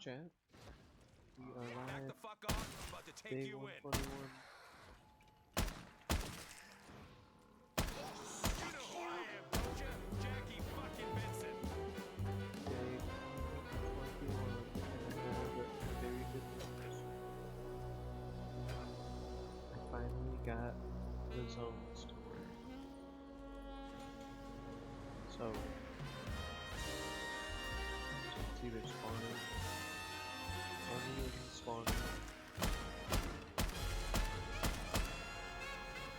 Chat. We are Back live. the fuck off. I'm about to take Day you in. 141. You know who I am, don't you? Jackie fucking Vincent. Day 141. And I have very good news. I finally got the zones to work. So, it's either spawning or it isn't spawning.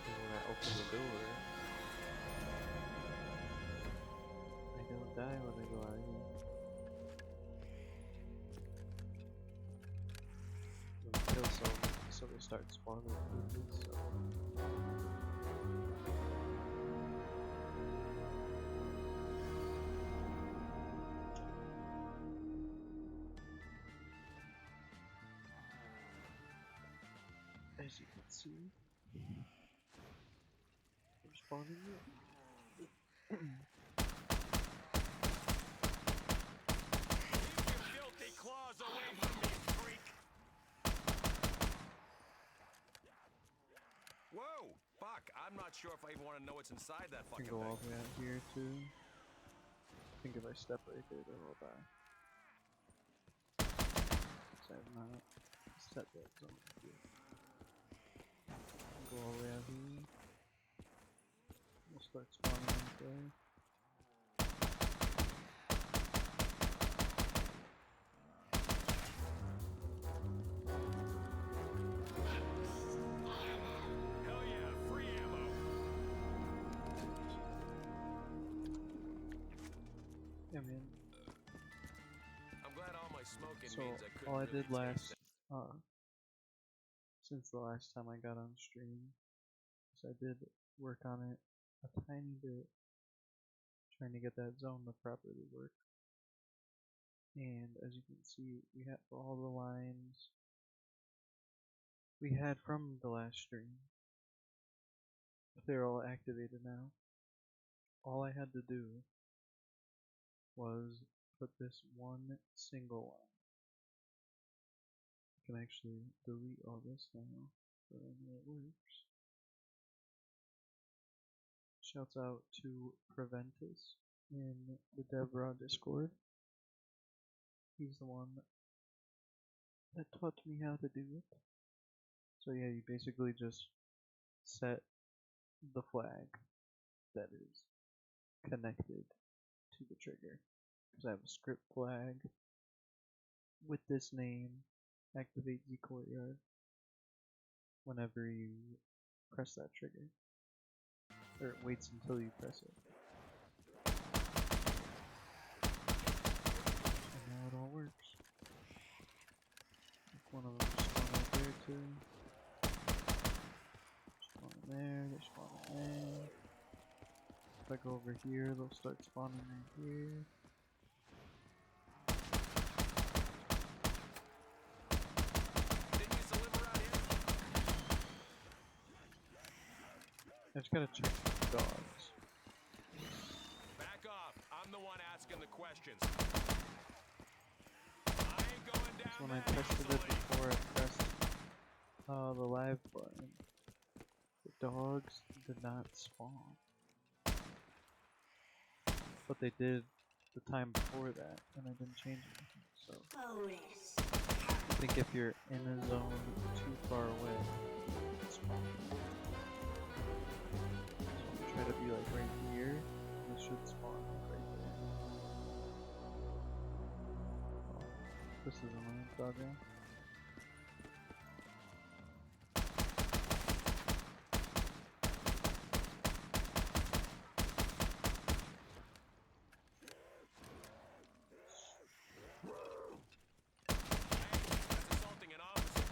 And when I open the door, I don't die when I go out here. When I kill someone, so they start spawning through this. As you can see, they're spawning it. Keep your filthy claws away from me, freak. Whoa! Fuck, I'm not sure if I even want to know what's inside that I can fucking go all thing. the way out here too. I think if I step right there, then I'll die. So I have not set that zone yet. Go all the way out here. We'll start spawning right there. Hell yeah, free ammo. Yeah, man. I'm glad all my smoking So means I couldn't all I really did last, taste since the last time I got on stream, is I did work on it a tiny bit, trying to get that zone to properly work. And as you can see, we have all the lines we had from the last stream. They're all activated now. All I had to do was put this one single line. I can actually delete all this now, so I know it works. Shouts out to Preventus in the DevRaw Discord. He's the one that taught me how to do it. So yeah, you basically just set the flag that is connected to the trigger. Because I have a script flag with this name, activate the courtyard whenever you press that trigger. Or it waits until you press it. And now it all works. One of them spawn right there too. Spawn in there, they spawn in there. If I go over here, they'll start spawning right here. Didn't used to live around here. I just gotta check the dogs. Back off. I'm the one asking the questions. I ain't going down When I that tested it easily. before I pressed the live button, the dogs did not spawn. But they did the time before that, and I didn't change anything. So I think if you're in a zone too far away, it spawns. So try to be like right here, and it should spawn like right there. Oh, this is annoying, doggo. That's assaulting an officer.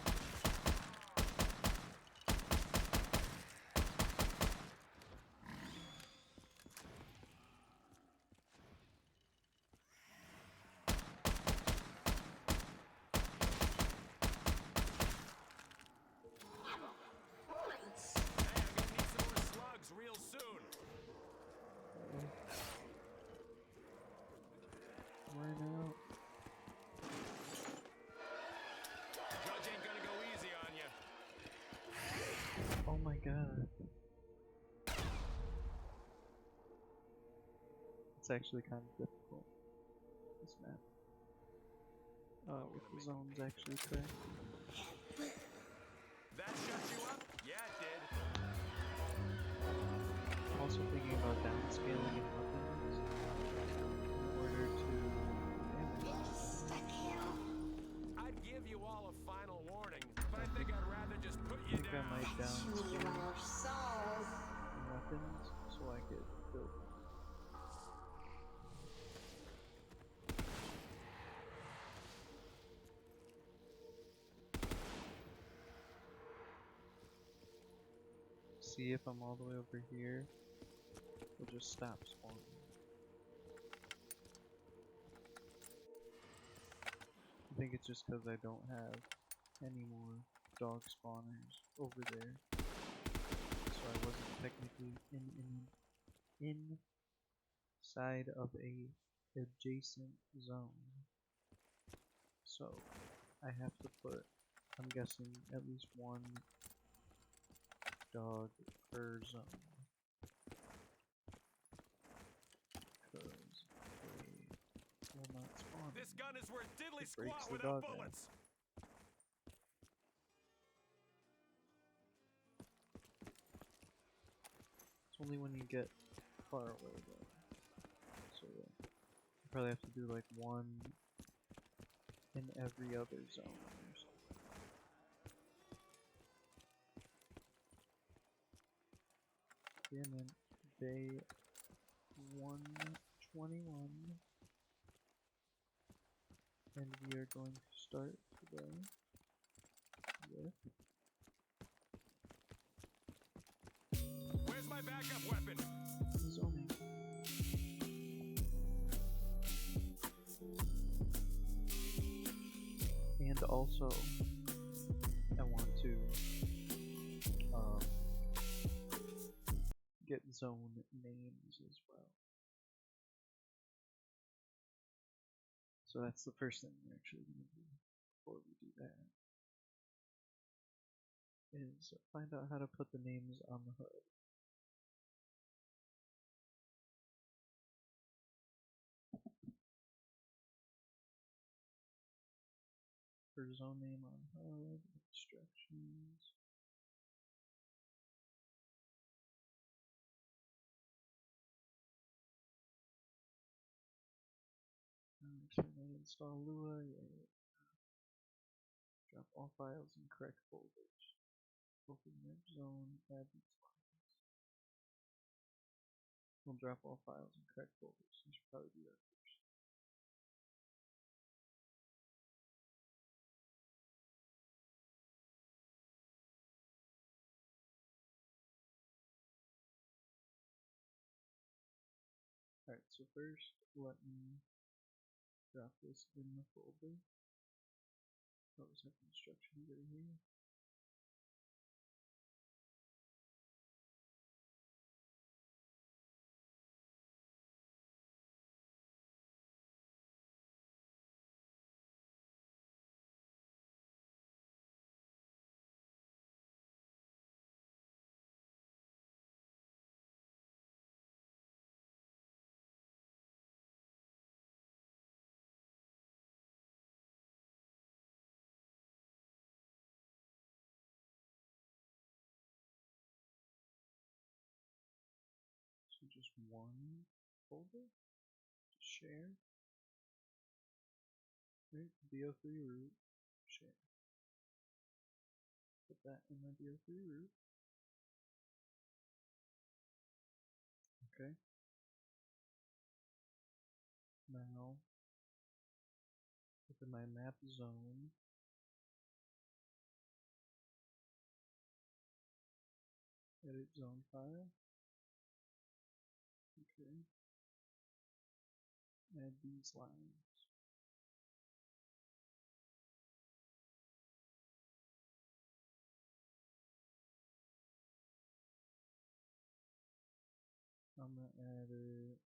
It's actually kind of difficult, this map. With the zones actually correct. That shut you up? Yeah, it did. Also thinking about downscaling in weapons in order to damage. I'd give you all a final warning, but I think I'd rather just put I you think I down. might downscale weapons so I could build them. See if I'm all the way over here, we'll just stop spawning. I think it's just because I don't have any more dog spawners over there, so I wasn't technically inside of a adjacent zone. So I have to put, I'm guessing, at least one dog per zone, because they will not spawn. This gun is worth diddly It breaks squat the without dog out. bullets. It's only when you get far away though. So you probably have to do like one in every other zone or something. Yeah man, day 121, and we are going to start today with Where's my backup weapon? zoning. And also, I want to get zone names as well. So that's the first thing we're actually going to do before we do that, is find out how to put the names on the HUD. For zone name on HUD, instructions. Install Lua, yeah. Drop all files in correct folders. Open your zone, add these files. We'll drop all files in correct folders. You should probably do that first. Alright, so first let me drop this in the folder. I'll just have instructions right here. So just one folder, share, right? BO3 root, share. Put that in my BO3 root. Okay. Now, within my map zone, edit zone file. Okay. Add these lines. I'm gonna add it.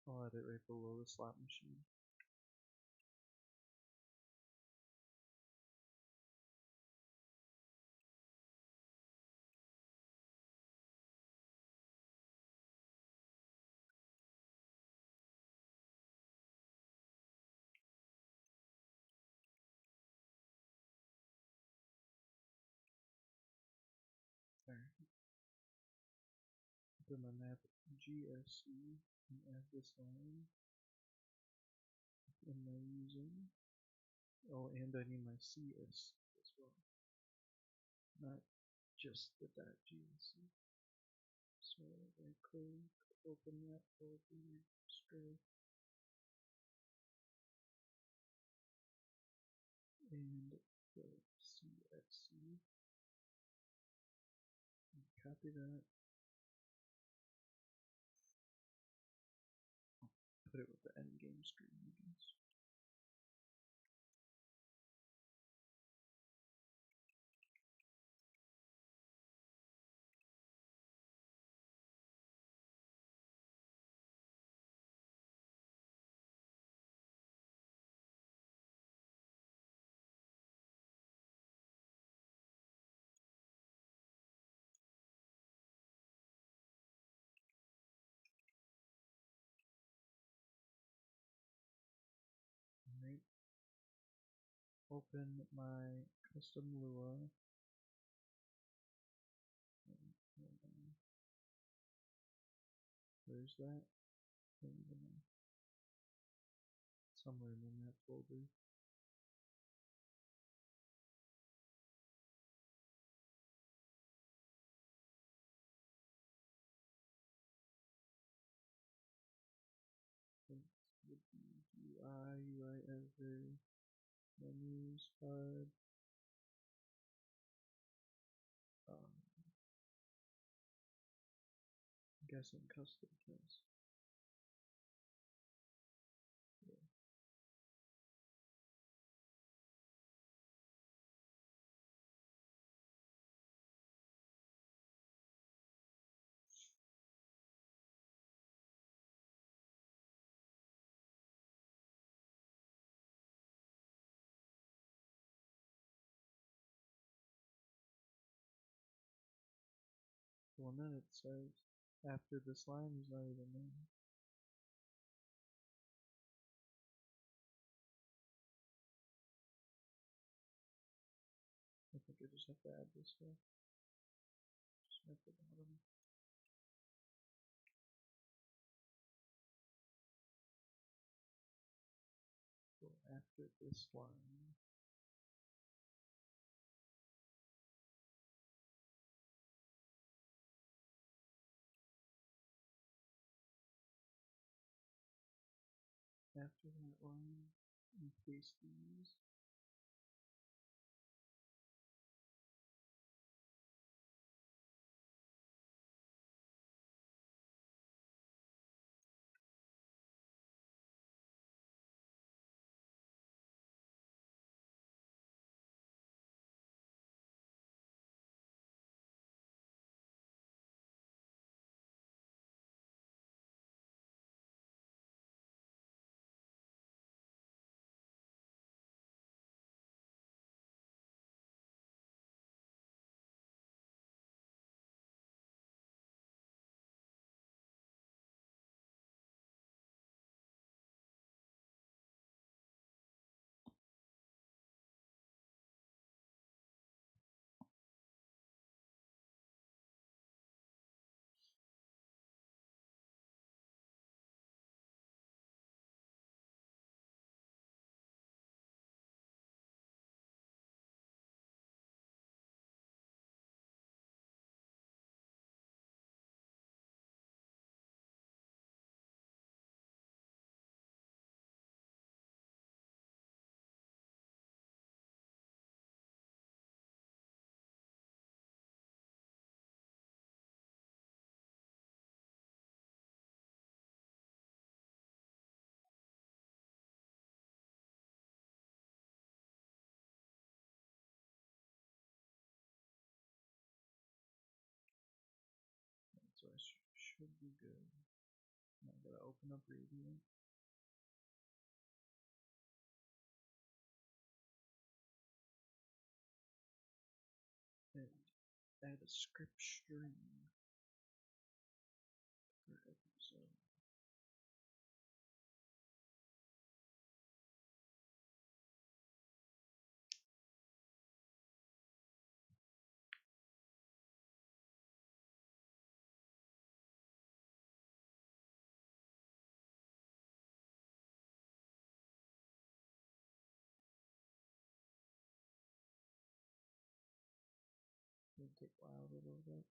I'll add it right below the slot machine. open my map GSC and add this line in my using. Oh, and I need my CS as well, not just the .gsc. So right click, open that folder, strip, and the CSC. Copy that. Put it with the end game screen, I guess. Alright. Open my custom Lua. Where's that? Somewhere in that folder. It would be UI editor, menus, HUD, I'm guessing custom test. Yeah. Well, then it says after this line is not even there. I think I just have to add this stuff. Just at the bottom. So after this line, after that line, and paste these. So I should be good. Now I gotta open up Radiant. And add a script string for episode. gonna take a while to load up.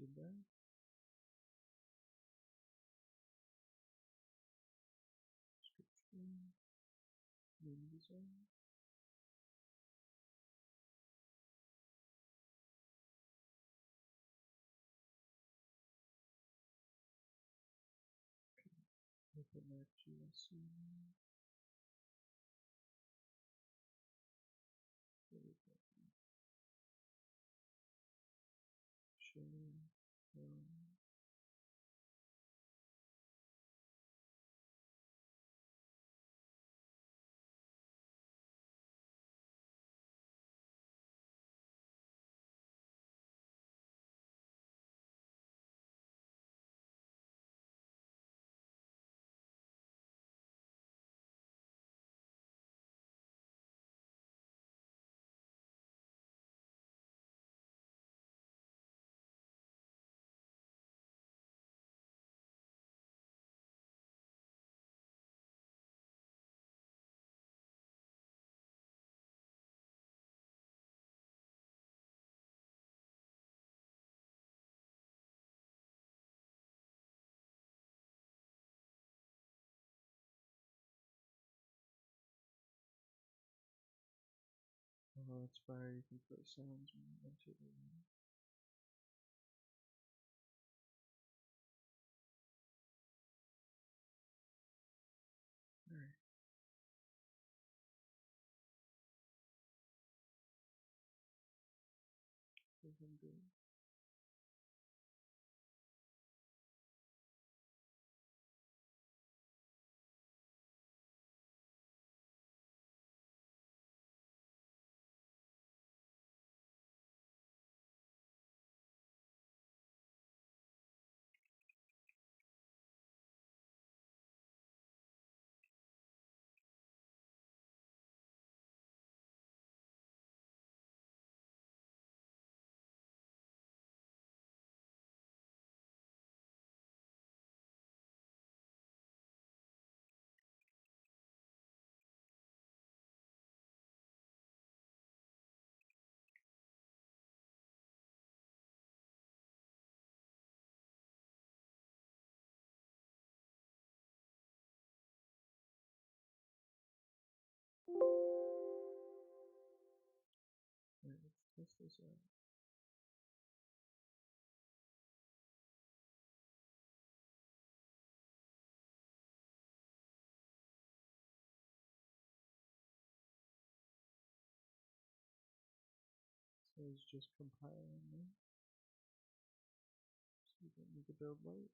did that. Description. Name design. Open FGSC. Share. Oh, that's fire. You can put sounds when you enter the room. Alright. I think I'm good. Alright, let's test this out. So it's just compiling them. So we don't need to build light.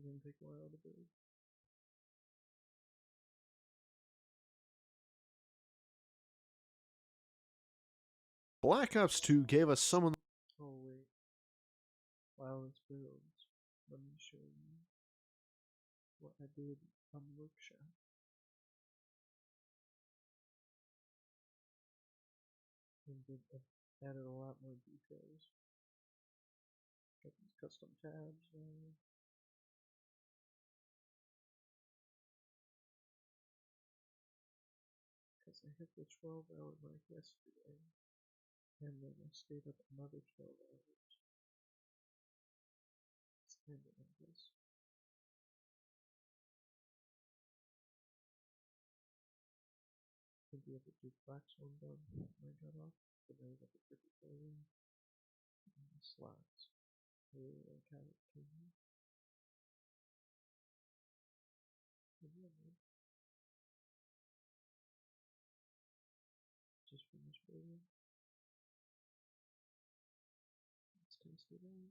gonna take a while to build. Black Ops 2 gave us some of the Oh wait. While this builds, let me show you what I did on the workshop. And added a lot more details. Got these custom tabs now. Because I hit the 12-hour mark yesterday, and then I stayed up another 12 hours. It's kind of endless. I think we have the duplex one done. I got off, but now we got the perfect lighting and the slots. I really like how it came out. Yeah, man. Just finished building. Let's test it out.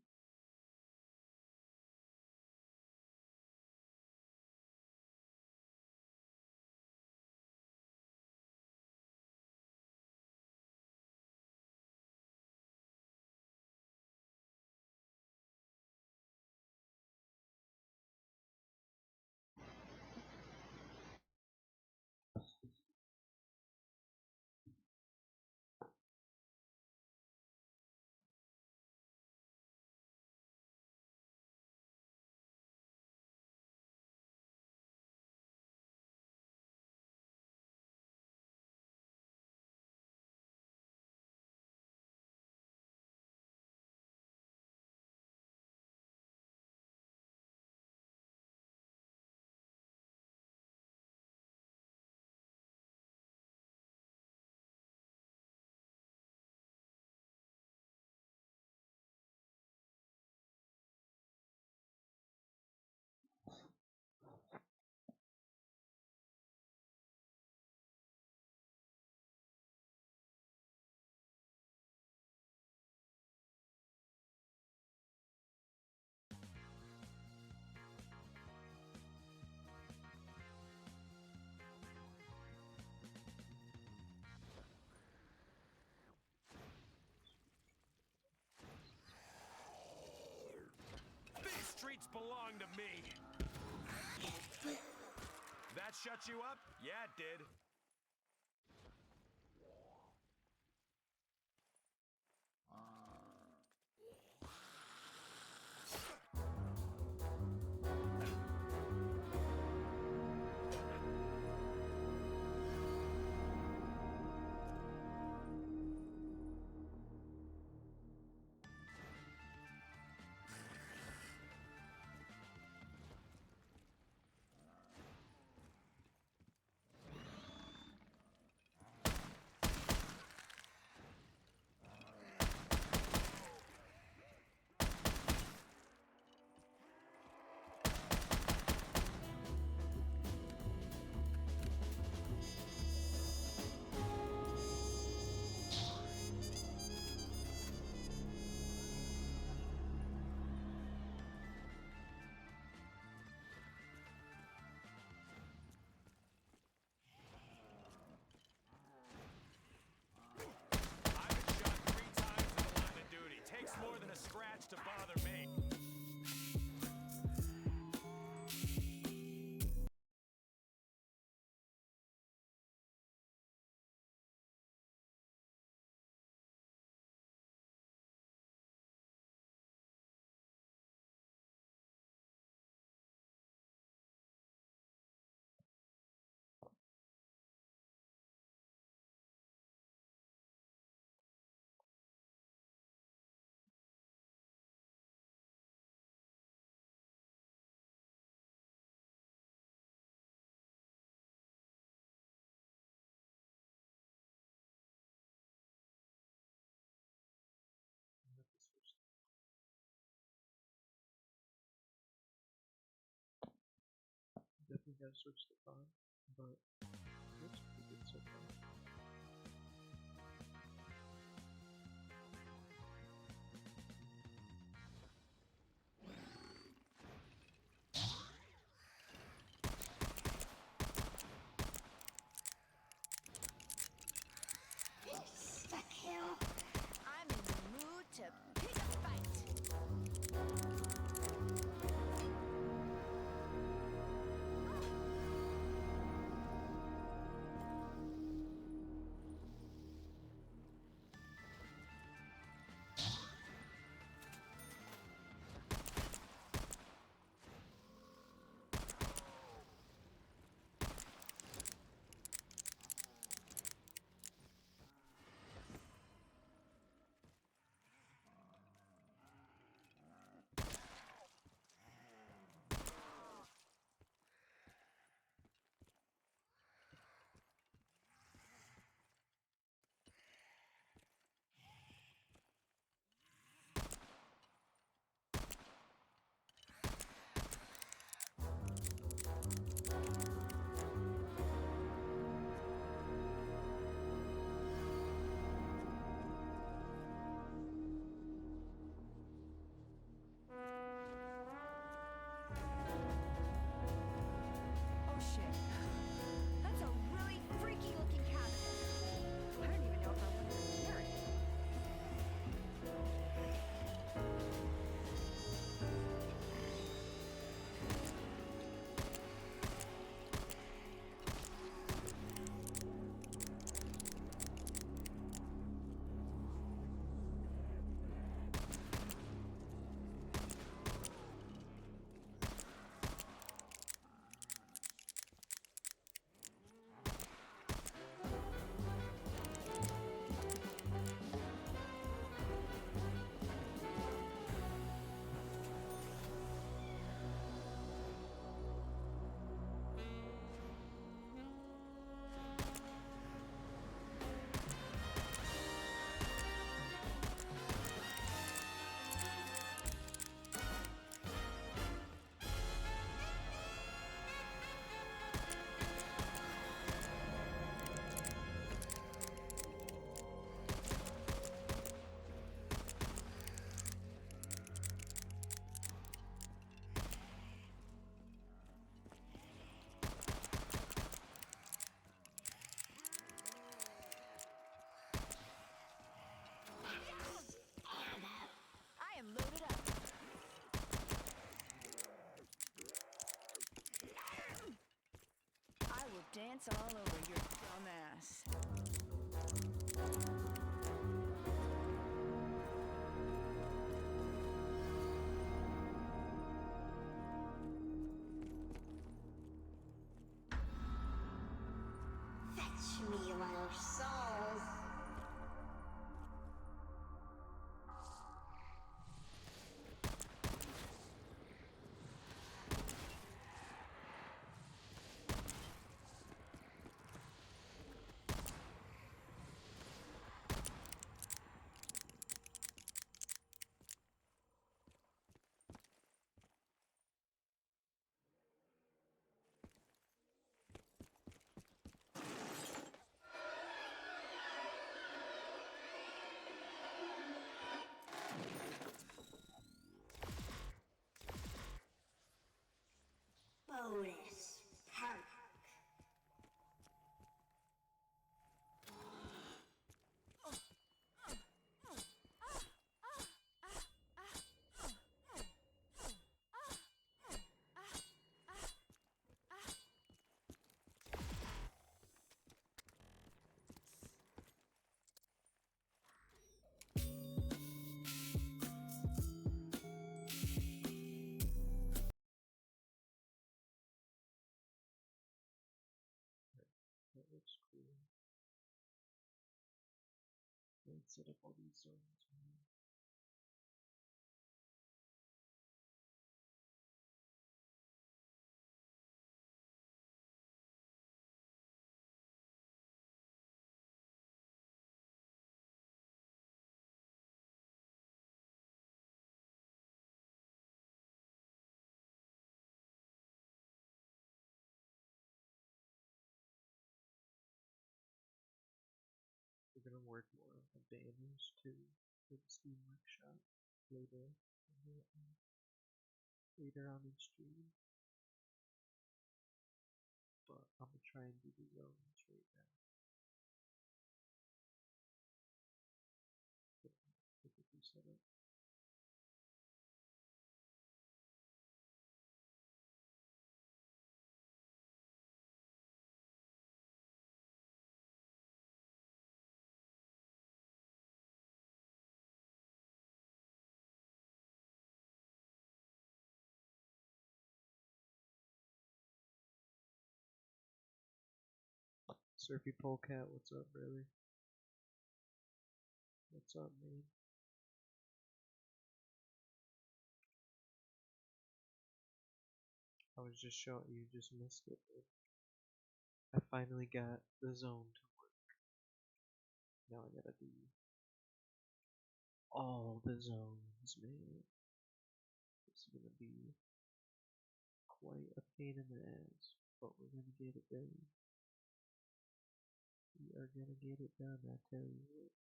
These streets belong to me. That shut you up? Yeah, it did. To bother me. Definitely gotta switch the font, but it looks pretty good so far. It's all over your dumbass. Fetch me your souls. Bonus perk. That looks cool. Let's set up all these zones, man. We're gonna work more on the banners too for the Steam Workshop later, later on in stream. But I'm gonna try and do the zones right now. Typically set up. Surfy Polecat, what's up, brother? What's up, man? I was just showing you, just missed it. I finally got the zone to work. Now I gotta do all the zones, man. It's gonna be quite a pain in the ass, but we're gonna get it done. We are gonna get it done, I tell you what.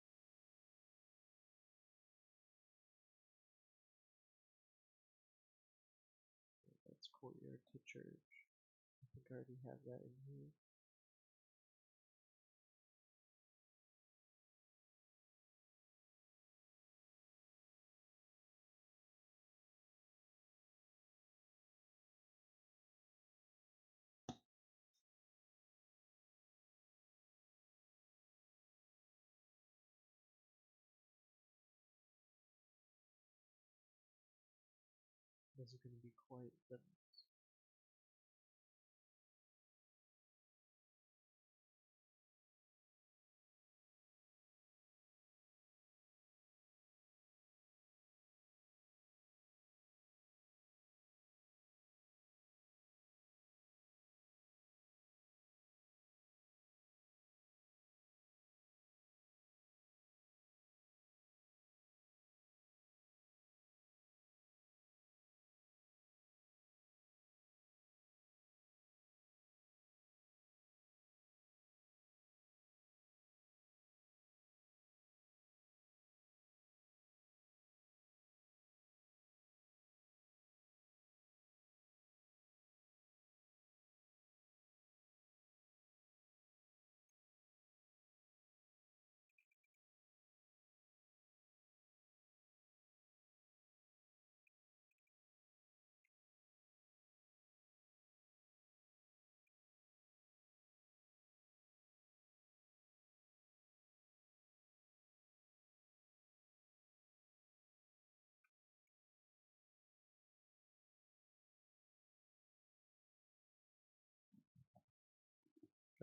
That's courtyard to church. I think I already have that in here. This is gonna be quite the mess.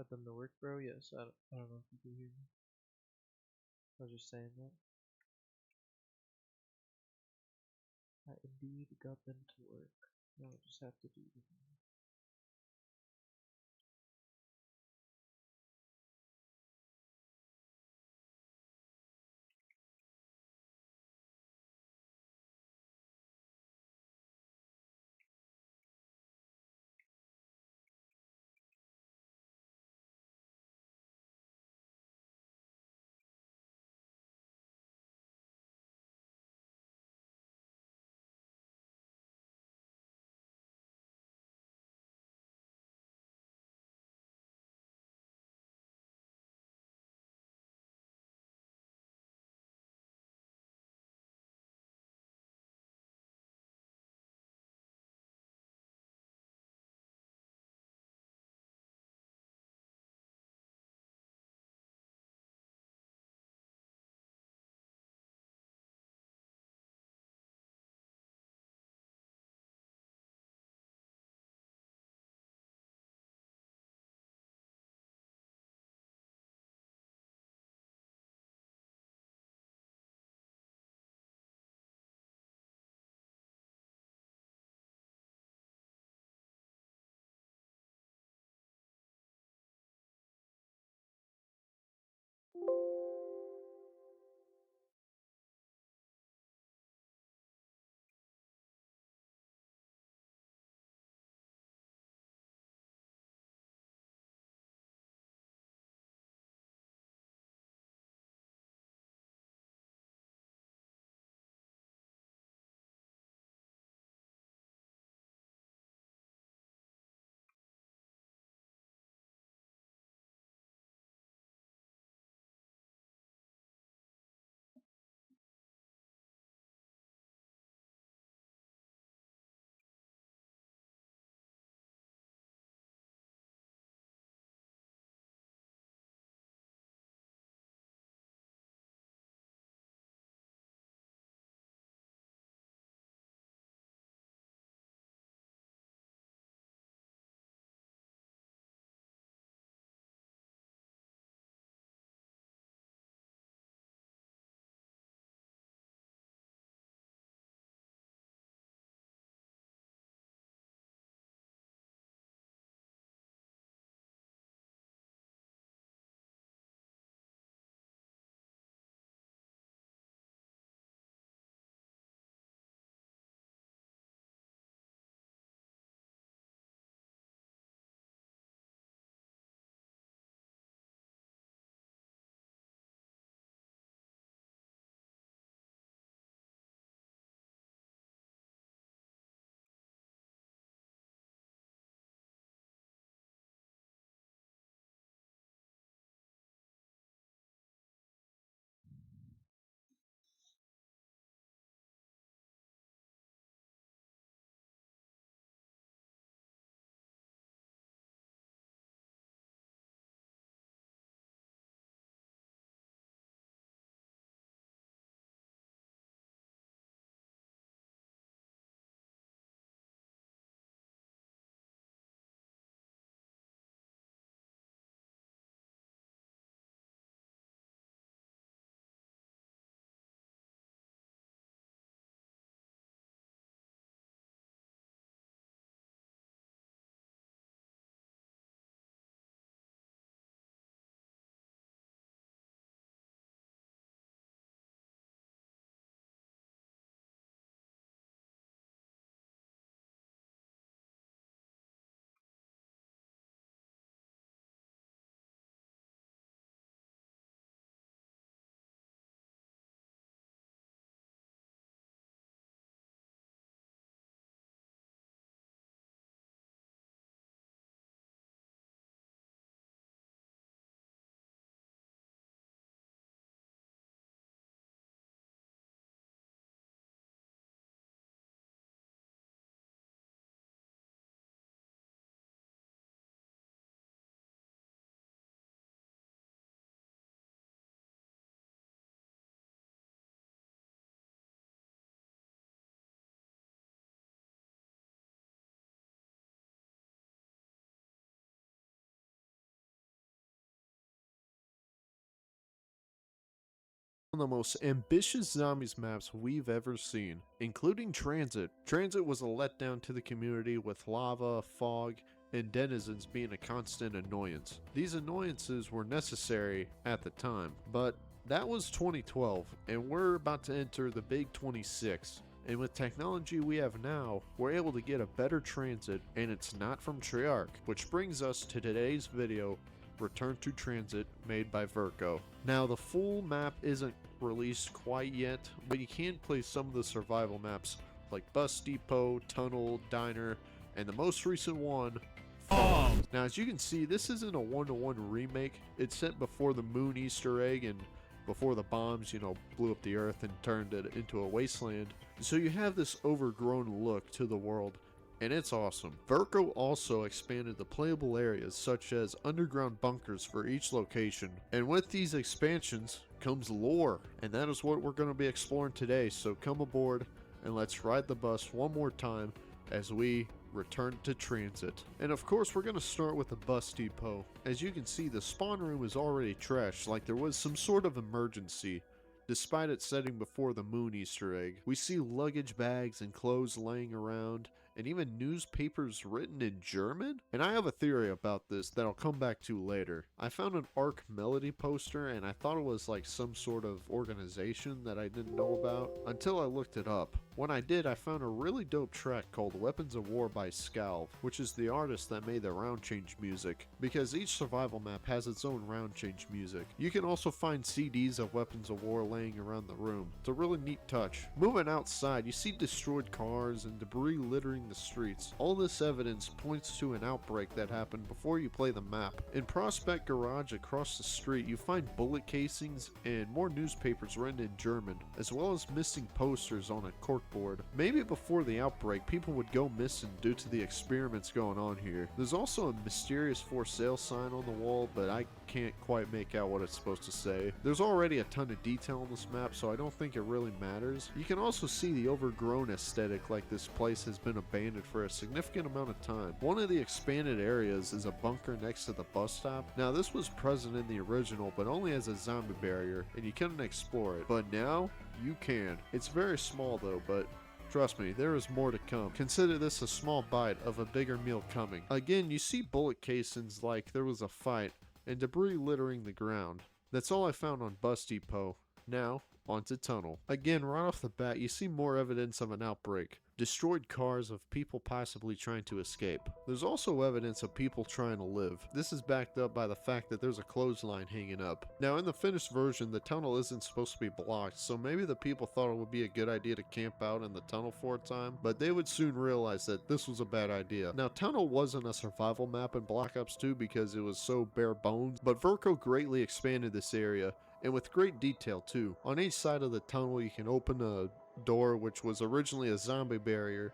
Got them to work, bro? Yes, I don't know if you can hear me. I was just saying that. I indeed got them to work. Now I just have to do them. One of the most ambitious zombies maps we've ever seen, including Transit. Transit was a letdown to the community, with lava, fog, and denizens being a constant annoyance. These annoyances were necessary at the time, but that was 2012, and we're about to enter the big 26. And with technology we have now, we're able to get a better Transit, and it's not from Treyarch, which brings us to today's video, Return to Transit, made by Verco. Now, the full map isn't released quite yet, but you can play some of the survival maps like Bus Depot, Tunnel, Diner, and the most recent one, Farm. Now, as you can see, this isn't a one-to-one remake. It's set before the moon Easter egg and before the bombs, blew up the earth and turned it into a wasteland. So you have this overgrown look to the world, and it's awesome. Verco also expanded the playable areas, such as underground bunkers for each location. And with these expansions comes lore, and that is what we're going to be exploring today. So come aboard and let's ride the bus one more time as we return to Transit. And of course, we're going to start with the bus depot. As you can see, the spawn room is already trashed, like there was some sort of emergency. Despite it setting before the moon Easter egg, we see luggage bags and clothes laying around, and even newspapers written in German? And I have a theory about this that I'll come back to later. I found an Arc Melody poster, and I thought it was like some sort of organization that I didn't know about until I looked it up. When I did, I found a really dope track called Weapons of War by Scalv, which is the artist that made the round change music, because each survival map has its own round change music. You can also find CDs of Weapons of War laying around the room. It's a really neat touch. Moving outside, you see destroyed cars and debris littering the streets. All this evidence points to an outbreak that happened before you play the map. In Prospect Garage across the street, you find bullet casings and more newspapers written in German, as well as missing posters on a corkboard. Maybe before the outbreak, people would go missing due to the experiments going on here. There's also a mysterious for sale sign on the wall, but I can't quite make out what it's supposed to say. There's already a ton of detail on this map, so I don't think it really matters. You can also see the overgrown aesthetic, like this place has been abandoned for a significant amount of time. One of the expanded areas is a bunker next to the bus stop. Now, this was present in the original, but only as a zombie barrier, and you couldn't explore it. But now, you can. It's very small though, but trust me, there is more to come. Consider this a small bite of a bigger meal coming. Again, you see bullet casings like there was a fight, and debris littering the ground. That's all I found on Bus Depot. Now, onto Tunnel. Again, right off the bat, you see more evidence of an outbreak. Destroyed cars of people possibly trying to escape. There's also evidence of people trying to live. This is backed up by the fact that there's a clothesline hanging up. Now, in the finished version, the tunnel isn't supposed to be blocked, so maybe the people thought it would be a good idea to camp out in the tunnel for a time, but they would soon realize that this was a bad idea. Now, Tunnel wasn't a survival map in Black Ops 2 because it was so bare bones, but Verco greatly expanded this area, and with great detail too. On each side of the tunnel, you can open a door which was originally a zombie barrier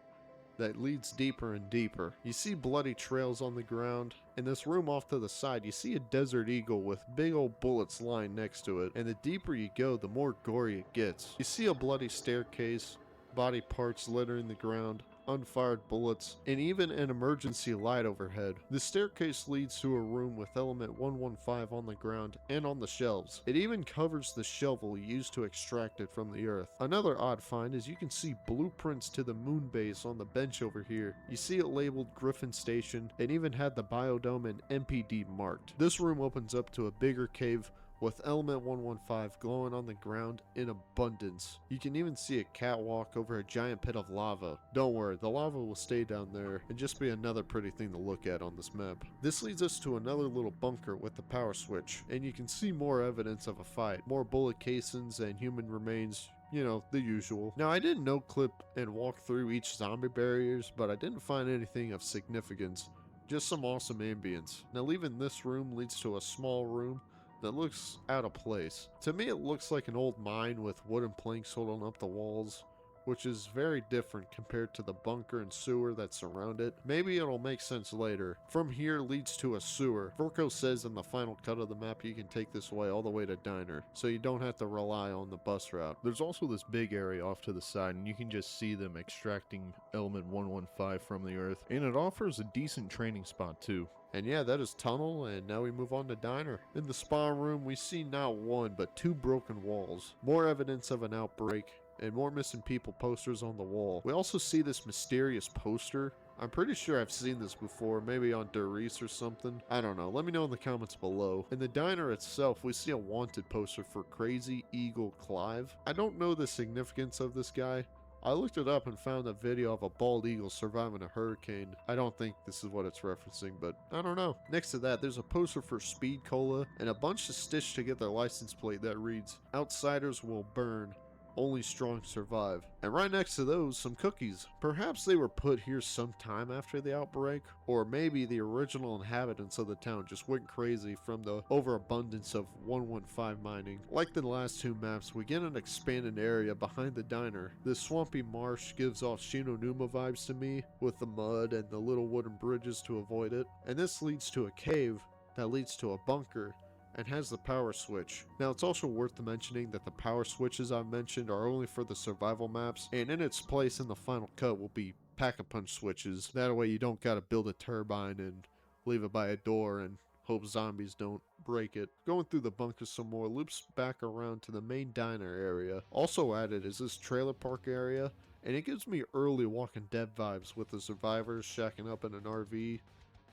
that leads deeper and deeper. You see bloody trails on the ground. In this room off to the side, you see a Desert Eagle with big old bullets lying next to it, and the deeper you go, the more gory it gets. You see a bloody staircase, body parts littering the ground, unfired bullets, and even an emergency light overhead. The staircase leads to a room with element 115 on the ground and on the shelves. It even covers the shovel used to extract it from the earth. Another odd find is you can see blueprints to the moon base on the bench over here. You see it labeled Griffin Station, and even had the biodome and MPD marked. This room opens up to a bigger cave with element 115 glowing on the ground in abundance. You can even see a catwalk over a giant pit of lava. Don't worry, the lava will stay down there and just be another pretty thing to look at on this map. This leads us to another little bunker with the power switch, and you can see more evidence of a fight. More bullet casings and human remains. You know, the usual. Now, I didn't no clip and walk through each zombie barriers, but I didn't find anything of significance. Just some awesome ambience. Now, leaving this room leads to a small room that looks out of place. To me, it looks like an old mine with wooden planks holding up the walls, which is very different compared to the bunker and sewer that surround it. Maybe it'll make sense later. From here leads to a sewer. Vorko says in the final cut of the map you can take this way all the way to Diner, so you don't have to rely on the bus route. There's also this big area off to the side, and you can just see them extracting element 115 from the earth, and it offers a decent training spot too. And yeah, that is Tunnel, and now we move on to Diner. In the spa room, we see not one, but 2 broken walls. More evidence of an outbreak, and more missing people posters on the wall. We also see this mysterious poster. I'm pretty sure I've seen this before, maybe on Doris or something. I don't know, let me know in the comments below. In the diner itself, we see a wanted poster for Crazy Eagle Clive. I don't know the significance of this guy. I looked it up and found a video of a bald eagle surviving a hurricane. I don't think this is what it's referencing, but I don't know. Next to that, there's a poster for Speed Cola and a bunch of stitched together license plate that reads, "Outsiders will burn. Only strong survive." And right next to those, some cookies. Perhaps they were put here sometime after the outbreak, or maybe the original inhabitants of the town just went crazy from the overabundance of 115 mining. Like the last 2 maps, we get an expanded area behind the diner. This swampy marsh gives off Shinonuma vibes to me, with the mud and the little wooden bridges to avoid it. And this leads to a cave that leads to a bunker and has the power switch. Now it's also worth mentioning that the power switches I've mentioned are only for the survival maps, and in its place in the final cut will be pack-a-punch switches. That way you don't gotta build a turbine and leave it by a door and hope zombies don't break it. Going through the bunker some more loops back around to the main diner area. Also added is this trailer park area, and it gives me early Walking Dead vibes with the survivors shacking up in an RV,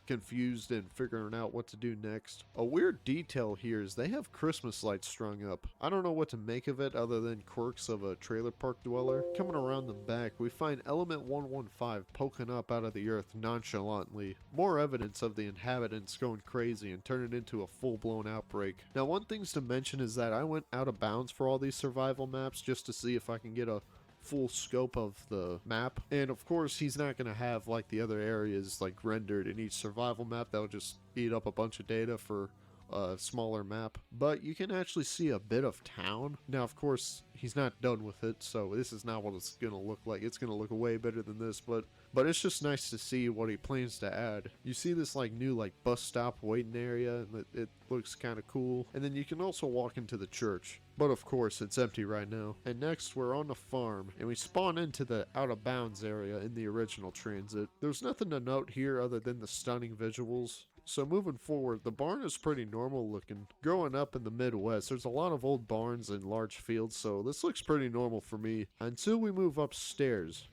confused and figuring out what to do next. A weird detail here is they have Christmas lights strung up. I don't know what to make of it other than quirks of a trailer park dweller. Coming around the back, we find element 115 poking up out of the earth nonchalantly. More evidence of the inhabitants going crazy and turning into a full-blown outbreak. Now, one thing to mention is that I went out of bounds for all these survival maps just to see if I can get a full scope of the map, and of course he's not going to have like the other areas like rendered in each survival map. That would just eat up a bunch of data for a smaller map, but you can actually see a bit of town. Now of course he's not done with it, so this is not what it's gonna look like. It's gonna look way better than this, but it's just nice to see what he plans to add. You see this like new like bus stop waiting area, and it looks kind of cool. And then you can also walk into the church, but of course it's empty right now. And next we're on the farm, and we spawn into the out of bounds area in the original transit. There's nothing to note here other than the stunning visuals. So moving forward, the barn is pretty normal looking. Growing up in the Midwest, there's a lot of old barns and large fields, so this looks pretty normal for me. Until we move upstairs,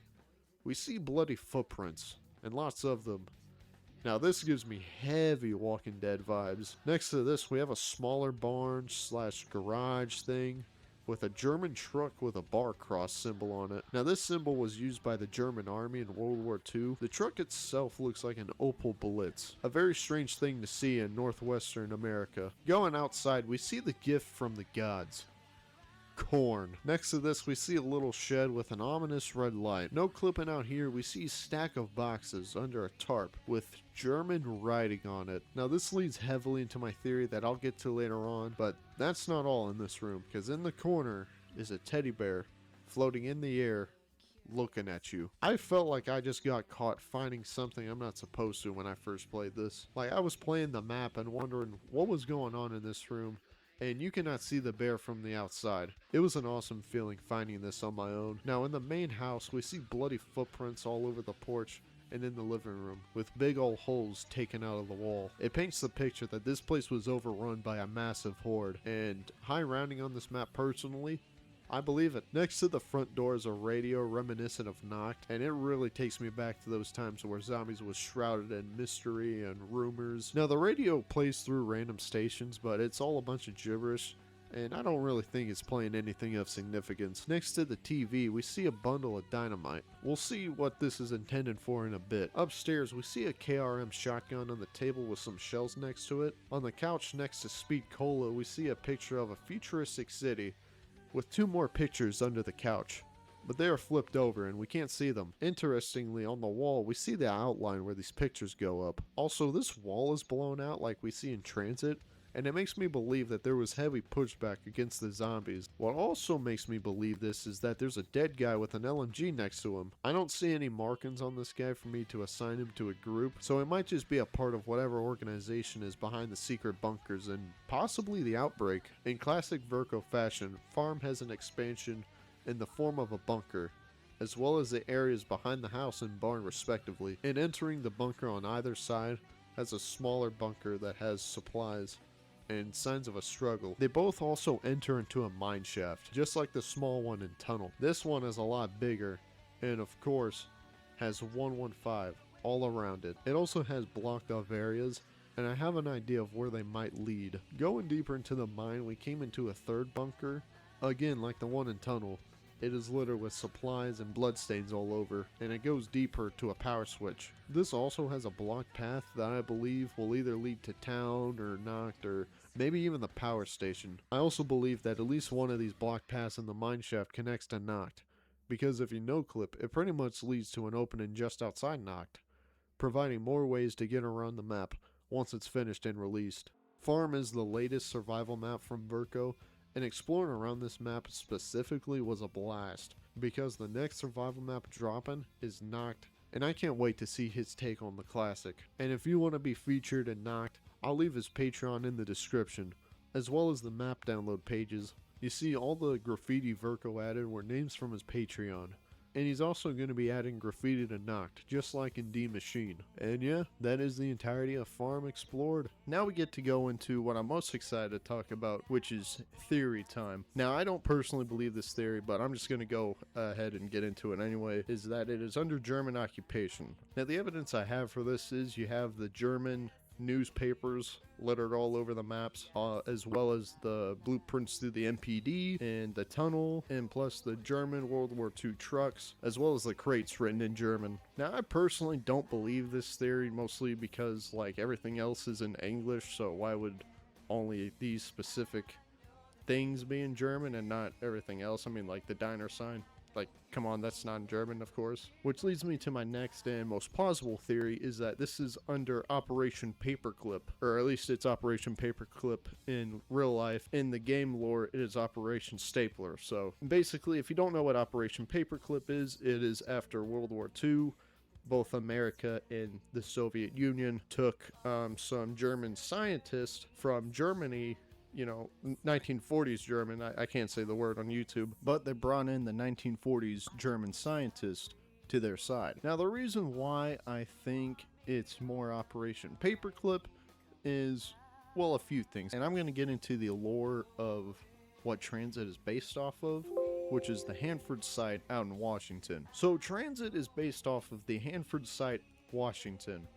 we see bloody footprints, and lots of them. Now this gives me heavy Walking Dead vibes. Next to this, we have a smaller barn slash garage thing with a German truck with a bar cross symbol on it. Now this symbol was used by the German army in World War II. The truck itself looks like an Opel Blitz, a very strange thing to see in northwestern America. Going outside, we see the gift from the gods. Corn. Next to this, we see a little shed with an ominous red light. No clipping out here, we see a stack of boxes under a tarp with German writing on it. Now this leads heavily into my theory that I'll get to later on, but that's not all in this room, because in the corner is a teddy bear floating in the air looking at you. I felt like I just got caught finding something I'm not supposed to when I first played this. Like I was playing the map and wondering what was going on in this room, and you cannot see the bear from the outside. It was an awesome feeling finding this on my own. Now in the main house, we see bloody footprints all over the porch and in the living room, with big old holes taken out of the wall. It paints the picture that this place was overrun by a massive horde, and high rounding on this map personally, I believe it. Next to the front door is a radio reminiscent of Knocked, and it really takes me back to those times where zombies was shrouded in mystery and rumors. Now the radio plays through random stations, but it's all a bunch of gibberish, and I don't really think it's playing anything of significance. Next to the TV, we see a bundle of dynamite. We'll see what this is intended for in a bit. Upstairs, we see a KRM shotgun on the table with some shells next to it. On the couch next to Speed Cola, we see a picture of a futuristic city with 2 more pictures under the couch, but they are flipped over and we can't see them. Interestingly, on the wall we see the outline where these pictures go up. Also, this wall is blown out like we see in Transit, and it makes me believe that there was heavy pushback against the zombies. What also makes me believe this is that there's a dead guy with an LMG next to him. I don't see any markings on this guy for me to assign him to a group, so it might just be a part of whatever organization is behind the secret bunkers and possibly the outbreak. In classic Verco fashion, Farm has an expansion in the form of a bunker, as well as the areas behind the house and barn respectively, and entering the bunker on either side has a smaller bunker that has supplies and signs of a struggle. They both also enter into a mine shaft, just like the small one in Tunnel. This one is a lot bigger, and of course has 115 all around it. It also has blocked off areas, and I have an idea of where they might lead. Going deeper into the mine, we came into a third bunker, again like the one in Tunnel. It is littered with supplies and bloodstains all over, and it goes deeper to a power switch. This also has a blocked path that I believe will either lead to town or Noct or maybe even the power station. I also believe that at least one of these blocked paths in the mine shaft connects to Noct, because if you no-clip, it pretty much leads to an opening just outside Noct, providing more ways to get around the map once it's finished and released. Farm is the latest survival map from Verco, and exploring around this map specifically was a blast, because the next survival map dropping is Noct, and I can't wait to see his take on the classic. And if you want to be featured in Noct, I'll leave his Patreon in the description, as well as the map download pages. You see, all the graffiti Verco added were names from his Patreon. And he's also going to be adding graffiti to Noct, just like in D Machine. And yeah, that is the entirety of Farm Explored. Now we get to go into what I'm most excited to talk about, which is theory time. Now, I don't personally believe this theory, but I'm just going to go ahead and get into it anyway, is that it is under German occupation. Now, the evidence I have for this is you have the German newspapers littered all over the maps, as well as the blueprints through the MPD and the tunnel, and plus the German World War II trucks, as well as the crates written in German. Now, I personally don't believe this theory, mostly because like everything else is in English, so why would only these specific things be in German and not everything else? I mean, like the diner sign. Like, come on, that's not in German, of course. Which leads me to my next and most plausible theory, is that this is under Operation Paperclip. Or at least it's Operation Paperclip in real life. In the game lore, it is Operation Stapler. So, basically, if you don't know what Operation Paperclip is, it is after World War II. Both America and the Soviet Union took some German scientists from Germany, you know, 1940s German, I can't say the word on YouTube, but they brought in the 1940s German scientists to their side. Now, the reason why I think it's more Operation Paperclip is, well, a few things. And I'm going to get into the lore of what Transit is based off of, which is the Hanford site out in Washington. So Transit is based off of the Hanford site, Washington,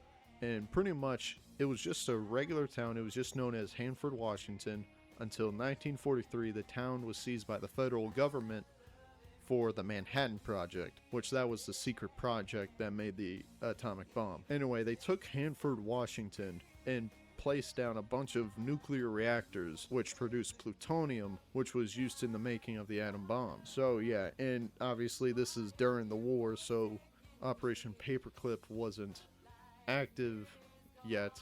and pretty much it was just a regular town. It was just known as Hanford, Washington, until 1943. The town was seized by the federal government for the Manhattan Project, which that was the secret project that made the atomic bomb. Anyway, they took Hanford, Washington, and placed down a bunch of nuclear reactors, which produced plutonium, which was used in the making of the atom bomb. So yeah, and obviously this is during the war, so Operation Paperclip wasn't active yet,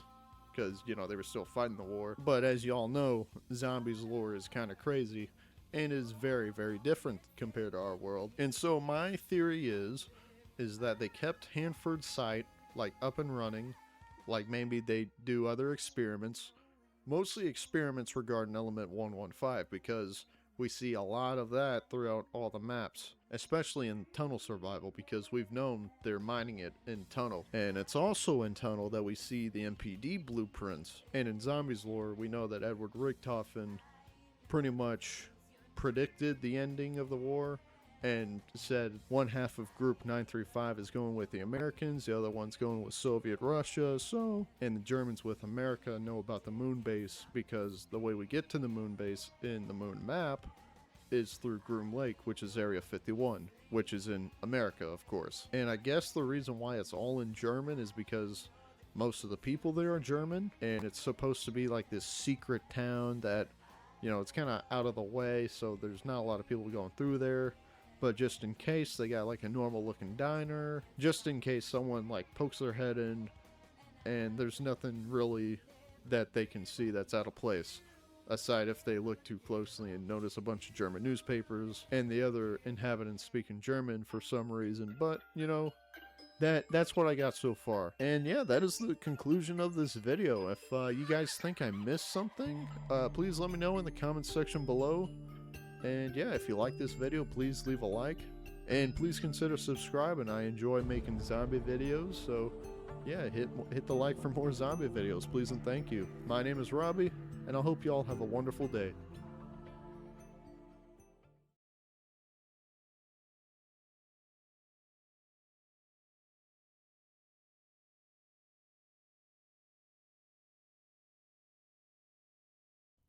because, you know, they were still fighting the war. But as you all know, zombies lore is kind of crazy and is very, very different compared to our world. And so my theory is that they kept Hanford's site like up and running, like maybe they do other experiments, mostly experiments regarding element 115, because we see a lot of that throughout all the maps, especially in Tunnel Survival, because we've known they're mining it in Tunnel. And it's also in Tunnel that we see the MPD blueprints. And in Zombies lore, we know that Edward Richtofen pretty much predicted the ending of the war and said one half of Group 935 is going with the Americans, the other one's going with Soviet Russia, so, and the Germans with America know about the moon base, because the way we get to the moon base in the moon map is through Groom Lake, which is Area 51, which is in America, of course. And I guess the reason why it's all in German is because most of the people there are German, and it's supposed to be like this secret town that, you know, it's kind of out of the way, so there's not a lot of people going through there. But just in case, they got like a normal looking diner, just in case someone like pokes their head in and there's nothing really that they can see that's out of place. Aside if they look too closely and notice a bunch of German newspapers and the other inhabitants speaking German for some reason. But, you know, that's what I got so far. And yeah, that is the conclusion of this video. If you guys think I missed something, please let me know in the comments section below. And yeah, if you like this video, please leave a like. And please consider subscribing. I enjoy making zombie videos, so yeah, hit the like for more zombie videos, please and thank you. My name is Robbie, and I hope you all have a wonderful day.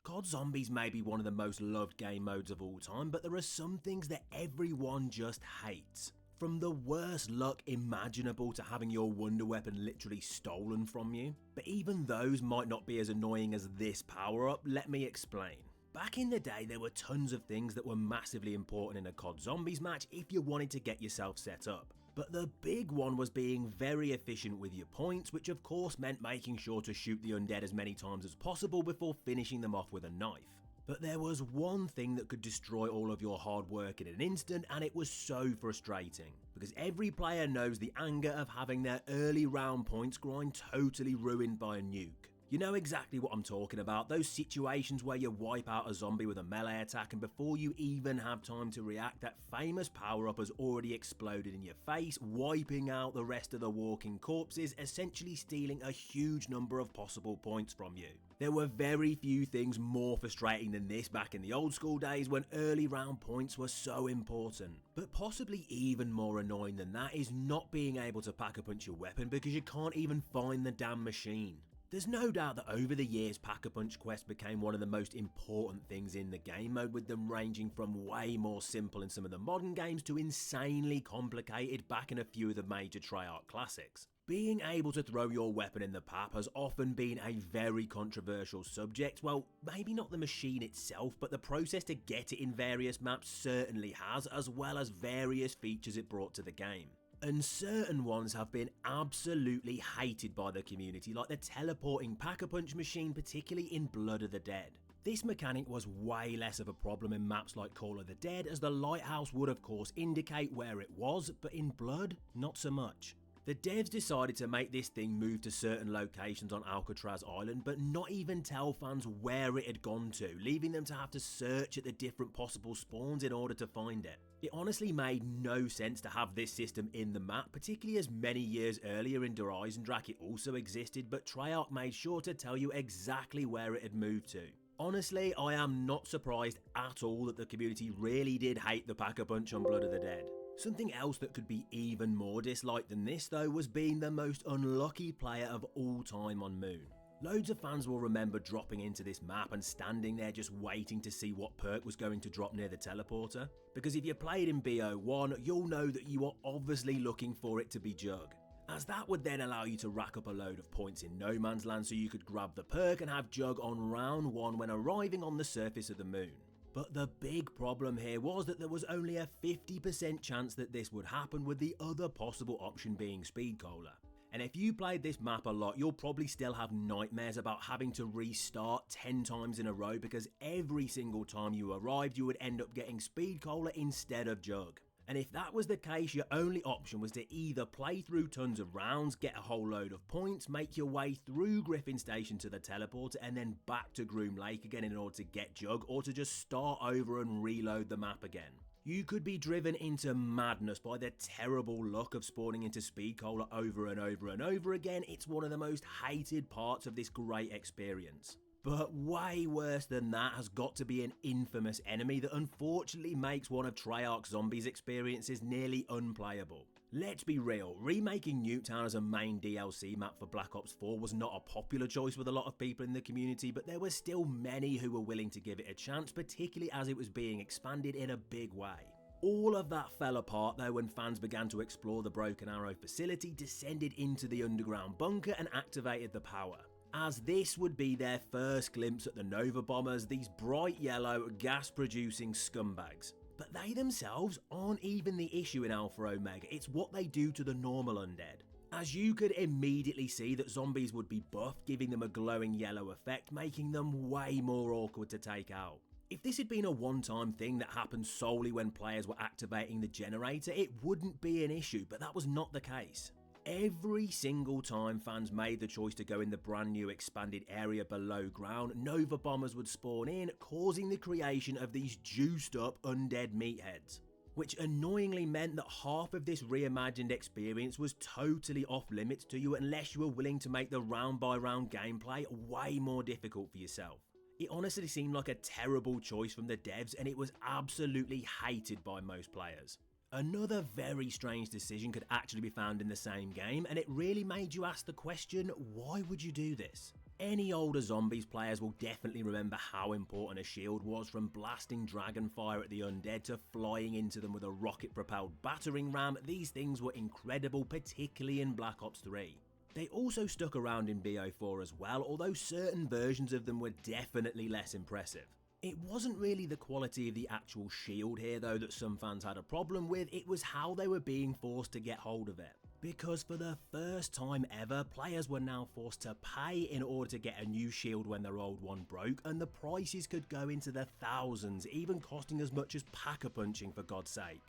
COD Zombies may be one of the most loved game modes of all time, but there are some things that everyone just hates. From the worst luck imaginable to having your wonder weapon literally stolen from you. But even those might not be as annoying as this power up, let me explain. Back in the day, there were tons of things that were massively important in a COD Zombies match if you wanted to get yourself set up. But the big one was being very efficient with your points, which of course meant making sure to shoot the undead as many times as possible before finishing them off with a knife. But there was one thing that could destroy all of your hard work in an instant, and it was so frustrating. Because every player knows the anger of having their early round points grind totally ruined by a nuke. You know exactly what I'm talking about, those situations where you wipe out a zombie with a melee attack and before you even have time to react, that famous power-up has already exploded in your face, wiping out the rest of the walking corpses, essentially stealing a huge number of possible points from you. There were very few things more frustrating than this back in the old school days when early round points were so important. But possibly even more annoying than that is not being able to pack-a-punch your weapon because you can't even find the damn machine. There's no doubt that over the years, Pack-a-Punch quests became one of the most important things in the game mode, with them ranging from way more simple in some of the modern games to insanely complicated back in a few of the major Treyarch classics. Being able to throw your weapon in the pap has often been a very controversial subject. Well, maybe not the machine itself, but the process to get it in various maps certainly has, as well as various features it brought to the game. And certain ones have been absolutely hated by the community, like the teleporting Pack-a-Punch machine, particularly in Blood of the Dead. This mechanic was way less of a problem in maps like Call of the Dead, as the lighthouse would of course indicate where it was, but in Blood, not so much. The devs decided to make this thing move to certain locations on Alcatraz Island, but not even tell fans where it had gone to, leaving them to have to search at the different possible spawns in order to find it. It honestly made no sense to have this system in the map, particularly as many years earlier in Der Eisendrache it also existed, but Treyarch made sure to tell you exactly where it had moved to. Honestly, I am not surprised at all that the community really did hate the Pack-a-Punch on Blood of the Dead. Something else that could be even more disliked than this though was being the most unlucky player of all time on Moon. Loads of fans will remember dropping into this map and standing there just waiting to see what perk was going to drop near the teleporter. Because if you played in BO1, you'll know that you are obviously looking for it to be Jug, as that would then allow you to rack up a load of points in no man's land so you could grab the perk and have Jug on round 1 when arriving on the surface of the moon. But the big problem here was that there was only a 50% chance that this would happen, with the other possible option being Speed Cola. And if you played this map a lot, you'll probably still have nightmares about having to restart 10 times in a row, because every single time you arrived you would end up getting Speed Cola instead of Jug. And if that was the case, your only option was to either play through tons of rounds, get a whole load of points, make your way through Griffin Station to the teleporter and then back to Groom Lake again in order to get Jug, or to just start over and reload the map again. You could be driven into madness by the terrible luck of spawning into Speed Cola over and over and over again. It's one of the most hated parts of this great experience. But way worse than that has got to be an infamous enemy that unfortunately makes one of Treyarch Zombies' experiences nearly unplayable. Let's be real, remaking Nuketown as a main DLC map for Black Ops 4 was not a popular choice with a lot of people in the community, but there were still many who were willing to give it a chance, particularly as it was being expanded in a big way. All of that fell apart though when fans began to explore the Broken Arrow facility, descended into the underground bunker and activated the power, as this would be their first glimpse at the Nova Bombers, these bright yellow, gas-producing scumbags. But they themselves aren't even the issue in Alpha Omega, it's what they do to the normal undead. as you could immediately see that zombies would be buffed, giving them a glowing yellow effect, making them way more awkward to take out. If this had been a one-time thing that happened solely when players were activating the generator, it wouldn't be an issue, but that was not the case. Every single time fans made the choice to go in the brand new expanded area below ground, Nova bombers would spawn in, causing the creation of these juiced up undead meatheads, which annoyingly meant that half of this reimagined experience was totally off limits to you unless you were willing to make the round by round gameplay way more difficult for yourself. It honestly seemed like a terrible choice from the devs, and it was absolutely hated by most players. Another very strange decision could actually be found in the same game, and it really made you ask the question, why would you do this? Any older Zombies players will definitely remember how important a shield was, from blasting dragonfire at the undead to flying into them with a rocket-propelled battering ram. These things were incredible, particularly in Black Ops 3. They also stuck around in BO4 as well, although certain versions of them were definitely less impressive. It wasn't really the quality of the actual shield here though that some fans had a problem with, it was how they were being forced to get hold of it. Because for the first time ever, players were now forced to pay in order to get a new shield when their old one broke, and the prices could go into the thousands, even costing as much as pack-a-punching for God's sake.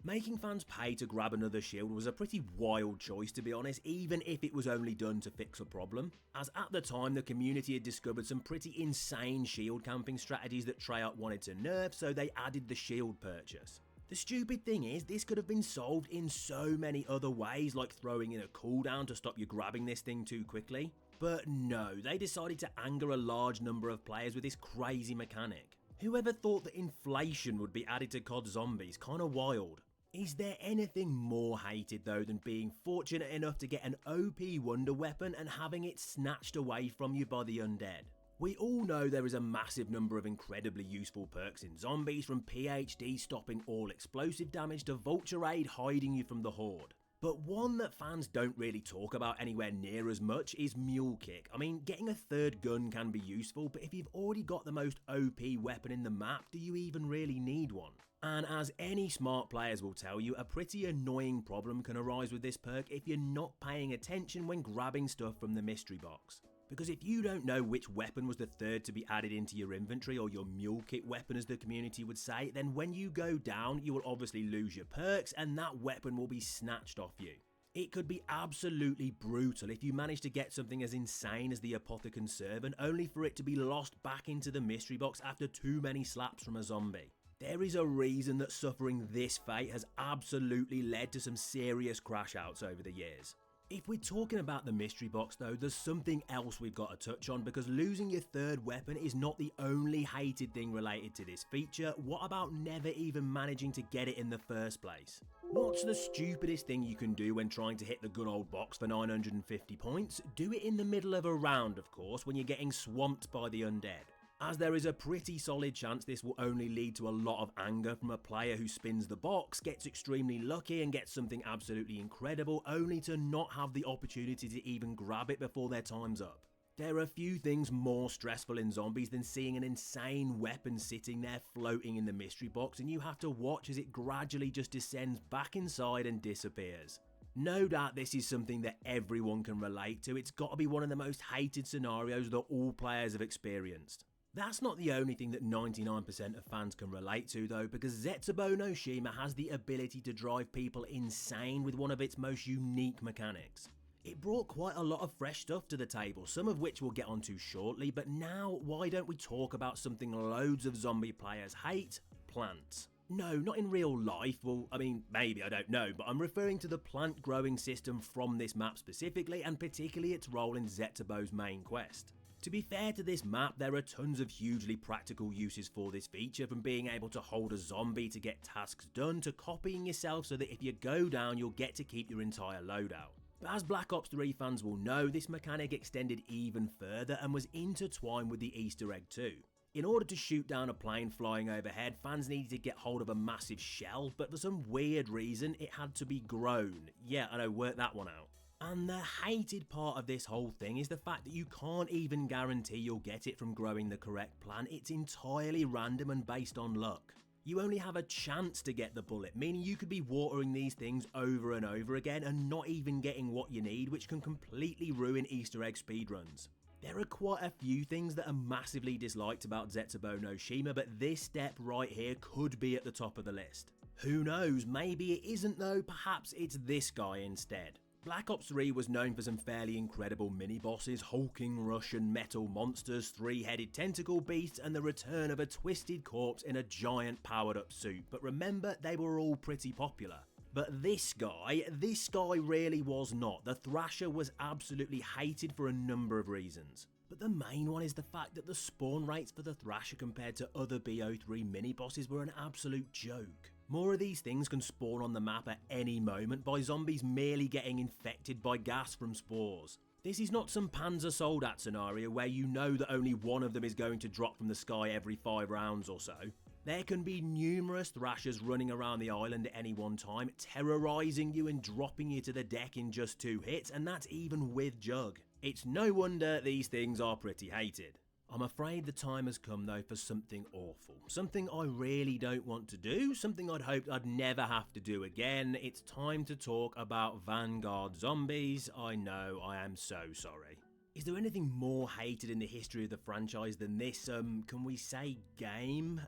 Making fans pay to grab another shield was a pretty wild choice, to be honest, even if it was only done to fix a problem, as at the time the community had discovered some pretty insane shield camping strategies that Treyarch wanted to nerf, so they added the shield purchase. The stupid thing is, this could have been solved in so many other ways, like throwing in a cooldown to stop you grabbing this thing too quickly. But no, they decided to anger a large number of players with this crazy mechanic. Whoever thought that inflation would be added to COD Zombies? Kinda wild. Is there anything more hated though than being fortunate enough to get an OP wonder weapon and having it snatched away from you by the undead? We all know there is a massive number of incredibly useful perks in Zombies, from PhD stopping all explosive damage to Vulture Aid hiding you from the Horde. But one that fans don't really talk about anywhere near as much is Mule Kick. I mean, getting a third gun can be useful, but if you've already got the most OP weapon in the map, do you even really need one? And as any smart players will tell you, a pretty annoying problem can arise with this perk if you're not paying attention when grabbing stuff from the mystery box. Because if you don't know which weapon was the third to be added into your inventory, or your mule kit weapon as the community would say, then when you go down you will obviously lose your perks and that weapon will be snatched off you. It could be absolutely brutal if you manage to get something as insane as the Apothecon Servant only for it to be lost back into the mystery box after too many slaps from a zombie. There is a reason that suffering this fate has absolutely led to some serious crash outs over the years. If we're talking about the mystery box though, there's something else we've got to touch on, because losing your third weapon is not the only hated thing related to this feature. What about never even managing to get it in the first place? What's the stupidest thing you can do when trying to hit the good old box for 950 points? Do it in the middle of a round, of course, when you're getting swamped by the undead, as there is a pretty solid chance this will only lead to a lot of anger from a player who spins the box, gets extremely lucky and gets something absolutely incredible, only to not have the opportunity to even grab it before their time's up. There are few things more stressful in Zombies than seeing an insane weapon sitting there floating in the mystery box and you have to watch as it gradually just descends back inside and disappears. No doubt this is something that everyone can relate to. It's got to be one of the most hated scenarios that all players have experienced. That's not the only thing that 99% of fans can relate to though, because Zetsubo no Shima has the ability to drive people insane with one of its most unique mechanics. It brought quite a lot of fresh stuff to the table, some of which we'll get onto shortly, but now why don't we talk about something loads of zombie players hate? Plants. No, not in real life, well, I mean, maybe, I don't know, but I'm referring to the plant growing system from this map specifically, and particularly its role in Zetsubo's main quest. To be fair to this map, there are tons of hugely practical uses for this feature, from being able to hold a zombie to get tasks done, to copying yourself so that if you go down you'll get to keep your entire loadout. But as Black Ops 3 fans will know, this mechanic extended even further and was intertwined with the Easter egg too. In order to shoot down a plane flying overhead, fans needed to get hold of a massive shell, but for some weird reason it had to be grown. Yeah, I know, work that one out. And the hated part of this whole thing is the fact that you can't even guarantee you'll get it from growing the correct plant. It's entirely random and based on luck. You only have a chance to get the bullet, meaning you could be watering these things over and over again and not even getting what you need, which can completely ruin Easter egg speedruns. There are quite a few things that are massively disliked about Zetsubo no Shima, but this step right here could be at the top of the list. Who knows, maybe it isn't though, perhaps it's this guy instead. Black Ops 3 was known for some fairly incredible mini-bosses, hulking Russian metal monsters, three-headed tentacle beasts, and the return of a twisted corpse in a giant powered-up suit, but remember, they were all pretty popular. But this guy really was not. The Thrasher was absolutely hated for a number of reasons. But the main one is the fact that the spawn rates for the Thrasher compared to other BO3 mini-bosses were an absolute joke. More of these things can spawn on the map at any moment by zombies merely getting infected by gas from spores. This is not some Panzer Soldat scenario where you know that only one of them is going to drop from the sky every 5 rounds or so. There can be numerous Thrashers running around the island at any one time, terrorising you and dropping you to the deck in just 2 hits, and that's even with Jug. It's no wonder these things are pretty hated. I'm afraid the time has come though for something awful. Something I really don't want to do, something I'd hoped I'd never have to do again. It's time to talk about Vanguard zombies. I know, I am so sorry. Is there anything more hated in the history of the franchise than this, can we say game?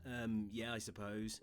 Yeah, I suppose.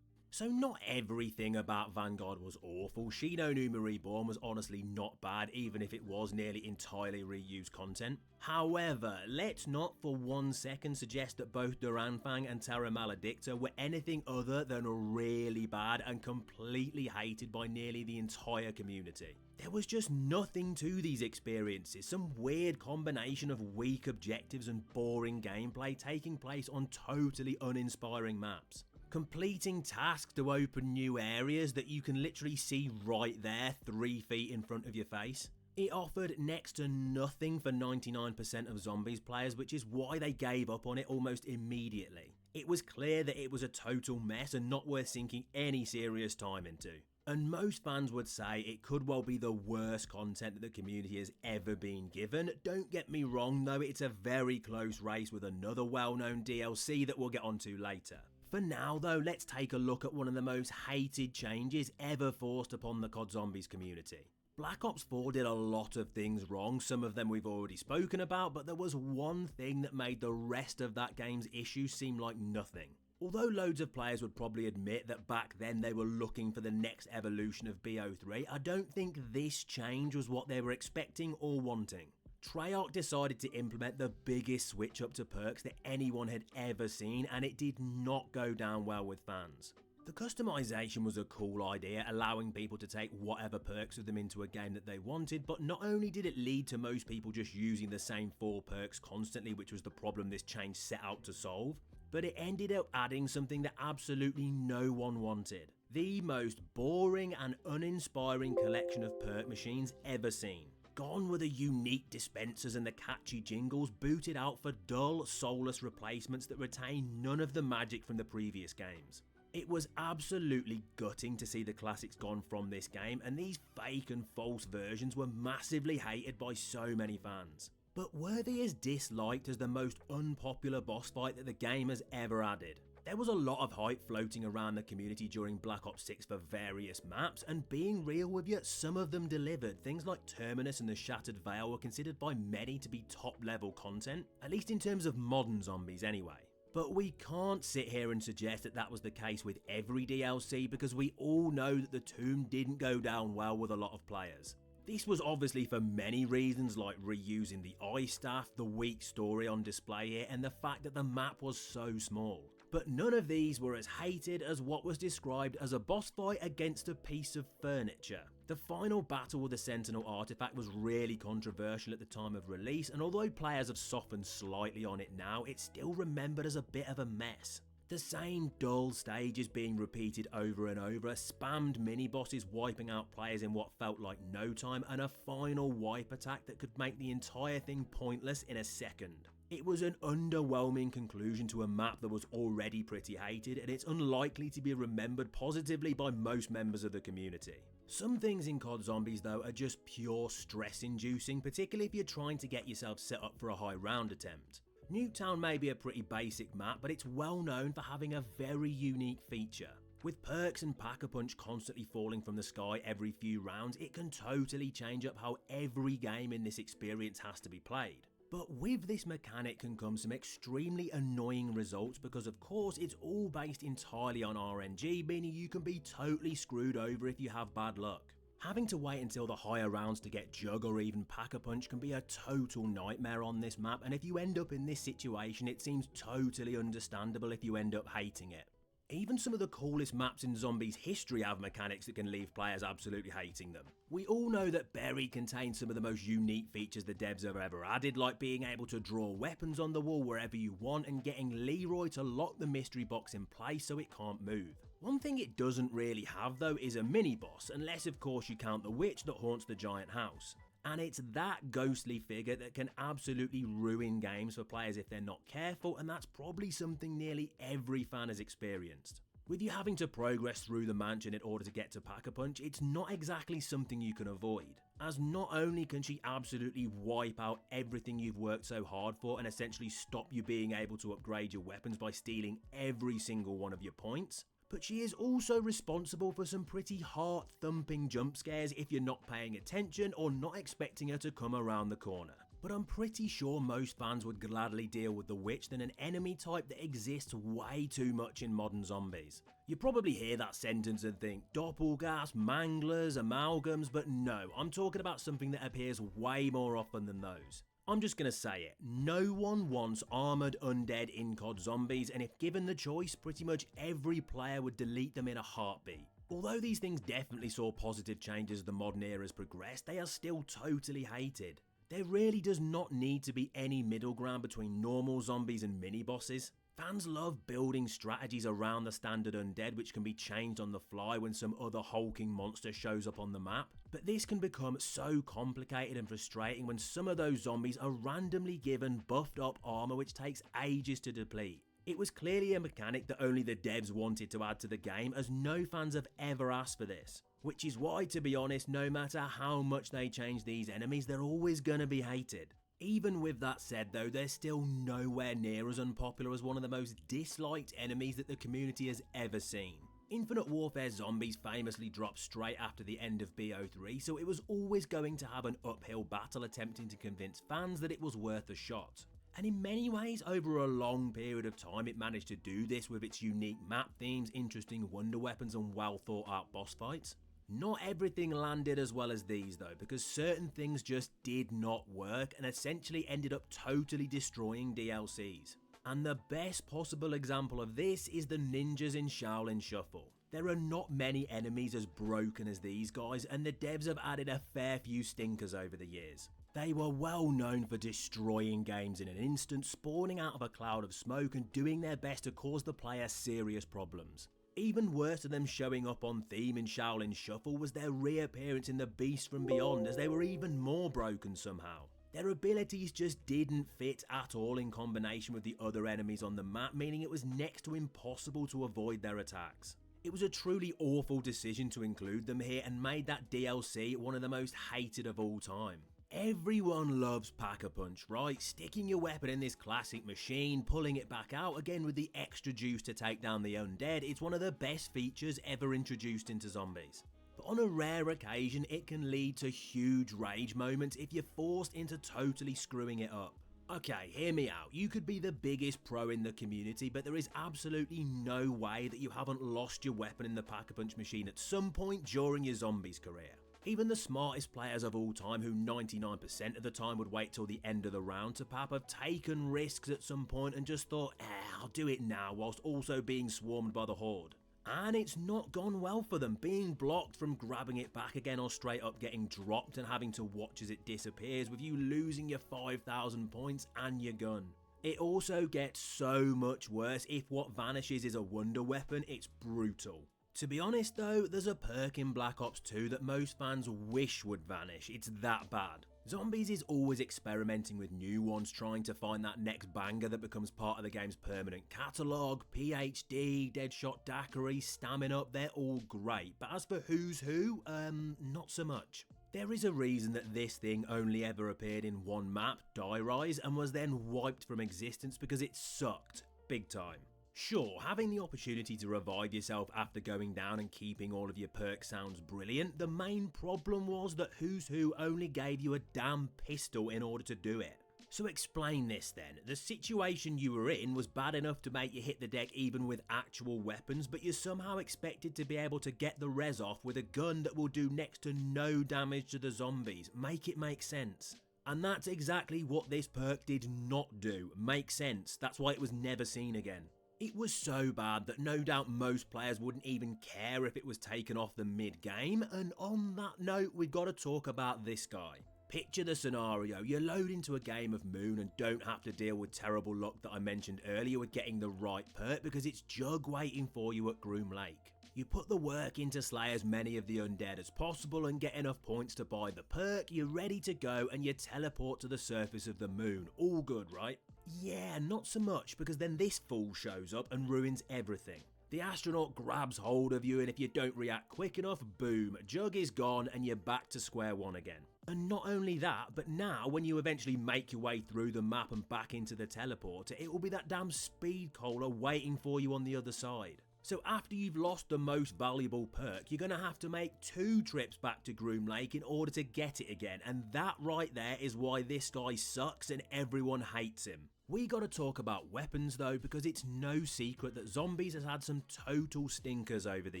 So not everything about Vanguard was awful. Shi no Numa Reborn was honestly not bad, even if it was nearly entirely reused content. However, let's not for 1 second suggest that both Duranfang and Terra Maledicta were anything other than really bad and completely hated by nearly the entire community. There was just nothing to these experiences, some weird combination of weak objectives and boring gameplay taking place on totally uninspiring maps. Completing tasks to open new areas that you can literally see right there 3 feet in front of your face. It offered next to nothing for 99% of zombies players, which is why they gave up on it almost immediately. It was clear that it was a total mess and not worth sinking any serious time into. And most fans would say it could well be the worst content that the community has ever been given. Don't get me wrong though, it's a very close race with another well-known DLC that we'll get onto later. For now though, let's take a look at one of the most hated changes ever forced upon the COD Zombies community. Black Ops 4 did a lot of things wrong, some of them we've already spoken about, but there was one thing that made the rest of that game's issues seem like nothing. Although loads of players would probably admit that back then they were looking for the next evolution of BO3, I don't think this change was what they were expecting or wanting. Treyarch decided to implement the biggest switch up to perks that anyone had ever seen, and it did not go down well with fans. The customization was a cool idea, allowing people to take whatever perks with them into a game that they wanted, but not only did it lead to most people just using the same 4 perks constantly, which was the problem this change set out to solve, but it ended up adding something that absolutely no one wanted. The most boring and uninspiring collection of perk machines ever seen. Gone were the unique dispensers and the catchy jingles, booted out for dull, soulless replacements that retain none of the magic from the previous games. It was absolutely gutting to see the classics gone from this game, and these fake and false versions were massively hated by so many fans. But were they as disliked as the most unpopular boss fight that the game has ever added? There was a lot of hype floating around the community during Black Ops 6 for various maps, and being real with you, some of them delivered. Things like Terminus and the Shattered Veil were considered by many to be top level content, at least in terms of modern zombies anyway. But we can't sit here and suggest that that was the case with every DLC, because we all know that the Tomb didn't go down well with a lot of players. This was obviously for many reasons, like reusing the eye staff, the weak story on display here, and the fact that the map was so small. But none of these were as hated as what was described as a boss fight against a piece of furniture. The final battle with the Sentinel artifact was really controversial at the time of release, and although players have softened slightly on it now, it's still remembered as a bit of a mess. The same dull stages being repeated over and over, spammed mini-bosses wiping out players in what felt like no time, and a final wipe attack that could make the entire thing pointless in a second. It was an underwhelming conclusion to a map that was already pretty hated, and it's unlikely to be remembered positively by most members of the community. Some things in COD Zombies though are just pure stress inducing, particularly if you're trying to get yourself set up for a high round attempt. Newtown may be a pretty basic map, but it's well known for having a very unique feature. With perks and Pack-a-Punch constantly falling from the sky every few rounds, it can totally change up how every game in this experience has to be played. But with this mechanic can come some extremely annoying results because of course it's all based entirely on RNG, meaning you can be totally screwed over if you have bad luck. Having to wait until the higher rounds to get Jug or even Pack-a-Punch can be a total nightmare on this map, and if you end up in this situation it seems totally understandable if you end up hating it. Even some of the coolest maps in Zombies history have mechanics that can leave players absolutely hating them. We all know that Berry contains some of the most unique features the devs have ever added, like being able to draw weapons on the wall wherever you want and getting Leroy to lock the mystery box in place so it can't move. One thing it doesn't really have though is a mini-boss, unless of course you count the witch that haunts the giant house. And it's that ghostly figure that can absolutely ruin games for players if they're not careful, and that's probably something nearly every fan has experienced. With you having to progress through the mansion in order to get to Pack-a-Punch, it's not exactly something you can avoid, as not only can she absolutely wipe out everything you've worked so hard for and essentially stop you being able to upgrade your weapons by stealing every single one of your points, but she is also responsible for some pretty heart-thumping jump scares if you're not paying attention or not expecting her to come around the corner. But I'm pretty sure most fans would gladly deal with the witch than an enemy type that exists way too much in modern zombies. You probably hear that sentence and think doppelgas, manglers, amalgams, but no, I'm talking about something that appears way more often than those. I'm just gonna say it, no one wants armoured undead in COD zombies, and if given the choice, pretty much every player would delete them in a heartbeat. Although these things definitely saw positive changes as the modern era's progressed, they are still totally hated. There really does not need to be any middle ground between normal zombies and mini-bosses. Fans love building strategies around the standard undead which can be changed on the fly when some other hulking monster shows up on the map, but this can become so complicated and frustrating when some of those zombies are randomly given buffed up armor which takes ages to deplete. It was clearly a mechanic that only the devs wanted to add to the game, as no fans have ever asked for this. Which is why, to be honest, no matter how much they change these enemies, they're always gonna be hated. Even with that said though, they're still nowhere near as unpopular as one of the most disliked enemies that the community has ever seen. Infinite Warfare Zombies famously dropped straight after the end of BO3, so it was always going to have an uphill battle attempting to convince fans that it was worth a shot. And in many ways, over a long period of time, it managed to do this with its unique map themes, interesting wonder weapons and well thought out boss fights. Not everything landed as well as these though, because certain things just did not work and essentially ended up totally destroying DLCs. And the best possible example of this is the ninjas in Shaolin Shuffle. There are not many enemies as broken as these guys, and the devs have added a fair few stinkers over the years. They were well known for destroying games in an instant, spawning out of a cloud of smoke and doing their best to cause the player serious problems. Even worse than them showing up on theme in Shaolin Shuffle was their reappearance in the Beast from Beyond, as they were even more broken somehow. Their abilities just didn't fit at all in combination with the other enemies on the map, meaning it was next to impossible to avoid their attacks. It was a truly awful decision to include them here and made that DLC one of the most hated of all time. Everyone loves Pack-a-Punch, right? Sticking your weapon in this classic machine, pulling it back out again with the extra juice to take down the undead. It's one of the best features ever introduced into zombies. But on a rare occasion, it can lead to huge rage moments if you're forced into totally screwing it up. Okay, hear me out. You could be the biggest pro in the community, but there is absolutely no way that you haven't lost your weapon in the Pack-a-Punch machine at some point during your zombies career. Even the smartest players of all time, who 99% of the time would wait till the end of the round to pap, have taken risks at some point and just thought, I'll do it now, whilst also being swarmed by the horde. And it's not gone well for them, being blocked from grabbing it back again or straight up getting dropped and having to watch as it disappears, with you losing your 5,000 points and your gun. It also gets so much worse if what vanishes is a wonder weapon. It's brutal. To be honest though, there's a perk in Black Ops 2 that most fans wish would vanish. It's that bad. Zombies is always experimenting with new ones, trying to find that next banger that becomes part of the game's permanent catalogue. PhD, Deadshot Daiquiri, Stamina Up, they're all great. But as for who's who, not so much. There is a reason that this thing only ever appeared in one map, Die Rise, and was then wiped from existence because it sucked, big time. Sure, having the opportunity to revive yourself after going down and keeping all of your perks sounds brilliant. The main problem was that Who's Who only gave you a damn pistol in order to do it. So explain this then. The situation you were in was bad enough to make you hit the deck even with actual weapons, but you're somehow expected to be able to get the res off with a gun that will do next to no damage to the zombies. Make it make sense. And that's exactly what this perk did not do. Make sense. That's why it was never seen again. It was so bad that no doubt most players wouldn't even care if it was taken off the mid-game, and on that note, we've got to talk about this guy. Picture the scenario, you load into a game of Moon and don't have to deal with terrible luck that I mentioned earlier with getting the right perk because it's Jug waiting for you at Groom Lake. You put the work in to slay as many of the undead as possible and get enough points to buy the perk, you're ready to go and you teleport to the surface of the moon. All good, right? Yeah, not so much, because then this fool shows up and ruins everything. The astronaut grabs hold of you and if you don't react quick enough, boom, Jug is gone and you're back to square one again. And not only that, but now when you eventually make your way through the map and back into the teleporter, it will be that damn speed cola waiting for you on the other side. So after you've lost the most valuable perk, you're going to have to make 2 trips back to Groom Lake in order to get it again, and that right there is why this guy sucks and everyone hates him. We gotta talk about weapons though, because it's no secret that Zombies has had some total stinkers over the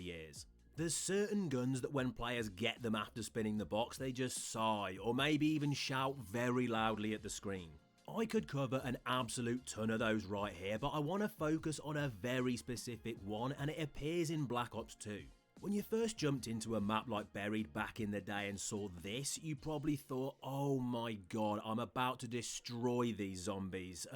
years. There's certain guns that when players get them after spinning the box, they just sigh, or maybe even shout very loudly at the screen. I could cover an absolute ton of those right here, but I want to focus on a very specific one, and it appears in Black Ops 2. When you first jumped into a map like Buried back in the day and saw this, you probably thought, oh my god, I'm about to destroy these zombies.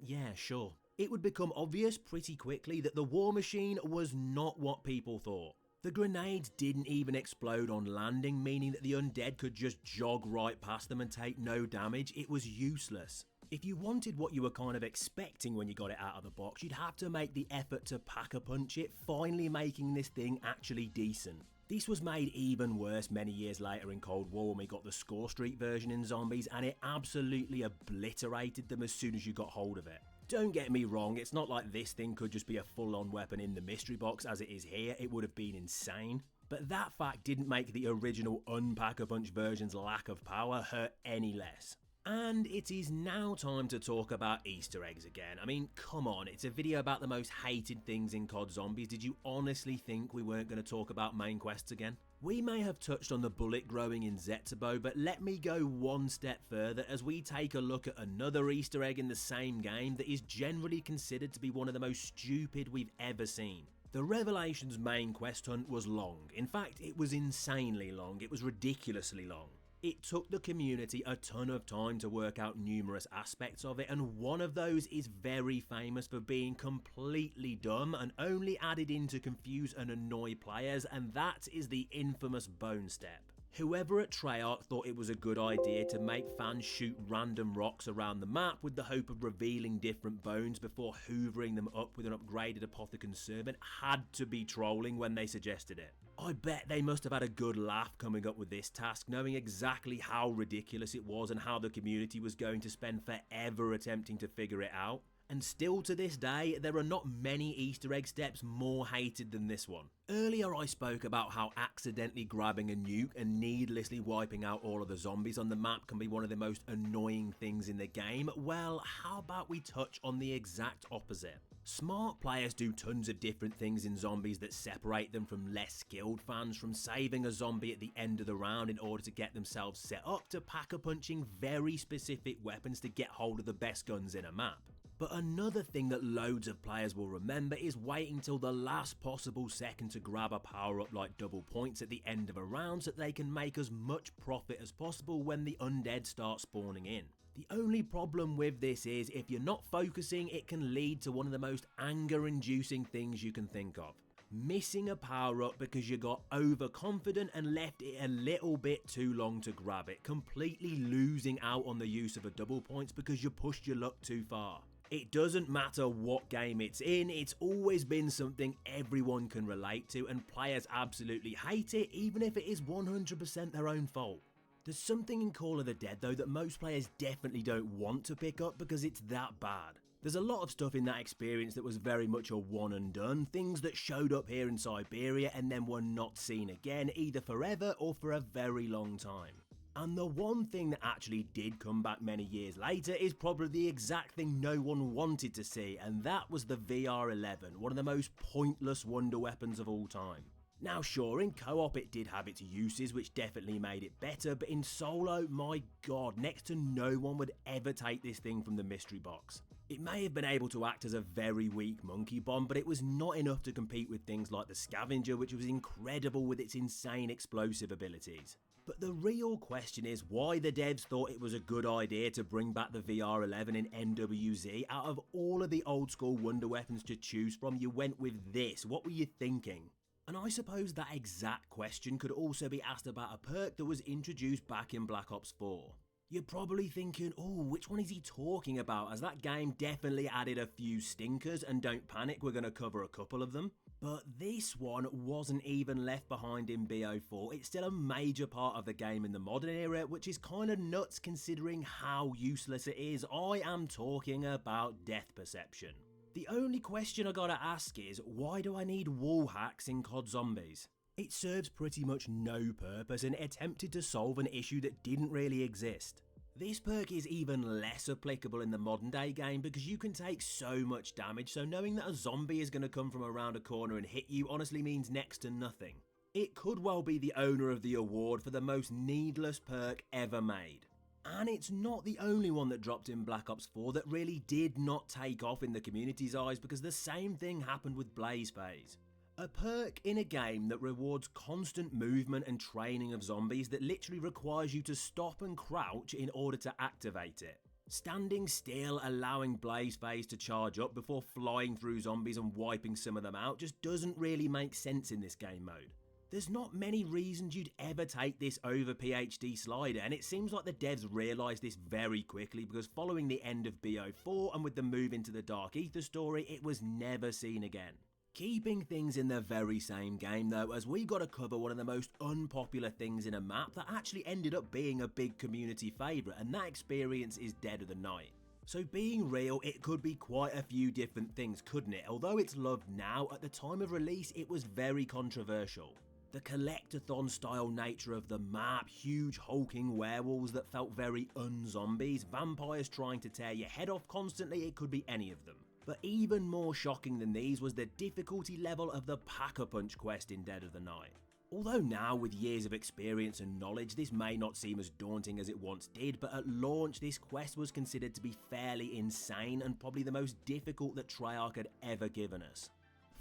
Yeah, sure. It would become obvious pretty quickly that the War Machine was not what people thought. The grenades didn't even explode on landing, meaning that the undead could just jog right past them and take no damage. It was useless. If you wanted what you were kind of expecting when you got it out of the box, you'd have to make the effort to pack-a-punch it, finally making this thing actually decent. This was made even worse many years later in Cold War when we got the Score Street version in Zombies, and it absolutely obliterated them as soon as you got hold of it. Don't get me wrong, it's not like this thing could just be a full-on weapon in the mystery box as it is here, it would have been insane. But that fact didn't make the original Unpack-a-Punch version's lack of power hurt any less. And it is now time to talk about Easter eggs again. I mean, come on, it's a video about the most hated things in COD Zombies. Did you honestly think we weren't going to talk about main quests again? We may have touched on the bullet growing in Zetsubo, but let me go one step further as we take a look at another Easter egg in the same game that is generally considered to be one of the most stupid we've ever seen. The Revelations main quest hunt was long. In fact, it was insanely long. It was ridiculously long. It took the community a ton of time to work out numerous aspects of it, and one of those is very famous for being completely dumb and only added in to confuse and annoy players, and that is the infamous bone step. Whoever at Treyarch thought it was a good idea to make fans shoot random rocks around the map with the hope of revealing different bones before hoovering them up with an upgraded Apothicon servant had to be trolling when they suggested it. I bet they must have had a good laugh coming up with this task, knowing exactly how ridiculous it was and how the community was going to spend forever attempting to figure it out. And still to this day, there are not many Easter egg steps more hated than this one. Earlier I spoke about how accidentally grabbing a nuke and needlessly wiping out all of the zombies on the map can be one of the most annoying things in the game. Well, how about we touch on the exact opposite? Smart players do tons of different things in Zombies that separate them from less skilled fans, from saving a zombie at the end of the round in order to get themselves set up, to pack-a-punching very specific weapons to get hold of the best guns in a map. But another thing that loads of players will remember is waiting till the last possible second to grab a power-up like double points at the end of a round so that they can make as much profit as possible when the undead start spawning in. The only problem with this is, if you're not focusing, it can lead to one of the most anger-inducing things you can think of. Missing a power-up because you got overconfident and left it a little bit too long to grab it, completely losing out on the use of a double points because you pushed your luck too far. It doesn't matter what game it's in, it's always been something everyone can relate to, and players absolutely hate it, even if it is 100% their own fault. There's something in Call of the Dead though that most players definitely don't want to pick up because it's that bad. There's a lot of stuff in that experience that was very much a one and done, things that showed up here in Siberia and then were not seen again, either forever or for a very long time. And the one thing that actually did come back many years later is probably the exact thing no one wanted to see, and that was the VR11, one of the most pointless wonder weapons of all time. Now sure, in co-op it did have its uses which definitely made it better, but in solo, my god, next to no one would ever take this thing from the mystery box. It may have been able to act as a very weak monkey bomb, but it was not enough to compete with things like the Scavenger, which was incredible with its insane explosive abilities. But the real question is why the devs thought it was a good idea to bring back the VR11 in MWZ. Out of all of the old school wonder weapons to choose from, you went with this. What were you thinking? And I suppose that exact question could also be asked about a perk that was introduced back in Black Ops 4. You're probably thinking, oh, which one is he talking about, as that game definitely added a few stinkers, and don't panic, we're going to cover a couple of them. But this one wasn't even left behind in BO4, it's still a major part of the game in the modern era, which is kind of nuts considering how useless it is. I am talking about death perception. The only question I gotta ask is, why do I need wall hacks in COD Zombies? It serves pretty much no purpose and it attempted to solve an issue that didn't really exist. This perk is even less applicable in the modern day game because you can take so much damage, so knowing that a zombie is going to come from around a corner and hit you honestly means next to nothing. It could well be the owner of the award for the most needless perk ever made. And it's not the only one that dropped in Black Ops 4 that really did not take off in the community's eyes, because the same thing happened with Blaze Phase. A perk in a game that rewards constant movement and training of zombies that literally requires you to stop and crouch in order to activate it. Standing still, allowing Blaze Phase to charge up before flying through zombies and wiping some of them out just doesn't really make sense in this game mode. There's not many reasons you'd ever take this over PhD Slider, and it seems like the devs realised this very quickly because following the end of BO4 and with the move into the Dark Ether story, it was never seen again. Keeping things in the very same game though, as we've got to cover one of the most unpopular things in a map that actually ended up being a big community favourite, and that experience is Dead of the Night. So being real, it could be quite a few different things, couldn't it? Although it's loved now, at the time of release it was very controversial. The collectathon style nature of the map, huge hulking werewolves that felt very un-zombies, vampires trying to tear your head off constantly, it could be any of them. But even more shocking than these was the difficulty level of the Pack-a-Punch quest in Dead of the Night. Although now with years of experience and knowledge this may not seem as daunting as it once did, but at launch this quest was considered to be fairly insane and probably the most difficult that Treyarch had ever given us.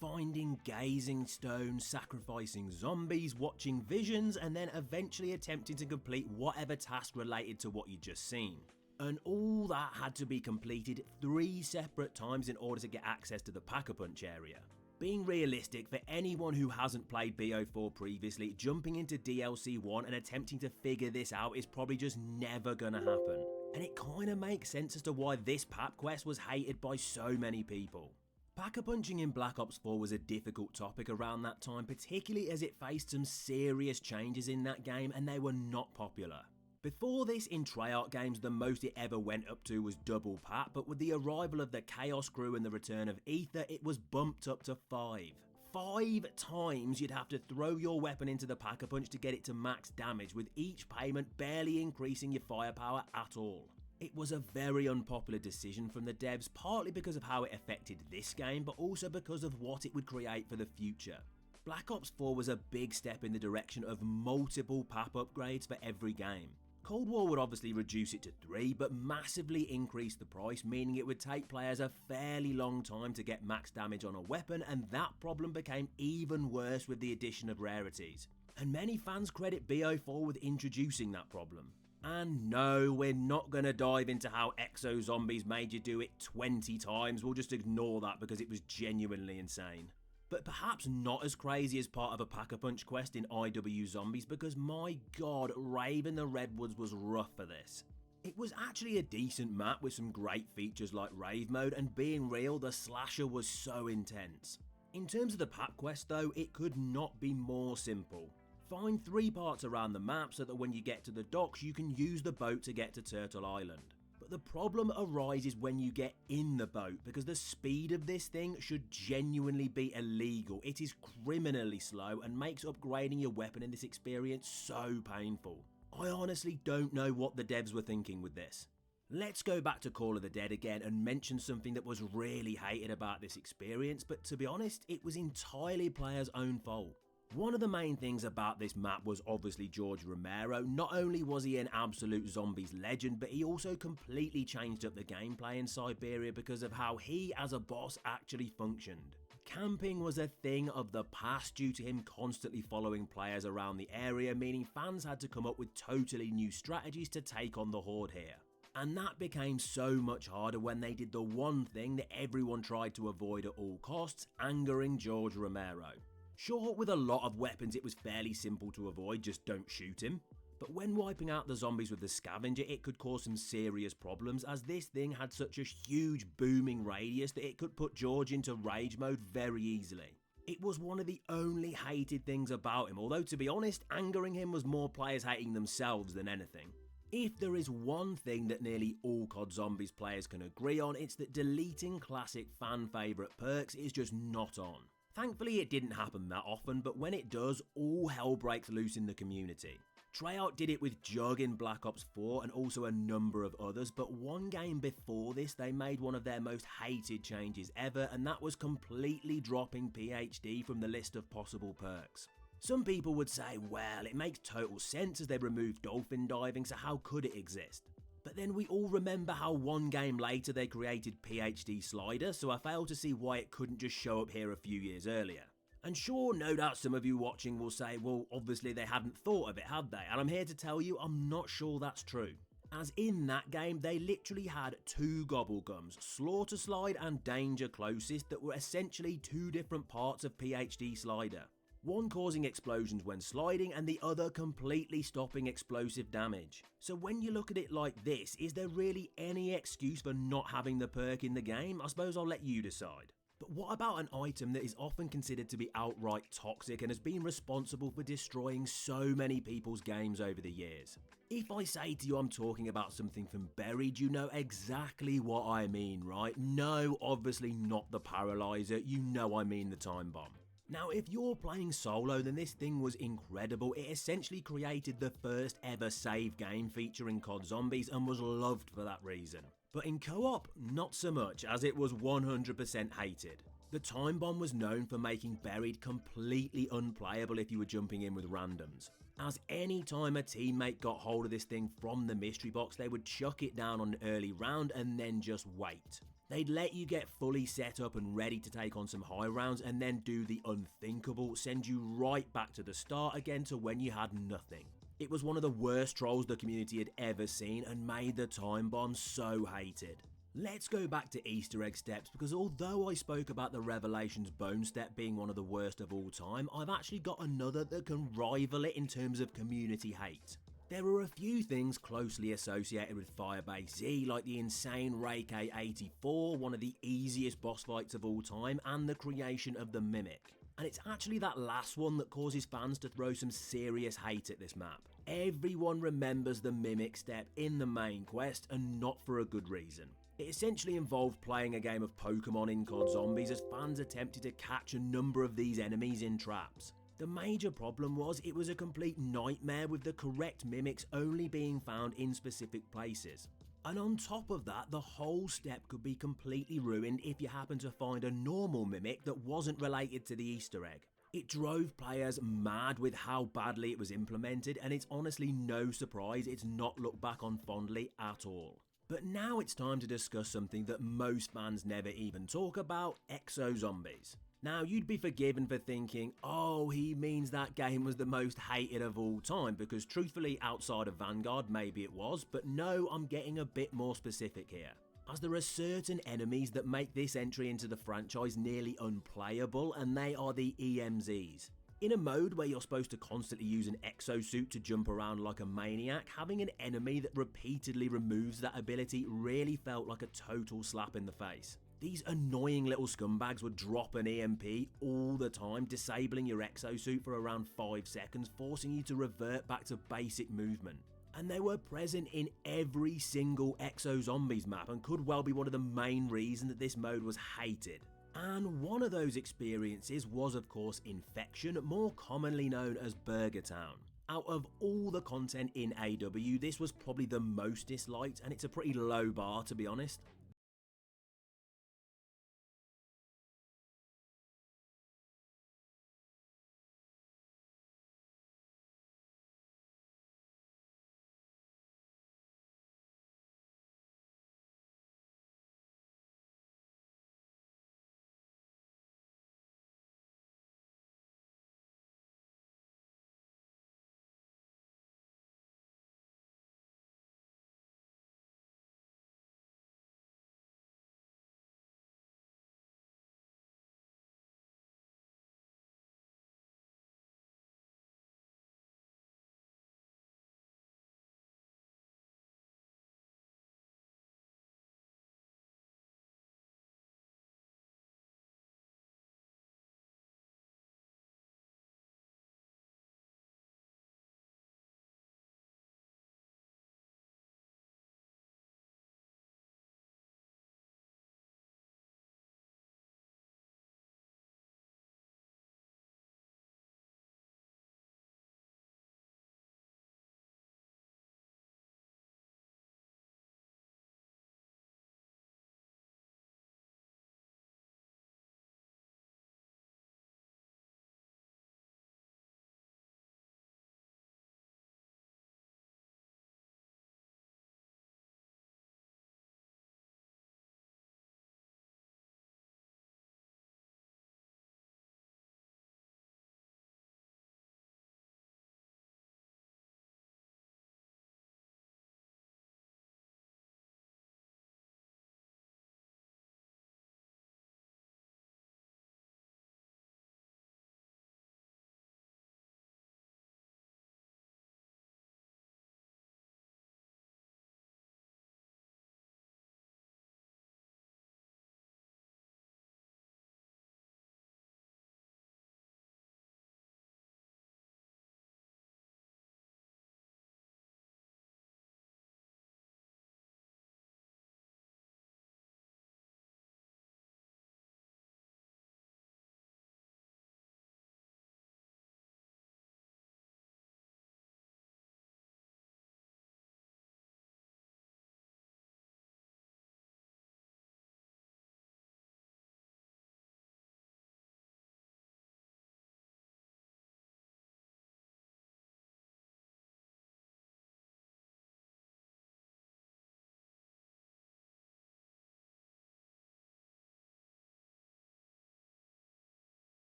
Finding gazing stones, sacrificing zombies, watching visions, and then eventually attempting to complete whatever task related to what you'd just seen. And all that had to be completed 3 separate times in order to get access to the Pack-a-Punch area. Being realistic, for anyone who hasn't played BO4 previously, jumping into DLC 1 and attempting to figure this out is probably just never gonna happen. And it kinda makes sense as to why this Pap quest was hated by so many people. Pack-a-punching in Black Ops 4 was a difficult topic around that time, particularly as it faced some serious changes in that game and they were not popular. Before this, in Treyarch games, the most it ever went up to was double Pat, but with the arrival of the Chaos Crew and the return of Ether, it was bumped up to 5. 5 times you'd have to throw your weapon into the Pack-a-Punch to get it to max damage, with each payment barely increasing your firepower at all. It was a very unpopular decision from the devs, partly because of how it affected this game, but also because of what it would create for the future. Black Ops 4 was a big step in the direction of multiple PAP upgrades for every game. Cold War would obviously reduce it to 3, but massively increase the price, meaning it would take players a fairly long time to get max damage on a weapon, and that problem became even worse with the addition of rarities. And many fans credit BO4 with introducing that problem. And no, we're not going to dive into how Exo Zombies made you do it 20 times, we'll just ignore that because it was genuinely insane. But perhaps not as crazy as part of a Pack-a-Punch quest in IW Zombies, because my god, Rave in the Redwoods was rough for this. It was actually a decent map with some great features like Rave mode, and being real, the slasher was so intense. In terms of the Pap quest though, it could not be more simple. Find 3 parts around the map so that when you get to the docks you can use the boat to get to Turtle Island. But the problem arises when you get in the boat, because the speed of this thing should genuinely be illegal. It is criminally slow and makes upgrading your weapon in this experience so painful. I honestly don't know what the devs were thinking with this. Let's go back to Call of the Dead again and mention something that was really hated about this experience, but to be honest, it was entirely players' own fault. One of the main things about this map was obviously George Romero. Not only was he an absolute zombies legend, but he also completely changed up the gameplay in Siberia because of how he as a boss actually functioned. Camping was a thing of the past due to him constantly following players around the area, meaning fans had to come up with totally new strategies to take on the horde here. And that became so much harder when they did the one thing that everyone tried to avoid at all costs, angering George Romero. Sure, with a lot of weapons it was fairly simple to avoid, just don't shoot him. But when wiping out the zombies with the scavenger, it could cause some serious problems, as this thing had such a huge booming radius that it could put George into rage mode very easily. It was one of the only hated things about him, although to be honest, angering him was more players hating themselves than anything. If there is one thing that nearly all COD Zombies players can agree on, it's that deleting classic fan favourite perks is just not on. Thankfully it didn't happen that often, but when it does, all hell breaks loose in the community. Treyarch did it with Jug in Black Ops 4 and also a number of others, but one game before this they made one of their most hated changes ever, and that was completely dropping PhD from the list of possible perks. Some people would say, well, it makes total sense as they removed dolphin diving, so how could it exist? But then we all remember how one game later they created PhD Slider, so I fail to see why it couldn't just show up here a few years earlier. And sure, no doubt some of you watching will say, well, obviously they hadn't thought of it, had they? And I'm here to tell you, I'm not sure that's true. As in that game, they literally had 2 gobblegums, Slaughter Slide and Danger Closest, that were essentially 2 different parts of PhD Slider. One causing explosions when sliding and the other completely stopping explosive damage. So when you look at it like this, is there really any excuse for not having the perk in the game? I suppose I'll let you decide. But what about an item that is often considered to be outright toxic and has been responsible for destroying so many people's games over the years? If I say to you I'm talking about something from Buried, you know exactly what I mean, right? No, obviously not the Paralyzer, you know I mean the Time Bomb. Now, if you're playing solo, then this thing was incredible. It essentially created the first ever save game feature in COD Zombies and was loved for that reason. But in co-op, not so much, as it was 100% hated. The Time Bomb was known for making Buried completely unplayable if you were jumping in with randoms, as any time a teammate got hold of this thing from the mystery box, they would chuck it down on an early round and then just wait. They'd let you get fully set up and ready to take on some high rounds and then do the unthinkable, send you right back to the start again to when you had nothing. It was one of the worst trolls the community had ever seen and made the Time Bomb so hated. Let's go back to Easter egg steps, because although I spoke about the Revelations bone step being one of the worst of all time, I've actually got another that can rival it in terms of community hate. There are a few things closely associated with Firebase Z, like the insane Ray K84, one of the easiest boss fights of all time, and the creation of the Mimic. And it's actually that last one that causes fans to throw some serious hate at this map. Everyone remembers the Mimic step in the main quest, and not for a good reason. It essentially involved playing a game of Pokemon in COD Zombies as fans attempted to catch a number of these enemies in traps. The major problem was it was a complete nightmare, with the correct mimics only being found in specific places. And on top of that, the whole step could be completely ruined if you happen to find a normal mimic that wasn't related to the Easter egg. It drove players mad with how badly it was implemented, and it's honestly no surprise it's not looked back on fondly at all. But now it's time to discuss something that most fans never even talk about: Exo Zombies. Now, you'd be forgiven for thinking, oh, he means that game was the most hated of all time, because truthfully, outside of Vanguard, maybe it was, but no, I'm getting a bit more specific here, as there are certain enemies that make this entry into the franchise nearly unplayable, and they are the EMZs. In a mode where you're supposed to constantly use an exosuit to jump around like a maniac, having an enemy that repeatedly removes that ability really felt like a total slap in the face. These annoying little scumbags would drop an EMP all the time, disabling your exosuit for around 5 seconds, forcing you to revert back to basic movement. And they were present in every single Exo Zombies map and could well be one of the main reasons that this mode was hated. And one of those experiences was of course Infection, more commonly known as Burger Town. Out of all the content in AW, this was probably the most disliked, and it's a pretty low bar to be honest.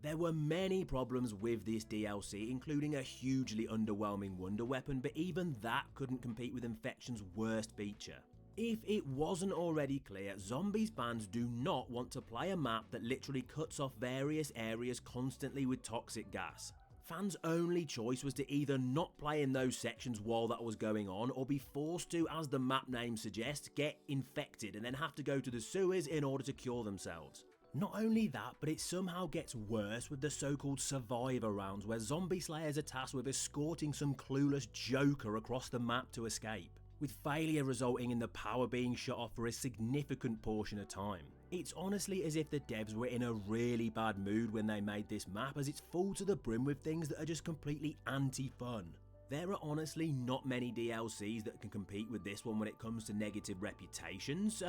There were many problems with this DLC, including a hugely underwhelming wonder weapon, but even that couldn't compete with Infection's worst feature. If it wasn't already clear, Zombies fans do not want to play a map that literally cuts off various areas constantly with toxic gas. Fans' only choice was to either not play in those sections while that was going on, or be forced to, as the map name suggests, get infected and then have to go to the sewers in order to cure themselves. Not only that, but it somehow gets worse with the so-called survivor rounds, where zombie slayers are tasked with escorting some clueless joker across the map to escape, with failure resulting in the power being shut off for a significant portion of time. It's honestly as if the devs were in a really bad mood when they made this map, as it's full to the brim with things that are just completely anti-fun. There are honestly not many DLCs that can compete with this one when it comes to negative reputations.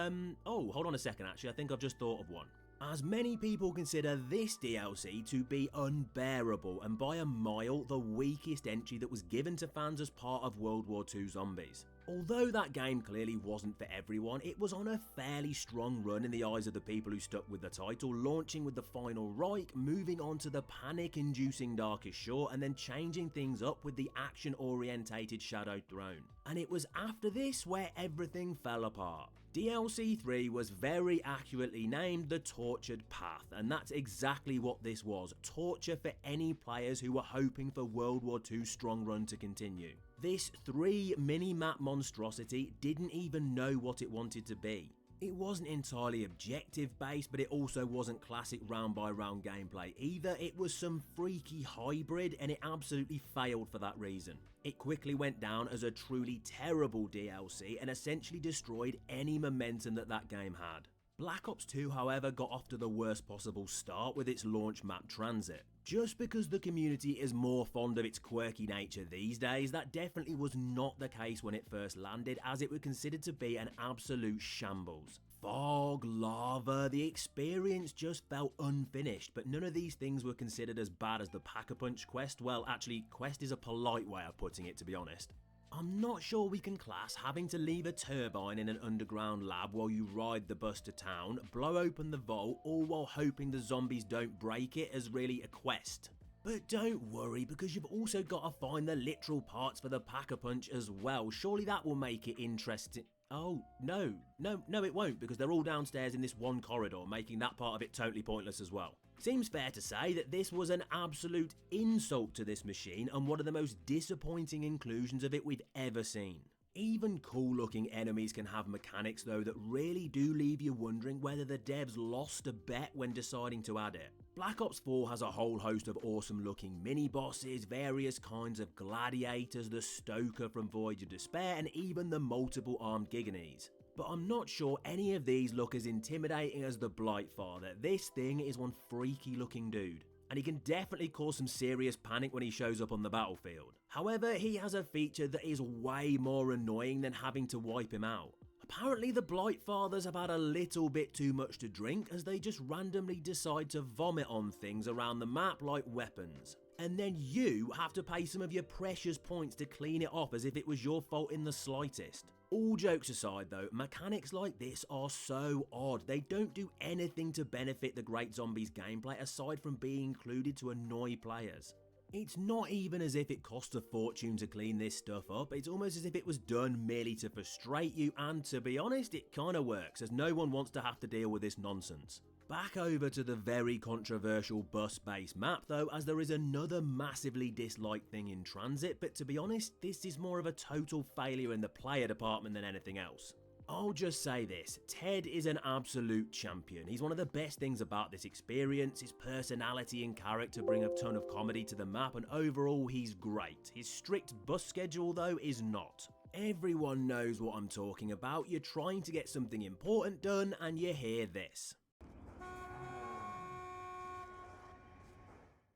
Oh, hold on a second, actually, I think I've just thought of one. As many people consider this DLC to be unbearable, and by a mile the weakest entry that was given to fans as part of World War II Zombies. Although that game clearly wasn't for everyone, it was on a fairly strong run in the eyes of the people who stuck with the title, launching with the Final Reich, moving on to the panic-inducing Darkest Shore, and then changing things up with the action-orientated Shadow Throne. And it was after this where everything fell apart. DLC 3 was very accurately named The Tortured Path, and that's exactly what this was, torture for any players who were hoping for World War II's strong run to continue. This 3 mini-map monstrosity didn't even know what it wanted to be. It wasn't entirely objective based, but it also wasn't classic round by round gameplay either. It was some freaky hybrid, and it absolutely failed for that reason. It quickly went down as a truly terrible DLC and essentially destroyed any momentum that that game had. Black Ops 2, however, got off to the worst possible start with its launch map Transit. Just because the community is more fond of its quirky nature these days, that definitely was not the case when it first landed, as it was considered to be an absolute shambles. Fog, lava, the experience just felt unfinished, but none of these things were considered as bad as the Pack-a-Punch quest. Well, actually, quest is a polite way of putting it, to be honest. I'm not sure we can class having to leave a turbine in an underground lab while you ride the bus to town, blow open the vault, all while hoping the zombies don't break it as really a quest. But don't worry, because you've also got to find the literal parts for the Pack-a-Punch as well. Surely that will make it interesting. Oh, no, it won't, because they're all downstairs in this one corridor, making that part of it totally pointless as well. Seems fair to say that this was an absolute insult to this machine, and one of the most disappointing inclusions of it we've ever seen. Even cool looking enemies can have mechanics though that really do leave you wondering whether the devs lost a bet when deciding to add it. Black Ops 4 has a whole host of awesome looking mini bosses, various kinds of gladiators, the Stoker from Voyage of Despair, and even the multiple armed Giganese. But I'm not sure any of these look as intimidating as the Blightfather. This thing is one freaky looking dude, and he can definitely cause some serious panic when he shows up on the battlefield. However, he has a feature that is way more annoying than having to wipe him out. Apparently the Blightfathers have had a little bit too much to drink, as they just randomly decide to vomit on things around the map like weapons. And then you have to pay some of your precious points to clean it off as if it was your fault in the slightest. All jokes aside though, mechanics like this are so odd. They don't do anything to benefit the Great Zombies gameplay aside from being included to annoy players. It's not even as if it costs a fortune to clean this stuff up. It's almost as if it was done merely to frustrate you, and to be honest, it kinda works, as no one wants to have to deal with this nonsense. Back over to the very controversial bus-based map though, as there is another massively disliked thing in Transit, but to be honest, this is more of a total failure in the player department than anything else. I'll just say this, Ted is an absolute champion. He's one of the best things about this experience. His personality and character bring a ton of comedy to the map, and overall he's great. His strict bus schedule though is not. Everyone knows what I'm talking about. You're trying to get something important done and you hear this.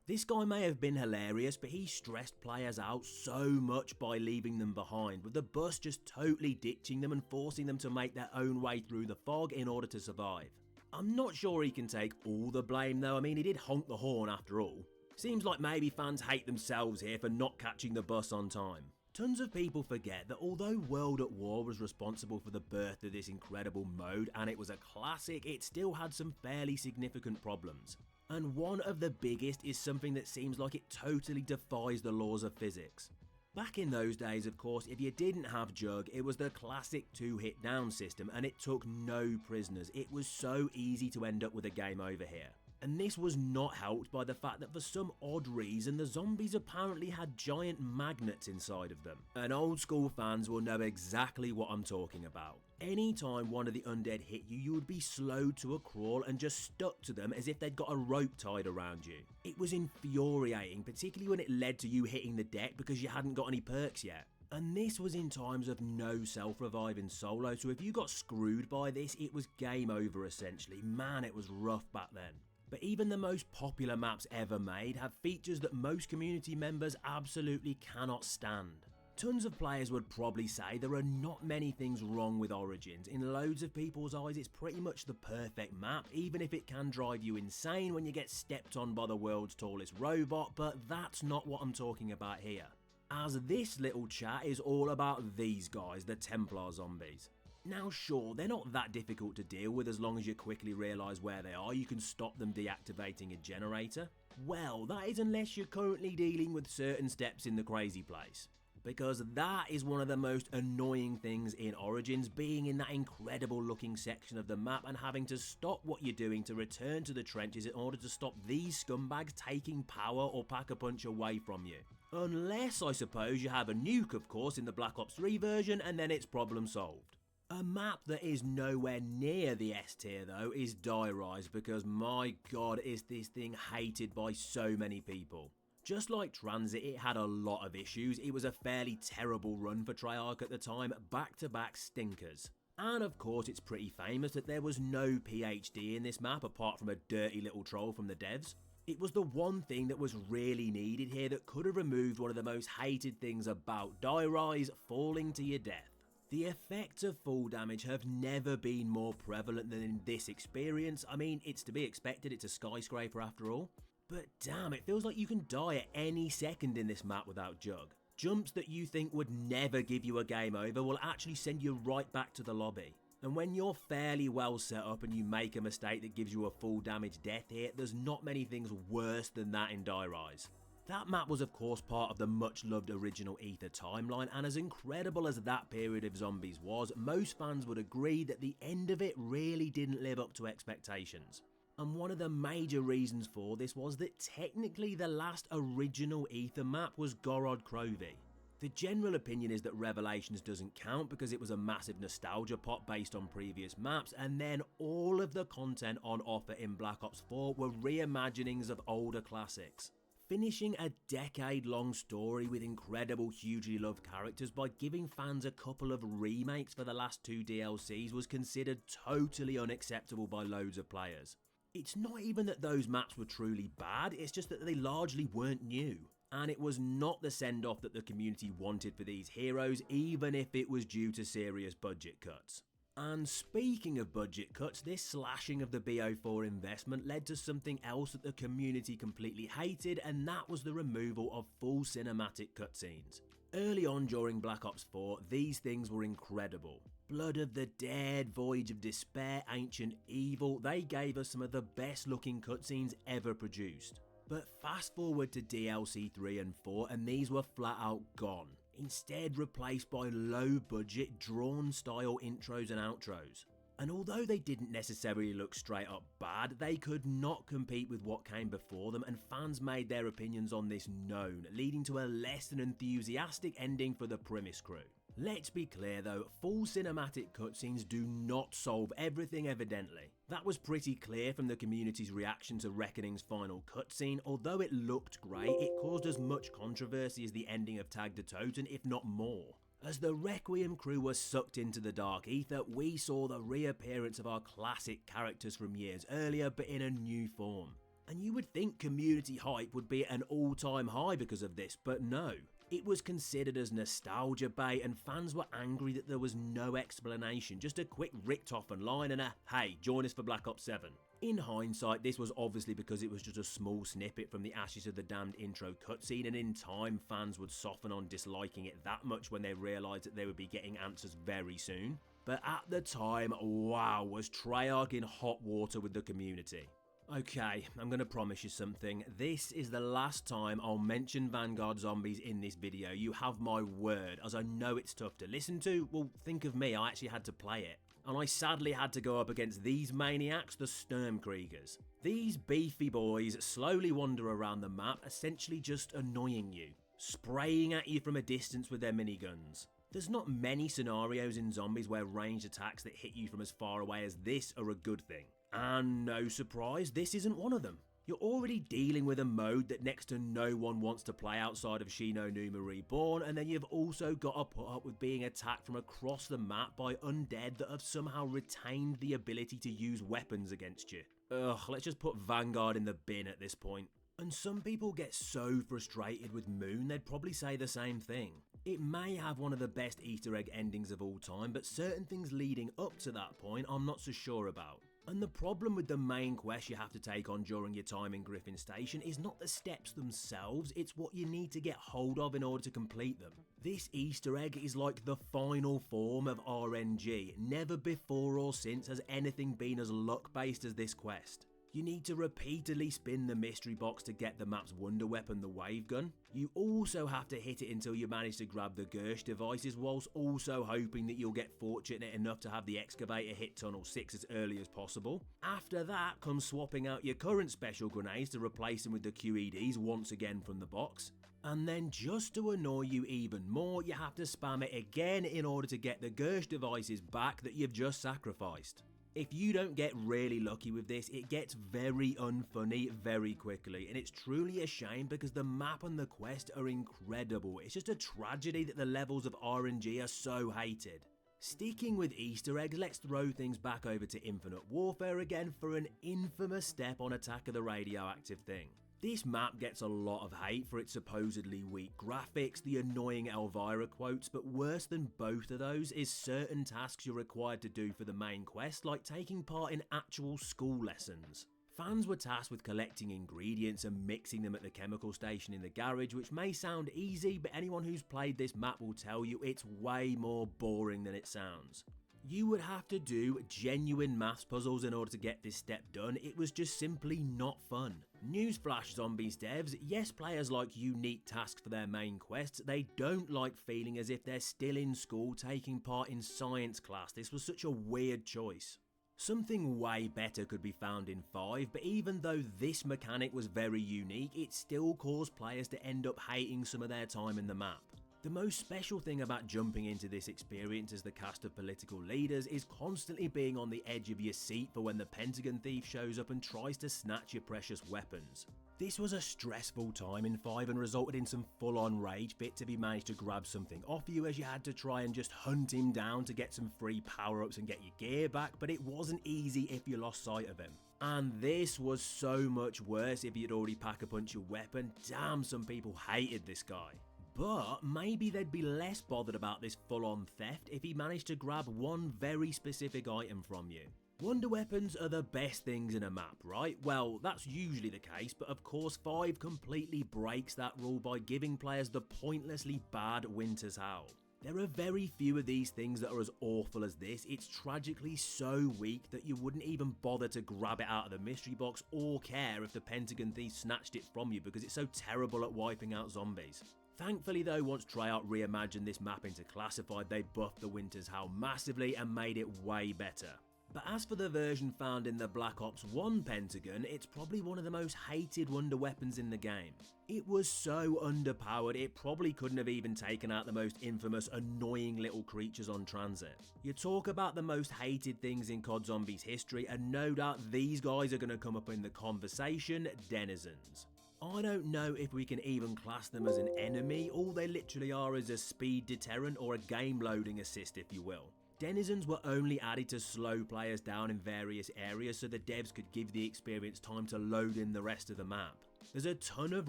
This guy may have been hilarious, but he stressed players out so much by leaving them behind, with the bus just totally ditching them and forcing them to make their own way through the fog in order to survive. I'm not sure he can take all the blame though. I mean, he did honk the horn after all. Seems like maybe fans hate themselves here for not catching the bus on time. Tons of people forget that although World at War was responsible for the birth of this incredible mode and it was a classic, it still had some fairly significant problems. And one of the biggest is something that seems like it totally defies the laws of physics. Back in those days, of course, if you didn't have Jug, it was the classic 2-hit down system and it took no prisoners. It was so easy to end up with a game over here. And this was not helped by the fact that for some odd reason the zombies apparently had giant magnets inside of them. And old school fans will know exactly what I'm talking about. Anytime one of the undead hit you, you would be slowed to a crawl and just stuck to them as if they'd got a rope tied around you. It was infuriating, particularly when it led to you hitting the deck because you hadn't got any perks yet. And this was in times of no self-revive in solo, so if you got screwed by this, it was game over essentially. Man, it was rough back then. But even the most popular maps ever made have features that most community members absolutely cannot stand. Tons of players would probably say there are not many things wrong with Origins. In loads of people's eyes, it's pretty much the perfect map, even if it can drive you insane when you get stepped on by the world's tallest robot, but that's not what I'm talking about here. As this little chat is all about these guys, the Templar zombies. Now sure, they're not that difficult to deal with as long as you quickly realise where they are. You can stop them deactivating a generator. Well, that is unless you're currently dealing with certain steps in the crazy place. Because that is one of the most annoying things in Origins, being in that incredible looking section of the map and having to stop what you're doing to return to the trenches in order to stop these scumbags taking power or pack-a-punch away from you. Unless, I suppose, you have a nuke, of course, in the Black Ops 3 version, and then it's problem solved. A map that is nowhere near the S tier though is Die Rise, because my god is this thing hated by so many people. Just like Transit, it had a lot of issues. It was a fairly terrible run for Treyarch at the time, back-to-back stinkers. And of course it's pretty famous that there was no PhD in this map apart from a dirty little troll from the devs. It was the one thing that was really needed here that could have removed one of the most hated things about Die Rise, falling to your death. The effects of fall damage have never been more prevalent than in this experience. I mean, it's to be expected, it's a skyscraper after all. But damn, it feels like you can die at any second in this map without Jug. Jumps that you think would never give you a game over will actually send you right back to the lobby. And when you're fairly well set up and you make a mistake that gives you a full damage death here, there's not many things worse than that in Die Rise. That map was of course part of the much loved original Ether timeline, and as incredible as that period of zombies was, most fans would agree that the end of it really didn't live up to expectations. And one of the major reasons for this was that technically the last original Ether map was Gorod Krovi. The general opinion is that Revelations doesn't count because it was a massive nostalgia pot based on previous maps, and then all of the content on offer in Black Ops 4 were reimaginings of older classics. Finishing a decade-long story with incredible, hugely loved characters by giving fans a couple of remakes for the last 2 DLCs was considered totally unacceptable by loads of players. It's not even that those maps were truly bad, it's just that they largely weren't new. And it was not the send-off that the community wanted for these heroes, even if it was due to serious budget cuts. And speaking of budget cuts, this slashing of the BO4 investment led to something else that the community completely hated, and that was the removal of full cinematic cutscenes. Early on during Black Ops 4, these things were incredible. Blood of the Dead, Voyage of Despair, Ancient Evil, they gave us some of the best looking cutscenes ever produced. But fast forward to DLC 3 and 4 and these were flat out gone. Instead replaced by low budget, drawn style intros and outros. And although they didn't necessarily look straight up bad, they could not compete with what came before them, and fans made their opinions on this known, leading to a less than enthusiastic ending for the Primus crew. Let's be clear though, full cinematic cutscenes do not solve everything evidently. That was pretty clear from the community's reaction to Reckoning's final cutscene. Although it looked great, it caused as much controversy as the ending of Tag de Toten, if not more. As the Requiem crew was sucked into the dark ether, we saw the reappearance of our classic characters from years earlier, but in a new form. And you would think community hype would be at an all-time high because of this, but no. It was considered as nostalgia bait, and fans were angry that there was no explanation, just a quick Richtofen line and a "hey, join us for Black Ops 7. In hindsight, this was obviously because it was just a small snippet from the Ashes of the Damned intro cutscene, and in time fans would soften on disliking it that much when they realised that they would be getting answers very soon. But at the time, wow, was Treyarch in hot water with the community. Okay, I'm gonna promise you something. This is the last time I'll mention Vanguard zombies in this video. You have my word, as I know it's tough to listen to. Well, think of me, I actually had to play it. And I sadly had to go up against these maniacs, the Sturmkriegers. These beefy boys slowly wander around the map, essentially just annoying you, spraying at you from a distance with their miniguns. There's not many scenarios in zombies where ranged attacks that hit you from as far away as this are a good thing. And no surprise, this isn't one of them. You're already dealing with a mode that next to no one wants to play outside of Shino Numa Reborn, and then you've also got to put up with being attacked from across the map by undead that have somehow retained the ability to use weapons against you. Ugh, let's just put Vanguard in the bin at this point. And some people get so frustrated with Moon, they'd probably say the same thing. It may have one of the best Easter egg endings of all time, but certain things leading up to that point I'm not so sure about. And the problem with the main quest you have to take on during your time in Griffin Station is not the steps themselves, it's what you need to get hold of in order to complete them. This Easter egg is like the final form of RNG. Never before or since has anything been as luck-based as this quest. You need to repeatedly spin the mystery box to get the map's wonder weapon, the wave gun. You also have to hit it until you manage to grab the Gersh devices, whilst also hoping that you'll get fortunate enough to have the excavator hit Tunnel 6 as early as possible. After that comes swapping out your current special grenades to replace them with the QEDs once again from the box. And then just to annoy you even more, you have to spam it again in order to get the Gersh devices back that you've just sacrificed. If you don't get really lucky with this, it gets very unfunny very quickly, and it's truly a shame because the map and the quest are incredible. It's just a tragedy that the levels of RNG are so hated. Sticking with Easter eggs, let's throw things back over to Infinite Warfare again for an infamous step on Attack of the Radioactive Thing. This map gets a lot of hate for its supposedly weak graphics, the annoying Elvira quotes, but worse than both of those is certain tasks you're required to do for the main quest, like taking part in actual school lessons. Fans were tasked with collecting ingredients and mixing them at the chemical station in the garage, which may sound easy, but anyone who's played this map will tell you it's way more boring than it sounds. You would have to do genuine maths puzzles in order to get this step done. It was just simply not fun. Newsflash, Zombies devs, yes, players like unique tasks for their main quests, they don't like feeling as if they're still in school taking part in science class. This was such a weird choice. Something way better could be found in 5, but even though this mechanic was very unique, it still caused players to end up hating some of their time in the map. The most special thing about jumping into this experience as the cast of political leaders is constantly being on the edge of your seat for when the Pentagon thief shows up and tries to snatch your precious weapons. This was a stressful time in 5 and resulted in some full-on rage bits if he managed to grab something off you, as you had to try and just hunt him down to get some free power-ups and get your gear back, but it wasn't easy if you lost sight of him. And this was so much worse if you'd already pack-a-punch your weapon. Damn, some people hated this guy. But maybe they'd be less bothered about this full-on theft if he managed to grab one very specific item from you. Wonder weapons are the best things in a map, right? Well, that's usually the case, but of course 5 completely breaks that rule by giving players the pointlessly bad Winter's Howl. There are very few of these things that are as awful as this. It's tragically so weak that you wouldn't even bother to grab it out of the mystery box or care if the Pentagon thief snatched it from you because it's so terrible at wiping out zombies. Thankfully though, once Tryout reimagined this map into Classified, they buffed the Winter's Howl massively and made it way better. But as for the version found in the Black Ops 1 Pentagon, it's probably one of the most hated wonder weapons in the game. It was so underpowered, it probably couldn't have even taken out the most infamous, annoying little creatures on transit. You talk about the most hated things in COD Zombies history, and no doubt these guys are going to come up in the conversation: denizens. I don't know if we can even class them as an enemy. All they literally are is a speed deterrent or a game loading assist, if you will. Denizens were only added to slow players down in various areas so the devs could give the experience time to load in the rest of the map. There's a ton of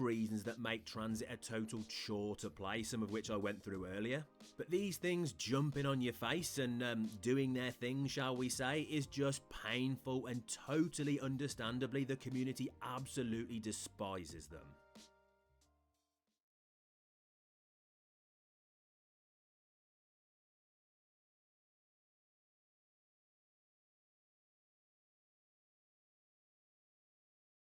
reasons that make transit a total chore to play, some of which I went through earlier. But these things jumping on your face and doing their thing, shall we say, is just painful, and totally understandably the community absolutely despises them.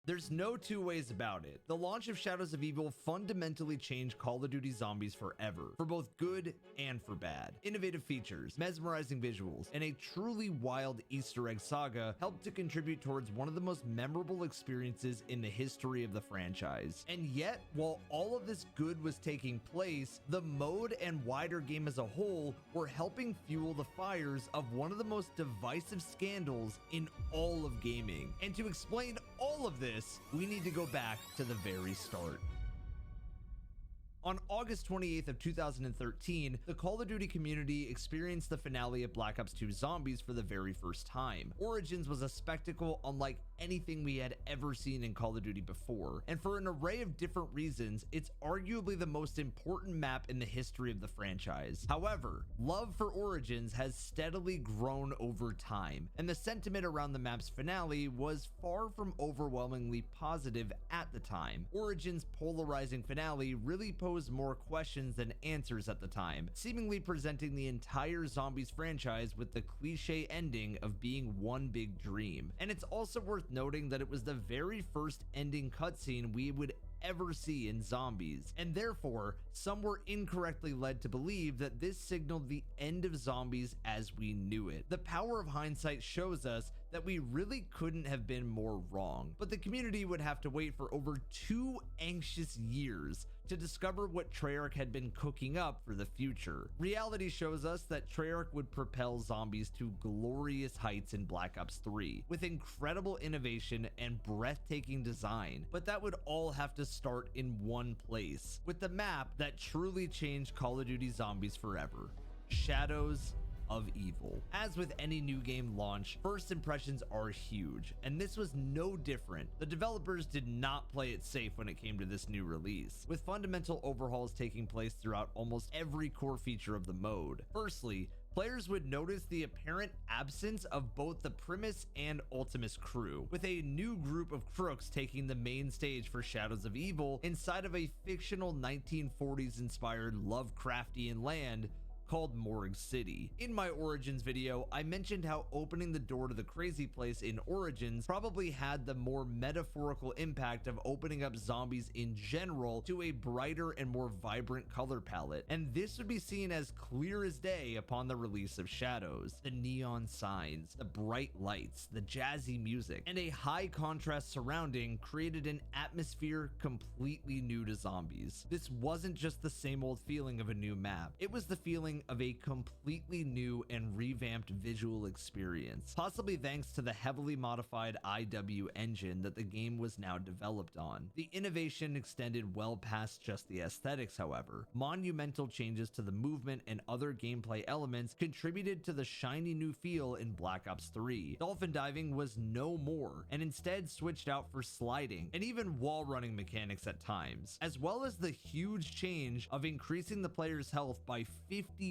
There's no two ways about it. The launch of Shadows of Evil fundamentally changed Call of Duty Zombies forever, for both good and for bad. Innovative features, mesmerizing visuals, and a truly wild Easter egg saga helped to contribute towards one of the most memorable experiences in the history of the franchise. And yet, while all of this good was taking place, the mode and wider game as a whole were helping fuel the fires of one of the most divisive scandals in all of gaming. And to explain all of this, we need to go back to the very start. On August 28th of 2013, the Call of Duty community experienced the finale of Black Ops 2 Zombies for the very first time. Origins was a spectacle unlike anything we had ever seen in Call of Duty before, and for an array of different reasons, it's arguably the most important map in the history of the franchise. However, love for Origins has steadily grown over time, and the sentiment around the map's finale was far from overwhelmingly positive at the time. Origins' polarizing finale really posed more questions than answers at the time, seemingly presenting the entire Zombies franchise with the cliche ending of being one big dream. And it's also worth noting that it was the very first ending cutscene we would ever see in Zombies, and therefore some were incorrectly led to believe that this signaled the end of Zombies as we knew it. The power of hindsight shows us that we really couldn't have been more wrong, but the community would have to wait for over 2 anxious years to discover what Treyarch had been cooking up for the future. Reality shows us that Treyarch would propel Zombies to glorious heights in Black Ops 3, with incredible innovation and breathtaking design, but that would all have to start in one place, with the map that truly changed Call of Duty Zombies forever: Shadows of Evil. As with any new game launch, first impressions are huge, and this was no different. The developers did not play it safe when it came to this new release, with fundamental overhauls taking place throughout almost every core feature of the mode. Firstly, players would notice the apparent absence of both the Primus and Ultimus crew, with a new group of crooks taking the main stage for Shadows of Evil inside of a fictional 1940s inspired Lovecraftian land called Morgue City. In my Origins video, I mentioned how opening the door to the crazy place in Origins probably had the more metaphorical impact of opening up Zombies in general to a brighter and more vibrant color palette, and this would be seen as clear as day upon the release of Shadows. The neon signs, the bright lights, the jazzy music, and a high contrast surrounding created an atmosphere completely new to Zombies. This wasn't just the same old feeling of a new map, it was the feeling of a completely new and revamped visual experience, possibly thanks to the heavily modified IW engine that the game was now developed on. The innovation extended well past just the aesthetics, however. Monumental changes to the movement and other gameplay elements contributed to the shiny new feel in Black Ops 3. Dolphin diving was no more, and instead switched out for sliding and even wall running mechanics at times, as well as the huge change of increasing the player's health by 50%,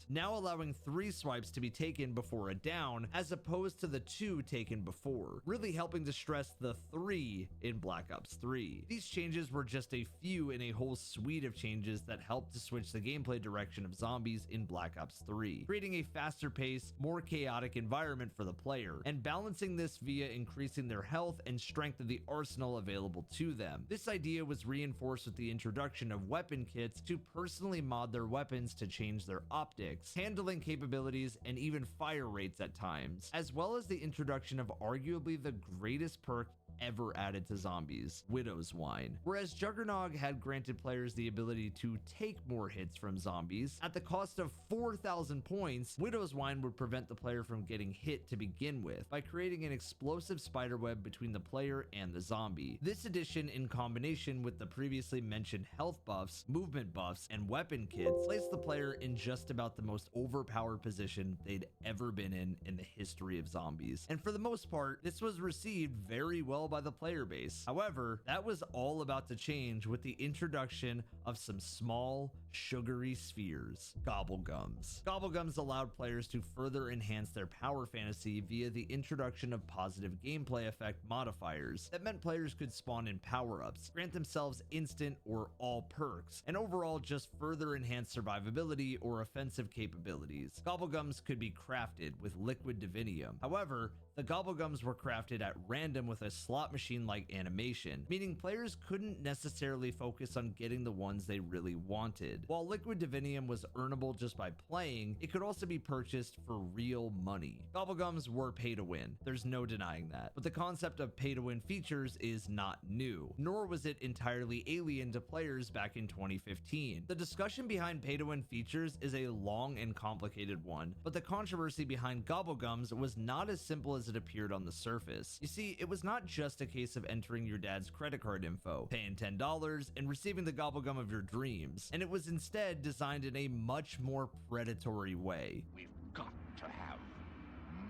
now allowing 3 swipes to be taken before a down as opposed to the 2 taken before, really helping to stress the 3 in Black Ops 3. These changes were just a few in a whole suite of changes that helped to switch the gameplay direction of Zombies in Black Ops 3, creating a faster pace, more chaotic environment for the player, and balancing this via increasing their health and strength of the arsenal available to them. This idea was reinforced with the introduction of weapon kits to personally mod their weapons to change their optics, handling capabilities, and even fire rates at times, as well as the introduction of arguably the greatest perk ever added to Zombies, Widow's Wine. Whereas Juggernog had granted players the ability to take more hits from Zombies, at the cost of 4,000 points, Widow's Wine would prevent the player from getting hit to begin with by creating an explosive spiderweb between the player and the zombie. This addition, in combination with the previously mentioned health buffs, movement buffs, and weapon kits, placed the player in just about the most overpowered position they'd ever been in the history of Zombies. And for the most part, this was received very well by the player base. However, that was all about to change with the introduction of some small, sugary spheres, gobblegums. Gobblegums allowed players to further enhance their power fantasy via the introduction of positive gameplay effect modifiers that meant players could spawn in power-ups, grant themselves instant or all perks, and overall just further enhance survivability or offensive capabilities. Gobblegums could be crafted with liquid divinium. However, the gobblegums were crafted at random with a slot machine-like animation, meaning players couldn't necessarily focus on getting the ones they really wanted. While liquid divinium was earnable just by playing, it could also be purchased for real money. Gobblegums were pay to win, there's no denying that, but the concept of pay to win features is not new, nor was it entirely alien to players back in 2015. The discussion behind pay to win features is a long and complicated one, but the controversy behind gobblegums was not as simple as it appeared on the surface. You see, it was not just a case of entering your dad's credit card info, paying $10, and receiving the gobblegum of your dreams, and it was instead designed in a much more predatory way. We've got to have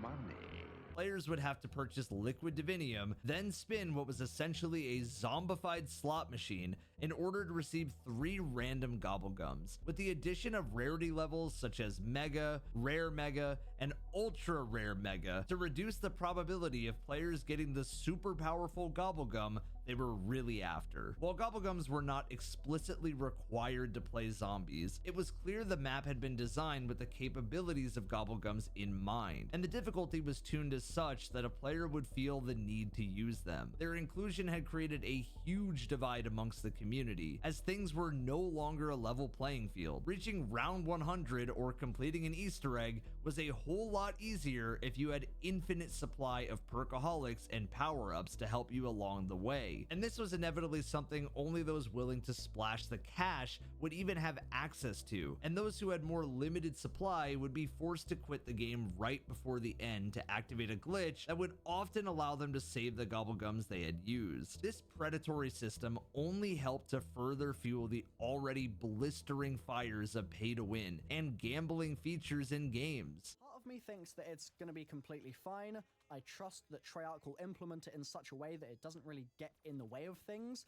money. Players would have to purchase liquid divinium, then spin what was essentially a zombified slot machine in order to receive 3 random gobblegums. With the addition of rarity levels such as mega, rare mega, and ultra rare mega to reduce the probability of players getting the super powerful gobblegum they were really after. While gobblegums were not explicitly required to play zombies, it was clear the map had been designed with the capabilities of gobblegums in mind, and the difficulty was tuned as such that a player would feel the need to use them. Their inclusion had created a huge divide amongst the community, as things were no longer a level playing field. Reaching round 100 or completing an Easter egg was a whole lot easier if you had infinite supply of perkaholics and power-ups to help you along the way. And this was inevitably something only those willing to splash the cash would even have access to, and those who had more limited supply would be forced to quit the game right before the end to activate a glitch that would often allow them to save the gobblegums they had used. This predatory system only helped to further fuel the already blistering fires of pay to win and gambling features in games. Part of me thinks that it's going to be completely fine. I trust that Treyarch will implement it in such a way that it doesn't really get in the way of things.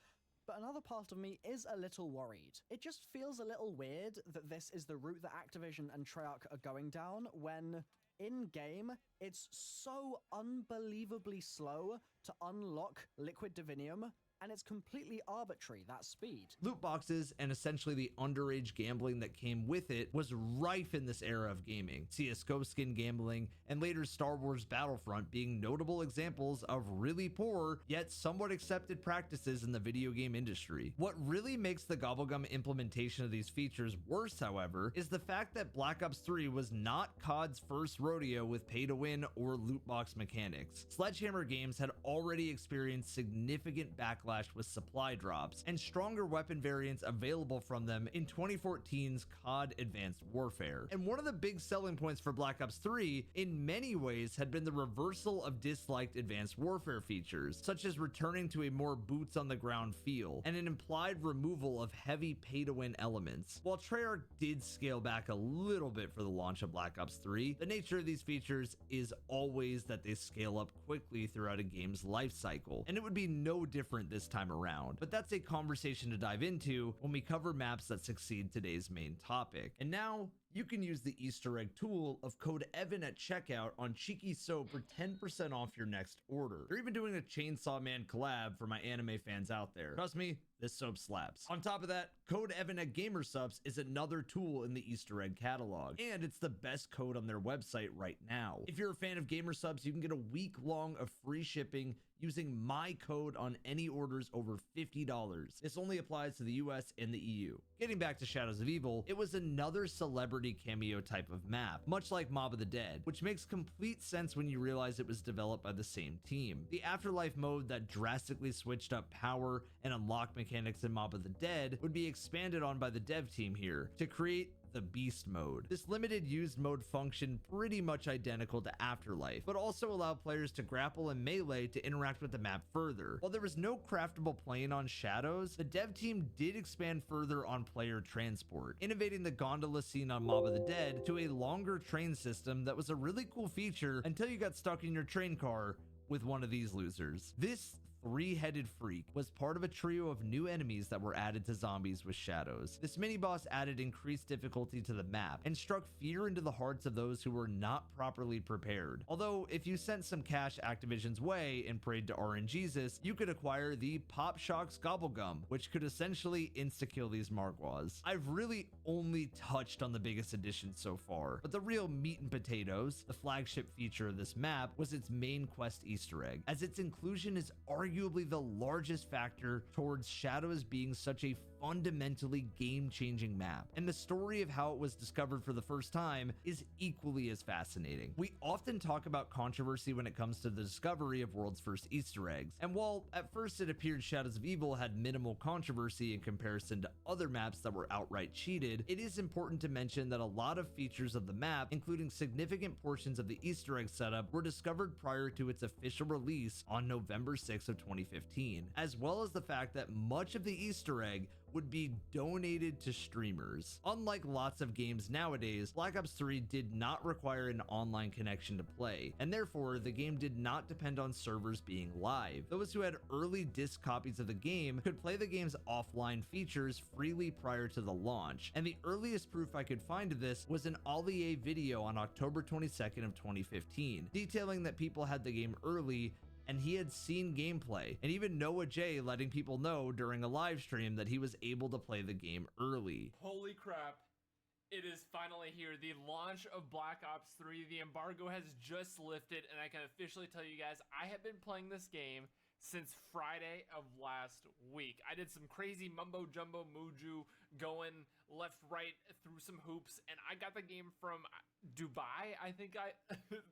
But another part of me is a little worried. It just feels a little weird that this is the route that Activision and Treyarch are going down when, in-game, it's so unbelievably slow to unlock liquid divinium, and it's completely arbitrary, that speed. Loot boxes and essentially the underage gambling that came with it was rife in this era of gaming. CSGO skin gambling and later Star Wars Battlefront being notable examples of really poor yet somewhat accepted practices in the video game industry. What really makes the gobblegum implementation of these features worse, however, is the fact that Black Ops 3 was not COD's first rodeo with pay to win or loot box mechanics. Sledgehammer Games had already experienced significant backlash with supply drops and stronger weapon variants available from them in 2014's COD Advanced Warfare. And one of the big selling points for Black Ops 3 in many ways had been the reversal of disliked Advanced Warfare features, such as returning to a more boots on the ground feel and an implied removal of heavy pay to win elements. While Treyarch did scale back a little bit for the launch of Black Ops 3, the nature of these features is always that they scale up quickly throughout a game's life cycle, and it would be no different this time around. But that's a conversation to dive into when we cover maps that succeed today's main topic. And now you can use the Easter egg tool of code Evan at checkout on Cheeky Soap for 10% off your next order. They're even doing a Chainsaw Man collab for my anime fans out there. Trust me, this soap slaps. On top of that, code Evan at GamerSubs is another tool in the Easter egg catalog, and it's the best code on their website right now. If you're a fan of GamerSubs, you can get a week long of free shipping using my code on any orders over $50. This only applies to the US and the EU. Getting back to Shadows of Evil, it was another celebrity cameo type of map, much like Mob of the Dead, which makes complete sense when you realize it was developed by the same team. The Afterlife mode that drastically switched up power and unlock mechanics in Mob of the Dead would be expanded on by the dev team here to create the Beast mode. This limited used mode functioned pretty much identical to Afterlife, but also allowed players to grapple and melee to interact with the map further. While there was no craftable plane on Shadows, the dev team did expand further on player transport, innovating the gondola scene on Mob of the Dead to a longer train system that was a really cool feature until you got stuck in your train car with one of these losers. This three-headed freak, was part of a trio of new enemies that were added to Zombies with Shadows. This mini-boss added increased difficulty to the map and struck fear into the hearts of those who were not properly prepared. Although, if you sent some cash Activision's way and prayed to RNGesus, you could acquire the Pop Shocks Gobblegum, which could essentially insta-kill these Margwas. I've really only touched on the biggest addition so far, but the real meat and potatoes, the flagship feature of this map, was its main quest Easter egg, as its inclusion is arguably the largest factor towards Shadows being such a fundamentally game-changing map, and the story of how it was discovered for the first time is equally as fascinating. We often talk about controversy when it comes to the discovery of world's first Easter eggs, and while at first it appeared Shadows of Evil had minimal controversy in comparison to other maps that were outright cheated, it is important to mention that a lot of features of the map, including significant portions of the Easter egg setup, were discovered prior to its official release on November 6th of 2015, as well as the fact that much of the Easter egg would be donated to streamers. Unlike lots of games nowadays, Black Ops 3 did not require an online connection to play, and therefore the game did not depend on servers being live. Those who had early disc copies of the game could play the game's offline features freely prior to the launch, and the earliest proof I could find of this was an Ollie video on October 22nd of 2015, detailing that people had the game early and he had seen gameplay, and even Noah J letting people know during a live stream that he was able to play the game early. Holy crap. It is finally here. The launch of Black Ops 3. The embargo has just lifted, and I can officially tell you guys, I have been playing this game since Friday of last week. I did some crazy mumbo jumbo muju going left, right through some hoops, and I got the game from Dubai. I think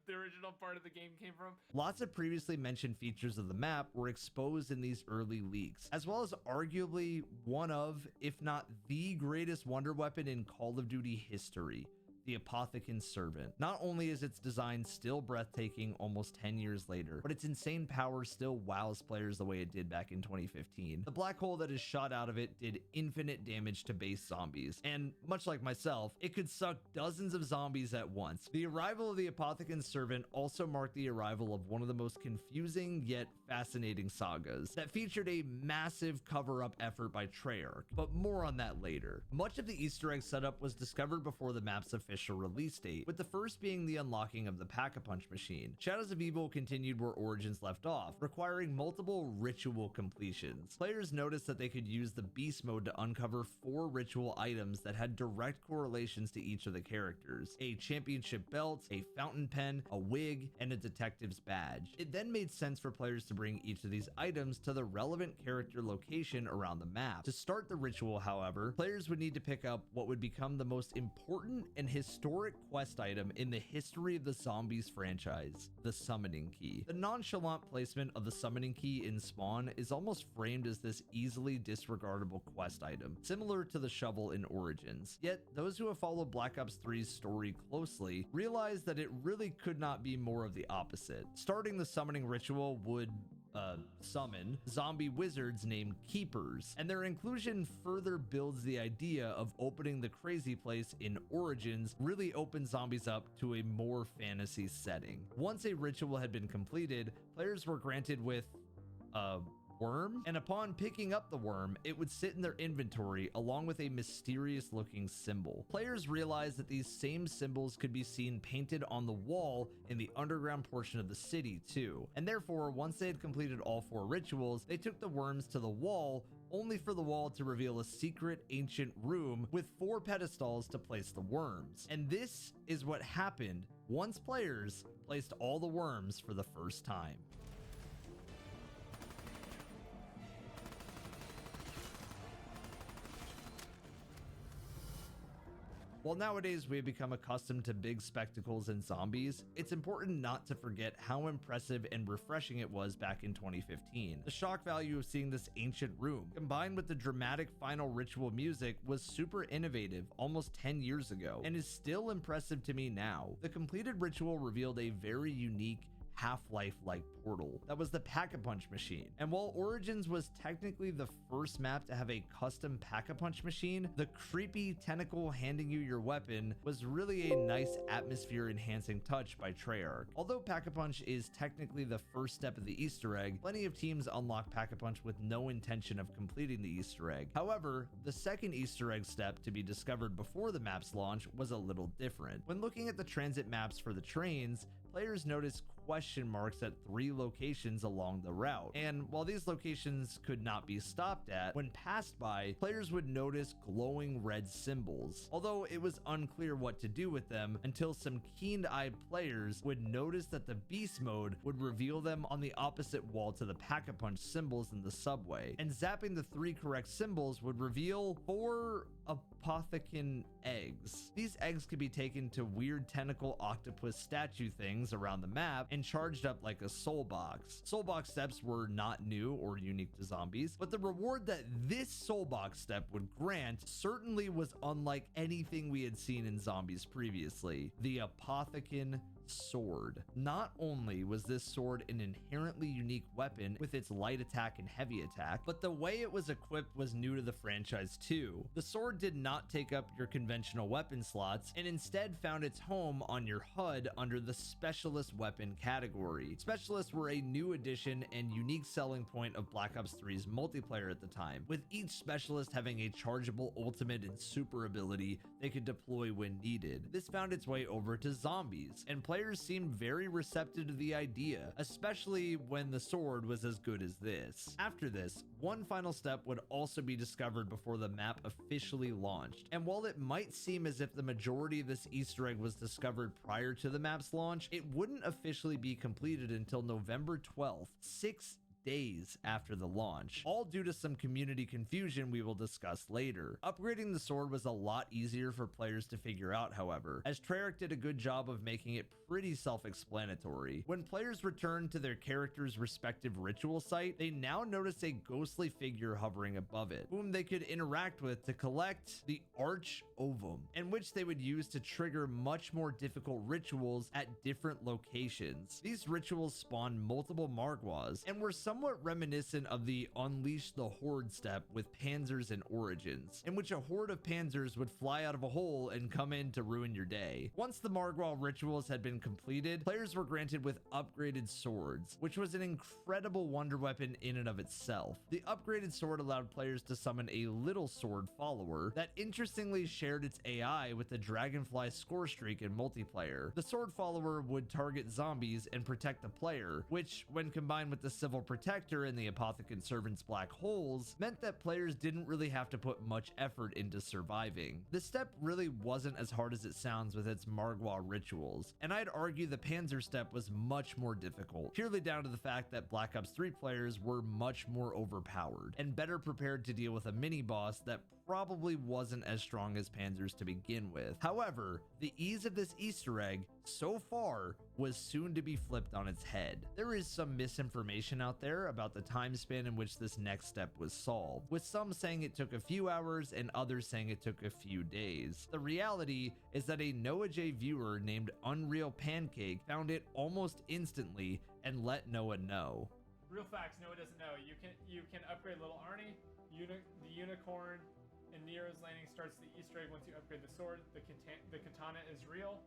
the original part of the game came from. Lots of previously mentioned features of the map were exposed in these early leaks, as well as arguably one of, if not the greatest wonder weapon in Call of Duty history, the Apothecan's Servant. Not only is its design still breathtaking almost 10 years later, but its insane power still wows players the way it did back in 2015. The black hole that is shot out of it did infinite damage to base zombies, and much like myself, it could suck dozens of zombies at once. The arrival of the Apothecan's Servant also marked the arrival of one of the most confusing yet fascinating sagas that featured a massive cover-up effort by Treyarch, but more on that later. Much of the Easter egg setup was discovered before the map's official release date, with the first being the unlocking of the Pack-a-Punch machine. Shadows of Evil continued where Origins left off, requiring multiple ritual completions. Players noticed that they could use the Beast mode to uncover 4 ritual items that had direct correlations to each of the characters: a championship belt, a fountain pen, a wig, and a detective's badge. It then made sense for players to bring each of these items to the relevant character location around the map. To start the ritual, however, players would need to pick up what would become the most important and historic quest item in the history of the Zombies franchise, the Summoning Key. The nonchalant placement of the Summoning Key in Spawn is almost framed as this easily disregardable quest item, similar to the shovel in Origins. Yet, those who have followed Black Ops 3's story closely realize that it really could not be more of the opposite. Starting the summoning ritual would summon zombie wizards named Keepers, and their inclusion further builds the idea of opening the crazy place in Origins really opens zombies up to a more fantasy setting. Once a ritual had been completed, players were granted with a worm, and upon picking up the worm, it would sit in their inventory along with a mysterious looking symbol. Players realized that these same symbols could be seen painted on the wall in the underground portion of the city too, and therefore once they had completed all 4 rituals, they took the worms to the wall, only for the wall to reveal a secret ancient room with 4 pedestals to place the worms. And this is what happened once players placed all the worms for the first time. While nowadays we have become accustomed to big spectacles and zombies, it's important not to forget how impressive and refreshing it was back in 2015. The shock value of seeing this ancient room, combined with the dramatic final ritual music, was super innovative almost 10 years ago, and is still impressive to me now. The completed ritual revealed a very unique, Half-Life like portal. That was the Pack-a-Punch machine. And while Origins was technically the first map to have a custom Pack-a-Punch machine, the creepy tentacle handing you your weapon was really a nice atmosphere enhancing touch by Treyarch. Although Pack-a-Punch is technically the first step of the Easter egg, plenty of teams unlock Pack-a-Punch with no intention of completing the Easter egg. However, the second Easter egg step to be discovered before the map's launch was a little different. When looking at the transit maps for the trains, players noticed question marks at 3 locations along the route. And while these locations could not be stopped at, when passed by, players would notice glowing red symbols. Although it was unclear what to do with them until some keen-eyed players would notice that the beast mode would reveal them on the opposite wall to the Pack-a-Punch symbols in the subway. And zapping the 3 correct symbols would reveal 4 apothecon eggs. These eggs could be taken to weird tentacle octopus statue things around the map and charged up like a soul box. Soul box steps were not new or unique to zombies, but the reward that this soul box step would grant certainly was unlike anything we had seen in zombies previously. The apothecon sword. Not only was this sword an inherently unique weapon with its light attack and heavy attack, but the way it was equipped was new to the franchise too. The sword did not take up your conventional weapon slots and instead found its home on your HUD under the specialist weapon category. Specialists were a new addition and unique selling point of Black Ops 3's multiplayer at the time, with each specialist having a chargeable ultimate and super ability they could deploy when needed. This found its way over to zombies, and players seemed very receptive to the idea, especially when the sword was as good as this. After this, one final step would also be discovered before the map officially launched, and while it might seem as if the majority of this Easter egg was discovered prior to the map's launch, it wouldn't officially be completed until November 12th, 6 days after the launch, all due to some community confusion we will discuss later. Upgrading the sword was a lot easier for players to figure out, however, as Treyarch did a good job of making it pretty self-explanatory. When players return to their character's respective ritual site, they now notice a ghostly figure hovering above it, whom they could interact with to collect the Arch Ovum, in which they would use to trigger much more difficult rituals at different locations. These rituals spawned multiple Margwas and were somewhat reminiscent of the Unleash the Horde step with Panzers and Origins, in which a horde of Panzers would fly out of a hole and come in to ruin your day. Once the Margwa rituals had been completed, players were granted with upgraded swords, which was an incredible wonder weapon in and of itself. The upgraded sword allowed players to summon a little sword follower that interestingly shared its AI with the Dragonfly score streak in multiplayer. The sword follower would target zombies and protect the player, which, when combined with the Civil Protector and the Apothecon Servant's black holes, meant that players didn't really have to put much effort into surviving. This step really wasn't as hard as it sounds with its Margwa rituals, and I'd argue the Panzer step was much more difficult, purely down to the fact that Black Ops 3 players were much more overpowered and better prepared to deal with a mini-boss that probably wasn't as strong as Panzers to begin with. However, the ease of this Easter egg so far was soon to be flipped on its head. There is some misinformation out there about the time span in which this next step was solved, with some saying it took a few hours and others saying it took a few days. The reality is that a Noah J viewer named Unreal Pancake found it almost instantly and let Noah know. Real facts, Noah doesn't know. You can upgrade little Arnie, the unicorn, and Nero's Landing starts the Easter egg once you upgrade the sword. The katana is real.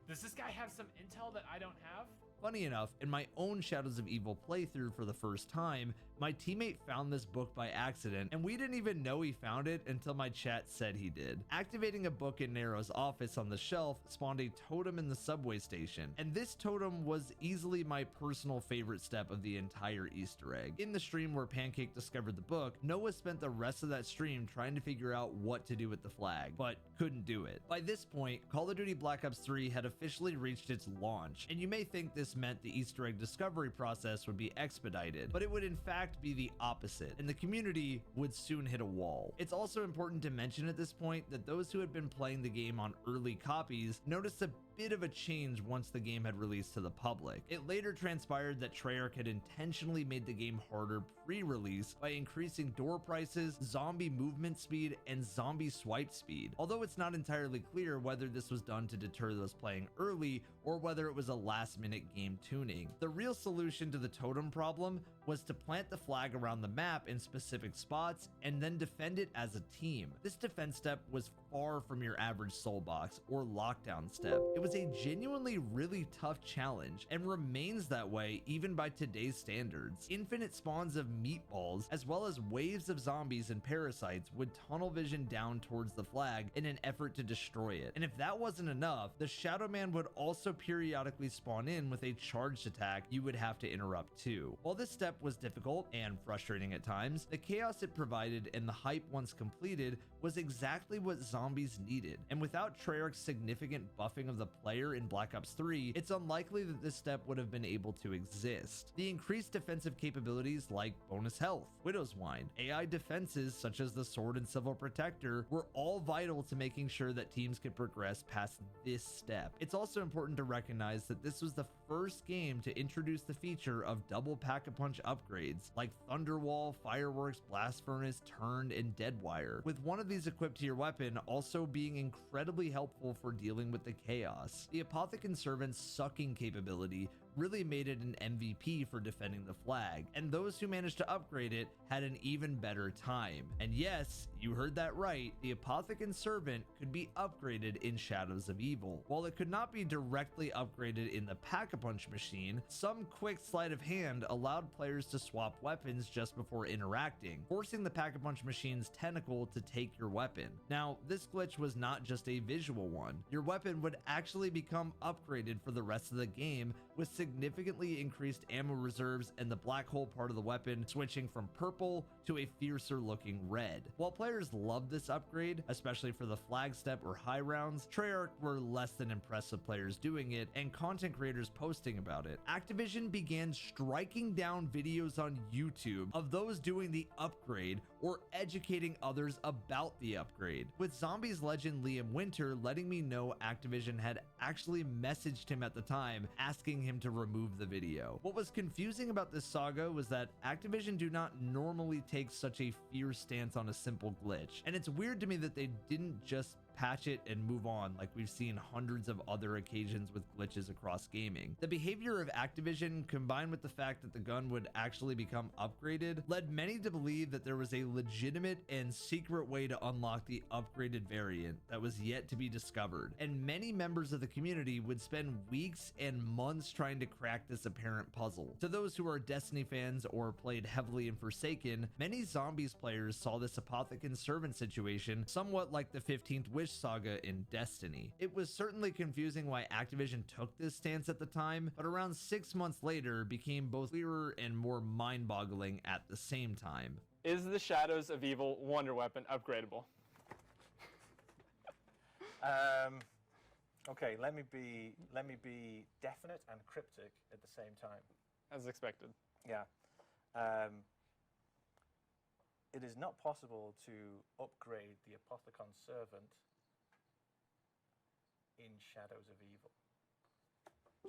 Does this guy have some intel that I don't have? Funny enough, in my own Shadows of Evil playthrough for the first time, my teammate found this book by accident, and we didn't even know he found it until my chat said he did. Activating a book in Nero's office on the shelf spawned a totem in the subway station, and this totem was easily my personal favorite step of the entire Easter egg. In the stream where Pancake discovered the book, Noah spent the rest of that stream trying to figure out what to do with the flag, but couldn't do it. By this point, Call of Duty Black Ops 3 had officially reached its launch, and you may think this meant the Easter egg discovery process would be expedited, but it would in fact be the opposite, and the community would soon hit a wall. It's also important to mention at this point that those who had been playing the game on early copies noticed a bit of a change once the game had released to the public. It later transpired that Treyarch had intentionally made the game harder pre-release by increasing door prices, zombie movement speed, and zombie swipe speed, although it's not entirely clear whether this was done to deter those playing early or whether it was a last-minute game tuning. The real solution to the totem problem was to plant the flag around the map in specific spots and then defend it as a team. This defense step was far from your average soul box or lockdown step. It was a genuinely really tough challenge and remains that way even by today's standards. Infinite spawns of meatballs as well as waves of zombies and parasites would tunnel vision down towards the flag in an effort to destroy it. And if that wasn't enough, the Shadow Man would also periodically spawn in with a charged attack you would have to interrupt too. While this step was difficult and frustrating at times, the chaos it provided and the hype once completed was exactly what zombies needed. And without Treyarch's significant buffing of the player in Black Ops 3, it's unlikely that this step would have been able to exist. The increased defensive capabilities like bonus health, Widow's Wine, AI defenses such as the Sword and Civil Protector were all vital to making sure that teams could progress past this step. It's also important to recognize that this was the first game to introduce the feature of double pack-a-punch upgrades like Thunderwall, Fireworks, Blast Furnace, Turned, and Deadwire, with one of these equipped to your weapon also being incredibly helpful for dealing with the chaos. The Apothecary Servant's sucking capability really made it an MVP for defending the flag, and those who managed to upgrade it had an even better time. And yes, you heard that right, the Apothecary Servant could be upgraded in Shadows of Evil. While it could not be directly upgraded in the Pack-a-Punch machine, some quick sleight of hand allowed players to swap weapons just before interacting, forcing the Pack-a-Punch machine's tentacle to take your weapon. Now, this glitch was not just a visual one. Your weapon would actually become upgraded for the rest of the game with significantly increased ammo reserves and the black hole part of the weapon switching from purple to a fiercer looking red. While players loved this upgrade, especially for the flag step or high rounds, Treyarch were less than impressed with players doing it and content creators posting about it. Activision began striking down videos on YouTube of those doing the upgrade or educating others about the upgrade, with Zombies legend Liam Winter letting me know Activision had actually messaged him at the time asking him to remove the video. What was confusing about this saga was that Activision do not normally take such a fierce stance on a simple glitch, and it's weird to me that they didn't just patch it and move on like we've seen hundreds of other occasions with glitches across gaming. The behavior of Activision, combined with the fact that the gun would actually become upgraded, led many to believe that there was a legitimate and secret way to unlock the upgraded variant that was yet to be discovered, and many members of the community would spend weeks and months trying to crack this apparent puzzle. To those who are Destiny fans or played heavily in Forsaken, many Zombies players saw this Apothecary Servant situation somewhat like the 15th Wish saga in Destiny. It was certainly confusing why Activision took this stance at the time, but around 6 months later became both clearer and more mind-boggling at the same time. Is the Shadows of Evil Wonder Weapon upgradable? Okay, let me be definite and cryptic at the same time. As expected. Yeah. It is not possible to upgrade the Apothecary Servant in Shadows of Evil.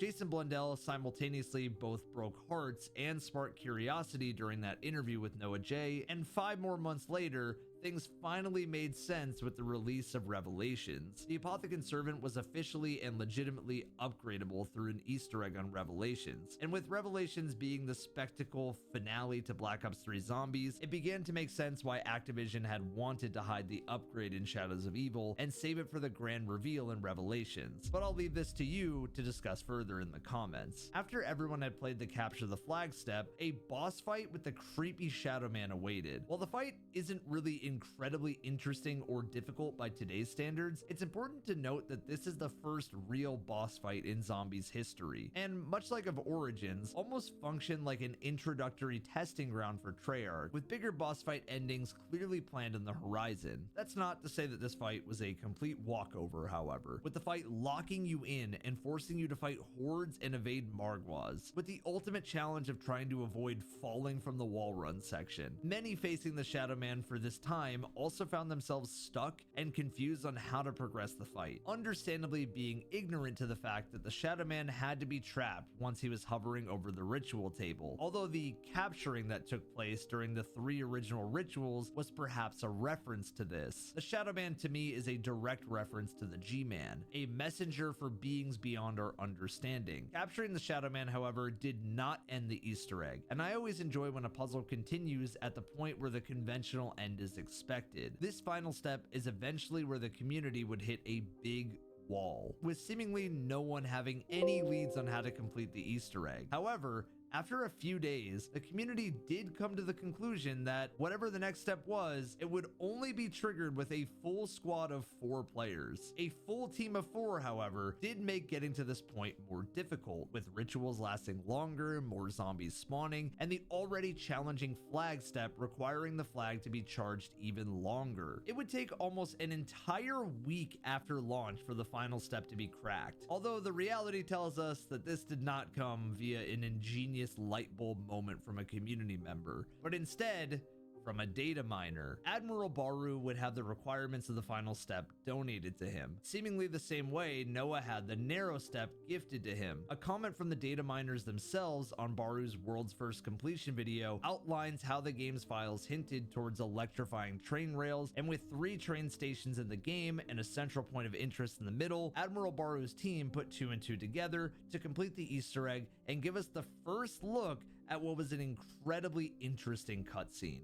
Jason Blundell simultaneously both broke hearts and sparked curiosity during that interview with Noah J, and 5 more months later, things finally made sense with the release of Revelations. The Apothecary Servant was officially and legitimately upgradable through an Easter egg on Revelations, and with Revelations being the spectacle finale to Black Ops 3 Zombies, it began to make sense why Activision had wanted to hide the upgrade in Shadows of Evil and save it for the grand reveal in Revelations. But I'll leave this to you to discuss further in the comments. After everyone had played the Capture the Flag step, a boss fight with the creepy Shadow Man awaited. While the fight isn't really incredibly interesting or difficult by today's standards, it's important to note that this is the first real boss fight in Zombies history, and much like of Origins, almost functioned like an introductory testing ground for Treyarch, with bigger boss fight endings clearly planned on the horizon. That's not to say that this fight was a complete walkover, however, with the fight locking you in and forcing you to fight hordes and evade Margwas, with the ultimate challenge of trying to avoid falling from the wall run section. Many facing the Shadow Man for this time time also found themselves stuck and confused on how to progress the fight, understandably being ignorant to the fact that the Shadow Man had to be trapped once he was hovering over the ritual table, although the capturing that took place during the 3 original rituals was perhaps a reference to this. The Shadow Man to me is a direct reference to the G-Man, a messenger for beings beyond our understanding. Capturing the Shadow Man, however, did not end the Easter egg, and I always enjoy when a puzzle continues at the point where the conventional end is expected. This final step is eventually where the community would hit a big wall, with seemingly no one having any leads on how to complete the Easter egg. However, after a few days, the community did come to the conclusion that whatever the next step was, it would only be triggered with a full squad of 4 players. A full team of 4, however, did make getting to this point more difficult, with rituals lasting longer, more zombies spawning, and the already challenging flag step requiring the flag to be charged even longer. It would take almost an entire week after launch for the final step to be cracked, although the reality tells us that this did not come via an ingenious light bulb moment from a community member, but instead from a data miner. Admiral Baru would have the requirements of the final step donated to him, seemingly the same way Noah had the narrow step gifted to him. A comment from the data miners themselves on Baru's world's first completion video outlines how the game's files hinted towards electrifying train rails, and with 3 train stations in the game and a central point of interest in the middle, Admiral Baru's team put 2 and 2 together to complete the Easter egg and give us the first look at what was an incredibly interesting cutscene.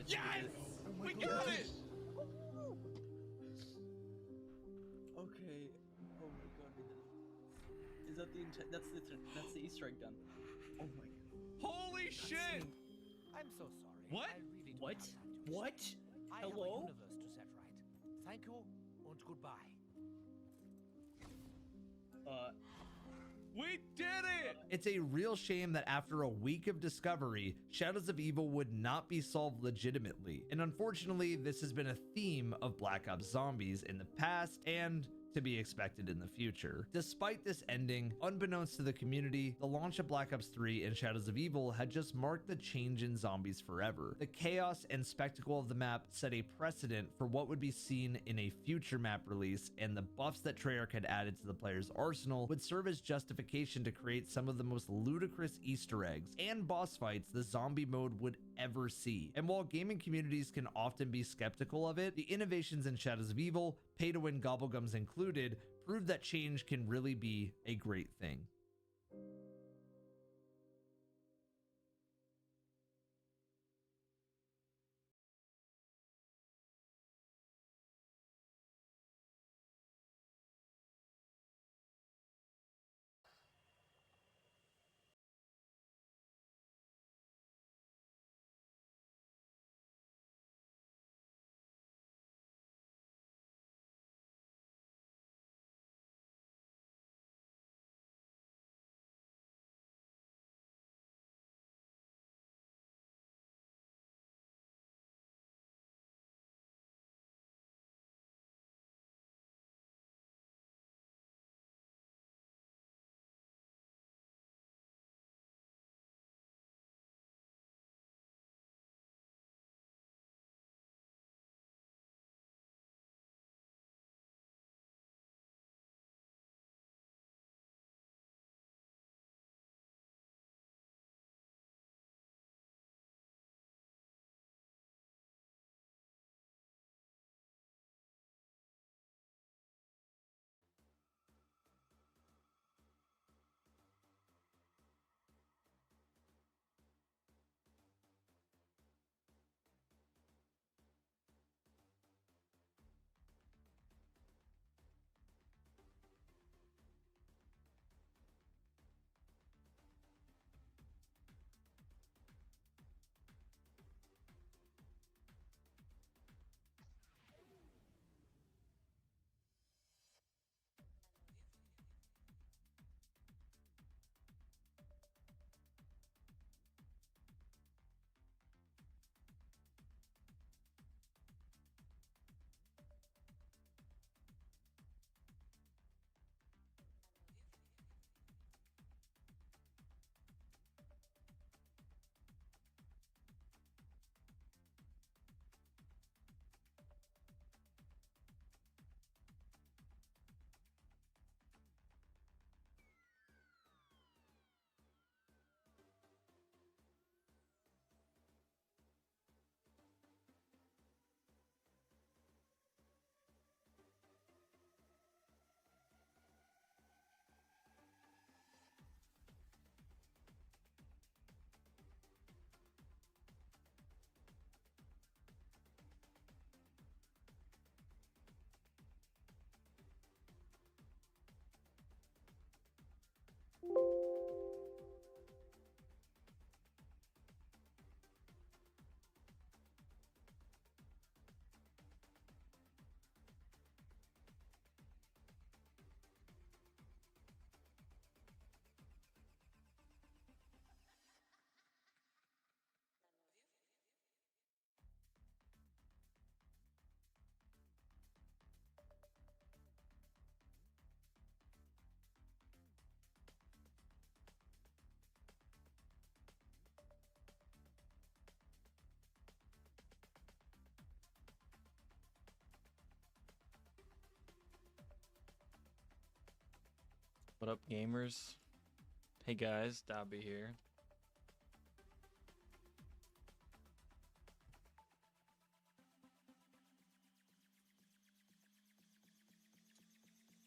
Yes! We got it! Okay. Oh my god, we did it. Is that that's the Easter egg done? Oh my god. Holy shit! I'm so sorry. What? I really don't What? have time to What? explain. I Hello? have a universe to set right. Thank you and goodbye. We did it! It's a real shame that after a week of discovery, Shadows of Evil would not be solved legitimately, and unfortunately this has been a theme of Black Ops Zombies in the past and to be expected in the future. Despite this ending, unbeknownst to the community, the launch of Black Ops 3 and Shadows of Evil had just marked the change in zombies forever. The chaos and spectacle of the map set a precedent for what would be seen in a future map release, and the buffs that Treyarch had added to the player's arsenal would serve as justification to create some of the most ludicrous Easter eggs and boss fights the zombie mode would ever see. And while gaming communities can often be skeptical of it, the innovations in Shadows of Evil, pay-to-win gobblegums included, prove that change can really be a great thing. What up, gamers? Hey guys, Dobby here.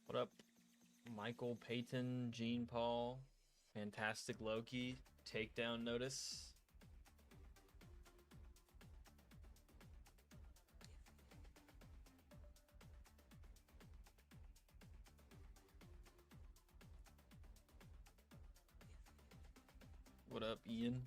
What up, Michael, Peyton, Gene Paul, Fantastic Loki, Takedown Notice. What up, Ian?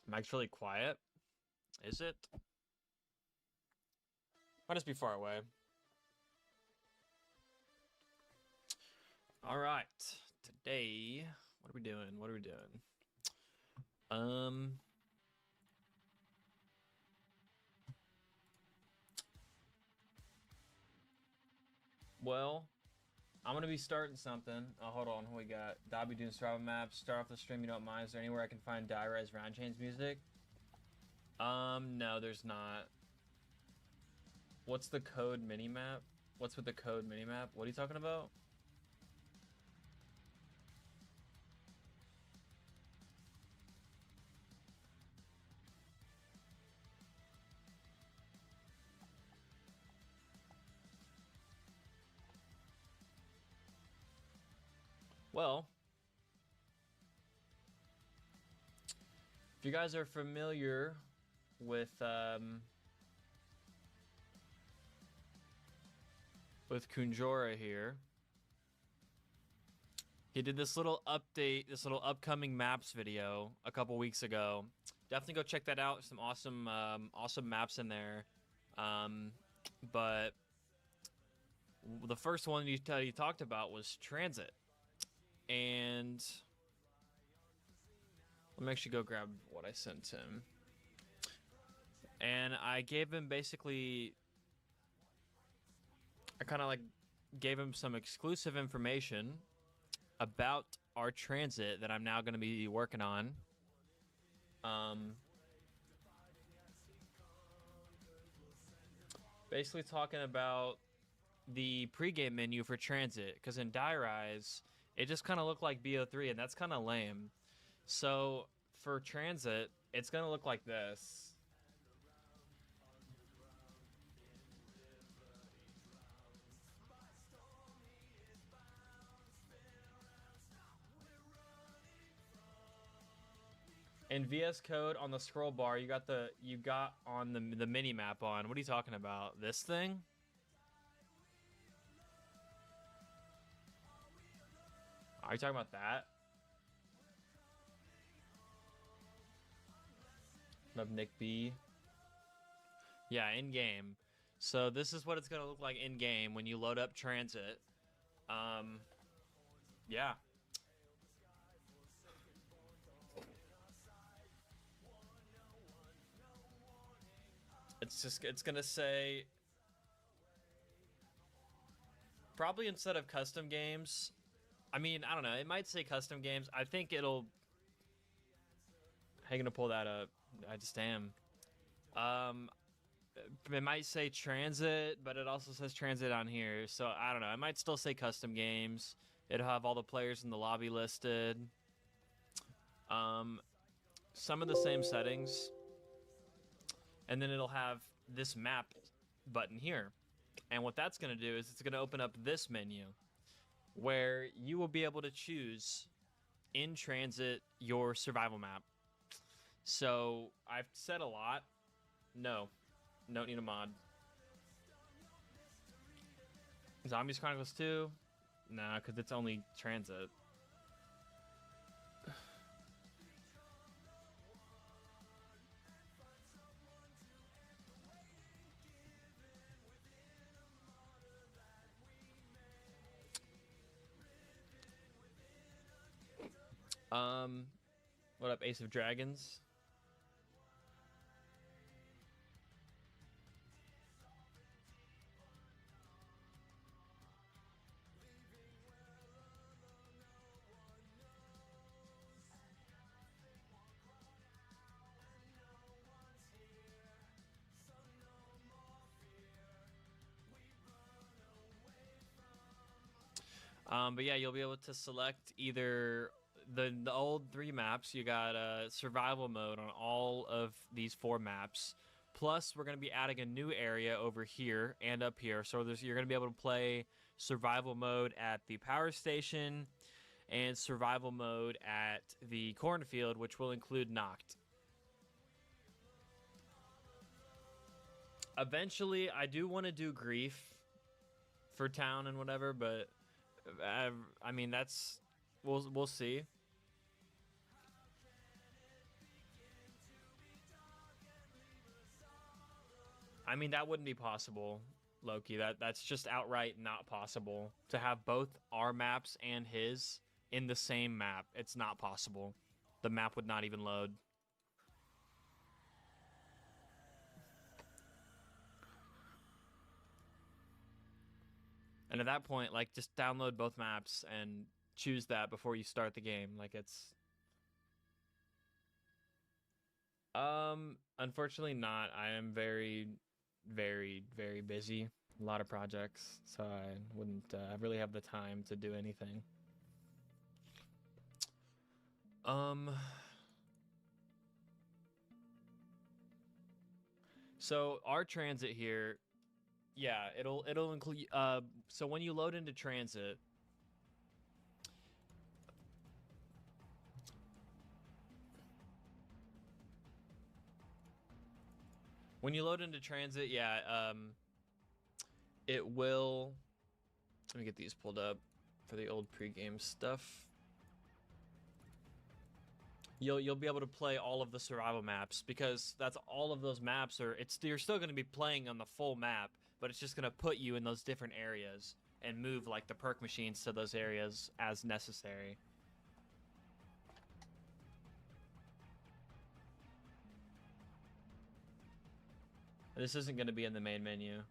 Mike's really quiet. Is it? Might just be far away. All right. Today, what are we doing? What are we doing? Well, I'm gonna be starting something. Oh, hold on. We got Dobby doing survival maps. Start off the stream. You don't mind? Is there anywhere I can find Die-Rise Round Chains music? No, there's not. What's the code minimap? What's with the code minimap? What are you talking about? Well, if you guys are familiar with Kunjora here, he did this little update, this little upcoming maps video a couple weeks ago. Definitely go check that out. Some awesome, awesome maps in there. But the first one you talked about was Transit, and let me actually go grab what I sent him. And I gave him basically, I kind of like gave him some exclusive information about our transit that I'm now going to be working on. Basically talking about the pregame menu for transit, because in Die-Rise, it just kind of looked like BO3, and that's kind of lame. So for transit, it's going to look like this. In VS Code on the scroll bar, you got on the mini map on. What are you talking about? This thing? Are you talking about that? Of Nick B. Yeah, in game. So this is what it's gonna look like in game when you load up transit. Yeah. It's gonna say, probably instead of custom games, I mean, I don't know, it might say custom games. I think it'll, how you gonna pull that up? I just am. It might say transit, but it also says transit on here, so I don't know. It might still say custom games. It'll have all the players in the lobby listed. Some of the same settings. And then it'll have this map button here. And what that's going to do is it's going to open up this menu where you will be able to choose in transit your survival map. So I've said a lot. No, don't need a mod. Zombies Chronicles 2? Nah, because it's only transit. What up, Ace of Dragons? But yeah, you'll be able to select either the old 3 maps. You got survival mode on all of these 4 maps. Plus, we're going to be adding a new area over here and up here. So you're going to be able to play survival mode at the power station and survival mode at the cornfield, which will include Noct. Eventually, I do want to do Grief for town and whatever, but I mean, we'll see. I mean, that wouldn't be possible, Loki. That's just outright not possible to have both our maps and his in the same map. It's not possible. The map would not even load. And at that point, like, just download both maps and choose that before you start the game. Like, it's... Unfortunately not. I am very, very, very busy. A lot of projects, so I wouldn't really have the time to do anything. So our transit here, yeah, it'll include so when you load into transit, yeah, it will. Let me get these pulled up for the old pregame stuff. You'll be able to play all of the survival maps because that's all of those maps are. You're still going to be playing on the full map, but it's just going to put you in those different areas and move like the perk machines to those areas as necessary. This isn't going to be in the main menu.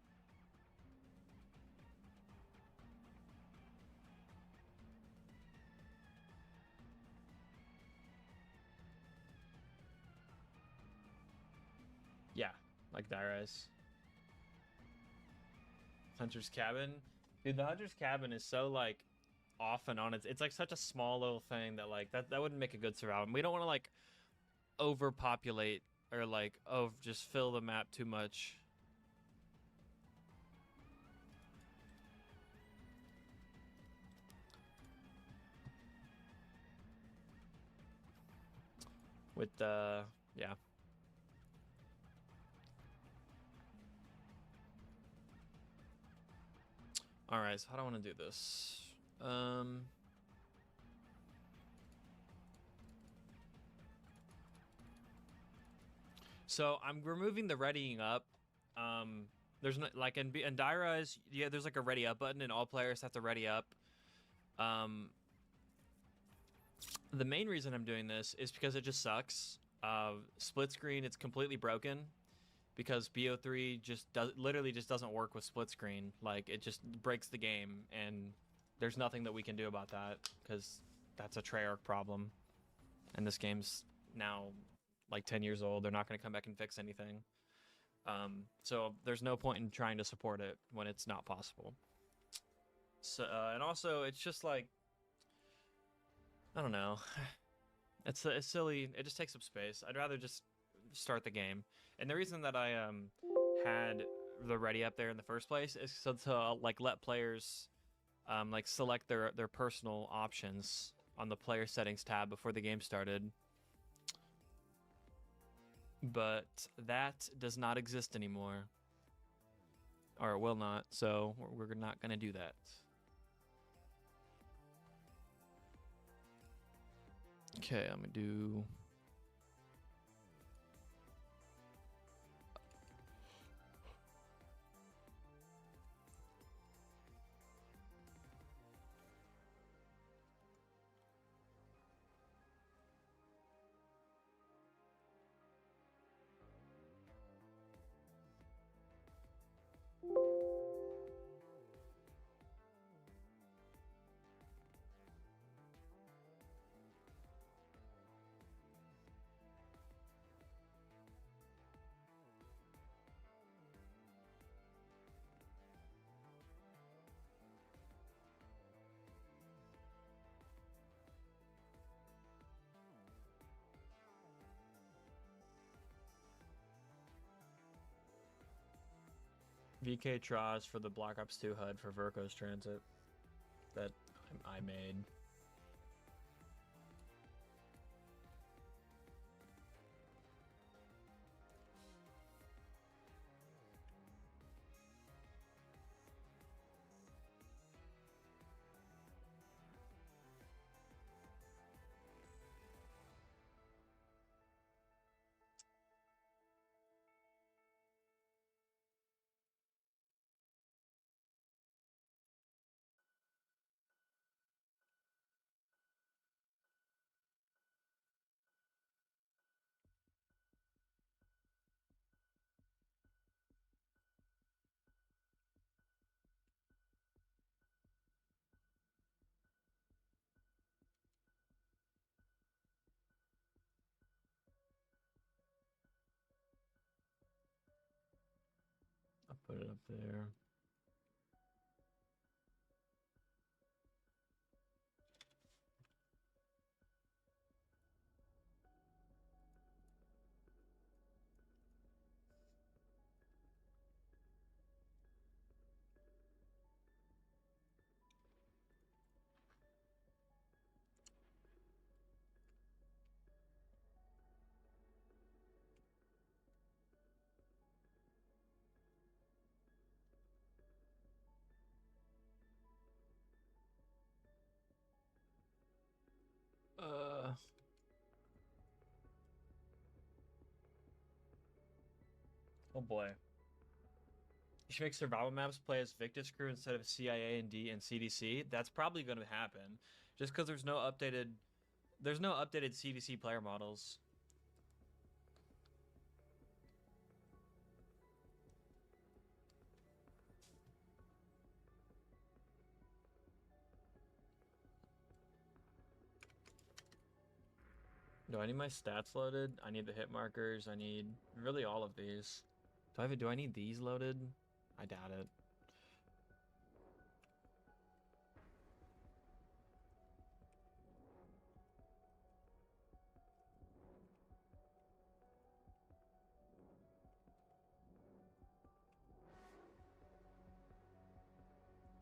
Yeah, like Dairais. Hunter's Cabin. Dude, the Hunter's Cabin is so, like, off and on. It's like such a small little thing that, like, that wouldn't make a good survival. We don't want to, like, overpopulate or, like, just fill the map too much. With, yeah. Alright, so how do I want to do this? So I'm removing the readying up. There's no, like in Dairais, yeah, there's like a ready up button and all players have to ready up. The main reason I'm doing this is because it just sucks. Split screen, it's completely broken because BO3 literally just doesn't work with split screen. Like, it just breaks the game, and there's nothing that we can do about that because that's a Treyarch problem. And this game's now like 10 years old. They're not going to come back and fix anything. So there's no point in trying to support it when it's not possible. So and also it's just like, I don't know. It's silly. It just takes up space. I'd rather just start the game. And the reason that I had the ready up there in the first place is so to like let players like select their personal options on the player settings tab before the game started. But that does not exist anymore. Or it will not, so we're not going to do that. Okay, I'm going to do... VK Traz for the Black Ops 2 HUD for Verco's Transit that I made. I'll put it up there. Oh boy. You should make survival maps play as Victus Crew instead of CIA and D and CDC. That's probably going to happen, just because there's no updated CDC player models. Do I need my stats loaded? I need the hit markers. I need really all of these. Do I need these loaded? I doubt it.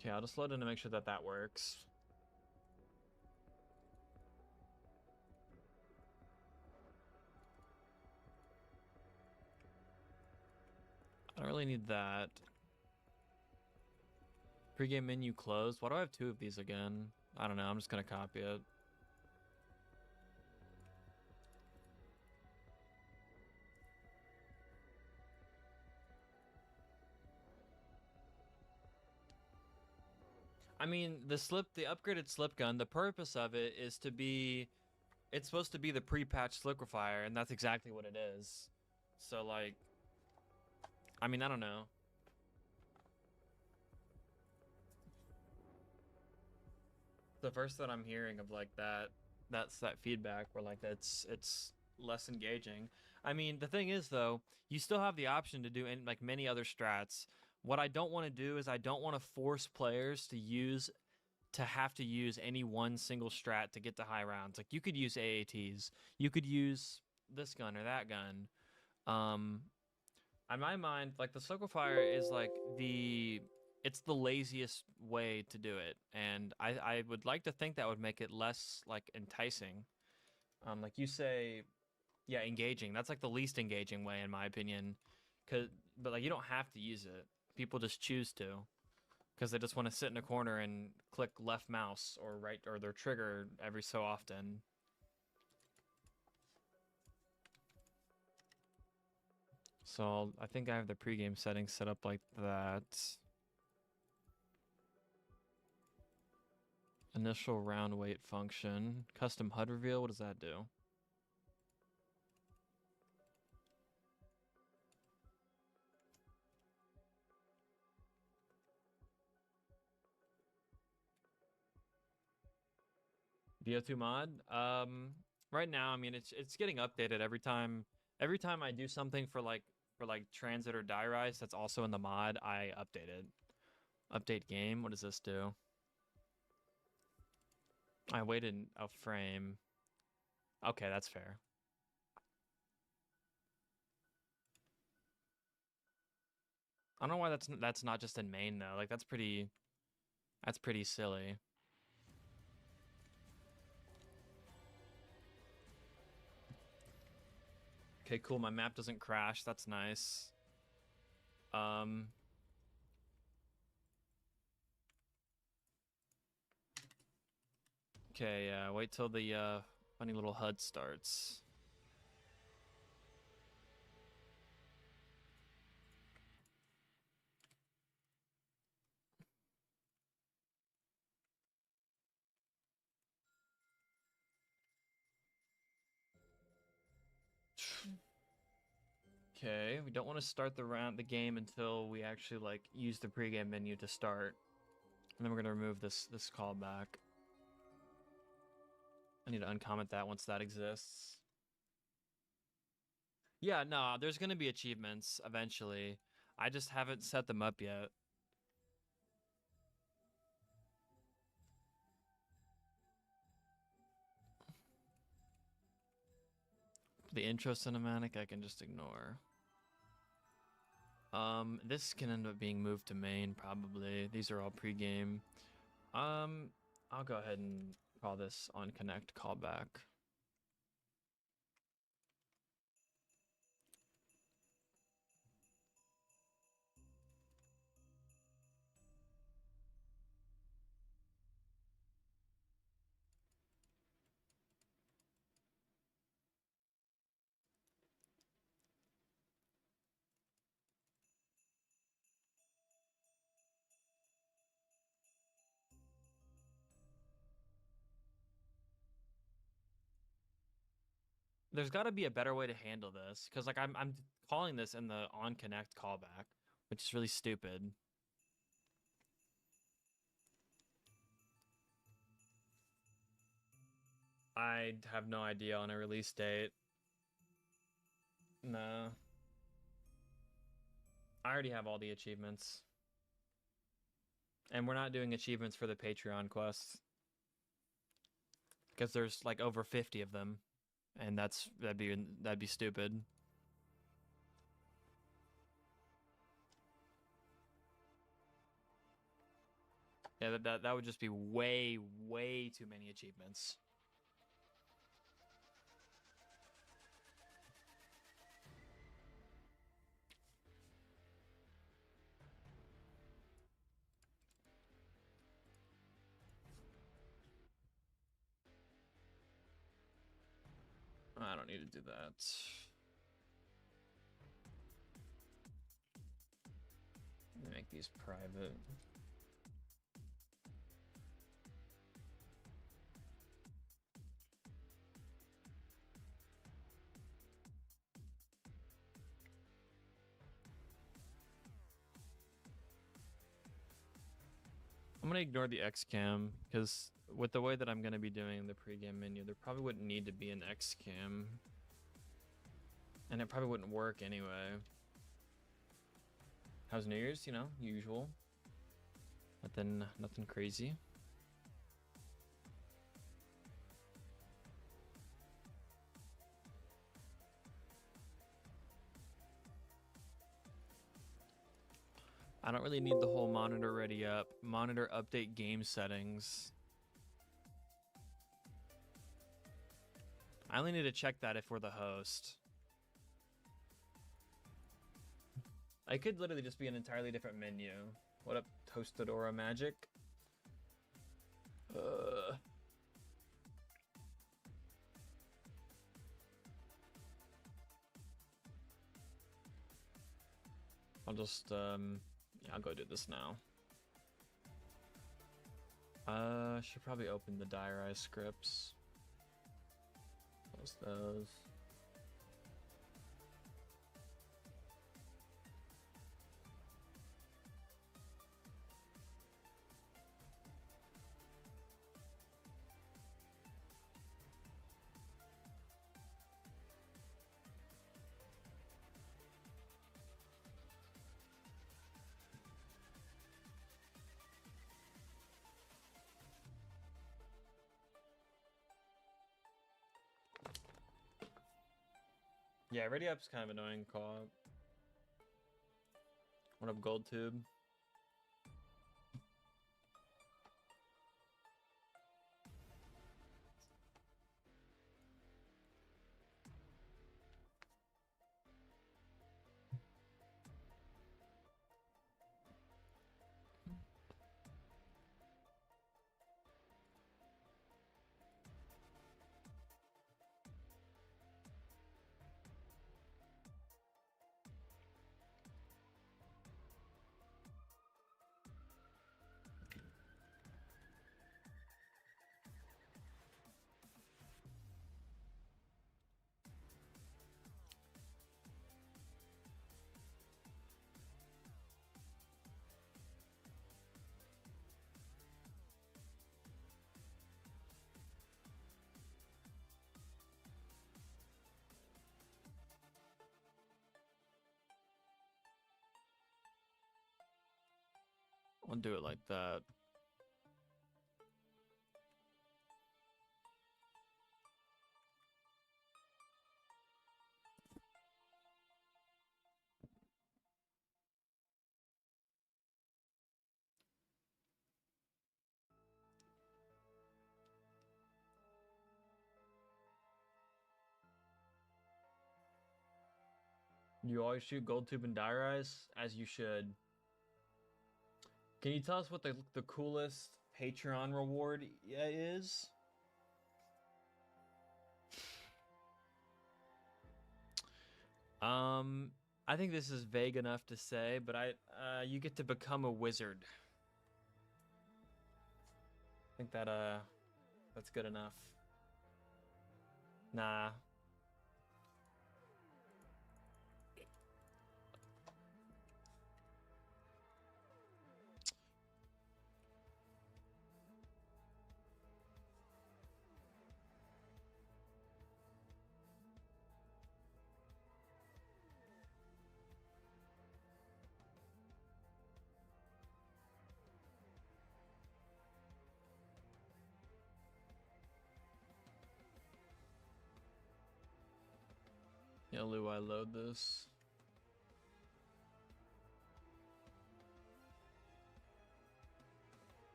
Okay, I'll just load in to make sure that that works. I don't really need that. Pre-game menu closed. Why do I have 2 of these again? I don't know. I'm just going to copy it. I mean, the upgraded slip gun, the purpose of it is to be, it's supposed to be the pre-patched liquefier, and that's exactly what it is. So, like, I mean, I don't know. The first that I'm hearing of like that's that feedback where like it's less engaging. I mean, the thing is though, you still have the option to do like many other strats. What I don't want to do is I don't want to force players to have to use any one single strat to get to high rounds. Like you could use AATs, you could use this gun or that gun. In my mind, like the liquefier is like it's the laziest way to do it, and I would like to think that would make it less like enticing. Like you say, yeah, engaging. That's like the least engaging way in my opinion, but like you don't have to use it. People just choose to, because they just want to sit in a corner and click left mouse or right or their trigger every so often. So I think I have the pregame settings set up like that. Initial round weight function. Custom HUD reveal, what does that do? BO2 mod? Right now, I mean, it's getting updated every time. Every time I do something for like transit or die rise that's also in the mod, I update it. Update game. What does this do? I waited a frame. Okay, that's fair. I don't know why that's not just in main though. Like that's pretty silly. Okay, cool. My map doesn't crash. That's nice. Okay, yeah. Wait till the funny little HUD starts. Okay, we don't want to start the game until we actually like use the pregame menu to start. And then we're gonna remove this callback. I need to uncomment that once that exists. Yeah, no, there's gonna be achievements eventually. I just haven't set them up yet. The intro cinematic I can just ignore. This can end up being moved to main probably. These are all pregame. I'll go ahead and call this on connect callback. There's got to be a better way to handle this because like I'm calling this in the on connect callback, which is really stupid. I have no idea on a release date. No. I already have all the achievements. And we're not doing achievements for the Patreon quests. Because there's like over 50 of them. And that'd be stupid. Yeah, that would just be way too many achievements. I don't need to do that. Let me make these private. I'm gonna ignore the XCam because with the way that I'm gonna be doing the pregame menu, there probably wouldn't need to be an XCam, and it probably wouldn't work anyway. How's New Year's? You know, usual. Nothing crazy. I don't really need the whole monitor ready up. Monitor update game settings. I only need to check that if we're the host. I could literally just be an entirely different menu. What up, Toastadora Magic? I'll just, yeah, I'll go do this now. Should probably open the diarized scripts. Close those. Yeah, ready up's kind of annoying co-op. What up, Gold Tube? I'll do it like that. You always shoot Gold Tube and Dire Eyes, as you should. Can you tell us what the coolest Patreon reward is? I think this is vague enough to say, but you get to become a wizard. I think that's good enough. Nah. Yeah, Lou, I load this.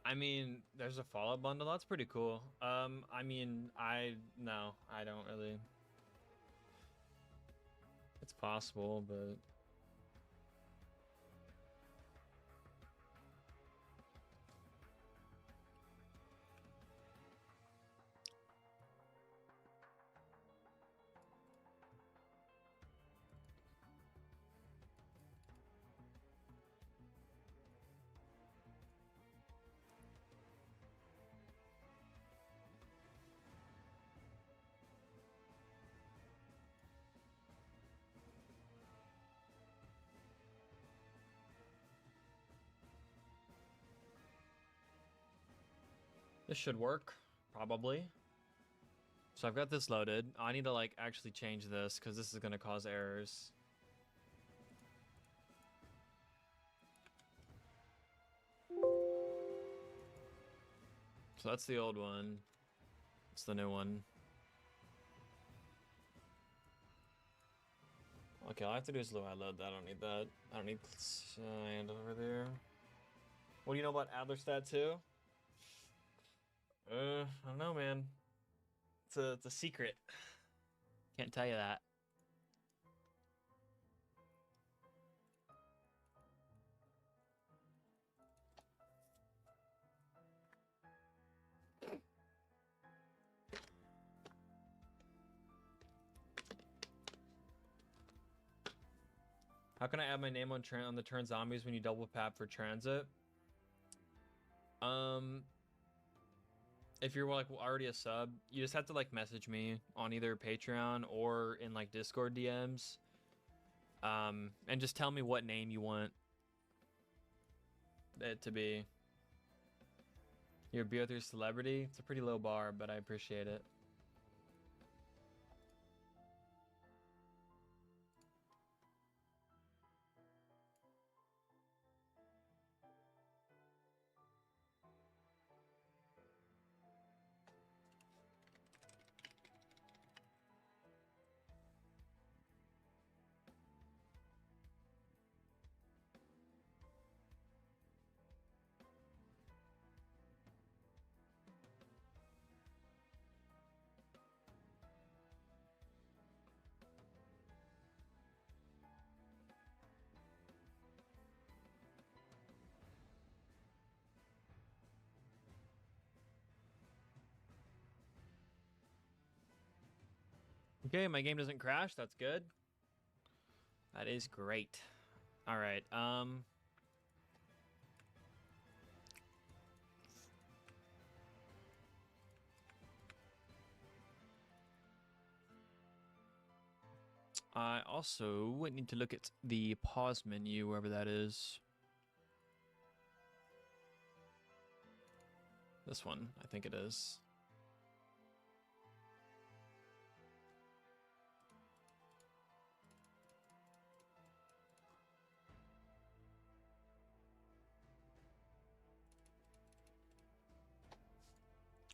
I mean, there's a Fallout bundle. That's pretty cool. I mean, no, I don't really. It's possible, but this should work, probably. So I've got this loaded. I need to like actually change this because this is gonna cause errors. So that's the old one. It's the new one. Okay, all I have to do is I load that. I don't need that. I don't need sand over there. What do you know about Adlerstat 2? I don't know, man. It's a secret. Can't tell you that. How can I add my name on the turn zombies when you double tap for transit? If you're like already a sub, you just have to like message me on either Patreon or in like Discord DMs. And just tell me what name you want it to be. You're a BO3 celebrity? It's a pretty low bar, but I appreciate it. Okay, my game doesn't crash. That's good. That is great. All right. I also need to look at the pause menu, wherever that is. This one, I think it is.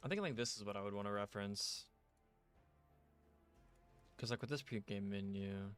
I think like this is what I would want to reference. Because like with this pre-game menu,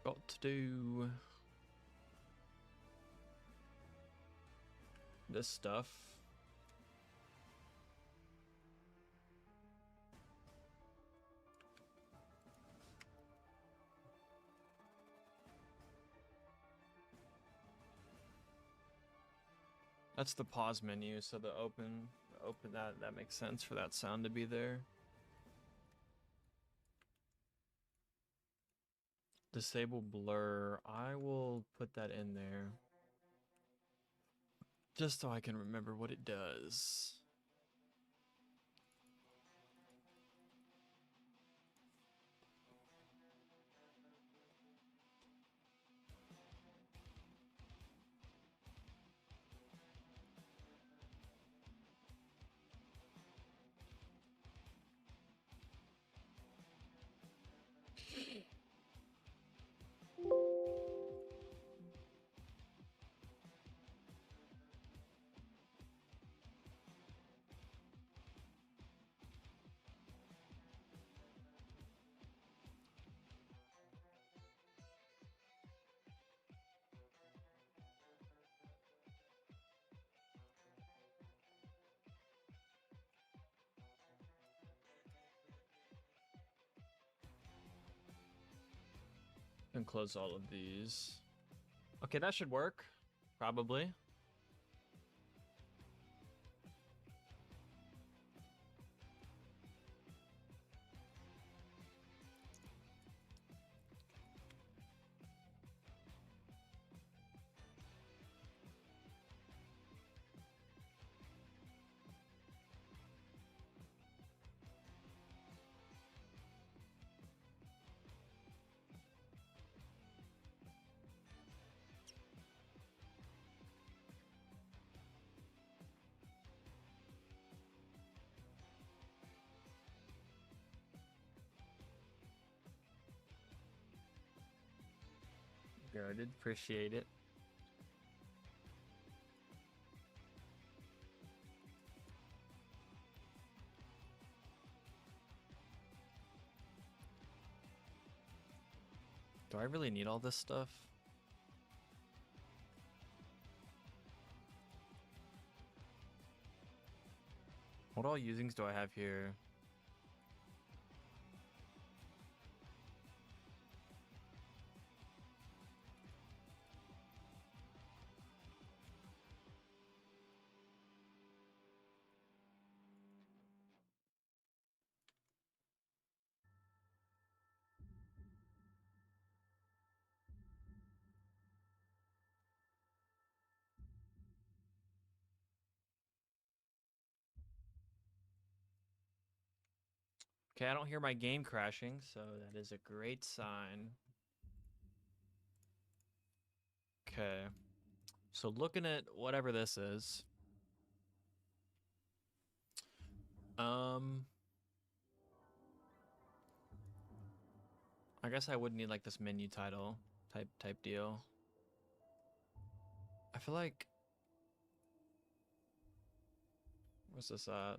got to do this stuff. That's the pause menu, so the open that makes sense for that sound to be there. Disable blur, I will put that in there. Just so I can remember what it does. And close all of these. Okay, that should work. Probably. Good, appreciate it. Do I really need all this stuff? What all usings do I have here? Okay, I don't hear my game crashing, so that is a great sign. Okay. So looking at whatever this is. I guess I would need like this menu title type deal. I feel like what's this at?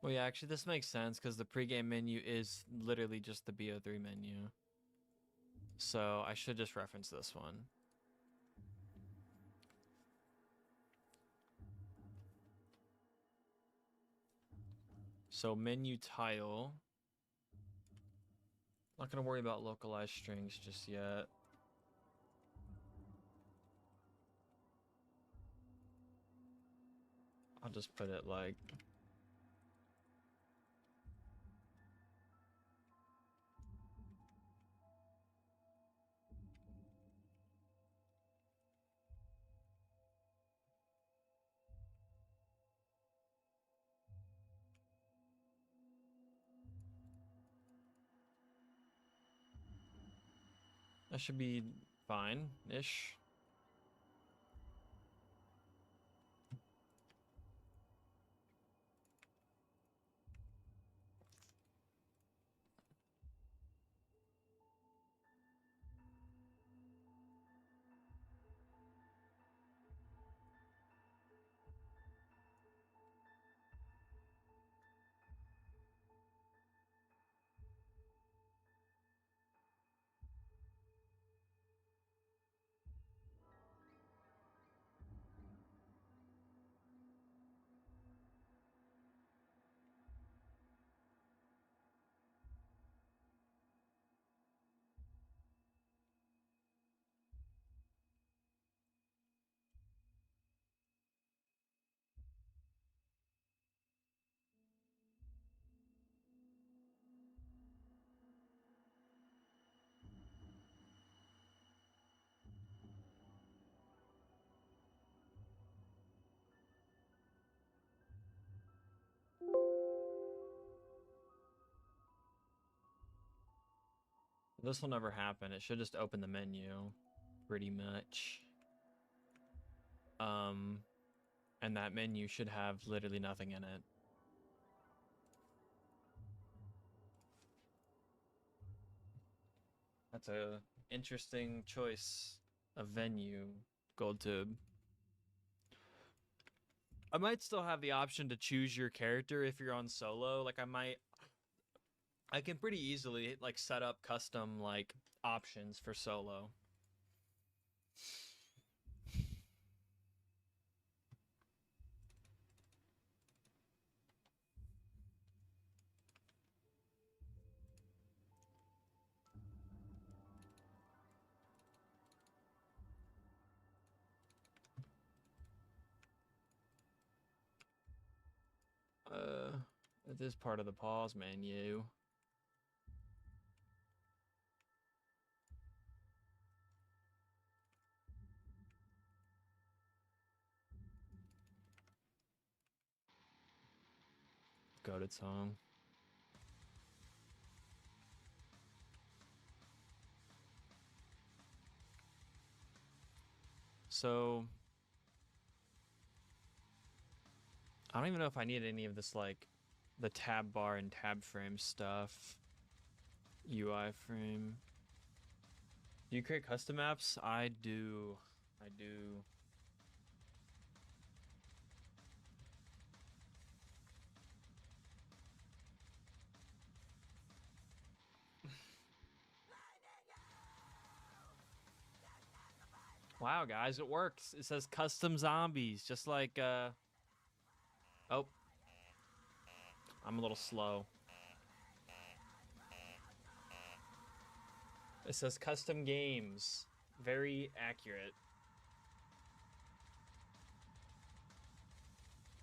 Well, yeah, actually, this makes sense because the pregame menu is literally just the BO3 menu. So I should just reference this one. So menu title. Not going to worry about localized strings just yet. I'll just put it like... That should be fine-ish. This will never happen. It should just open the menu, pretty much. And that menu should have literally nothing in it. That's a interesting choice of venue, GoldTube. I might still have the option to choose your character if you're on solo. Like I can pretty easily like set up custom like options for solo. It is part of the pause menu. Goated song. So I don't even know if I need any of this like the tab bar and tab frame stuff. UI frame. Do you create custom apps? I do. I do. Wow, guys, it works. It says custom zombies, just like, oh. I'm a little slow. It says custom games. Very accurate.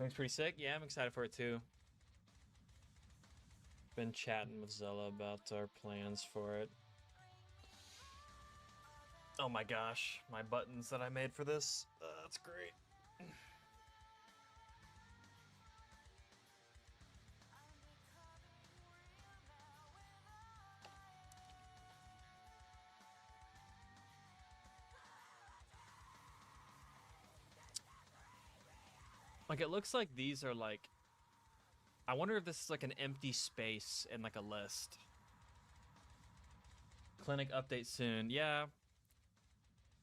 Looks pretty sick. Yeah, I'm excited for it too. Been chatting with Zella about our plans for it. Oh my gosh, my buttons that I made for this. That's great. Like, it looks like these are like, I wonder if this is like an empty space in like a list. Clinic update soon. Yeah.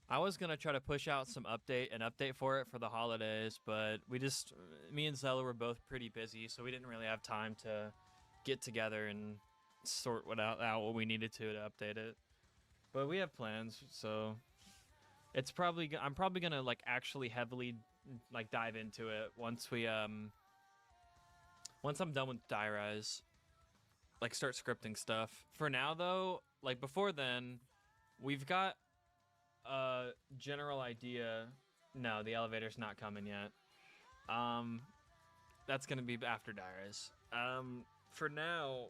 I was gonna try to push out an update for it for the holidays, but me and Zella were both pretty busy, so we didn't really have time to get together and sort out what we needed to update it. But we have plans, so I'm probably gonna like actually heavily like dive into it once I'm done with Die Rise, like start scripting stuff. For now though, like before then, we've got a general idea. No, the elevator's not coming yet. That's gonna be after Die Rise. For now,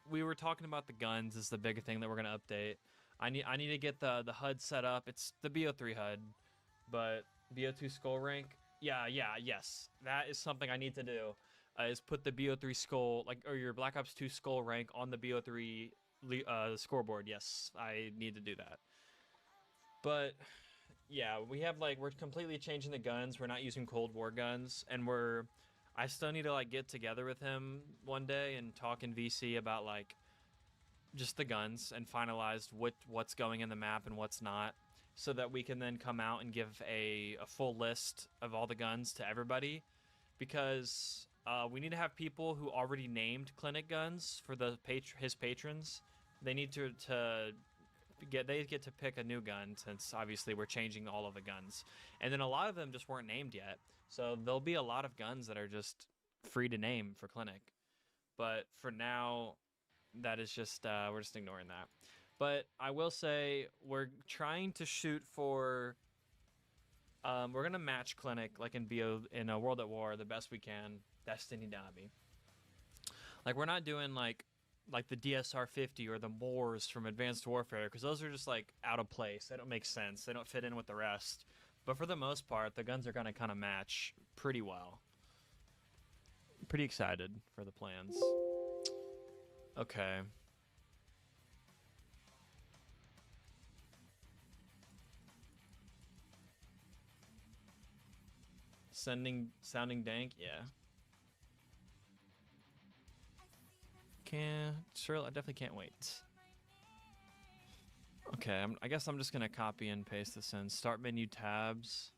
we were talking about the guns is the big thing that we're gonna update. I need to get the HUD set up. It's the BO3 HUD, but BO2 skull rank. Yes. That is something I need to do. Is put the BO3 skull, or your Black Ops 2 skull rank on the BO3 scoreboard. Yes, I need to do that. But yeah, we're completely changing the guns. We're not using Cold War guns, and I still need to like get together with him one day and talk in VC about like just the guns and finalize what's going in the map and what's not, so that we can then come out and give a full list of all the guns to everybody, because we need to have people who already named clinic guns for his patrons. They need to get to pick a new gun, since obviously we're changing all of the guns, and then a lot of them just weren't named yet, so there'll be a lot of guns that are just free to name for clinic. But for now, that is just we're just ignoring that. But I will say we're trying to shoot for we're gonna match clinic like in a World at War the best we can. Destiny Dobby. Like, we're not doing like the DSR 50 or the Moors from Advanced Warfare, because those are just like out of place. They don't make sense. They don't fit in with the rest. But for the most part, the guns are gonna kind of match pretty well. Pretty excited for the plans. Okay. Sounding dank, yeah. I definitely can't wait. Okay, I guess I'm just gonna copy and paste this in. Start menu tabs.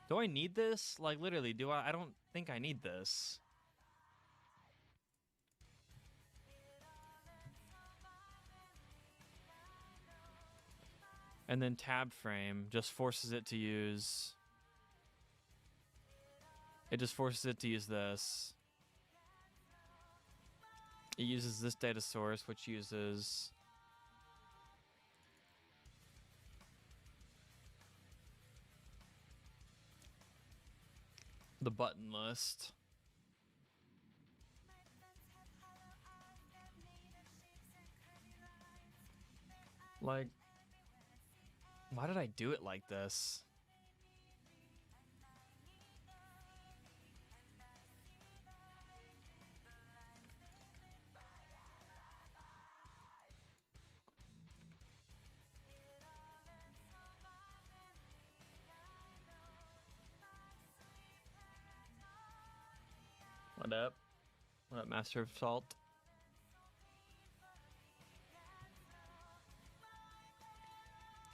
Do I need this? Like, literally, do I? I don't think I need this. And then tab frame just forces it to use... It just forces it to use this. It uses this data source, which uses... the button list. Like, why did I do it like this? What up? What up, Master of Salt?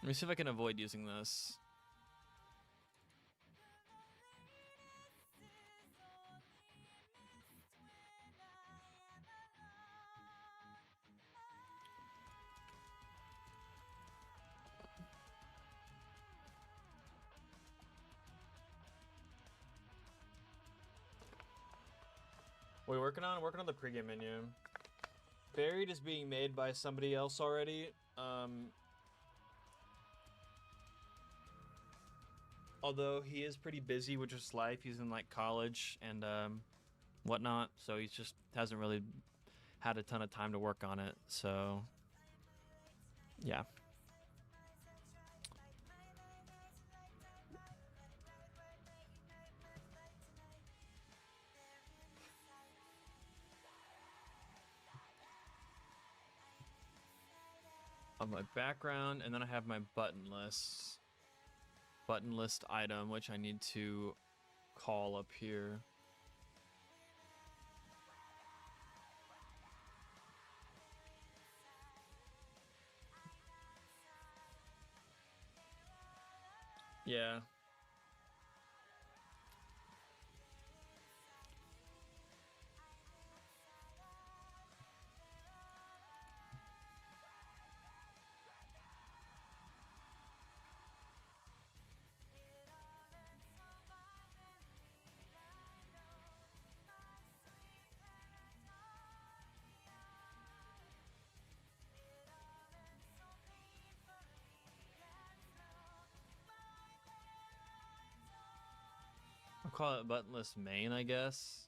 Let me see if I can avoid using this. We're working on the pregame menu. Buried is being made by somebody else already. Although he is pretty busy with just life, he's in like college and whatnot, so he just hasn't really had a ton of time to work on it. So yeah. On my background, and then I have my button list item, which I need to call up here. Yeah. I'll call it buttonless main, I guess.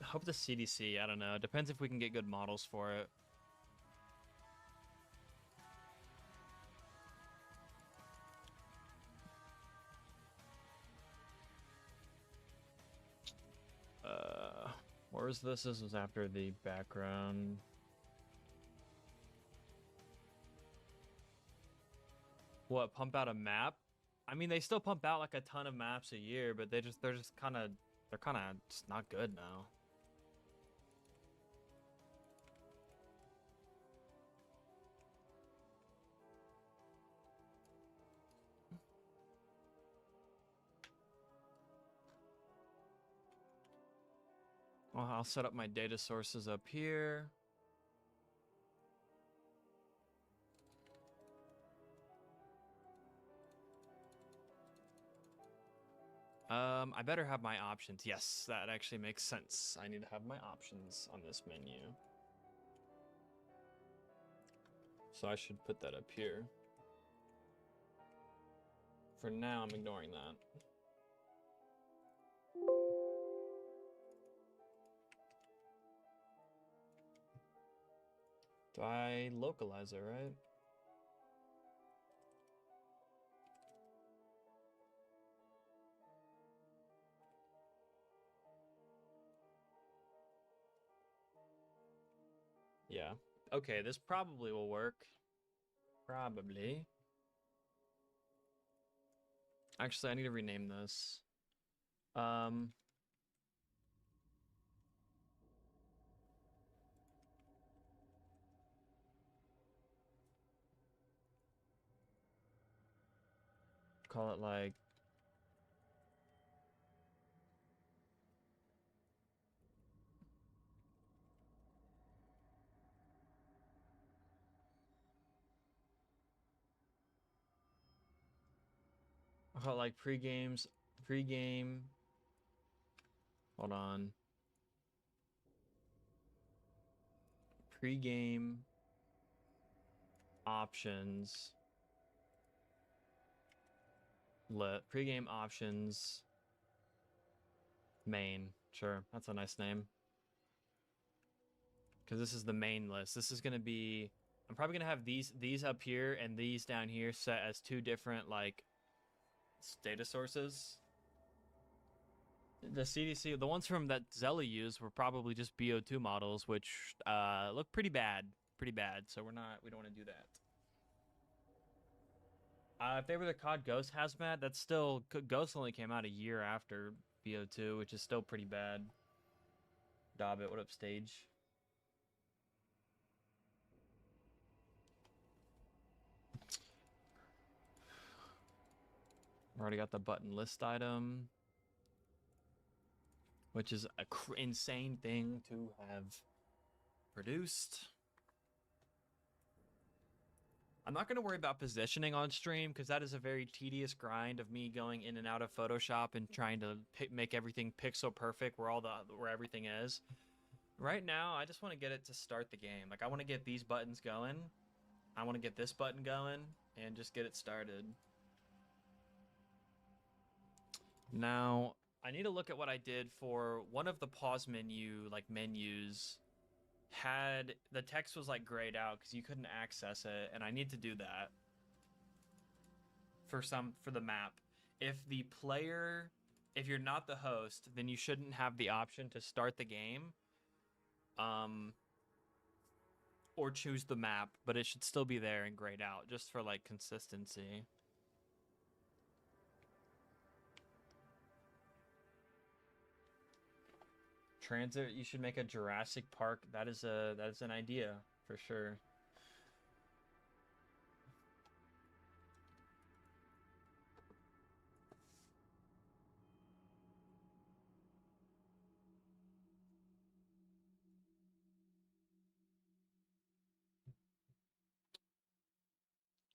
I hope the CDC, I don't know. It depends if we can get good models for it. Where is this? This was after the background. What, pump out a map? I mean, they still pump out like a ton of maps a year, but they're just kind of just not good now. Well, I'll set up my data sources up here. I better have my options. Yes, that actually makes sense. I need to have my options on this menu. So I should put that up here. For now, I'm ignoring that. Do I localize it, right? Yeah. Okay, this probably will work. Probably. Actually, I need to rename this. Call it like pregame. Hold on. Pregame options. Pregame options main. Sure, that's a nice name. Because this is the main list. This is gonna be. I'm probably gonna have these up here and these down here set as two different like data sources. The CDC, the ones from that Zelly used were probably just BO2 models, which look pretty bad. So we don't want to do that. If they were the COD Ghost Hazmat, that's still... Ghost only came out a year after BO2, which is still pretty bad. Dobbit, what up, Stage? Already got the button list item, which is a insane thing to have produced. I'm not going to worry about positioning on stream because that is a very tedious grind of me going in and out of Photoshop and trying to make everything pixel perfect where everything is. Right now, I just want to get it to start the game. Like, I want to get these buttons going. I want to get this button going and just get it started. Now, I need to look at what I did for one of the pause menus. Had the text was like grayed out because you couldn't access it, and I need to do that for the map. If you're not the host, then you shouldn't have the option to start the game, or choose the map, but it should still be there and grayed out just for like consistency. Transit, you should make a Jurassic Park. That is an idea for sure.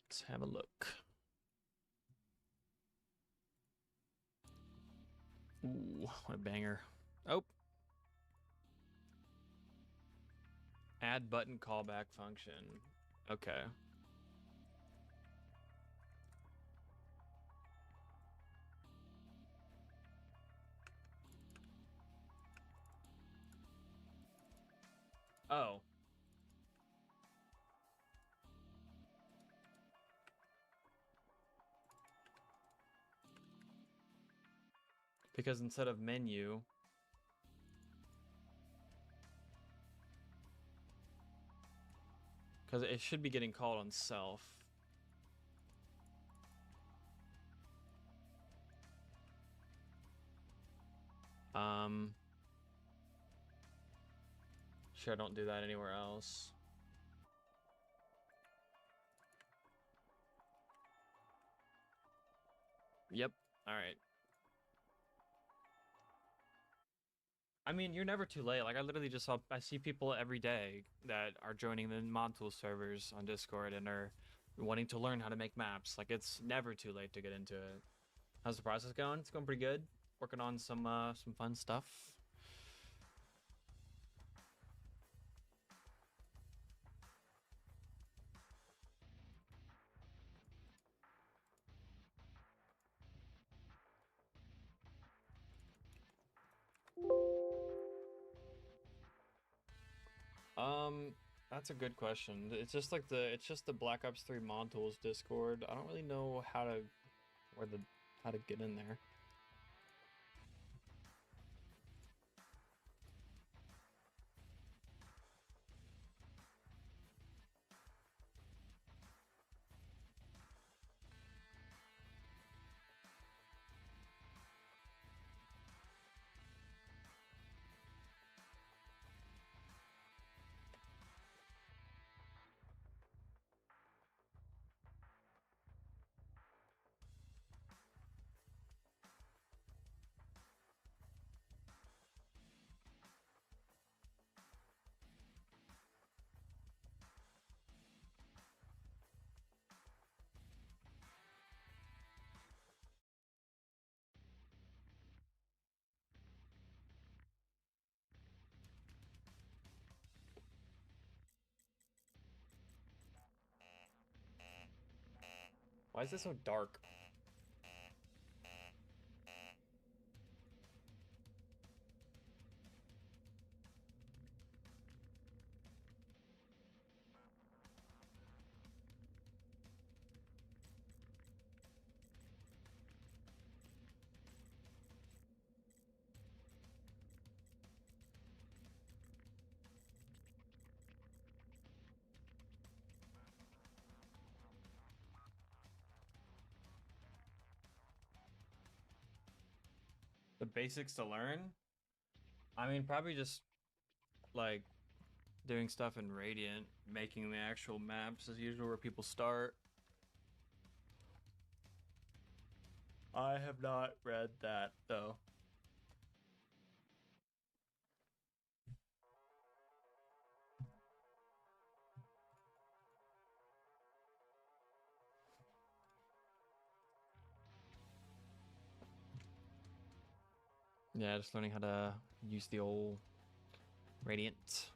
Let's have a look. Ooh, what a banger. Oh. Add button callback function. Okay. Oh. Because instead of menu, because it should be getting called on self. Sure, I don't do that anywhere else. Yep. All right. I mean, you're never too late. Like, I literally just I see people every day that are joining the mod tool servers on Discord and are wanting to learn how to make maps. Like, it's never too late to get into it. How's the process going? It's going pretty good. Working on some fun stuff. That's a good question. It's just like the Black Ops 3 mod tools Discord. I don't really know how to get in there. Why is it so dark? The basics to learn? I mean, probably just like doing stuff in Radiant, making the actual maps as usual where people start. I have not read that though. Yeah, just learning how to use the old Radiant.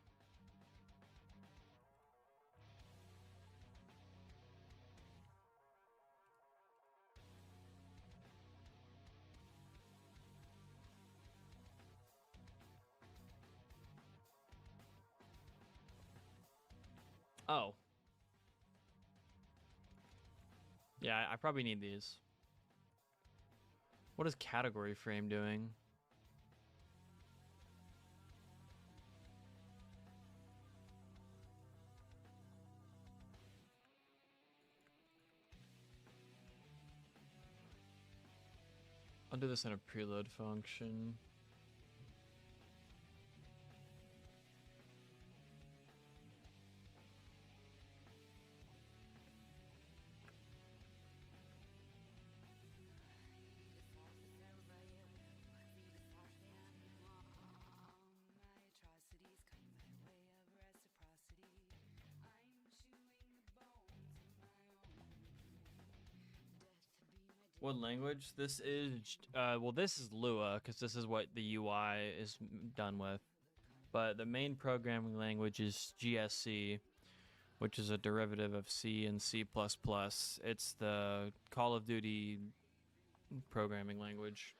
Oh. Yeah, I probably need these. What is category frame doing? I'll do this in a preload function. What language? This is, well, this is Lua, because this is what the UI is done with. But the main programming language is GSC, which is a derivative of C and C++. It's the Call of Duty programming language.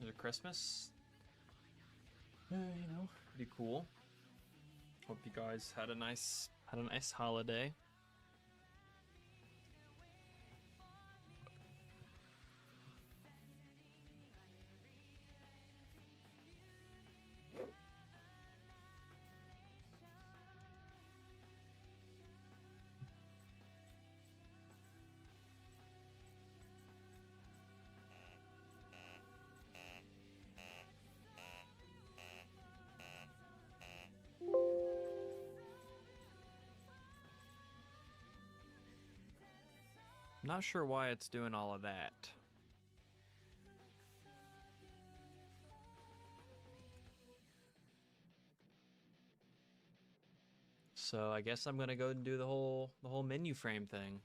Is it Christmas? You know, pretty cool. Hope you guys had a nice holiday. Not sure why it's doing all of that. So I guess I'm gonna go and do the whole menu frame thing.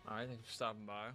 Alright, thanks for stopping by.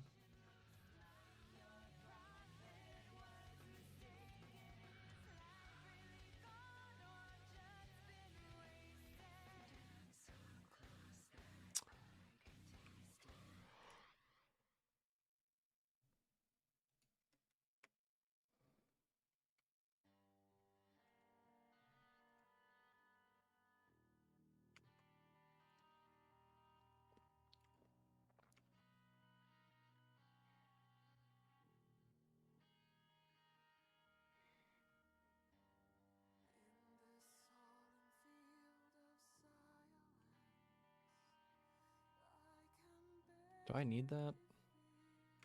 Do I need that?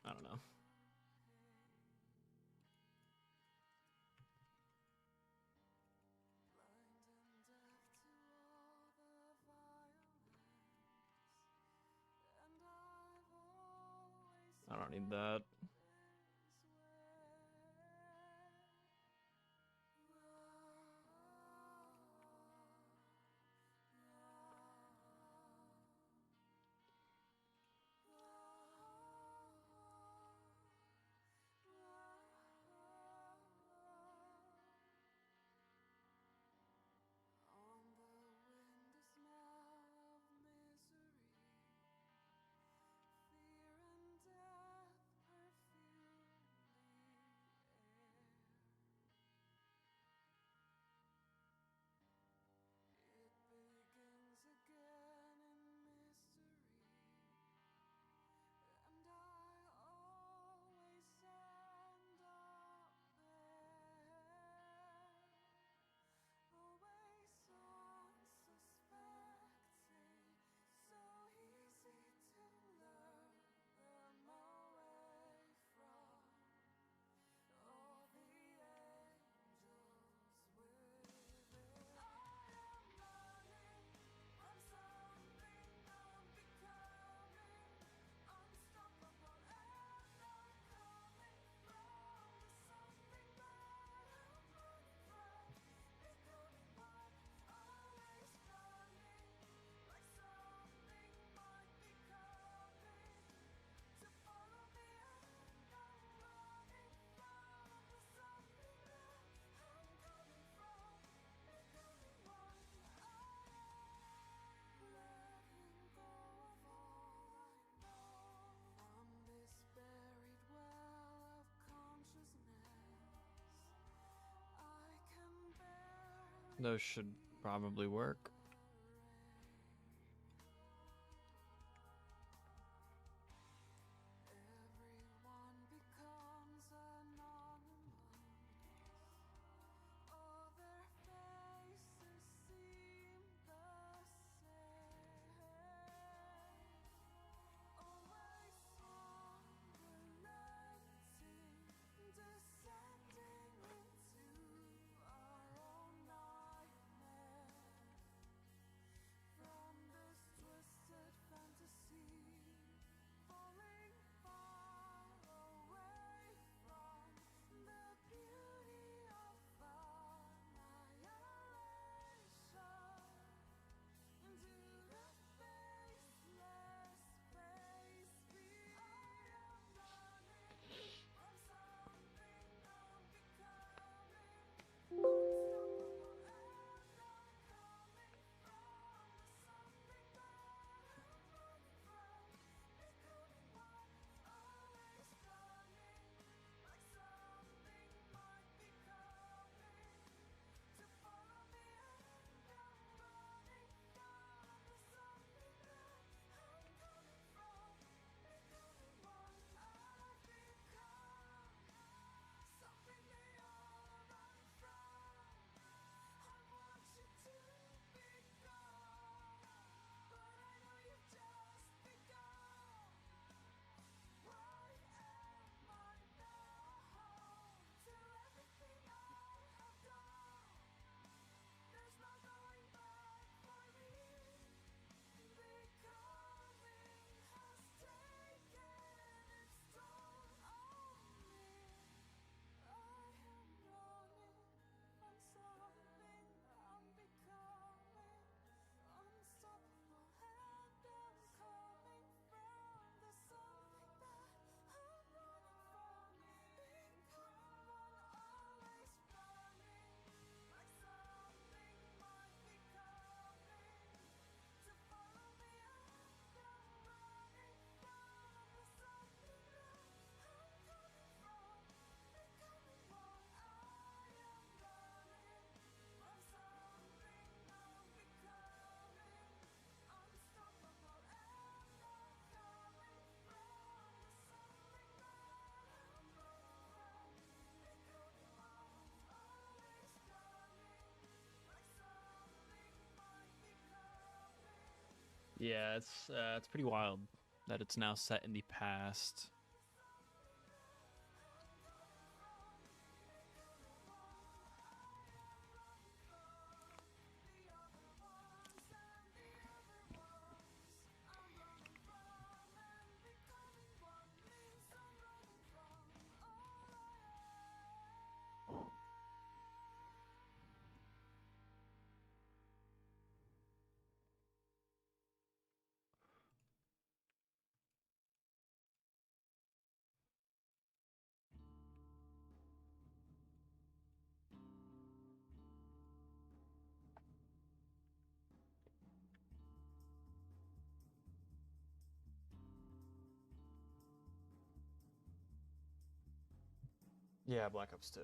I don't know. I don't need that. Those should probably work. Yeah, it's pretty wild that it's now set in the past. Yeah, Black Ops 2.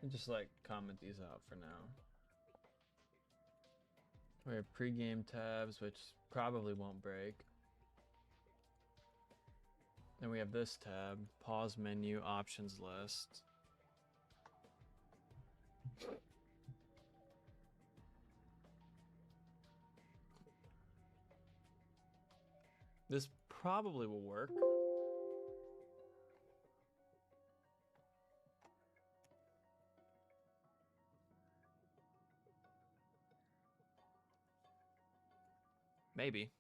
Just like comment these out for now. We have pre-game tabs, which probably won't break. Then we have this tab, pause menu, options list. This probably will work. Maybe.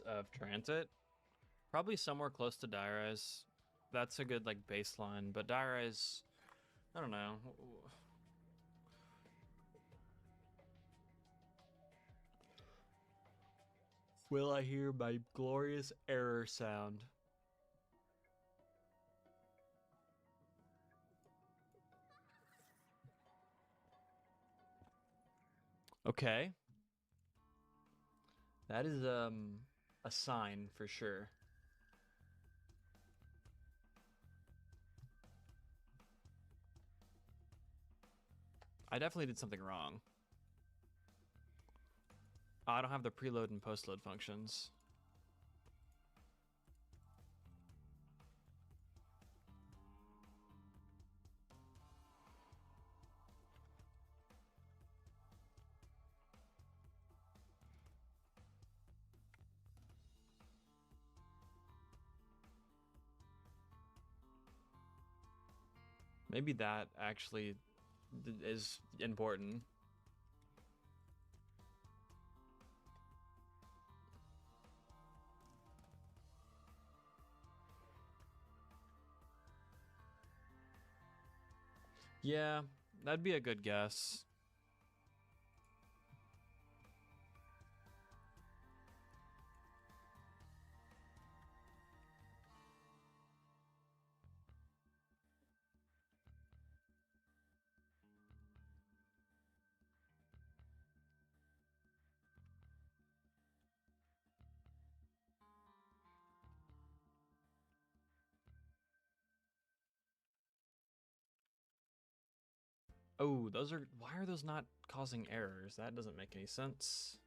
Of transit, probably somewhere close to Diarize. That's a good like baseline, but Diarize, I don't know. Will I hear my glorious error sound? Okay. That is a sign for sure. I definitely did something wrong. Oh, I don't have the preload and postload functions. Maybe that actually is important. Yeah, that'd be a good guess. Oh, those are, why are those not causing errors? That doesn't make any sense.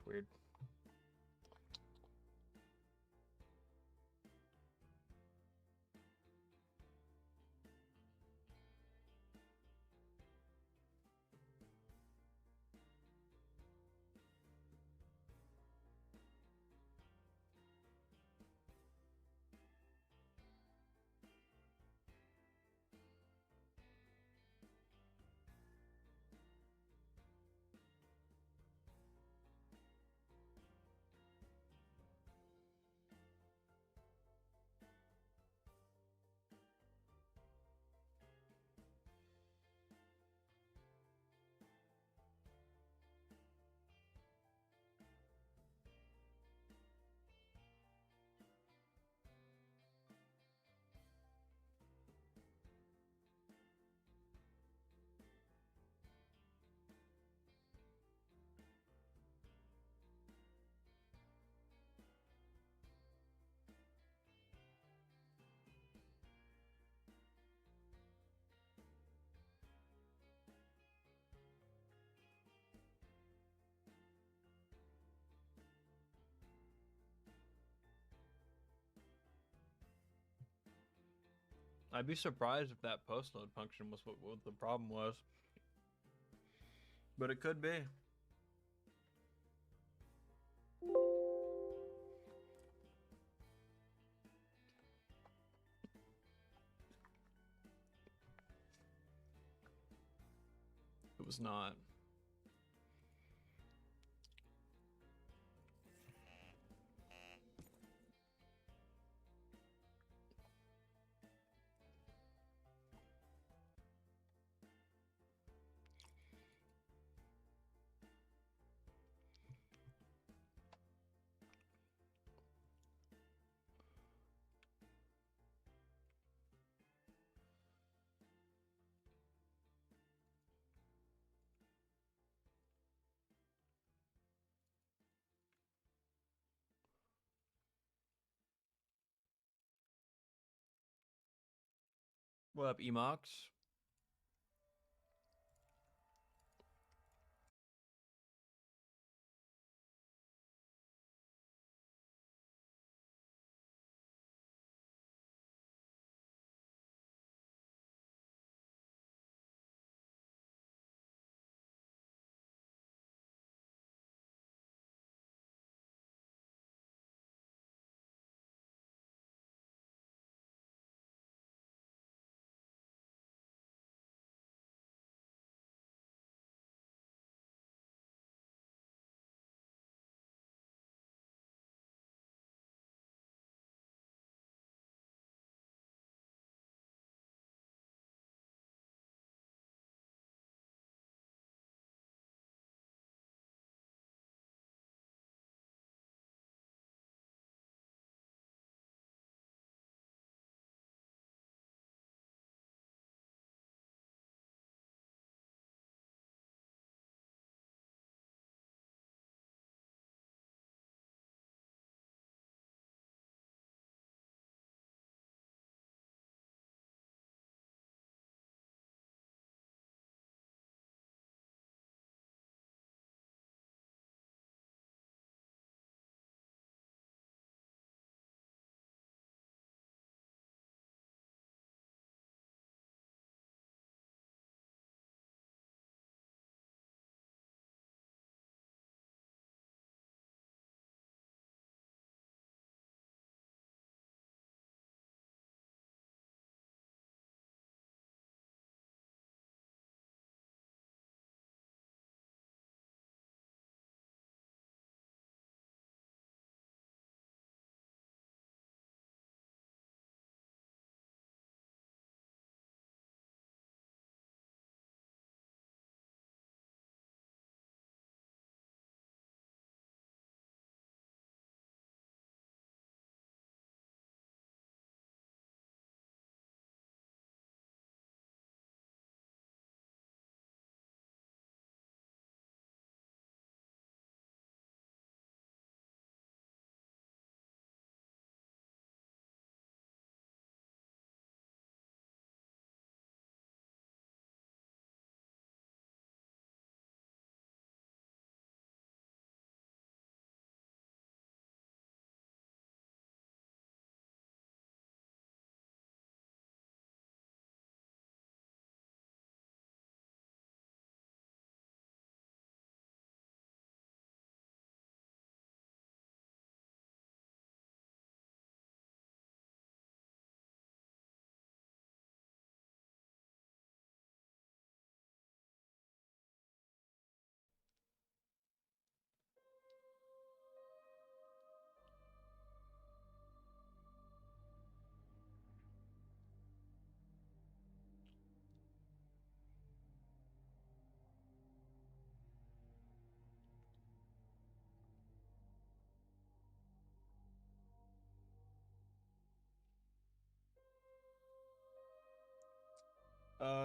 Weird. I'd be surprised if that post load function was what the problem was. But it could be. It was not. What up, Emox?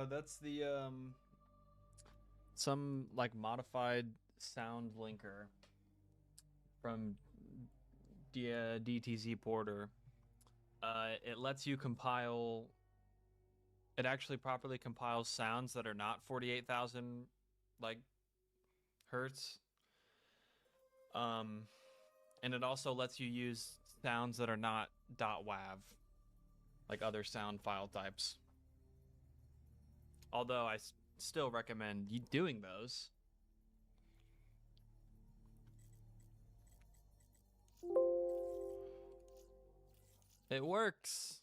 That's the some like modified sound linker from DTZ Porter. It lets you compile. It actually properly compiles sounds that are not 48,000 like hertz. And it also lets you use sounds that are not .wav. like other sound file types. Although I still recommend you doing those. It works.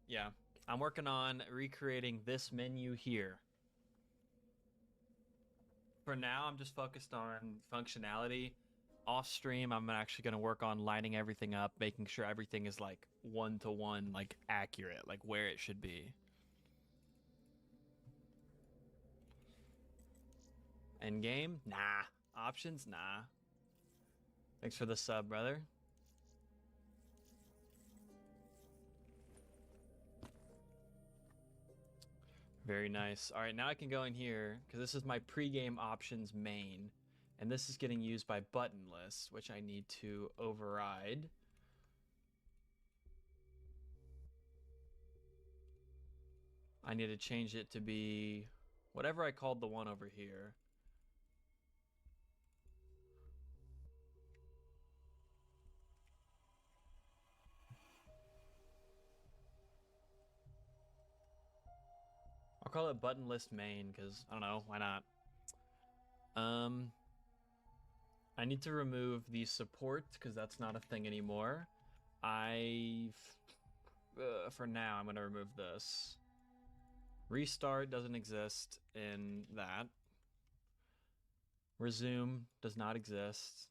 Yeah, I'm working on recreating this menu here. For now, I'm just focused on functionality. Off stream, I'm actually going to work on lining everything up, making sure everything is like one-to-one, like accurate, like where it should be. End game? Nah. Options? Nah. Thanks for the sub, brother. Very nice. All right, now I can go in here because this is my pregame options main, and this is getting used by button lists, which I need to override. I need to change it to be whatever I called the one over here. I'll call it button list main because I don't know, why not? I need to remove the support because that's not a thing anymore. For now, I'm going to remove this. Restart doesn't exist in that. Resume does not exist.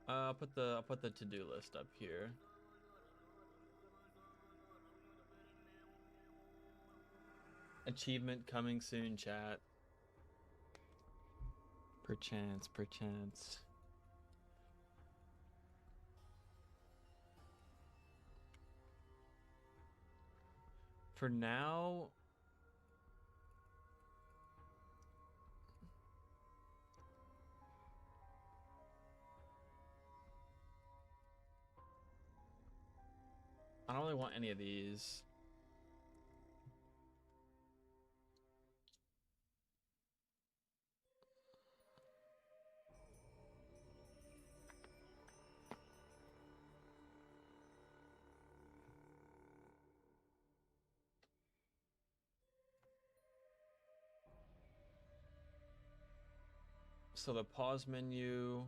I'll put the to-do list up here. Achievement coming soon, chat. Perchance, perchance. For now, I don't really want any of these. So the pause menu,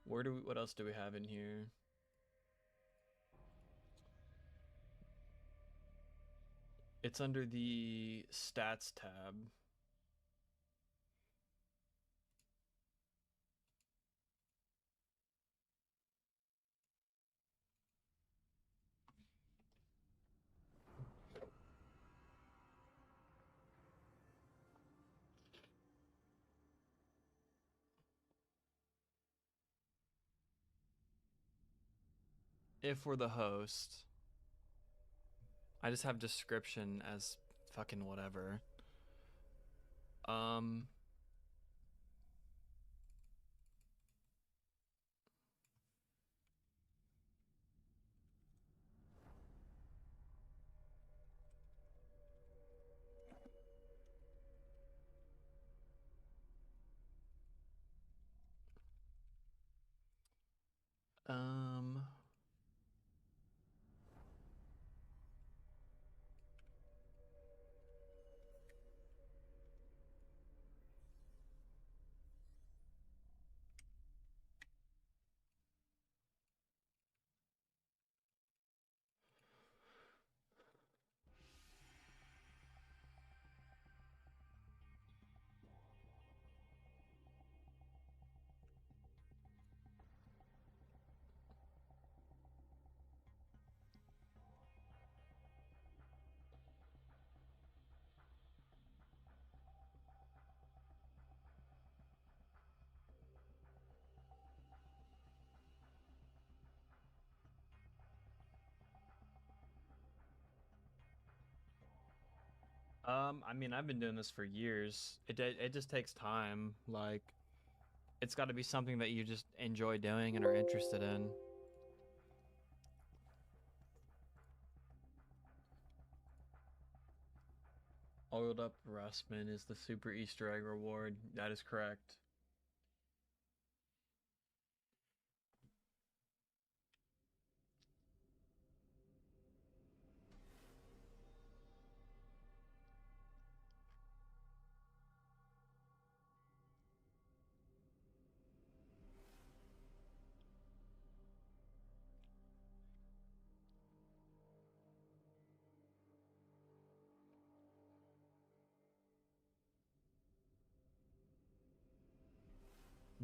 what else do we have in here? It's under the stats tab. If we're the host, I just have description as fucking whatever. I mean, I've been doing this for years. It just takes time. Like, it's got to be something that you just enjoy doing and are interested in. Oiled up Russman is the super Easter egg reward. That is correct.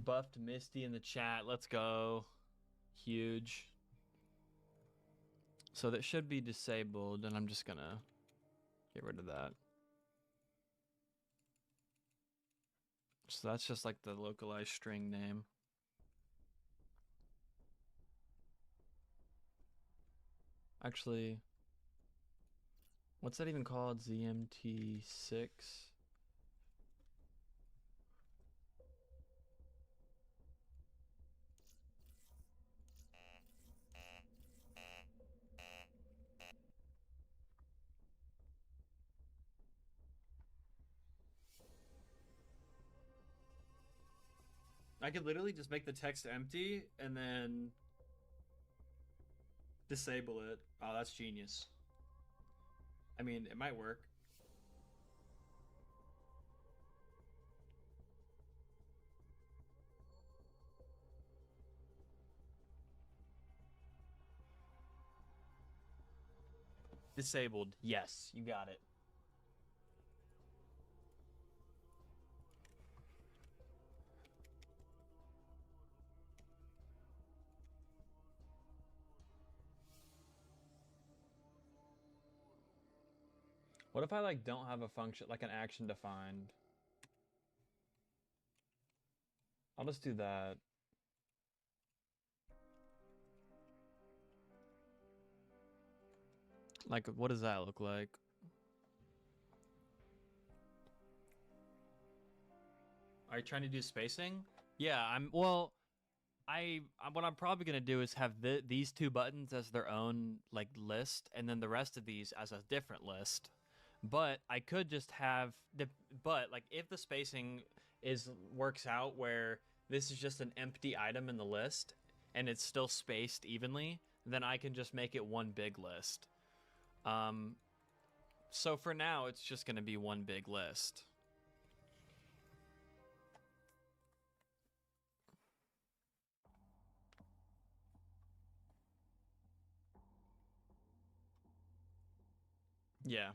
Buffed Misty in the chat. Let's go. Huge. So that should be disabled, and I'm just gonna get rid of that. So that's just like the localized string name. Actually, what's that even called? ZMT6? I could literally just make the text empty and then disable it. Oh, that's genius. I mean, it might work. Disabled. Yes, you got it. What if I like don't have a function, like an action defined? I'll just do that. Like, what does that look like? Are you trying to do spacing? Yeah, well, what I'm probably gonna do is have these two buttons as their own like list, and then the rest of these as a different list. But I could just have but like if the spacing works out where this is just an empty item in the list and it's still spaced evenly, then I can just make it one big list. So for now, it's just gonna be one big list. Yeah.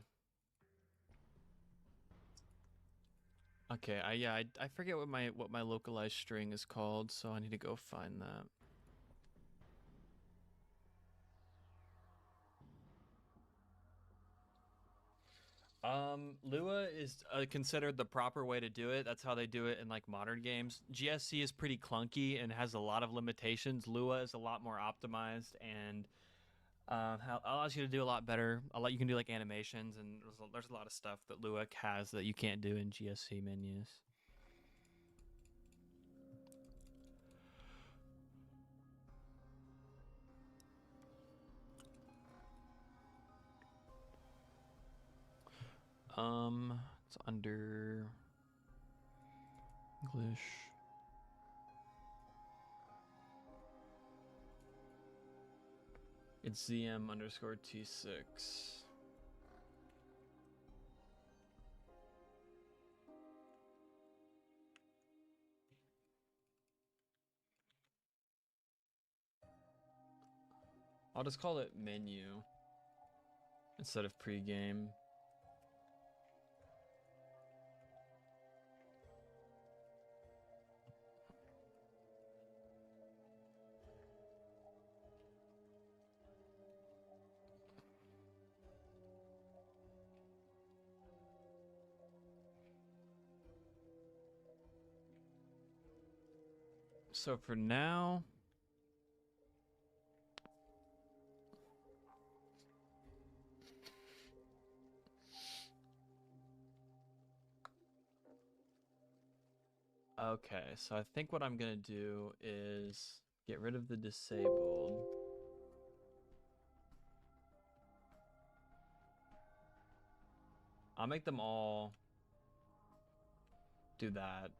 Okay, I forget what my localized string is called, so I need to go find that. Lua is considered the proper way to do it. That's how they do it in like modern games. GSC is pretty clunky and has a lot of limitations. Lua is a lot more optimized and allows you to do a lot better. You can do like animations, and there's a lot of stuff that Lua has that you can't do in GSC menus. It's under English. It's ZM_T6. I'll just call it menu instead of pregame. So for now, Okay, so I think what I'm gonna do is get rid of the disabled. I'll make them all do that.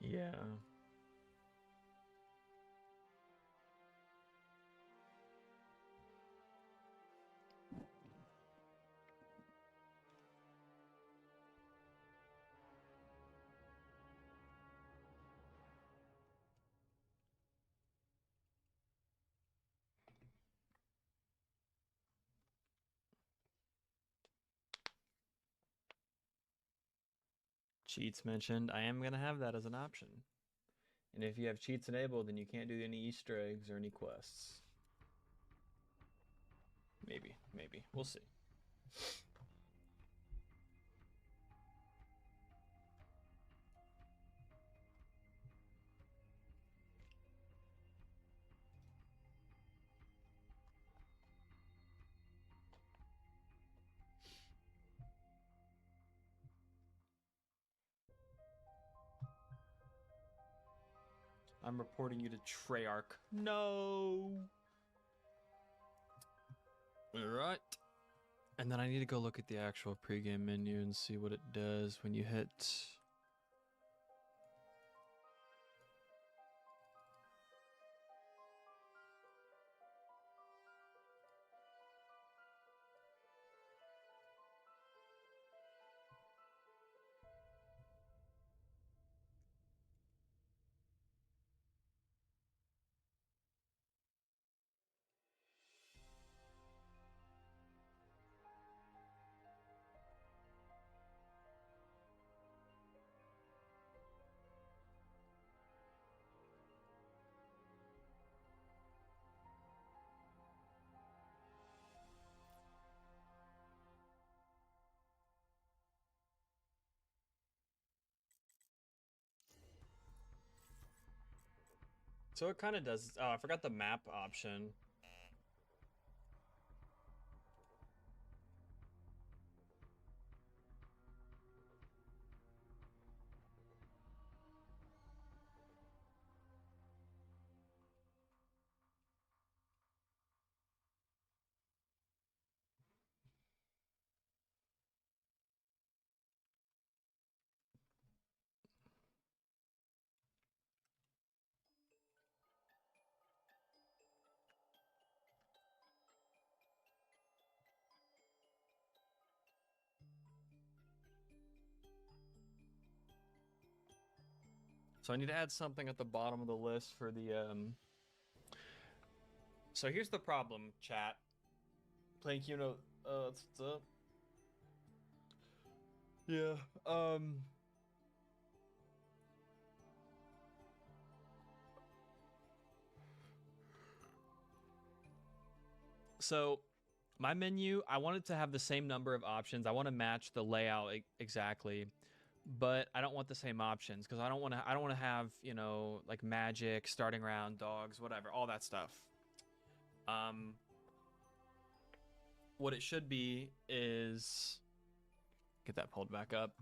Yeah. Cheats mentioned. I am going to have that as an option. And if you have cheats enabled, then you can't do any Easter eggs or any quests. Maybe. We'll see. I'm reporting you to Treyarch. No. Alright. And then I need to go look at the actual pregame menu and see what it does when you hit... So it kind of does... Oh, I forgot the map option. So I need to add something at the bottom of the list for the... So here's the problem, chat. Playing Kino... what's up? Yeah, So, my menu, I want it to have the same number of options. I want to match the layout exactly, but I don't want the same options because I don't want to have, you know, like magic, starting round, dogs, whatever, all that stuff. What it should be is get that pulled back up.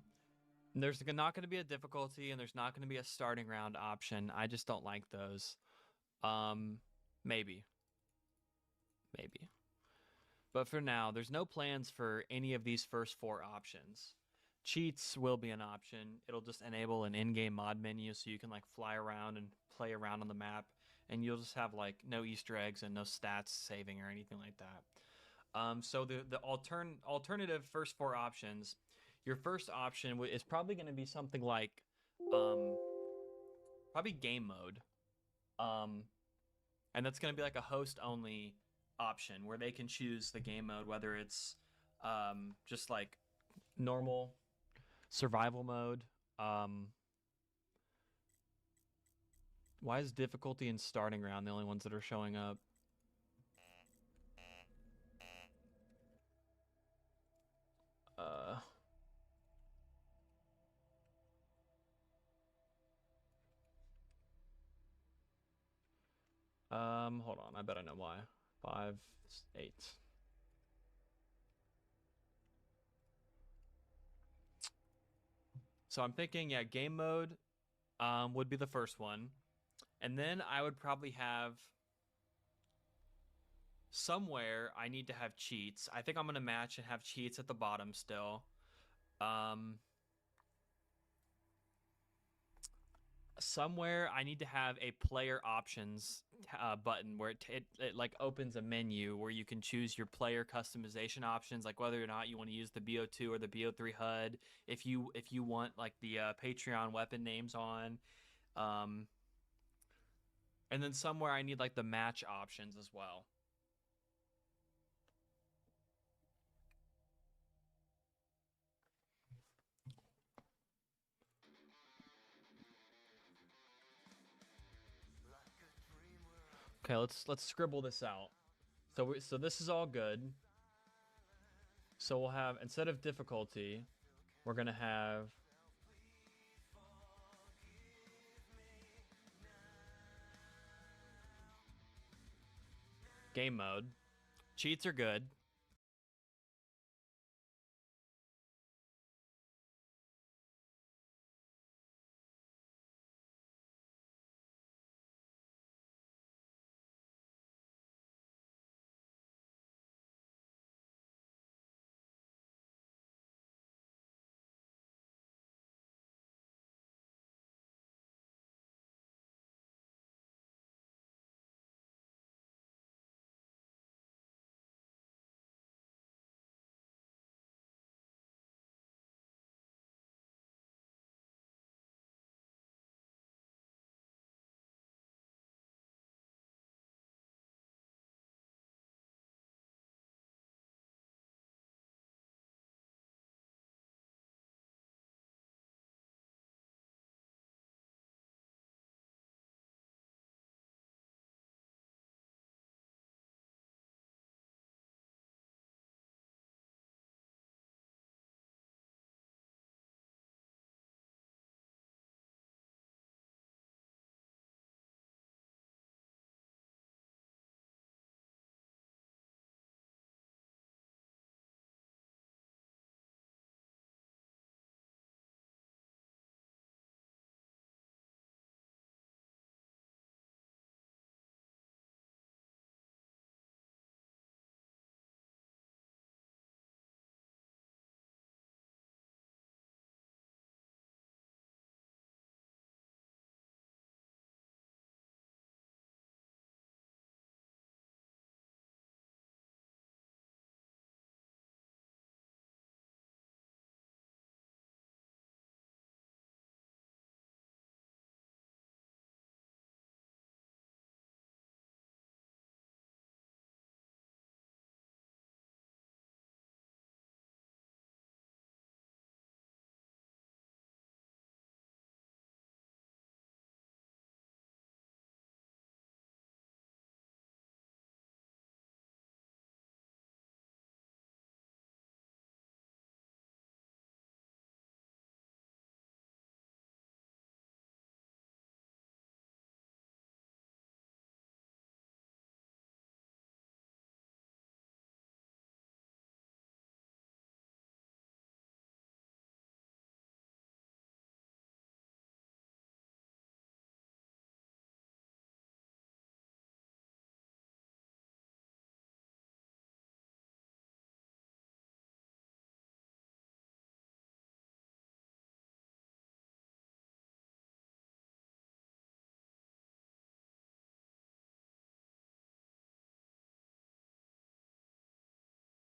There's not going to be a difficulty and there's not going to be a starting round option. I just don't like those. Maybe. But for now, there's no plans for any of these first 4 options. Cheats will be an option. It'll just enable an in-game mod menu so you can like fly around and play around on the map, and you'll just have like no Easter eggs and no stats saving or anything like that. So the alternative first four options, your first option is probably going to be something like, probably game mode, and that's going to be like a host only option where they can choose the game mode, whether it's just like normal survival mode. Why is difficulty and starting round the only ones that are showing up? Hold on. I bet I know why. 5, 8. So I'm thinking, yeah, game mode would be the first one. And then I would probably have somewhere I need to have cheats. I think I'm going to match and have cheats at the bottom still. Somewhere I need to have a player options button where it like opens a menu where you can choose your player customization options, like whether or not you want to use the BO2 or the BO3 HUD, if you want like the Patreon weapon names on, and then somewhere I need like the match options as well. Okay, let's scribble this out. So this is all good. So we'll have, instead of difficulty, we're gonna have game mode. Cheats are good.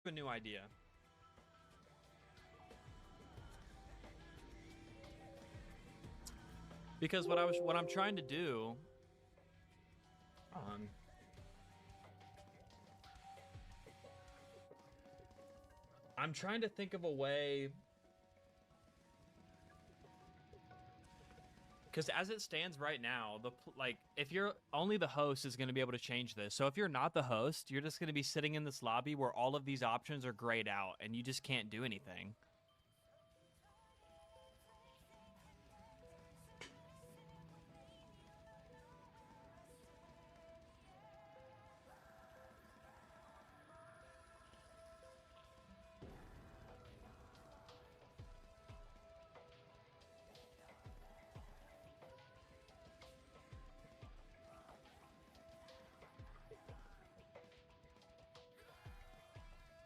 a new idea. Because what I'm trying to do, I'm trying to think of a way, because as it stands right now, like if you're only the host is going to be able to change this. So if you're not the host, you're just going to be sitting in this lobby where all of these options are grayed out and you just can't do anything.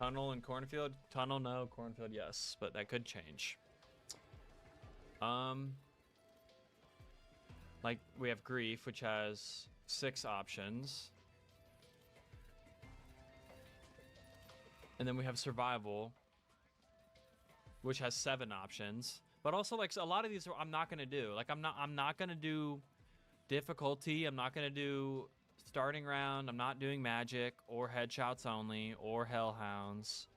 Tunnel and cornfield? Tunnel, no. Cornfield, yes. But that could change. Like, we have grief, which has 6 options. And then we have survival, which has 7 options. But also, like, so a lot of these I'm not gonna do. Like, I'm not gonna do difficulty. I'm not gonna do starting round. I'm not doing magic or headshots only or hellhounds.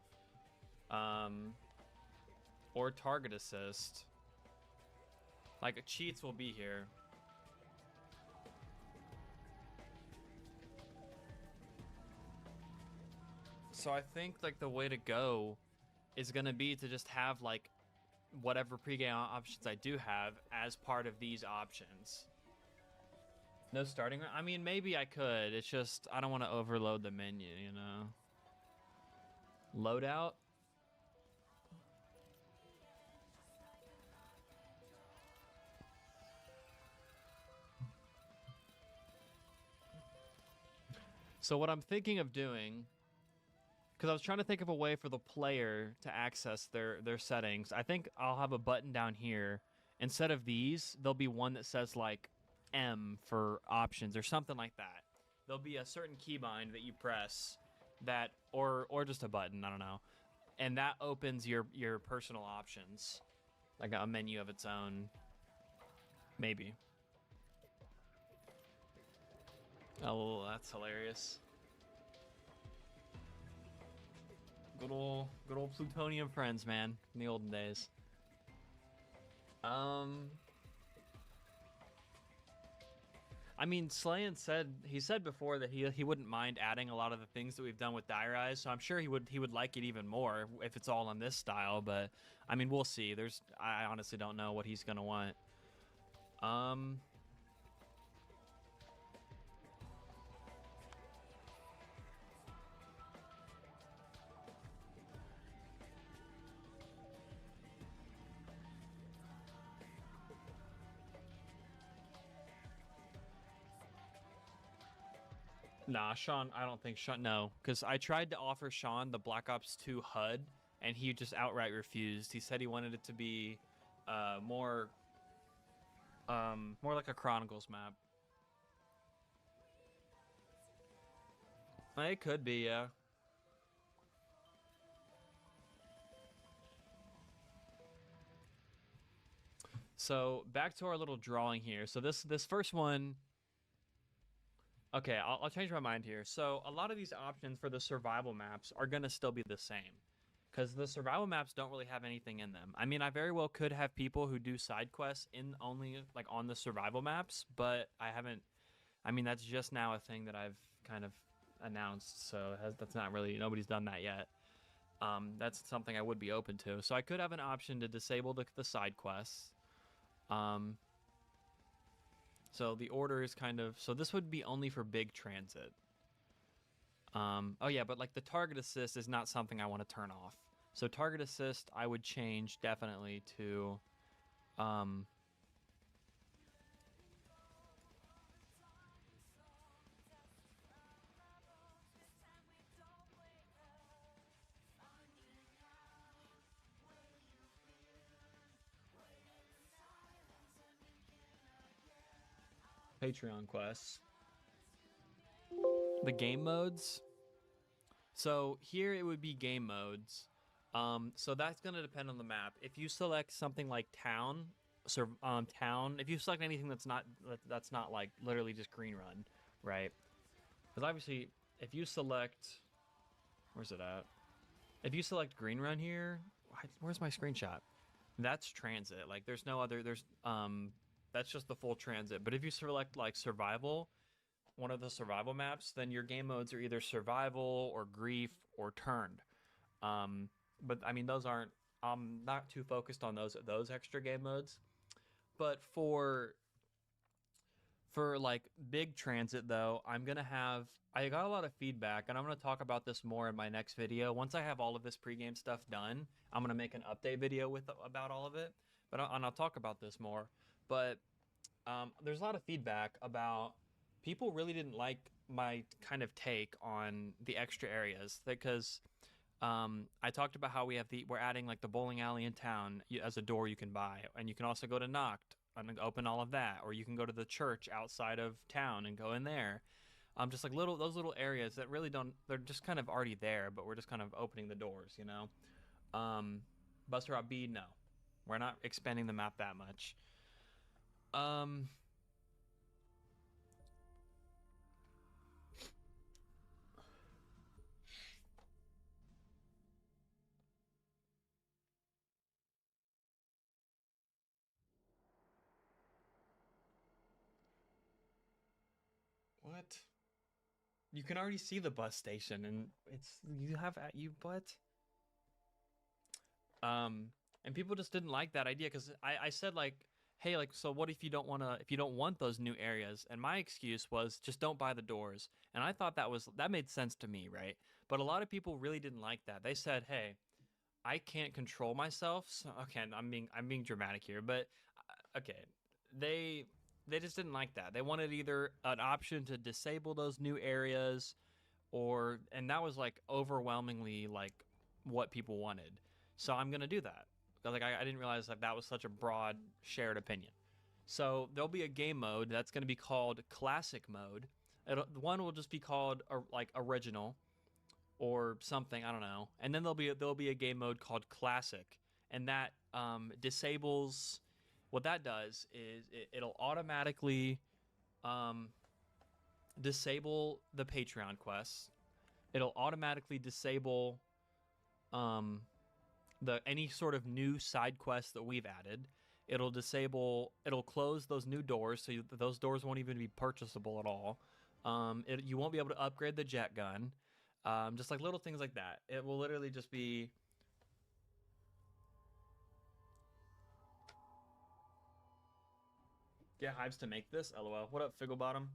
Or target assist. Like, cheats will be here. So I think like the way to go is gonna be to just have like whatever pregame options I do have as part of these options. No starting. I mean, maybe I could. It's just I don't want to overload the menu, you know. Loadout. So what I'm thinking of doing, because I was trying to think of a way for the player to access their settings. I think I'll have a button down here. Instead of these, there'll be one that says like M for options or something like that. There'll be a certain keybind that you press that, or just a button, I don't know. And that opens your personal options. Like a menu of its own. Maybe. Oh, that's hilarious. Good old plutonium friends, man, in the olden days. I mean, Slayan said before that he wouldn't mind adding a lot of the things that we've done with Dire Eyes, so I'm sure he would like it even more if it's all in this style. But I mean, we'll see. I honestly don't know what he's gonna want. Nah, Sean, I don't think Sean, no, because I tried to offer Sean the Black Ops 2 HUD, and he just outright refused. He said he wanted it to be more like a Chronicles map. It could be, yeah. So back to our little drawing here. So this first one. Okay, I'll change my mind here. So a lot of these options for the survival maps are gonna still be the same, because the survival maps don't really have anything in them. I mean, I very well could have people who do side quests in only like on the survival maps, but I haven't. I mean, that's just now a thing that I've kind of announced, so that's not really, nobody's done that yet. That's something I would be open to. So I could have an option to disable the side quests. So the order is kind of, so this would be only for big transit. Oh yeah, but like the target assist is not something I want to turn off. So target assist I would change definitely to Patreon quests. The game modes. So here it would be game modes. So that's gonna depend on the map. If you select something like town, town. If you select anything that's not like literally just green run, right? Because obviously, if you select, where's it at? If you select green run here, where's my screenshot? That's transit. Like there's no other. That's just the full transit. But if you select like survival, one of the survival maps, then your game modes are either survival or grief or turned. But I mean, those aren't. I'm not too focused on those extra game modes. But for like big transit though, I got a lot of feedback, and I'm gonna talk about this more in my next video. Once I have all of this pregame stuff done, I'm gonna make an update video about all of it. But I'll talk about this more. But there's a lot of feedback about people really didn't like my kind of take on the extra areas because I talked about how we're adding like the bowling alley in town as a door you can buy, and you can also go to Noct and open all of that, or you can go to the church outside of town and go in there. Just like those little areas that really they're just kind of already there, but we're just kind of opening the doors, you know. Buster Rock B, no, we're not expanding the map that much. What? You can already see the bus station, and what? And people just didn't like that idea because I said like, hey, like, so what if you don't want those new areas? And my excuse was just don't buy the doors. And I thought that made sense to me, right? But a lot of people really didn't like that. They said, hey, I can't control myself. So, okay, I'm being dramatic here, but okay, they just didn't like that. They wanted either an option to disable those new areas, and that was like overwhelmingly like what people wanted. So I'm gonna do that. Like I didn't realize that was such a broad shared opinion. So there'll be a game mode that's gonna be called Classic Mode. One will just be called like Original or something, I don't know. And then there'll be a game mode called Classic, and that disables. What that does is it'll automatically disable the Patreon quests. It'll automatically disable any sort of new side quests that we've added. It'll close those new doors, so those doors won't even be purchasable at all. You won't be able to upgrade the jet gun. Just like little things like that. It will literally just be. Get Hives to make this? LOL. What up, Figglebottom?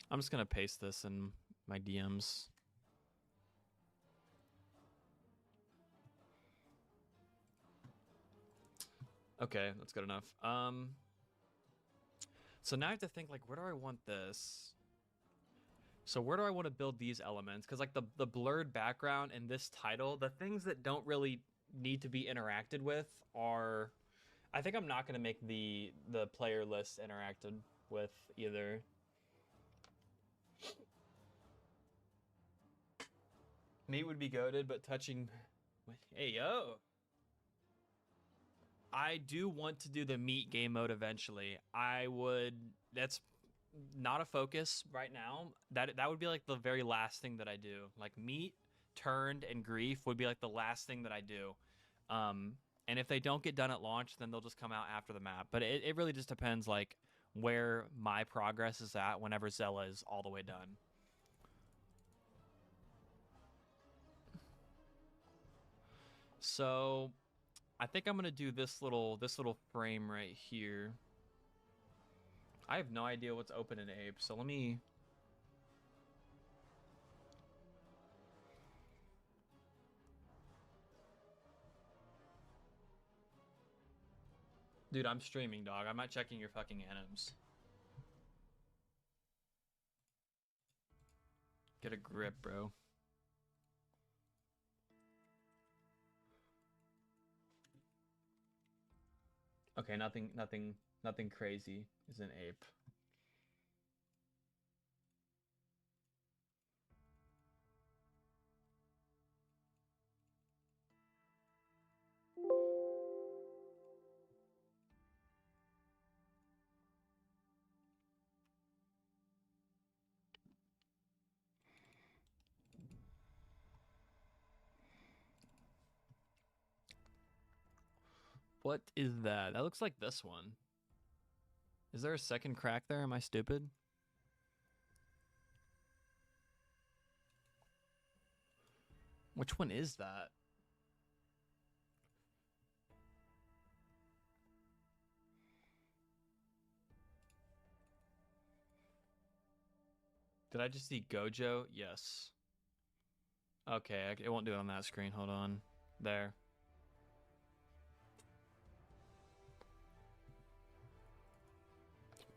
I'm just gonna paste this in my DMs. Okay, that's good enough. So now I have to think, like, where do I want this? So where do I want to build these elements? Because like the blurred background and this title, the things that don't really need to be interacted with are, I think I'm not going to make the player list interacted with either. Meat would be goated, but touching. Hey yo. I do want to do the meat game mode eventually. That's not a focus right now. That would be like the very last thing that I do. Like meat, turned, and grief would be like the last thing that I do. And if they don't get done at launch, then they'll just come out after the map. But it really just depends like where my progress is at whenever Zella is all the way done. So I think I'm gonna do this little frame right here. I have no idea what's open in Ape, so let me. Dude, I'm streaming, dog. I'm not checking your fucking anims. Get a grip, bro. Okay, nothing Nothing crazy is an ape. What is that? That looks like this one. Is there a second crack there? Am I stupid? Which one is that? Did I just see Gojo? Yes. Okay, it won't do it on that screen. Hold on. There.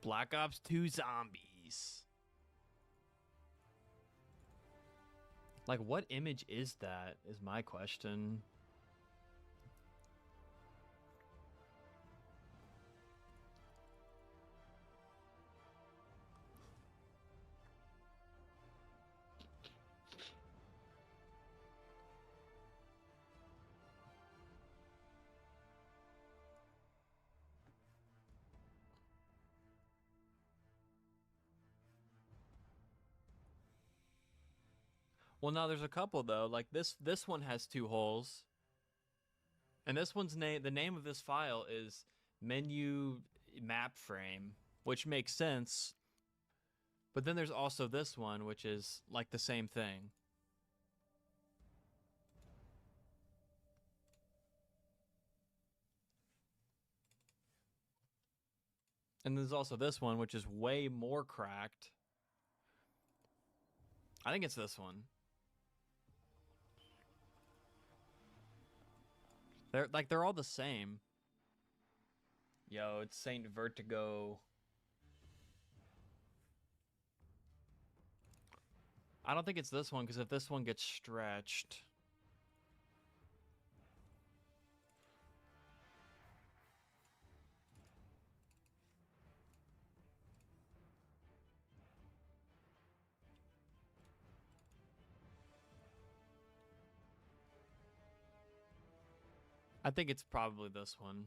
Black Ops 2 Zombies. Like, what image is that? Is my question. Well, no, there's a couple though. Like this one has 2 holes. And this one's name, the name of this file is menu map frame, which makes sense. But then there's also this one, which is like the same thing. And there's also this one, which is way more cracked. I think it's this one. They're all the same. Yo, it's Saint Vertigo. I don't think it's this one, because if this one gets stretched... I think it's probably this one.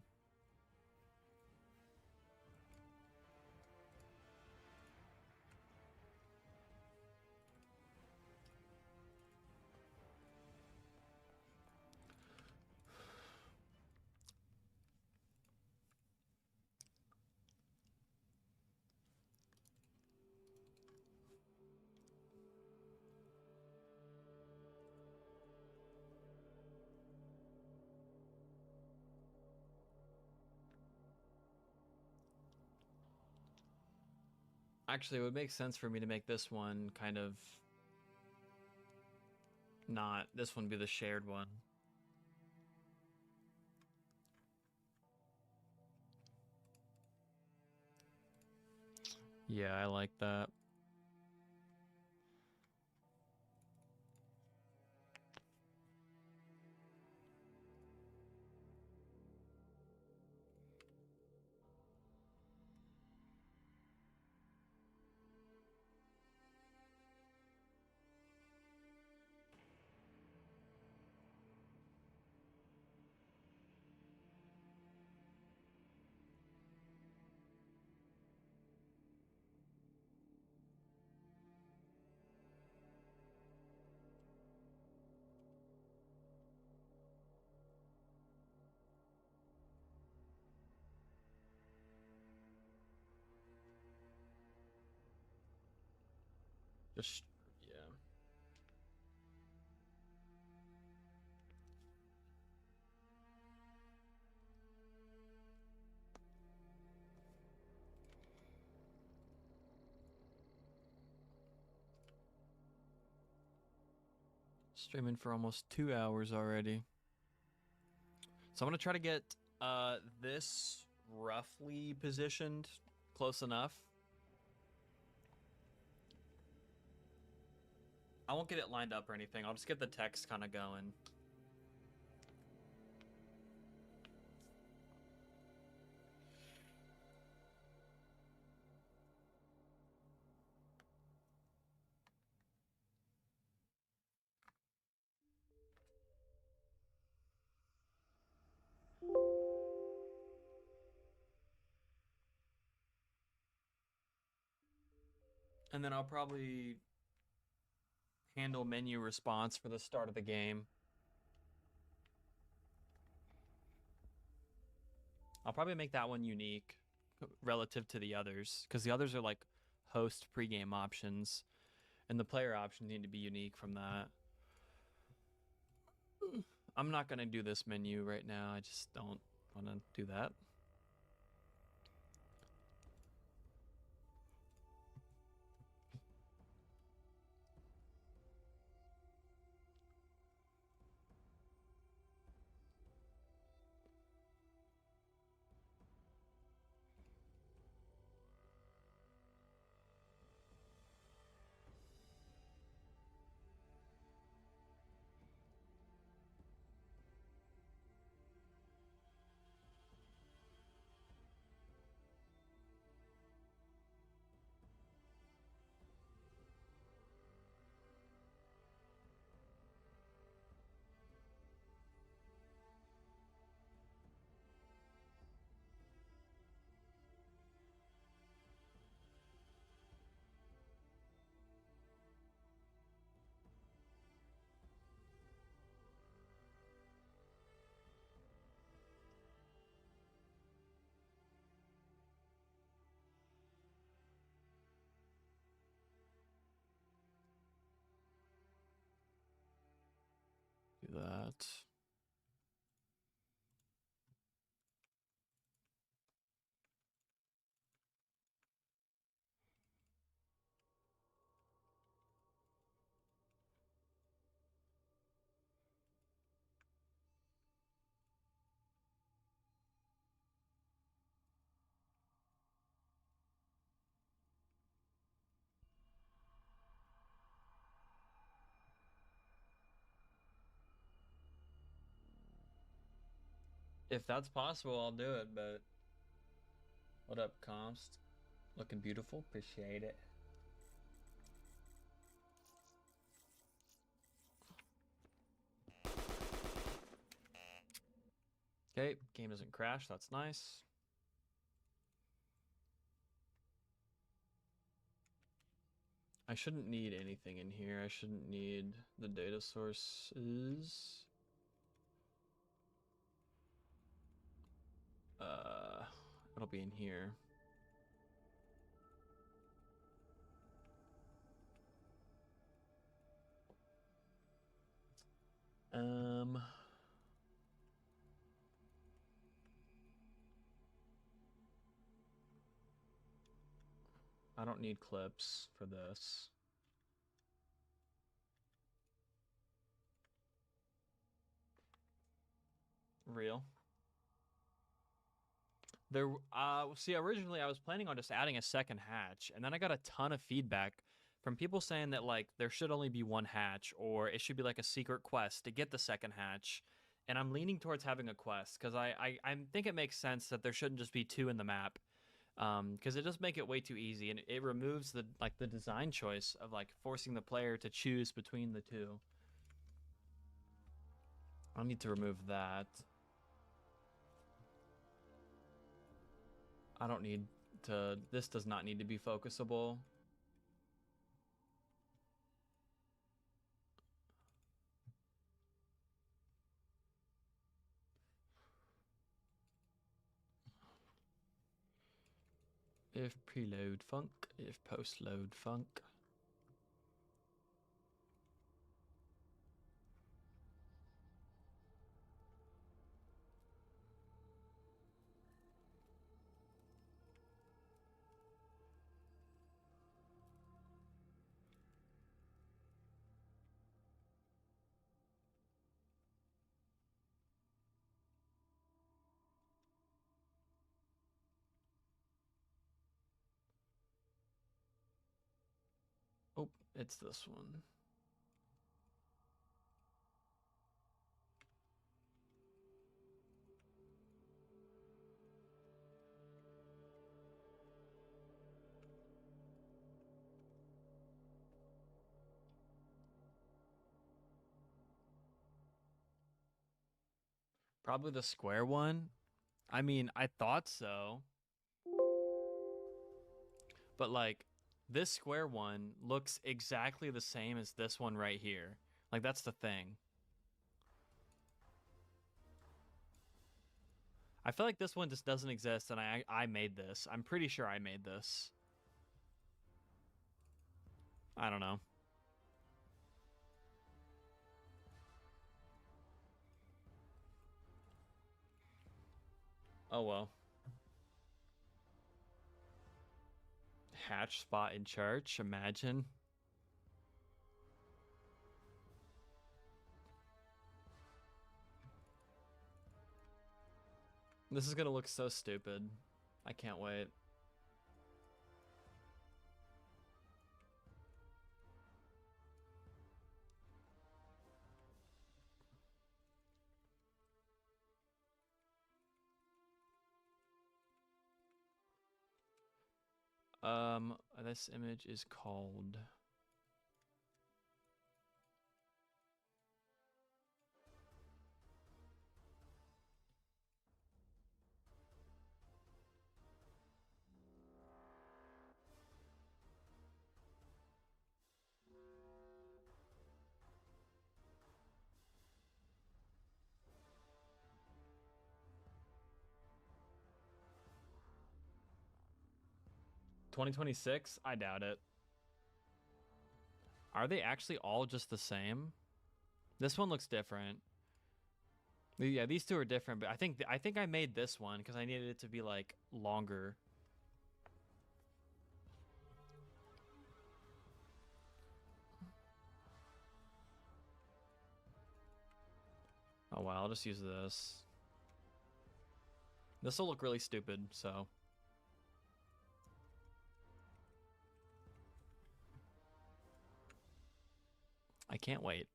Actually, it would make sense for me to make this one kind of not, this one be the shared one. Yeah, I like that. Just, yeah. Streaming for almost 2 hours already. So I'm gonna try to get this roughly positioned close enough. I won't get it lined up or anything. I'll just get the text kind of going. And then I'll probably handle menu response for the start of the game. I'll probably make that one unique relative to the others, because the others are like host pregame options, and the player options need to be unique from that. I'm not going to do this menu right now. I just don't want to do that. Do that. If that's possible, I'll do it, but what up, Comst? Looking beautiful. Appreciate it. Okay, game doesn't crash. That's nice. I shouldn't need anything in here. I shouldn't need the data sources. It'll be in here. I don't need clips for this. Real. There, see, originally I was planning on just adding a second hatch, and then I got a ton of feedback from people saying that like there should only be one hatch, or it should be like a secret quest to get the second hatch. And I'm leaning towards having a quest because I think it makes sense that there shouldn't just be two in the map, because it does make it way too easy, and it removes the the design choice of like forcing the player to choose between the two. I'll need to remove that. I don't need to, this does not need to be focusable. If preload funk, if postload funk. Oh, it's this one. Probably the square one. I mean, I thought so. But like, this square one looks exactly the same as this one right here. Like, that's the thing. I feel like this one just doesn't exist, and I made this. I'm pretty sure I made this. I don't know. Oh well. Hatch spot in church, imagine. This is gonna look so stupid. I can't wait. This image is called... $2026? I doubt it. Are they actually all just the same? This one looks different. Yeah, these two are different, but I think I made this one because I needed it to be like longer. Oh wow, I'll just use this. This will look really stupid, so. I can't wait.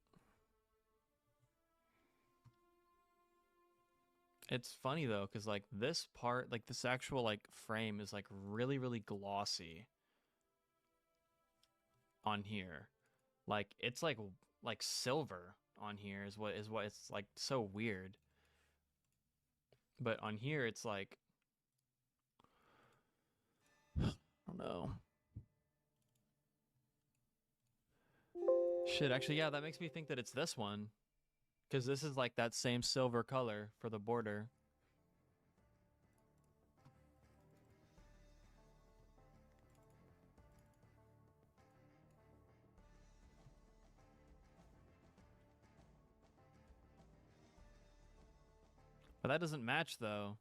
It's funny though, because like this part, like this actual like frame is like really, really glossy on here. Like it's like silver on here is what it's like so weird. But on here it's like I don't know. Shit, actually, yeah, that makes me think that it's this one. Because this is like that same silver color for the border. But that doesn't match though.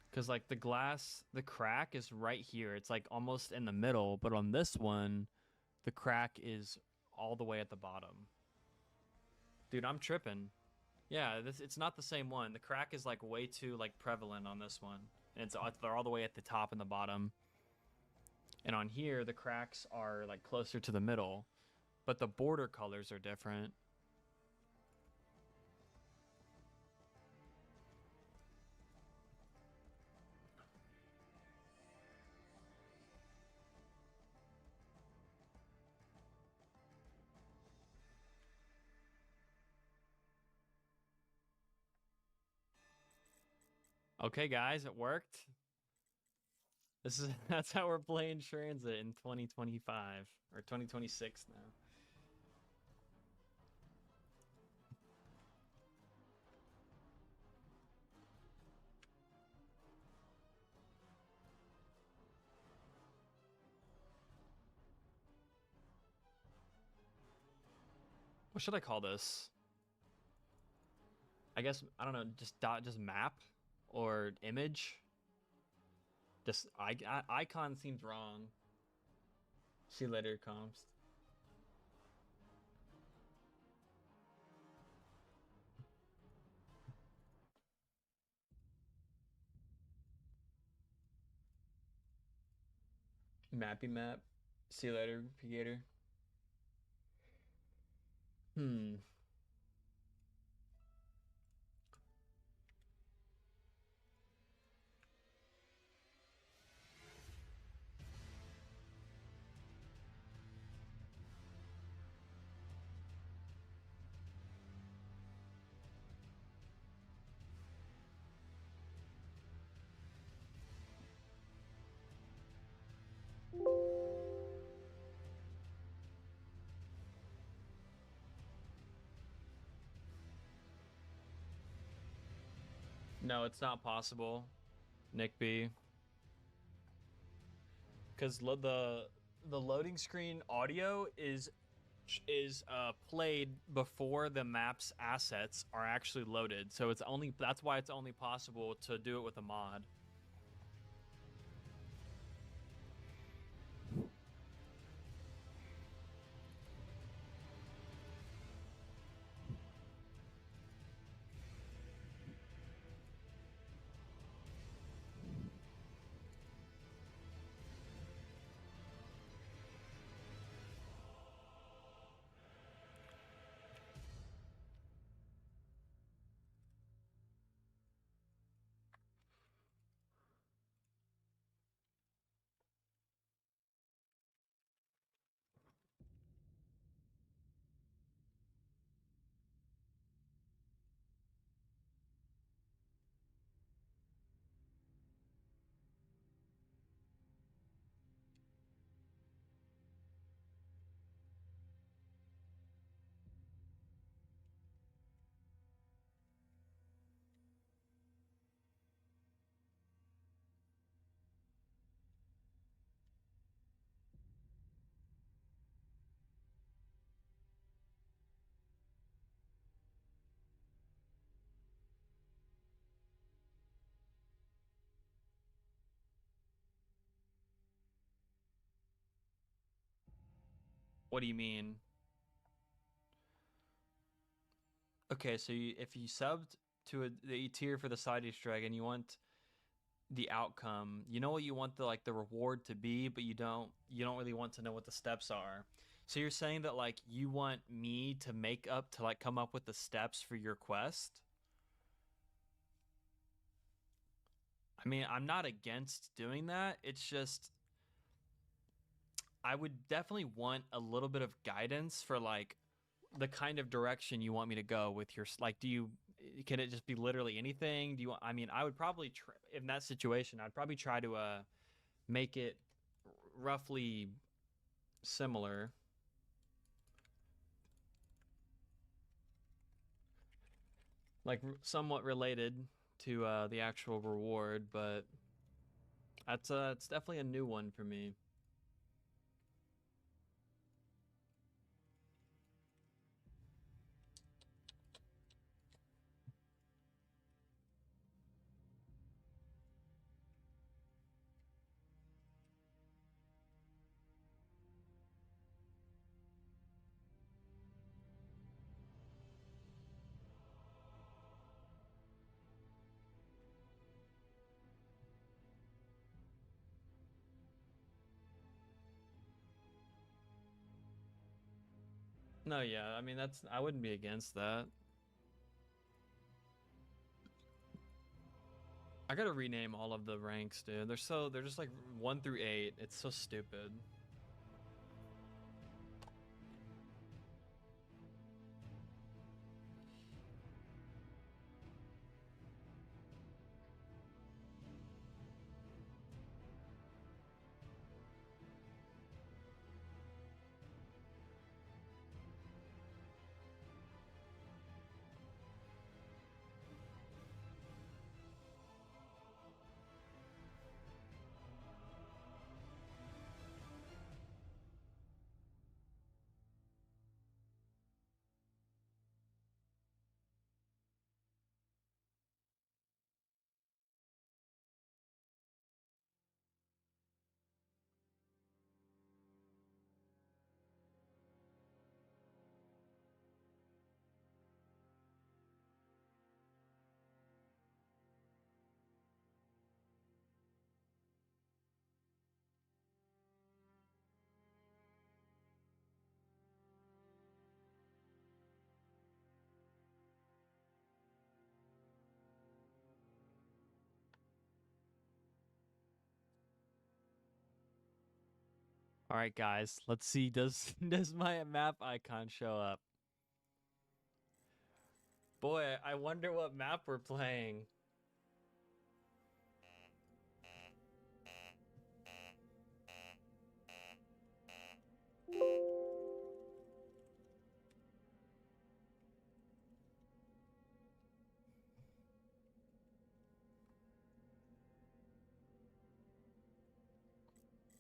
Because like the glass, the crack is right here. It's like almost in the middle. But on this one, the crack is all the way at the bottom. Dude, I'm tripping. Yeah, it's not the same one. The crack is like way too like prevalent on this one. And they're all the way at the top and the bottom. And on here, the cracks are like closer to the middle. But the border colors are different. Okay, guys, it worked. That's how we're playing Transit in 2025 or 2026 now. What should I call this? I guess I don't know, just map or image. Just icon seems wrong. See you later, comps. Mappy map. See you later, Gator. No, it's not possible, Nick B. Because the loading screen audio is played before the map's assets are actually loaded. So that's why it's only possible to do it with a mod. What do you mean? Okay, so if you subbed to the tier for the side Easter egg and you want the outcome, you know what you want the reward to be, but you don't really want to know what the steps are. So you're saying that like you want me to come up with the steps for your quest? I mean, I'm not against doing that. It's just I would definitely want a little bit of guidance for like the kind of direction you want me to go with your can it just be literally anything? I mean, I would probably in that situation, I'd probably try to make it roughly similar. Like somewhat related to the actual reward, but it's definitely a new one for me. No, yeah, I mean I wouldn't be against that. I gotta rename all of the ranks, dude. They're just like 1 through 8. It's so stupid. All right, guys, let's see. Does my map icon show up? Boy, I wonder what map we're playing.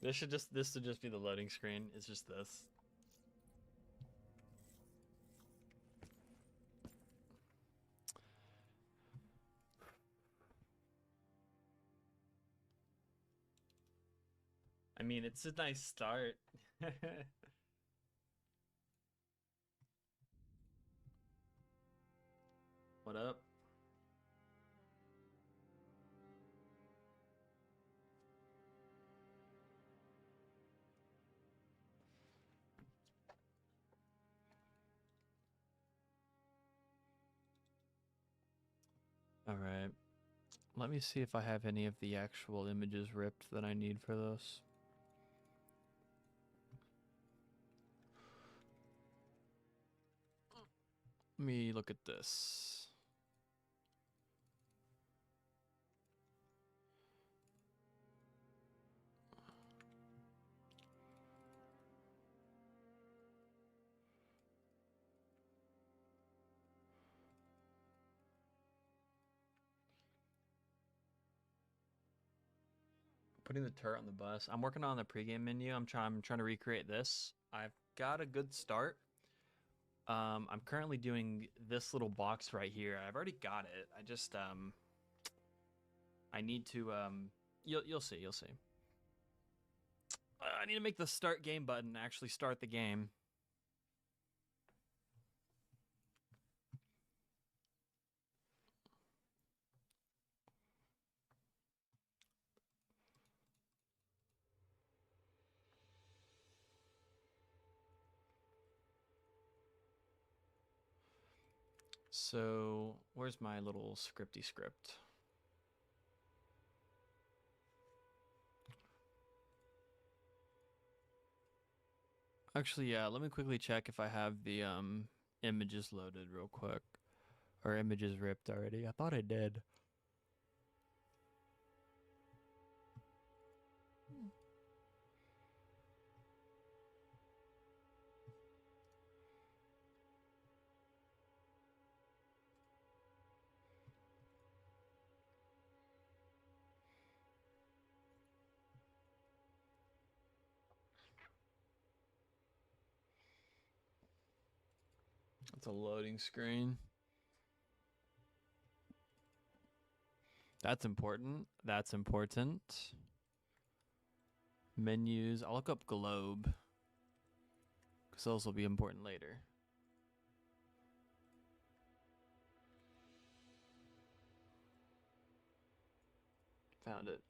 This should just be the loading screen. It's just this. I mean, it's a nice start. What up? All right. Let me see if I have any of the actual images ripped that I need for this. Let me look at this. Putting the turret on the bus. I'm working on the pregame menu. I'm trying to recreate this. I've got a good start. I'm currently doing this little box right here. I've already got it. I just I need to you'll see. I need to make the start game button actually start the game. So, where's my little scripty script? Actually, yeah, let me quickly check if I have the images loaded real quick. Or images ripped already. I thought I did. It's a loading screen. That's important. That's important. Menus. I'll look up globe. Because those will be important later. Found it.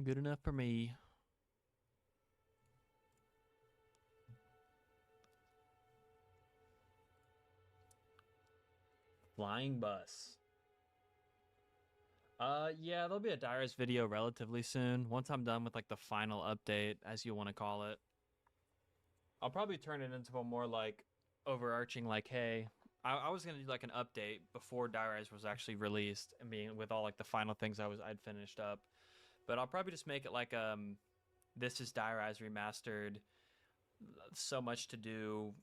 Good enough for me. Flying bus. Yeah, there'll be a Dyrus video relatively soon. Once I'm done with like the final update, as you want to call it. I'll probably turn it into a more like overarching like, hey, I was gonna do like an update before Dyrus was actually released and being with all like the final things I'd finished up. But I'll probably just make it like this is Dyrus remastered. So much to do,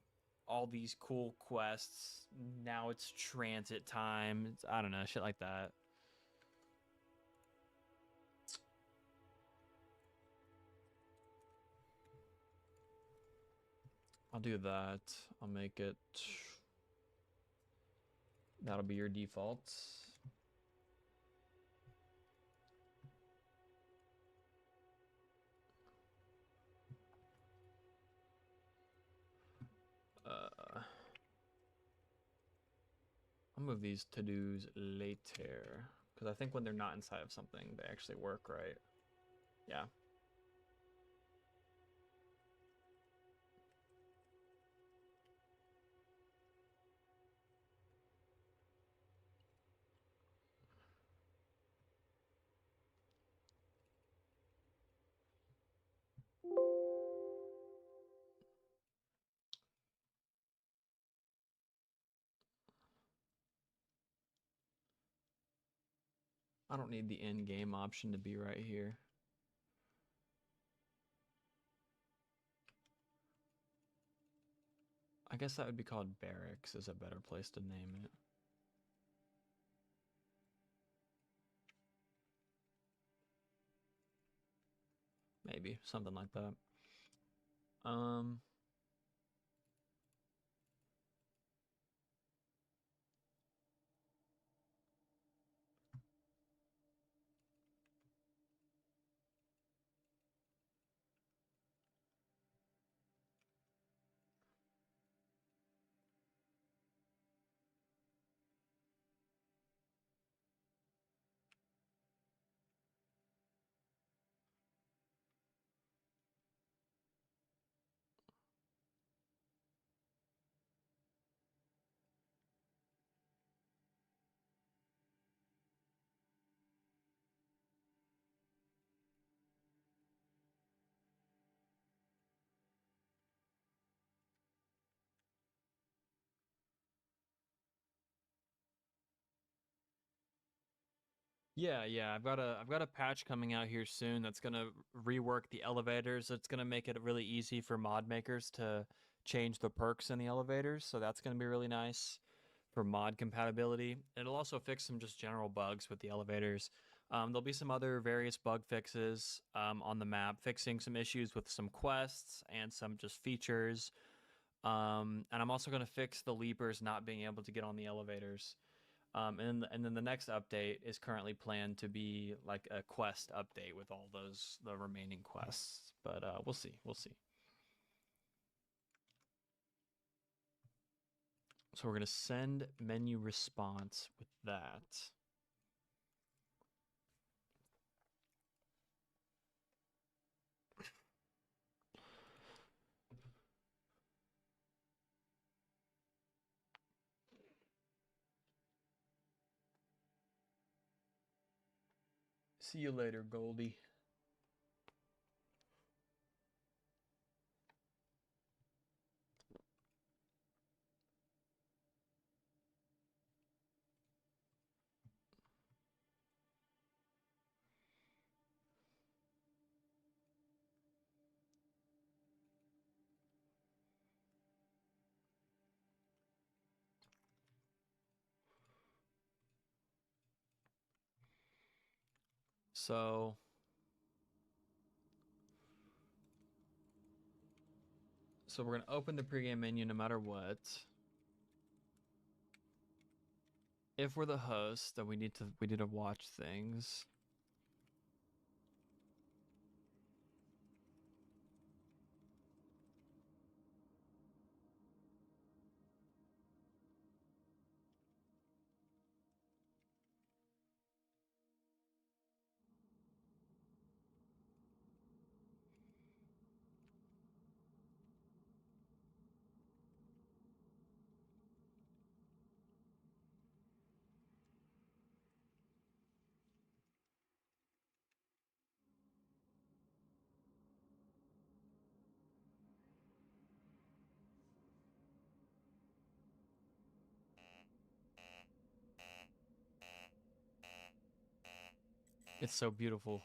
all these cool quests. Now it's transit time. I don't know, shit like that. I'll do that. I'll make it. That'll be your default. I'll move these to-dos later. Because I think when they're not inside of something, they actually work right. Yeah. I don't need the in-game option to be right here. I guess that would be called barracks is a better place to name it. Maybe something like that. Yeah, I've got a patch coming out here soon that's gonna rework the elevators. It's gonna make it really easy for mod makers to change the perks in the elevators. So that's gonna be really nice for mod compatibility. It'll also fix some just general bugs with the elevators. There'll be some other various bug fixes on the map, fixing some issues with some quests and some just features. And I'm also gonna fix the leapers not being able to get on the elevators. And then the next update is currently planned to be like a quest update with all the remaining quests. But we'll see. So we're gonna send menu response with that. See you later, Goldie. So we're gonna open the pregame menu no matter what. If we're the host, then we need to watch things. It's so beautiful.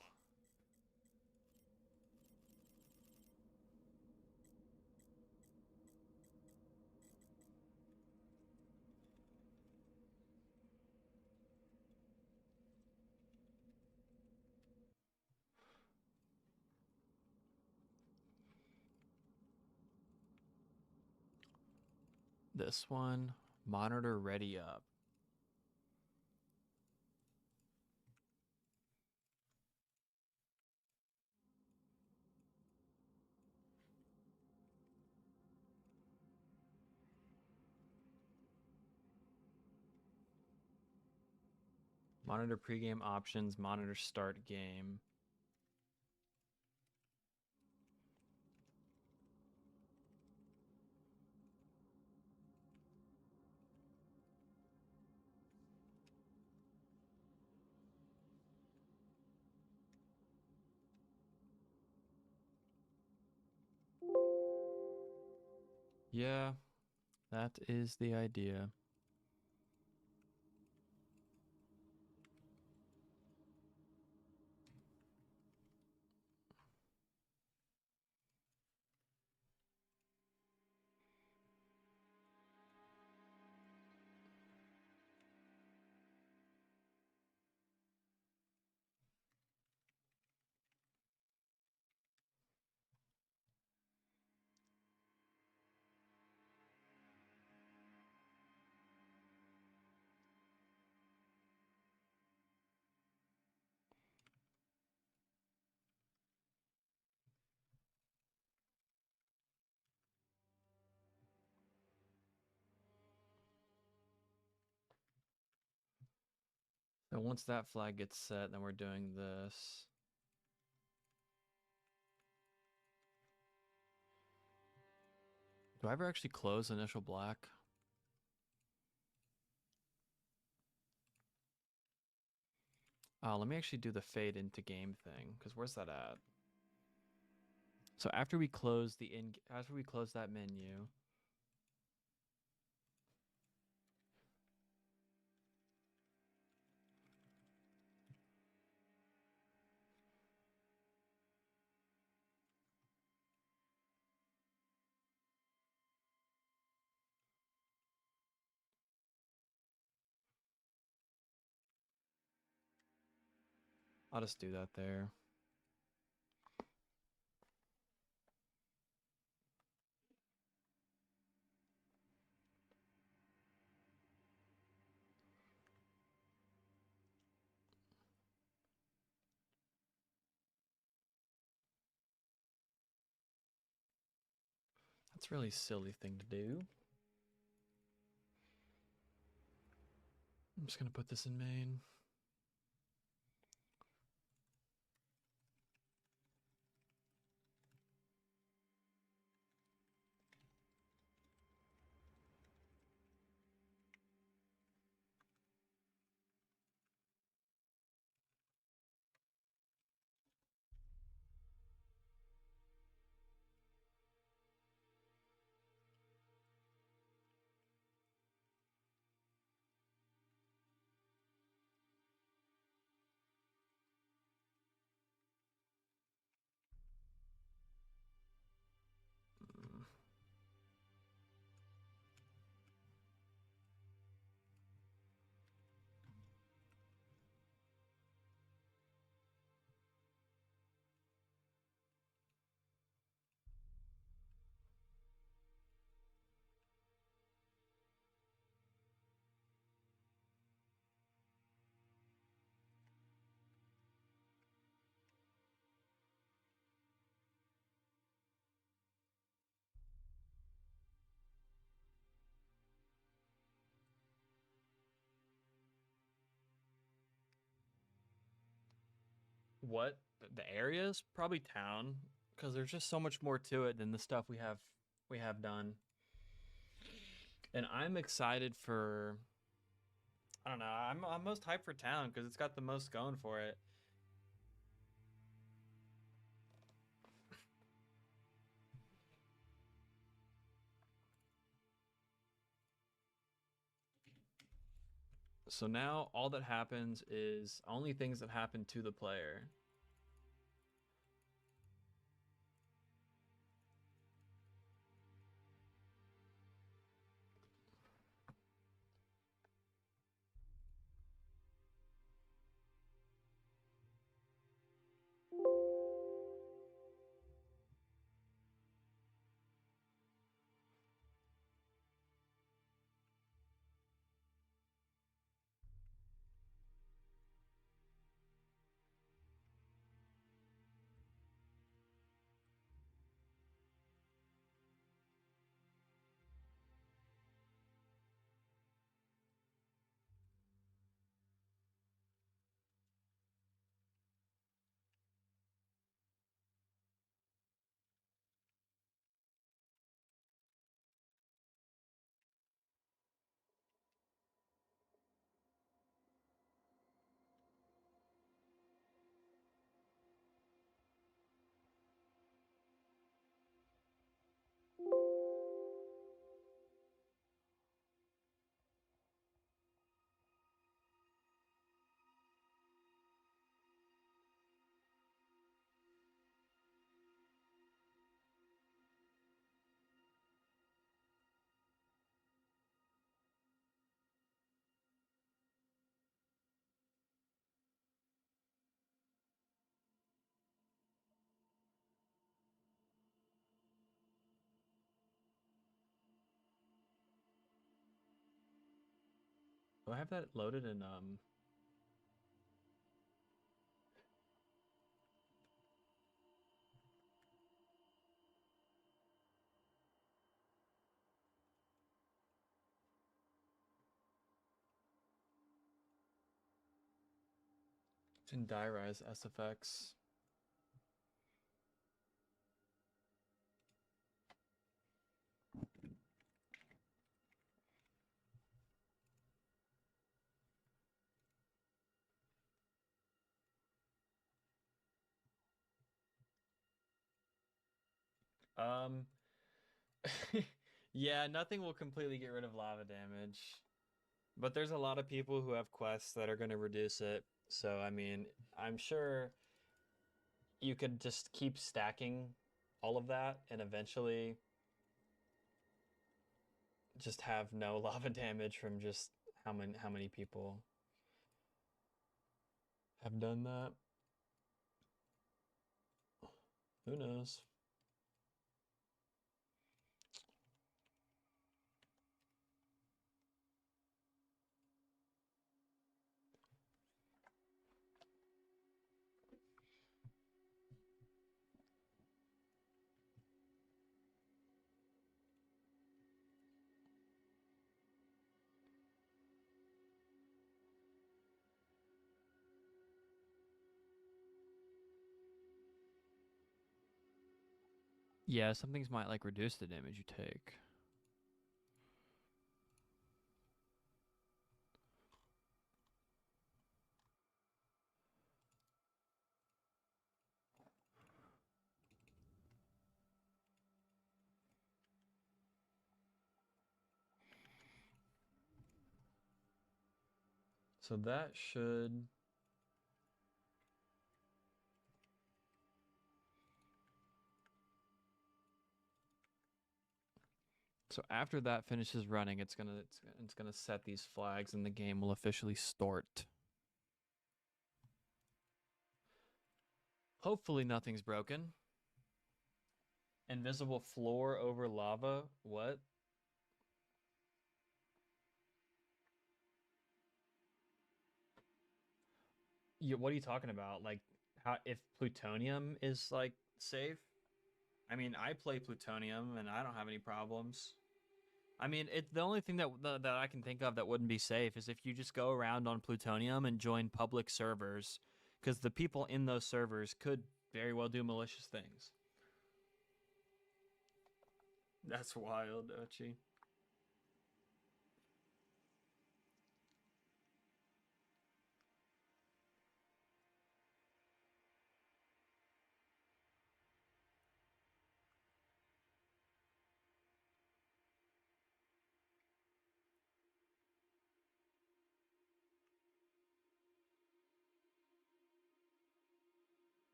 This one, monitor ready up. Monitor pregame options, monitor start game. Yeah, that is the idea. And once that flag gets set, then we're doing this. Do I ever actually close initial black? Let me actually do the fade into game thing, because where's that at? So after we close that menu, I'll just do that there. That's a really silly thing to do. I'm just gonna put this in main. What? The areas? Probably town, because there's just so much more to it than the stuff we have done. And I'm excited for, I don't know, I'm most hyped for town because it's got the most going for it. So now all that happens is only things that happen to the player. Do I have that loaded in And diarize SFX. Um, yeah, nothing will completely get rid of lava damage. But there's a lot of people who have quests that are going to reduce it. So, I mean, I'm sure you could just keep stacking all of that and eventually just have no lava damage from just how many people have done that. Who knows? Yeah, some things might like reduce the damage you take. So that should... So after that finishes running, it's gonna set these flags and the game will officially start. Hopefully nothing's broken. Invisible floor over lava? What? What are you talking about? Like, how if plutonium is like safe? I mean, I play plutonium and I don't have any problems. I mean, the only thing that I can think of that wouldn't be safe is if you just go around on plutonium and join public servers, because the people in those servers could very well do malicious things. That's wild, Ochi.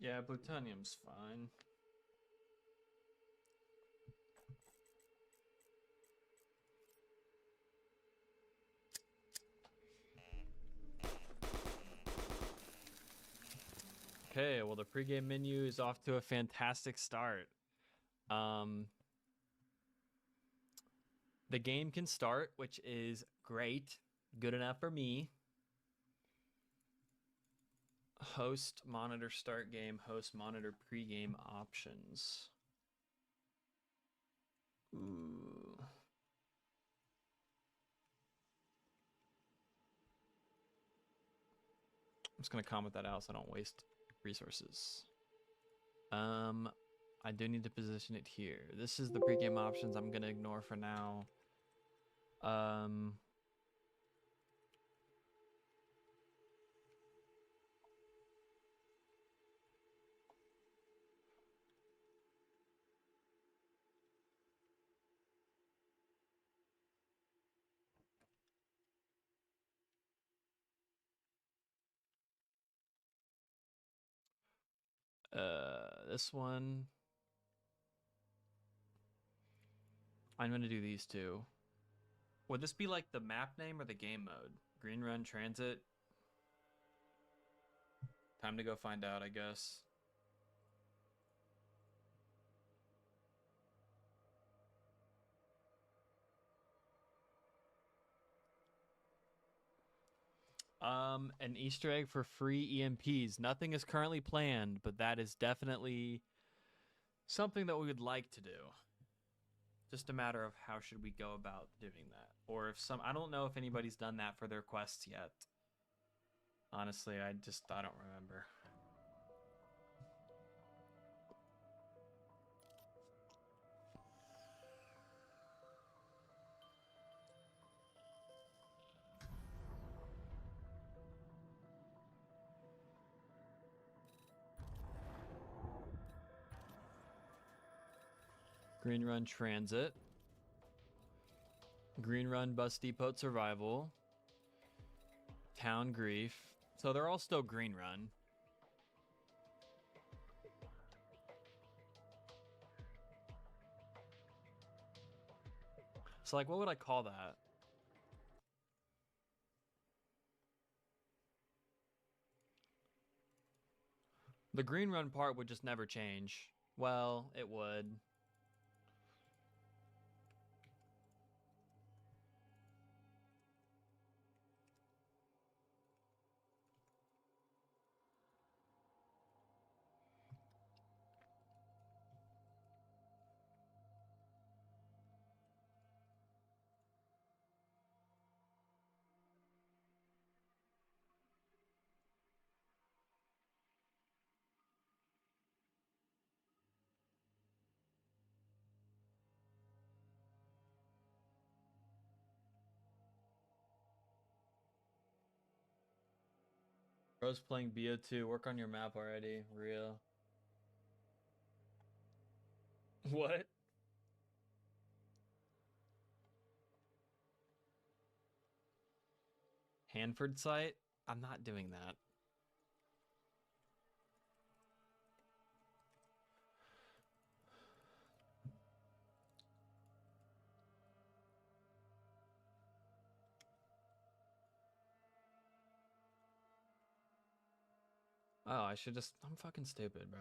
Yeah, plutonium's fine. Okay, well the pregame menu is off to a fantastic start. The game can start, which is great. Good enough for me. Host, monitor, start game, host, monitor, pregame options. Ooh. I'm just gonna comment that out so I don't waste resources. I do need to position it here. This is the pregame options I'm gonna ignore for now. This one. I'm gonna do these two. Would this be like the map name or the game mode? Green Run Transit. Time to go find out, I guess. An Easter egg for free EMPs. Nothing is currently planned, but that is definitely something that we would like to do. Just a matter of how should we go about doing that. Or if I don't know if anybody's done that for their quests yet. Honestly, I don't remember. Green Run Transit. Green Run Bus Depot Survival. Town Grief. So they're all still Green Run. So like, what would I call that? The Green Run part would just never change. Well, it would. Bro's playing BO2. Work on your map already. Real. What? Hanford site? I'm not doing that. Oh, I should just... I'm fucking stupid, bro.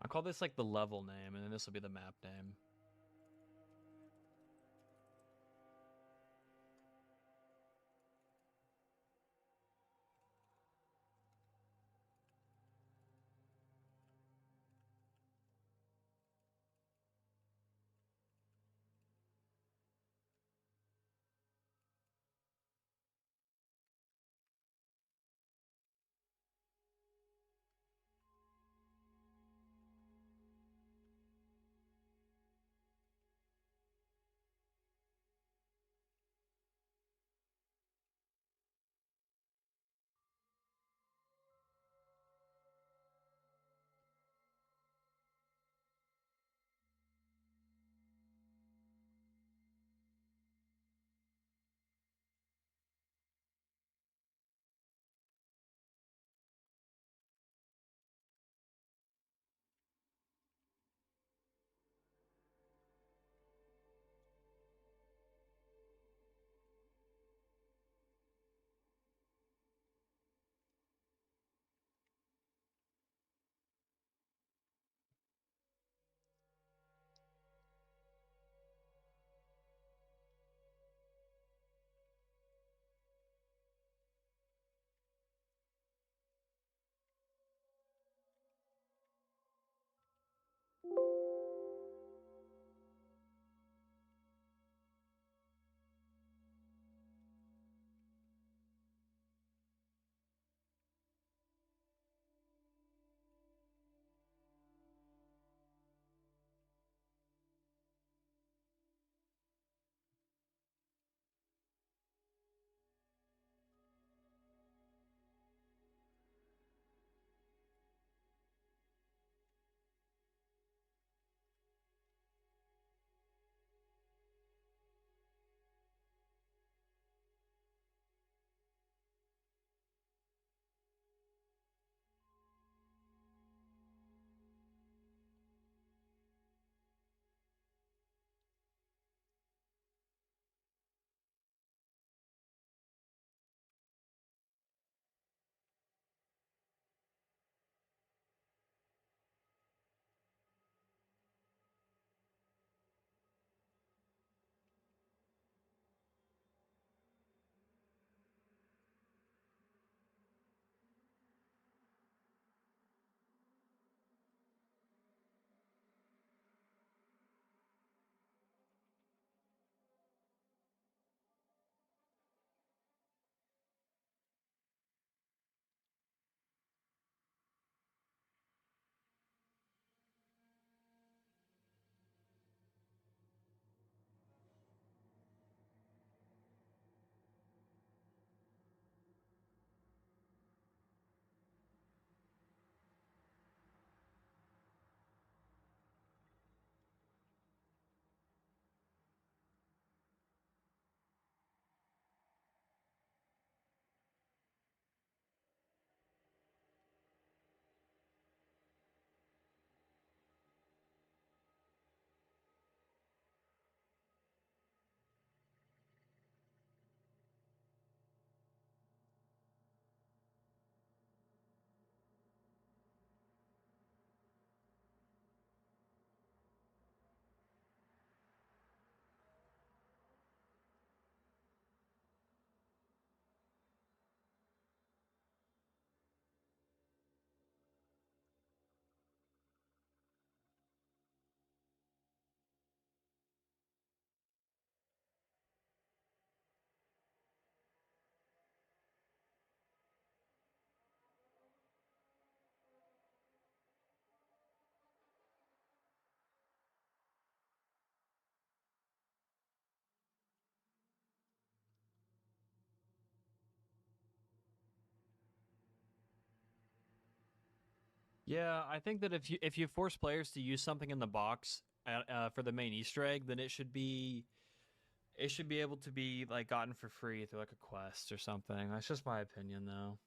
I'll call this like the level name, and then this will be the map name. Yeah, I think that if you force players to use something in the box for the main Easter egg, then it should be able to be like gotten for free through like a quest or something. That's just my opinion, though.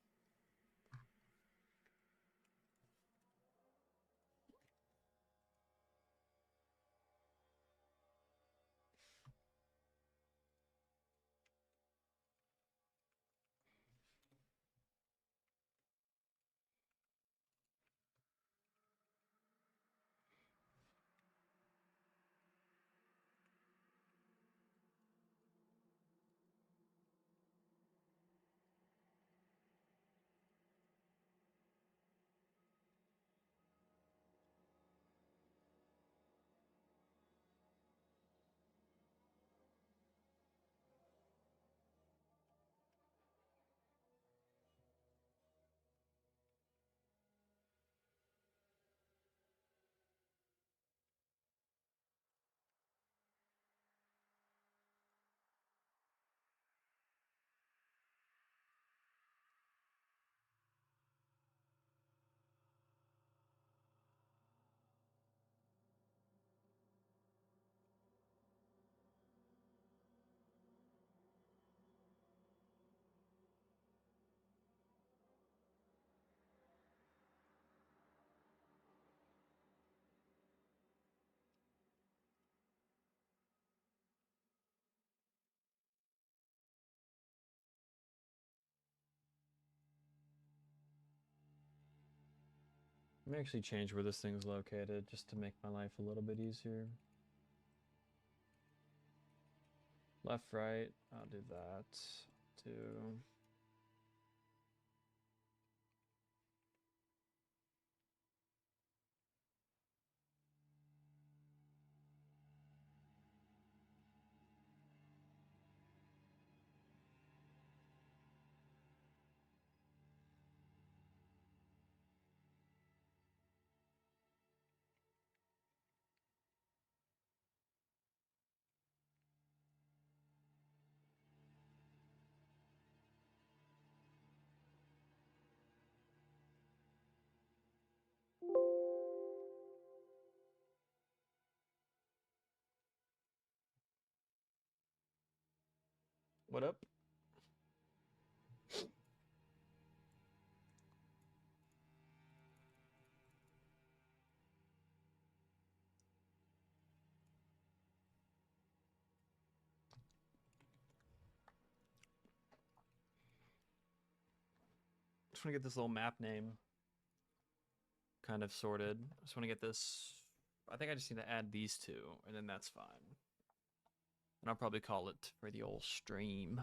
Let me actually change where this thing's located just to make my life a little bit easier. Left, right, I'll do that too. What up? Just want to get this little map name kind of sorted. I just want to get this. I think I just need to add these two, and then that's fine. And I'll probably call it for the old stream.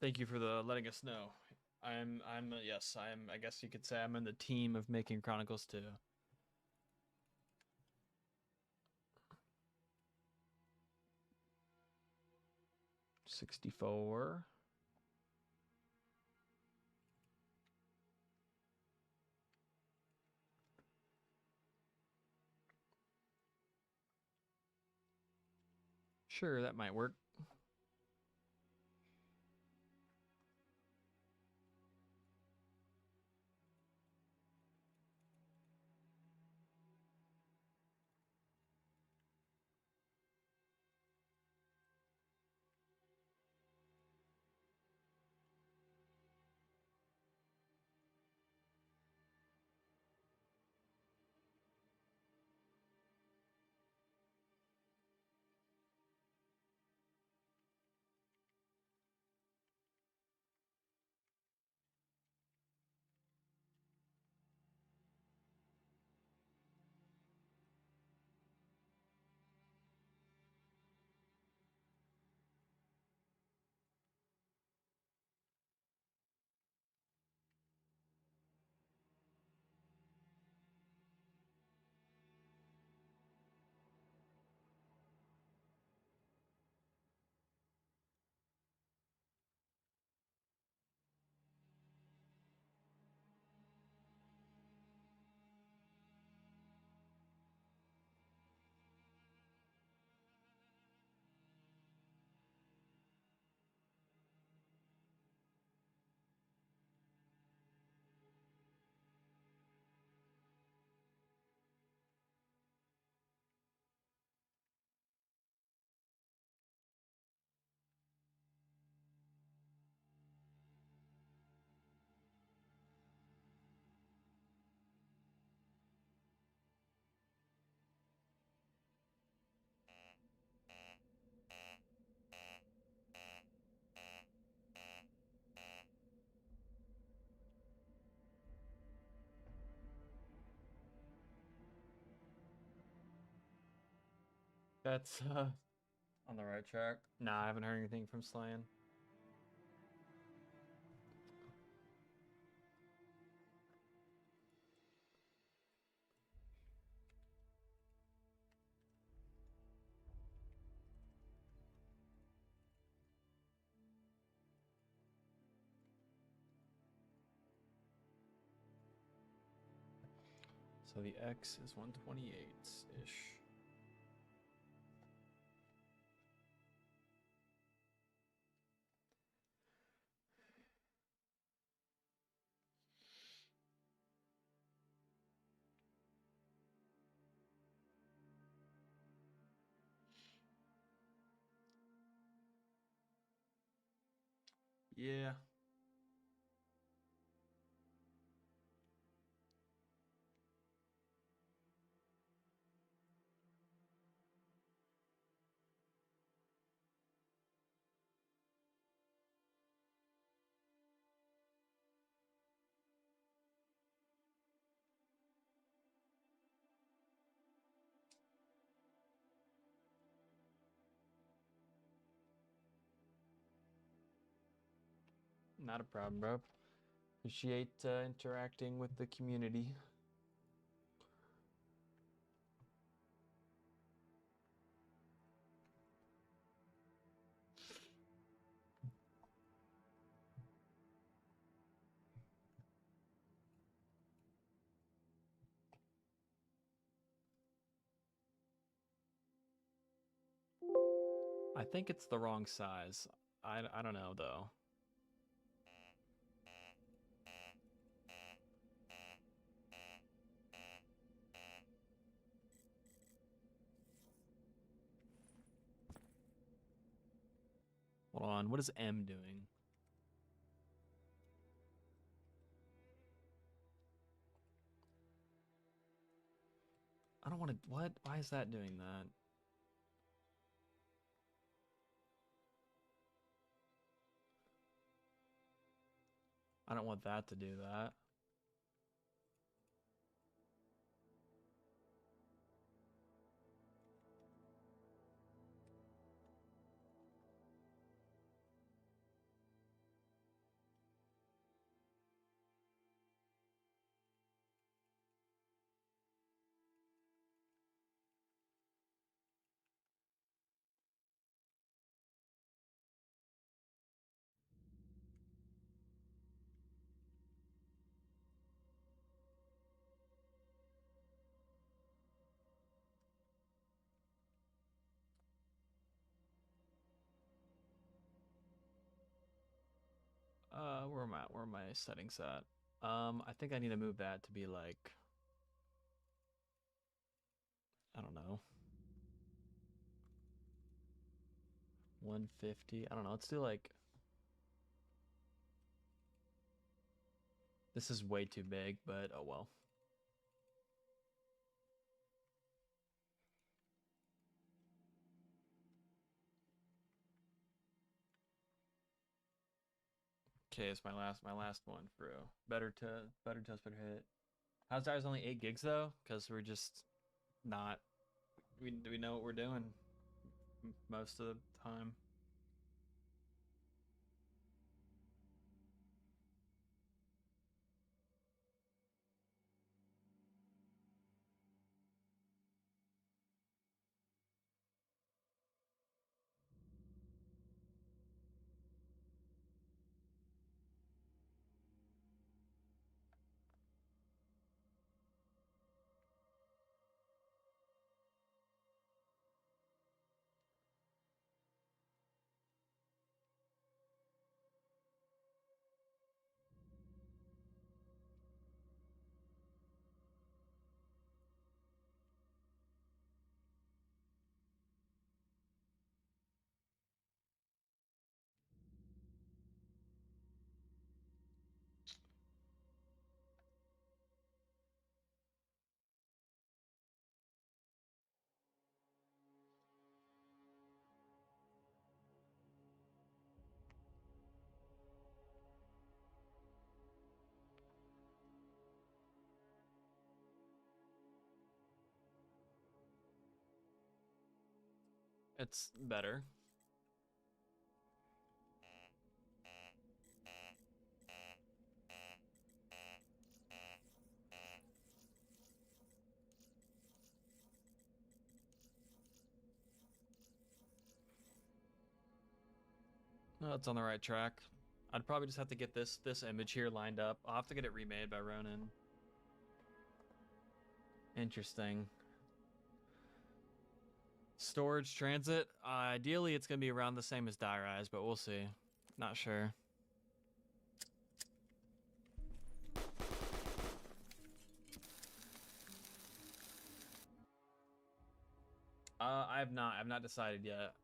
Thank you for the letting us know. Yes, I guess you could say I'm in the team of making Chronicles 2. $64. Sure, that might work. That's on the right track. Nah, I haven't heard anything from Slan. So the X is 128-ish. Yeah. Not a problem, bro. Appreciate interacting with the community. I think it's the wrong size. I don't know, though. Hold on, what is M doing? I don't want to... What? Why is that doing that? I don't want that to do that. Where am I? Where are my settings at? I think I need to move that to be like... I don't know. 150. I don't know. Let's do like... This is way too big, but oh well. Okay, it's my last one, bro. Better test, better hit. How's ours only 8 gigs though? Because we're just not... We know what we're doing most of the time. It's better. No, it's on the right track. I'd probably just have to get this image here lined up. I'll have to get it remade by Ronin. Interesting. Storage transit. Ideally, it's gonna be around the same as Die Rise, but we'll see. Not sure. I've not decided yet.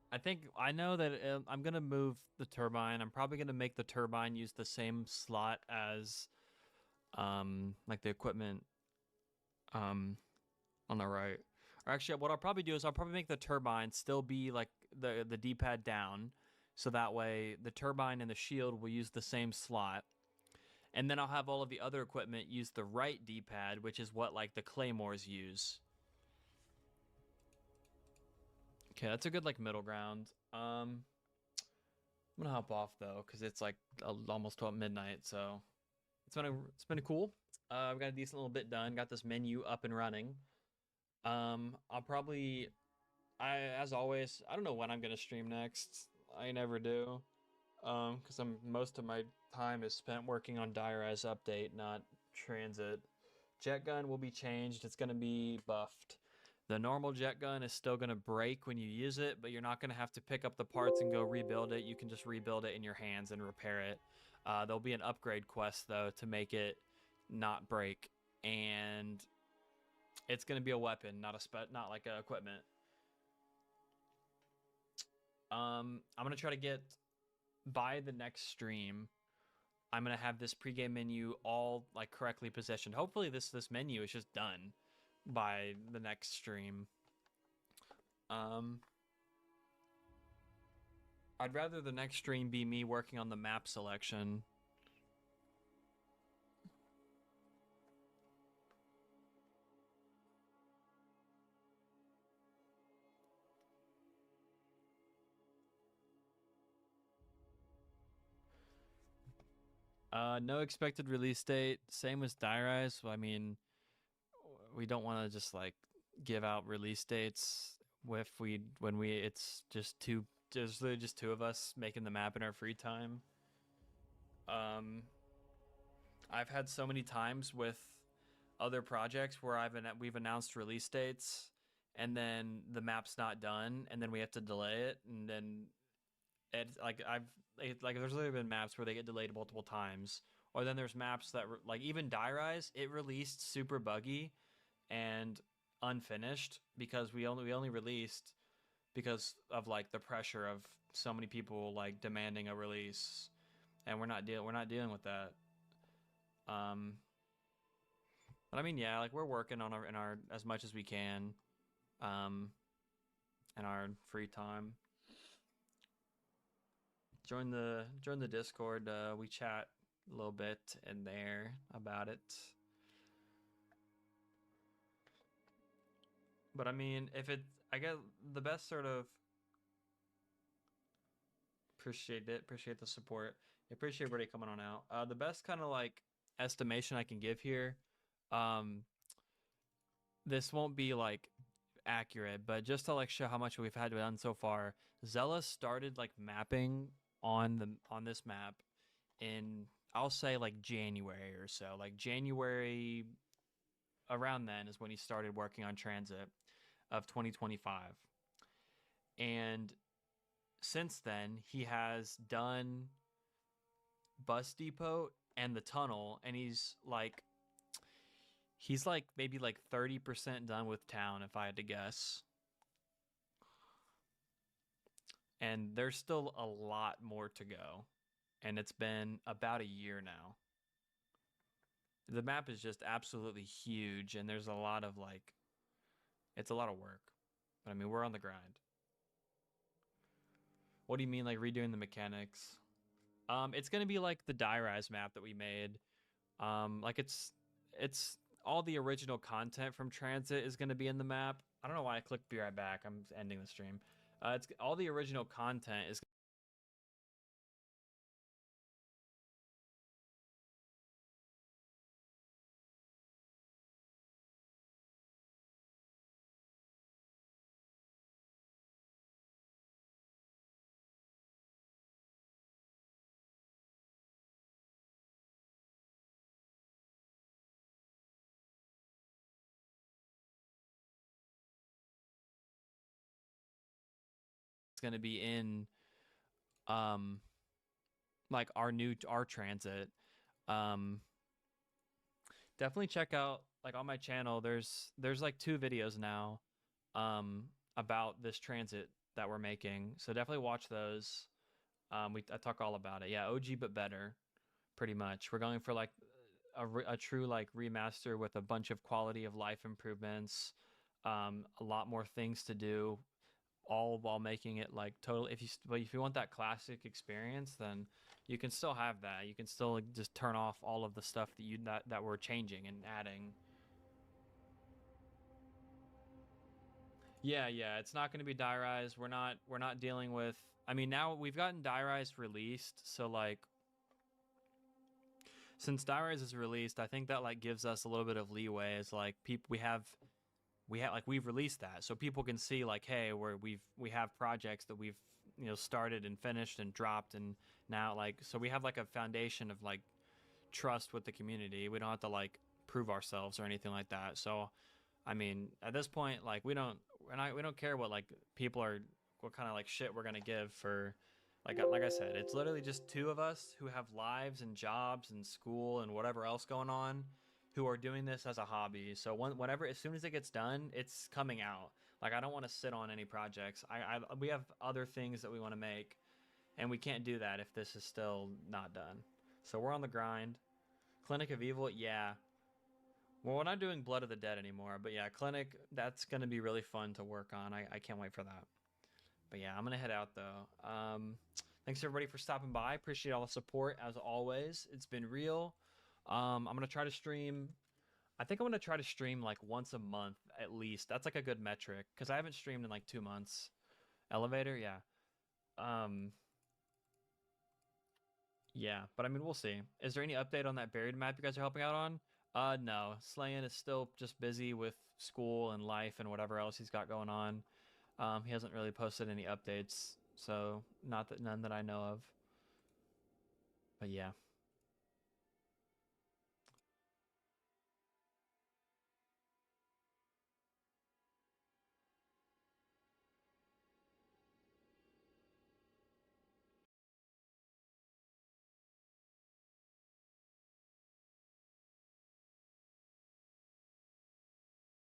I know that I'm gonna move the turbine. I'm probably gonna make the turbine use the same slot as, like the equipment, on the right. Or actually, what I'll probably do is I'll probably make the turbine still be like the D-pad down, so that way the turbine and the shield will use the same slot, and then I'll have all of the other equipment use the right D-pad, which is what like the claymores use. Okay, that's a good like middle ground. I'm gonna hop off though because it's like almost 12 midnight, so it's been cool. I've got a decent little bit done. Got this menu up and running. I'll probably, as always, I don't know when I'm gonna stream next. I never do, because most of my time is spent working on Die Rise update, not transit. Jet gun will be changed. It's gonna be buffed. The normal jet gun is still gonna break when you use it, but you're not gonna have to pick up the parts and go rebuild it. You can just rebuild it in your hands and repair it. There'll be an upgrade quest though to make it not break, and it's gonna be a weapon, not like a equipment. I'm gonna try to get by the next stream. I'm gonna have this pregame menu all like correctly positioned. Hopefully this menu is just done by the next stream. I'd rather the next stream be me working on the map selection. No expected release date. Same as Die Rise. I mean, we don't want to just like give out release dates when it's just literally just two of us making the map in our free time. I've had so many times with other projects where we've announced release dates and then the map's not done and then we have to delay it, and then it's like there's literally been maps where they get delayed multiple times, or then there's maps that like even Die Rise, it released super buggy and unfinished because we only released because of like the pressure of so many people like demanding a release, and we're not dealing with that. But I mean, yeah, like we're working on our as much as we can, in our free time. Join the Discord. We chat a little bit in there about it. But I mean, I get the best sort of appreciate the support. I appreciate everybody coming on out. The best kind of like estimation I can give here, this won't be like accurate, but just to like show how much we've had done so far. Zella started like mapping on this map in, I'll say like January or so. Like January, around then is when he started working on transit of 2025. And since then, he has done Bus Depot and the tunnel, and he's like maybe like 30% done with town, if I had to guess. And there's still a lot more to go. And it's been about a year now. The map is just absolutely huge, and there's a lot of like, it's a lot of work. But I mean, we're on the grind. What do you mean, like redoing the mechanics? It's gonna be like the Die Rise map that we made. Like it's all the original content from Transit is gonna be in the map. I don't know why I clicked be right back. I'm ending the stream. It's all the original content is going to be in um like our transit. Um Definitely check out like on my channel there's like 2 videos now about this transit that we're making. So definitely watch those. I talk all about it. Yeah, OG but better, pretty much. We're going for like a true like remaster with a bunch of quality of life improvements, a lot more things to do, all while making it like total. If you want that classic experience, then you can still have that. You can still just turn off all of the stuff that we're changing and adding. Yeah, yeah, it's not going to be Die Rise. We're not dealing with. I mean, now we've gotten Die Rise released, so like since Die Rise is released, I think that like gives us a little bit of leeway as like people we've released that, so people can see like, hey, we have projects that we've started and finished and dropped, and now like so we have like a foundation of like trust with the community. We don't have to like prove ourselves or anything like that. So I mean, at this point, like we don't care what like people are, what kind of like shit we're gonna give for, like I said, it's literally just 2 of us who have lives and jobs and school and whatever else going on, who are doing this as a hobby. So whenever, as soon as it gets done, it's coming out. Like I don't want to sit on any projects. We have other things that we want to make, and we can't do that if this is still not done. So we're on the grind. Clinic of Evil, yeah. Well, we're not doing Blood of the Dead anymore, but yeah, Clinic, that's going to be really fun to work on. I can't wait for that. But yeah, I'm going to head out though. Thanks everybody for stopping by. Appreciate all the support as always. It's been real. I'm going to try to stream. I think I'm going to try to stream like once a month at least. That's like a good metric because I haven't streamed in like 2 months. Elevator, yeah. Yeah, but I mean, we'll see. Is there any update on that buried map you guys are helping out on? No. Slayan is still just busy with school and life and whatever else he's got going on. He hasn't really posted any updates, so none that I know of. But yeah.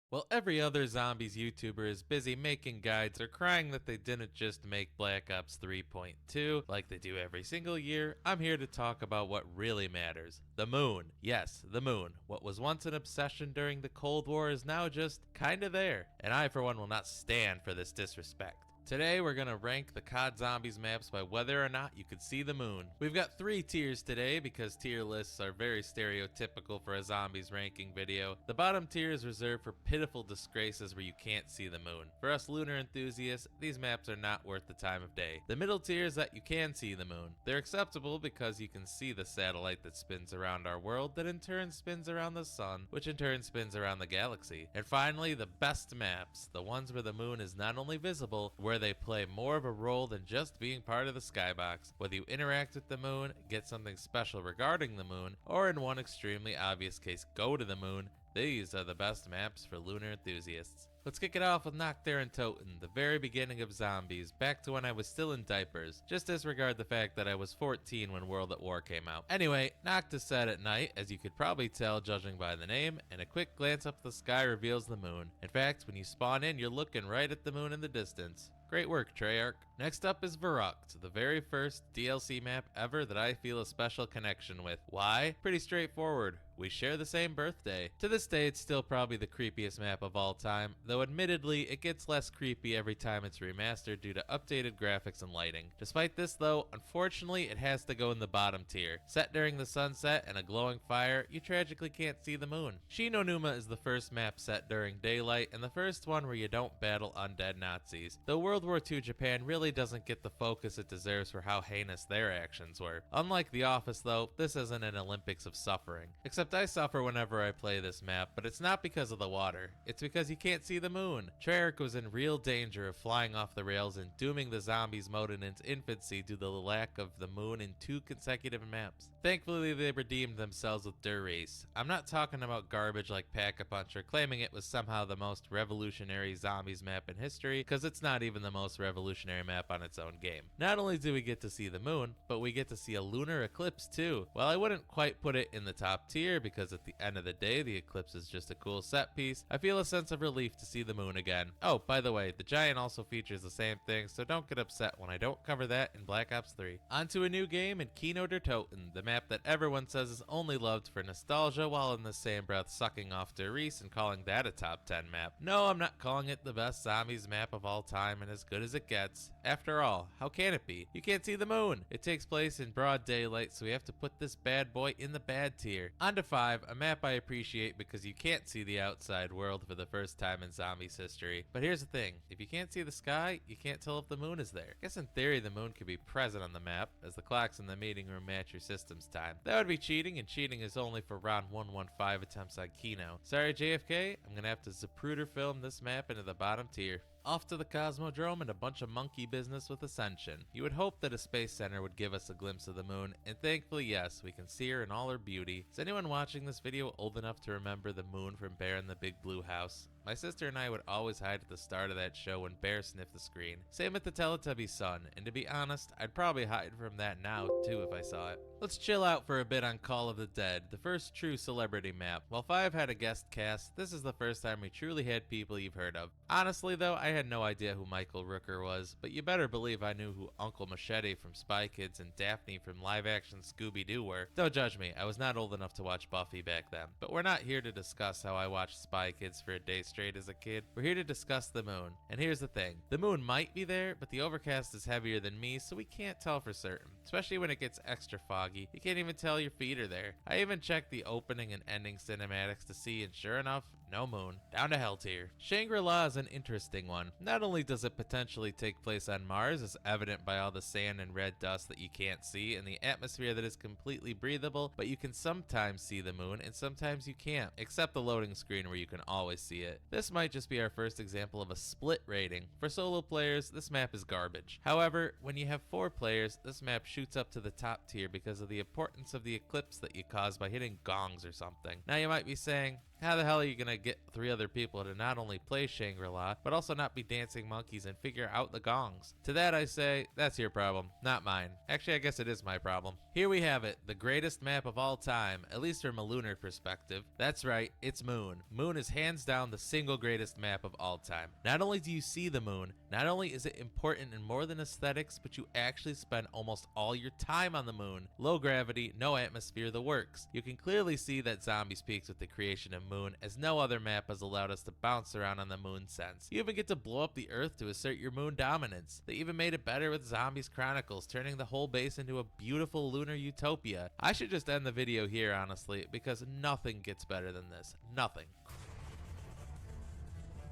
While every other zombies YouTuber is busy making guides or crying that they didn't just make Black Ops 3.2 like they do every single year, I'm here to talk about what really matters. The moon. Yes, the moon. What was once an obsession during the Cold War is now just kinda there, and I for one will not stand for this disrespect. Today we're gonna rank the COD Zombies maps by whether or not you could see the moon. We've got 3 tiers today because tier lists are very stereotypical for a zombies ranking video. The bottom tier is reserved for pitiful disgraces where you can't see the moon. For us lunar enthusiasts, these maps are not worth the time of day. The middle tier is that you can see the moon. They're acceptable because you can see the satellite that spins around our world that in turn spins around the sun, which in turn spins around the galaxy. And finally, the best maps, the ones where the moon is not only visible, where they play more of a role than just being part of the skybox. Whether you interact with the moon, get something special regarding the moon, or in one extremely obvious case go to the moon, these are the best maps for lunar enthusiasts. Let's kick it off with Nocturne and Toten, the very beginning of zombies, back to when I was still in diapers. Just disregard the fact that I was 14 when World at War came out. Anyway, Noct is set at night, as you could probably tell judging by the name, and a quick glance up the sky reveals the moon. In fact, when you spawn in, you're looking right at the moon in the distance. Great work, Treyarch. Next up is Verrucht, the very first DLC map ever that I feel a special connection with. Why? Pretty straightforward. We share the same birthday. To this day, it's still probably the creepiest map of all time, though admittedly, it gets less creepy every time it's remastered due to updated graphics and lighting. Despite this though, unfortunately, it has to go in the bottom tier. Set during the sunset and a glowing fire, you tragically can't see the moon. Shin Onuma is the first map set during daylight, and the first one where you don't battle undead Nazis. Though World War II Japan really doesn't get the focus it deserves for how heinous their actions were. Unlike The Office though, this isn't an Olympics of suffering. Except I suffer whenever I play this map, but it's not because of the water. It's because you can't see the moon. Treyarch was in real danger of flying off the rails and dooming the zombies mode in its infancy due to the lack of the moon in 2 consecutive maps. Thankfully, they redeemed themselves with Der Race. I'm not talking about garbage like Pack-a-Punch or claiming it was somehow the most revolutionary zombies map in history, because it's not even the most revolutionary map on its own game. Not only do we get to see the moon, but we get to see a lunar eclipse too. While I wouldn't quite put it in the top tier because at the end of the day the eclipse is just a cool set piece, I feel a sense of relief to see the moon again. Oh, by the way, the giant also features the same thing, so don't get upset when I don't cover that in Black Ops 3. On to a new game in Kino der Toten, the map that everyone says is only loved for nostalgia, while in the same breath sucking off Der Reese and calling that a top 10 map. No, I'm not calling it the best zombies map of all time and as good as it gets. After all, how can it be? You can't see the moon. It takes place in broad daylight, so we have to put this bad boy in the bad tier. On to 5, a map I appreciate because you can't see the outside world for the first time in zombies history. But here's the thing, if you can't see the sky, you can't tell if the moon is there. I guess in theory the moon could be present on the map, as the clocks in the meeting room match your system's time. That would be cheating, and cheating is only for round 115 attempts on Kino. Sorry JFK, I'm gonna have to Zapruder film this map into the bottom tier. Off to the Cosmodrome and a bunch of monkey business with Ascension. You would hope that a space center would give us a glimpse of the moon, and thankfully yes, we can see her in all her beauty. Is anyone watching this video old enough to remember the moon from Bear in the Big Blue House? My sister and I would always hide at the start of that show when Bear sniffed the screen. Same with the Teletubby sun, and to be honest, I'd probably hide from that now too if I saw it. Let's chill out for a bit on Call of the Dead, the first true celebrity map. While 5 had a guest cast, this is the first time we truly had people you've heard of. Honestly though, I had no idea who Michael Rooker was, but you better believe I knew who Uncle Machete from Spy Kids and Daphne from live-action Scooby-Doo were. Don't judge me, I was not old enough to watch Buffy back then. But we're not here to discuss how I watched Spy Kids for a day straight as a kid. We're here to discuss the moon. And here's the thing, the moon might be there, but the overcast is heavier than me, so we can't tell for certain. Especially when it gets extra foggy, you can't even tell your feet are there. I even checked the opening and ending cinematics to see, and sure enough, no moon. Down to hell tier. Shangri-La is an interesting one. Not only does it potentially take place on Mars, as evident by all the sand and red dust that you can't see, and the atmosphere that is completely breathable, but you can sometimes see the moon, and sometimes you can't, except the loading screen where you can always see it. This might just be our first example of a split rating. For solo players, this map is garbage. However, when you have 4 players, this map shoots up to the top tier because of the importance of the eclipse that you cause by hitting gongs or something. Now you might be saying, how the hell are you gonna get 3 other people to not only play Shangri-La, but also not be dancing monkeys and figure out the gongs? To that I say, that's your problem, not mine. Actually, I guess it is my problem. Here we have it, the greatest map of all time, at least from a lunar perspective. That's right, it's Moon. Moon is hands down the single greatest map of all time. Not only do you see the moon, not only is it important in more than aesthetics, but you actually spend almost all your time on the moon. Low gravity, no atmosphere, the works. You can clearly see that Zombies peaks with the creation of Moon, as no other map has allowed us to bounce around on the moon since. You even get to blow up the Earth to assert your moon dominance. They even made it better with Zombies Chronicles, turning the whole base into a beautiful lunar utopia. I should just end the video here, honestly, because nothing gets better than this. Nothing.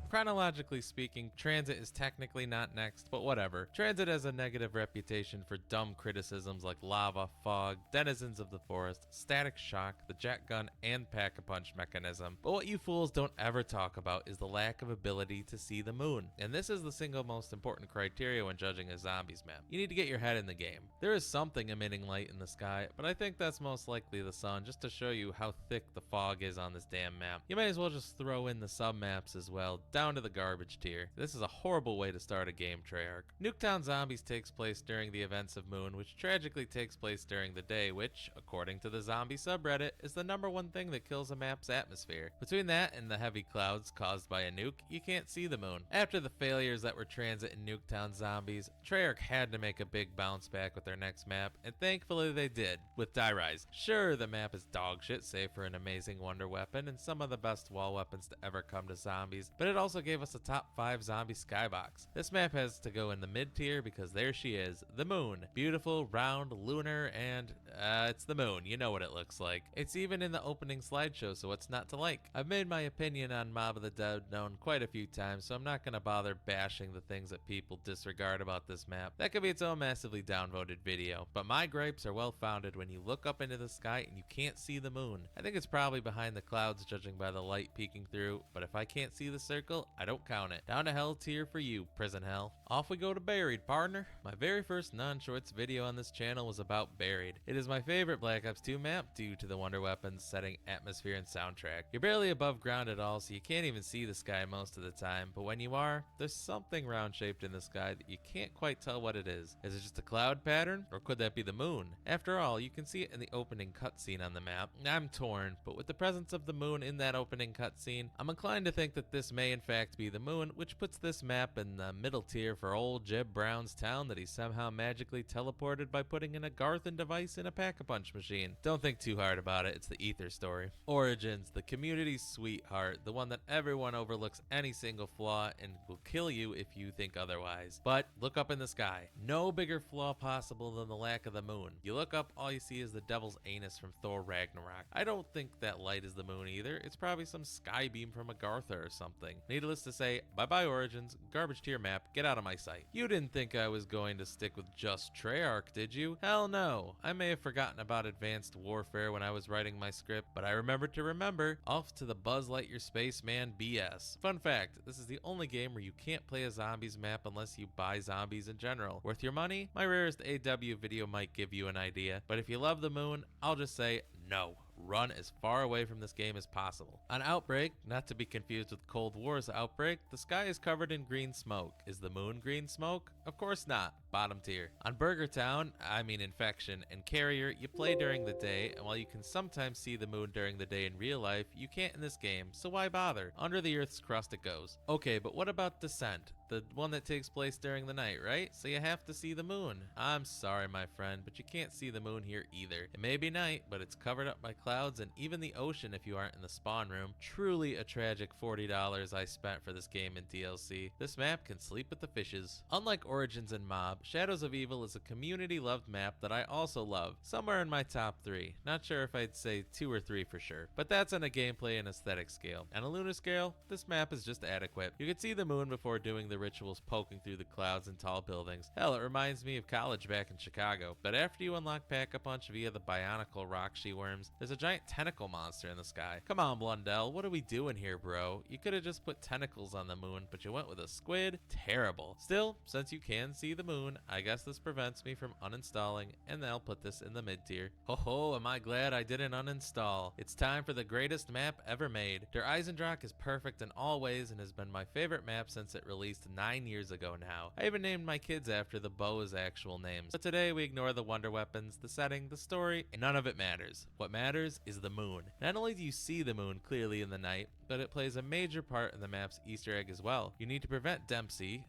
Chronologically speaking, Transit is technically not next, but whatever. Transit has a negative reputation for dumb criticisms like lava, fog, denizens of the forest, static shock, the jet gun, and pack-a-punch mechanism. But what you fools don't ever talk about is the lack of ability to see the moon. And this is the single most important criteria when judging a zombies map. You need to get your head in the game. There is something emitting light in the sky, but I think that's most likely the sun, just to show you how thick the fog is on this damn map. You may as well just throw in the sub-maps as well. down to the garbage tier. This is a horrible way to start a game, Treyarch. Nuketown Zombies takes place during the events of Moon, which tragically takes place during the day, which, according to the zombie subreddit, is the #1 thing that kills a map's atmosphere. Between that and the heavy clouds caused by a nuke, you can't see the moon. After the failures that were Transit and Nuketown Zombies, Treyarch had to make a big bounce back with their next map, and thankfully they did, with Die Rise. Sure, the map is dog shit, save for an amazing wonder weapon and some of the best wall weapons to ever come to zombies, but it also gave us a top 5 zombie skybox. This map has to go in the mid tier because there she is, the moon. Beautiful, round, lunar, and it's the moon. You know what it looks like. It's even in the opening slideshow, so what's not to like? I've made my opinion on Mob of the Dead known quite a few times, so I'm not gonna bother bashing the things that people disregard about this map. That could be its own massively downvoted video, but my gripes are well founded when you look up into the sky and you can't see the moon. I think it's probably behind the clouds judging by the light peeking through, but if I can't see the circle, I don't count it. Down to hell tier for you, prison hell. Off we go to Buried, partner. My very first non-shorts video on this channel was about Buried. It is my favorite Black Ops 2 map due to the wonder weapons, setting, atmosphere, and soundtrack. You're barely above ground at all, so you can't even see the sky most of the time, but when you are, there's something round shaped in the sky that you can't quite tell what it is. Is it just a cloud pattern, or could that be the moon? After all, you can see it in the opening cutscene on the map. I'm torn, but with the presence of the moon in that opening cutscene, I'm inclined to think that this may in fact be the moon, which puts this map in the middle tier for old Jeb Brown's town that he somehow magically teleported by putting in a Garthen device in a Pack-a-Punch machine. Don't think too hard about it, it's the Ether story. Origins, the community's sweetheart, the one that everyone overlooks any single flaw and will kill you if you think otherwise. But look up in the sky. No bigger flaw possible than the lack of the moon. You look up, all you see is the devil's anus from Thor Ragnarok. I don't think that light is the moon either. It's probably some sky beam from Agartha or something. Needless to say, bye-bye Origins, garbage tier map, get out of my sight. You didn't think I was going to stick with just Treyarch, did you? Hell no. I may have forgotten about Advanced Warfare when I was writing my script, but I remembered to remember. Off to the Buzz Lightyear Spaceman BS. Fun fact, this is the only game where you can't play a zombies map unless you buy zombies in general. Worth your money? My rarest AW video might give you an idea, but if you love the moon, I'll just say no. Run as far away from this game as possible. On Outbreak, not to be confused with Cold War's Outbreak, the sky is covered in green smoke. Is the moon green smoke? Of course not. Bottom tier. On Burger Town, I mean Infection, and Carrier, you play during the day, and while you can sometimes see the moon during the day in real life, you can't in this game, so why bother? Under the Earth's crust it goes. Okay, but what about Descent? The one that takes place during the night, right? So you have to see the moon. I'm sorry, my friend, but you can't see the moon here either. It may be night, but it's covered up by clouds and even the ocean if you aren't in the spawn room. Truly a tragic $40 I spent for this game in DLC. This map can sleep with the fishes. Unlike Origins and Mob, Shadows of Evil is a community-loved map that I also love. Somewhere in my top 3. Not sure if I'd say 2 or 3 for sure. But that's on a gameplay and aesthetic scale. On a lunar scale, this map is just adequate. You can see the moon before doing the rituals poking through the clouds and tall buildings. Hell, it reminds me of college back in Chicago. But after you unlock Pack-a-Punch via the Bionicle rock she worms, there's a giant tentacle monster in the sky. Come on, Blundell, what are we doing here, bro? You could have just put tentacles on the moon, but you went with a squid? Terrible. Still, since you can see the moon, I guess this prevents me from uninstalling, and I'll put this in the mid tier. Ho ho, am I glad I didn't uninstall. It's time for the greatest map ever made. Der Eisendrache is perfect in all ways and has been my favorite map since it released 9 years ago now. I even named my kids after the bows' actual names. But today we ignore the wonder weapons, the setting, the story, and none of it matters. What matters is the moon. Not only do you see the moon clearly in the night, but it plays a major part in the map's Easter egg as well. You need to prevent Dempsey,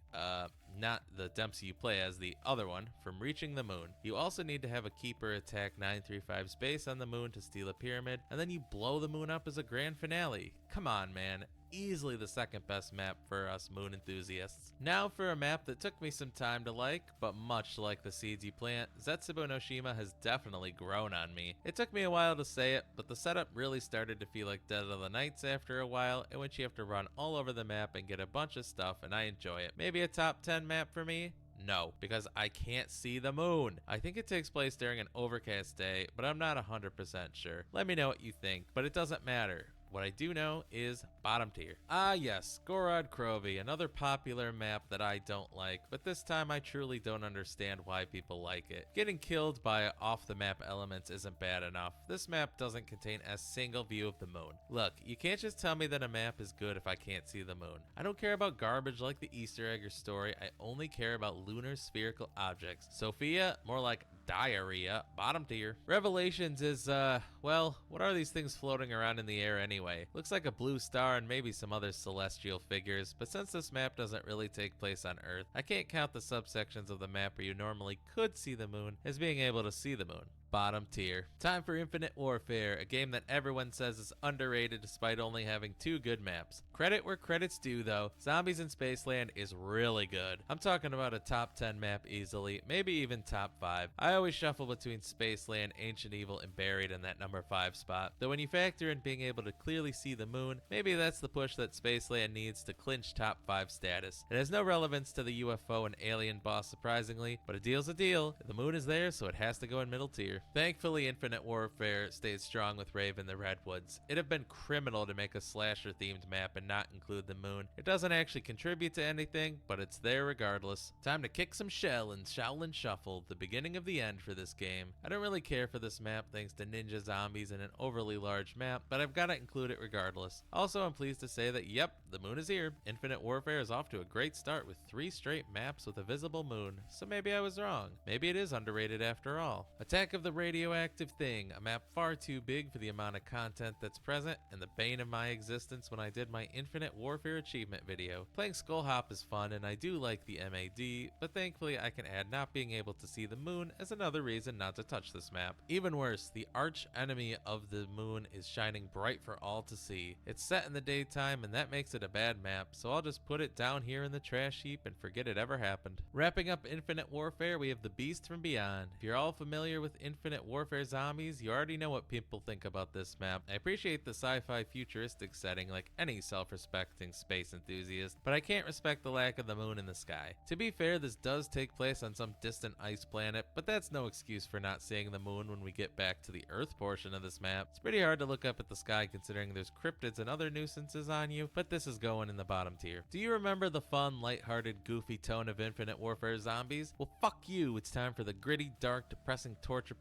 not the Dempsey you play as, the other one, from reaching the moon. You also need to have a keeper attack 935's base on the moon to steal a pyramid, and then you blow the moon up as a grand finale. Come on, man. Easily the second best map for us moon enthusiasts. Now for a map that took me some time to like, but much like the seeds you plant, Zetsubo no Shima has definitely grown on me. It took me a while to say it, but the setup really started to feel like Dead of the Nights after a while, in which you have to run all over the map and get a bunch of stuff, and I enjoy it. Maybe a top 10 map for me? No, because I can't see the moon. I think it takes place during an overcast day, but I'm not 100% sure. Let me know what you think, but it doesn't matter. What I do know is bottom tier. Ah yes, Gorod Krovi, another popular map that I don't like, but this time I truly don't understand why people like it. Getting killed by off-the-map elements isn't bad enough. This map doesn't contain a single view of the moon. Look, you can't just tell me that a map is good if I can't see the moon. I don't care about garbage like the Easter egg or story, I only care about lunar spherical objects. Sophia, more like diarrhea, bottom tier. Revelations is, well, what are these things floating around in the air anyway? Looks like a blue star and maybe some other celestial figures, but since this map doesn't really take place on Earth, I can't count the subsections of the map where you normally could see the moon as being able to see the moon. Bottom tier. Time for Infinite Warfare, a game that everyone says is underrated despite only having 2 good maps. Credit where credit's due though, Zombies in Spaceland is really good. I'm talking about a top 10 map easily, maybe even top 5. I always shuffle between Spaceland, Ancient Evil, and Buried in that number 5 spot. Though when you factor in being able to clearly see the moon, maybe that's the push that Spaceland needs to clinch top 5 status. It has no relevance to the UFO and alien boss surprisingly, but a deal's a deal. The moon is there, so it has to go in middle tier. Thankfully, Infinite Warfare stayed strong with Rave in the Redwoods. It'd have been criminal to make a slasher-themed map and not include the moon. It doesn't actually contribute to anything, but it's there regardless. Time to kick some shell in Shaolin Shuffle, the beginning of the end for this game. I don't really care for this map thanks to ninja zombies and an overly large map, but I've gotta include it regardless. Also, I'm pleased to say that, yep, the moon is here. Infinite Warfare is off to a great start with 3 straight maps with a visible moon, so maybe I was wrong. Maybe it is underrated after all. Attack of the Radioactive Thing, a map far too big for the amount of content that's present, and the bane of my existence when I did my Infinite Warfare achievement video. Playing Skull Hop is fun and I do like the MAD, but thankfully I can add not being able to see the moon as another reason not to touch this map. Even worse, the arch enemy of the moon is shining bright for all to see. It's set in the daytime and that makes it a bad map, so I'll just put it down here in the trash heap and forget it ever happened. Wrapping up Infinite Warfare, we have the Beast from Beyond. If you're all familiar with Infinite Warfare Zombies, you already know what people think about this map. I appreciate the sci-fi futuristic setting like any self-respecting space enthusiast, but I can't respect the lack of the moon in the sky. To be fair, this does take place on some distant ice planet, but that's no excuse for not seeing the moon when we get back to the Earth portion of this map. It's pretty hard to look up at the sky considering there's cryptids and other nuisances on you, but this is going in the bottom tier. Do you remember the fun, lighthearted, goofy tone of Infinite Warfare Zombies? Well, fuck you, it's time for the gritty, dark, depressing torture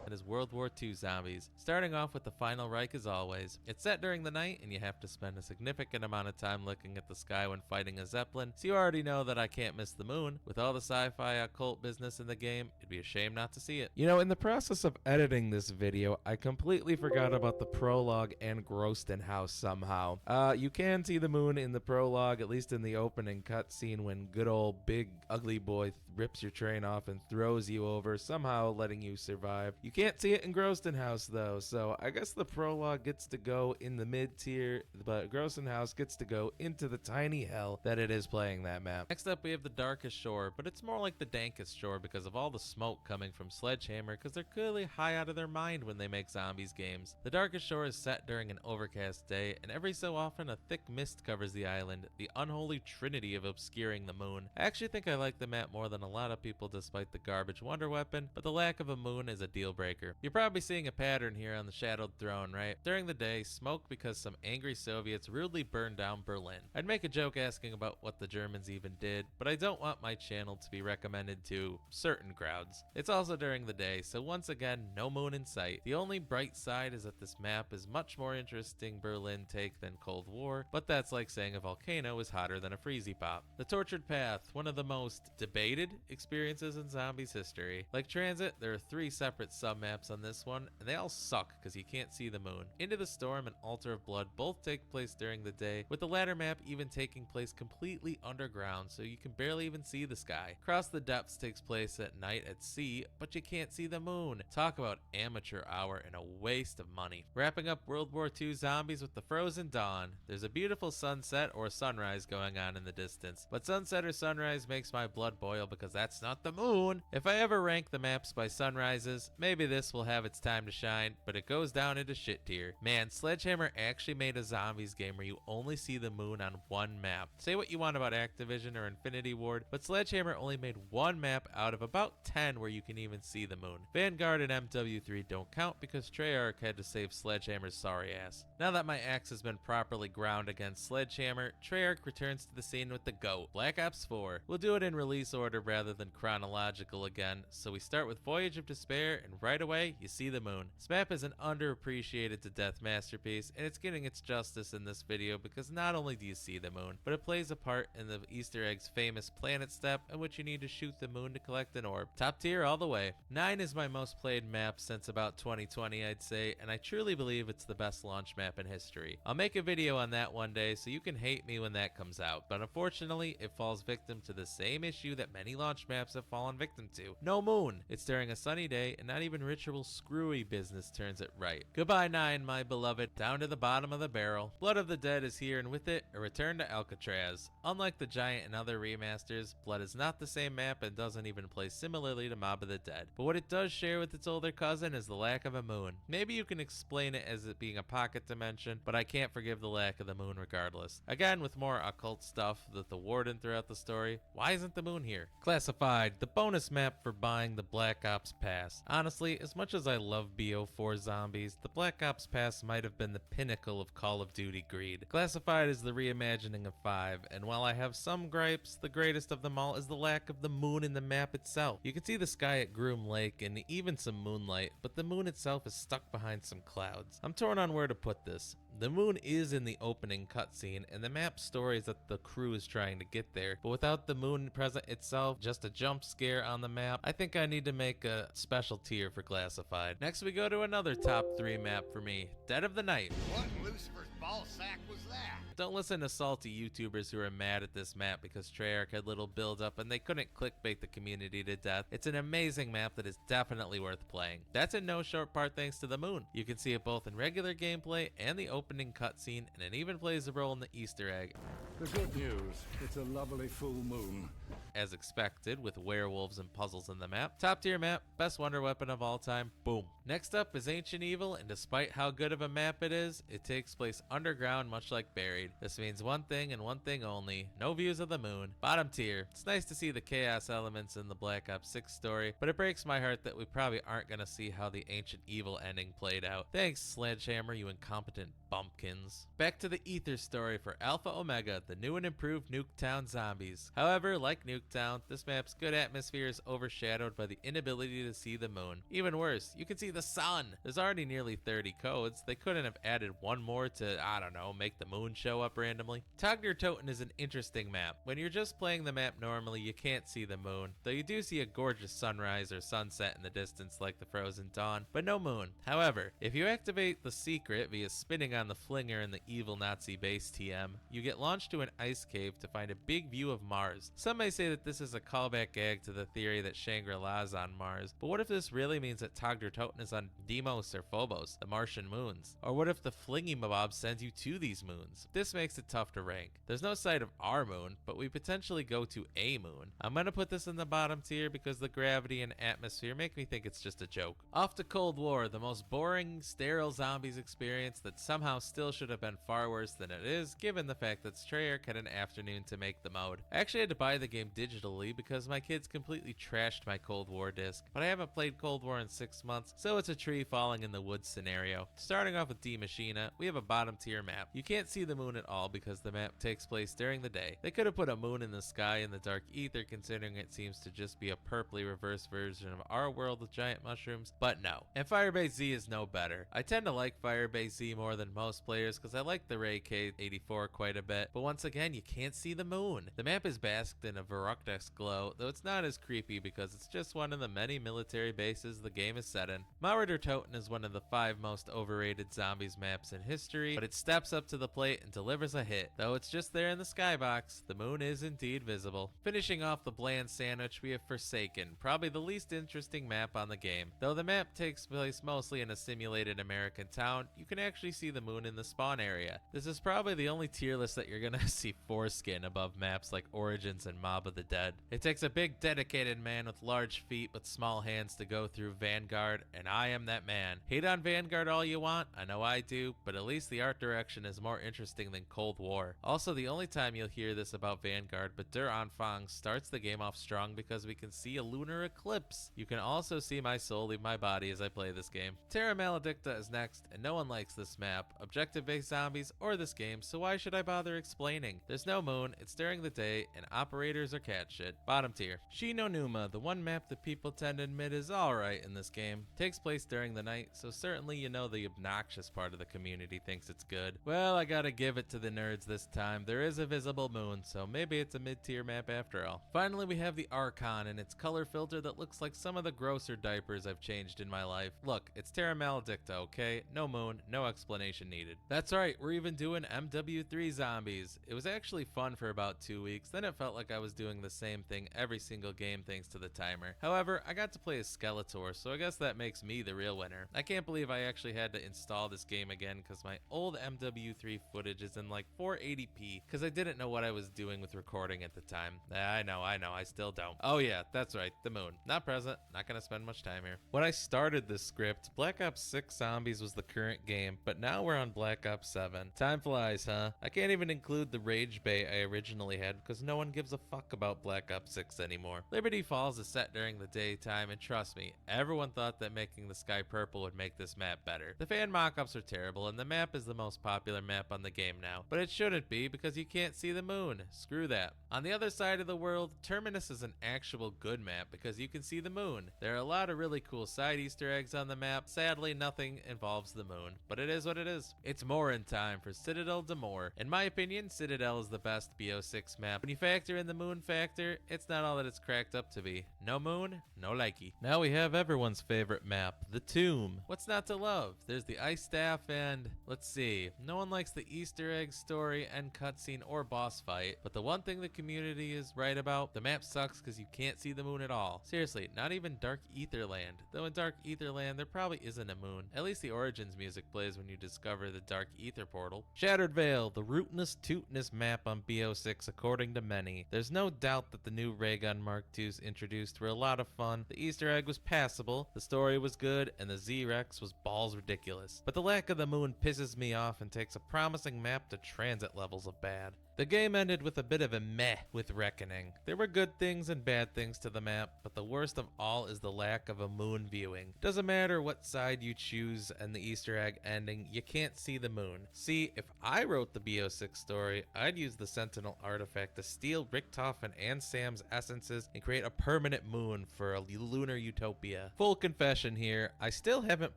and his World War II zombies, starting off with the final Reich as always. It's set during the night and you have to spend a significant amount of time looking at the sky when fighting a Zeppelin, so you already know that I can't miss the moon. With all the sci-fi occult business in the game, it'd be a shame not to see it. You know, in the process of editing this video, I completely forgot about the prologue and Groston House somehow. You can see the moon in the prologue, at least in the opening cutscene when good old big ugly boy rips your train off and throws you over, somehow letting you survive. You can't see it in Groston House though, so I guess the prologue gets to go in the mid tier, but Groston House gets to go into the tiny hell that it is playing that map. Next up we have the Darkest Shore, but it's more like the Dankest Shore because of all the smoke coming from Sledgehammer, because they're clearly high out of their mind when they make zombies games. The Darkest Shore is set during an overcast day, and every so often a thick mist covers the island, the unholy trinity of obscuring the moon. I actually think I like the map more than a lot of people despite the garbage wonder weapon, but the lack of a moon is a deal breaker. You're probably seeing a pattern here on the Shadowed Throne, right? During the day, smoke because some angry Soviets rudely burned down Berlin. I'd make a joke asking about what the Germans even did, but I don't want my channel to be recommended to certain crowds. It's also during the day, so once again, no moon in sight. The only bright side is that this map is much more interesting Berlin take than Cold War, but that's like saying a volcano is hotter than a Freezy Pop. The Tortured Path, one of the most debated experiences in Zombies history. Like Transit, there are 3 separate submaps on this one, and they all suck because you can't see the moon. Into the Storm and Altar of Blood both take place during the day, with the latter map even taking place completely underground, so you can barely even see the sky. Cross the Depths takes place at night at sea, but you can't see the moon. Talk about amateur hour and a waste of money. Wrapping up World War II Zombies with the Frozen Dawn. There's a beautiful sunset or sunrise going on in the distance, but sunset or sunrise makes my blood boil because that's not the moon. If I ever rank the maps by sunrises, maybe maybe this will have its time to shine, but it goes down into shit tier. Man, Sledgehammer actually made a zombies game where you only see the moon on one map. Say what you want about Activision or Infinity Ward, but Sledgehammer only made one map out of about 10 where you can even see the moon. Vanguard and MW3 don't count because Treyarch had to save Sledgehammer's sorry ass. Now that my axe has been properly ground against Sledgehammer, Treyarch returns to the scene with the GOAT, Black Ops 4. We'll do it in release order rather than chronological again, so we start with Voyage of Despair, and right away, you see the moon. This map is an underappreciated to death masterpiece, and it's getting its justice in this video because not only do you see the moon, but it plays a part in the Easter egg's famous planet step in which you need to shoot the moon to collect an orb. Top tier all the way. 9 is my most played map since about 2020, I'd say, and I truly believe it's the best launch map in history. I'll make a video on that one day so you can hate me when that comes out, but unfortunately it falls victim to the same issue that many launch maps have fallen victim to. No moon. It's during a sunny day and not even ritual screwy business turns it right. Goodbye 9, my beloved, down to the bottom of the barrel. Blood of the Dead is here, and with it, a return to Alcatraz. Unlike the Giant and other remasters, Blood is not the same map and doesn't even play similarly to Mob of the Dead. But what it does share with its older cousin is the lack of a moon. Maybe you can explain it as it being a pocket dimension, but I can't forgive the lack of the moon regardless. Again, with more occult stuff with the warden throughout the story, why isn't the moon here? Classified, the bonus map for buying the Black Ops Pass. Honestly, as much as I love BO4 zombies, the Black Ops Pass might have been the pinnacle of Call of Duty greed. Classified is the reimagining of 5, and while I have some gripes, the greatest of them all is the lack of the moon in the map itself. You can see the sky at Groom Lake and even some moonlight, but the moon itself is stuck behind some clouds. I'm torn on where to put this. The moon is in the opening cutscene, and the map story is that the crew is trying to get there, but without the moon present itself, just a jump scare on the map, I think I need to make a special tier for Classified. Next we go to another top 3 map for me, Dead of the Night. What Lucifer's ball sack was that? Don't listen to salty YouTubers who are mad at this map because Treyarch had little build up and they couldn't clickbait the community to death. It's an amazing map that is definitely worth playing. That's in no short part thanks to the moon. You can see it both in regular gameplay and the opening cutscene, and it even plays a role in the Easter egg. The good news, it's a lovely full moon. As expected, with werewolves and puzzles in the map. Top tier map, best wonder weapon of all time, boom. Next up is Ancient Evil, and despite how good of a map it is, it takes place underground much like Buried. This means one thing and one thing only, no views of the moon. Bottom tier, it's nice to see the chaos elements in the Black Ops 6 story, but it breaks my heart that we probably aren't gonna see how the Ancient Evil ending played out. Thanks Sledgehammer, you incompetent bumpkins. Back to the Ether story for Alpha Omega, the new and improved Nuketown zombies. However, like Nuketown, this map's good atmosphere is overshadowed by the inability to see the moon. Even worse, you can see the sun. There's already nearly 30 codes. They couldn't have added one more to, I don't know, make the moon show up randomly. Togner Toten is an interesting map. When you're just playing the map normally, you can't see the moon, though you do see a gorgeous sunrise or sunset in the distance like the Frozen Dawn, but no moon. However, if you activate the secret via spinning on the flinger in the evil Nazi base TM, you get launched to an ice cave to find a big view of Mars. Some may say that this is a callback gag to the theory that Shangri-La is on Mars, but what if this really means that Togner Toten is on Deimos or Phobos, the Martian moons? Or what if the Flingy Mob sends you to these moons? This makes it tough to rank. There's no sight of our moon, but we potentially go to a moon. I'm gonna put this in the bottom tier because the gravity and atmosphere make me think it's just a joke. Off to Cold War, the most boring, sterile zombies experience that somehow still should have been far worse than it is, given the fact that Treyarch had an afternoon to make the mode. I actually had to buy the game digitally because my kids completely trashed my Cold War disc, but I haven't played Cold War in 6 months, so it's a tree falling in the woods scenario. Starting off with D Machina, we have a bottom tier map. You can't see the moon at all because the map takes place during the day. They could have put a moon in the sky in the dark ether considering it seems to just be a purpley reverse version of our world with giant mushrooms, but no. And Firebase Z is no better. I tend to like Firebase Z more than most players because I like the Ray K84 quite a bit, but once again you can't see the moon. The map is basked in a Varrockdex glow, though it's not as creepy because it's just one of the many military bases the game is set in. Mauer Toten is one of the 5 most overrated zombies maps in history, but it steps up to the plate and delivers a hit. Though it's just there in the skybox, the moon is indeed visible. Finishing off the bland sandwich, we have Forsaken, probably the least interesting map on the game. Though the map takes place mostly in a simulated American town, you can actually see the moon in the spawn area. This is probably the only tier list that you're gonna see foreskin above maps like Origins and Mob of the the dead. It takes a big dedicated man with large feet but small hands to go through Vanguard, and I am that man. Hate on Vanguard all you want, I know I do, but at least the art direction is more interesting than Cold War. Also, the only time you'll hear this about Vanguard, but Der Anfang starts the game off strong because we can see a lunar eclipse. You can also see my soul leave my body as I play this game. Terra Maledicta is next, and no one likes this map, objective-based zombies, or this game, so why should I bother explaining? There's no moon, it's during the day, and operators are cat shit. Bottom tier. Shi no Numa, the one map that people tend to admit is alright in this game. Takes place during the night, so certainly you know the obnoxious part of the community thinks it's good. Well, I gotta give it to the nerds this time. There is a visible moon, so maybe it's a mid-tier map after all. Finally, we have the Archon and its color filter that looks like some of the grosser diapers I've changed in my life. Look, it's Terra Maledicta, okay? No moon, no explanation needed. That's right, we're even doing MW3 zombies. It was actually fun for about 2 weeks, then it felt like I was doing the same thing every single game thanks to the timer. However, I got to play as Skeletor, so I guess that makes me the real winner. I can't believe I actually had to install this game again because my old MW3 footage is in like 480p because I didn't know what I was doing with recording at the time. I know, I still don't. Oh yeah, that's right, the moon. Not present, not gonna spend much time here. When I started this script, Black Ops 6 Zombies was the current game, but now we're on Black Ops 7. Time flies, huh? I can't even include the rage bait I originally had because no one gives a fuck about Black Ops 6 anymore. Liberty Falls is set during the daytime, and trust me, everyone thought that making the sky purple would make this map better. The fan mock-ups are terrible, and the map is the most popular map on the game now, but it shouldn't be because you can't see the moon. Screw that. On the other side of the world, Terminus is an actual good map because you can see the moon. There are a lot of really cool side Easter eggs on the map. Sadly, nothing involves the moon, but it is what it is. It's more in time for Citadel d'Amour. In my opinion, Citadel is the best BO6 map. When you factor in the moon factor, it's not all that it's cracked up to be. No moon, no likey. Now we have everyone's favorite map, the Tomb. What's not to love? There's the ice staff and, let's see, no one likes the Easter egg story, end cutscene, or boss fight, but the one thing the community is right about, the map sucks because you can't see the moon at all. Seriously, not even Dark Aetherland. Though in Dark Aetherland, there probably isn't a moon. At least the Origins music plays when you discover the Dark Aether portal. Shattered Veil, the rootinest, tootinest map on BO6 according to many. There's no doubt that the new Ray Gun Mark IIs introduced were a lot of fun, the Easter egg was passable, the story was good, and the Z-Rex was balls ridiculous. But the lack of the moon pisses me off and takes a promising map to transit levels of bad. The game ended with a bit of a meh with Reckoning. There were good things and bad things to the map, but the worst of all is the lack of a moon viewing. Doesn't matter what side you choose and the Easter egg ending, you can't see the moon. See, if I wrote the BO6 story, I'd use the Sentinel artifact to steal Richtofen and Sam's essences and create a permanent moon for a lunar utopia. Full confession here, I still haven't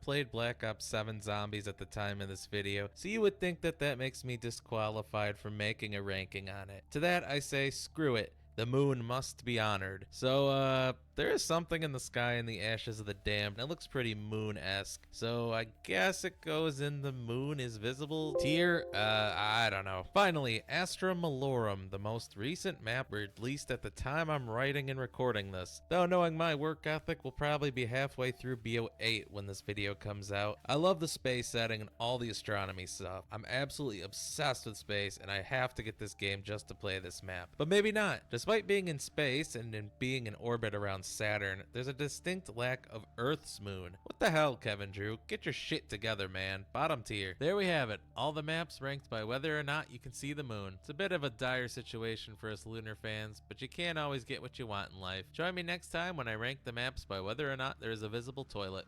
played Black Ops 7 Zombies at the time of this video, so you would think that that makes me disqualified from making a ranking on it. To that I say screw it. The moon must be honored. So, there is something in the sky in the ashes of the damned, and it looks pretty moon-esque. So, I guess it goes in the moon is visible tier? I don't know. Finally, Astra Malorum, the most recent map released at the time I'm writing and recording this. Though knowing my work ethic, will probably be halfway through BO8 when this video comes out. I love the space setting and all the astronomy stuff. I'm absolutely obsessed with space, and I have to get this game just to play this map. But maybe not. Despite being in space and in being in orbit around Saturn, there's a distinct lack of Earth's moon. What the hell, Kevin Drew? Get your shit together, man. Bottom tier. There we have it. All the maps ranked by whether or not you can see the moon. It's a bit of a dire situation for us lunar fans, but you can't always get what you want in life. Join me next time when I rank the maps by whether or not there is a visible toilet.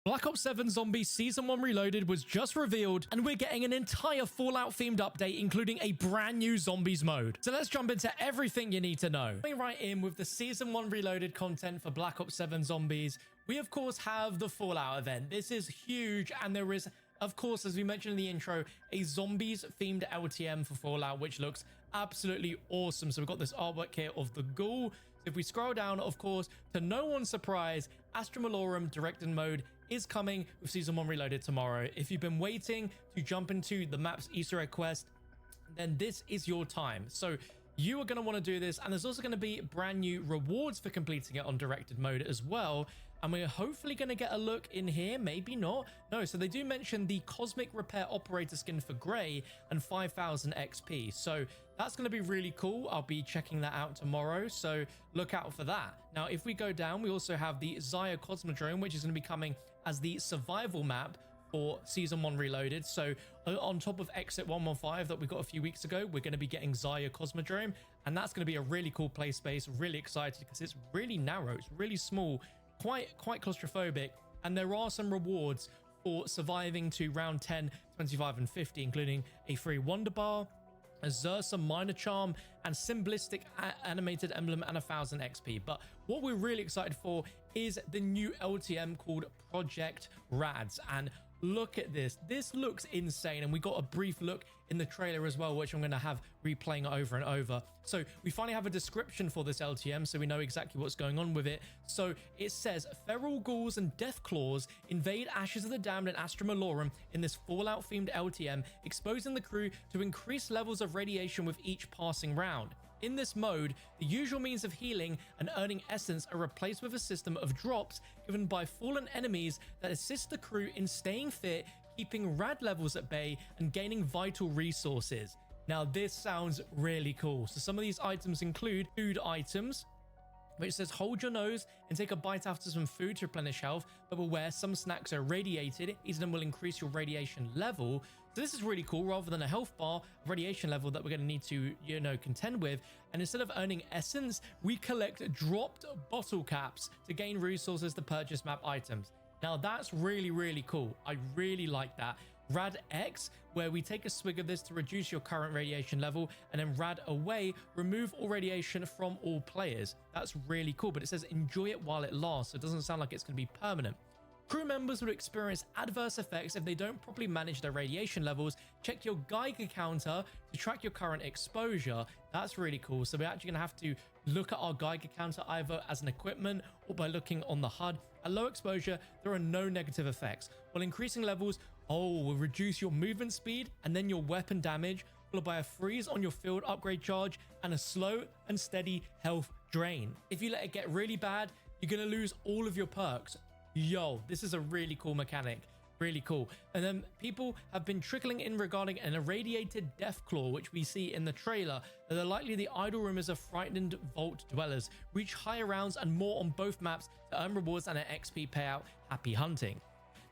Black Ops 7 Zombies Season 1 Reloaded was just revealed, and we're getting an entire Fallout-themed update, including a brand new Zombies mode. So let's jump into everything you need to know. Going right in with the Season 1 Reloaded content for Black Ops 7 Zombies, we of course have the Fallout event. This is huge, and there is, of course, as we mentioned in the intro, a Zombies-themed LTM for Fallout, which looks absolutely awesome. So we've got this artwork here of the ghoul. So if we scroll down, of course, to no one's surprise, Astra Malorum Directed Mode is coming with Season 1 Reloaded tomorrow. If you've been waiting to jump into the map's Easter egg quest, then this is your time. So you are going to want to do this, and there's also going to be brand new rewards for completing it on Directed Mode as well. And we're hopefully going to get a look in here, maybe not. No, so they do mention the Cosmic Repair Operator skin for Grey and 5,000 XP. So that's going to be really cool. I'll be checking that out tomorrow, so look out for that. Now, if we go down, we also have the Zaya Cosmodrome, which is going to be coming as the survival map for Season 1 Reloaded. So on top of Exit 115 that we got a few weeks ago, we're going to be getting Zaya Cosmodrome, and that's going to be a really cool play space. Really excited because it's really narrow, it's really small, quite claustrophobic, and there are some rewards for surviving to round 10, 25, and 50, including a free Wonder Bar, a Xursa Minor Charm, and Symbolistic Animated Emblem, and 1,000 XP. But what we're really excited for is the new LTM called Project Rads, and look at this. This looks insane, and we got a brief look in the trailer as well, which I'm going to have replaying over and over. So we finally have a description for this LTM, so we know exactly what's going on with it. So it says, feral ghouls and death claws invade Ashes of the Damned and Astra Malorum in this Fallout-themed LTM, exposing the crew to increased levels of radiation with each passing round. In this mode, the usual means of healing and earning essence are replaced with a system of drops given by fallen enemies that assist the crew in staying fit, keeping rad levels at bay, and gaining vital resources. Now, this sounds really cool. So some of these items include food items, which says hold your nose and take a bite after some food to replenish health, but beware, some snacks are radiated. Eating them will increase your radiation level. So this is really cool. Rather than a health bar, radiation level that we're going to need to, contend with. And instead of earning essence, we collect dropped bottle caps to gain resources to purchase map items. Now that's really, really cool. I really like that. Rad X, where we take a swig of this to reduce your current radiation level, and then Rad Away, remove all radiation from all players. That's really cool, but it says enjoy it while it lasts, so it doesn't sound like it's going to be permanent. Crew members will experience adverse effects if they don't properly manage their radiation levels. Check your Geiger counter to track your current exposure. That's really cool. So we're actually going to have to look at our Geiger counter either as an equipment or by looking on the HUD. At low exposure, there are no negative effects. While increasing levels, will reduce your movement speed and then your weapon damage, followed by a freeze on your field upgrade charge and a slow and steady health drain. If you let it get really bad, you're going to lose all of your perks. Yo, this is a really cool mechanic. Really cool. And then people have been trickling in regarding an irradiated death claw, which we see in the trailer, that are likely the idle rumors of frightened vault dwellers. Reach higher rounds and more on both maps to earn rewards and an XP payout. Happy hunting.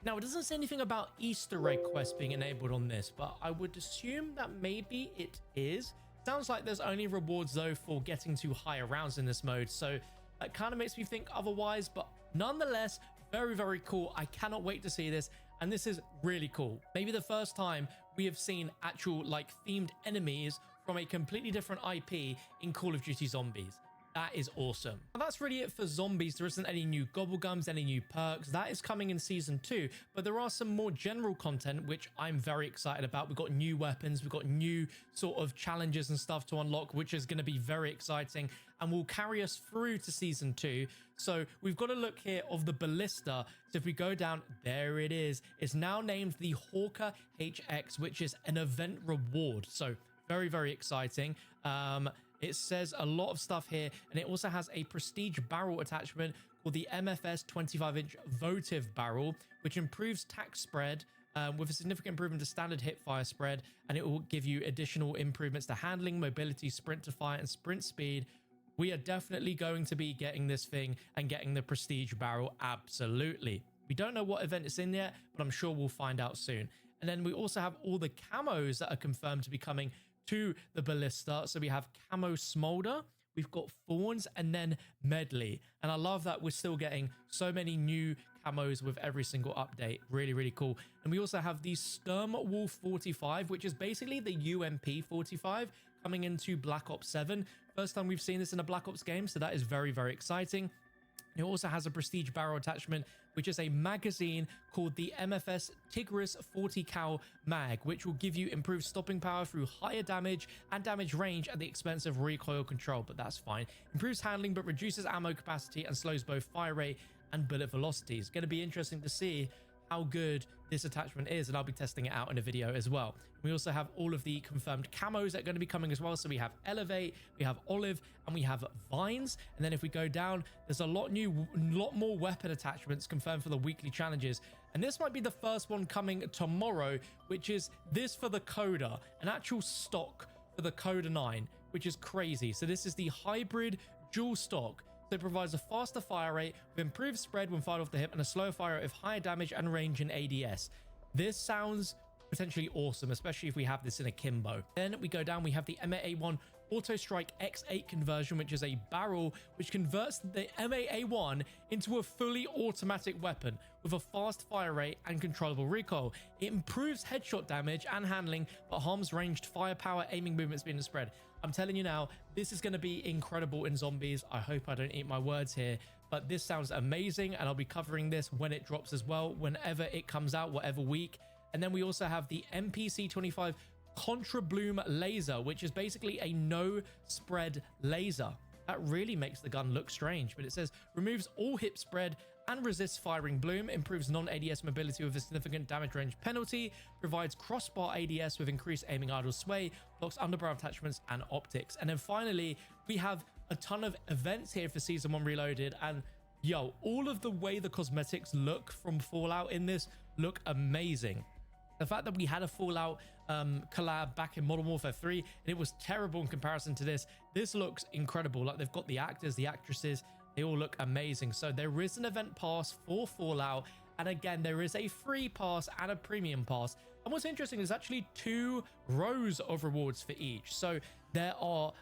Now, it doesn't say anything about Easter egg quests being enabled on this, but I would assume that maybe it is. Sounds like there's only rewards though for getting to higher rounds in this mode, so that kind of makes me think otherwise, but nonetheless, very, very cool. I cannot wait to see this, and this is really cool. Maybe the first time we have seen actual themed enemies from a completely different IP in Call of Duty Zombies. That is awesome. Now, that's really it for Zombies. There isn't any new gobblegums, any new perks. That is coming in Season 2, but there are some more general content, which I'm very excited about. We've got new weapons, we've got new sort of challenges and stuff to unlock, which is going to be very exciting and will carry us through to Season 2. So we've got a look here of the Ballista. So if we go down, there it is. It's now named the Hawker HX, which is an event reward. So very, very exciting. It says a lot of stuff here, and it also has a prestige barrel attachment called the MFS 25-inch votive barrel, which improves tack spread with a significant improvement to standard hip fire spread, and it will give you additional improvements to handling, mobility, sprint to fire, and sprint speed. We are definitely going to be getting this thing and getting the prestige barrel, absolutely. We don't know what event it's in yet, but I'm sure we'll find out soon. And then we also have all the camos that are confirmed to be coming to the Ballista. So we have Camo Smolder, we've got Thorns, and then Medley. And I love that we're still getting so many new camos with every single update. Really, really cool. And we also have the Sturm Wolf 45, which is basically the UMP 45 coming into Black Ops 7. First time we've seen this in a Black Ops game, so that is very, very exciting. It also has a prestige barrel attachment, which is a magazine called the MFS Tigris 40 cal mag, which will give you improved stopping power through higher damage and damage range at the expense of recoil control, but that's fine. Improves handling but reduces ammo capacity and slows both fire rate and bullet velocity. It's going to be interesting to see how good this attachment is, and I'll be testing it out in a video as well. We also have all of the confirmed camos that are going to be coming as well. So we have Elevate, we have Olive, and we have Vines. And then if we go down, there's a lot more weapon attachments confirmed for the weekly challenges. And this might be the first one coming tomorrow, which is this for the Coda, an actual stock for the Coda 9, which is crazy. So this is the hybrid dual stock. So it provides a faster fire rate with improved spread when fired off the hip and a slower fire rate with higher damage and range in ADS. This sounds potentially awesome, especially if we have this in a Kimbo. Then we go down, we have the M8A1 Auto Strike X8 conversion, which is a barrel which converts the M8A1 into a fully automatic weapon with a fast fire rate and controllable recoil. It improves headshot damage and handling, but harms ranged firepower, aiming, movement, speed, and spread. I'm telling you now, this is going to be incredible in zombies. I hope I don't eat my words here, but this sounds amazing, and I'll be covering this when it drops as well, whenever it comes out, whatever week. And then we also have the MPC-25 Contra Bloom laser, which is basically a no spread laser. That really makes the gun look strange, but it says removes all hip spread and resists firing bloom, improves non-ADS mobility with a significant damage range penalty, provides crossbar ADS with increased aiming idle sway, blocks underbarrel attachments and optics. And then finally, we have a ton of events here for Season 1 Reloaded, and yo, all of the way the cosmetics look from Fallout in this look amazing. The fact that we had a Fallout collab back in Modern Warfare 3 and it was terrible in comparison to this looks incredible. Like, they've got the actors, the actresses, they all look amazing. So there is an event pass for Fallout, and again, there is a free pass and a premium pass. And what's interesting is actually 2 rows of rewards for each. So there are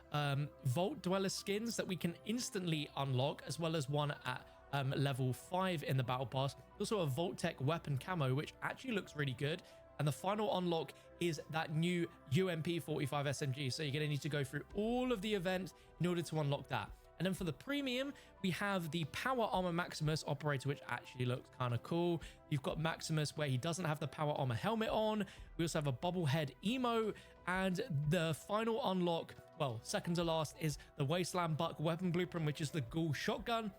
Vault Dweller skins that we can instantly unlock, as well as one at level 5 in the battle pass. Also a Vault Tech weapon camo, which actually looks really good. And the final unlock is that new UMP 45 SMG. So you're going to need to go through all of the events in order to unlock that. And then for the premium, we have the Power Armor Maximus operator, which actually looks kind of cool. You've got Maximus where he doesn't have the Power Armor helmet on. We also have a Bubblehead emo. And the final unlock, well, second to last, is the Wasteland Buck weapon blueprint, which is the Ghoul shotgun.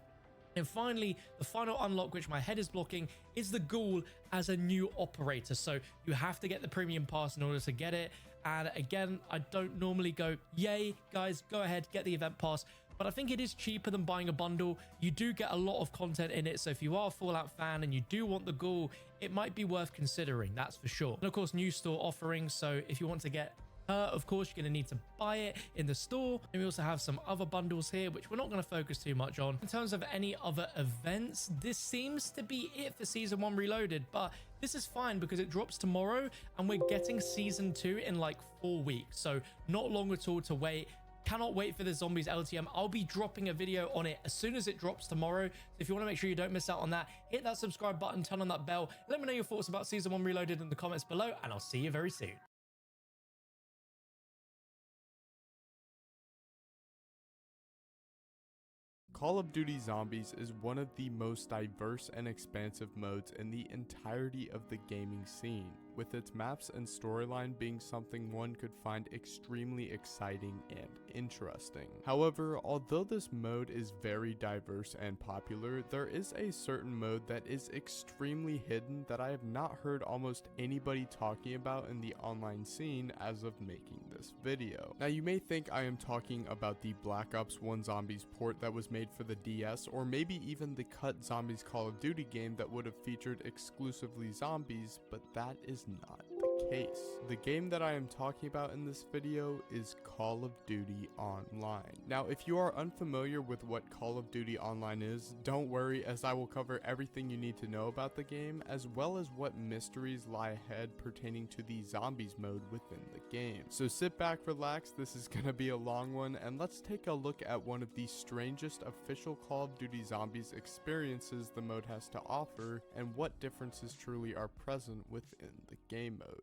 And finally, the final unlock, which my head is blocking, is the Ghoul as a new operator. So you have to get the premium pass in order to get it. And again, I don't normally go, yay, guys, go ahead, get the event pass. But I think it is cheaper than buying a bundle. You do get a lot of content in it. So if you are a Fallout fan and you do want the Ghoul, it might be worth considering, that's for sure. And of course, new store offerings. So if you want to get of course, you're going to need to buy it in the store. And we also have some other bundles here, which we're not going to focus too much on. In terms of any other events, this seems to be it for Season 1 Reloaded, but this is fine because it drops tomorrow and we're getting Season 2 in like 4 weeks. So not long at all to wait. Cannot wait for the Zombies LTM. I'll be dropping a video on it as soon as it drops tomorrow. So if you want to make sure you don't miss out on that, hit that subscribe button, turn on that bell. Let me know your thoughts about Season 1 Reloaded in the comments below, and I'll see you very soon. Call of Duty Zombies is one of the most diverse and expansive modes in the entirety of the gaming scene, with its maps and storyline being something one could find extremely exciting and interesting. However, although this mode is very diverse and popular, there is a certain mode that is extremely hidden that I have not heard almost anybody talking about in the online scene as of making this video. Now, you may think I am talking about the Black Ops 1 Zombies port that was made for the DS, or maybe even the cut Zombies Call of Duty game that would have featured exclusively zombies, but that is not the case. The game that I am talking about in this video is Call of Duty Online. Now, if you are unfamiliar with what Call of Duty Online is, don't worry, as I will cover everything you need to know about the game, as well as what mysteries lie ahead pertaining to the zombies mode within the game. So sit back, relax, this is gonna be a long one, and let's take a look at one of the strangest official Call of Duty Zombies experiences the mode has to offer, and what differences truly are present within the game mode.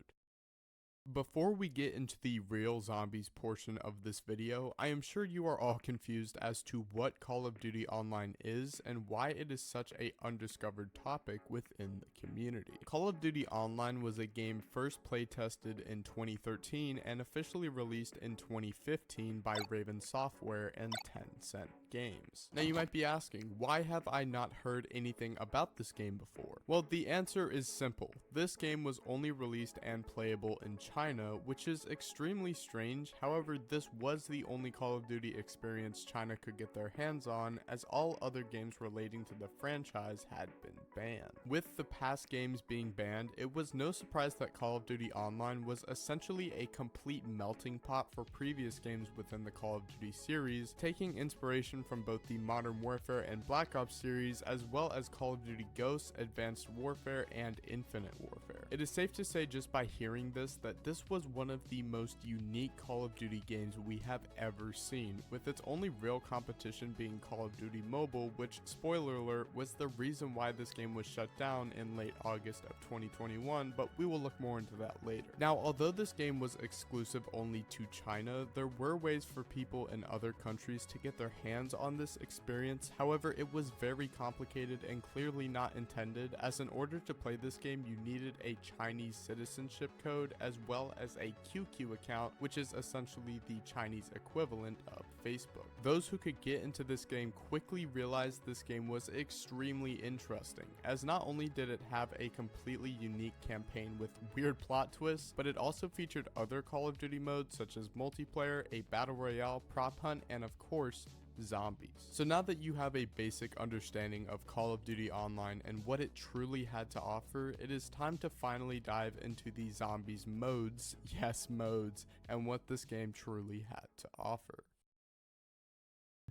Before we get into the real zombies portion of this video, I am sure you are all confused as to what Call of Duty Online is and why it is such a undiscovered topic within the community. Call of Duty Online was a game first playtested in 2013 and officially released in 2015 by Raven Software and Tencent Games. Now you might be asking, why have I not heard anything about this game before? Well, the answer is simple. This game was only released and playable in China, which is extremely strange. However, this was the only Call of Duty experience China could get their hands on, as all other games relating to the franchise had been banned. With the past games being banned, it was no surprise that Call of Duty Online was essentially a complete melting pot for previous games within the Call of Duty series, taking inspiration from both the Modern Warfare and Black Ops series, as well as Call of Duty Ghosts, Advanced Warfare, and Infinite Warfare. It is safe to say just by hearing this that this was one of the most unique Call of Duty games we have ever seen, with its only real competition being Call of Duty Mobile, which, spoiler alert, was the reason why this game was shut down in late August of 2021, but we will look more into that later. Now, although this game was exclusive only to China, there were ways for people in other countries to get their hands on this experience. However, it was very complicated and clearly not intended, as in order to play this game you needed a Chinese citizenship code as well as a QQ account, which is essentially the Chinese equivalent of Facebook. Those who could get into this game quickly realized this game was extremely interesting, as not only did it have a completely unique campaign with weird plot twists, but it also featured other Call of Duty modes such as multiplayer, a battle royale, prop hunt, and of course, zombies. So now that you have a basic understanding of Call of Duty Online and what it truly had to offer, it is time to finally dive into the zombies modes, yes modes, and what this game truly had to offer.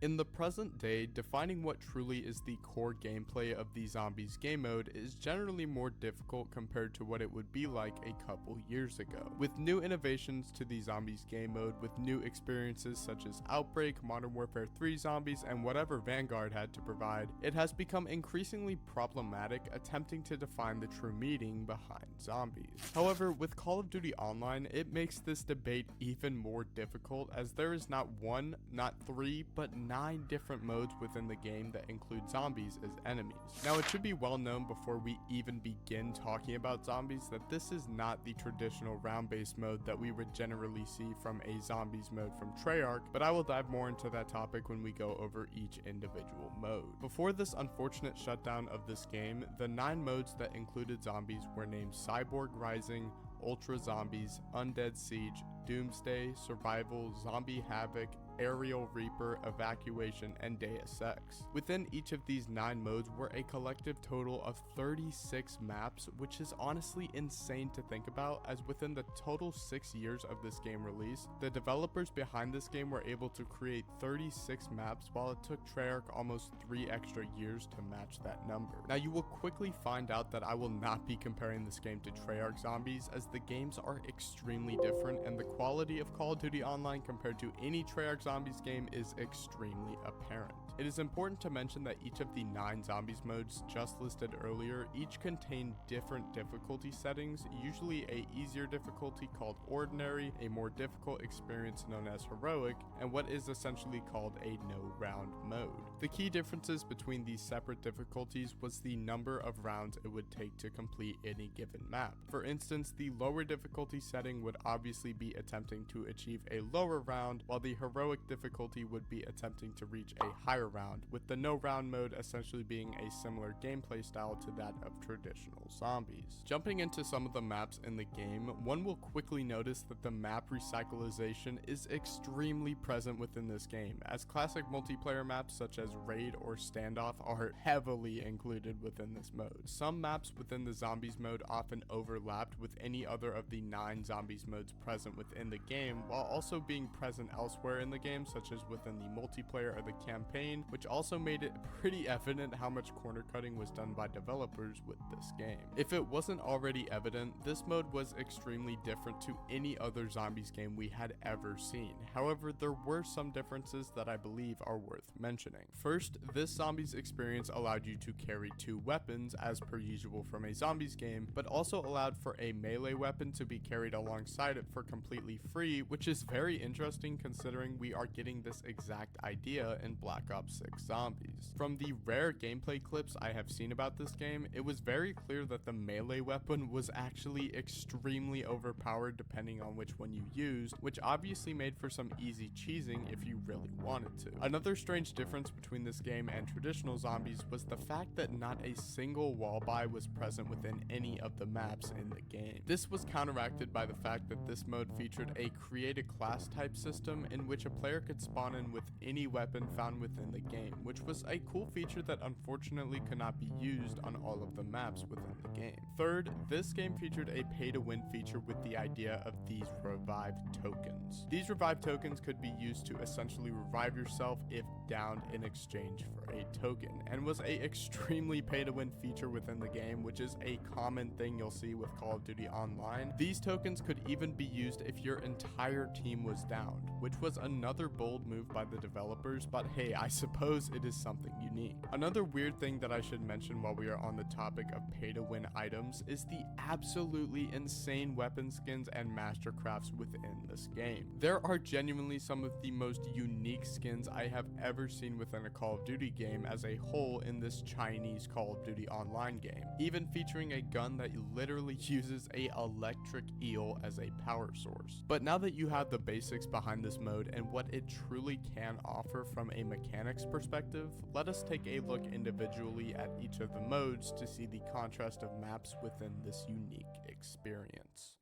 In the present day, defining what truly is the core gameplay of the Zombies game mode is generally more difficult compared to what it would be like a couple years ago. With new innovations to the Zombies game mode, with new experiences such as Outbreak, Modern Warfare 3 Zombies, and whatever Vanguard had to provide, it has become increasingly problematic attempting to define the true meaning behind zombies. However, with Call of Duty Online, it makes this debate even more difficult, as there is not one, not three, but 9 different modes within the game that include zombies as enemies. Now, it should be well known before we even begin talking about zombies that this is not the traditional round-based mode that we would generally see from a zombies mode from Treyarch, but I will dive more into that topic when we go over each individual mode. Before this unfortunate shutdown of this game, the 9 modes that included zombies were named Cyborg Rising, Ultra Zombies, Undead Siege, Doomsday, Survival, Zombie Havoc, Aerial Reaper, Evacuation, and Deus Ex. Within each of these 9 modes were a collective total of 36 maps, which is honestly insane to think about, as within the total 6 years of this game release, the developers behind this game were able to create 36 maps, while it took Treyarch almost 3 extra years to match that number. Now, you will quickly find out that I will not be comparing this game to Treyarch Zombies, as the games are extremely different, and the quality of Call of Duty Online compared to any Treyarch Zombies game is extremely apparent. It is important to mention that each of the 9 zombies modes just listed earlier each contain different difficulty settings, usually a easier difficulty called ordinary, a more difficult experience known as heroic, and what is essentially called a no round mode. The key differences between these separate difficulties was the number of rounds it would take to complete any given map. For instance, the lower difficulty setting would obviously be attempting to achieve a lower round, while the heroic heroic difficulty would be attempting to reach a higher round, with the no round mode essentially being a similar gameplay style to that of traditional zombies. Jumping into some of the maps in the game, one will quickly notice that the map recyclization is extremely present within this game, as classic multiplayer maps such as Raid or Standoff are heavily included within this mode. Some maps within the zombies mode often overlapped with any other of the 9 zombies modes present within the game, while also being present elsewhere in the game, such as within the multiplayer or the campaign, which also made it pretty evident how much corner cutting was done by developers with this game. If it wasn't already evident, this mode was extremely different to any other zombies game we had ever seen. However, there were some differences that I believe are worth mentioning. First, this zombies experience allowed you to carry 2 weapons as per usual from a zombies game, but also allowed for a melee weapon to be carried alongside it for completely free, which is very interesting considering we are getting this exact idea in Black Ops 6 Zombies. From the rare gameplay clips I have seen about this game, it was very clear that the melee weapon was actually extremely overpowered depending on which one you used, which obviously made for some easy cheesing if you really wanted to. Another strange difference between this game and traditional zombies was the fact that not a single wall buy was present within any of the maps in the game. This was counteracted by the fact that this mode featured a create a class type system in which a player could spawn in with any weapon found within the game, which was a cool feature that unfortunately could not be used on all of the maps within the game. Third, this game featured a pay to win feature with the idea of these revive tokens. These revive tokens could be used to essentially revive yourself if downed in exchange for a token, and was a extremely pay to win feature within the game, which is a common thing you'll see with Call of Duty Online. These tokens could even be used if your entire team was downed, which was another bold move by the developers, but hey, I suppose it is something unique. Another weird thing that I should mention while we are on the topic of pay to win items is the absolutely insane weapon skins and mastercrafts within this game. There are genuinely some of the most unique skins I have ever seen within a Call of Duty game as a whole in this Chinese Call of Duty Online game, even featuring a gun that literally uses a electric eel as a power source. But now that you have the basics behind this mode and what it truly can offer from a mechanics perspective, let us take a look individually at each of the modes to see the contrast of maps within this unique experience.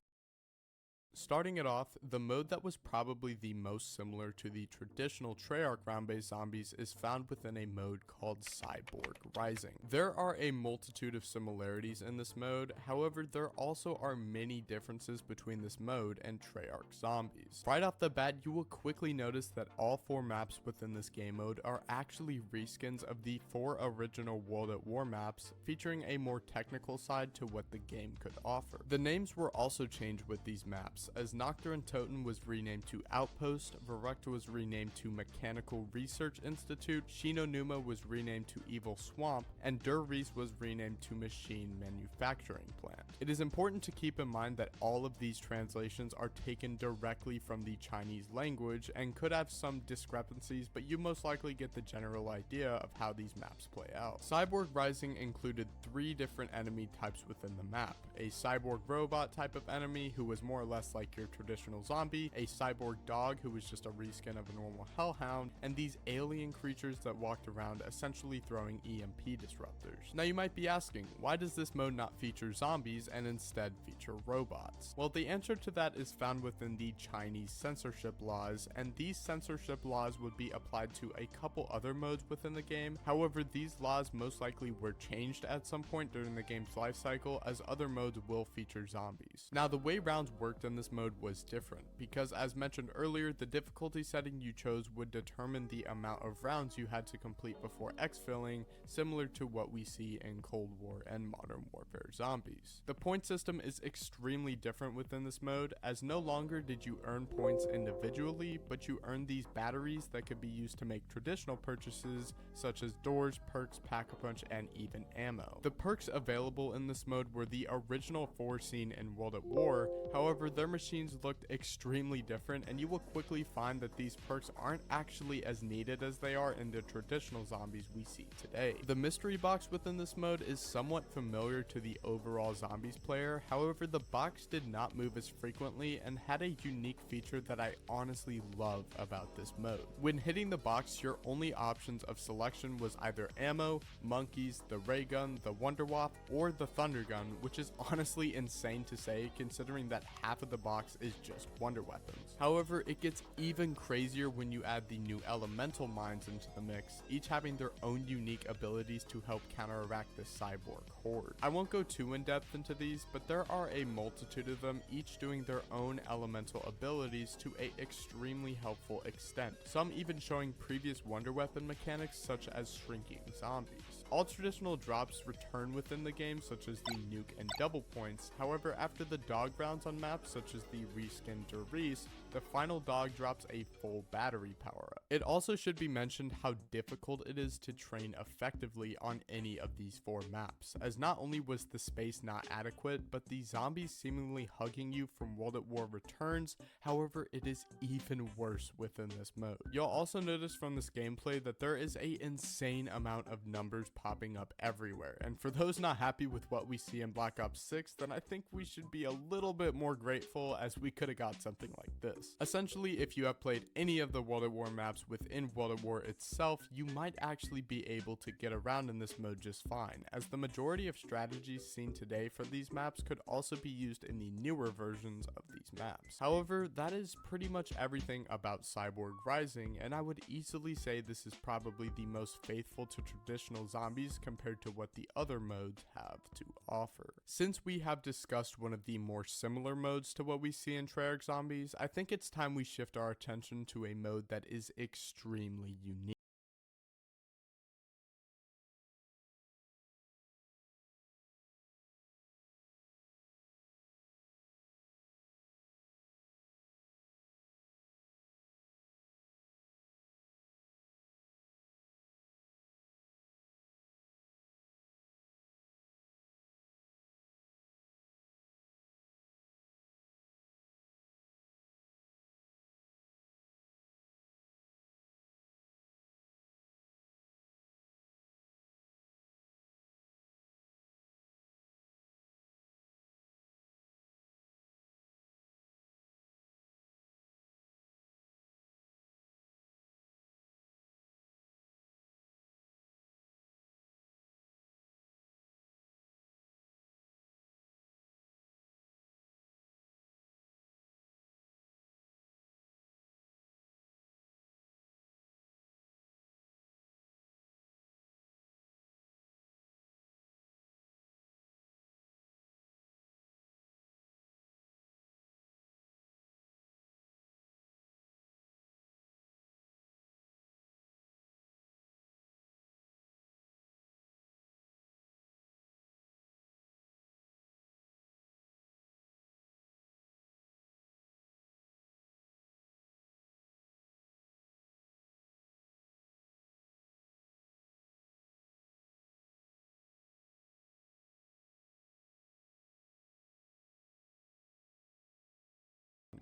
Starting it off, the mode that was probably the most similar to the traditional Treyarch round-based zombies is found within a mode called Cyborg Rising. There are a multitude of similarities in this mode, however there also are many differences between this mode and Treyarch zombies. Right off the bat, you will quickly notice that all 4 maps within this game mode are actually reskins of the 4 original World at War maps, featuring a more technical side to what the game could offer. The names were also changed with these maps, as Nocturne Toten was renamed to Outpost, Verrückt was renamed to Mechanical Research Institute, Shinonuma was renamed to Evil Swamp, and Der Riese was renamed to Machine Manufacturing Plant. It is important to keep in mind that all of these translations are taken directly from the Chinese language and could have some discrepancies, but you most likely get the general idea of how these maps play out. Cyborg Rising included 3 different enemy types within the map: a cyborg robot type of enemy who was more or less like your traditional zombie, a cyborg dog who was just a reskin of a normal hellhound, and these alien creatures that walked around essentially throwing EMP disruptors. Now you might be asking, why does this mode not feature zombies and instead feature robots? Well, the answer to that is found within the Chinese censorship laws, and these censorship laws would be applied to a couple other modes within the game. However, these laws most likely were changed at some point during the game's life cycle, as other modes will feature zombies. Now, the way rounds worked in this mode was different, because as mentioned earlier, the difficulty setting you chose would determine the amount of rounds you had to complete before exfilling, similar to what we see in Cold War and Modern Warfare Zombies. The point system is extremely different within this mode, as no longer did you earn points individually, but you earned these batteries that could be used to make traditional purchases such as doors, perks, pack-a-punch, and even ammo. The perks available in this mode were the original 4 seen in World at War, however their machines looked extremely different, and you will quickly find that these perks aren't actually as needed as they are in the traditional zombies we see today. The mystery box within this mode is somewhat familiar to the overall zombies player, however the box did not move as frequently and had a unique feature that I honestly love about this mode. When hitting the box, your only options of selection was either ammo, monkeys, the ray gun, the wonder wap, or the thunder gun, which is honestly insane to say considering that half of the box is just wonder weapons. However, it gets even crazier when you add the new elemental mines into the mix, each having their own unique abilities to help counteract the cyborg horde. I won't go too in depth into these, but there are a multitude of them, each doing their own elemental abilities to a extremely helpful extent, some even showing previous wonder weapon mechanics such as shrinking zombies. All traditional drops return within the game, such as the nuke and double points. However, after the dog rounds on maps such as the reskin Reese, the final dog drops a full battery power up. It also should be mentioned how difficult it is to train effectively on any of these 4 maps, as not only was the space not adequate, but the zombies seemingly hugging you from World at War returns. However, it is even worse within this mode. You'll also notice from this gameplay that there is an insane amount of numbers popping up everywhere, and for those not happy with what we see in Black Ops 6, then I think we should be a little bit more grateful, as we could have got something like this. Essentially, if you have played any of the World at War maps within World at War itself, you might actually be able to get around in this mode just fine, as the majority of strategies seen today for these maps could also be used in the newer versions of these maps. However, that is pretty much everything about Cyborg Rising, and I would easily say this is probably the most faithful to traditional zombies compared to what the other modes have to offer. Since we have discussed one of the more similar modes to what we see in Treyarch Zombies, I think it's time we shift our attention to a mode that is extremely unique.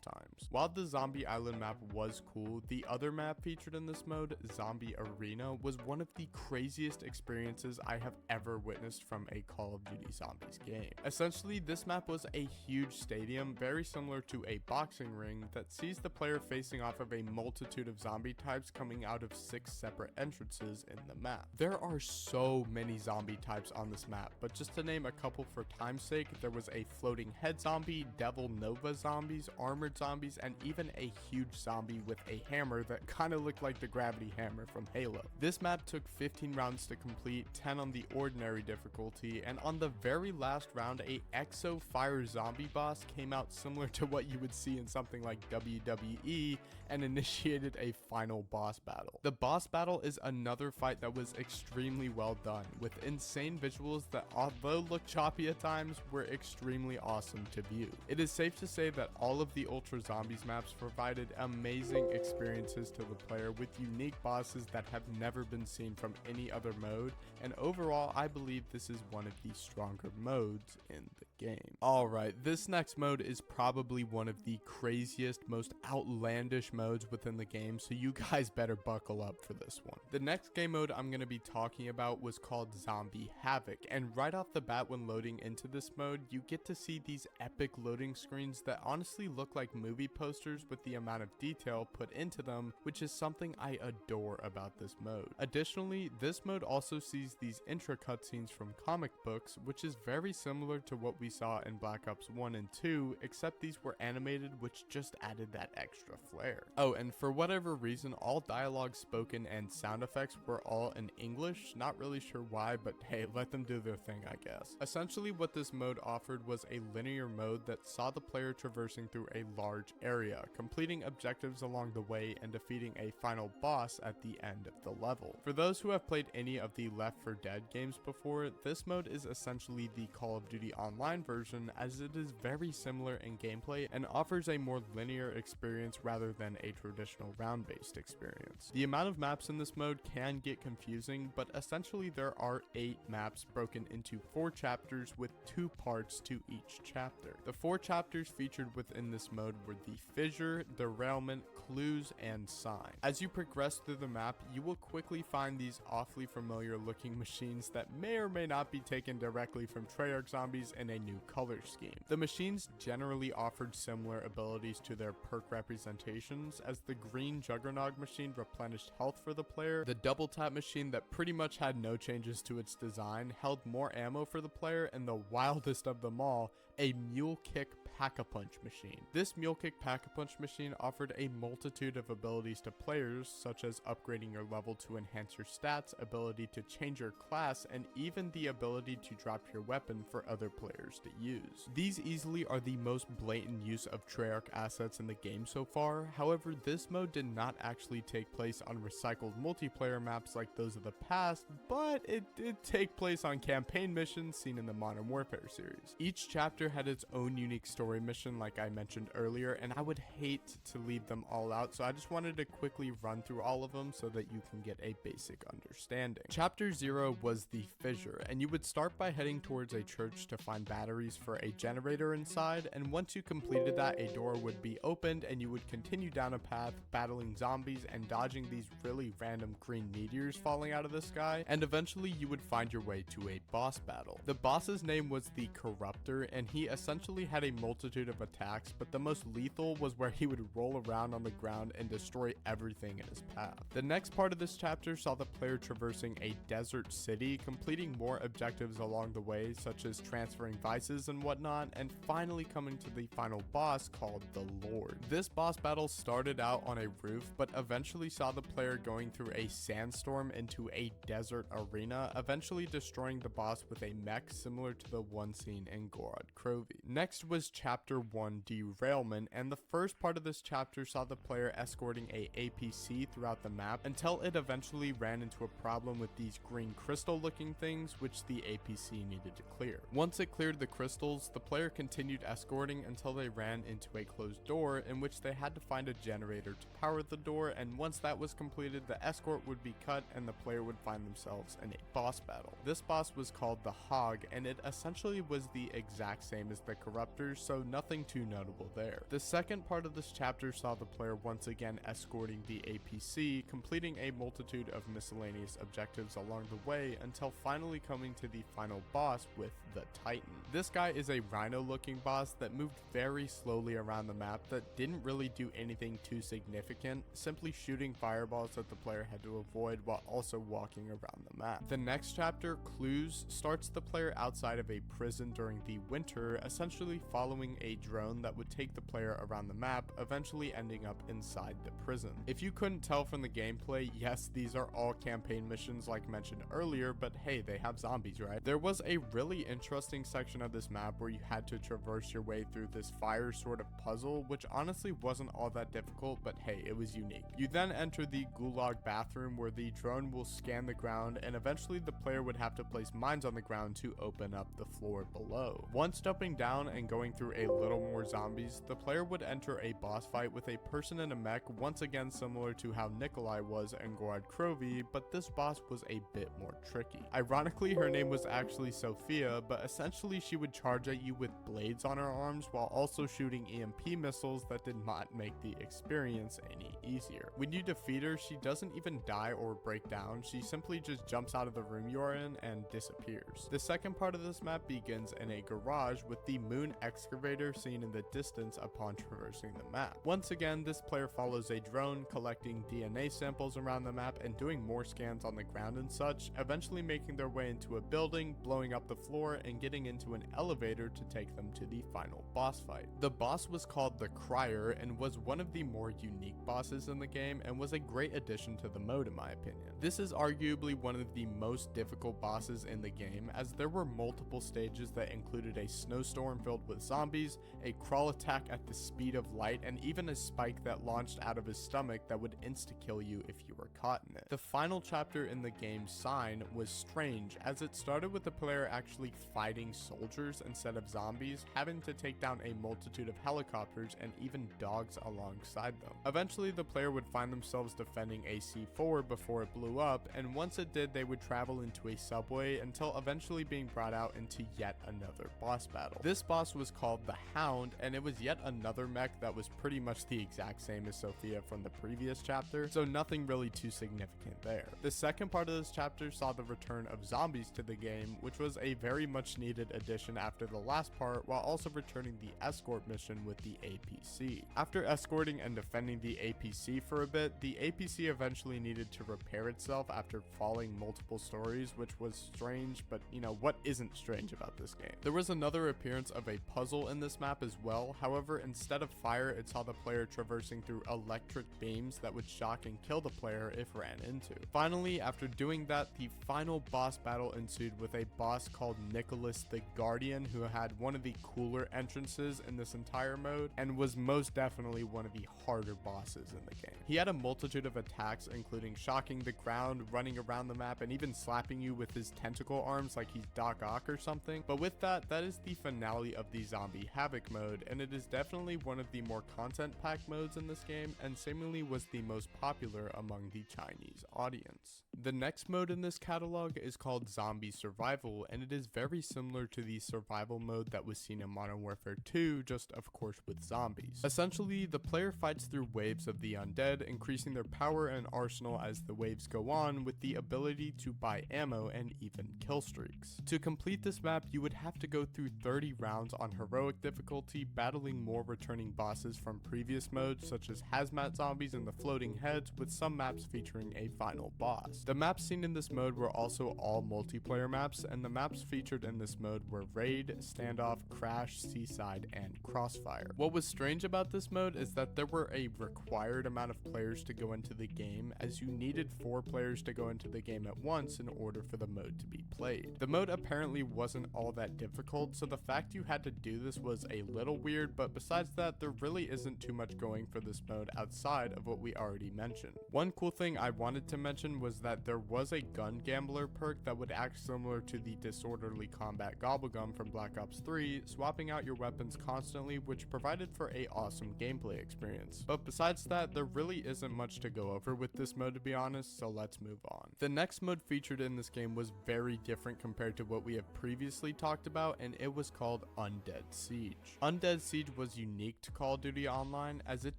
Times. While the Zombie Island map was cool, the other map featured in this mode, Zombie Arena, was one of the craziest experiences I have ever witnessed from a Call of Duty Zombies game. Essentially, this map was a huge stadium, very similar to a boxing ring, that sees the player facing off of a multitude of zombie types coming out of 6 separate entrances in the map. There are so many zombie types on this map, but just to name a couple for time's sake, there was a floating head zombie, Devil Nova zombies, armored zombies, and even a huge zombie with a hammer that kind of looked like the gravity hammer from Halo. This map took 15 rounds to complete, 10 on the ordinary difficulty, and on the very last round, a Exo Fire zombie boss came out similar to what you would see in something like WWE and initiated a final boss battle. The boss battle is another fight that was extremely well done, with insane visuals that, although look choppy at times, were extremely awesome to view. It is safe to say that all of the Ultra Zombies maps provided amazing experiences to the player with unique bosses that have never been seen from any other mode, and overall I believe this is one of the stronger modes in the game. Alright, this next mode is probably one of the craziest, most outlandish modes within the game, so you guys better buckle up for this one. The next game mode I'm going to be talking about was called Zombie Havoc, and right off the bat when loading into this mode, you get to see these epic loading screens that honestly look like movie posters with the amount of detail put into them, which is something I adore about this mode. Additionally, this mode also sees these intro cutscenes from comic books, which is very similar to what we saw in Black Ops 1 and 2, except these were animated, which just added that extra flair. Oh, and for whatever reason, all dialogue spoken and sound effects were all in English. Not really sure why, but hey, let them do their thing, I guess. Essentially, what this mode offered was a linear mode that saw the player traversing through a large area, completing objectives along the way and defeating a final boss at the end of the level. For those who have played any of the Left 4 Dead games before, this mode is essentially the Call of Duty Online version, as it is very similar in gameplay and offers a more linear experience rather than a traditional round-based experience. The amount of maps in this mode can get confusing, but essentially there are 8 maps broken into 4 chapters with 2 parts to each chapter. The 4 chapters featured within this mode were the Fissure, Derailment, Clues, and Sign. As you progress through the map, you will quickly find these awfully familiar looking machines that may or may not be taken directly from Treyarch zombies in a new color scheme. The machines generally offered similar abilities to their perk representations, as the green Juggernog machine replenished health for the player, the double tap machine that pretty much had no changes to its design held more ammo for the player, and the wildest of them all, a Mule Kick Pack-a-Punch machine. This Mule Kick Pack-a-Punch machine offered a multitude of abilities to players, such as upgrading your level to enhance your stats, ability to change your class, and even the ability to drop your weapon for other players to use. These easily are the most blatant use of Treyarch assets in the game so far. However, this mode did not actually take place on recycled multiplayer maps like those of the past, but it did take place on campaign missions seen in the Modern Warfare series. Each chapter had its own unique story mission like I mentioned earlier, and I would hate to leave them all out, so I just wanted to quickly run through all of them so that you can get a basic understanding. Chapter 0 was the Fissure, and you would start by heading towards a church to find batteries for a generator inside, and once you completed that, a door would be opened and you would continue down a path battling zombies and dodging these really random green meteors falling out of the sky, and eventually you would find your way to a boss battle. The boss's name was the Corruptor, and he essentially had a multitude of attacks, but the most lethal was where he would roll around on the ground and destroy everything in his path. The next part of this chapter saw the player traversing a desert city, completing more objectives along the way, such as transferring vices and whatnot, and finally coming to the final boss called the Lord. This boss battle started out on a roof, but eventually saw the player going through a sandstorm into a desert arena, eventually destroying the boss with a mech similar to the one seen in Gorod Krovi. Next was Chapter 1 Derailment, and the first part of this chapter saw the player escorting a APC throughout the map until it eventually ran into a problem with these green crystal looking things which the APC needed to clear. Once it cleared the crystals, the player continued escorting until they ran into a closed door in which they had to find a generator to power the door, and once that was completed, the escort would be cut and the player would find themselves in a boss battle. This boss was called the Hog, and it essentially was the exact same as the Corruptor, so nothing too notable there. The second part of this chapter saw the player once again escorting the APC, completing a multitude of miscellaneous objectives along the way until finally coming to the final boss with the Titan. This guy is a rhino looking boss that moved very slowly around the map that didn't really do anything too significant, simply shooting fireballs that the player had to avoid while also walking around the map. The next chapter, Clues, starts the player outside of a prison during the winter, essentially following a drone that would take the player around the map, eventually ending up inside the prison. If you couldn't tell from the gameplay, yes, these are all campaign missions like mentioned earlier, but hey, they have zombies, right? There was a really interesting section of this map where you had to traverse your way through this fire sort of puzzle, which honestly wasn't all that difficult, but hey, it was unique. You then enter the Gulag bathroom where the drone will scan the ground, and eventually the player would have to place mines on the ground to open up the floor below. Once jumping down and going through through a little more zombies, the player would enter a boss fight with a person in a mech, once again similar to how Nikolai was in Gorod Krovi, but this boss was a bit more tricky. Ironically, her name was actually Sophia, but essentially she would charge at you with blades on her arms while also shooting EMP missiles that did not make the experience any easier. When you defeat her, she doesn't even die or break down, she simply just jumps out of the room you are in and disappears. The second part of this map begins in a garage with the moon excavator seen in the distance upon traversing the map. Once again, this player follows a drone, collecting DNA samples around the map and doing more scans on the ground and such, eventually making their way into a building, blowing up the floor, and getting into an elevator to take them to the final boss fight. The boss was called the Crier and was one of the more unique bosses in the game and was a great addition to the mode in my opinion. This is arguably one of the most difficult bosses in the game, as there were multiple stages that included a snowstorm filled with zombies, a crawl attack at the speed of light, and even a spike that launched out of his stomach that would insta-kill you if you were caught in it. The final chapter in the game, Sign, was strange, as it started with the player actually fighting soldiers instead of zombies, having to take down a multitude of helicopters and even dogs alongside them. Eventually, the player would find themselves defending a C4 before it blew up, and once it did, they would travel into a subway until eventually being brought out into yet another boss battle. This boss was called the Hound, and it was yet another mech that was pretty much the exact same as Sophia from the previous chapter, so nothing really too significant there. The second part of this chapter saw the return of zombies to the game, which was a very much needed addition after the last part, while also returning the escort mission with the APC. After escorting and defending the APC for a bit, the APC eventually needed to repair itself after falling multiple stories, which was strange, but you know, what isn't strange about this game? There was another appearance of a puzzle in this map as well, however, instead of fire, it saw the player traversing through electric beams that would shock and kill the player if ran into. Finally, after doing that, the final boss battle ensued with a boss called Nicholas the Guardian, who had one of the cooler entrances in this entire mode, and was most definitely one of the harder bosses in the game. He had a multitude of attacks, including shocking the ground, running around the map, and even slapping you with his tentacle arms like he's Doc Ock or something. But with that, that is the finale of the Zombie Havoc mode, and it is definitely one of the more content-packed modes in this game, and seemingly was the most popular among the Chinese audience. The next mode in this catalog is called Zombie Survival, and it is very similar to the survival mode that was seen in Modern Warfare 2, just of course with zombies. Essentially, the player fights through waves of the undead, increasing their power and arsenal as the waves go on, with the ability to buy ammo and even kill streaks. To complete this map, you would have to go through 30 rounds on heroic difficulty, battling more returning bosses from previous modes such as hazmat zombies and the floating heads, with some maps featuring a final boss. The maps seen in this mode were also all multiplayer maps, and the maps featured in this mode were Raid, Standoff, Crash, Seaside, and Crossfire. What was strange about this mode is that there were a required amount of players to go into the game, as you needed 4 players to go into the game at once in order for the mode to be played. The mode apparently wasn't all that difficult, so the fact you had to do this was a little weird, but besides that, there really isn't too much going for this mode outside of what we already mentioned. One cool thing I wanted to mention was that there was a gun gambler perk that would act similar to the disorderly combat gobblegum from Black Ops 3, swapping out your weapons constantly, which provided for a awesome gameplay experience. But besides that, there really isn't much to go over with this mode, to be honest, so let's move on. The next mode featured in this game was very different compared to what we have previously talked about, and it was called Undead Siege. Undead Siege was unique to Call of Duty Online, as it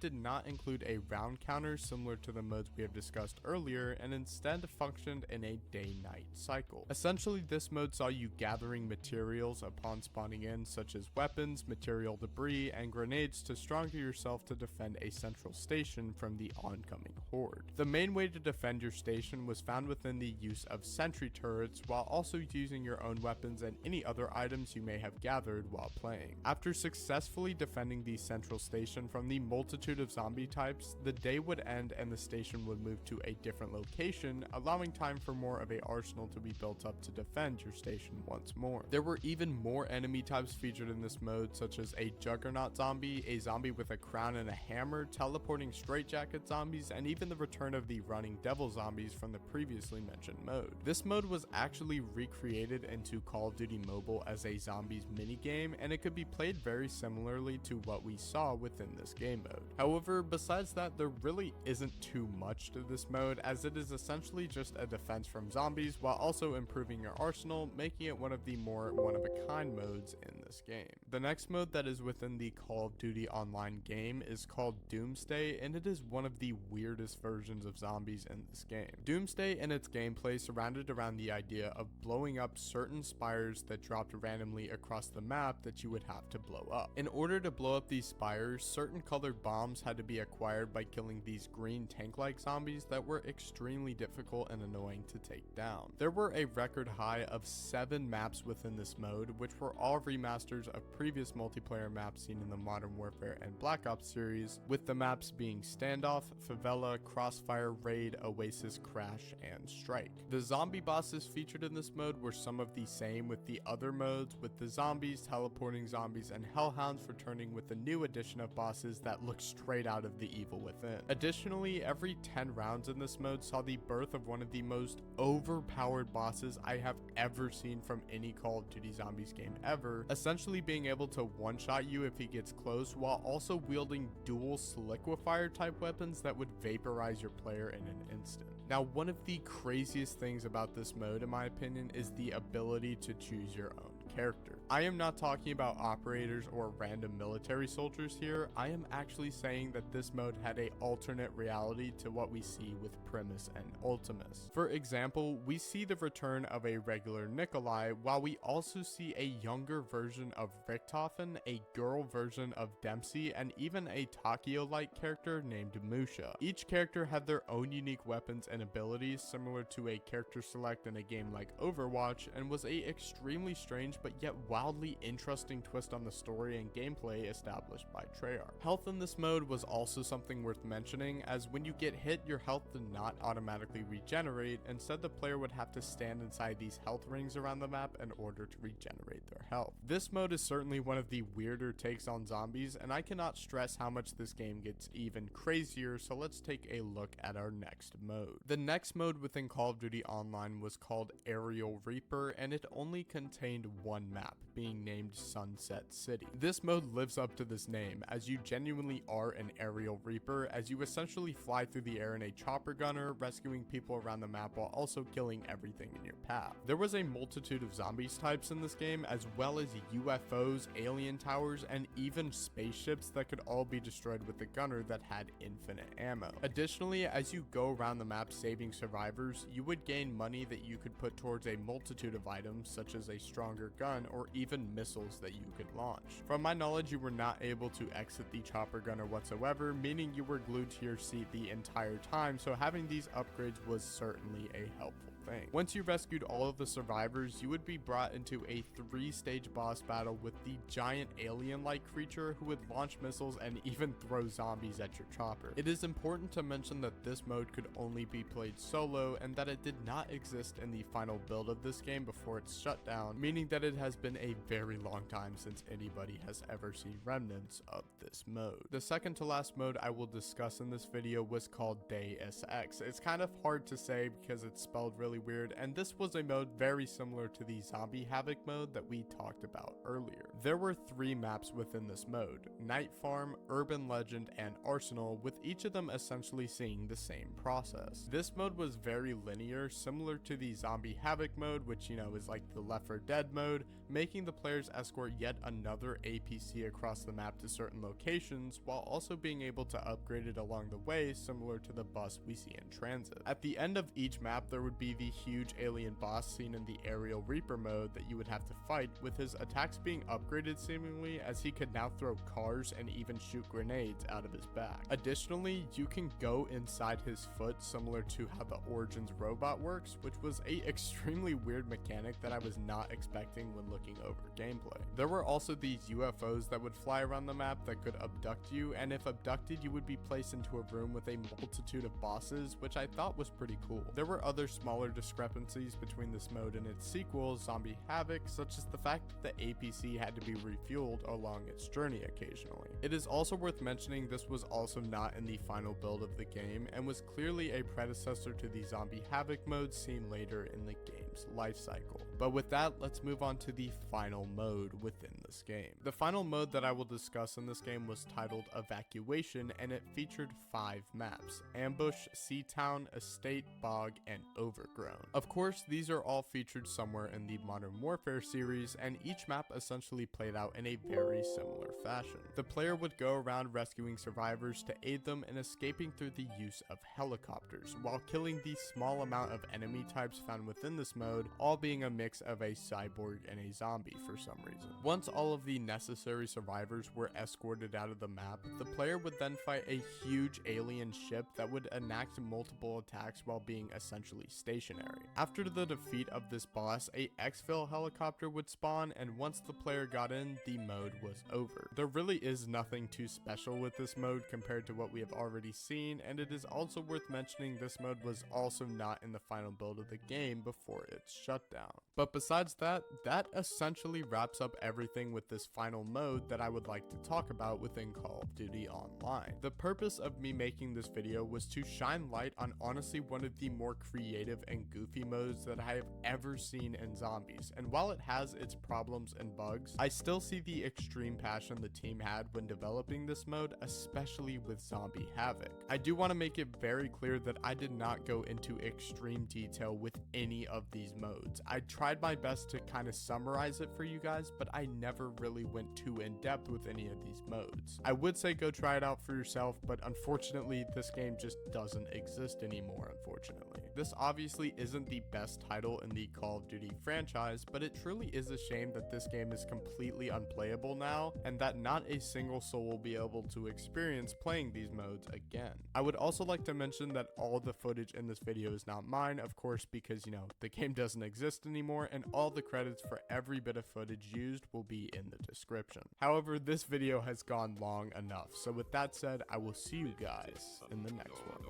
did not include a round counter similar to the modes we have discussed earlier, and instead functioned in a day-night cycle. Essentially, this mode saw you gathering materials upon spawning in, such as weapons, material debris, and grenades to stronger yourself to defend a central station from the oncoming horde. The main way to defend your station was found within the use of sentry turrets, while also using your own weapons and any other items you may have gathered while playing. After successfully defending the central station from the multitude of zombie types, the day would end and the station would move to a different location, allowing time for more of a arsenal to be built up to defend your station once more. There were even more enemy types featured in this mode, such as a juggernaut zombie, a zombie with a crown and a hammer, teleporting straitjacket zombies, and even the return of the running devil zombies from the previously mentioned mode. This mode was actually recreated into Call of Duty Mobile as a zombies minigame, and it could be played very similarly to what we saw within this game mode. However, besides that, there really isn't too much to this mode, as it is essentially just a defense from zombies while also improving your arsenal, making it one of the more one-of-a-kind modes in this game. The next mode that is within the Call of Duty Online game is called Doomsday, and it is one of the weirdest versions of zombies in this game. Doomsday and its gameplay surrounded around the idea of blowing up certain spires that dropped randomly across the map that you would have to blow up. In order to blow up these spires, certain colored bombs had to be acquired by killing these green tank-like zombies that were extremely difficult and annoying to take down. There were a record high of 7 maps within this mode, which were all remasters of previous multiplayer maps seen in the Modern Warfare and Black Ops series, with the maps being Standoff, Favela, Crossfire, Raid, Oasis, Crash, and Strike. The zombie bosses featured in this mode were some of the same with the other modes, with the zombies, teleporting zombies, and hellhounds returning with a new addition of bosses that look straight out of The Evil Within. Additionally, every 10 rounds in this mode saw the birth of one of the most overpowered bosses I have ever seen from any Call of Duty Zombies game ever, essentially being able to one-shot you if he gets close, while also wielding dual liquefier type weapons that would vaporize your player in an instant. Now, one of the craziest things about this mode, in my opinion, is the ability to choose your own character. I am not talking about operators or random military soldiers here. I am actually saying that this mode had an alternate reality to what we see with Primus and Ultimus. For example, we see the return of a regular Nikolai, while we also see a younger version of Richthofen, a girl version of Dempsey, and even a Takio-like character named Musha. Each character had their own unique weapons and abilities, similar to a character select in a game like Overwatch, and was a extremely strange but yet wildly interesting twist on the story and gameplay established by Treyarch. Health in this mode was also something worth mentioning, as when you get hit, your health did not automatically regenerate. Instead, the player would have to stand inside these health rings around the map in order to regenerate their health. This mode is certainly one of the weirder takes on zombies, and I cannot stress how much this game gets even crazier, so let's take a look at our next mode. The next mode within Call of Duty Online was called Aerial Reaper, and it only contained one map, being named Sunset City. This mode lives up to this name, as you genuinely are an aerial reaper, as you essentially fly through the air in a chopper gunner, rescuing people around the map while also killing everything in your path. There was a multitude of zombies types in this game, as well as UFOs, alien towers, and even spaceships that could all be destroyed with the gunner that had infinite ammo. Additionally, as you go around the map saving survivors, you would gain money that you could put towards a multitude of items, such as a stronger gun or even missiles that you could launch. From my knowledge, you were not able to exit the chopper gunner whatsoever, meaning you were glued to your seat the entire time, so having these upgrades was certainly a helpful thing. Once you rescued all of the survivors, you would be brought into a 3-stage boss battle with the giant alien-like creature who would launch missiles and even throw zombies at your chopper. It is important to mention that this mode could only be played solo, and that it did not exist in the final build of this game before its shut down, meaning that it has been a very long time since anybody has ever seen remnants of this mode. The second to last mode I will discuss in this video was called Deus Ex. It's kind of hard to say because it's spelled really weird, and this was a mode very similar to the Zombie Havoc mode that we talked about earlier. There were 3 maps within this mode: Night Farm, Urban Legend, and Arsenal, with each of them essentially seeing the same process. This mode was very linear, similar to the Zombie Havoc mode, which is like the Left 4 Dead mode, making the players escort yet another APC across the map to certain locations, while also being able to upgrade it along the way, similar to the bus we see in transit. At the end of each map, there would be the the huge alien boss seen in the Aerial Reaper mode that you would have to fight, with his attacks being upgraded seemingly, as he could now throw cars and even shoot grenades out of his back. Additionally, you can go inside his foot, similar to how the Origins robot works, which was a extremely weird mechanic that I was not expecting when looking over gameplay. There were also these UFOs that would fly around the map that could abduct you, and if abducted, you would be placed into a room with a multitude of bosses, which I thought was pretty cool. There were other smaller discrepancies between this mode and its sequel, Zombie Havoc, such as the fact that the APC had to be refueled along its journey occasionally. It is also worth mentioning this was also not in the final build of the game, and was clearly a predecessor to the Zombie Havoc mode seen later in the game's life cycle. But with that, let's move on to the final mode within this game. The final mode that I will discuss in this game was titled Evacuation, and it featured 5 maps: Ambush, Sea Town, Estate, Bog, and Overgrown. Of course, these are all featured somewhere in the Modern Warfare series, and each map essentially played out in a very similar fashion. The player would go around rescuing survivors to aid them in escaping through the use of helicopters, while killing the small amount of enemy types found within this mode, all being a mix of a cyborg and a zombie for some reason. Once all of the necessary survivors were escorted out of the map, the player would then fight a huge alien ship that would enact multiple attacks while being essentially stationary. After the defeat of this boss, a exfil helicopter would spawn, and once the player got in, the mode was over. There really is nothing too special with this mode compared to what we have already seen, and it is also worth mentioning this mode was also not in the final build of the game before its shutdown. But besides that, that essentially wraps up everything with this final mode that I would like to talk about within Call of Duty Online. The purpose of me making this video was to shine light on honestly one of the more creative and goofy modes that I have ever seen in zombies, and while it has its problems and bugs, I still see the extreme passion the team had when developing this mode, especially with Zombie Havoc. I do want to make it very clear that I did not go into extreme detail with any of these modes. I tried my best to kind of summarize it for you guys, but I never really went too in depth with any of these modes. I would say go try it out for yourself, but unfortunately this game just doesn't exist anymore, unfortunately. This obviously isn't the best title in the Call of Duty franchise, but it truly is a shame that this game is completely unplayable now, and that not a single soul will be able to experience playing these modes again. I would also like to mention that all the footage in this video is not mine, of course, because, you know, the game doesn't exist anymore, and all the credits for every bit of footage used will be in the description. However, this video has gone long enough, so with that said, I will see you guys in the next one.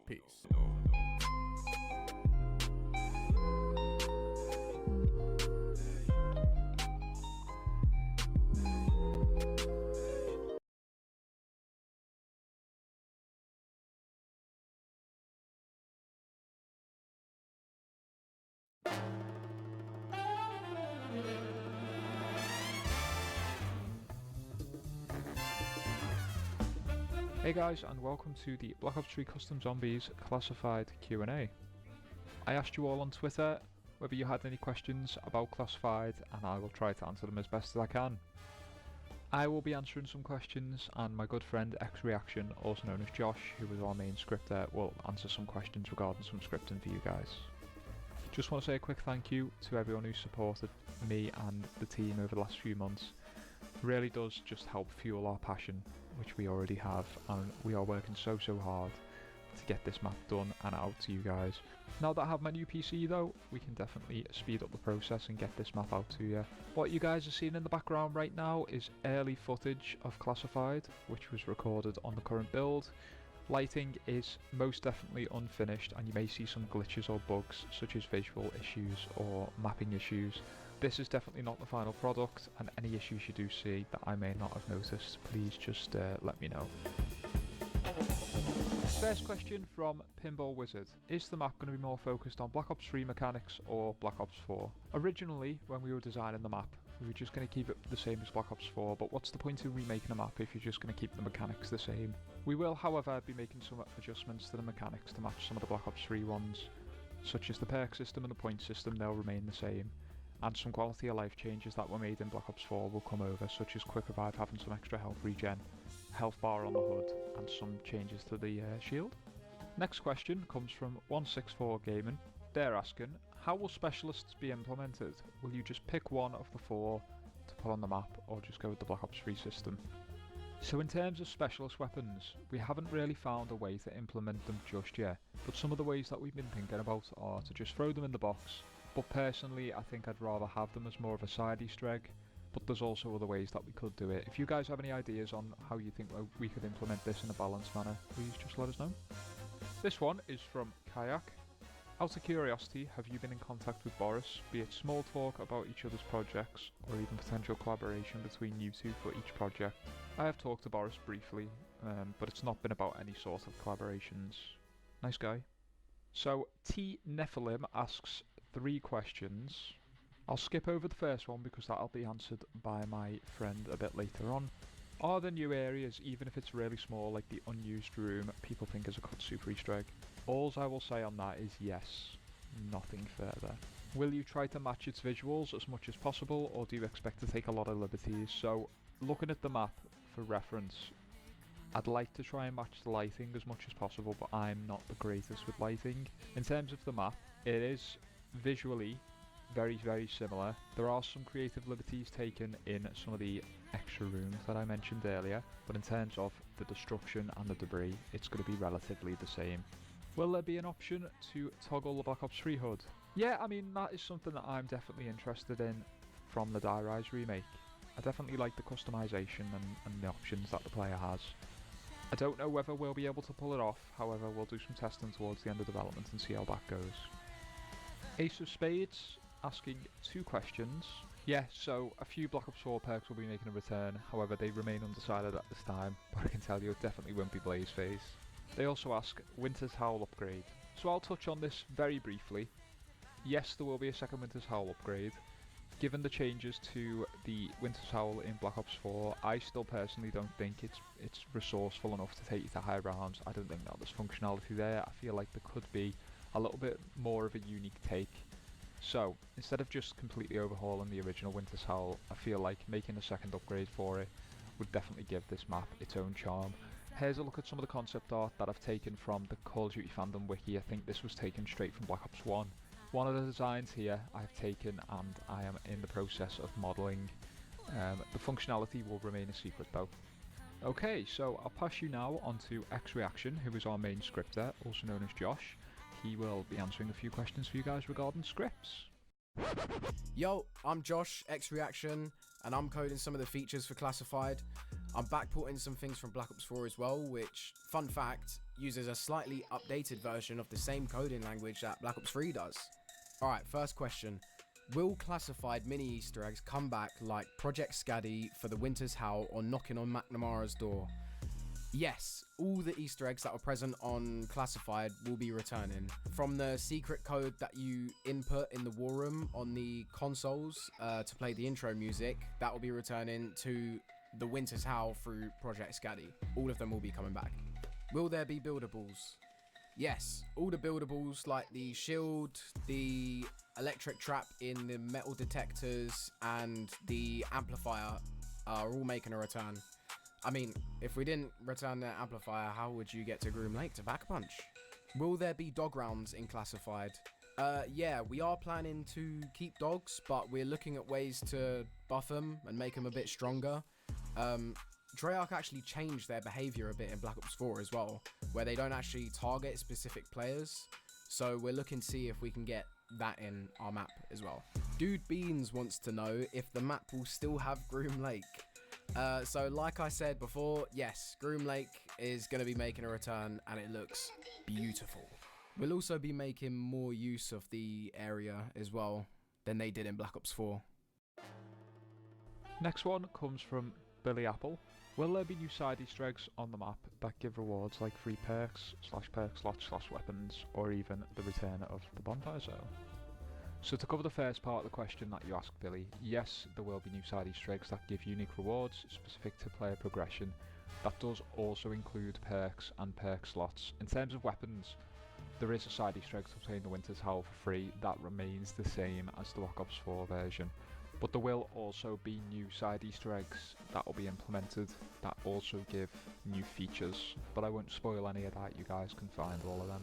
Peace. Hey guys, and welcome to the Black Ops 3 Custom Zombies Classified Q&A. I asked you all on Twitter whether you had any questions about Classified, and I will try to answer them as best as I can. I will be answering some questions, and my good friend X Reaction, also known as Josh, who is our main scripter, will answer some questions regarding some scripting for you guys. Just want to say a quick thank you to everyone who supported me and the team over the last few months. It really does just help fuel our passion, which we already have, and we are working so hard to get this map done and out to you guys. Now that I have my new PC though, we can definitely speed up the process and get this map out to you. What you guys are seeing in the background right now is early footage of Classified, which was recorded on the current build. Lighting is most definitely unfinished, and you may see some glitches or bugs such as visual issues or mapping issues. This is definitely not the final product, and any issues you do see that I may not have noticed, please just let me know. First question from Pinball Wizard. Is the map going to be more focused on Black Ops 3 mechanics or Black Ops 4? Originally, when we were designing the map, we were just going to keep it the same as Black Ops 4, but what's the point of remaking a map if you're just going to keep the mechanics the same? We will, however, be making some adjustments to the mechanics to match some of the Black Ops 3 ones, such as the perk system and the point system. They'll remain the same. And some quality of life changes that were made in Black Ops 4 will come over, such as quick revive having some extra health regen, health bar on the hood, and some changes to the shield. Next question comes from 164 Gaming. They're asking, how will specialists be implemented? Will you just pick one of the 4 to put on the map, or just go with the Black Ops 3 system? So in terms of specialist weapons, we haven't really found a way to implement them just yet, but some of the ways that we've been thinking about are to just throw them in the box, but personally I think I'd rather have them as more of a side Easter egg, but there's also other ways that we could do it. If you guys have any ideas on how you think we could implement this in a balanced manner, please just let us know. This one is from Kayak. Out of curiosity, have you been in contact with Boris, be it small talk about each other's projects, or even potential collaboration between you two for each project? I have talked to Boris briefly, but it's not been about any sort of collaborations. Nice guy. So, T Nephilim asks 3 questions. I'll skip over the first one because that'll be answered by my friend a bit later on. Are there new areas, even if it's really small, like the unused room, people think is a cut super Easter egg? Alls I will say on that is yes, nothing further. Will you try to match its visuals as much as possible, or do you expect to take a lot of liberties? So, looking at the map for reference, I'd like to try and match the lighting as much as possible, but I'm not the greatest with lighting. In terms of the map, it is visually very, very similar. There are some creative liberties taken in some of the extra rooms that I mentioned earlier, but in terms of the destruction and the debris, it's going to be relatively the same. Will there be an option to toggle the Black Ops 3 HUD? Yeah, I mean, that is something that I'm definitely interested in from the Die Rise remake. I definitely like the customization and the options that the player has. I don't know whether we'll be able to pull it off, however we'll do some testing towards the end of development and see how that goes. Ace of Spades asking 2 questions. Yeah, so a few Black Ops 4 perks will be making a return, however they remain undecided at this time, but I can tell you it definitely won't be Blaze Phase. They also ask, Winter's Howl upgrade. So I'll touch on this very briefly. Yes, there will be a second Winter's Howl upgrade. Given the changes to the Winter's Howl in Black Ops 4, I still personally don't think it's resourceful enough to take you to high grounds. I don't think that there's functionality there. I feel like there could be a little bit more of a unique take. So, instead of just completely overhauling the original Winter's Howl, I feel like making a second upgrade for it would definitely give this map its own charm. Here's a look at some of the concept art that I've taken from the Call of Duty fandom wiki. I think this was taken straight from Black Ops 1. One of the designs here I've taken and I am in the process of modelling. The functionality will remain a secret though. Okay, so I'll pass you now on to X Reaction, who is our main scripter, also known as Josh. He will be answering a few questions for you guys regarding scripts. Yo, I'm Josh, X Reaction, and I'm coding some of the features for Classified. I'm backporting some things from Black Ops 4 as well, which, fun fact, uses a slightly updated version of the same coding language that Black Ops 3 does. Alright, first question. Will Classified mini Easter eggs come back like Project Scaddy for the Winter's Howl or knocking on McNamara's door? Yes, all the Easter eggs that were present on Classified will be returning. From the secret code that you input in the war room on the consoles to play the intro music, that will be returning to the Winter's Howl through Project Scaddy. All of them will be coming back. Will there be buildables? Yes, all the buildables like the shield, the electric trap in the metal detectors, and the amplifier are all making a return. I mean, if we didn't return the amplifier, how would you get to Groom Lake to Back Punch? Will there be dog rounds in Classified? Yeah, we are planning to keep dogs, but we're looking at ways to buff them and make them a bit stronger. Treyarch actually changed their behavior a bit in Black Ops 4 as well, where they don't actually target specific players. So we're looking to see if we can get that in our map as well. Dude Beans wants to know if the map will still have Groom Lake. So like I said before, yes, Groom Lake is going to be making a return and it looks beautiful. We'll also be making more use of the area as well than they did in Black Ops 4. Next one comes from Billy Apple. Will there be new side Easter eggs on the map that give rewards like free perks, /perk slots, /weapons, or even the return of the bonfire zone? So to cover the first part of the question that you asked, Billy, yes, there will be new side Easter eggs that give unique rewards specific to player progression. That does also include perks and perk slots. In terms of weapons, there is a side Easter egg to obtain the Winter's Howl for free that remains the same as the Black Ops 4 version. But there will also be new side Easter eggs that will be implemented that also give new features, but I won't spoil any of that, you guys can find all of them.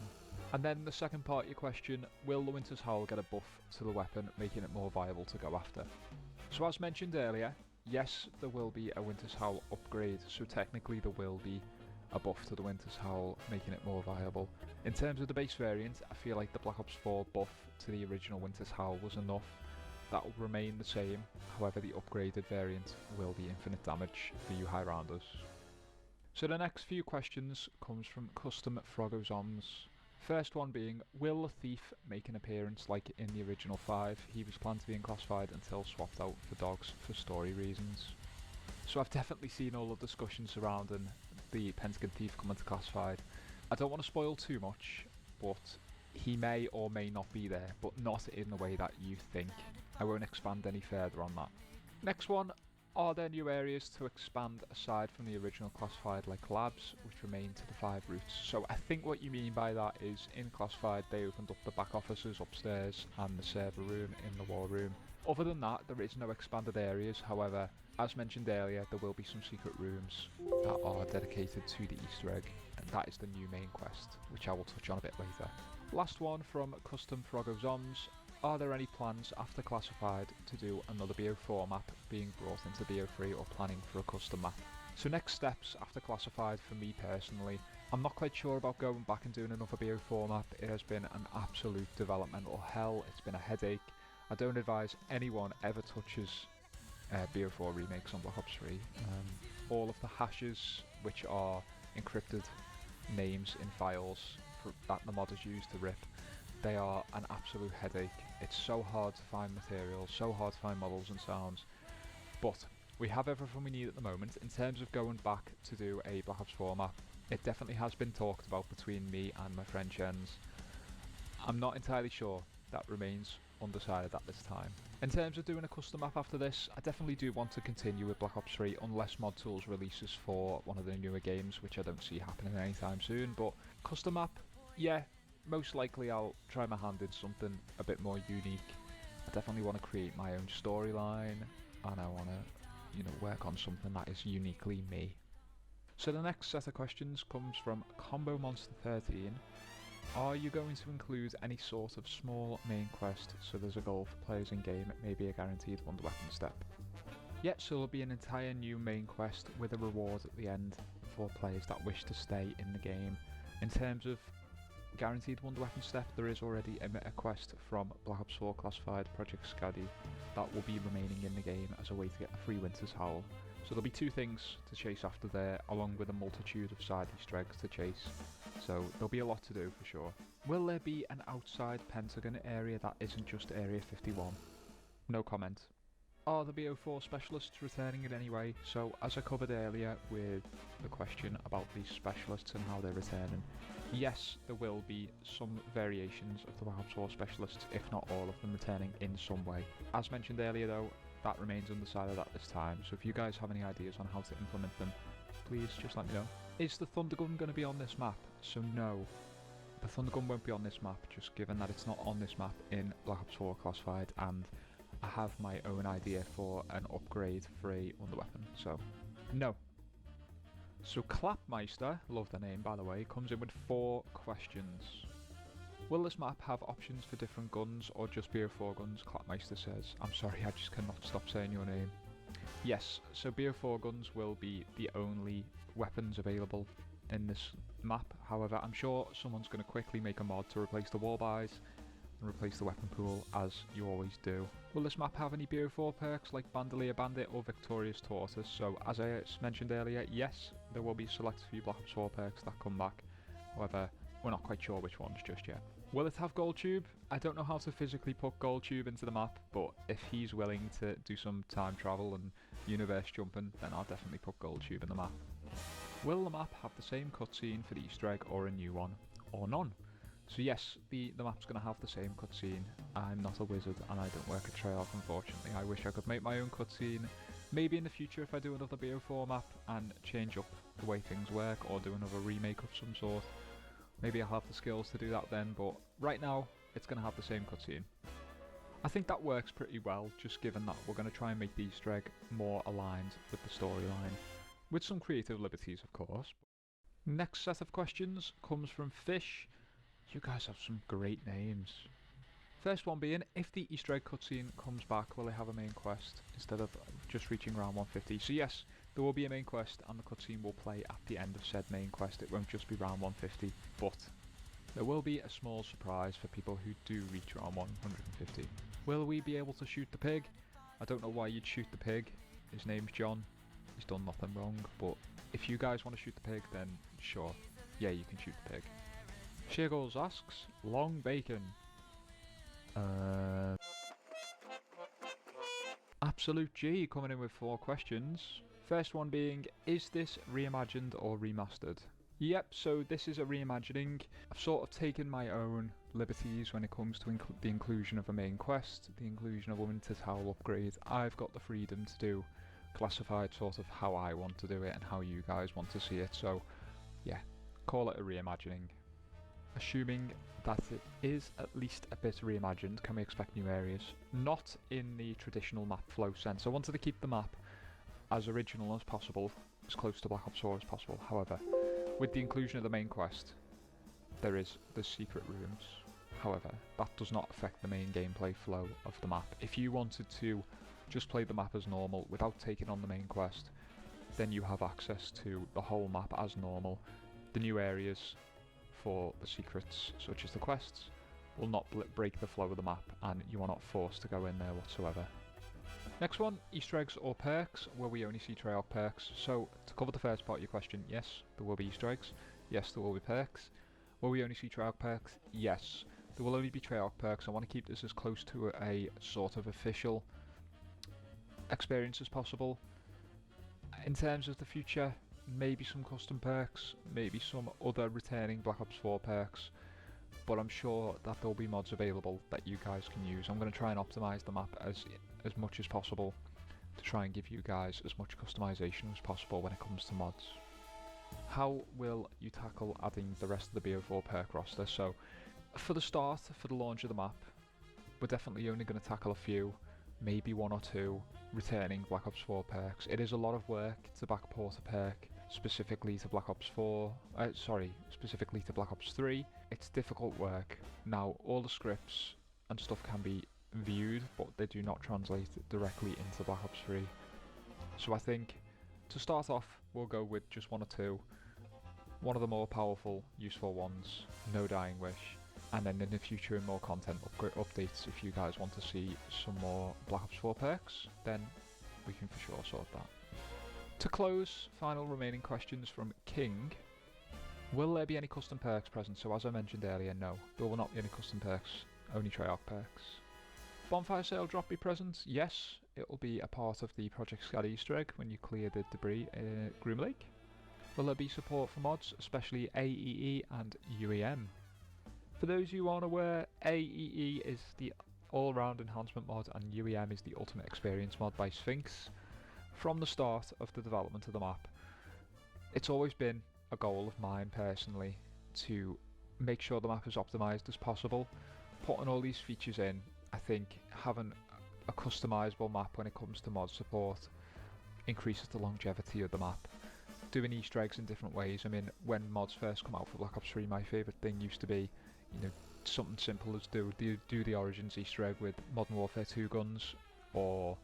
And then the second part of your question, will the Winter's Howl get a buff to the weapon, making it more viable to go after? So as mentioned earlier, yes, there will be a Winter's Howl upgrade, so technically there will be a buff to the Winter's Howl, making it more viable. In terms of the base variant, I feel like the Black Ops 4 buff to the original Winter's Howl was enough. That will remain the same, however the upgraded variant will be infinite damage for you high rounders. So the next few questions comes from Custom Frogozoms. First one being, will the Thief make an appearance like in the original 5? He was planned to be in Classified until swapped out for Dogs for story reasons. So I've definitely seen all the discussions surrounding the Pentagon Thief coming to Classified. I don't want to spoil too much, but he may or may not be there, but not in the way that you think. I won't expand any further on that. Next one, are there new areas to expand aside from the original Classified like labs, which remain to the 5 routes? So I think what you mean by that is in Classified they opened up the back offices upstairs and the server room in the war room. Other than that, there is no expanded areas. However, as mentioned earlier, there will be some secret rooms that are dedicated to the Easter egg, and that is the new main quest, which I will touch on a bit later. Last one from Custom Frogozoms. Are there any plans after Classified to do another BO4 map being brought into BO3 or planning for a custom map? So next steps after Classified for me personally, I'm not quite sure about going back and doing another BO4 map. It has been an absolute developmental hell, it's been a headache. I don't advise anyone ever touches BO4 remakes on Black Ops 3. All of the hashes, which are encrypted names in files that the modders use to rip, they are an absolute headache. It's so hard to find materials, so hard to find models and sounds, but we have everything we need at the moment. In terms of going back to do a Black Ops 4 map, it definitely has been talked about between me and my friend Jens. I'm not entirely sure, that remains undecided at this time. In terms of doing a custom map after this, I definitely do want to continue with Black Ops 3 unless Mod Tools releases for one of the newer games, which I don't see happening anytime soon, but custom map, yeah, most likely I'll try my hand in something a bit more unique. I definitely want to create my own storyline, and I want to, work on something that is uniquely me. So the next set of questions comes from Combo Monster 13. Are you going to include any sort of small main quest so there's a goal for players in game, maybe a guaranteed wonder weapon step? Yeah, so there'll be an entire new main quest with a reward at the end for players that wish to stay in the game. In terms of guaranteed wonder weapon step, there is already a quest from Black Ops 4 Classified Project Scuddy that will be remaining in the game as a way to get a free Winter's Howl. So there'll be 2 things to chase after there, along with a multitude of side Easter eggs to chase. So there'll be a lot to do for sure. Will there be an outside Pentagon area that isn't just Area 51? No comment. Are the BO4 specialists returning in any way? So as I covered earlier with the question about these specialists and how they're returning, yes, there will be some variations of the Black Ops 4 specialists, if not all of them, returning in some way. As mentioned earlier though, that remains undecided at this time, so if you guys have any ideas on how to implement them, please just let me know. Is the Thundergun going to be on this map? So no, the Thundergun won't be on this map, just given that it's not on this map in Black Ops 4 Classified, and I have my own idea for an upgrade for a wonder weapon, so no. So Clapmeister, love the name by the way, comes in with 4 questions. Will this map have options for different guns or just BO4 guns? Clapmeister says. I'm sorry, I just cannot stop saying your name. Yes, so BO4 guns will be the only weapons available in this map. However, I'm sure someone's going to quickly make a mod to replace the wall buys and replace the weapon pool, as you always do. Will this map have any BO4 perks like Bandolier Bandit or Victorious Tortoise? So as I mentioned earlier, yes, there will be a select few Black Ops 4 perks that come back. However, we're not quite sure which ones just yet. Will it have Gold Tube? I don't know how to physically put Gold Tube into the map, but if he's willing to do some time travel and universe jumping, then I'll definitely put Gold Tube in the map. Will the map have the same cutscene for the Easter egg or a new one, or none? So yes, the map's going to have the same cutscene. I'm not a wizard and I don't work at Treyarch, unfortunately. I wish I could make my own cutscene. Maybe in the future if I do another BO4 map and change up the way things work, or do another remake of some sort. Maybe I'll have the skills to do that then, but right now, it's going to have the same cutscene. I think that works pretty well, just given that we're going to try and make the Easter egg more aligned with the storyline. With some creative liberties, of course. Next set of questions comes from Fish. You guys have some great names. First one being, if the Easter egg cutscene comes back, will they have a main quest instead of just reaching round 150? So yes, there will be a main quest and the cutscene will play at the end of said main quest. It won't just be round 150, but there will be a small surprise for people who do reach round 150. Will we be able to shoot the pig? I don't know why you'd shoot the pig. His name's John. He's done nothing wrong, but if you guys want to shoot the pig, then sure. Yeah, you can shoot the pig. Shiggles asks, long bacon. Absolute G coming in with 4 questions. First one being, is this reimagined or remastered? Yep, so this is a reimagining. I've sort of taken my own liberties when it comes to the inclusion of a main quest, the inclusion of a Winter Towel upgrade. I've got the freedom to do classified sort of how I want to do it and how you guys want to see it, so yeah, call it a reimagining. Assuming that it is at least a bit reimagined, can we expect new areas? Not in the traditional map flow sense. I wanted to keep the map as original as possible, as close to Black Ops 4 as possible. However, with the inclusion of the main quest, there is the secret rooms. However, that does not affect the main gameplay flow of the map. If you wanted to just play the map as normal without taking on the main quest, then you have access to the whole map as normal. The new areas for the secrets, such as the quests, will not break the flow of the map, and you are not forced to go in there whatsoever. Next one, Easter eggs or perks. Will we only see Treyarch perks? So, to cover the first part of your question, yes, there will be Easter eggs. Yes, there will be perks. Will we only see Treyarch perks? Yes, there will only be Treyarch perks. I want to keep this as close to a sort of official experience as possible. In terms of the future, maybe some custom perks, maybe some other returning Black Ops 4 perks, but I'm sure that there'll be mods available that you guys can use. I'm going to try and optimize the map as much as possible to try and give you guys as much customization as possible when it comes to mods. How will you tackle adding the rest of the BO4 perk roster? So for the start, for the launch of the map, we're definitely only going to tackle a few, maybe 1 or 2 returning Black Ops 4 perks. It is a lot of work to backport a perk specifically to Black Ops 4, specifically to Black Ops 3. It's difficult work. Now, all the scripts and stuff can be viewed, but they do not translate directly into Black Ops 3. So I think, to start off, we'll go with just 1 or 2. One of the more powerful, useful ones, No Dying Wish. And then in the future, in more content updates, if you guys want to see some more Black Ops 4 perks, then we can for sure sort that. To close, final remaining questions from King. Will there be any custom perks present? So as I mentioned earlier, no, there will not be any custom perks, only Treyarch perks. Bonfire sale drop be present? Yes, it will be a part of the Project Scat Easter egg when you clear the debris in Groom Lake. Will there be support for mods, especially AEE and UEM? For those of you who aren't aware, AEE is the all-round enhancement mod and UEM is the ultimate experience mod by Sphinx. From the start of the development of the map, it's always been a goal of mine personally to make sure the map is optimized as possible. Putting all these features in, I think having a customizable map when it comes to mod support increases the longevity of the map. Doing Easter eggs in different ways. I mean, when mods first come out for Black Ops 3, my favourite thing used to be, you know, something simple as do the Origins Easter egg with Modern Warfare 2 guns, or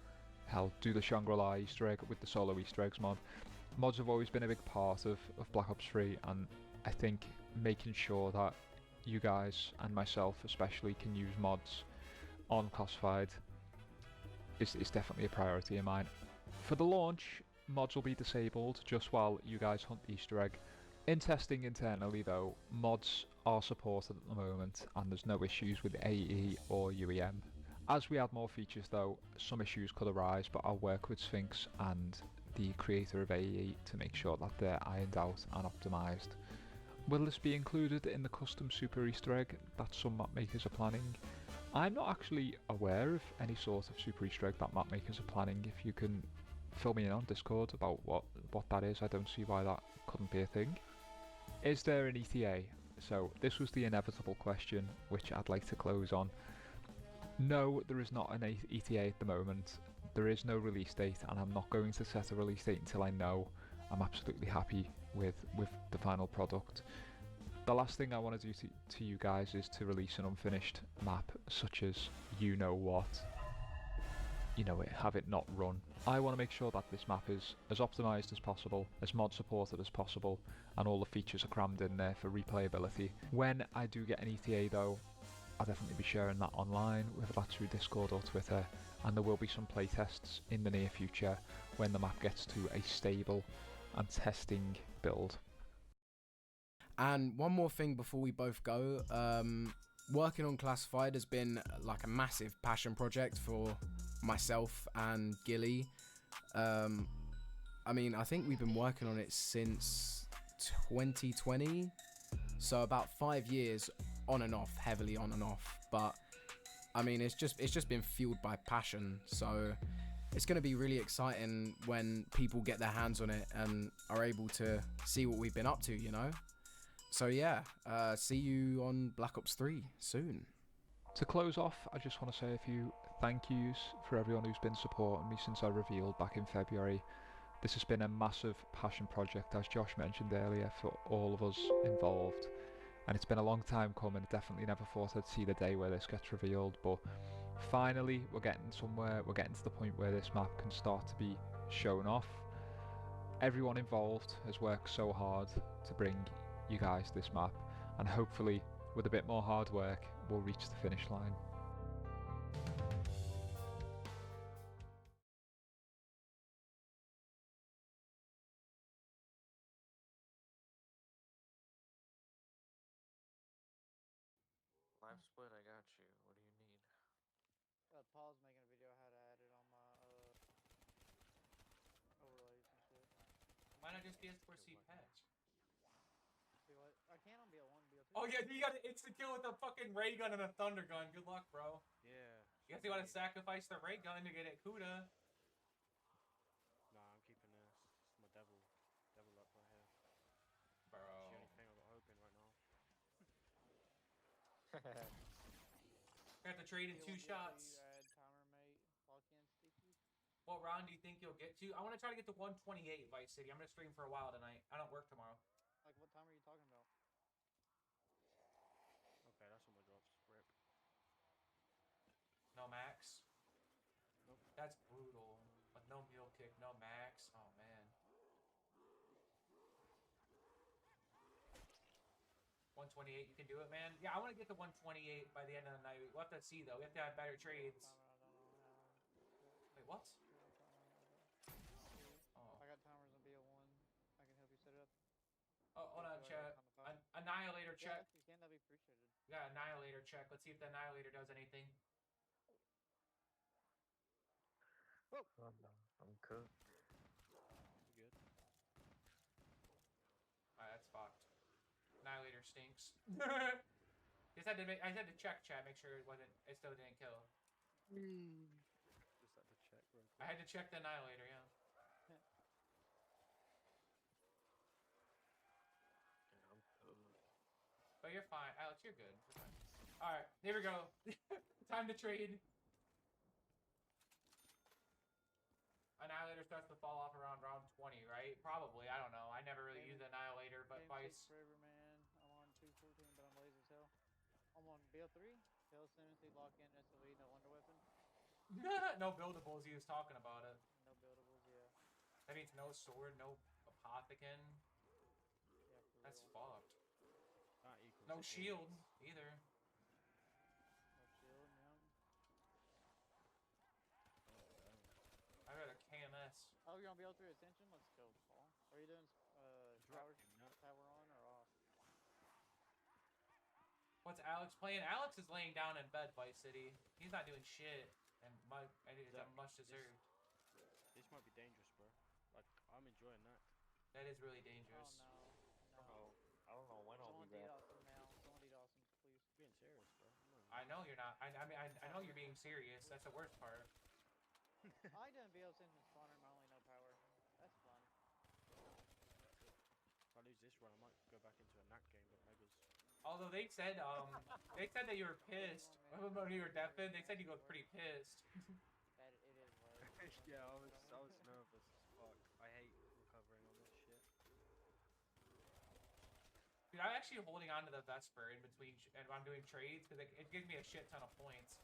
hell, do the Shangri-La Easter egg with the solo Easter eggs mod. Mods have always been a big part of Black Ops 3, and I think making sure that you guys, and myself especially, can use mods on Classified is definitely a priority of mine. For the launch, mods will be disabled just while you guys hunt the Easter egg. In testing internally though, mods are supported at the moment and there's no issues with AE or UEM. As we add more features though, some issues could arise, but I'll work with Sphinx and the creator of AE to make sure that they're ironed out and optimised. Will this be included in the custom super Easter egg that some map makers are planning? I'm not actually aware of any sort of super Easter egg that map makers are planning. If you can fill me in on Discord about what that is, I don't see why that couldn't be a thing. Is there an ETA? So this was the inevitable question which I'd like to close on. No, there is not an ETA at the moment. There is no release date, and I'm not going to set a release date until I know I'm absolutely happy with the final product. The last thing I want to do to you guys is to release an unfinished map such as you know what. You know it, have it not run. I want to make sure that this map is as optimized as possible, as mod supported as possible, and all the features are crammed in there for replayability. When I do get an ETA though, I'll definitely be sharing that online, whether that's through Discord or Twitter, and there will be some playtests in the near future when the map gets to a stable and testing build. And one more thing before we both go, working on Classified has been like a massive passion project for myself and Gilly. I mean, I think we've been working on it since 2020, so about 5 years on and off, heavily on and off. But I mean, it's just been fueled by passion, so it's going to be really exciting when people get their hands on it and are able to see what we've been up to, you know? So yeah, see you on Black Ops 3 soon. To close off, I just want to say a few thank yous for everyone who's been supporting me since I revealed back in February. This has been a massive passion project, as Josh mentioned earlier, for all of us involved. And it's been a long time coming. Definitely never thought I'd see the day where this gets revealed, but finally we're getting somewhere. We're getting to the point where this map can start to be shown off. Everyone involved has worked so hard to bring you guys this map, and hopefully with a bit more hard work we'll reach the finish line. Live split, I got you. What do you need? Paul's making a video how to add it on my overlays and shit. Why not just BS4C patch? See what? I can on BO1, BO2. Oh yeah, you got an instant kill with a fucking ray gun and a thunder gun. Good luck, bro. Yeah. You guys want to sacrifice the ray gun to get it Kuda. Nah, I'm keeping this. It's my devil up right here. Bro. It's the only thing I've got open right now. Got to trade in 2 shots. What round do you think you'll get to? I want to try to get to 128 Vice City. I'm going to stream for a while tonight. I don't work tomorrow. Like, what time are you talking about? Okay, that's what my drops. Rip. No max? Nope. That's brutal. But no mule kick, no max. Oh, man. 128, you can do it, man? Yeah, I want to get to 128 by the end of the night. We'll have to see, though. We have to have better trades. Wait, what? Oh. I got timers on BO1. I can help you set it up. Oh, hold on, chat. Annihilator check. Yeah, if you can, that'd be appreciated. Yeah, Annihilator check. Let's see if the Annihilator does anything. Oh no, I'm cooked. You good? Alright, that's fucked. Annihilator stinks. I had to check chat, make sure it still didn't kill. Just had to check real quick. I had to check the Annihilator, yeah. But you're fine. Alex, you're good. Alright, here we go. Time to trade. Annihilator starts to fall off around round 20, right? Probably. I don't know. I never really used Annihilator, but Vice. Forever, man. I'm on 214, but I'm lazy as hell. I'm on BO3. Fail Synergy, lock in, SLE, no wonder weapon. No buildables, he was talking about it. No buildables, yeah. That means no sword, no apothecon. Yeah, that's fucked. No shield either. No shield, yeah. I got a KMS. Oh, you're on BO3 Ascension? Let's go, Paul. Are you doing tower on or off? What's Alex playing? Alex is laying down in bed, Vice City. He's not doing shit, and it's much deserved. This might be dangerous, bro. Like, I'm enjoying that. That is really dangerous. Oh, I don't know when I'll be back. back. Awesome now. Don't eat awesome, please. Being serious, bro. I know you're not. I mean, I know you're being serious. That's the worst part. I done BO Ascension spawner, my only no power. That's fun. If I lose this run, I might go back into a knack game, but Megas. Although they said that you were pissed when you were deafened. They said you looked pretty pissed. It is what Yeah, I was nervous as fuck. I hate recovering on this shit. Dude, I actually holding on to the Vesper in between, and I'm doing trades because it gives me a shit ton of points.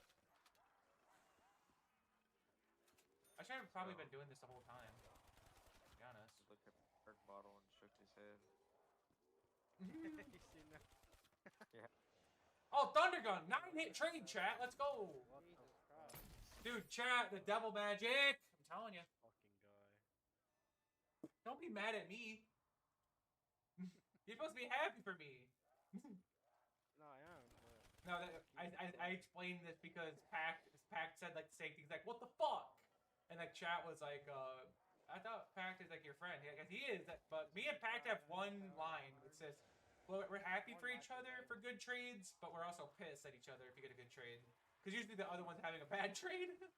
I should have probably been doing this the whole time. To be honest. He looked at the perk bottle and shook his head. You seen that? Yeah. Oh, Thunder Gun! 9-hit trade, chat. Let's go. Jesus Christ. Dude, chat, the devil magic. I'm telling you. Fucking guy. Don't be mad at me. You're supposed to be happy for me. No, I am. But No, I explained this because Pact said like the same things, like, what the fuck? And like chat was like, I thought Pact is like your friend. Yeah, he is, but me and Pact have one line that says, well, we're happy for each other for good trades, but we're also pissed at each other if you get a good trade. Because usually the other one's having a bad trade. It's gonna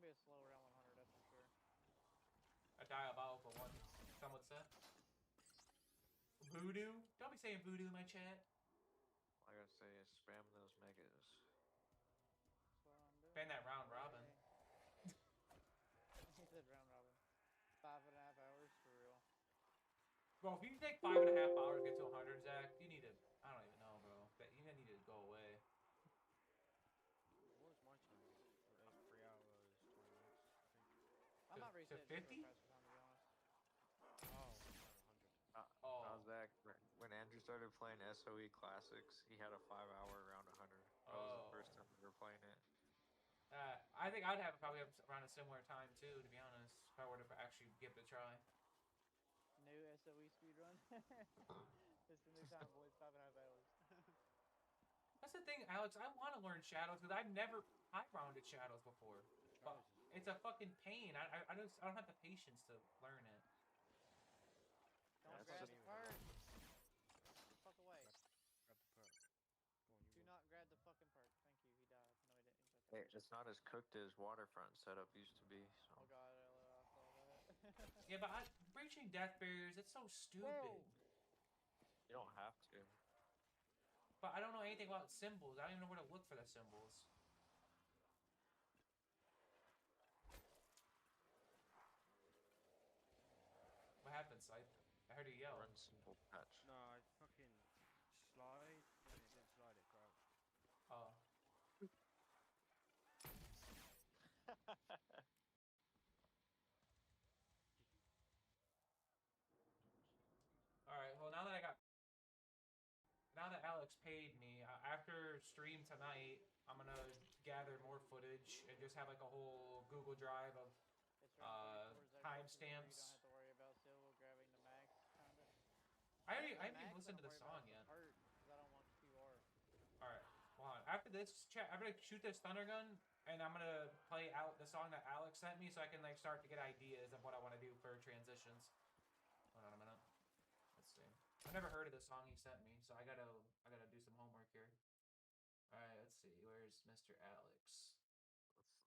be a slow round 100, that's for sure. A diabolical one, some would say. Voodoo? Don't be saying voodoo in my chat. All I gotta say is spam those megas. That's what I'm doing. Ban that round robin. He said round robin. 5.5 hours for real. Bro, if you take 5.5 hours to get to 100, Zach, you need to, I don't even know, bro. You need to go away. what was my time? Like 3 hours, 20 minutes, I think. I might reset to 50? faster time, to be honest. Oh, no, 100. How's that? When Andrew started playing SOE Classics, he had a 5-hour around 100. That was the first time we were playing it. I think I'd have probably around a similar time too, to be honest, if I were to actually give it a try. New SOE speedrun. It's the new time, boys. 5.5 hours. That's the thing, Alex. I want to learn Shadows because I've never high-rounded Shadows before. But it's a fucking pain. I don't have the patience to learn it. Don't grab the perk. Fuck away. Grab the perk. Go on, Do not grab the fucking perk. Thank you. He died. No, he didn't. Hey, it's not as cooked as Waterfront setup used to be. So. Oh god, I saw that. Yeah, but breaching death barriers, it's so stupid. Whoa. You don't have to. But I don't know anything about symbols. I don't even know where to look for the symbols. What happened, Scythe? I heard you yell. Run simple patch. No, I fucking slide, and it didn't slide, it crouched. Oh. Alright, well now that Alex paid me, after stream tonight, I'm gonna gather more footage and just have like a whole Google Drive of timestamps. You don't have to worry about Silva grabbing the max, kinda. I haven't even listened to the song yet. Because I don't want QR. Alright, hold on. After this chat, I'm gonna shoot this thunder gun, and I'm gonna play out the song that Alex sent me so I can like start to get ideas of what I want to do for transitions. Hold on a minute. Let's see. I've never heard of the song he sent me, so I gotta do some homework here. Alright, let's see. Where's Mr. Alex?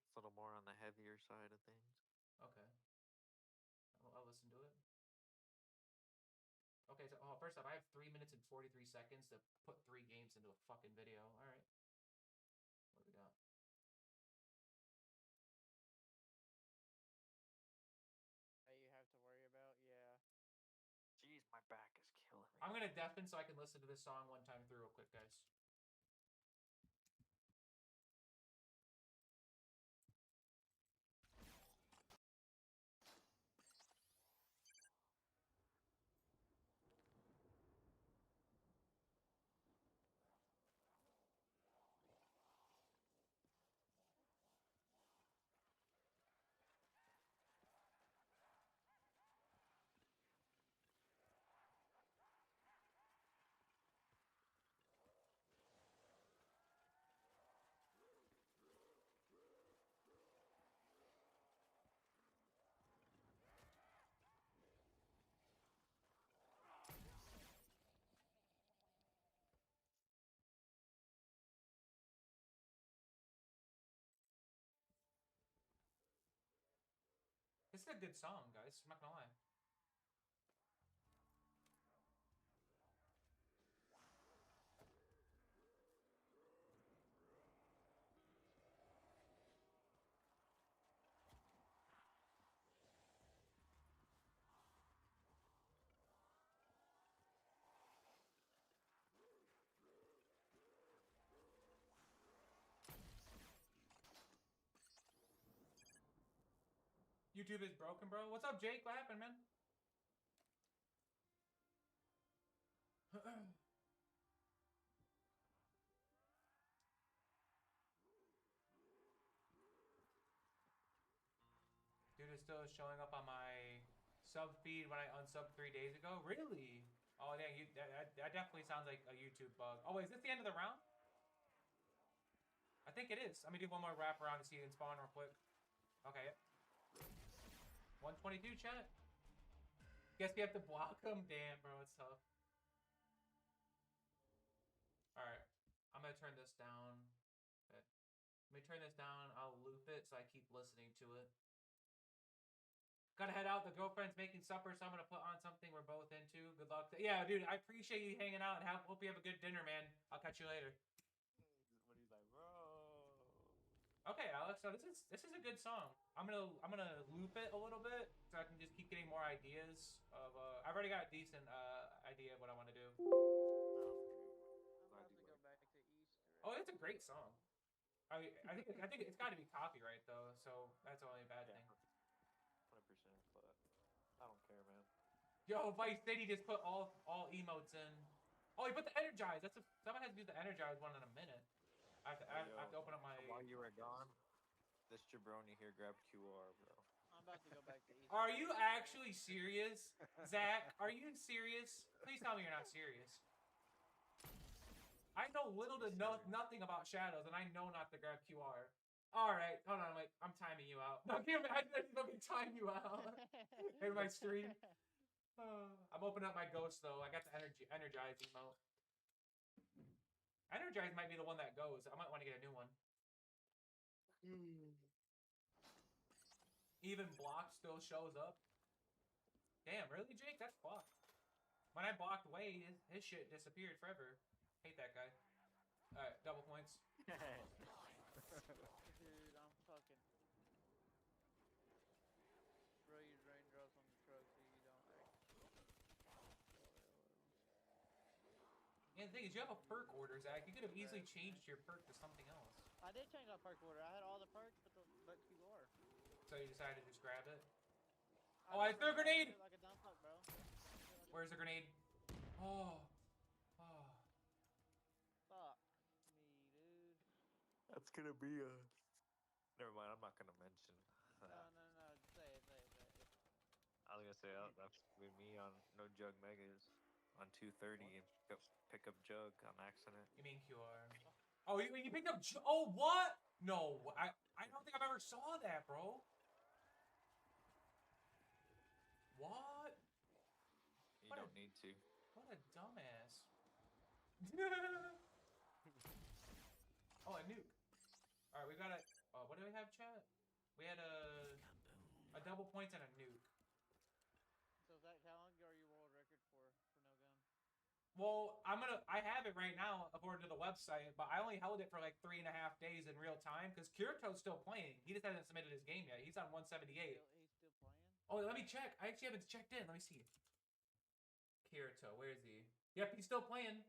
It's a little more on the heavier side of things. Okay. I'll listen to it. Okay, so first off, I have 3 minutes and 43 seconds to put 3 games into a fucking video. Alright. What do we got? That you have to worry about, yeah. Jeez, my back is killing me. I'm gonna deafen so I can listen to this song one time through real quick, guys. This is a good song, guys. I'm not gonna lie. YouTube is broken, bro. What's up, Jake? What happened, man? Dude is still showing up on my sub feed when I unsubbed 3 days ago. Really? Oh, dang. That definitely sounds like a YouTube bug. Oh, wait, is this the end of the round? I think it is. Let me do one more wrap around to see it spawn real quick. Okay. 122, chat. Guess we have to block them? Damn, bro. It's tough. Alright. I'm going to turn this down. Okay. Let me turn this down. I'll loop it so I keep listening to it. Gotta head out. The girlfriend's making supper, so I'm gonna put on something we're both into. Good luck. Yeah, dude, I appreciate you hanging out and hope you have a good dinner, man. I'll catch you later. But he's like, bro. Okay, Alex. So this is a good song. I'm gonna loop it a little bit so I can just keep getting more ideas of. I've already got a decent idea of what I want to do. Oh, okay. I'm about to go back to Easter. Oh, it's a great song. I think it's got to be copyright though, so that's only a bad thing. 100%, but I don't care, man. Yo, Vice City just put all emotes in. Oh, he put the Energize. Someone has to use the Energize one in a minute. I have to open up my. While you were gone, this jabroni here grabbed QR, bro. I'm about to go back to Easter. Are you actually serious, Zach? Are you serious? Please tell me you're not serious. I know little to nothing about shadows, and I know not to grab QR. All right, hold on. I'm timing you out. No, give me. I didn't let me time you out in my stream. I'm opening up my ghost though. I got the energize emote. Energize might be the one that goes. I might want to get a new one. Even block still shows up. Damn, really, Jake? That's fucked. When I blocked Wade, his shit disappeared forever. Hate that guy. All right, double points. Dude, I'm fucking. Bro, use raindrops on the truck so you don't Yeah, the thing is, you have a perk order, Zach. You could have easily changed your perk to something else. I did change my perk order. I had all the perks, but QR. So you decided to just grab it? Oh, I threw a grenade! Like a dumb fuck, bro. Where's the grenade? Oh. Fuck me, dude. That's gonna be a. Never mind. I'm not gonna mention. No. Say it. I was gonna say that's with me on No Jug Megas on 230 and pick up Jug on accident. You mean QR? Oh, you picked up. Oh, what? No, I don't think I've ever saw that, bro. What? You don't need to. What a dumbass. Oh, a nuke. All right, we got a. What do we have, chat? We had a double points and a nuke. So is that how long are you world record for no gun? Well, I have it right now according to the website, but I only held it for like 3.5 days in real time because Kirito's still playing. He just hasn't submitted his game yet. He's on 178. He's still playing? Oh, let me check. I actually haven't checked in. Let me see. Kirito, where is he? Yep, he's still playing.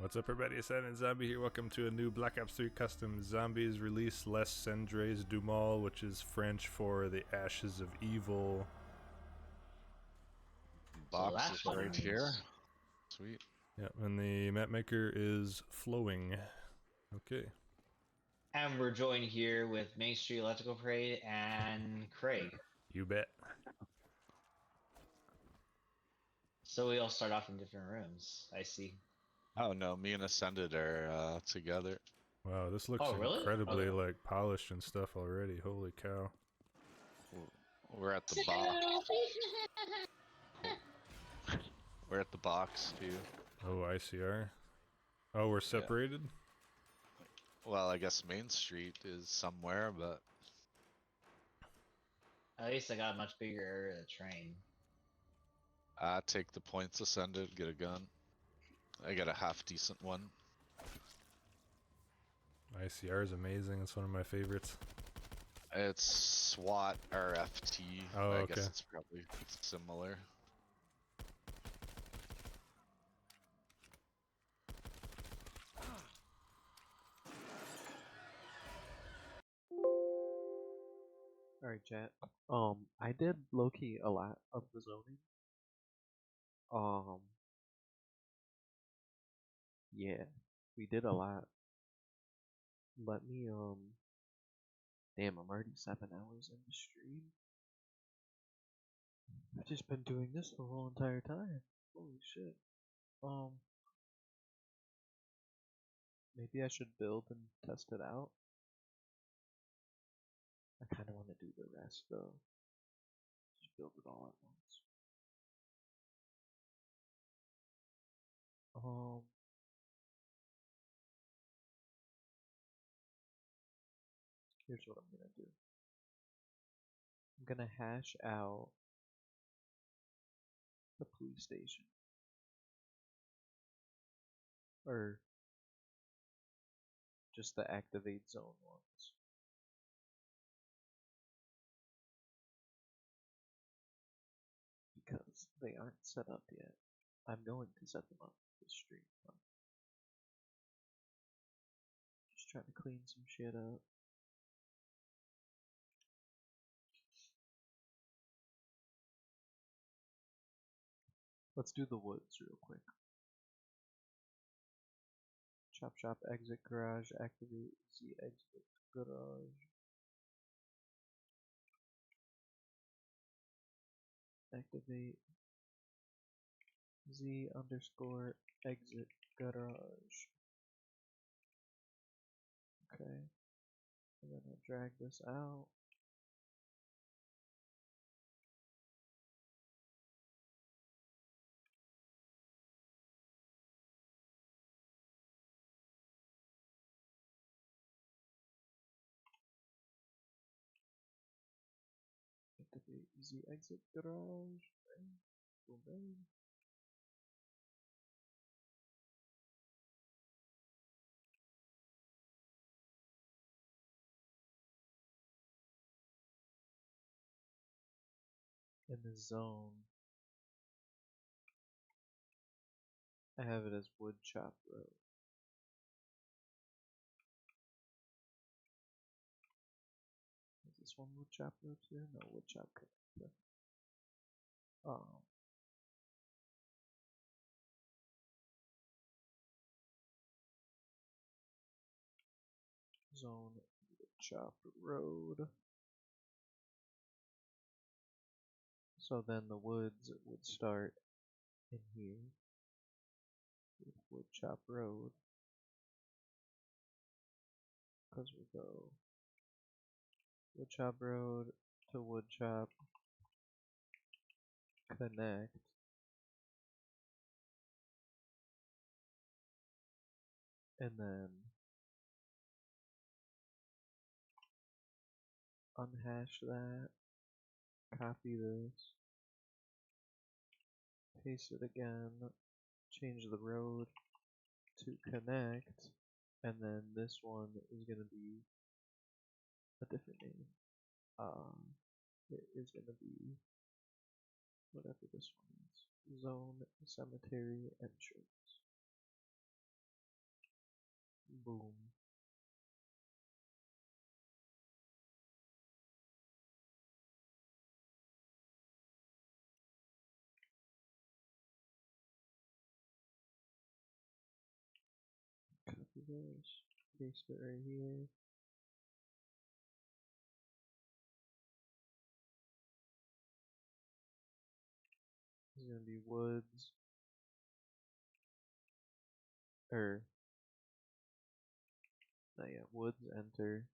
What's up, everybody? It's Silent Zombie here. Welcome to a new Black Ops 3 Custom Zombies release, Les Cendres du Mal, which is French for the Ashes of Evil. box that's is right nice. here. Sweet. Yep, and the map maker is flowing. Okay. And we're joined here with Main Street Electrical Parade and Craig. You bet. So we all start off in different rooms. I see. Oh no, me and Ascended are together. Wow, this looks Oh, really? incredibly Okay. like polished and stuff already. Holy cow. We're at the box. We're at the box too. Oh, ICR. Oh, we're separated? Well, I guess Main Street is somewhere, but At least I got a much bigger area to train. I take the points Ascended, get a gun. I got a half decent one. ICR is amazing. It's one of my favorites. It's SWAT RFT. Oh, I okay. guess it's probably similar. Alright, chat. I did low-key a lot of the zoning. Yeah, we did a lot. Let me, damn, I'm already 7 hours in the stream. I've just been doing this the whole entire time. Holy shit. Maybe I should build and test it out. I kinda wanna do the rest though. Just build it all at once. Here's what I'm gonna do. I'm gonna hash out the police station. Or just the activate zone ones. Because they aren't set up yet. I'm going to set them up this stream. Just trying to clean some shit up. Let's do the woods real quick. Chop chop exit garage, activate Z exit garage. Activate Z underscore exit garage. Okay. And then I'll drag this out. Activate Z exit garage. Bang. Boom bang. In the zone, I have it as wood chop road. Is this one wood chop road here? No, wood chop road. Zone wood chop road. So then the woods would start in here with wood chop road. Because we go wood chop road to wood chop connect. And then unhash that, copy this, paste it again, change the road to connect, and then this one is going to be a different name. It is going to be whatever this one is. Zone cemetery entrance. Boom. copy this, paste it right here. This is gonna be woods, or not yet, woods enter,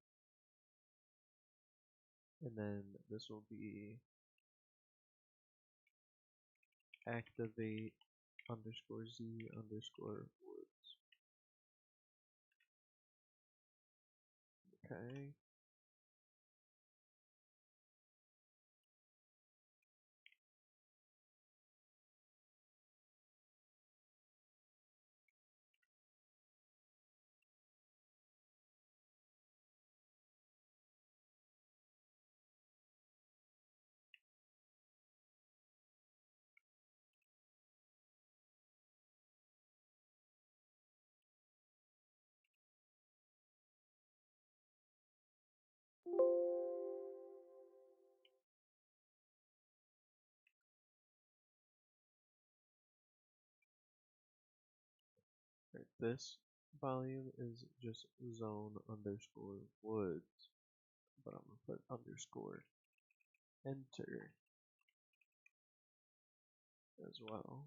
and then this will be activate underscore z underscore woods. Okay. Right, this volume is just zone underscore woods, but I'm gonna put underscore enter as well,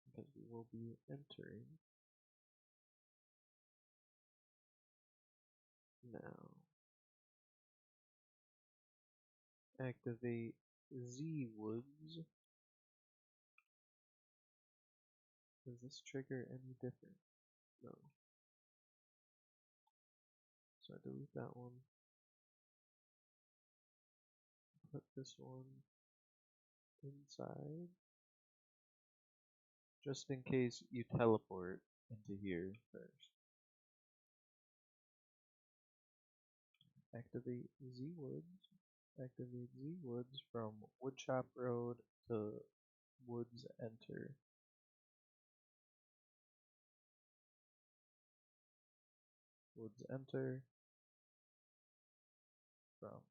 because we will be entering now. Activate Z woods. Does this trigger any different? No. So I delete that one. Put this one inside. Just in case you teleport into here first. Activate Z woods. Activate Z woods from Woodshop Road to Woods Enter. Woods Enter from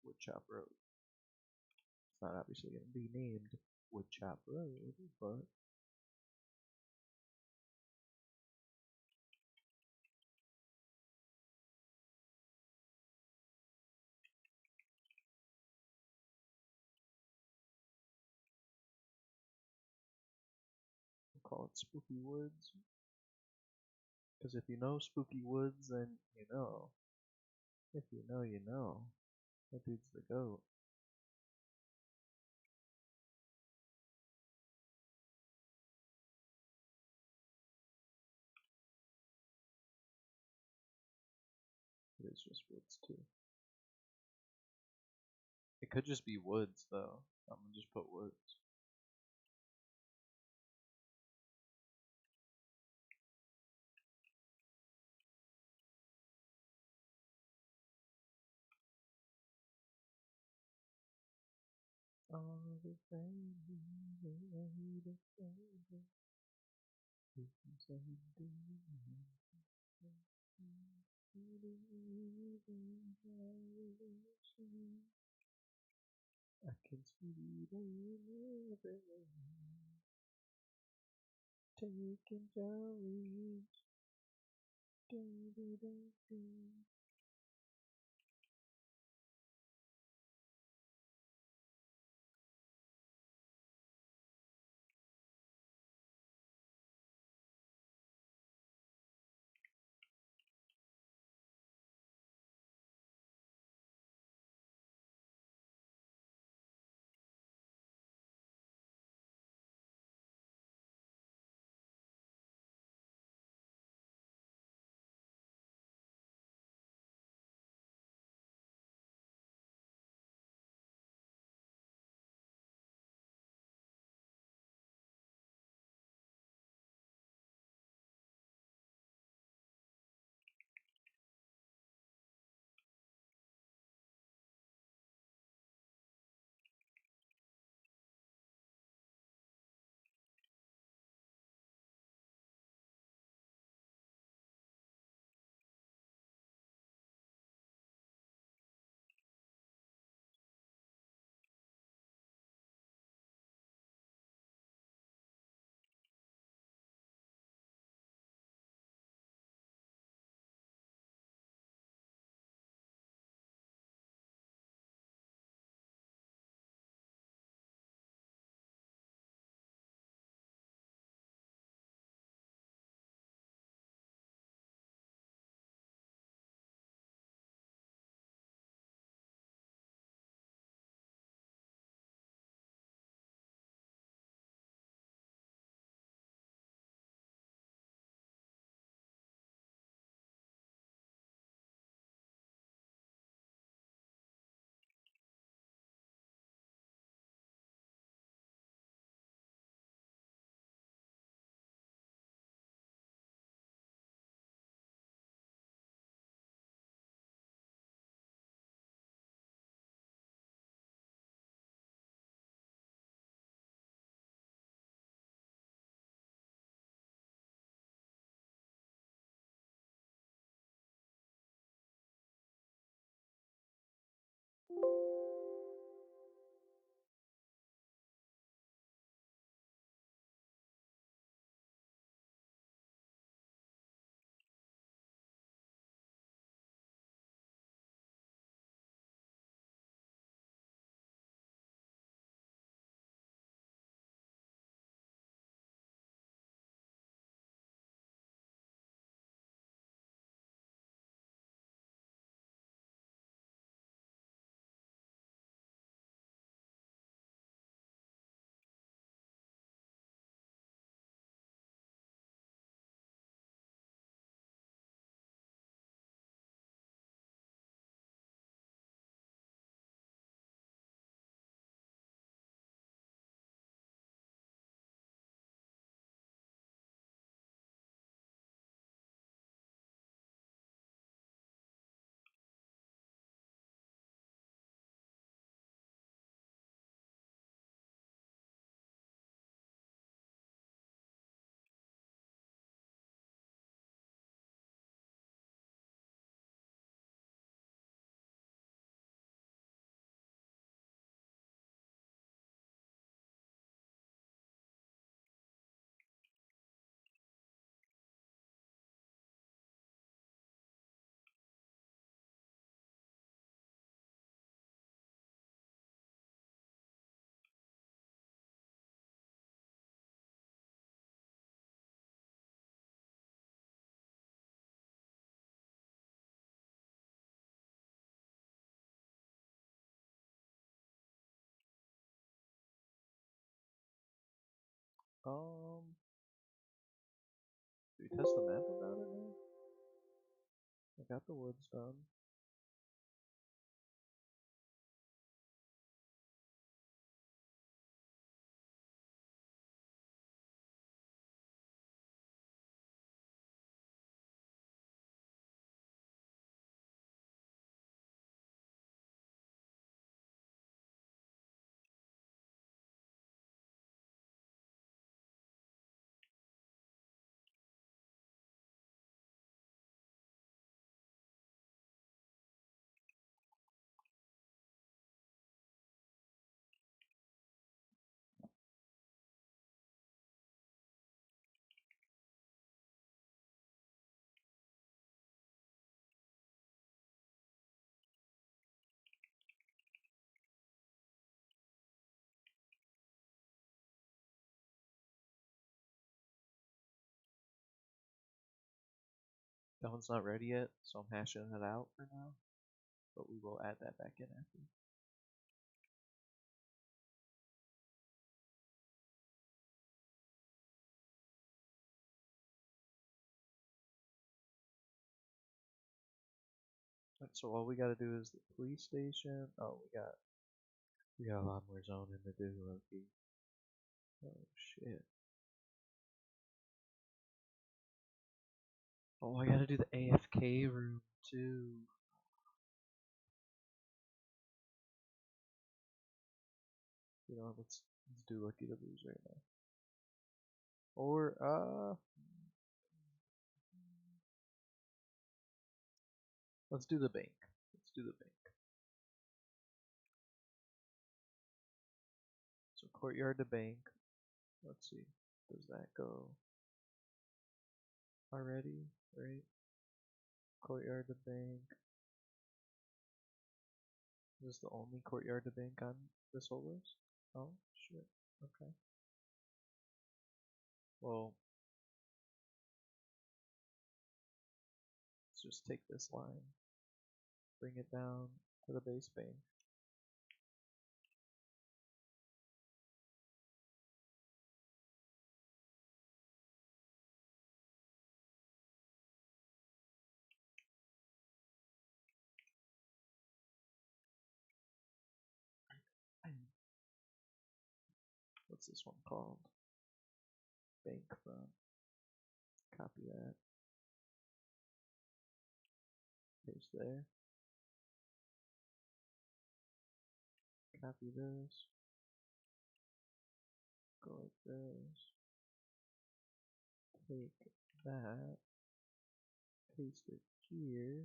Woodshop Road. It's not obviously going to be named Woodshop Road, but we'll call it Spooky Woods. Because if you know Spooky Woods, then you know. If you know, you know. That dude's the GOAT. It is just woods too. It could just be woods though. I'm gonna just put woods. All the things that I can see the river taking jollies. Do, do, do, do. Do we test the map about it now? I got the woods done. That one's not ready yet, so I'm hashing it out for now. But we will add that back in after. Right, so all we gotta do is the police station. Oh, we got a lot more zoning to do, Loki. Oh shit. Oh, I gotta do the AFK room too. You know, let's do Lucky to Lose right now. Or let's do the bank. Let's do the bank. So courtyard to bank. Let's see. Does that go already? Right? Courtyard to bank. Is this the only courtyard to bank on this whole list? Oh shit. Okay. Well, let's just take this line, bring it down to the base bank. What's this one called? Bank front. Copy that. Paste there. Copy this. Go like this. Take that. Paste it here.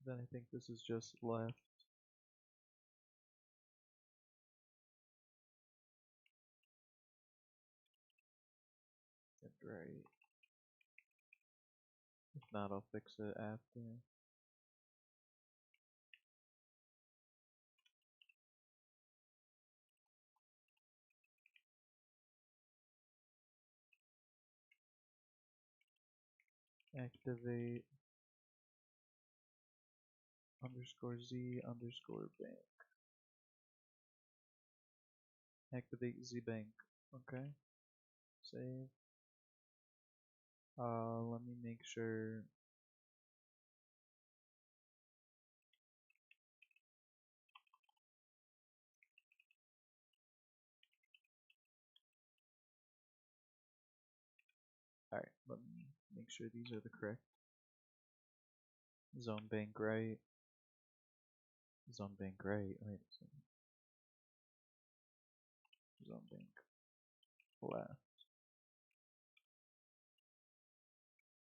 Then I think this is just left. And right. If not, I'll fix it after. Activate underscore Z underscore bank. Activate Z bank. Okay. Save. Let me make sure. Alright, let me make sure these are the correct. Zone bank right. Zone bank right. Wait a second. Zone bank left.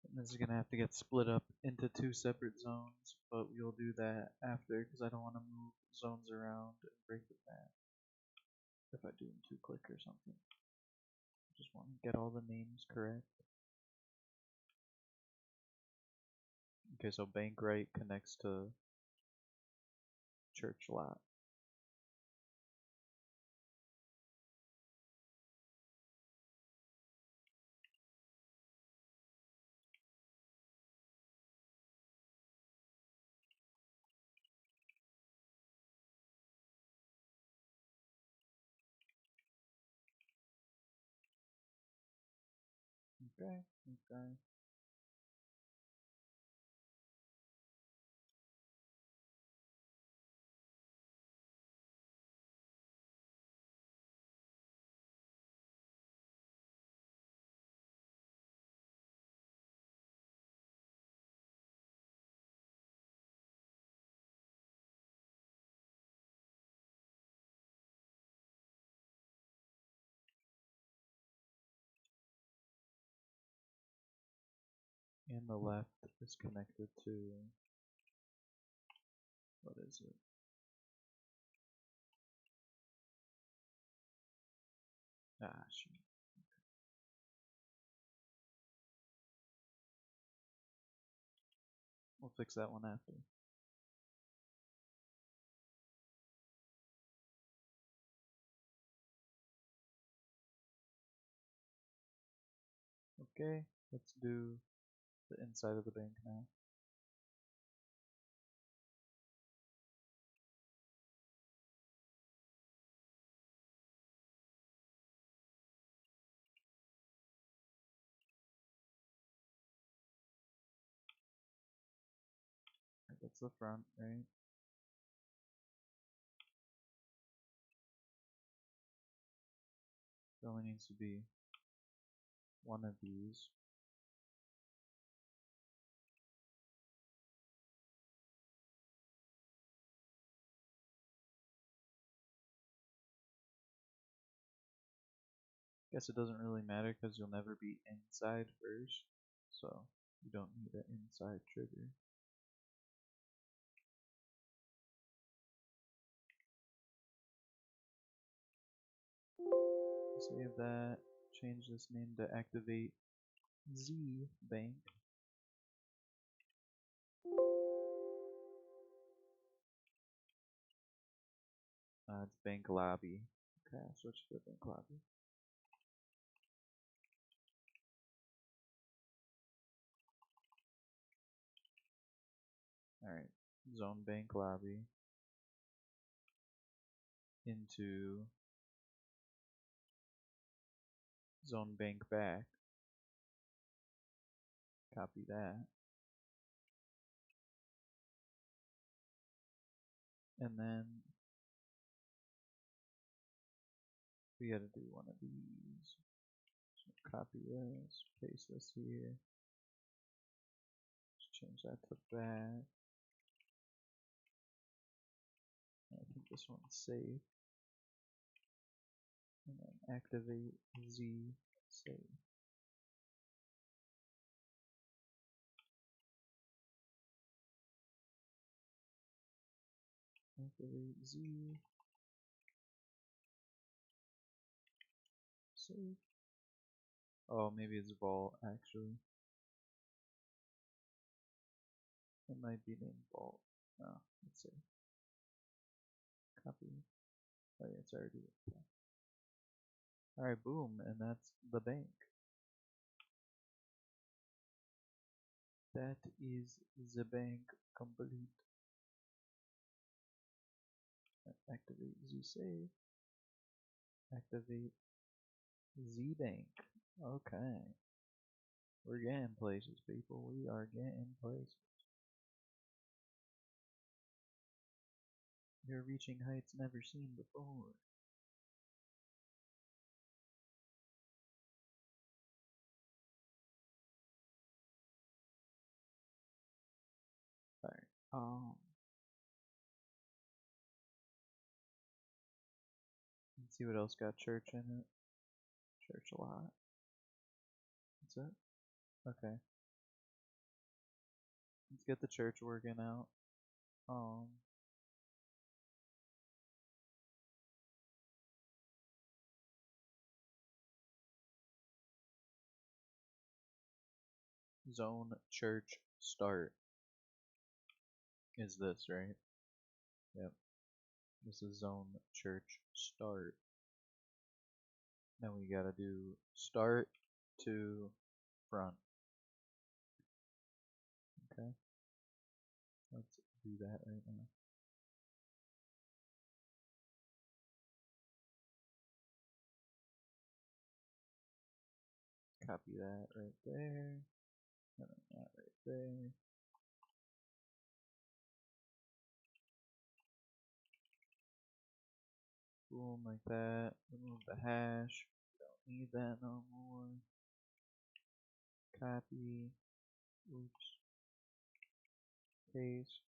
And this is gonna have to get split up into two separate zones, but we'll do that after because I don't want to move zones around and break the map if I do them too quick or something. I just want to get all the names correct. Okay, so bank right connects to church lot. Okay, okay. And the left is connected to, what is it? Ah, shoot. We'll fix that one after. Okay, let's do the inside of the bank now. That's the front, right? There only needs to be one of these. Guess it doesn't really matter because you'll never be inside first, so you don't need an inside trigger. Save that, change this name to activate Z bank. It's bank lobby. Okay, I'll switch to bank lobby. Alright, zone bank lobby into zone bank back. Copy that. And then we gotta do one of these. So copy this, paste this here. Just change that to back. I think this one's safe. And then activate Z save. Activate Z save. Oh, maybe it's vault actually. It might be named vault. No, let's see. Copy. Oh yeah, it's already okay. Alright, boom, and that's the bank. That is the bank complete. Activate Z save. Activate Z bank. Okay. We're getting places, people. We are getting places. You're reaching heights never seen before. Alright, let's see what else got church in it. Church a lot. That's it? Okay. Let's get the church working out. Zone church start is this, right? Yep. This is zone church start. Then we gotta do start to front. Okay. Let's do that right now. copy that right there. And then that right there. Boom, like that. Remove the hash. Don't need that no more. Copy. Oops. Paste.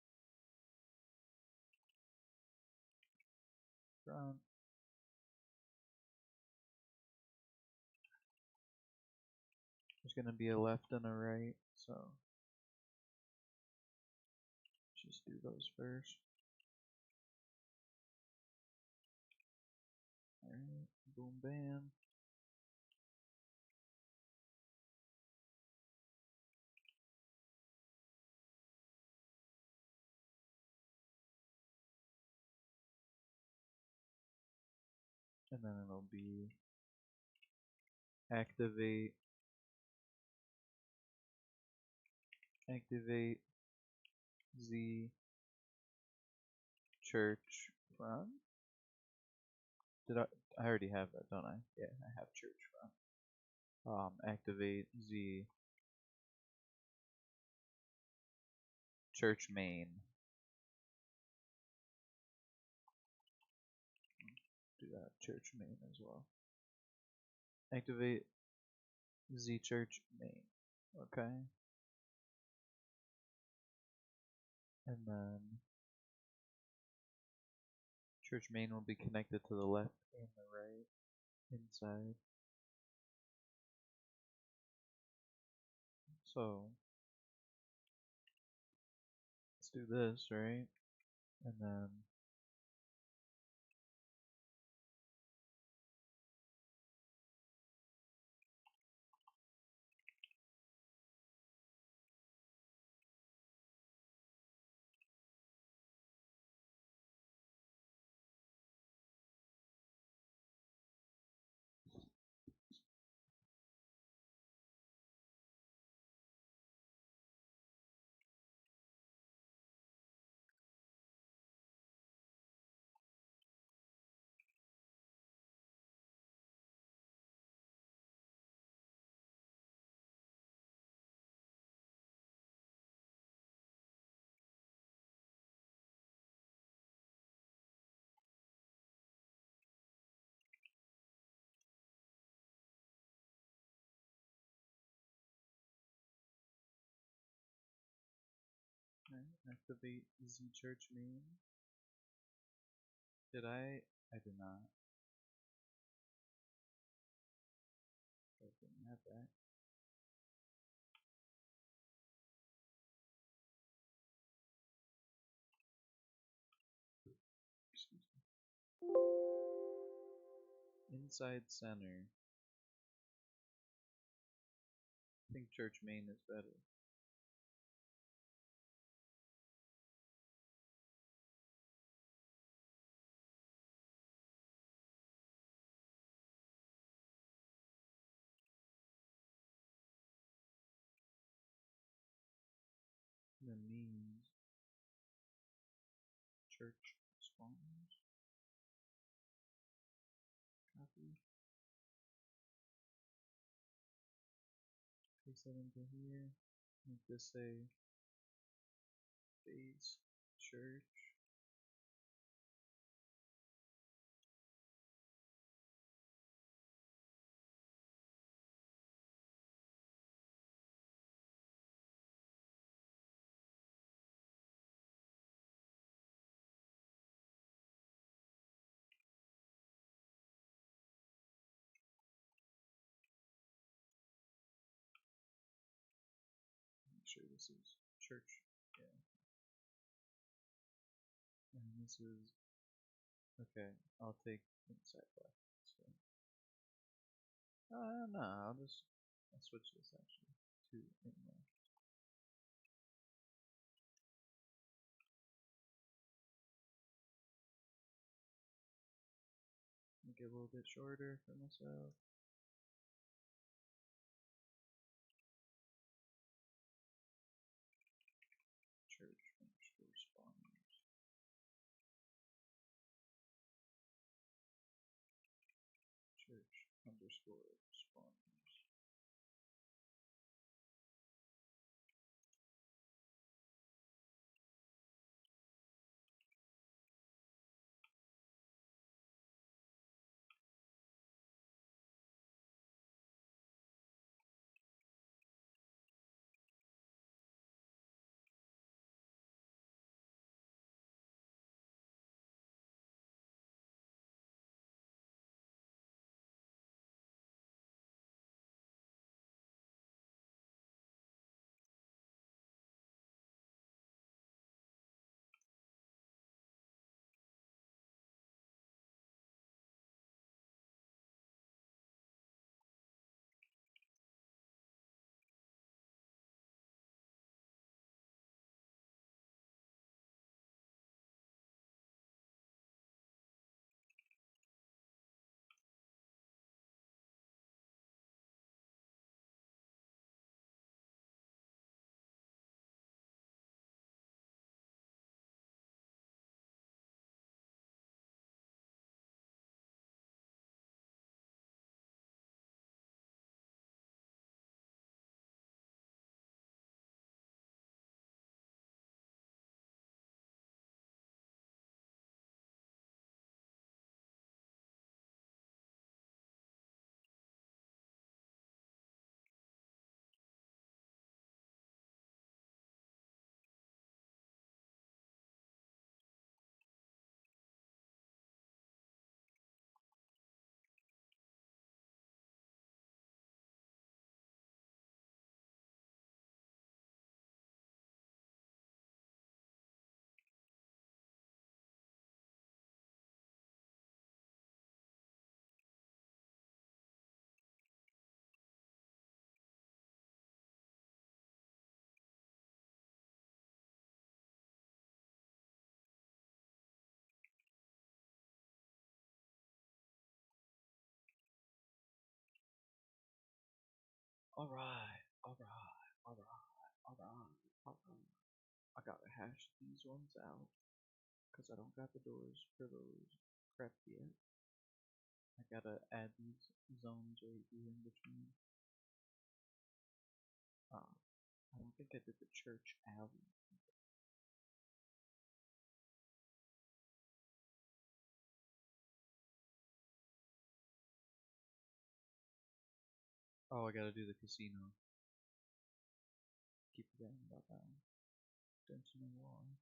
Front. There's gonna be a left and a right, so just do those first. Alright, boom, bam. And then it'll be activate Z church front. Did I already have that, don't I? Yeah, I have church front. Activate Z church main. Do that church main as well. Activate Z church main. Okay. And then church main will be connected to the left and the right inside. So let's do this, right? And then activate Z church main. Did I? I did not. I didn't have that. Excuse me. Inside center. I think church main is better. That means church spawns. Copy. Paste that into here. Make this say base church. Make sure this is church. Yeah. And this is okay. I'll take inside left. So no, I'll switch this actually to in left. Make it a little bit shorter for myself. Church underscore spawners. Church underscore spawners. Alright, alright, alright, alright, alright. I gotta hash these ones out, cause I don't got the doors for those prepped yet. I gotta add these zones right here in between. I don't think I did the church alley. Oh, I gotta do the casino. Keep forgetting about that one. Don't you know why?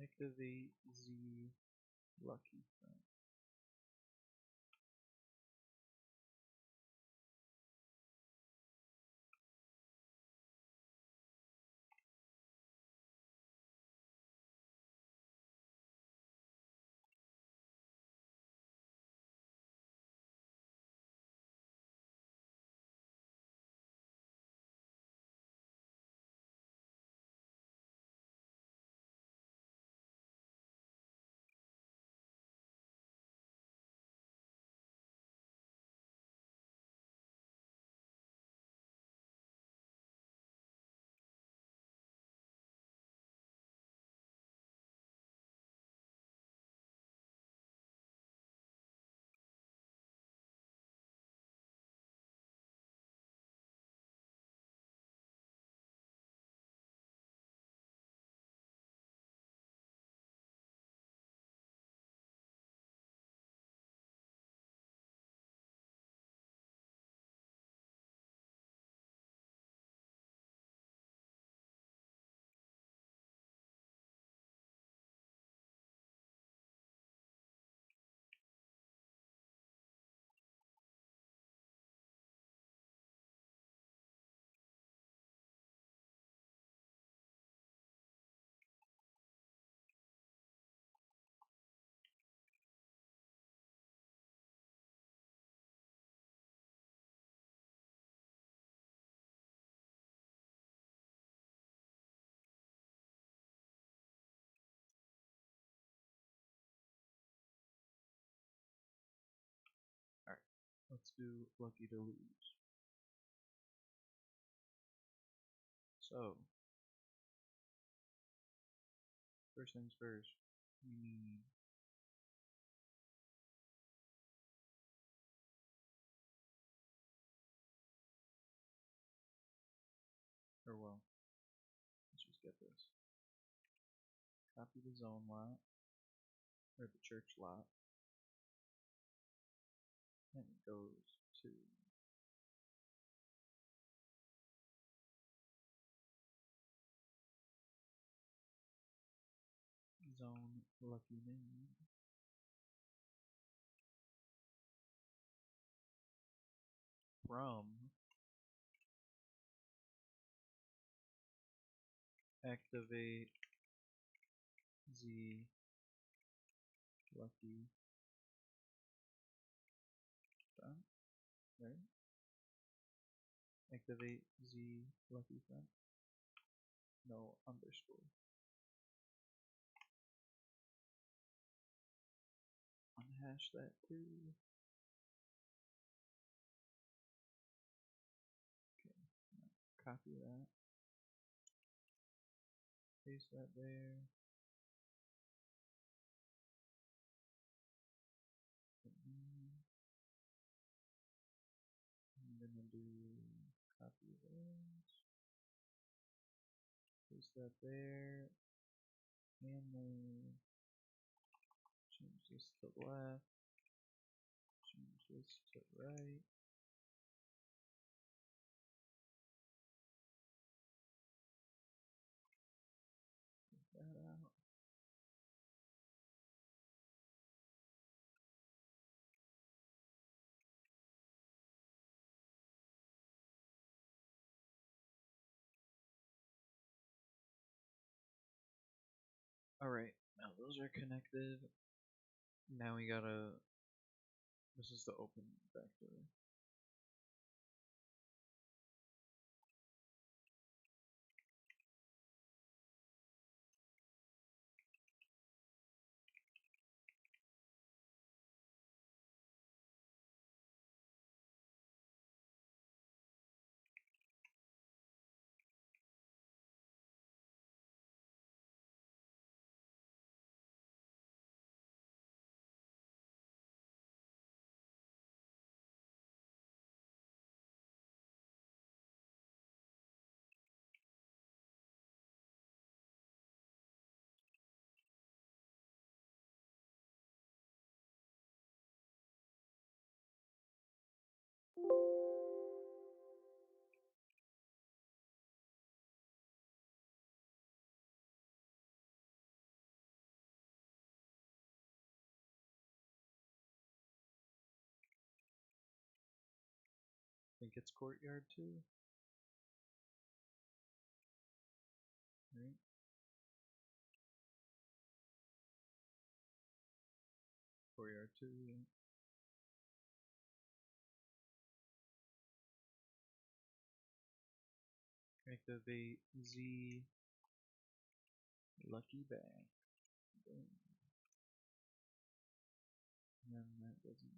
Activate the lucky friend. Alright, let's do lucky to lose. So, first things first, we need let's just get this. Copy the zone lot, or the church lot, and it goes to zone lucky name. From activate the lucky friend, right? Activate the lucky friend. No underscore. Unhash that too. Okay, now copy that. Paste that there. I'm gonna do copy this. Paste that there. And then change this to left. Change this to right. Take that out. Alright, now those are connected. Now we gotta. This is the open back door. I think it's courtyard too. Right? Courtyard too. Yeah. Activate Z lucky bag. Boom. And that doesn't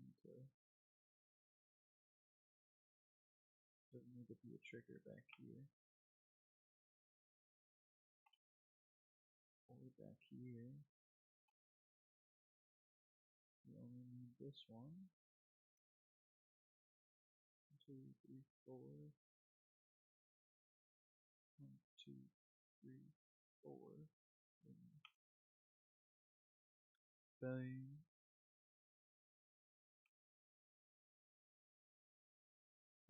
need to be a trigger back here. Or back here. We only need this one. 2, 3, 4. 1, 2, 3, 4. Bang.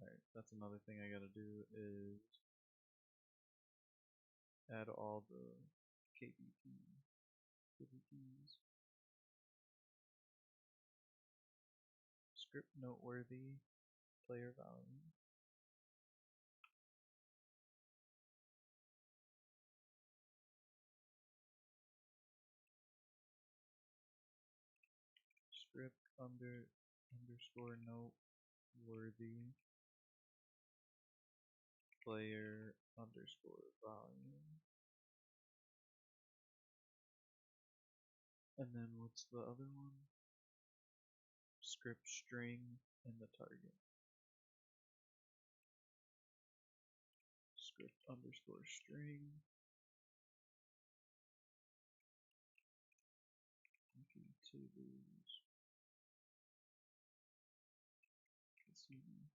Alright, that's another thing I gotta do is add all the KBPs. Script noteworthy player value. Script underscore noteworthy player underscore volume. And then what's the other one? Script string and the target. Script underscore string. Okay, tables. Casino.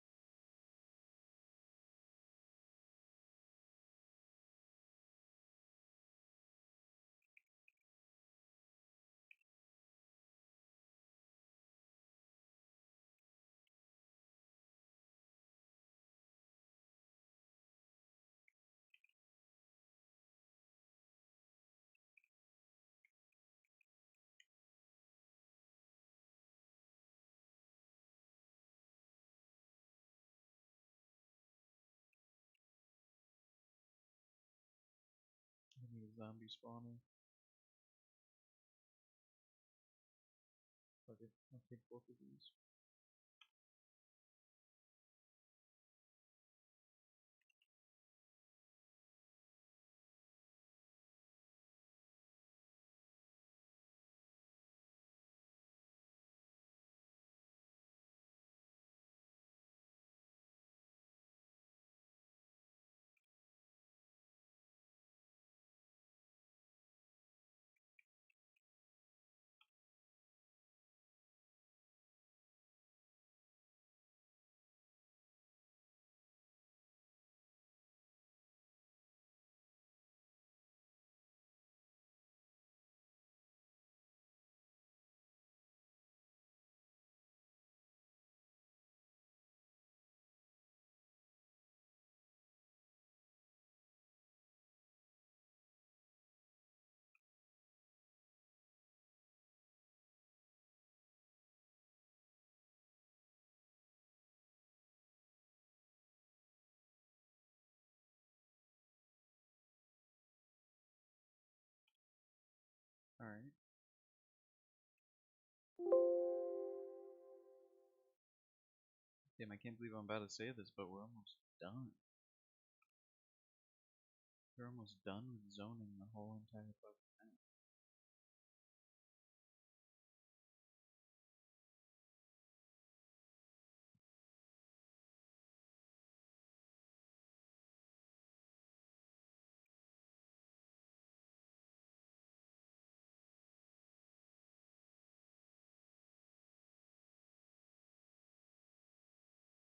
I need a zombie spawner. Okay, I'll take both of these. Damn, I can't believe I'm about to say this, but we're almost done. We're almost done with zoning the whole entire fucking map.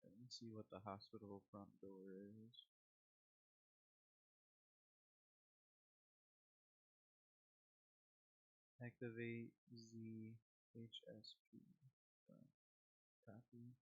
Let me see what the hospital front door is. Activate ZHSP. Copy.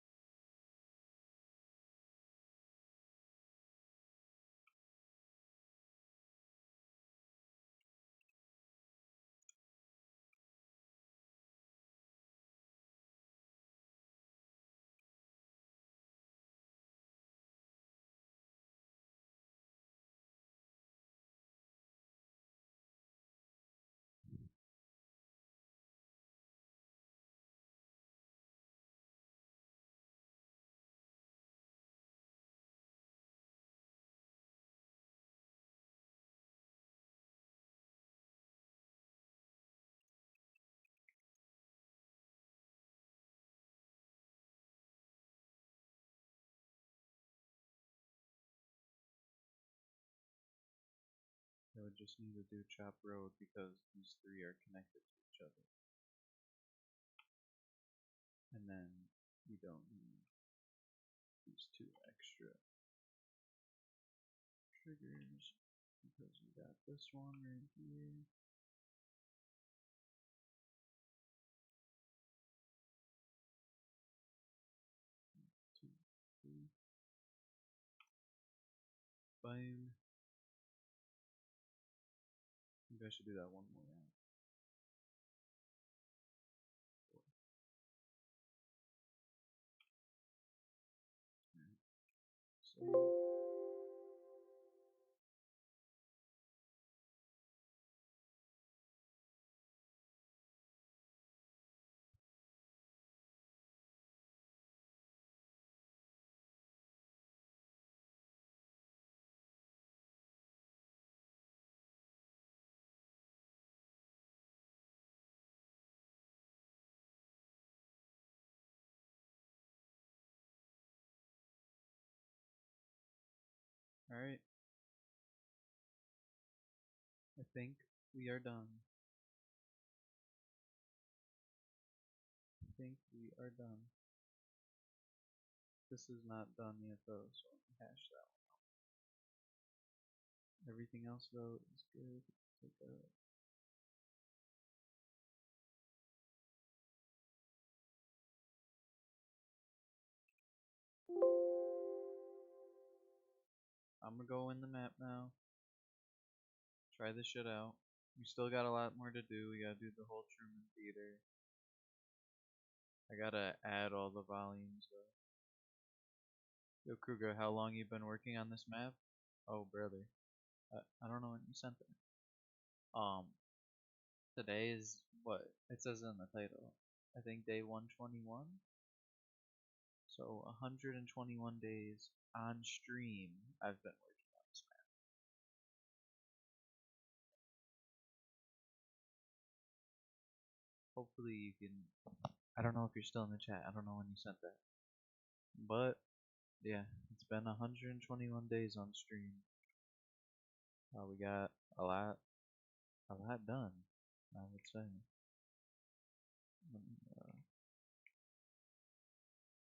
I would just need to do Chop Road because these three are connected to each other. And then we don't need these two extra triggers because we got this one right here. Two, three. Boom. Maybe I should do that one more round. Save. Alright. I think we are done. I think we are done. This is not done yet though, so let me hash that one out. Everything else though is good. Take a I'm gonna go in the map now. Try this shit out. We still got a lot more to do. We gotta do the whole Truman Theater. I gotta add all the volumes though. Yo Kruger, how long you been working on this map? Oh brother. I don't know when you sent it. Today is what? It says in the title. I think day 121. So 121 days on stream I've been working on this map. Hopefully you can, I don't know if you're still in the chat. I don't know when you sent that. But yeah, it's been 121 days on stream. We got a lot done, I would say. Let me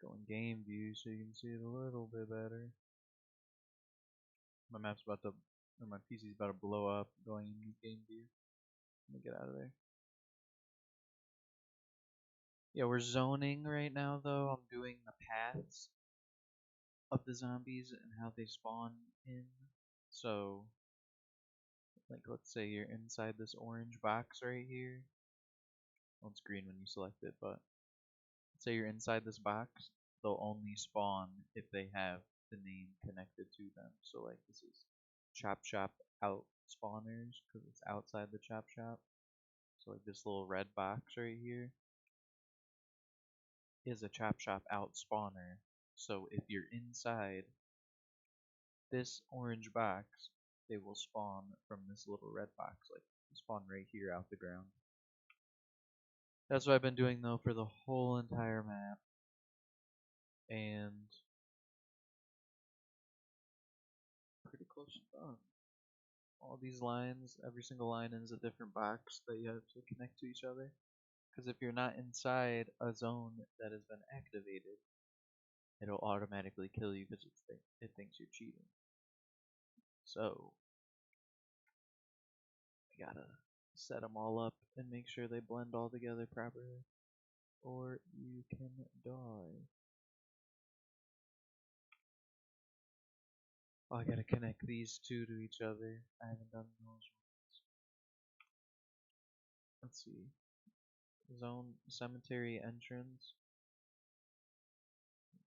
go in game view so you can see it a little bit better. My map's about to, or my PC's about to blow up going in game view. Let me get out of there. Yeah, we're zoning right now though. I'm doing the paths of the zombies and how they spawn in. So, like, let's say you're inside this orange box right here. Well, it's green when you select it, but let's say you're inside this box. They'll only spawn if they have the name connected to them. So, like, this is Chop Shop out spawners because it's outside the Chop Shop. So, like, this little red box right here is a Chop Shop out spawner So if you're inside this orange box, they will spawn from this little red box, like spawn right here out the ground. That's what I've been doing though for the whole entire map. And pretty close to done. All these lines, every single line is a different box that you have to connect to each other. Because if you're not inside a zone that has been activated, it'll automatically kill you because it thinks you're cheating. So, I gotta set them all up and make sure they blend all together properly, or you can die. Oh, I gotta connect these two to each other. I haven't done those ones. Let's see. Zone cemetery entrance.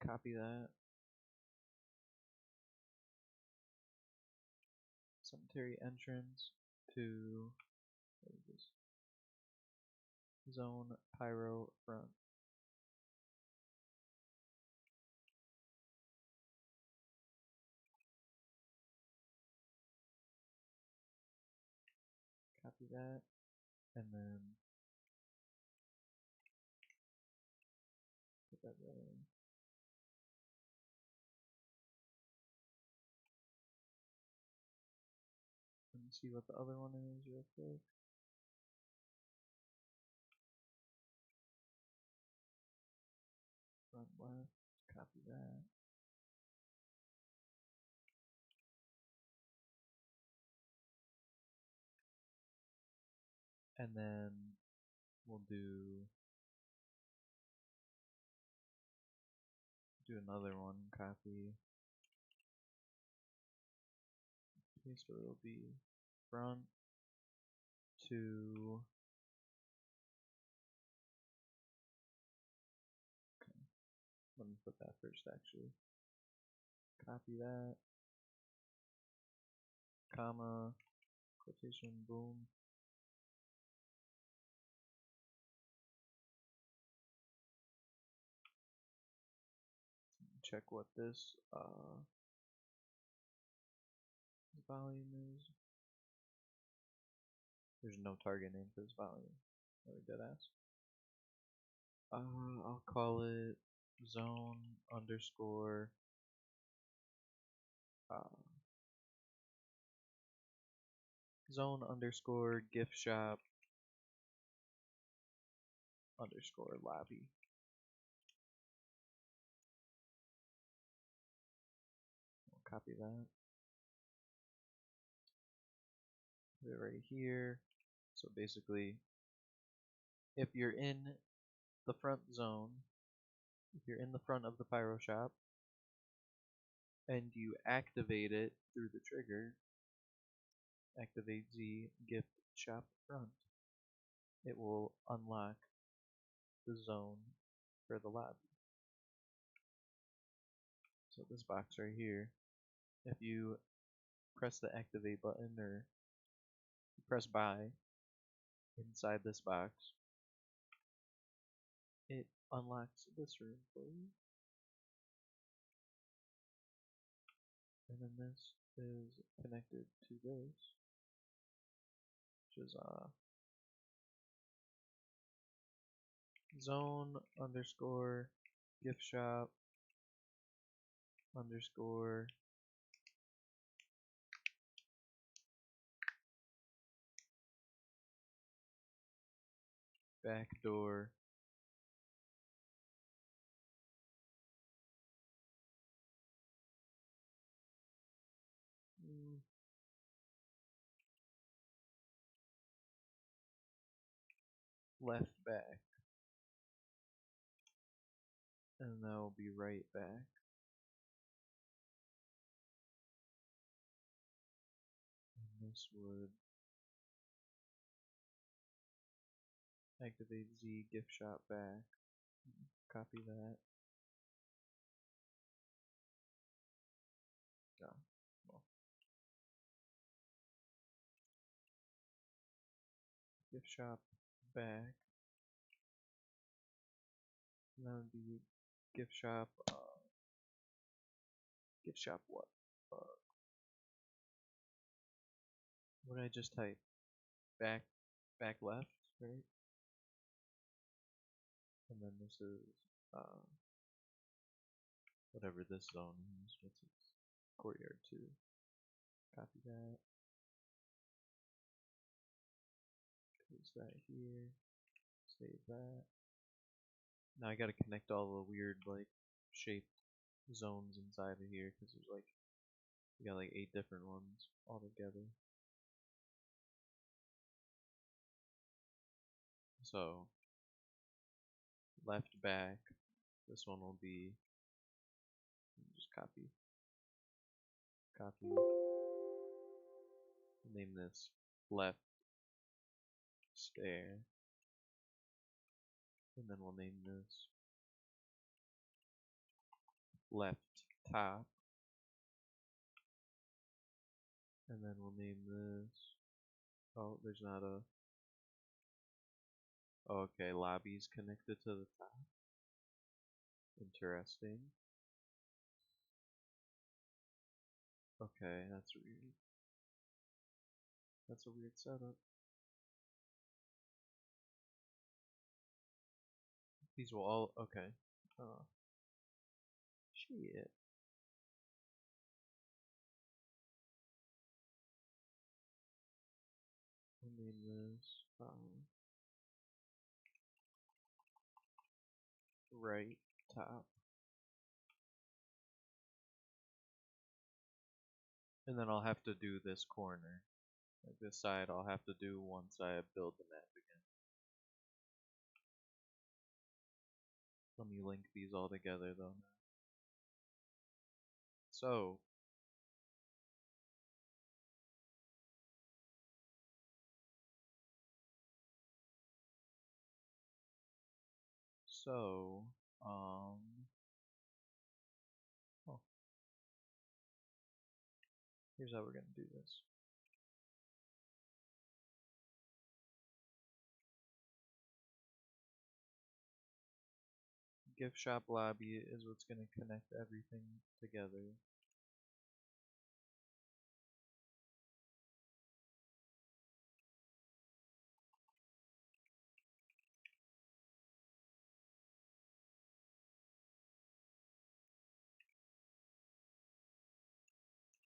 Copy that. Cemetery entrance to what is this? Zone pyro front. Copy that, and then put that there. Let me see what the other one is real quick. Front left, copy that. And then we'll do another one, copy. Okay, so it'll be front to let me put that first actually. Copy that, comma, quotation, boom. Check what this volume is. There's no target name for this volume. Really dead ass. I'll call it zone underscore zone underscore gift shop underscore lobby. I'll copy that. Put it right here. So basically, if you're in the front zone, if you're in the front of the pyro shop, and you activate it through the trigger, activate Z gift shop front, it will unlock the zone for the lobby. So this box right here, if you press the activate button or press buy inside this box, it unlocks this room for you. And then this is connected to this, which is zone underscore gift shop underscore backdoor left back, and that will be right back. And this would activate Z gift shop back. Copy that. Yeah. Well. Gift shop back. And that would be gift shop Gift shop what? What did I just type? Back left, right? And then this is whatever this zone is. What's it? Courtyard 2. Copy that. Paste that here. Save that. Now I gotta connect all the weird like shaped zones inside of here because there's like we got like 8 different ones all together. So left back, this one will be just copy. Name this left stair, and then we'll name this left top, and then we'll name this. Oh, there's not a. Oh, okay, lobby's connected to the top. Interesting. Okay, that's weird. That's a weird setup. These will all okay. Shit. I'll name this right top. And then I'll have to do this corner. Like this side I'll have to do once I build the map again. Let me link these all together though. So oh. Here's how we're gonna do this. Gift shop lobby is what's gonna connect everything together.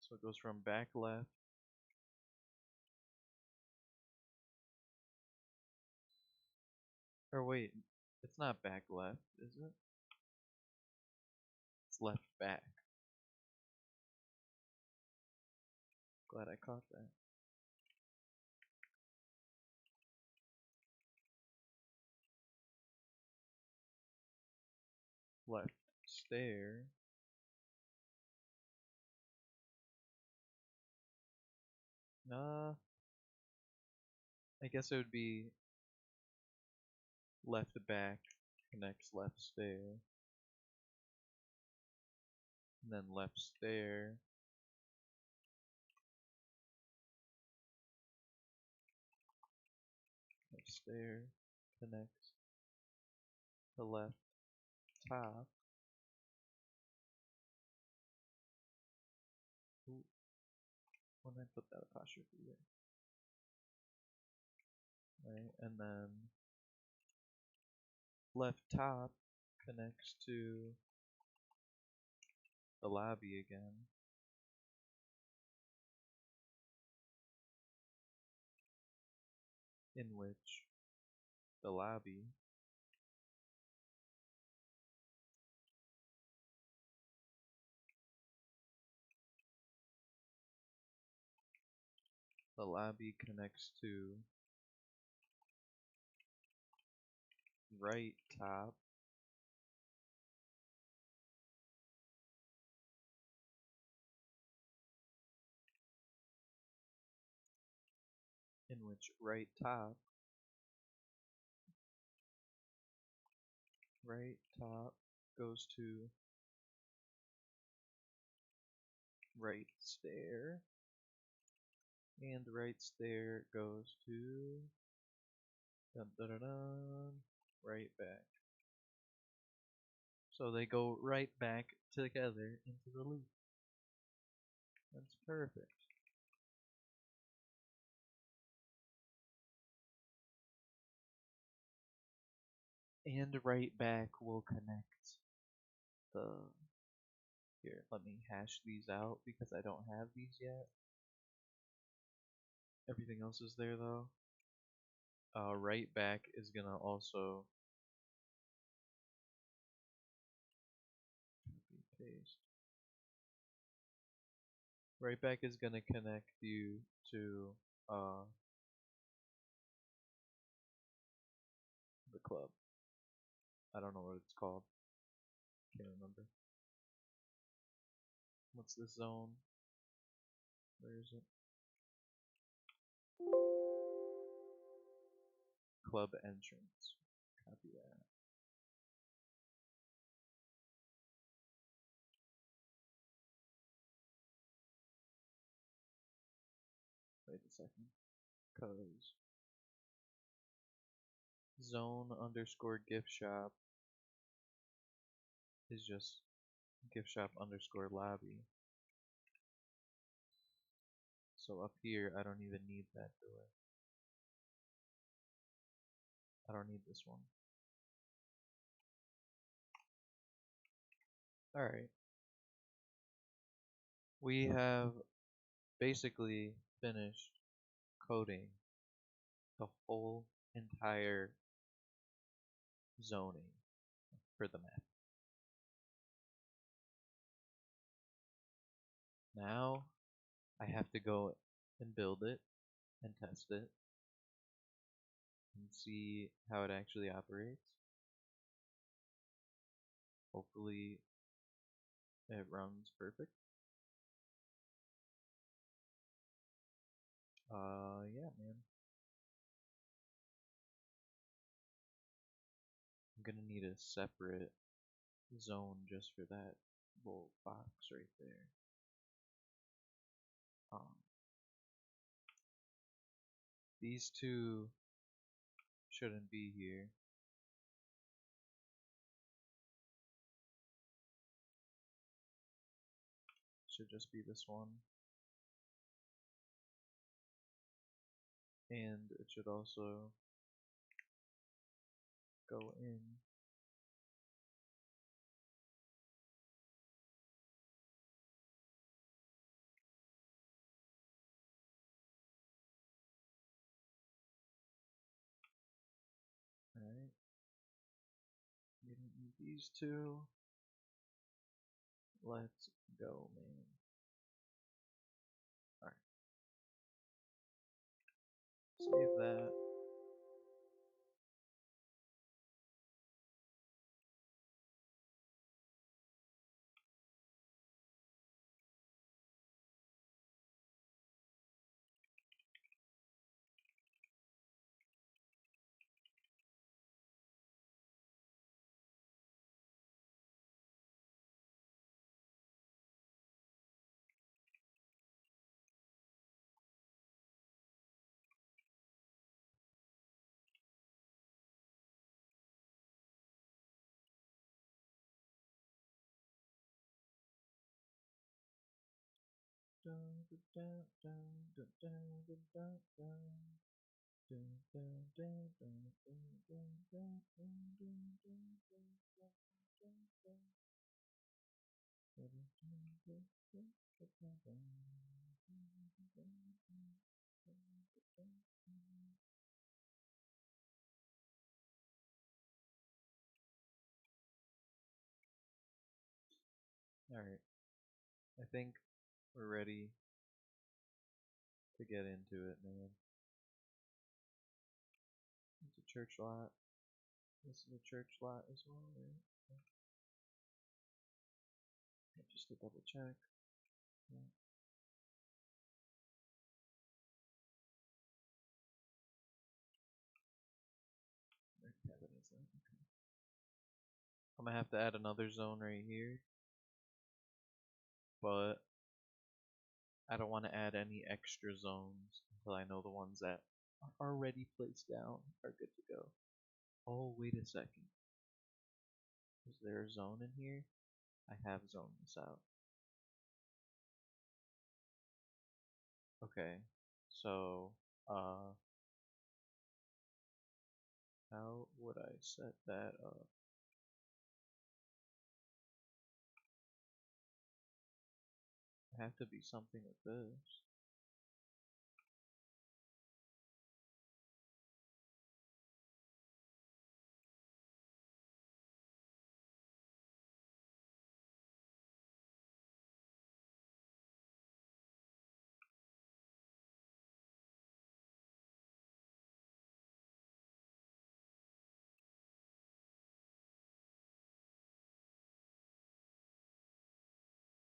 So it goes from back left or wait, it's not back left, is it? It's left back. Glad I caught that. Left stair. I guess it would be left back connects left stair. And then left stair. Left stair connects the left top. Ooh. When I put that apostrophe there. Right, and then left top connects to the lobby again. In which the lobby connects to right top, in which right top goes to right stair, and right stair goes to dun, dun, dun, dun, right back. So they go right back together into the loop. That's perfect. And right back will connect the... Here, let me hash these out because I don't have these yet. Everything else is there though. Right back is gonna also copy paste. Right back is gonna connect you to the club. I don't know what it's called. Can't remember. What's this zone? Where is it? Club entrance. Copy that. Wait a second. Cause zone underscore gift shop is just gift shop underscore lobby. So up here, I don't even need that door. I don't need this one. Alright. We have basically finished coding the whole entire zoning for the map. Now I have to go and build it and test it and see how it actually operates. Hopefully it runs perfect. Yeah, man. I'm gonna need a separate zone just for that little box right there. These two shouldn't be here. Should just be this one. And it should also go in. Alright. We don't need these two. Let's go, man. Alright. Save that. Alright. I think we're ready to get into it, man. It's a church lot. This is a church lot as well, right? Just to double check. Yeah. Where cabin is that? Okay. I'm gonna have to add another zone right here. But I don't want to add any extra zones until I know the ones that are already placed down are good to go. Oh, wait a second. Is there a zone in here? I have zoned this out. Okay, so how would I set that up? It have to be something like this.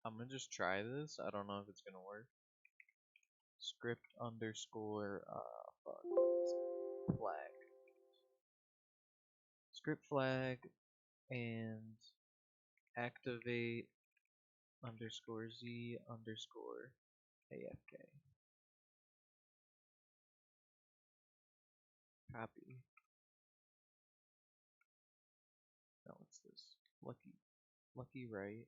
I'm gonna just try this. I don't know if it's gonna work. Script underscore fuck, what is it? Flag. Script flag and activate underscore z underscore AFK. Copy. No, what's this? Lucky right.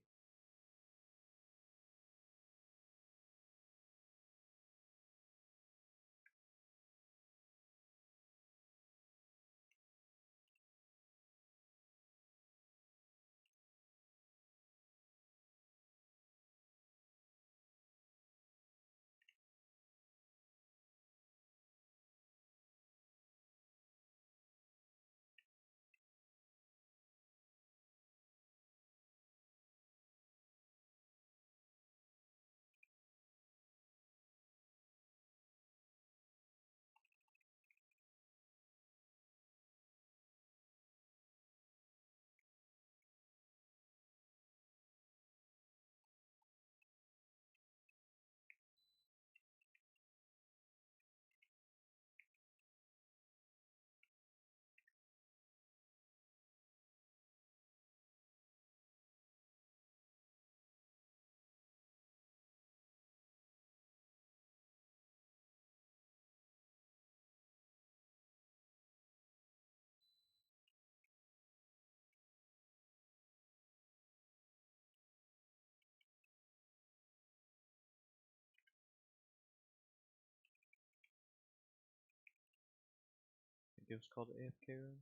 I think it was called AFK room.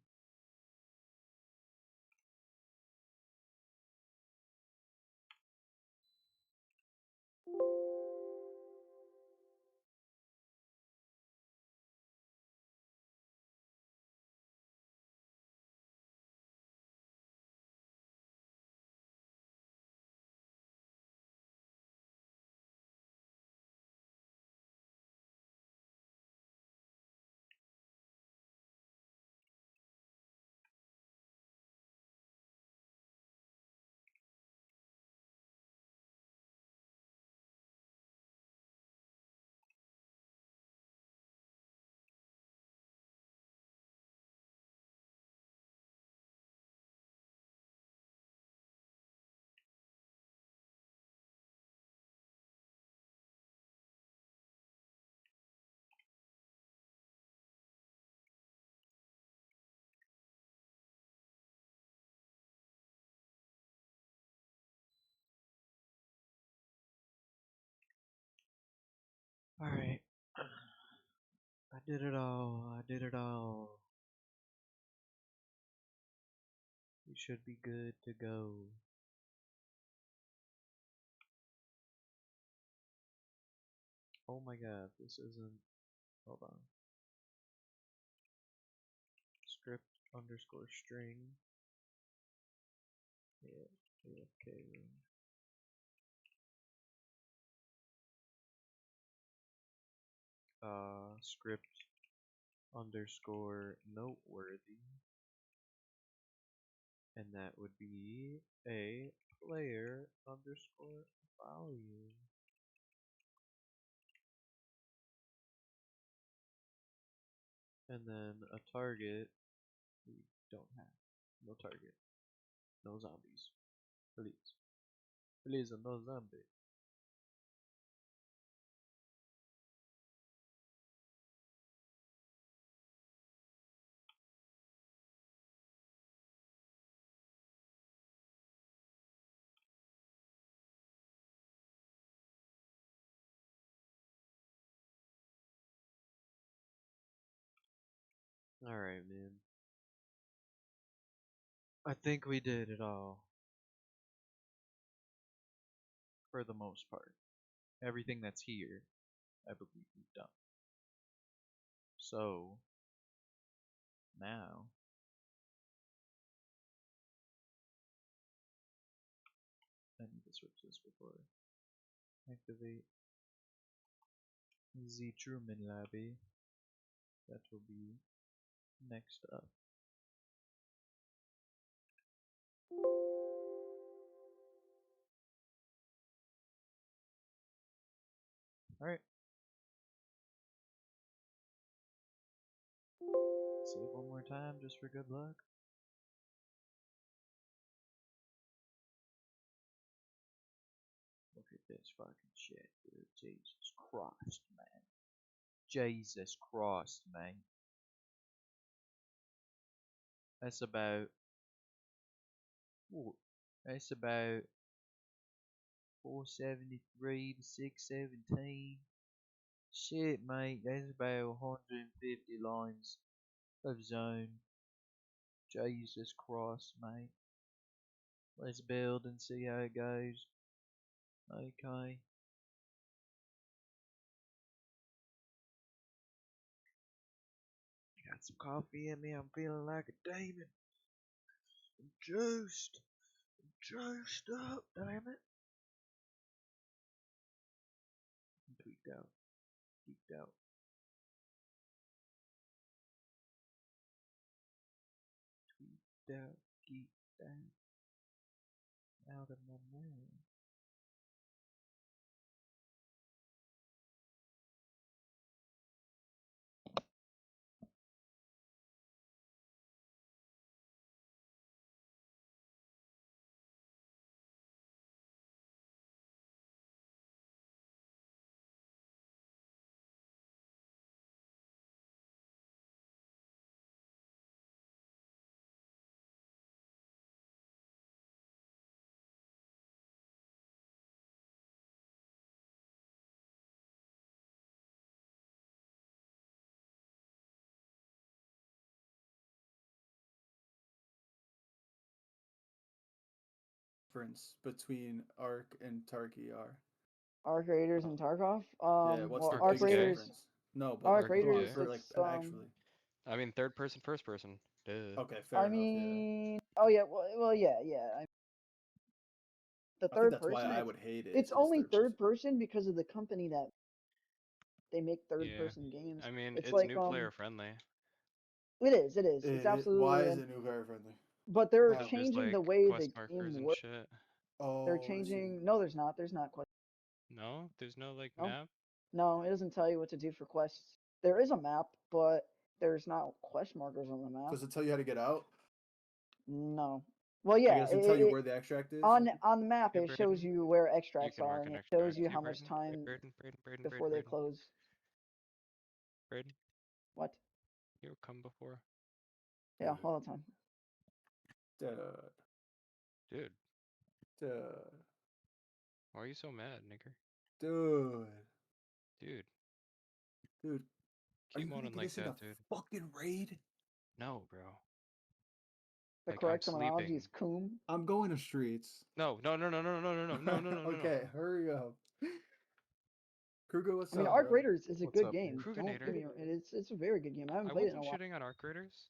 Alright. I did it all. I did it all. We should be good to go. Oh my god, this isn't. Hold on. Script underscore string. Yeah, AFK room. Script underscore noteworthy, and that would be a player underscore volume. And then a target we don't have. No target. No zombies. Please. Please, no zombie. Alright, man. I think we did it all. For the most part. Everything that's here, I believe we've done. So, now, I need to switch this before I activate the Truman Lobby. That will be next up. Alright. Save one more time just for good luck. Look at this fucking shit, dude. Jesus Christ, man. Jesus Christ, man. That's about... Ooh, that's about 473 to 617. Shit, mate, that's about 150 lines of zone. Jesus Christ, mate. Let's build and see how it goes. Okay. Got some coffee in me, I'm feeling like a demon. I'm juiced. I'm juiced up, damn it. I'm tweaked out. Geeked out. Tweaked out. Geeked out. Out of my mind. Difference between Ark and Tarky are? Arc Raiders and Tarkov. Yeah, what's the Arc biggest Raiders. difference? No, but Arc like, come on, Raiders. for like It's actually. I mean, third person, first person. Duh. Okay, fair I enough. mean, oh yeah, well, yeah. The I think third that's why person. I would hate it. It's only third person because of the company that they make third Yeah. person games. I mean, It's it's like new player friendly. It is. It is. It's absolutely. Why is it new player friendly? But they're Because there's changing like the way the quest markers game and works. shit. They're Oh, I see. changing. No, there's not. There's not quest. No, there's no like No. map. No, it doesn't tell you what to do for quests. There is a map, but there's not quest markers on the map. Does it tell you how to get out? No. Well, Like, yeah. does it tell you where the extract is? On the map, Hey, it shows Braden, you where you extracts can are, mark and an it shows extract. you Hey, how much Braden, time Braden, before they close. Braden, What? you come before. Yeah, all the time. Dude. Dude. Why are you so mad, nigger? Dude. Dude. Dude. Keep moaning like that, dude. Fucking raid? No, bro. The Like, correct I'm terminology sleeping. is coom. I'm going to streets. No. Okay, hurry up. Kruger, what's I mean, up, Arc bro? Raiders is a What's good up, game. Don't Kruganator? get me wrong. It's a very good game. I haven't I played it in a wasn't while. shitting on Arc Raiders.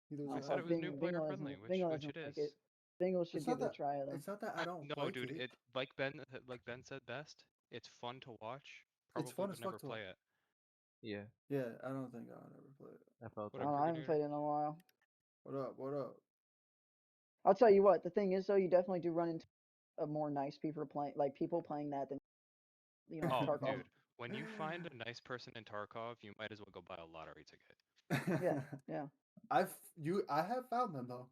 No, I said it was new player Bingo friendly, doesn't, Bingo which doesn't it like is. it. Bingo should It's give not it a that. try though. It's not that I don't No, like dude. it. It like Ben said best. It's fun to watch. Probably It's fun would as fuck never to play watch. it. Yeah. Yeah, I don't think I'll ever play it. I felt What I up, don't know, I haven't Kruganator? played it in a while. What up? What up? I'll tell you what. The thing is though, you definitely do run into a more nice people playing that than Oh, Tarkov. dude. When you find a nice person in Tarkov, you might as well go buy a lottery ticket. Yeah. I have found them though.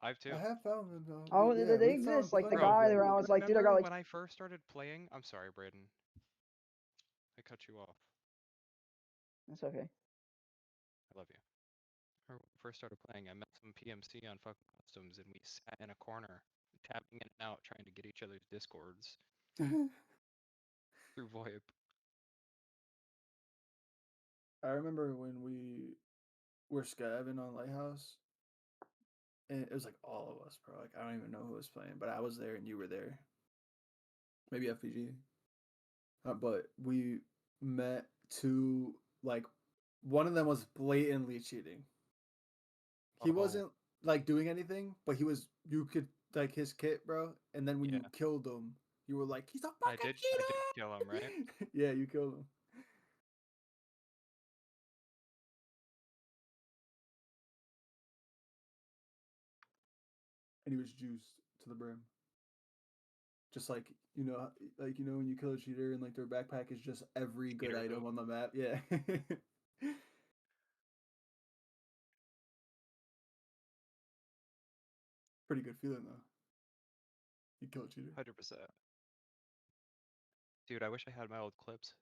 I've too. I have found them though. Oh, Yeah, they we found exist. Like the plenty Bro, of guy them. where I was like, dude, I got remember like. when I first started playing? I'm sorry, Braden. I cut you off. That's okay. I love you. When I first started playing, I met some PMC on fucking customs, and we sat in a corner, tapping in and out, trying to get each other's discords through VoIP. I remember when we were scavenging on Lighthouse, and it was like all of us, bro. Like I don't even know who was playing, but I was there and you were there. Maybe FPG. But we met two, like one of them was blatantly cheating. He wasn't like doing anything, but you could like his kit, bro. And then when you killed him, you were like, he's a fucking cheater. I did kill him, right? Yeah, you killed him. And he was juiced to the brim. Just like when you kill a cheater and like their backpack is just every good Cheater item loot. on the map. Yeah. Pretty good feeling though. You kill a cheater. 100%. Dude, I wish I had my old clips.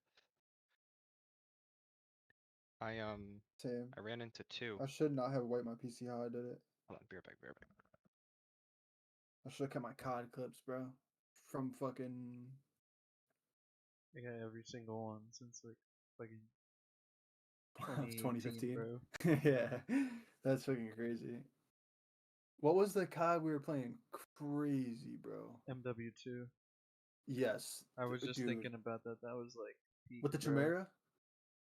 Same. I ran into two. I should not have wiped my PC how I did it. Hold on, be right back. I should have kept my COD clips, bro. From fucking I got every single one since like fucking 2015, bro. Yeah, that's fucking crazy. What was the COD we were playing? Crazy, bro. MW2. Yes, I was just dude. thinking about that. That was like peak, With the bro. Chimera?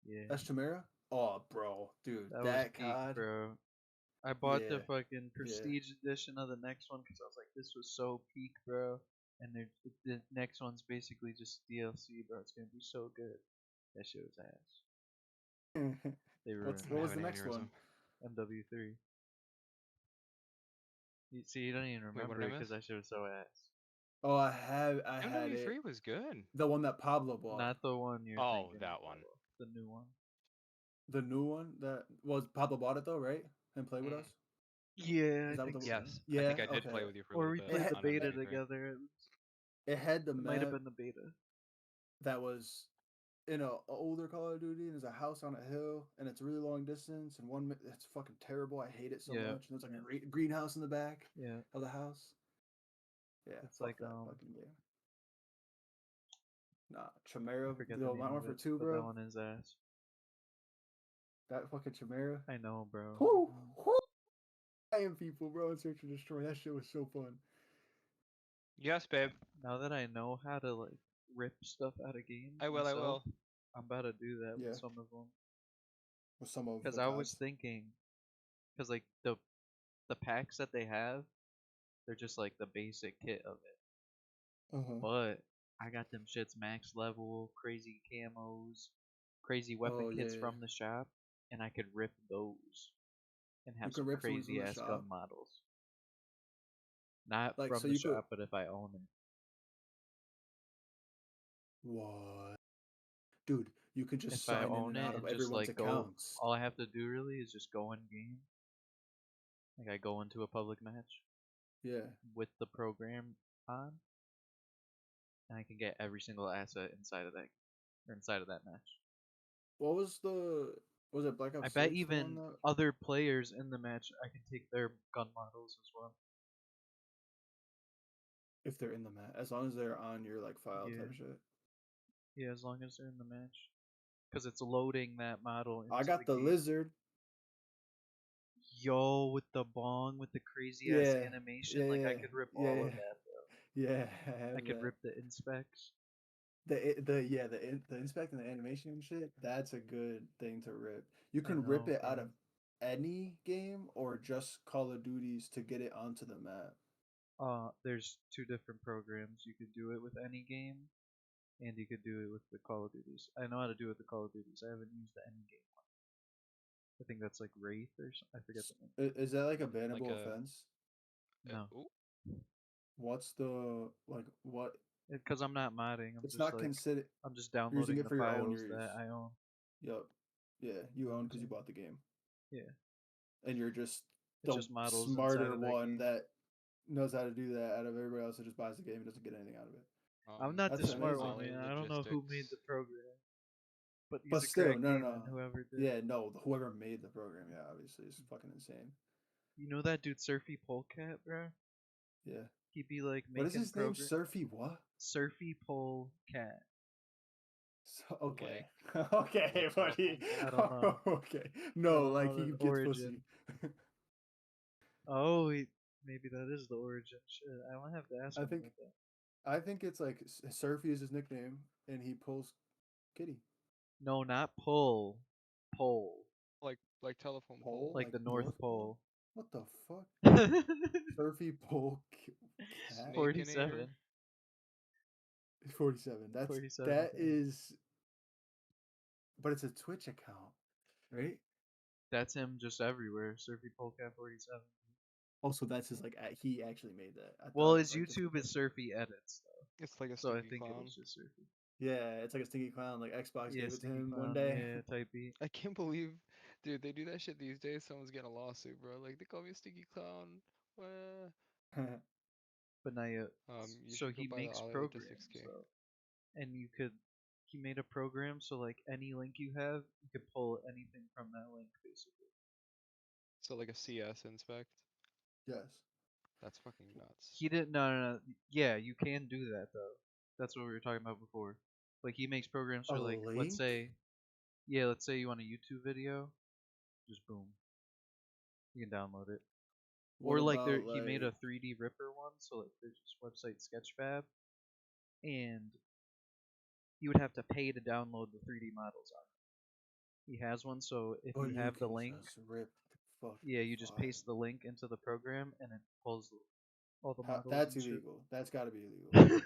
Yeah. That's Chimera? Oh, bro, dude, That that was peak, COD, bro. I bought the Yeah, fucking yeah. prestige edition of the next one because I was like, this was so peak, bro. And the next one's basically just DLC, bro. It's gonna be so good. That shit was ass. They ruined What was the next one? MW3. You see, you don't even Wait, what remember did it I because miss? that shit was so ass. Oh, I had it. MW3 was good. The one that Pablo bought. Not the one you're Oh, thinking. that of, one. The new one. The new one that was Pablo bought it though, right? And played with us. Yeah, Is I that think what the so. Yes, Yeah, I think I did okay. play with you for a Or little we bit. played the on beta MW3. together. It had the It map might have been the beta. that was in a older Call of Duty, and there's a house on a hill, and it's a really long distance, and it's fucking terrible. I hate it so Yeah. much. And there's like a greenhouse in the back Yeah. of the house. Yeah, It's fuck like that fucking game. Nah, I Chimera, forget the the Modern name of Warfare it, 2, but bro. that one is ass. That fucking Chimera. I know, bro. Whoo, whoo. I am people, bro, in Search and Destroy. That shit was so fun. Yes, babe. Now that I know how to like rip stuff out of games, I will. I'm about to do that Yeah. with some of them. With some of Because the I was CODs. thinking, because like the packs that they have, they're just like the basic kit of it. But I got them shits max level, crazy camos, crazy weapon kits yeah. from the shop, and I could rip those and have You some can rip someone from crazy the ass gun shop? models. Not Like, from so the you could- shop, but if I own it. What? Dude, you could just If I sign in own and it out of and just everyone's like go, accounts. all I have to do really is just go in game. Like I go into a public match Yeah. with the program on, and I can get every single asset inside of that match. What was it Black Ops I 6? bet the even one that- other players in the match, I can take their gun models as well. if they're in the match, as long as they're on your like file type shit. Yeah, as long as they're in the match, because it's loading that model. Into I got the game. lizard. Yo, with the bong, with the crazy ass animation, like I could rip all of that, bro. Yeah, I could rip the inspects. The inspect and the animation and shit. That's a good thing to rip. You can rip know, it out bro. of any game or just Call of Duties to get it onto the map. There's two different programs. You could do it with any game, and you could do it with the Call of Duties. I know how to do it with the Call of Duties. I haven't used the any game one. I think that's like Wraith or something. I forget the name. Is that like a bannable offense? No. What's the what? Because I'm not modding. I'm It's just not like considered. I'm just You're using downloading it the for your own files use. that I own. Yup. Yeah, you own because you bought the game. Yeah. And you're just It's the just models inside smarter of that one game. that knows how to do that out of everybody else that just buys the game and doesn't get anything out of it. I'm not the That's smart amazing. one, man. I don't know who made the program. But he's But a still, crack no. demon, whoever did. Yeah, no, whoever made the program, yeah, obviously, is fucking insane. You know that dude Surfy Polecat, bro? Yeah. He'd be like making What is his name? Surfy what? Surfy Polecat. So, okay. Okay, What buddy. I don't know. Okay. I No, don't like know he the gets origin. pussy. Oh, maybe that is the origin. Shit, I might have to ask I him think about that. I think it's like Surfy is his nickname, and he pulls kitty. No, not pull. Pole. Like telephone Pole, pole. Like the North Pole. What the fuck? Surfy pole cat. 47. 47. That's 47. that yeah. is, but it's a Twitch account, right? That's him just everywhere. Surfy Polecat 47. Also, that's his like he actually made that. I Well, thought, his like, just YouTube is Surfy Edits though. It's like a So I stinky think it clown. was just Surfy. yeah, it's like a stinky clown. Like Xbox Yeah, gave it to Stinky him Clown. one day. Yeah, type beat. I can't believe, dude, they do that shit these days. Someone's getting a lawsuit, bro. Like they call me a stinky clown. But now you You so should go he buy the makes Ollie programs Logistics key. though. And he made a program so like any link you have, you could pull anything from that link basically. So like a CS inspect. Yes. That's fucking nuts. He didn't no. Yeah, you can do that though. That's what we were talking about before. Like he makes programs for A like link? let's say you want a YouTube video, just boom. You can download it. What Or like about, he made a like- 3D Ripper one, so like there's this website Sketchfab, and you would have to pay to download the 3D models on it. He has one, so if But you have the can link, just rip the fucking yeah, you just file. paste the link into the program, and it pulls all the models. That's and shit. illegal. That's got to be illegal.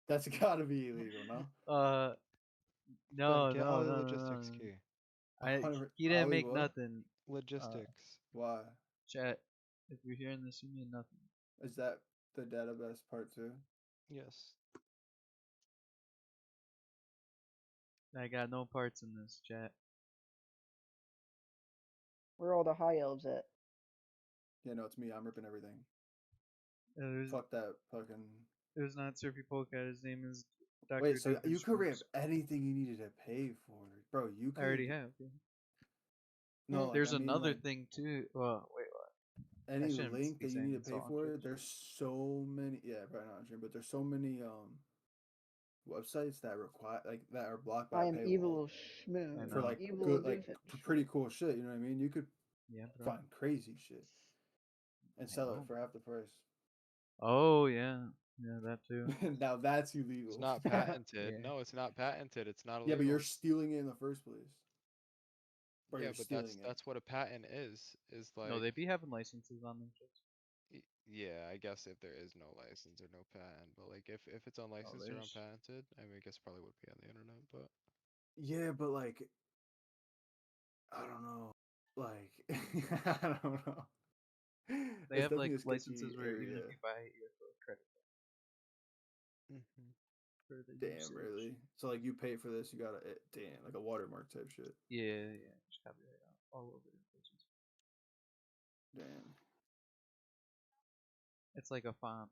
That's got to be illegal, no? No, Get no, Ollie no, no, Logistics no. key. He didn't Ollie make what? nothing. Logistics. Why? Chat, if you're hearing this, you mean nothing. Is that the database part too? Yes. I got no parts in this, chat. Where are all the high elves at? Yeah, no, it's me. I'm ripping everything. It Fuck that fucking. was not Surfy Polka. His name is Dr. Wait, so David you could rip Schwartz. anything you needed to pay for, bro. You could. I already have. Yeah. No, like, There's I mean, another like, thing too. Well, wait, what? any I shouldn't link be that you saying need to this pay all on for, Twitch. there's so many. Yeah, probably not on stream, but there's so many websites that require that are blocked by I am paywall evil schmoo. for like Evil good, like doofus. pretty cool shit. You know what I mean? You could Yeah, bro. find crazy shit and sell know. it for half the price. Oh yeah, yeah, that too. Now that's illegal. It's not patented. Yeah. No, it's not patented. It's not illegal. Yeah, but you're stealing it in the first place. Bro, yeah, you're but stealing it. that's what a patent is. Is like No, they be having licenses on them shits. yeah, I guess if there is no license or no patent, but like if it's unlicensed or there's- unpatented, I mean, I guess it probably would be on the internet, but Yeah, but like, I don't know. Like, I don't know. They It's have like definitely a sketchy licenses where even area. if you buy it, you have to credit for the Damn, usage. really? So like, you pay for this, you gotta damn, like a watermark type shit. Yeah, just copyright all over the places. Damn. It's like a font.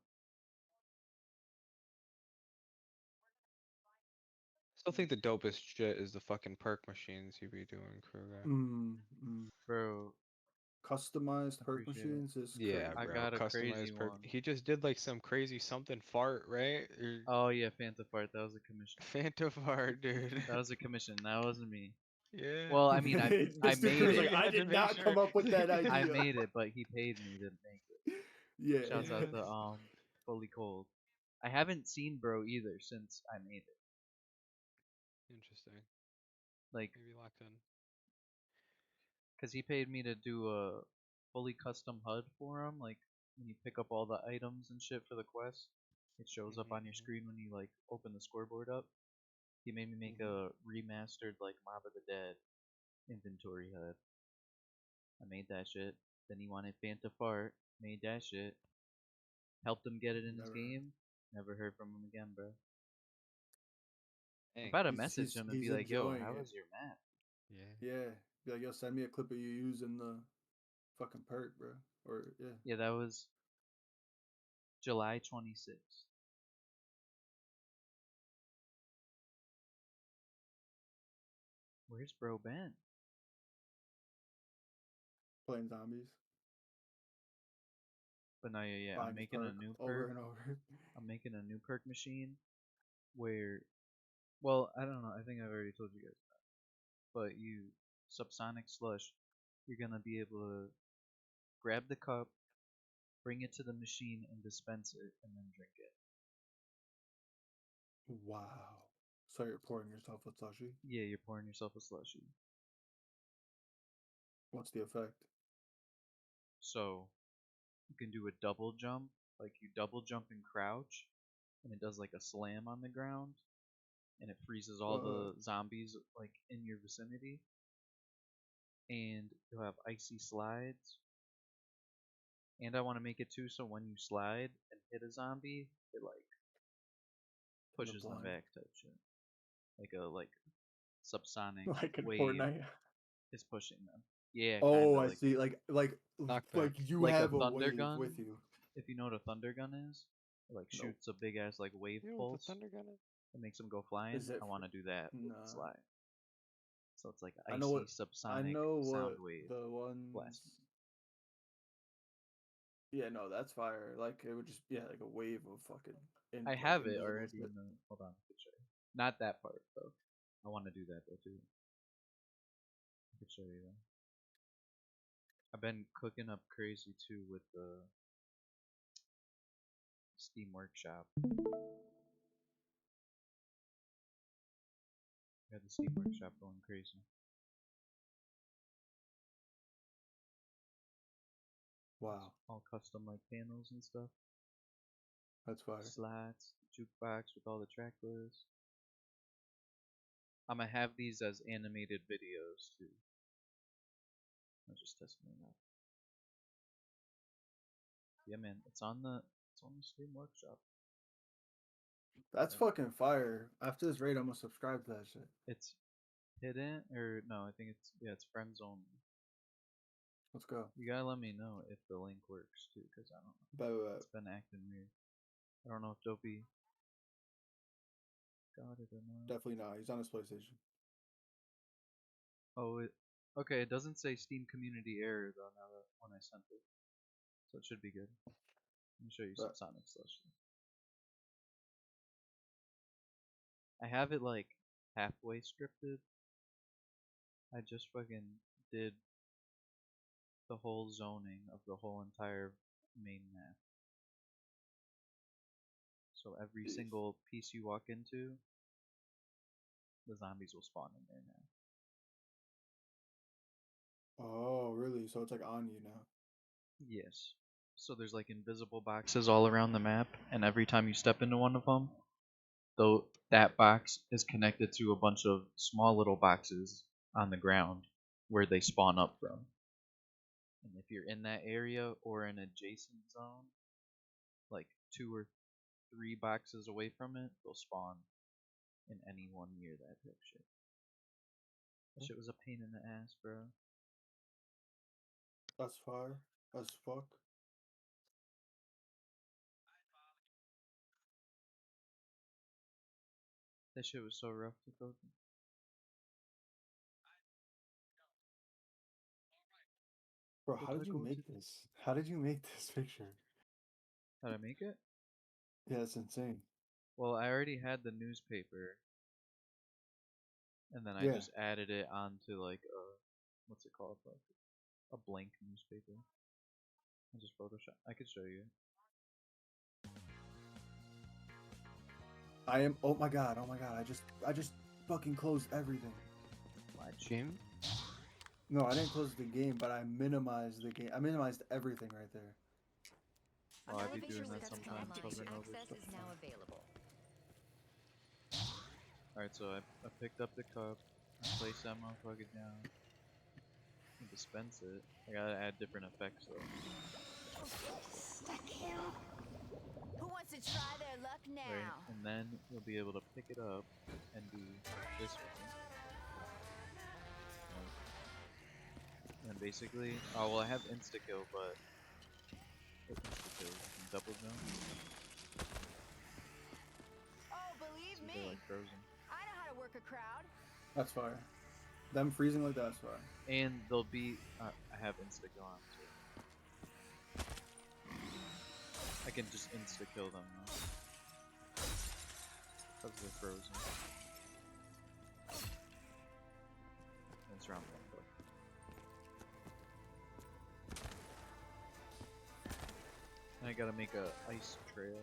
still think the dopest shit is the fucking perk machines you be doing, Kruger. Bro. Customized perk Appreciate it. machines is Yeah, crazy. bro. got a Customized crazy perk. one. He just did like some crazy something fart, right? Or Oh yeah, Fanta Fart. That was a commission. Fanta fart, dude. That was a commission. That wasn't me. Yeah. Well, I mean, I This dude made was it. like, I did not come up with that idea. I made it, but he paid me to make it. Yeah. Shouts out to Fully Cold. I haven't seen Bro either since I made it. Interesting. Like, Maybe locked in. cause he paid me to do a fully custom HUD for him. Like when you pick up all the items and shit for the quest, it shows up on your screen when you like open the scoreboard up. He made me make a remastered like Mob of the Dead inventory HUD. I made that shit. Then he wanted Fanta Fart. Made that shit. Helped him get it in his game. Never heard from him again, bro. I'm about to message him and be like, "Yo, how was your map?" Yeah. Be like, yo, send me a clip of you using the fucking perk, bro. Or yeah. Yeah, that was July 26th. Where's Bro Ben? Playing zombies. But no, yeah, Buying I'm the making a perk new over perk. and over. I'm making a new perk machine where Well, I don't know. I think I've already told you guys that. But you subsonic slush, you're gonna be able to grab the cup, bring it to the machine, and dispense it, and then drink it. Wow. So you're pouring yourself a slushy? Yeah, you're pouring yourself a slushy. What's the effect? So you can do a double jump, like you double jump and crouch, and it does like a slam on the ground, and it freezes all the zombies like in your vicinity. And you'll have icy slides. And I want to make it too so when you slide and hit a zombie, it like pushes them back type shit. Like a subsonic Like in wave Fortnite. is pushing them. Yeah, Oh, kinda I like see. Like you like have a a thunder wave gun. with you. If you know what a thunder gun is, it like Nope. shoots a big ass like wave You know what pulse. the thunder gun is? It makes them go flying. Is it I want to do that with the Nah. slide. So it's like I icy know what subsonic I know sound what wave the ones. blast. Yeah, no, that's fire. Like it would just like a wave of fucking. I like, have it invisible already shit. in the. Hold on, I could show you. Not that part though. I want to do that though too. I could show you that. I've been cooking up crazy too with the Steam Workshop. Got the Steam Workshop going crazy. Wow. All custom like panels and stuff. That's fire. Slides, jukebox with all the track lists. I'm gonna have these as animated videos too. I'm just testing it out. Yeah, man, it's on the Steam Workshop. That's fucking fire. After this raid, I'm gonna subscribe to that shit. It's hidden, or no? I think it's friends only. Let's go. You gotta let me know if the link works too, cause I don't know. Bet. It's been acting weird. I don't know if Dopey got it or not. Definitely not. He's on his PlayStation. Oh, okay. It doesn't say Steam Community Error though. Now that when I sent it, so it should be good. Let me show you some Sonic Slush. I have it like halfway scripted. I just fucking did the whole zoning of the whole entire main map. So every single piece you walk into, the zombies will spawn in there now. Oh, really? So it's like on you now. Yes. So there's like invisible boxes all around the map, and every time you step into one of them, though that box is connected to a bunch of small little boxes on the ground where they spawn up from. And if you're in that area or an adjacent zone, like 2 or 3 boxes away from it, they'll spawn in any one near that type shit. That shit was a pain in the ass, bro. That's fire. As fuck. That shit was so rough to go through. Bro, how did you make this? How did you make this picture? How'd I make it? Yeah, it's insane. Well, I already had the newspaper, and then I just added it onto like a, what's it called, like a blank newspaper. I just Photoshop. I could show you. I am. Oh my god. I just fucking closed everything. What game? No, I didn't close the game, but I minimized the game. I minimized everything right there. Well, I'd be doing that sometimes. Hovering over stuff. Alright, so I picked up the cup, I placed that motherfucker down, and dispense it. I gotta add different effects though. Who wants to try their luck now? Right, and then you'll be able to pick it up and do this with it. And basically, oh well, I have insta kill, but insta kill and double jump. Oh, believe So me, they're like frozen. I know how to work a crowd. That's fire. Them freezing like that's fire. And they'll be. I have insta kill on too. I can just insta kill them now. Because they're frozen. round one though. I gotta make a ice trail.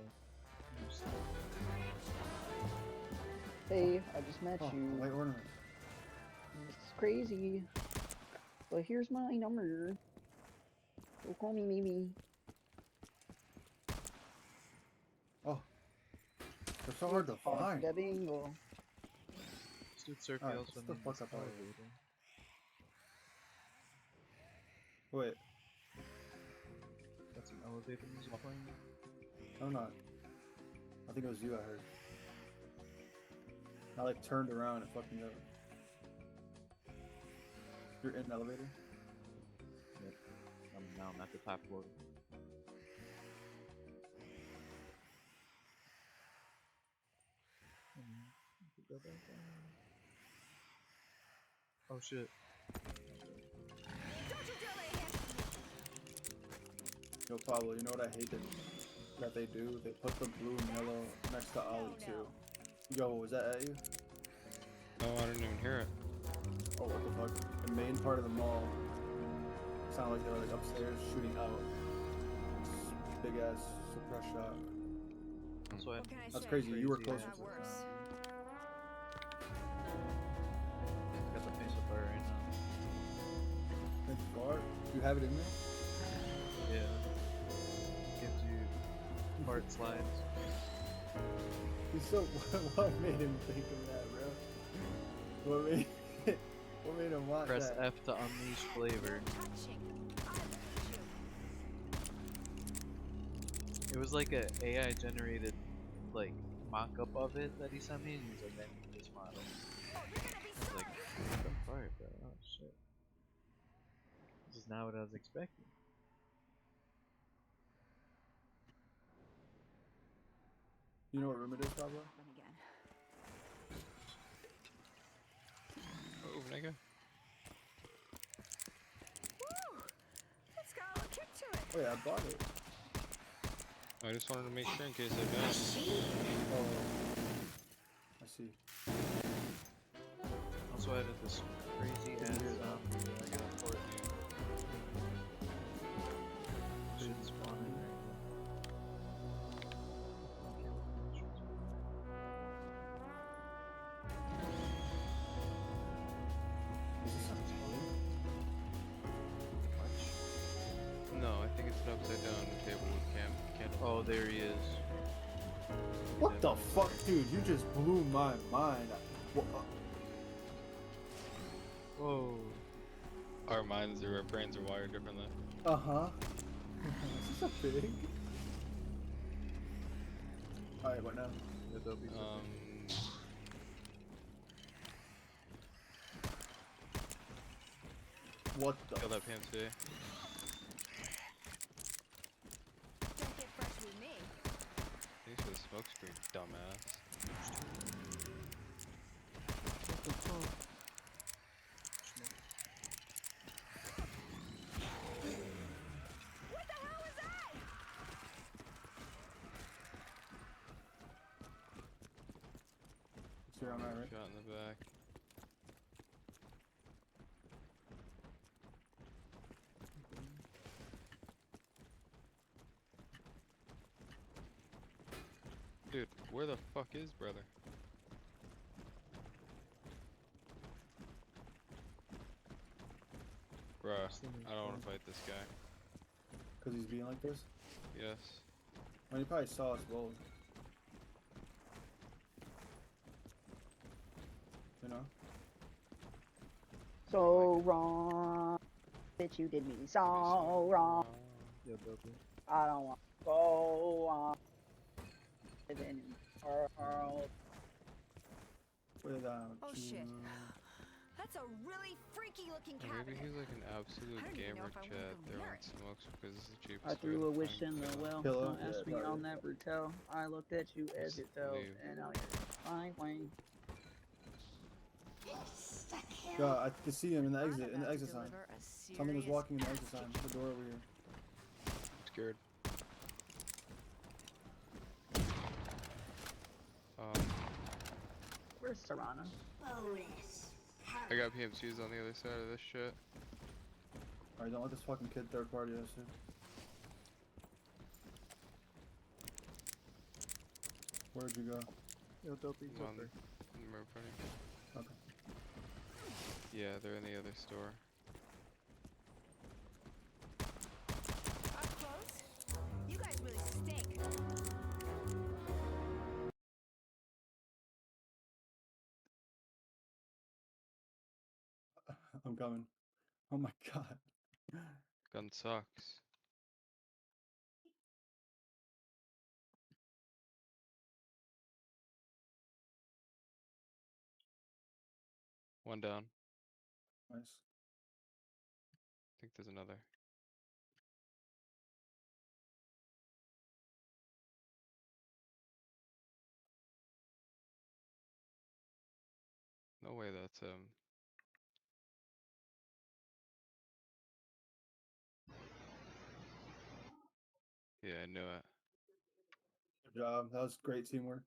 Hey, I just met you. White ornament. It's crazy. But here's my number. Don't call me maybe. Oh. They're so hard to find. Bingo. Let's do circle Alright, also let's the need fuck this up out of here. elevator. Wait. Got some elevator music playing. I'm not. I think it was you I heard. I like turned around and fucked me up. You're in the elevator? Yep. Now I'm at the top floor. Go back down. Oh shit. Yo, Pablo, you know what I hate that they do? They put the blue and yellow next to Ollie too. Yo, was that at you? No, I didn't even hear it. Oh, what the fuck? The main part of the mall sounded like they were like upstairs shooting out. Big ass suppress shot. That's crazy. You were closer to it. Got the face of fire right now. It's far. You have it in there? Yeah. Gives you part slides. He's so. What made him think of that, bro? What made him want Press that? F to unleash flavor. It was like a AI generated like mock-up of it that he sent me, and he was like, "Man, this model." I was like, "What the fuck, bro? Oh shit! This is not what I was expecting." You know what room it is, Pablo? Oh, nigga. Let's go. Kick to it. Oh yeah, I bought it. I just wanted to make sure in case I don't. Oh, I see. Also added this crazy ass zombie that I got for it. Should spawn in right No, I think it's an upside down table with candle. Oh, there he is. What the fuck, dude? You just blew my mind. Whoa. Our minds or our brains are wired differently. Uh-huh. Is this a pig? Alright, what now? What the? Kill that PMC. Don't get fresh with me. Thanks for the smoke screen, dumbass. What the fuck? What the hell was that? You're on that, right? Shot in the back. Dude, where the fuck is brother? Bruh, I don't want to fight this guy. Cause he's being like this? Yes. Well, he probably saw us both. You know? So wrong. Bitch, you did me so wrong. Yeah, baby. I don't want to go on. Living in the world. Without Oh you. shit. That's a really freaky looking Or maybe cabinet. he's like an absolute I don't even know gamer if I wanna chat go there near on it. smokes because it's the cheapest. I way threw to a wish find in the pillow. well. Pillow? Don't ask Yeah, me, probably. I'll never tell. I looked at you as it fell, leave. and now you're fine, Wayne. God, I could see him in the exit, I'm about to sign. deliver a Someone was serious walking in the exit sign, the door over here. Scared. Where's Serrana? bonus. How I got PMCs on the other side of this shit. Alright, don't let this fucking kid third party us, dude. Where'd you go? Yo, Dopey's I'm up on there. in my front. Okay. Yeah, they're in the other store. Up close? You guys really stink. I'm coming. Oh my god. Gun sucks. One down. Nice. I think there's another. No way that's him. Yeah, I knew it. Good job. That was great teamwork.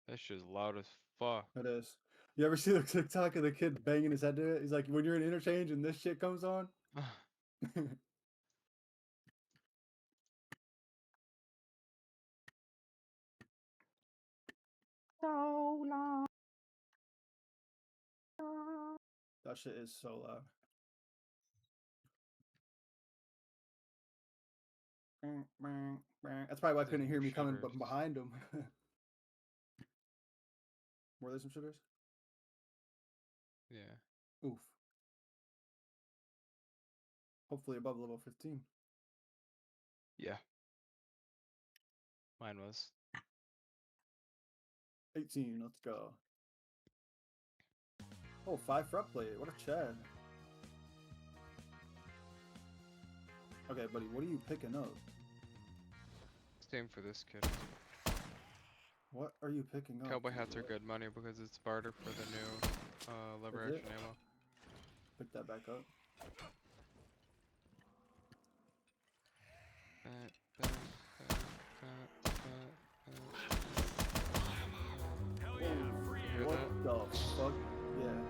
That shit's loud as fuck. It is. You ever see the TikTok of the kid banging his head to it? He's like, when you're in interchange and this shit comes on. So long. That shit is so loud. That's probably why I couldn't hear me coming but behind him. Were there some shooters? Yeah. Oof. Hopefully above level 15. Yeah. Mine was. 18, let's go. Oh, 5 for upplate. What a Chad. Okay, buddy, what are you picking up? Same for this kid. What are you picking up? Cowboy hats are good money because it's barter for the new lever Is it? action ammo. Pick that back up. Hell yeah, free ammo. What the fuck? Yeah.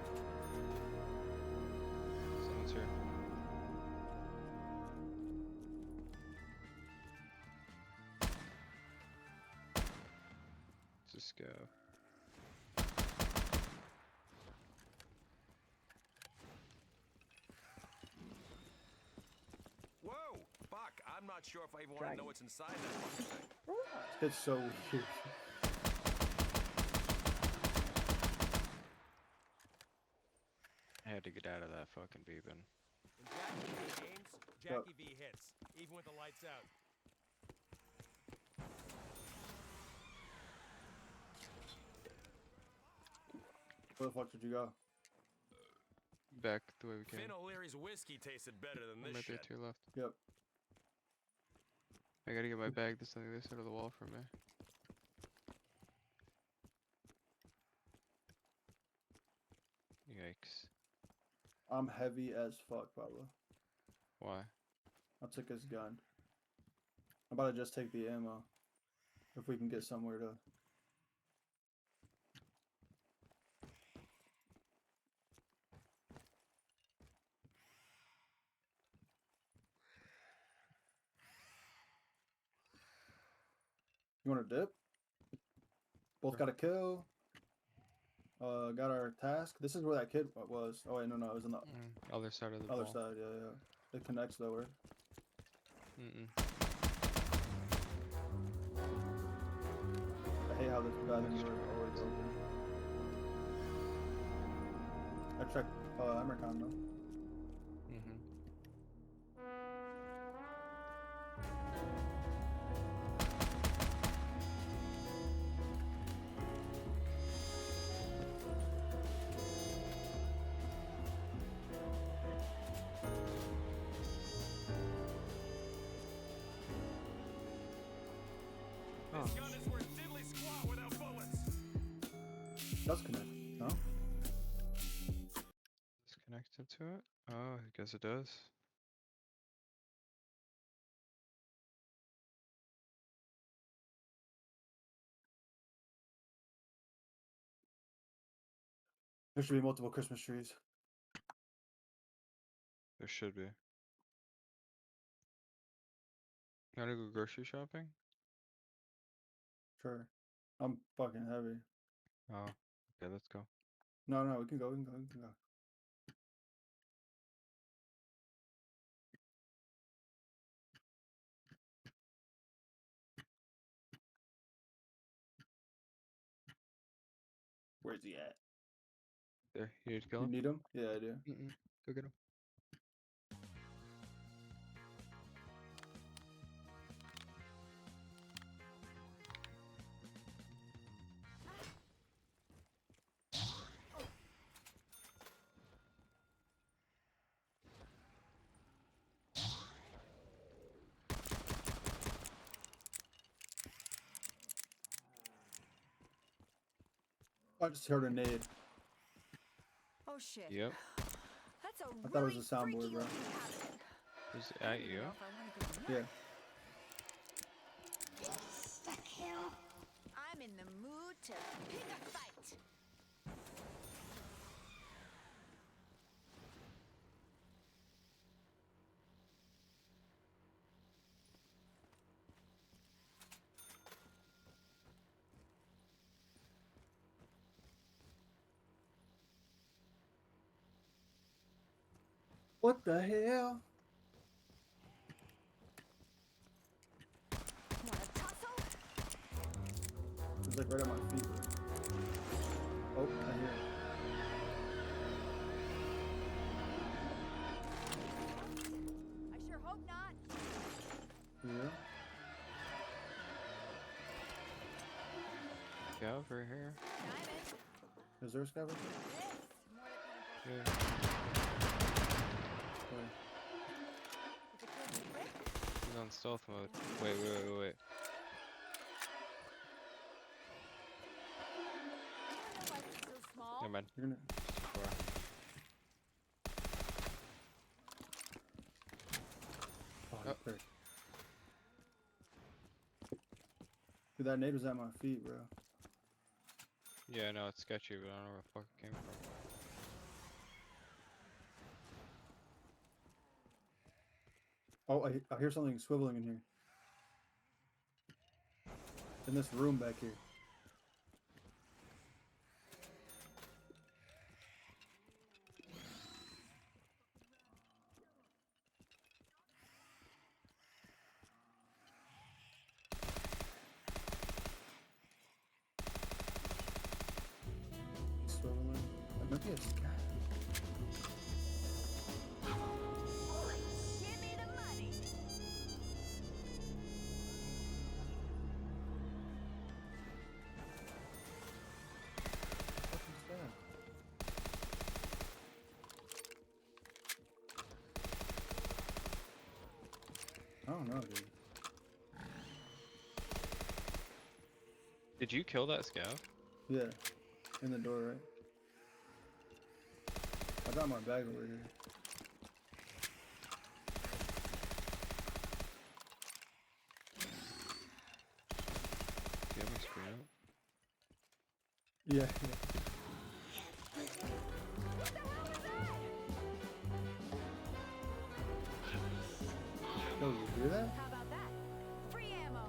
Someone's here. Let's just go. Whoa! Fuck, I'm not sure if I even want to know what's inside that fucking thing. It's so weird. I had to get out of that fucking beeping. In Jackie V games, Jackie V hits, even with the lights out. Where the fuck did you go? Back the way we came. Finn O'Leary's whiskey tasted better than I'm this right there shit. to your left. Yep. I gotta get my bag this on the other side of the wall from me. Yikes. I'm heavy as fuck, Pablo. Why? I took his gun. I'm about to just take the ammo. If we can get somewhere to... You want to dip? Both got a kill. Got our task. This is where that kid was. Oh wait, no, it was on the other side of the other ball. side. Yeah. It connects though, right? I hate how this bathroom doors are always open. I checked Emercon though. This gun is worth diddly squat without bullets. Does connect, no? It's connected to it? Oh, I guess it does. There should be multiple Christmas trees. There should be. You wanna go grocery shopping? Sure. I'm fucking heavy. Oh, okay, let's go. No, we can go. We can go. Where's he at? There, you need to kill You him? need him? Yeah, I do. Go get him. I just heard a nade. Oh shit. Yep. That's a I thought it was a soundboard, bro. Is it at you? Yeah. I'm in the mood to pick a fight. What the hell? It's like right at my feet, bro. Oh, I hear it. I sure hope not. Yeah. Yeah, over here. Is there a scavenger? Yeah. He's on stealth mode. Wait. Never mind. You're gonna... Oh, prick. Dude, that nade was at my feet, bro. Yeah, no, it's sketchy, but I don't know where the fuck it came from. Oh, I hear something swiveling in here. In this room back here. Swiveling. That might be a sky. Give me the money. What is that? I don't know, dude. Did you kill that scout? Yeah. In the door, right? I got my bag over here. Do you have my screen up? Yeah. Yo, you hear that? How about that? Free ammo.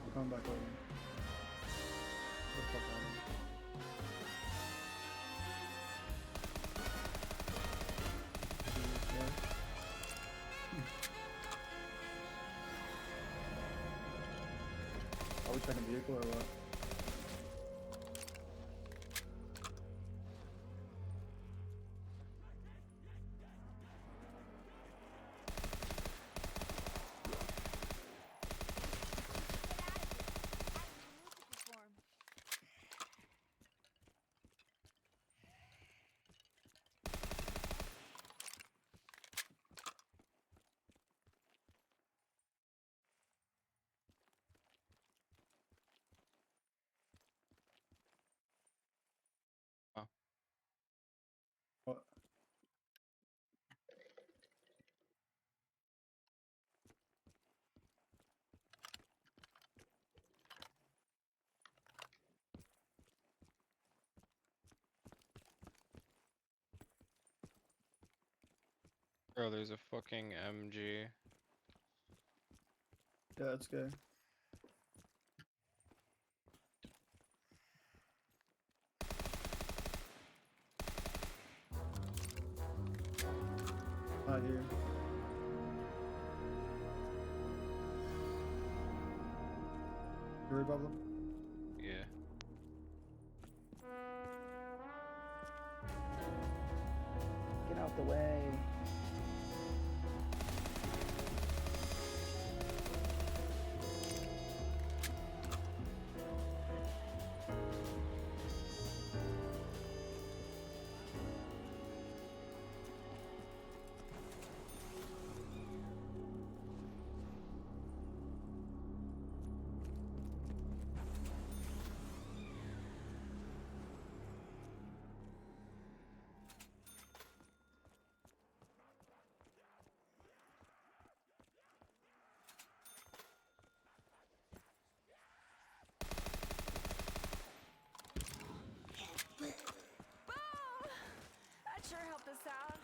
I'm coming back over. Get the fuck out of here. Are we checking vehicle or what? Bro, there's a fucking MG. Yeah, that's good. Not here. Hurry, bubble. Yeah. Get out the way. Boom! That sure helped us out.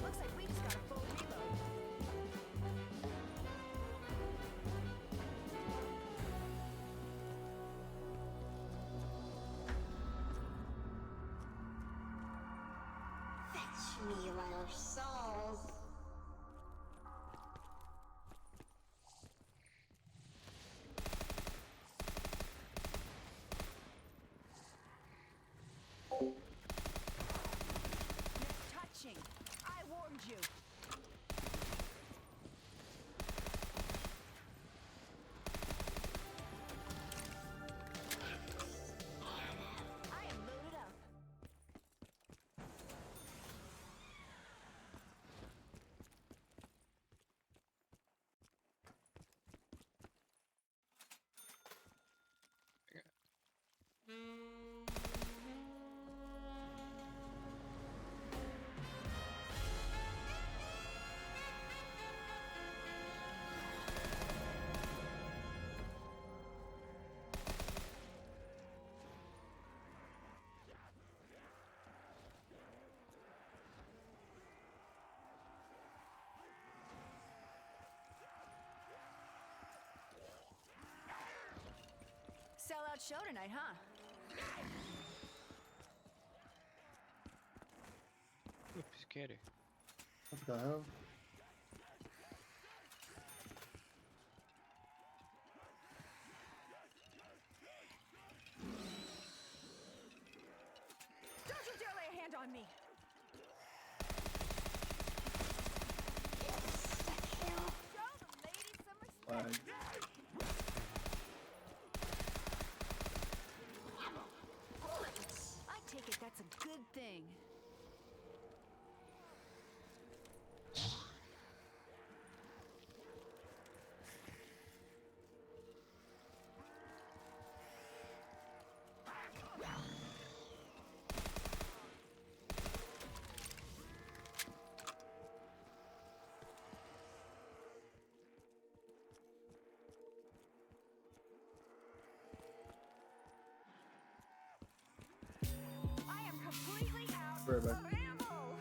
Looks like we just got a full reload. Fetch me your souls. Touching. I warned you. I am loaded up. Sellout show tonight, huh? Ooh, piece of candy. What the hell? Don't you dare lay a hand on me! Show the ladies some respect. I take it that's a good thing. I am completely out Right back. of ammo.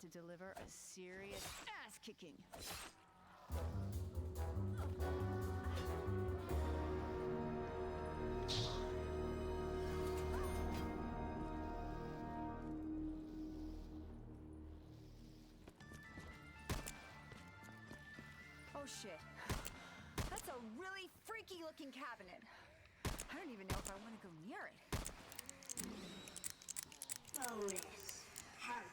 to deliver a serious ass kicking. Oh shit. That's a really freaky looking cabinet. I don't even know if I want to go near it. Bonus. Hard.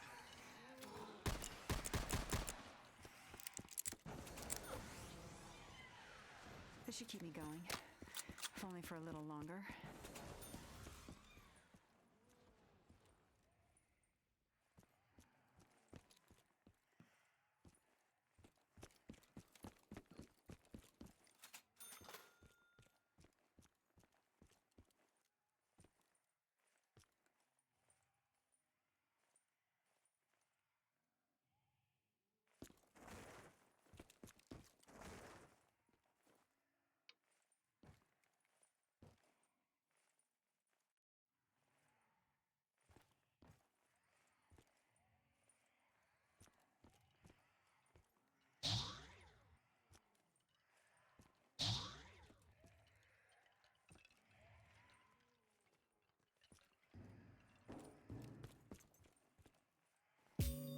This should keep me going. If only for a little longer.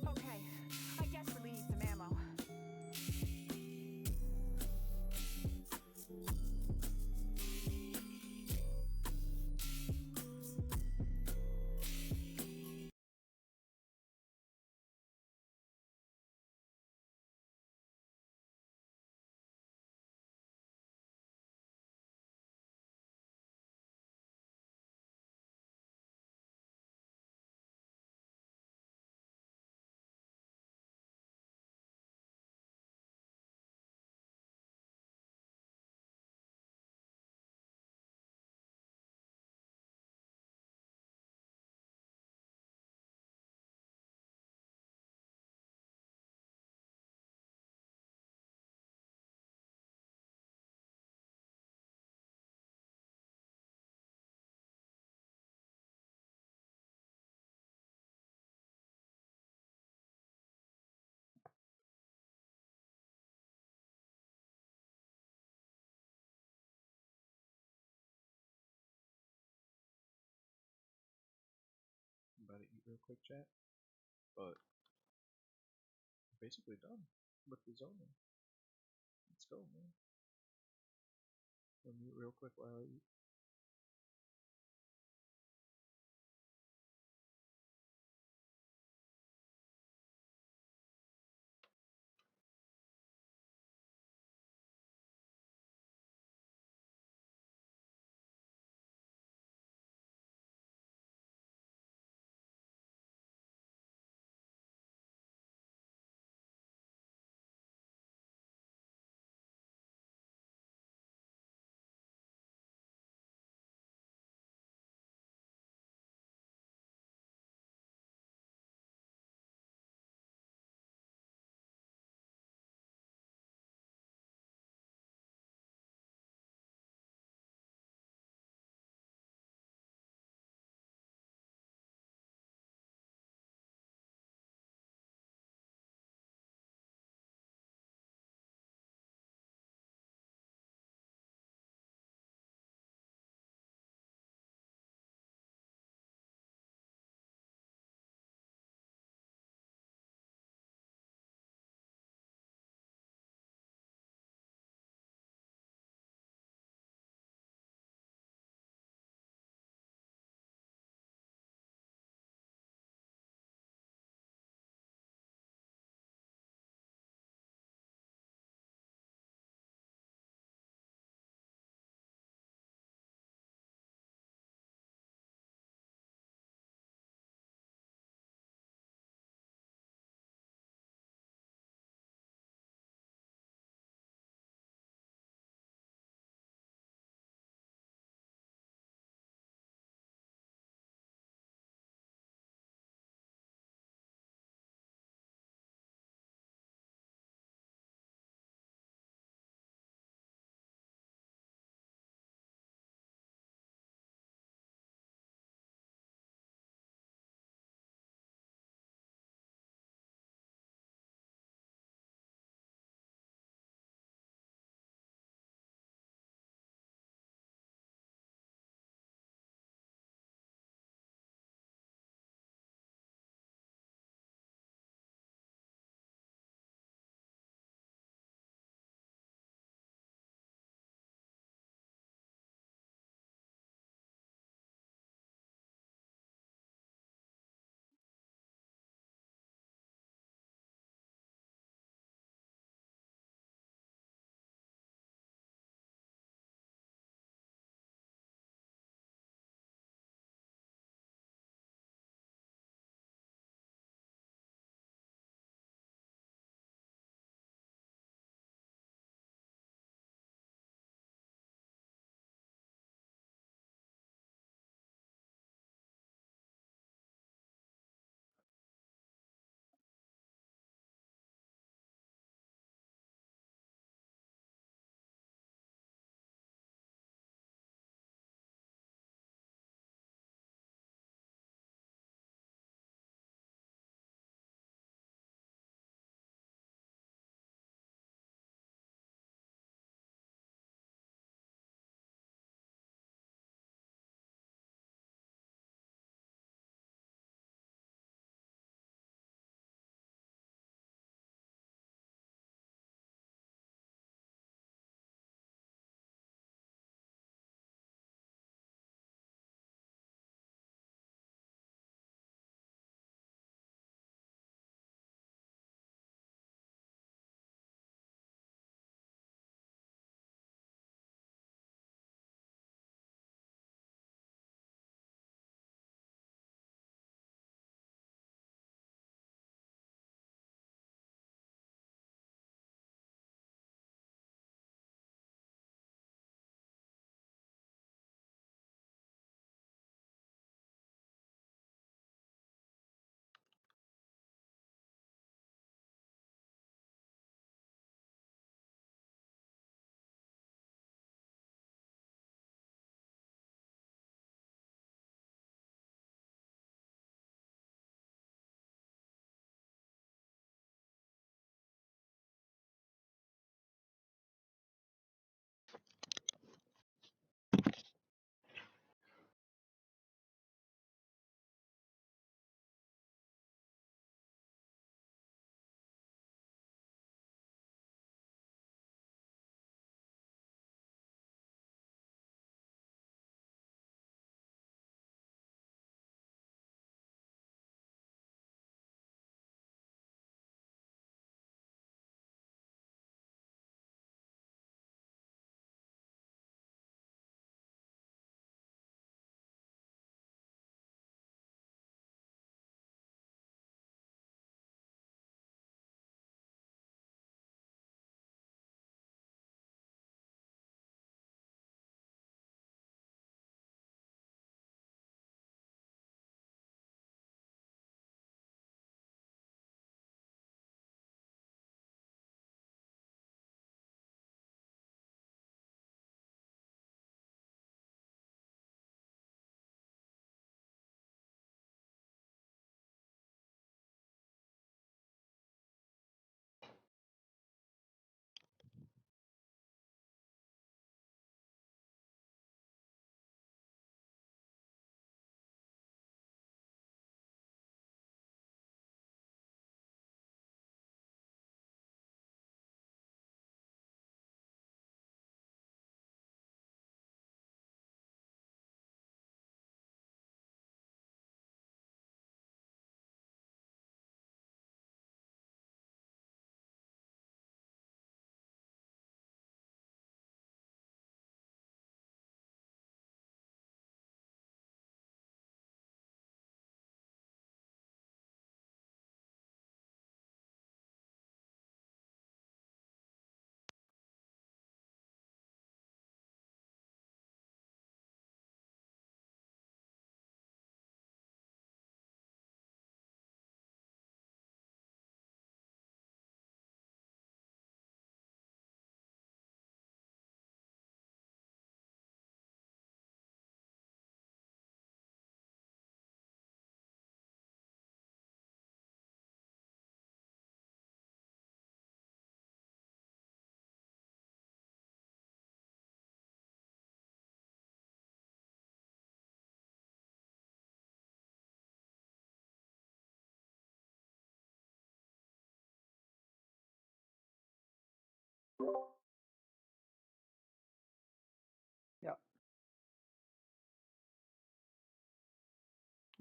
Okay, I desperately need some ammo. I'm about to eat real quick, chat. But I'm basically done with the zoning. Let's go, man. I'll mute real quick while I eat.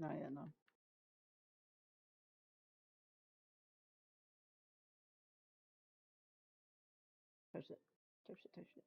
Not yet, no. Touch it. Touch it, touch it.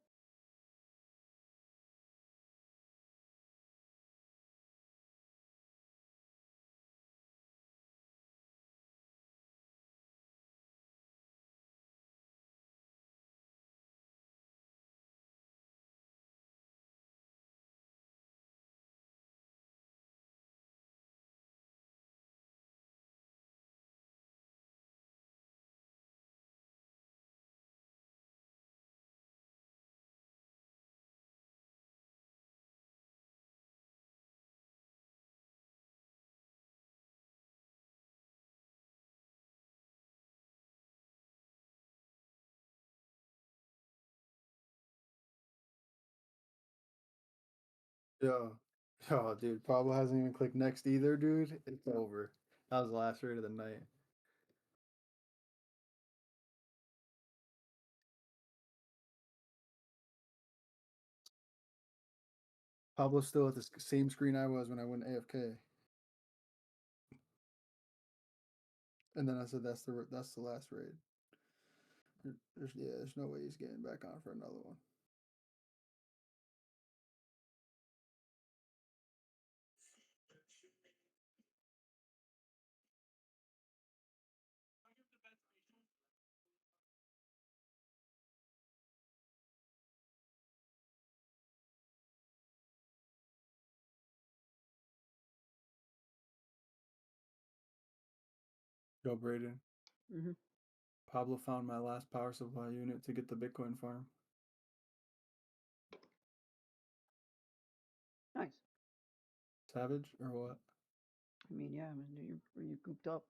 Yo, dude, Pablo hasn't even clicked next either, dude. It's over. That was the last raid of the night. Pablo's still at the same screen I was when I went AFK. And then I said that's the last raid. There's no way he's getting back on for another one. Yo, Braden. Mm-hmm. Pablo found my last power supply unit to get the Bitcoin farm. Nice. Savage or what? I mean, yeah, I mean, you gooped up.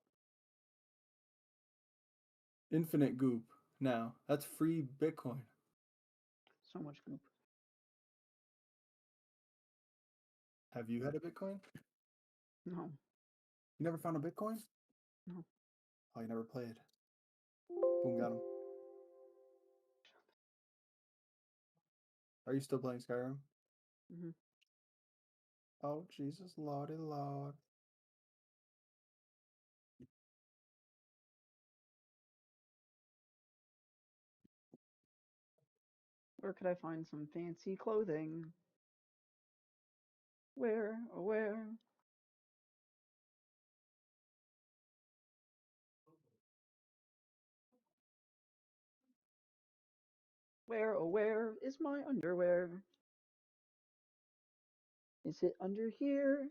Infinite goop. Now that's free Bitcoin. So much goop. Have you had a Bitcoin? No. You never found a Bitcoin? No. Oh, you never played. Boom, got him. Are you still playing Skyrim? Mm-hmm. Oh, Jesus, Lordy Lord. Where could I find some fancy clothing? Where, oh where? Where, oh where is my underwear? Is it under here?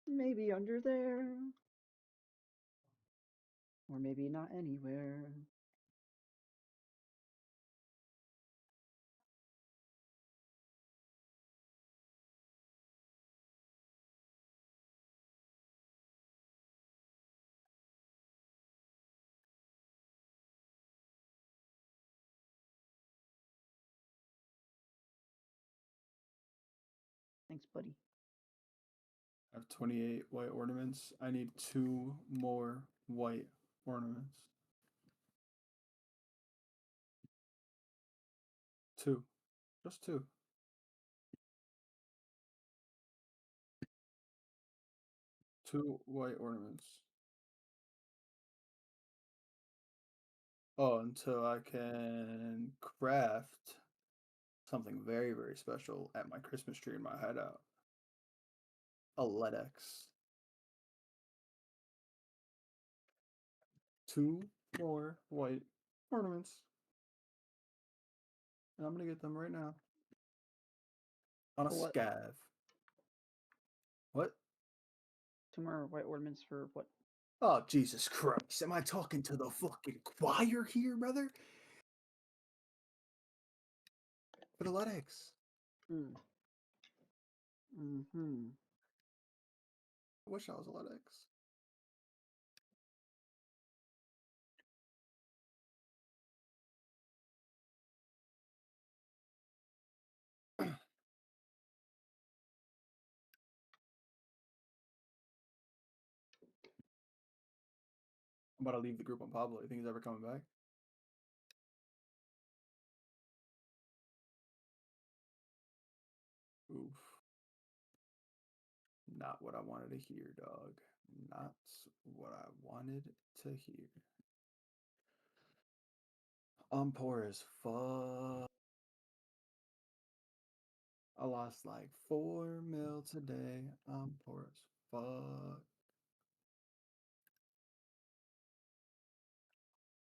Maybe under there? Or maybe not anywhere? Thanks, buddy. I have 28 white ornaments. I need 2 more white ornaments. 2. Just 2. Two white ornaments. Oh, until I can craft something very, very special at my Christmas tree in my hideout. A LEDX. 2 more white ornaments. And I'm gonna get them right now. On a For what? scav. What? 2 more white ornaments for what? Oh, Jesus Christ. Am I talking to the fucking choir here, brother? For the LEDX. Mm-hmm. I wish I was a LEDX. I'm about to leave the group on Pablo. You think he's ever coming back? Oof. Not what I wanted to hear, dog. Not what I wanted to hear. I'm poor as fuck. I lost like 4 mil today. I'm poor as fuck.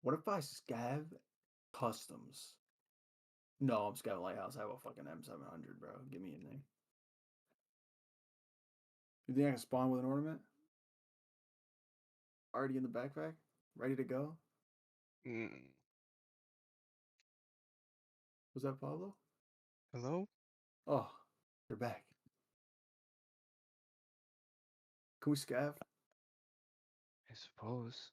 What if I scav customs? No, I'm scavving Lighthouse. I have a fucking M700, bro. Give me a name. You think I can spawn with an ornament? Already in the backpack? Ready to go? Was that Pablo? Hello? Oh, they're back. Can we scav? I suppose.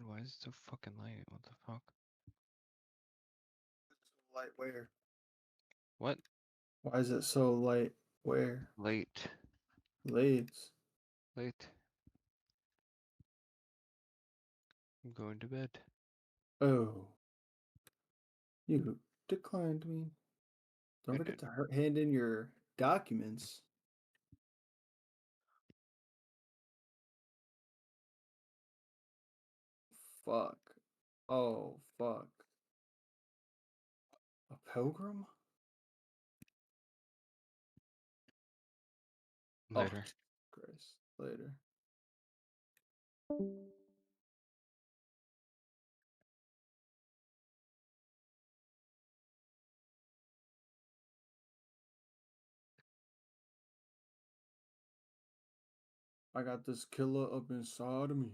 Why is it so fucking light? What the fuck? Light where? What? Why is it so light where? Late. Late. Late. I'm going to bed. Oh. You declined me. Don't forget to hand in your documents. Fuck. Oh, fuck. A pilgrim? Later. Oh, Christ. Later. I got this killer up inside of me.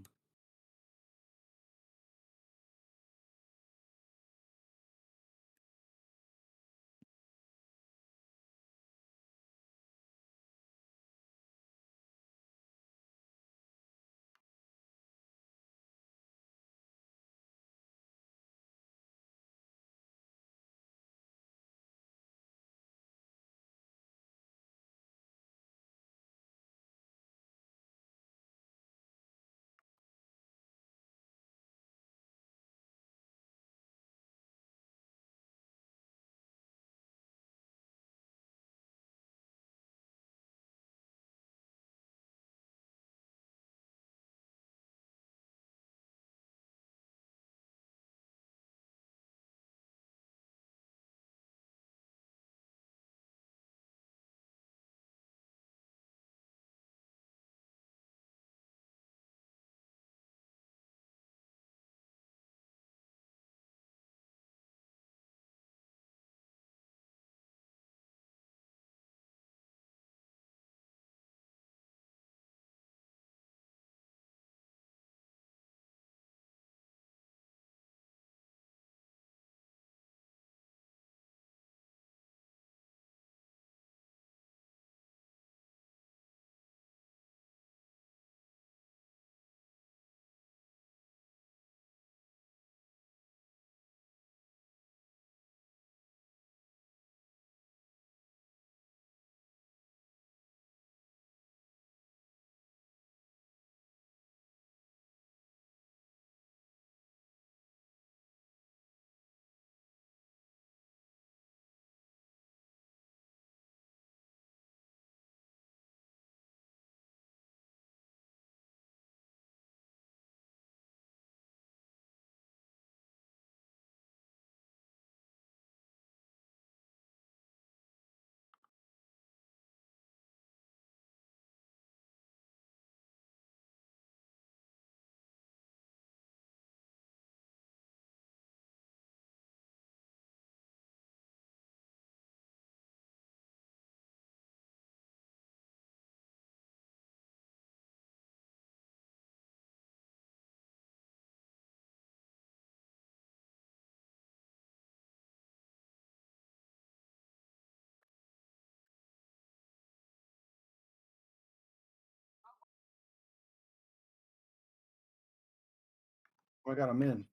Oh my god, I'm in.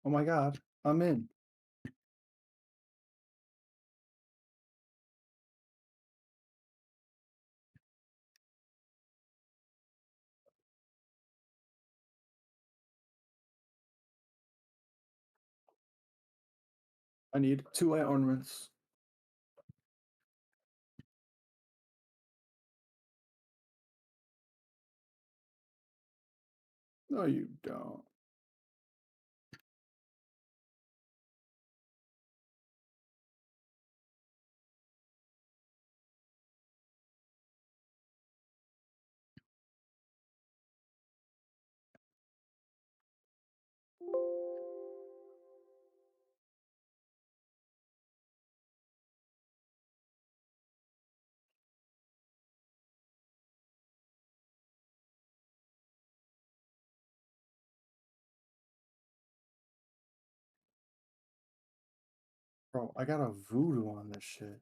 Oh my god, I'm in. I need 2 white ornaments. No, you don't. Bro, I got a voodoo on this shit.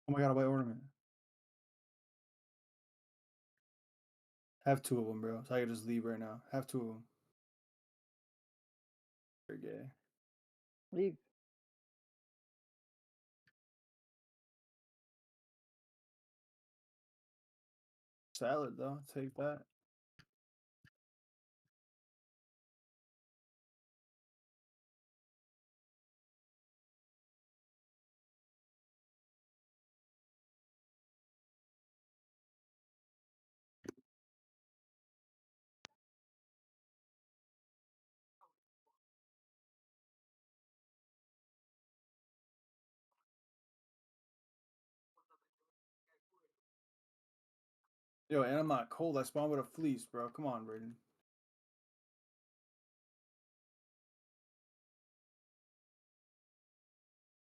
Oh my god, a white ornament. Have 2 of them, bro. So I can just leave right now. Have 2 of them. You're gay. Leave. Salad though, take that. Yo, and I'm not cold. I spawned with a fleece, bro. Come on, Braden.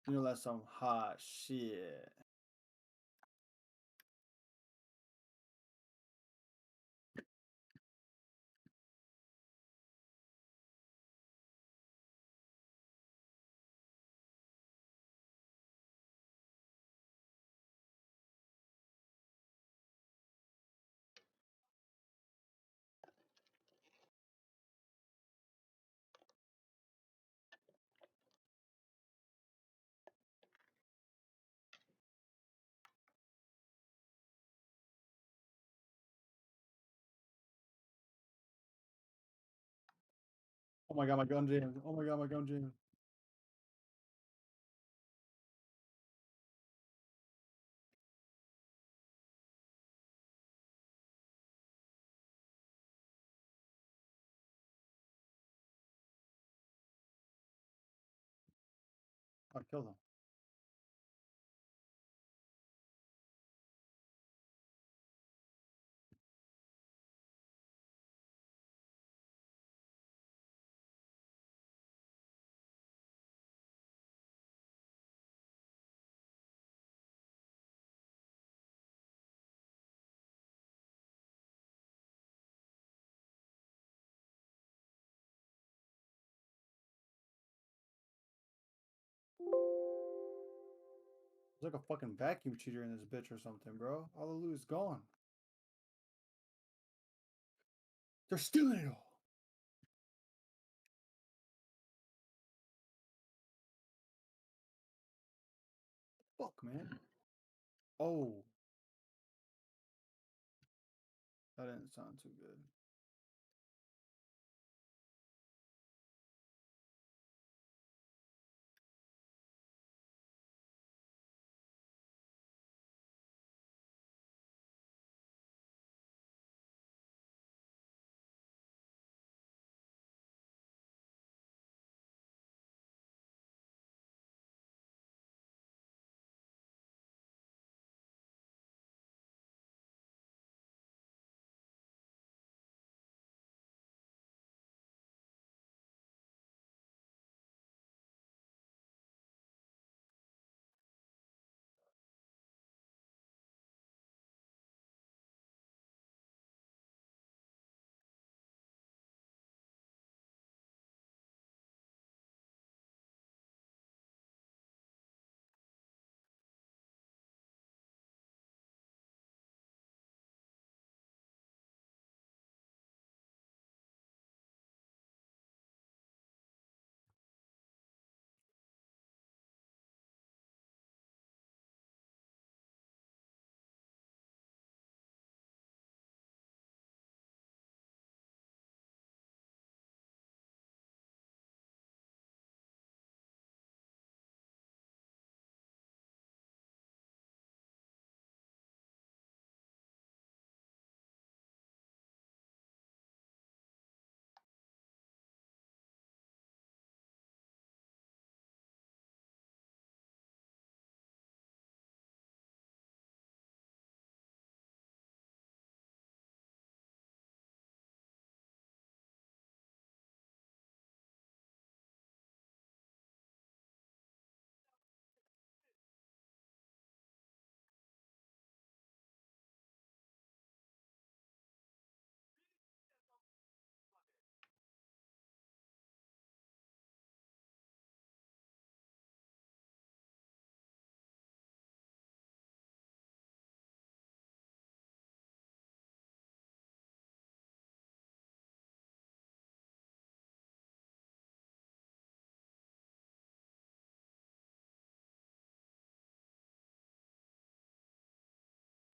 You know that's some hot shit. Oh my god, my gun jammed. Oh my god, my gun jammed. I killed him. There's like a fucking vacuum cheater in this bitch or something, bro. All the loot is gone. They're stealing it all. Fuck, man. Oh. That didn't sound too good.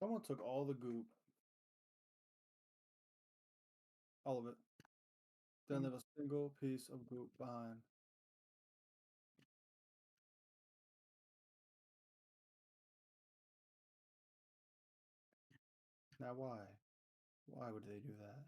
Someone took all the goop. All of it. Didn't leave a single piece of goop behind. Now why? Why would they do that?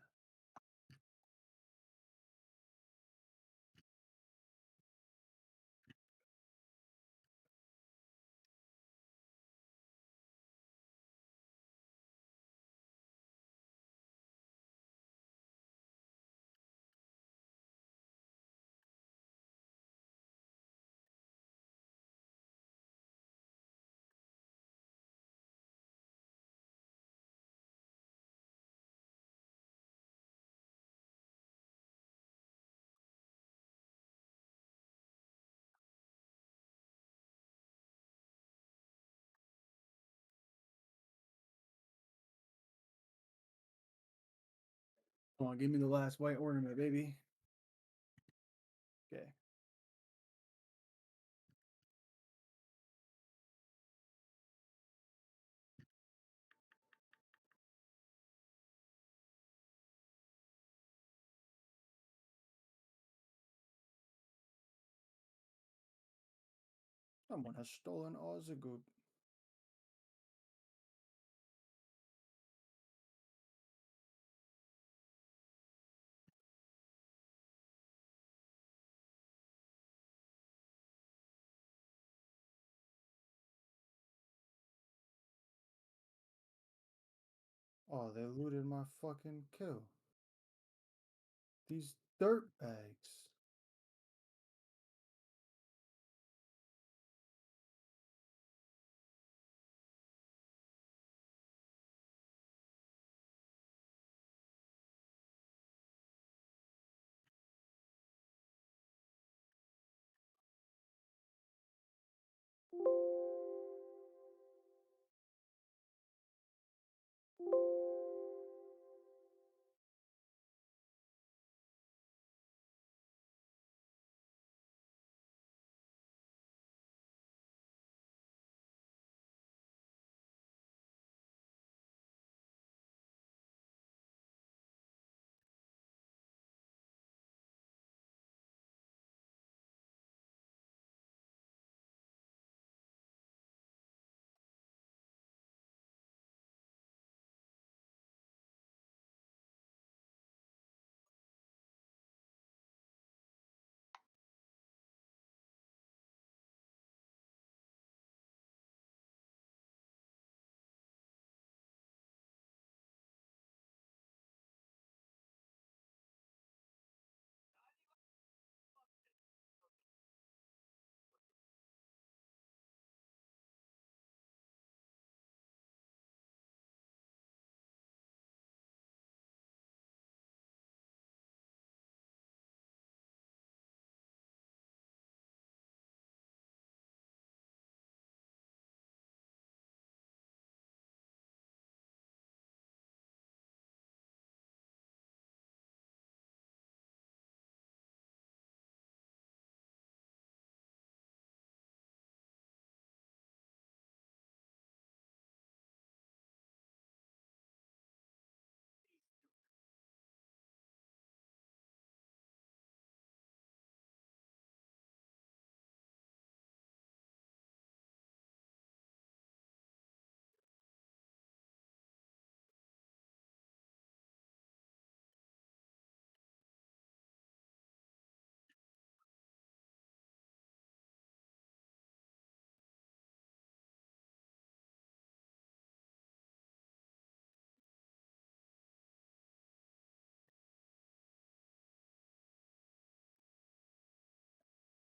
Come on, give me the last white ornament, baby. Okay. Someone has stolen Ozagoop. Oh, they looted my fucking kill. These dirt bags.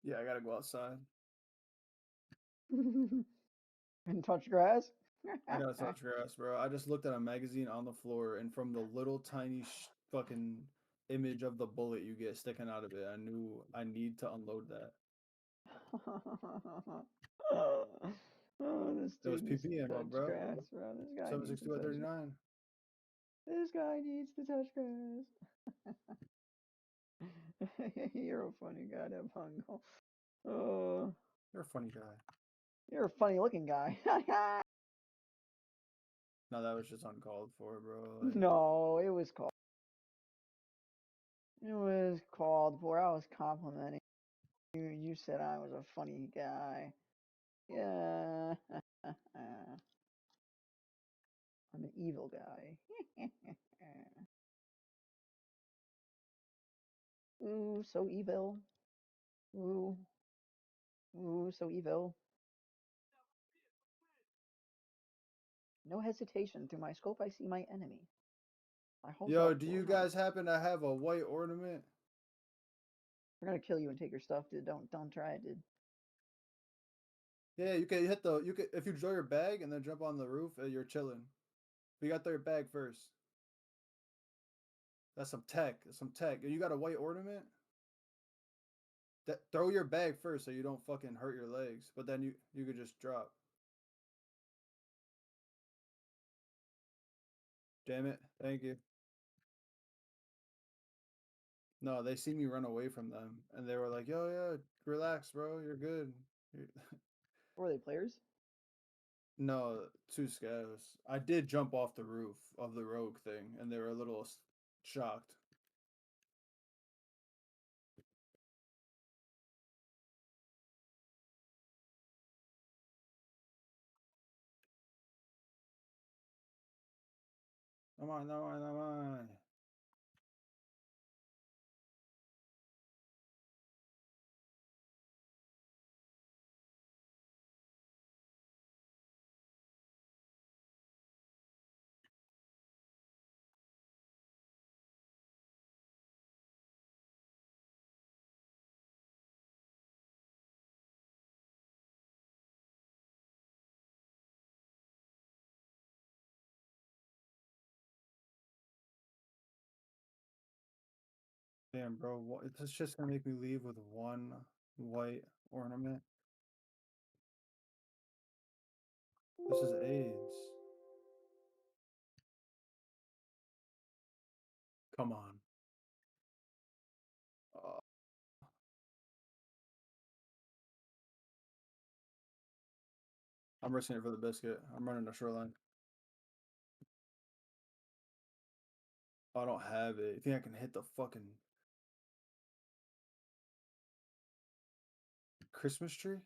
Yeah, I gotta go outside. And touch grass? I gotta touch grass, bro. I just looked at a magazine on the floor, and from the little tiny fucking image of the bullet you get sticking out of it, I knew I need to unload that. Oh, this It was dude needs to PP ammo, touch bro. grass, bro. This guy needs to 7.62 at touch. 39. This guy needs to touch grass. You're a funny guy, that Pongo. Oh, You're a funny guy. you're a funny looking guy. No, that was just uncalled for, bro. Like, No, it was called. It was called for. I was complimenting you. You said I was a funny guy. Yeah. I'm an evil guy. Ooh, so evil. Ooh. Ooh, so evil. No hesitation. Through my scope, I see my enemy. I hold yo, up do for you my. guys happen to have a white ornament? We're gonna kill you and take your stuff, dude. Don't try it, dude. Yeah, you can hit the if you draw your bag and then jump on the roof, you're chilling. But you gotta throw your bag first. That's some tech. That's some tech. You got a white ornament? Throw your bag first so you don't fucking hurt your legs. But then you could just drop. Damn it. Thank you. No, they see me run away from them, and they were like, "Yo, yeah, relax, bro. You're good." Were they players? No, two scavs. I did jump off the roof of the rogue thing, and they were a little shocked. Come on, come on, come on. Damn, bro, what, it's just gonna make me leave with one white ornament. This is AIDS. Come on. I'm risking it for the biscuit. I'm running the shoreline. I don't have it. You think I can hit the fucking Christmas tree?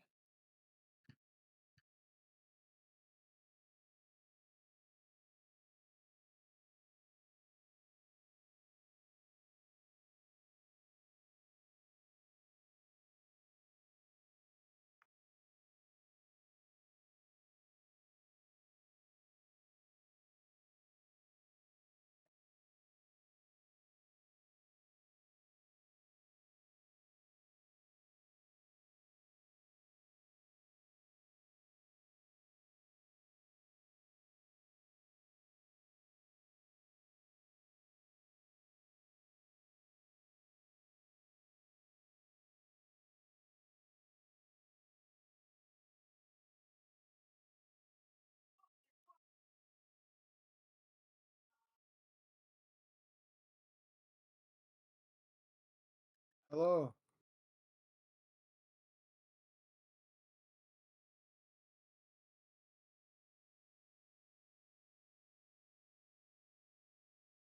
Hello.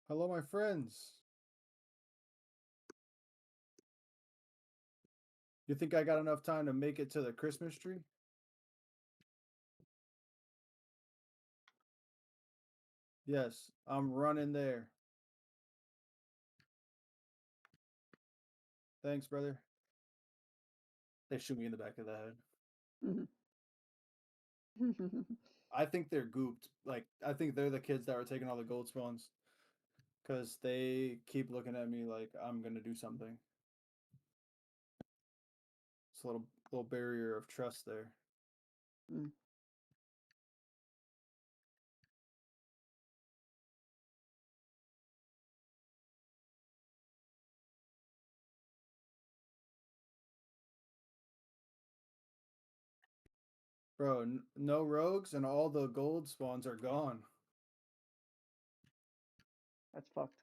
Hello, my friends. You think I got enough time to make it to the Christmas tree? Yes, I'm running there. Thanks, brother. They shoot me in the back of the head. I think they're gooped. Like, I think they're the kids that were taking all the gold spawns. Because they keep looking at me like I'm going to do something. It's a little barrier of trust there. Bro, no rogues and all the gold spawns are gone. That's fucked.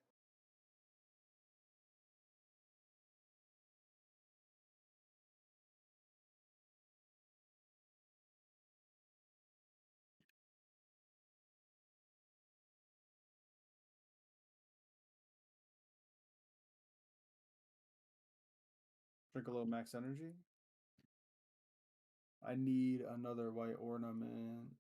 Drink a little max energy. I need another white ornament.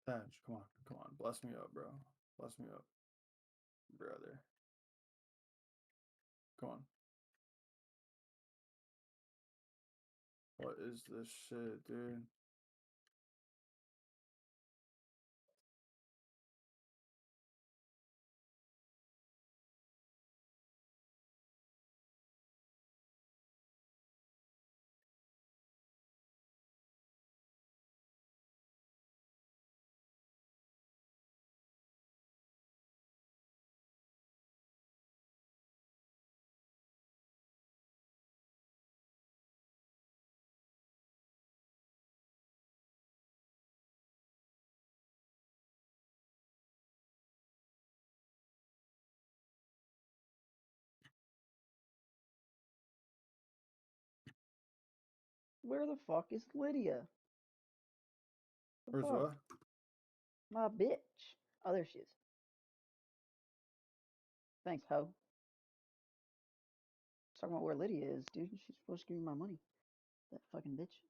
Thatch, come on. Bless me up, bro. Bless me up, brother. Come on. What is this shit, dude? Where the fuck is Lydia? The Where's fuck? what? My bitch. Oh, there she is. Thanks, ho. Talking about where Lydia is, dude. She's supposed to give me my money. That fucking bitch.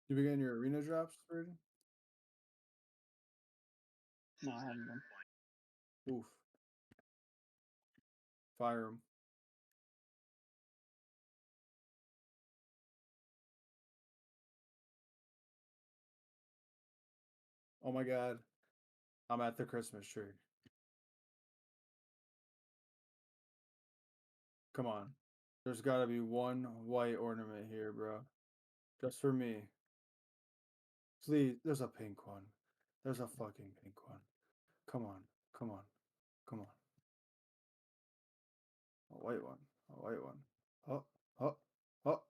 You be getting your arena drops already? No, I haven't been. Oof. Fire him. Oh my god. I'm at the Christmas tree. Come on. There's gotta be one white ornament here, bro. Just for me. Please, there's a pink one. There's a fucking pink one. Come on. Come on. Come on. A white one. A white one. Oh, oh, oh.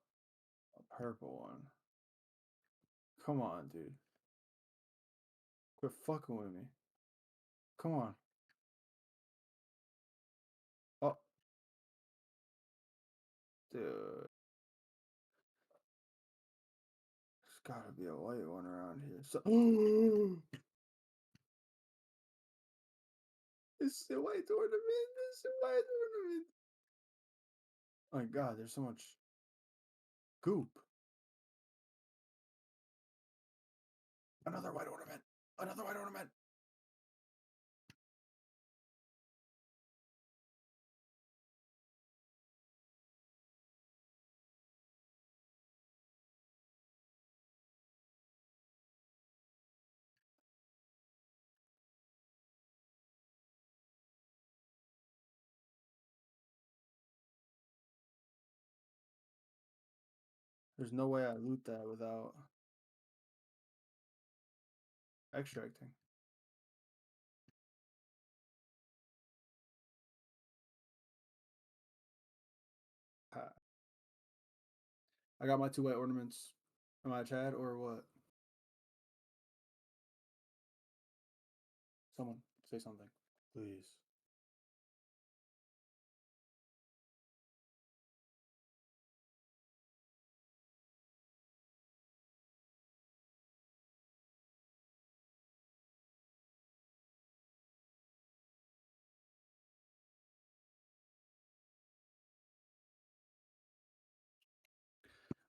A purple one. Come on, dude. Quit fucking with me. Come on. Oh. Dude. There's gotta be a white one around here. So it's a white ornament. It's a white ornament. Oh my god, there's so much goop. Another white ornament. Another white ornament. There's no way I loot that without extracting. Ha. I got my 2 white ornaments. Am I Chad or what? Someone say something, please.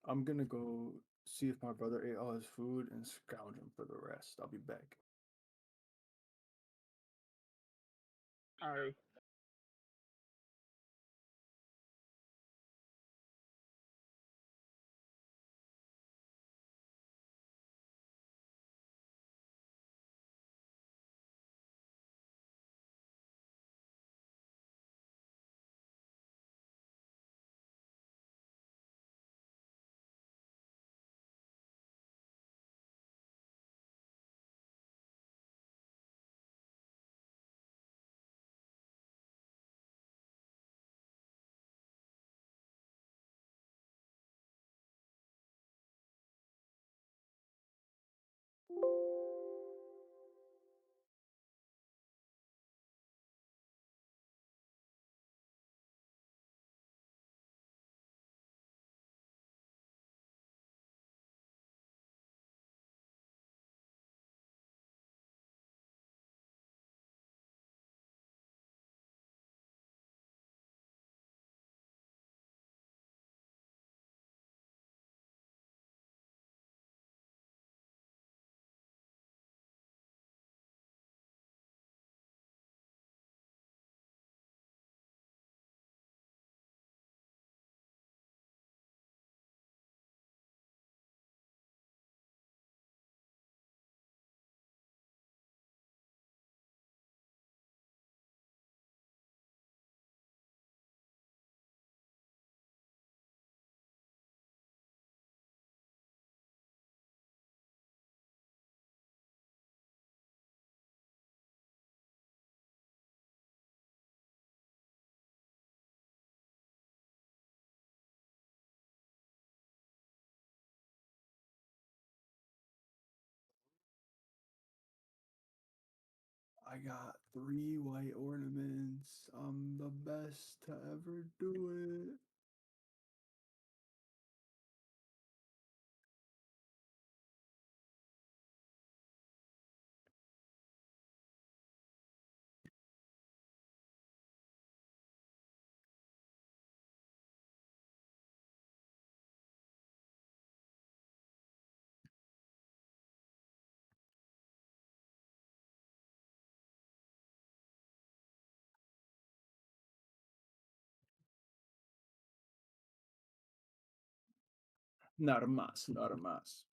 I'm gonna go see if my brother ate all his food and scrounge him for the rest. I'll be back. Alright. I got 3 white ornaments. I'm the best to ever do it. Nada más, nada más.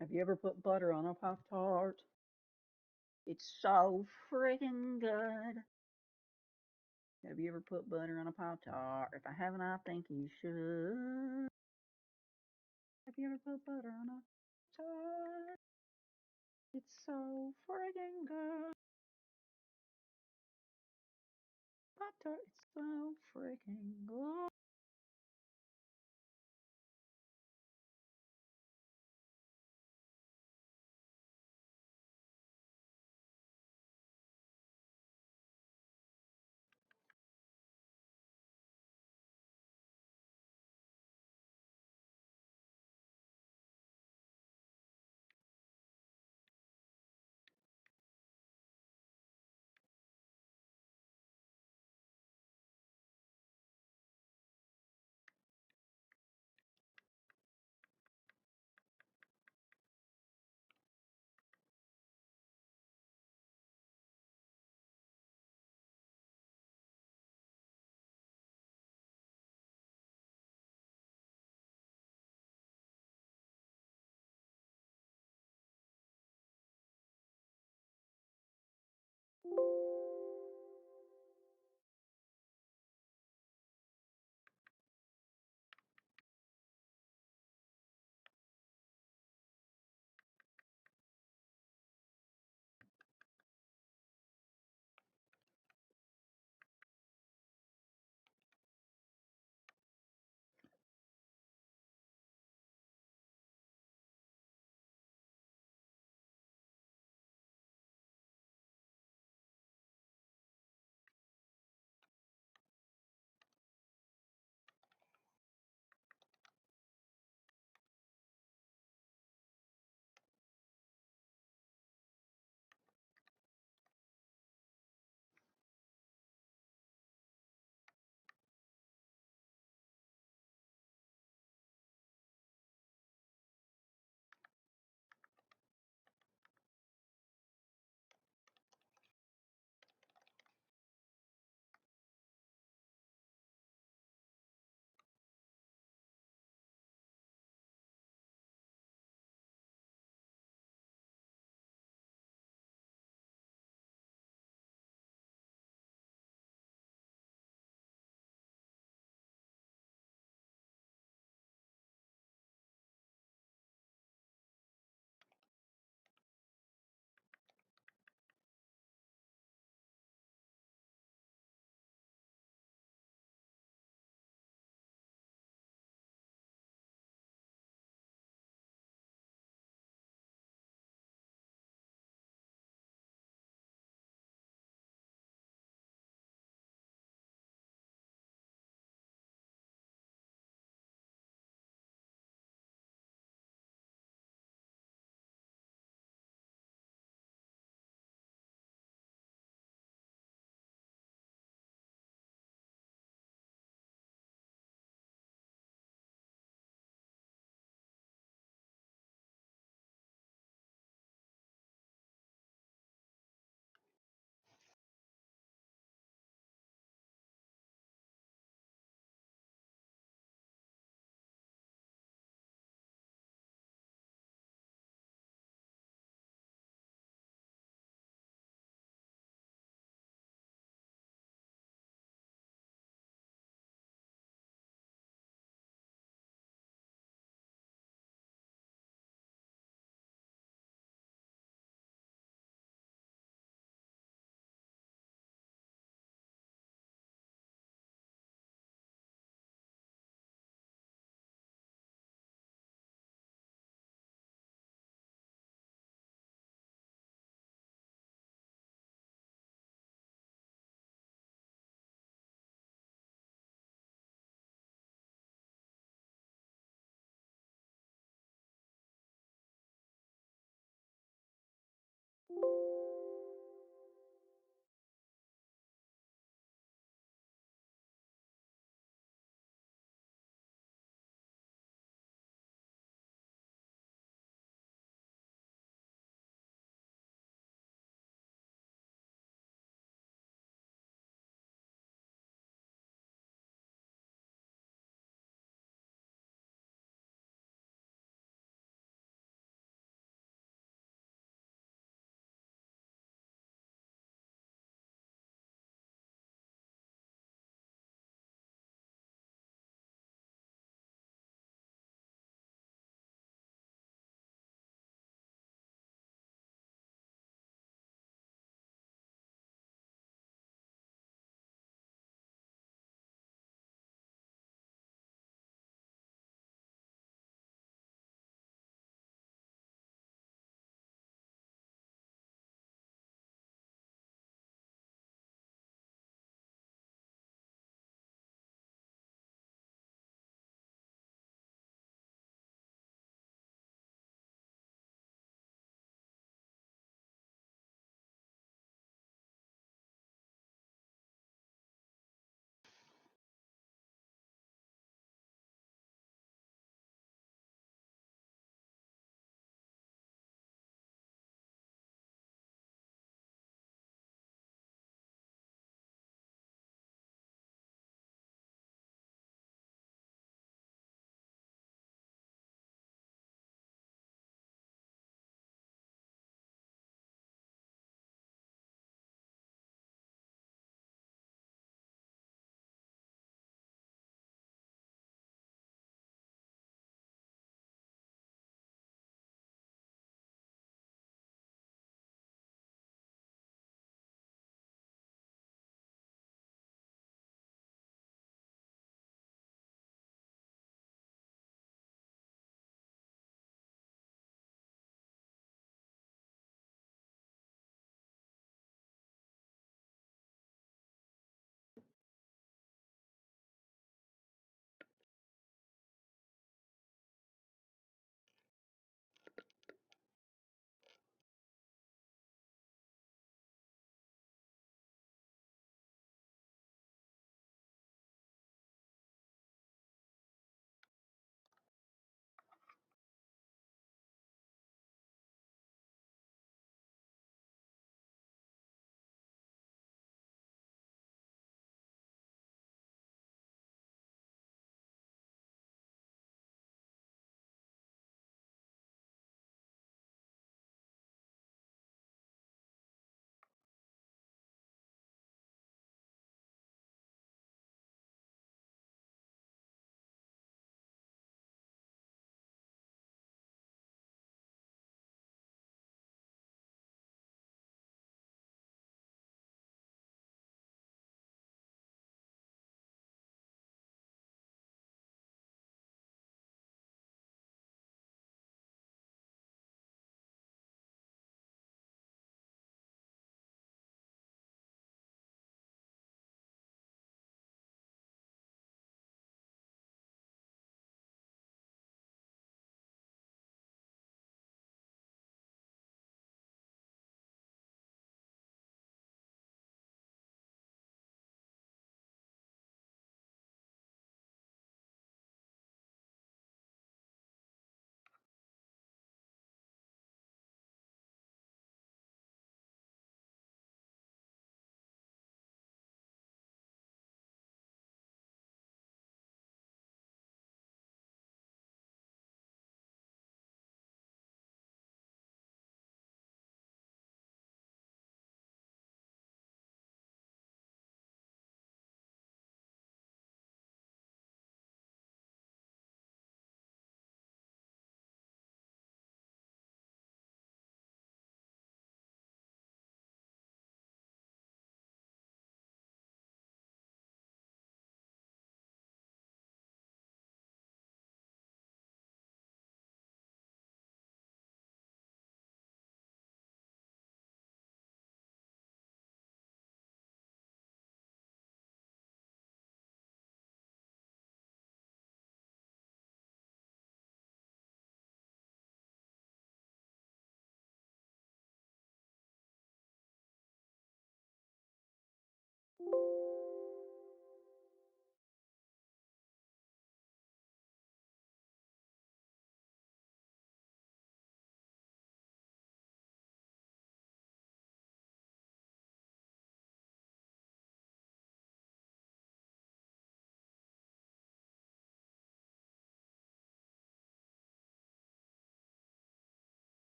Have you ever put butter on a Pop Tart? It's so freaking good. Have you ever put butter on a Pop Tart? If I haven't, I think you should. Have you ever put butter on a Tart? It's so friggin' good. Pop Tart, it's so freaking good.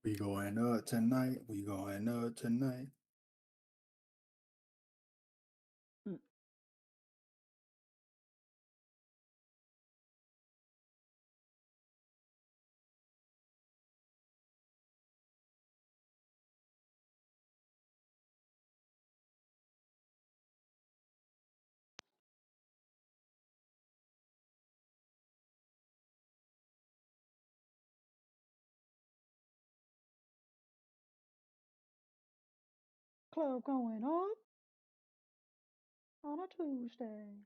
We going up tonight. We going up tonight. Club going on a Tuesday.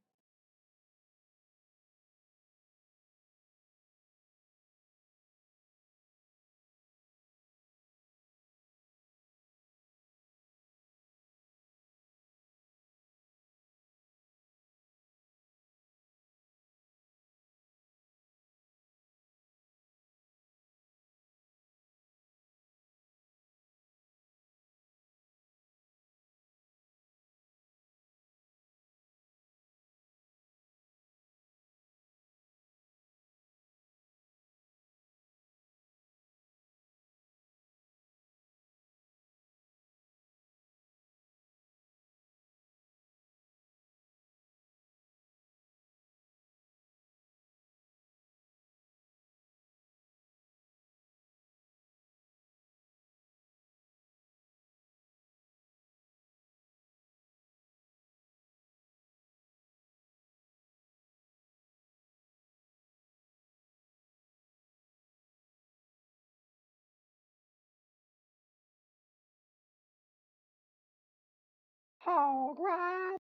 Hog ride.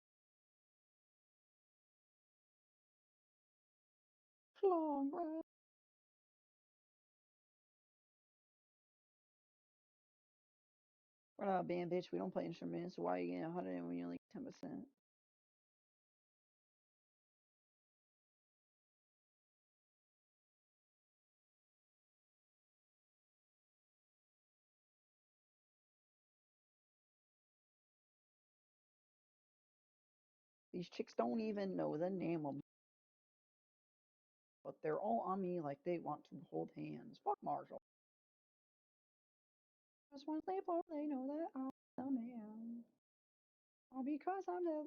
Long ride. We're not a band, bitch. We don't play instruments. So why are you getting 100 when you only get 10%? These chicks don't even know the name of, but they're all on me like they want to hold hands. Fuck Marshall. Just once they fall, they know that I'm the man. All because I'm the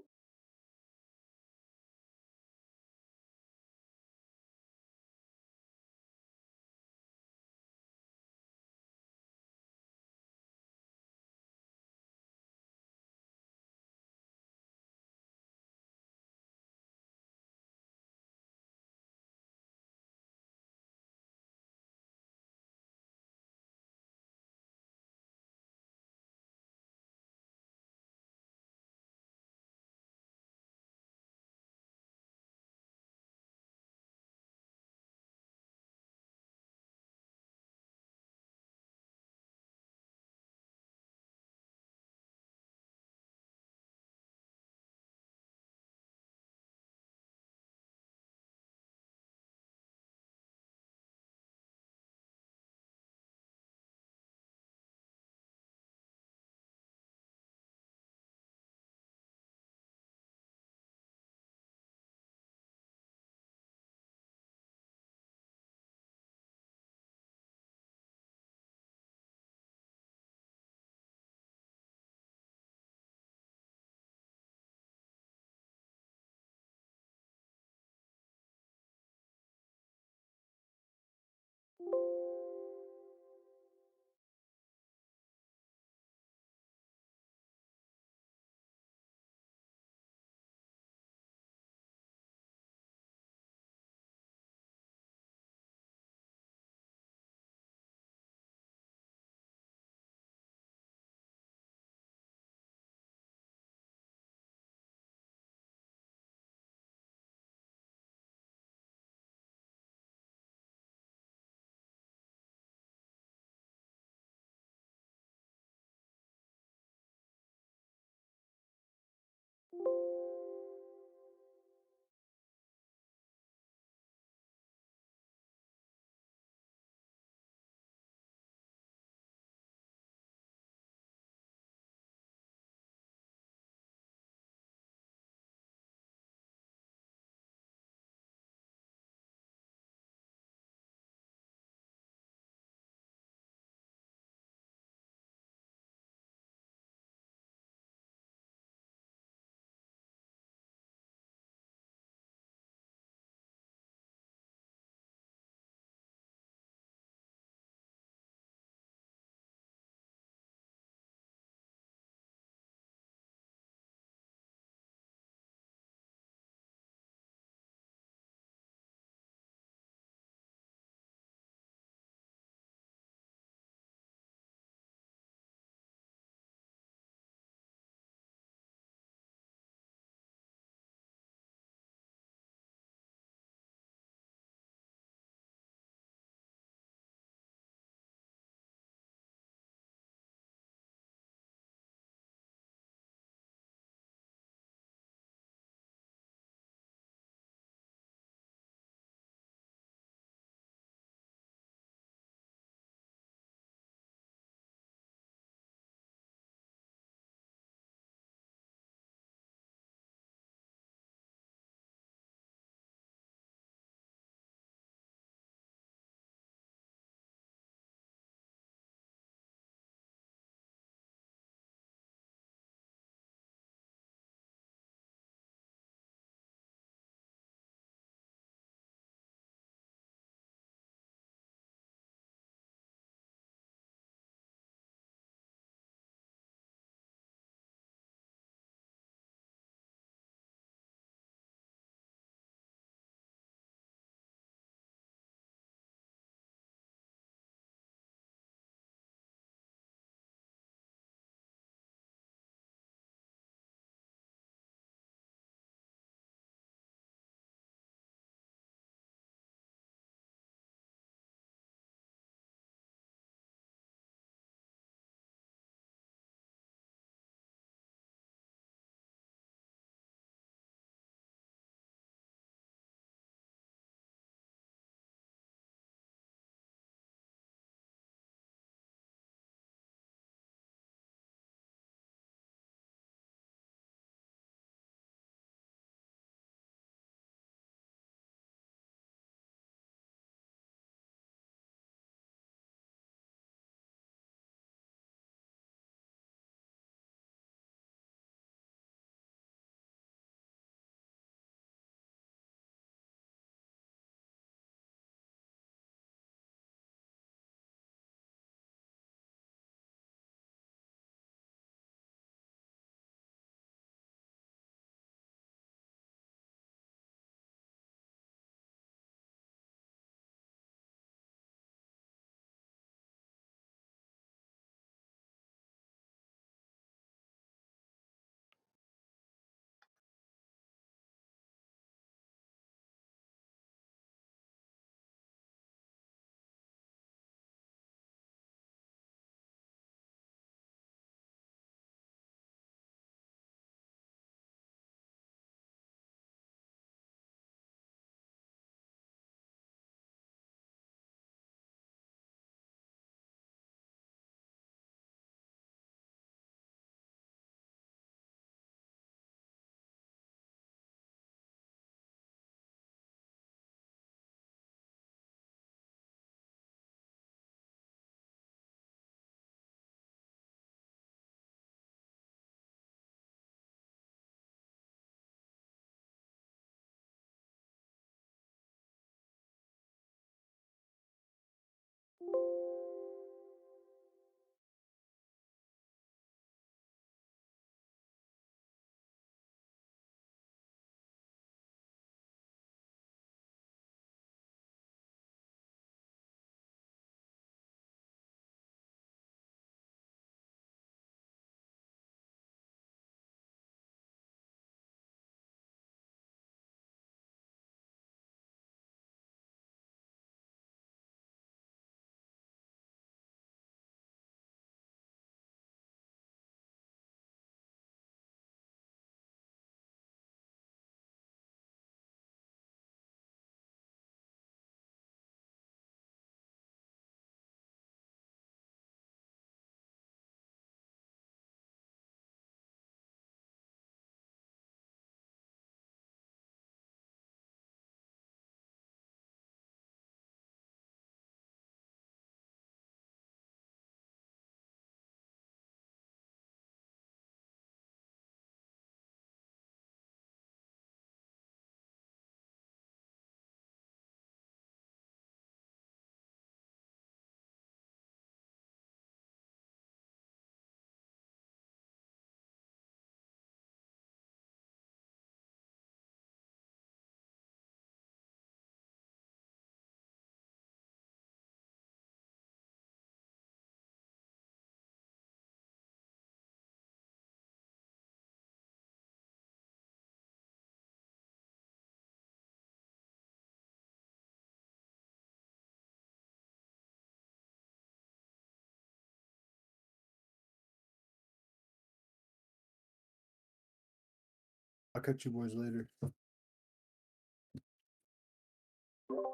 I'll catch you boys later.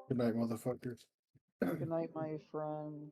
Good night, motherfuckers. Good night, my friend.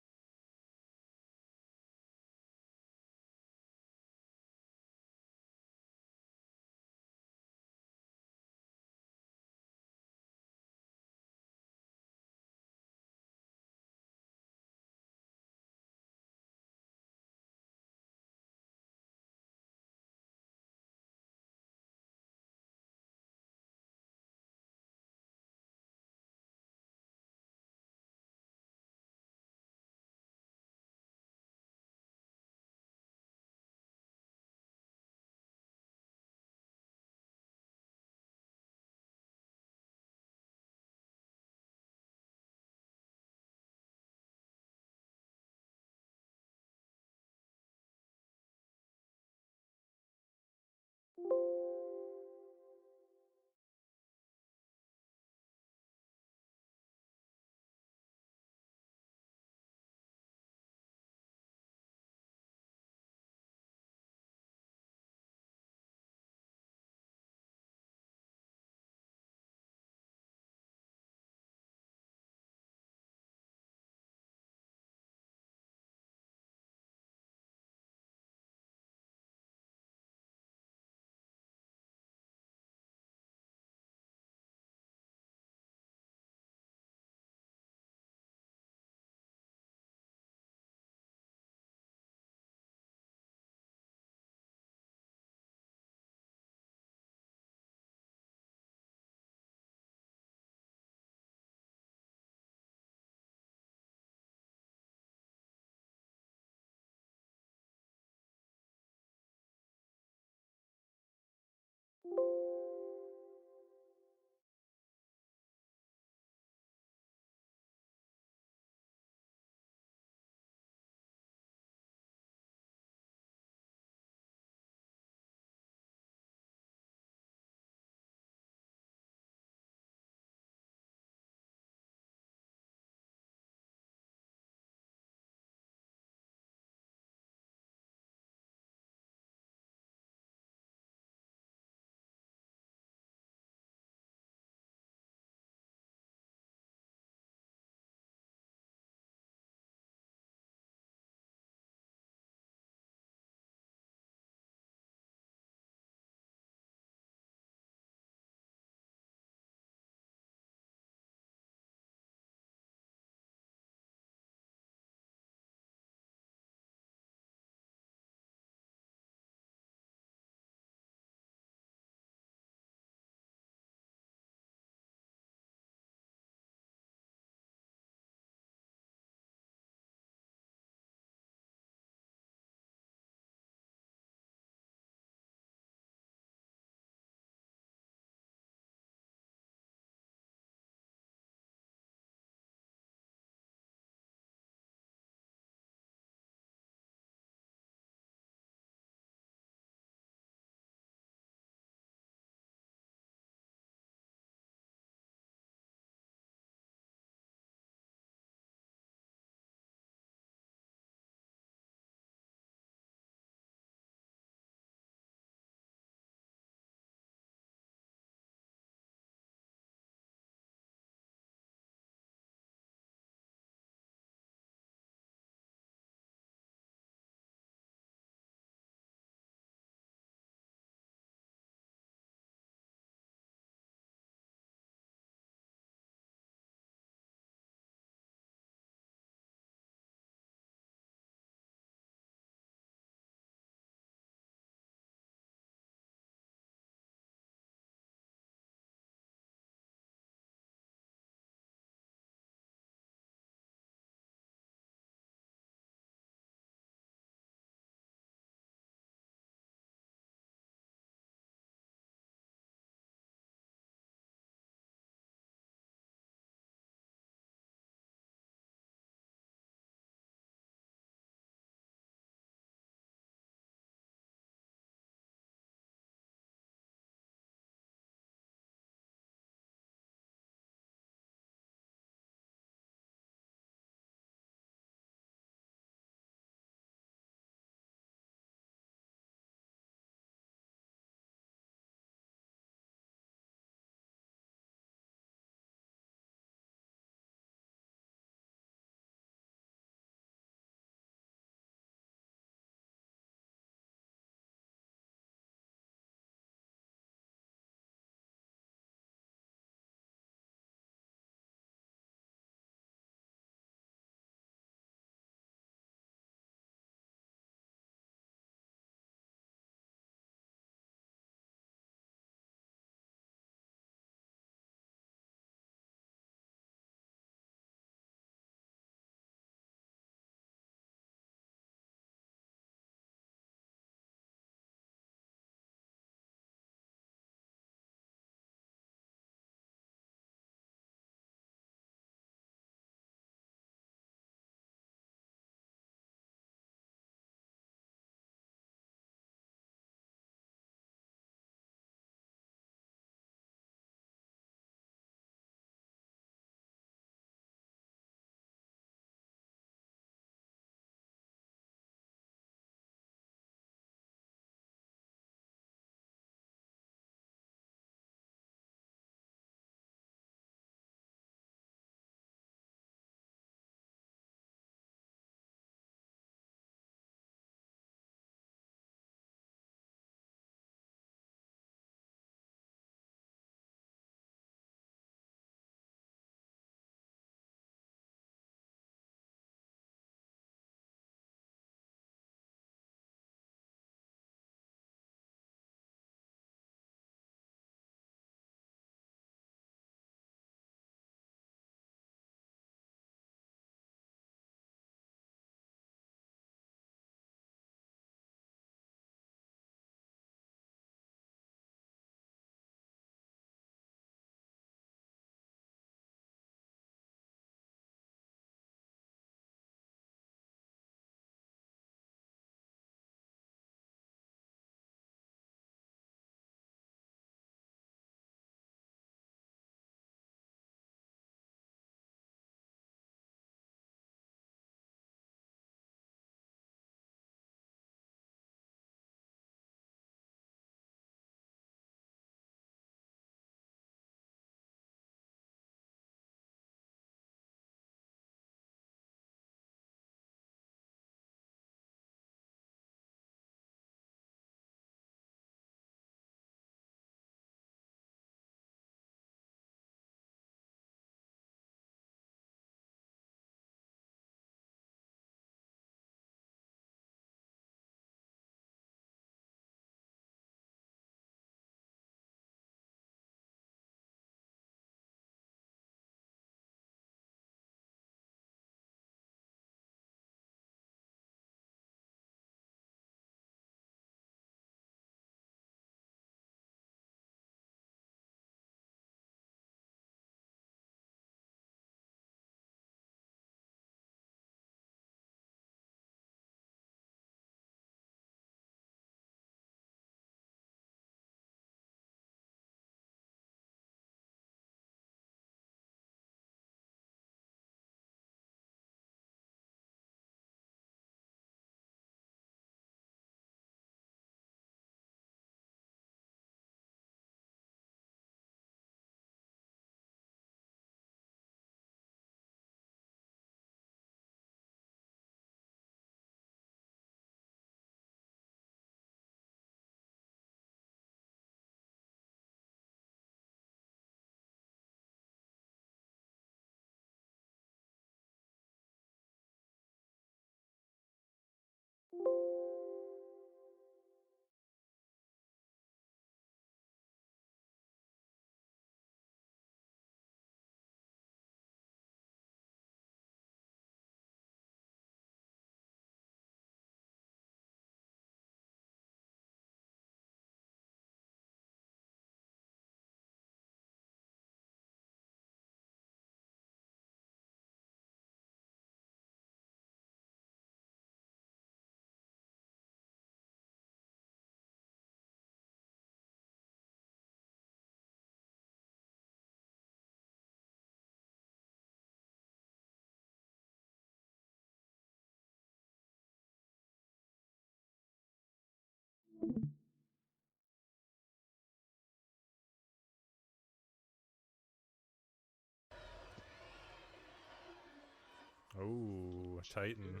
Oh, Titan.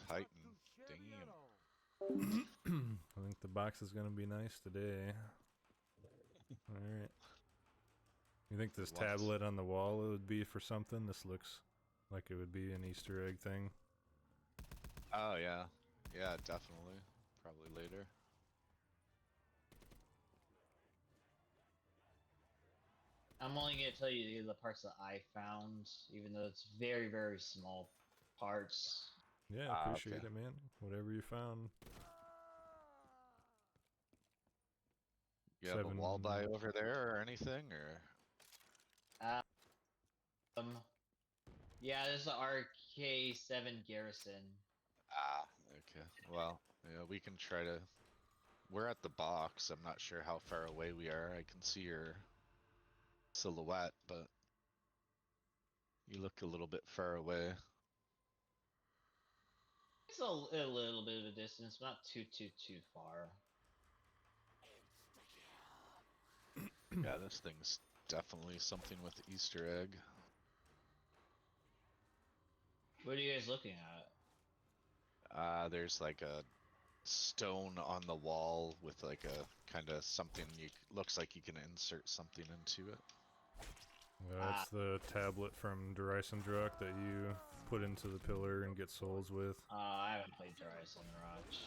Titan. Damn. I think the box is gonna be nice today. Alright. You think this tablet on the wall would be for something? This looks like it would be an Easter egg thing. Oh, yeah. Yeah, definitely. Probably later. I'm only gonna tell you the parts that I found, even though it's very, very small parts. Yeah, appreciate it, man. Whatever you found. You have a wall buy over there or anything, or? Yeah, this is the RK7 Garrison. Ah, okay. Well, yeah, we can try to. We're at the box. I'm not sure how far away we are. I can see your silhouette, but you look a little bit far away. It's a little bit of a distance, not too far. Yeah, this thing's definitely something with Easter egg. What are you guys looking at? There's like a stone on the wall with like a kind of something looks like you can insert something into it. That's the tablet from Drysendrach that you put into the pillar and get souls with. I haven't played Drysendrach.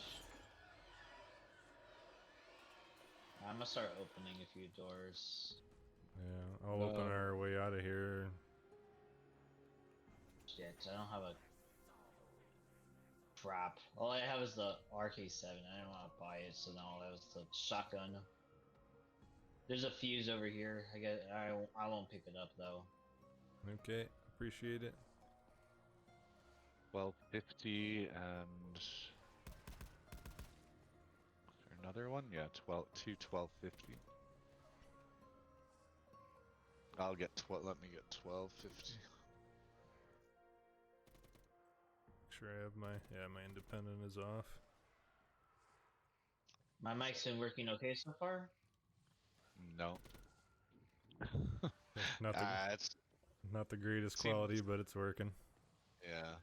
I'm gonna start opening a few doors. Yeah, I'll open our way out of here. Shit, I don't have a crap. All I have is the RK7. I didn't want to buy it, so now that was the shotgun. There's a fuse over here. I won't pick it up though. Okay, appreciate it. 1250 and another one? Yeah, 1250. I'll get let me get 1250. Make sure I have my independent is off. My mic's been working okay so far? No. Not the greatest quality, but it's working. Yeah.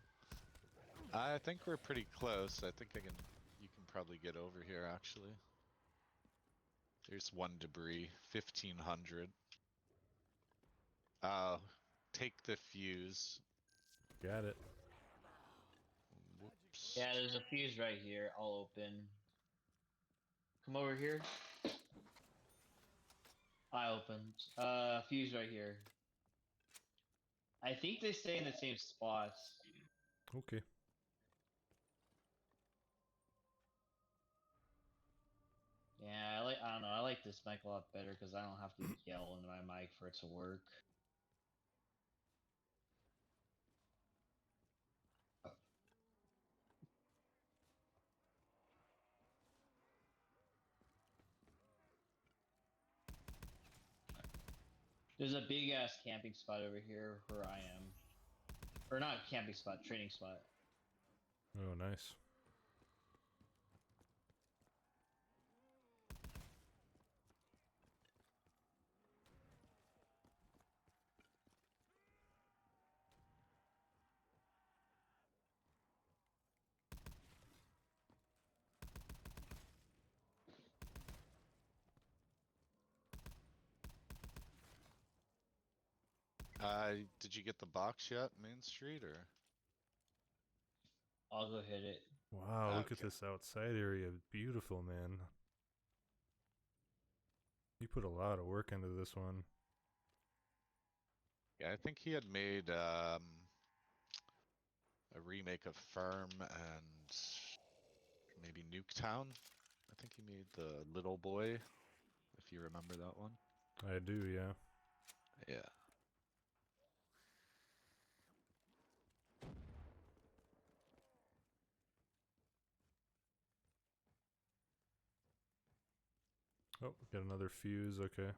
I think we're pretty close. I think you can probably get over here actually. There's one debris, 1500. Take the fuse. Got it. Whoops. Yeah, there's a fuse right here. I'll open. Come over here. I opened. Fuse right here. I think they stay in the same spots. Okay. Yeah, I don't know, I like this mic a lot better because I don't have to yell into my mic for it to work. There's a big ass camping spot over here where I am. Or not camping spot, training spot. Oh, nice. Did you get the box yet, Main Street, or? I'll go hit it. Wow, look at this outside area. Beautiful, man. You put a lot of work into this one. Yeah, I think he had made a remake of Farm and maybe Nuketown. I think he made the Little Boy, if you remember that one. I do, yeah. Yeah. Oh, got another fuse, okay.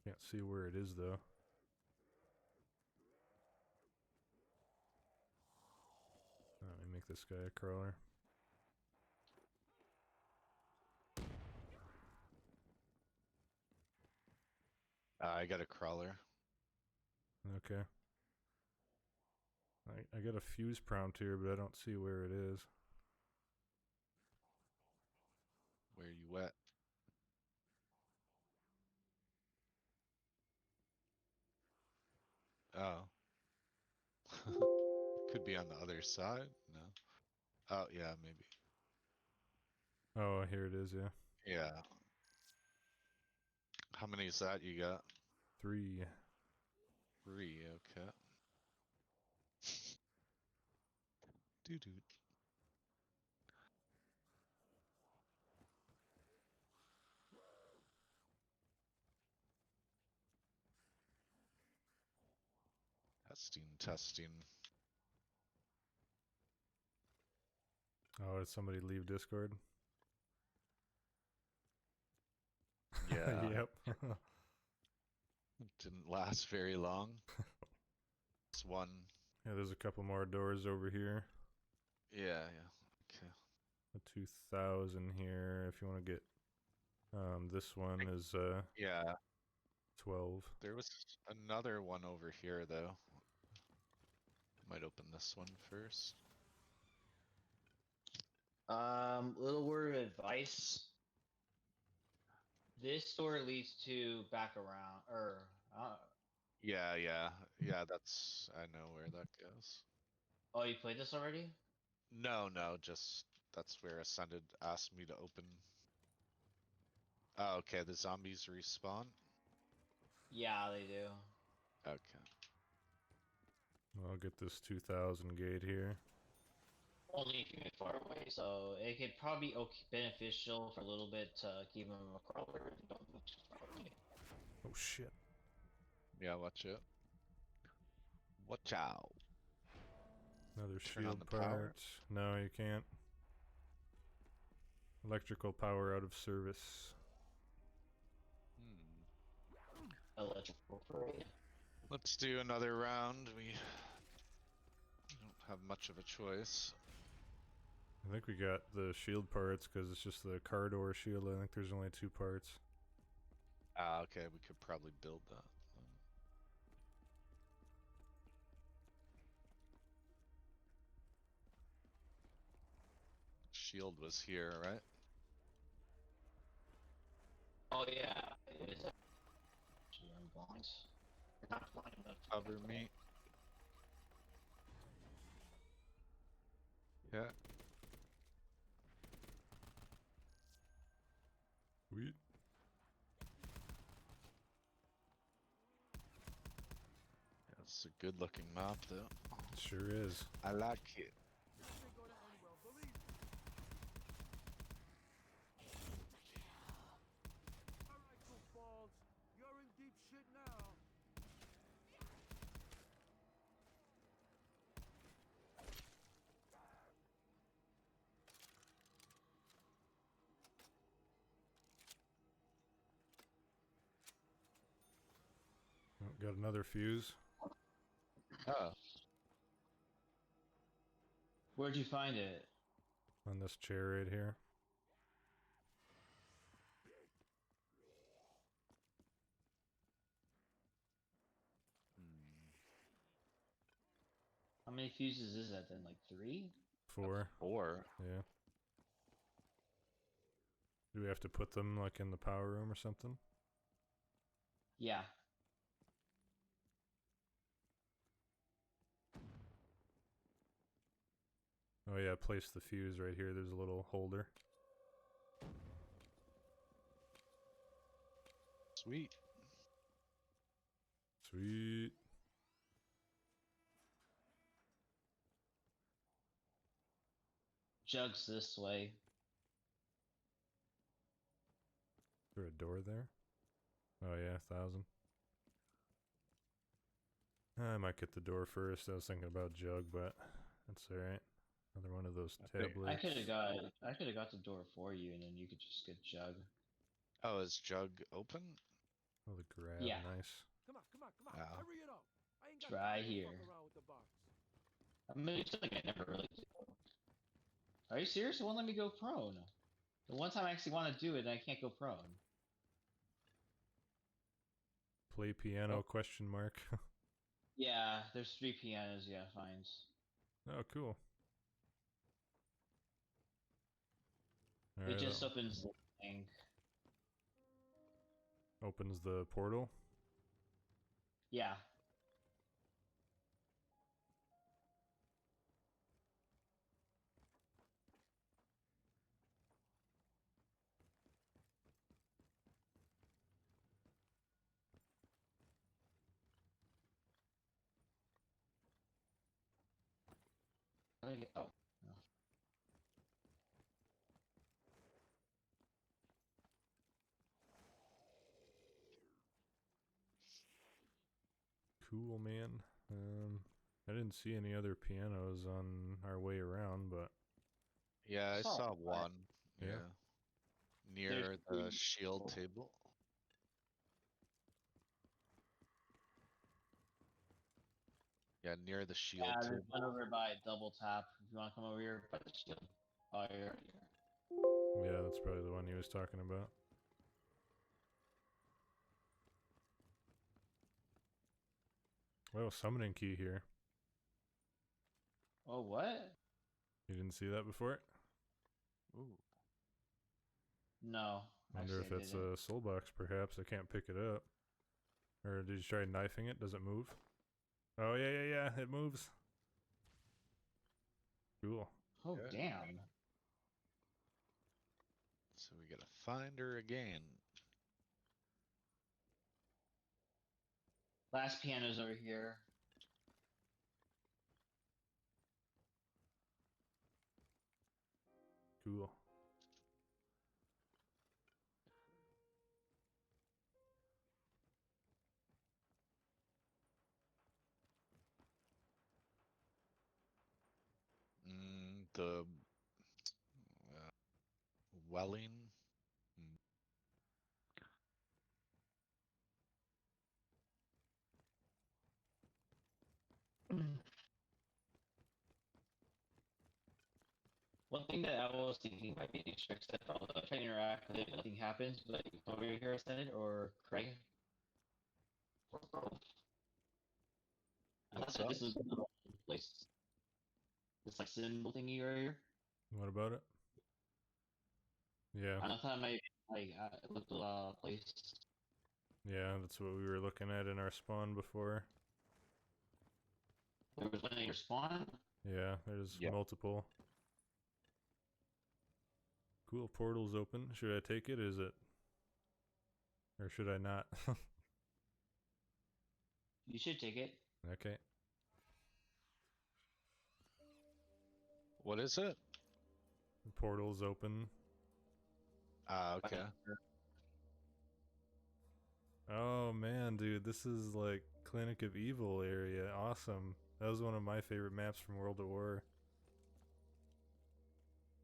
Can't see where it is, though. Let me make this guy a crawler. I got a crawler. Okay. I got a fuse prompt here, but I don't see where it is. Where you at? Oh. Could be on the other side? No. Oh, yeah, maybe. Oh, here it is, yeah. Yeah. How many is that you got? 3. 3, okay. Doo-doo. Testing. Oh, did somebody leave Discord? Yeah. Yep. Didn't last very long. It's one. Yeah, there's a couple more doors over here. Yeah. Okay. A 2000 here. If you want to get, this one is Yeah. 12. There was another one over here though. Might open this one first. Little word of advice. This door leads to back around, or Yeah. That's I know where that goes. oh, you played this already? No, just that's where Ascended asked me to open. Oh, okay. The zombies respawn. Yeah, they do. Okay. I'll get this 2000 gate here. Only if you get far away, so it could probably be beneficial for a little bit to keep them a crawler if you don't move too far away. Oh shit. Yeah, watch it. Watch out. Another Turn on shield the power. part. No, you can't. Electrical power out of service. Electrical parade. Let's do another round. We don't have much of a choice. I think we got the shield parts because it's just the car door shield. I think there's only 2 parts. Ah, okay. We could probably build that. Shield was here, right? Oh yeah, it is. I'm blind. You're not blind enough. Cover me. Yeah. Sweet. It's a good looking map though. It sure is. I like it. You're in deep shit now. Oh, got another fuse. Oh. Where'd you find it? On this chair right here. How many fuses is that then? Like 3? 4. 4. Yeah. Do we have to put them like in the power room or something? Yeah. Oh yeah, place the fuse right here. There's a little holder. Sweet. Sweet. Jugs this way. Is there a door there? Oh yeah, 1000. I might get the door first. I was thinking about Jug, but that's alright. Another one of those tablets. I could have got the door for you, and then you could just get Jug. Oh, is Jug open? Oh, the grab, Yeah. nice. Come on. Yeah. Hurry it up. I ain't got Try time to here. fuck around with the box. I'm gonna do something I never really do. Are you serious? It won't let me go prone. The one time I actually want to do it, I can't go prone. Play piano question mark. Yeah, there's 3 pianos. Yeah, finds. Oh, cool. All It right, just that opens the thing. opens the portal. Yeah. Oh. No. Cool, man. I didn't see any other pianos on our way around, but Yeah, I saw one. Yeah. Near the shield table. Yeah, near the shield Yeah, there's table. one over by double tap. If you want to come over here, by the shield. Oh, you're right here. Yeah, that's probably the one he was talking about. Oh, summoning key here. Oh, what? You didn't see that before? Ooh. No. Wonder Actually, if I it's didn't. a soul box, perhaps. I can't pick it up. Or did you try knifing it? Does it move? Oh, yeah. It moves. Cool. Oh, damn. So we gotta find her again. Last piano's over here. Cool. The Welling. One thing that I was thinking might be the trick that I'll try to interact with it, nothing happens, but you come over here, Senate, or Craig. Or both. I What's thought up? this is the place. This like symbol thingy right here. What about it? Yeah. I thought it might like look a place. Yeah, that's what we were looking at in our spawn before. There was one in your spawn? Yeah, there's multiple. Cool, portal's open. Should I take it? Is it? Or should I not? You should take it. Okay. What is it? The portal's open. Ah, okay. Oh man, dude, this is like Clinic of Evil area. Awesome. That was one of my favorite maps from World at War.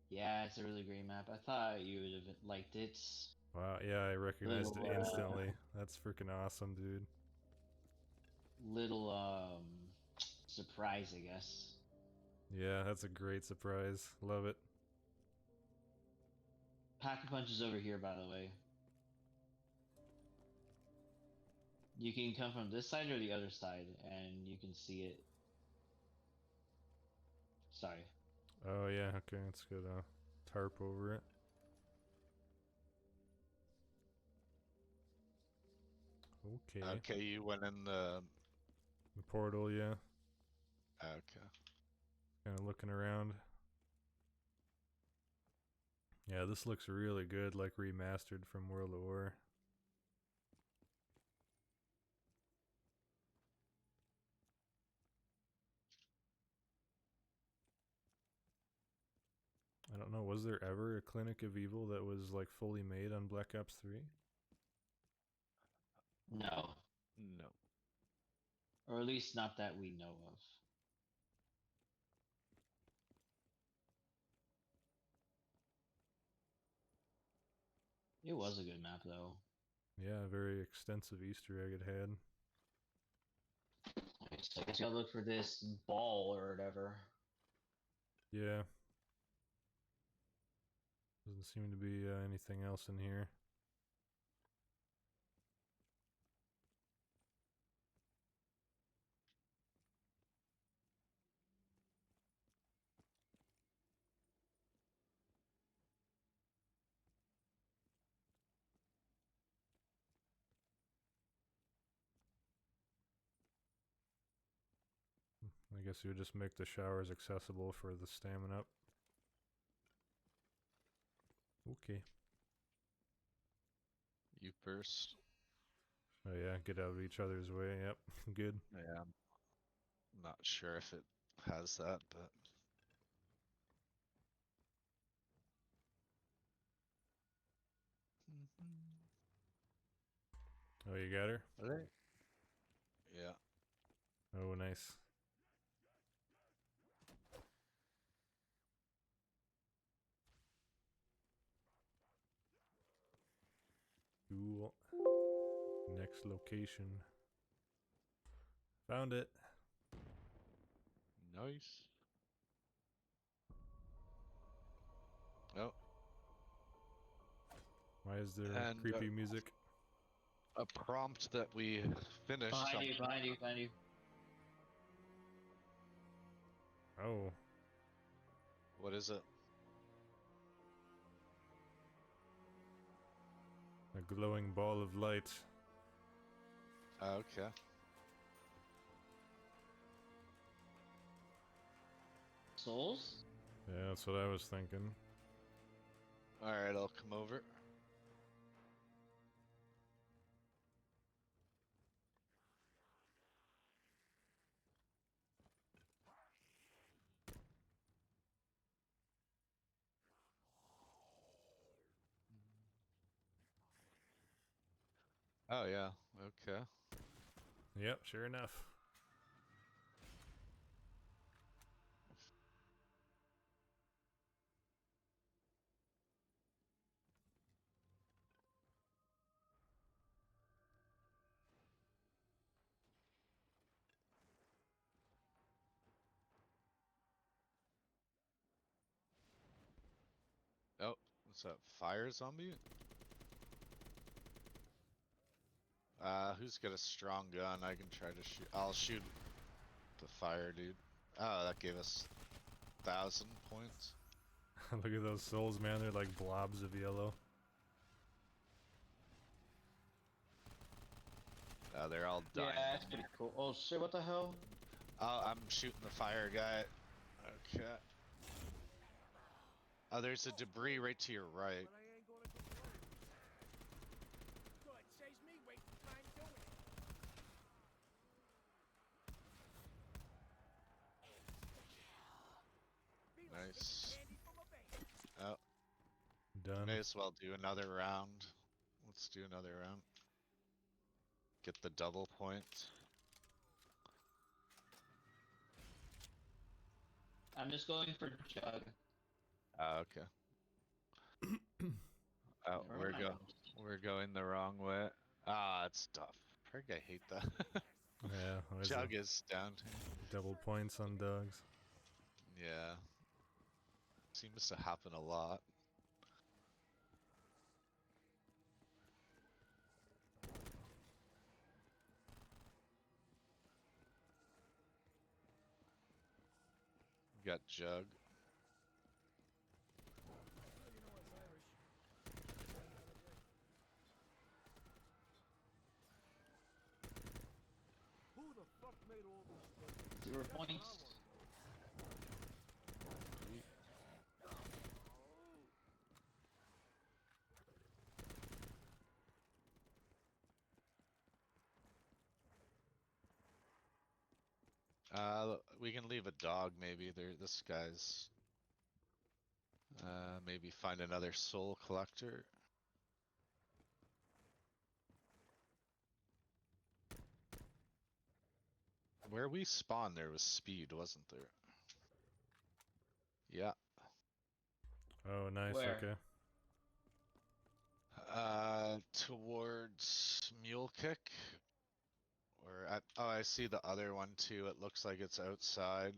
Yeah, it's a really great map. I thought you would have liked it. Wow, yeah, I recognized it instantly. That's freaking awesome, dude. Little surprise, I guess. Yeah, that's a great surprise. Love it. Pack-a-Punch is over here, by the way. You can come from this side or the other side, and you can see it. Sorry. Oh yeah, okay, let's get a tarp over it. Okay. Okay, you went in the portal, yeah. Okay. Kind of looking around. Yeah, this looks really good, like remastered from World at War. I don't know, was there ever a Clinic of Evil that was like fully made on Black Ops 3? No. No. Or at least not that we know of. It was a good map, though. Yeah, very extensive Easter egg it had. So I guess you gotta look for this ball or whatever. Yeah. Doesn't seem to be anything else in here. guess you would just make the showers accessible for the stamina up. Okay. You first. Oh yeah, get out of each other's way. Yep, good. Yeah, I'm not sure if it has that, but Oh, you got her? yeah. Oh, nice. Cool. Next location. Found it. Nice. Oh. Why is there And, creepy music? A prompt that we finished. Behind you, behind you, behind you. Oh. What is it? A glowing ball of light. Okay. Souls? Yeah, that's what I was thinking. Alright, I'll come over. Oh yeah, okay. Yep, sure enough. Oh, what's that? Fire zombie? Who's got a strong gun? I can try to shoot. I'll shoot the fire dude. Oh, that gave us 1,000 points. Look at those souls, man. They're like blobs of yellow. They're all dying. Yeah, that's pretty cool. Oh shit, what the hell? Oh, I'm shooting the fire guy. Okay. Oh, there's a debris right to your right. Nice. Oh. Done. May as well do another round. Let's do another round. Get the double point. I'm just going for Jug. Okay. Oh, we're going the wrong way. Ah, it's tough. Frig, I hate that. Yeah, Jug is down. Double points on dogs. Yeah. Seems to happen a lot. Got Jug. Who the fuck made all this 0 points. We can leave a dog maybe. This guy's. Maybe find another soul collector. Where we spawned, there was speed, wasn't there? Yeah. Oh, nice. Where? Okay. Towards Mule Kick. Oh, I see the other one too. It looks like it's outside.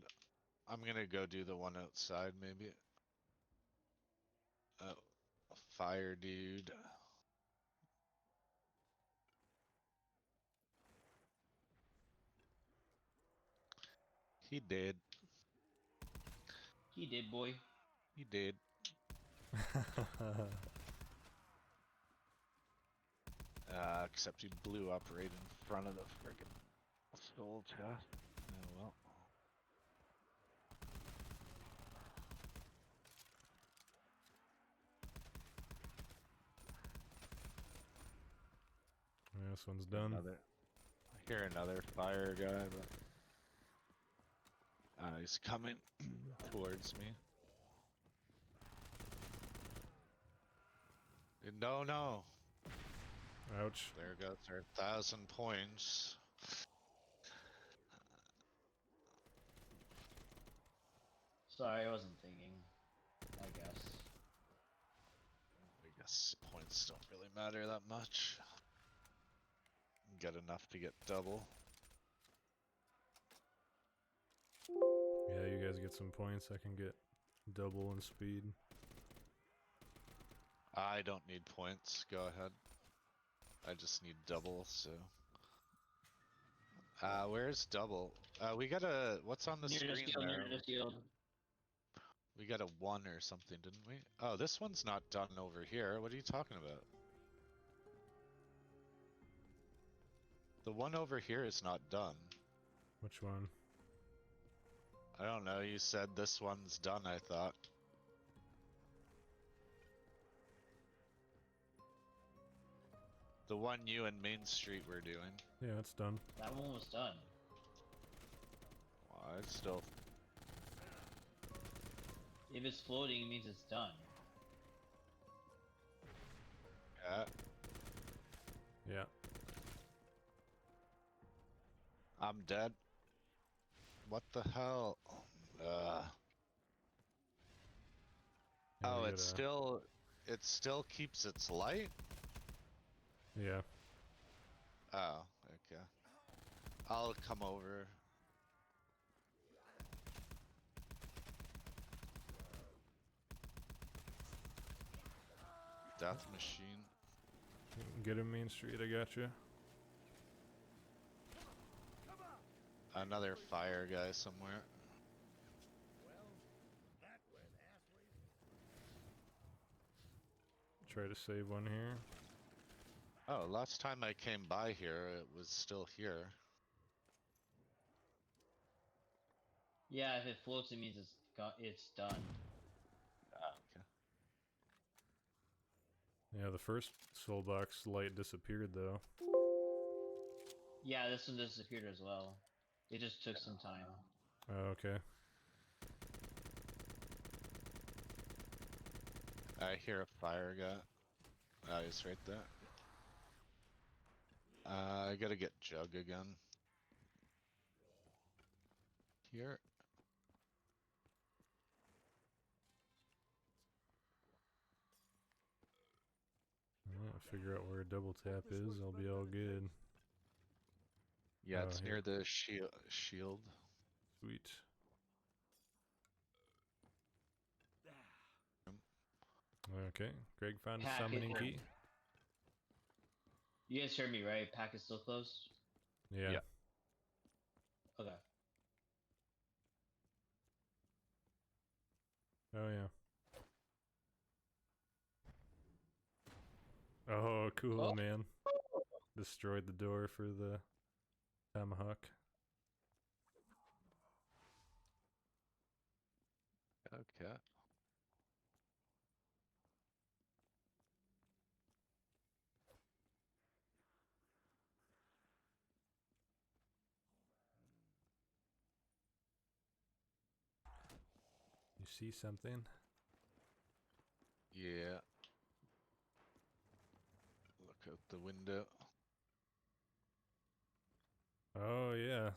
I'm gonna go do the one outside, maybe. Oh, fire dude. He did. He did, boy. He did. Except he blew up right in front of the friggin' soul chest. Oh well. This one's done. I hear another fire guy, but he's coming towards me. No, no. Ouch. There goes our 1,000 points. Sorry, I wasn't thinking. I guess. I guess points don't really matter that much. Get enough to get double. Yeah, you guys get some points. I can get double in speed. I don't need points. Go ahead. I just need double, so. Where's double? We got a. What's on the screen there? Near the field. We got a 1 or something, didn't we? Oh, this one's not done over here. What are you talking about? The one over here is not done. Which one? I don't know. You said this one's done, I thought. The one you and Main Street were doing. Yeah, it's done. That one was done. Well, it's still. If it's floating, it means it's done. Yeah. Yeah. I'm dead. What the hell? Yeah, Oh, we it still keeps its light? Yeah. Oh, okay. I'll come over. Death machine. Get him, Main Street. I got you. Another fire guy somewhere. Try to save one here. Oh, last time I came by here, it was still here. Yeah, if it floats, it means it's done. Okay. Yeah, the first soul box light disappeared though. Yeah, this one disappeared as well. It just took some time. Oh, okay. I hear a fire guy. Oh, he's right there. I gotta get Jug again. Here. Yeah, figure out where a double tap is. I'll be all good. Yeah, Oh, it's here. near the shield. Sweet. Okay, Greg found a Pack summoning it. key. You guys heard me, right? Pack is still closed? Yeah. Okay. Oh yeah. Oh, cool, Oh. man. Destroyed the door for the tomahawk. Okay. You see something? Yeah. Look out the window. Oh yeah.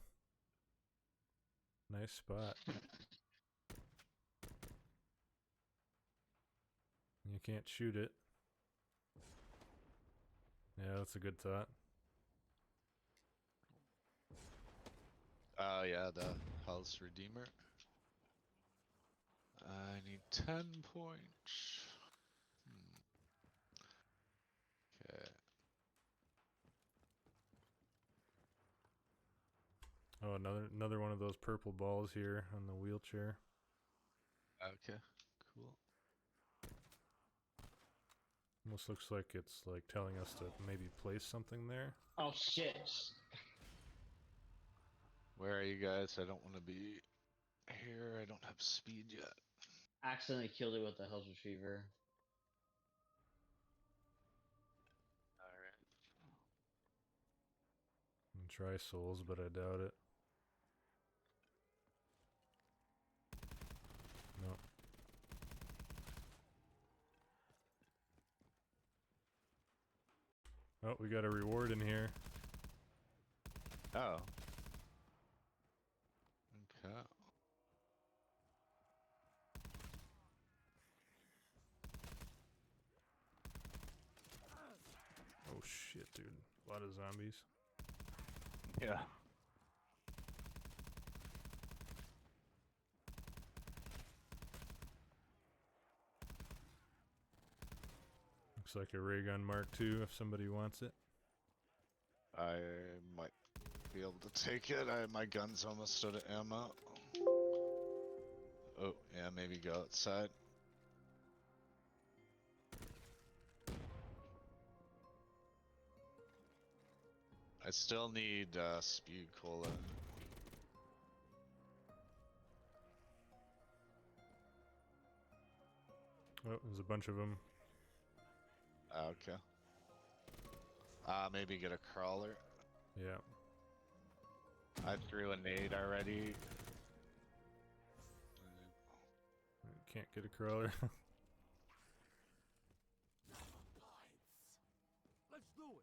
Nice spot. You can't shoot it. Yeah, that's a good thought. Oh yeah, the House Redeemer. I need 10 points. Okay. Oh, another one of those purple balls here on the wheelchair. Okay. Cool. Almost looks like it's like telling us to maybe place something there. Oh shit. Where are you guys? I don't want to be here. I don't have speed yet. Accidentally killed it with the Hell's Retriever. Alright. can try souls, but I doubt it. No. Oh, we got a reward in here. Oh. Okay. Oh shit, dude. A lot of zombies. Yeah. Looks like a ray gun Mark II if somebody wants it. I might be able to take it. My gun's almost out of ammo. Oh, yeah, maybe go outside. I still need speed cola. Oh, there's a bunch of them. Okay. Maybe get a crawler. Yeah. I threw a nade already. Can't get a crawler. Let's do it.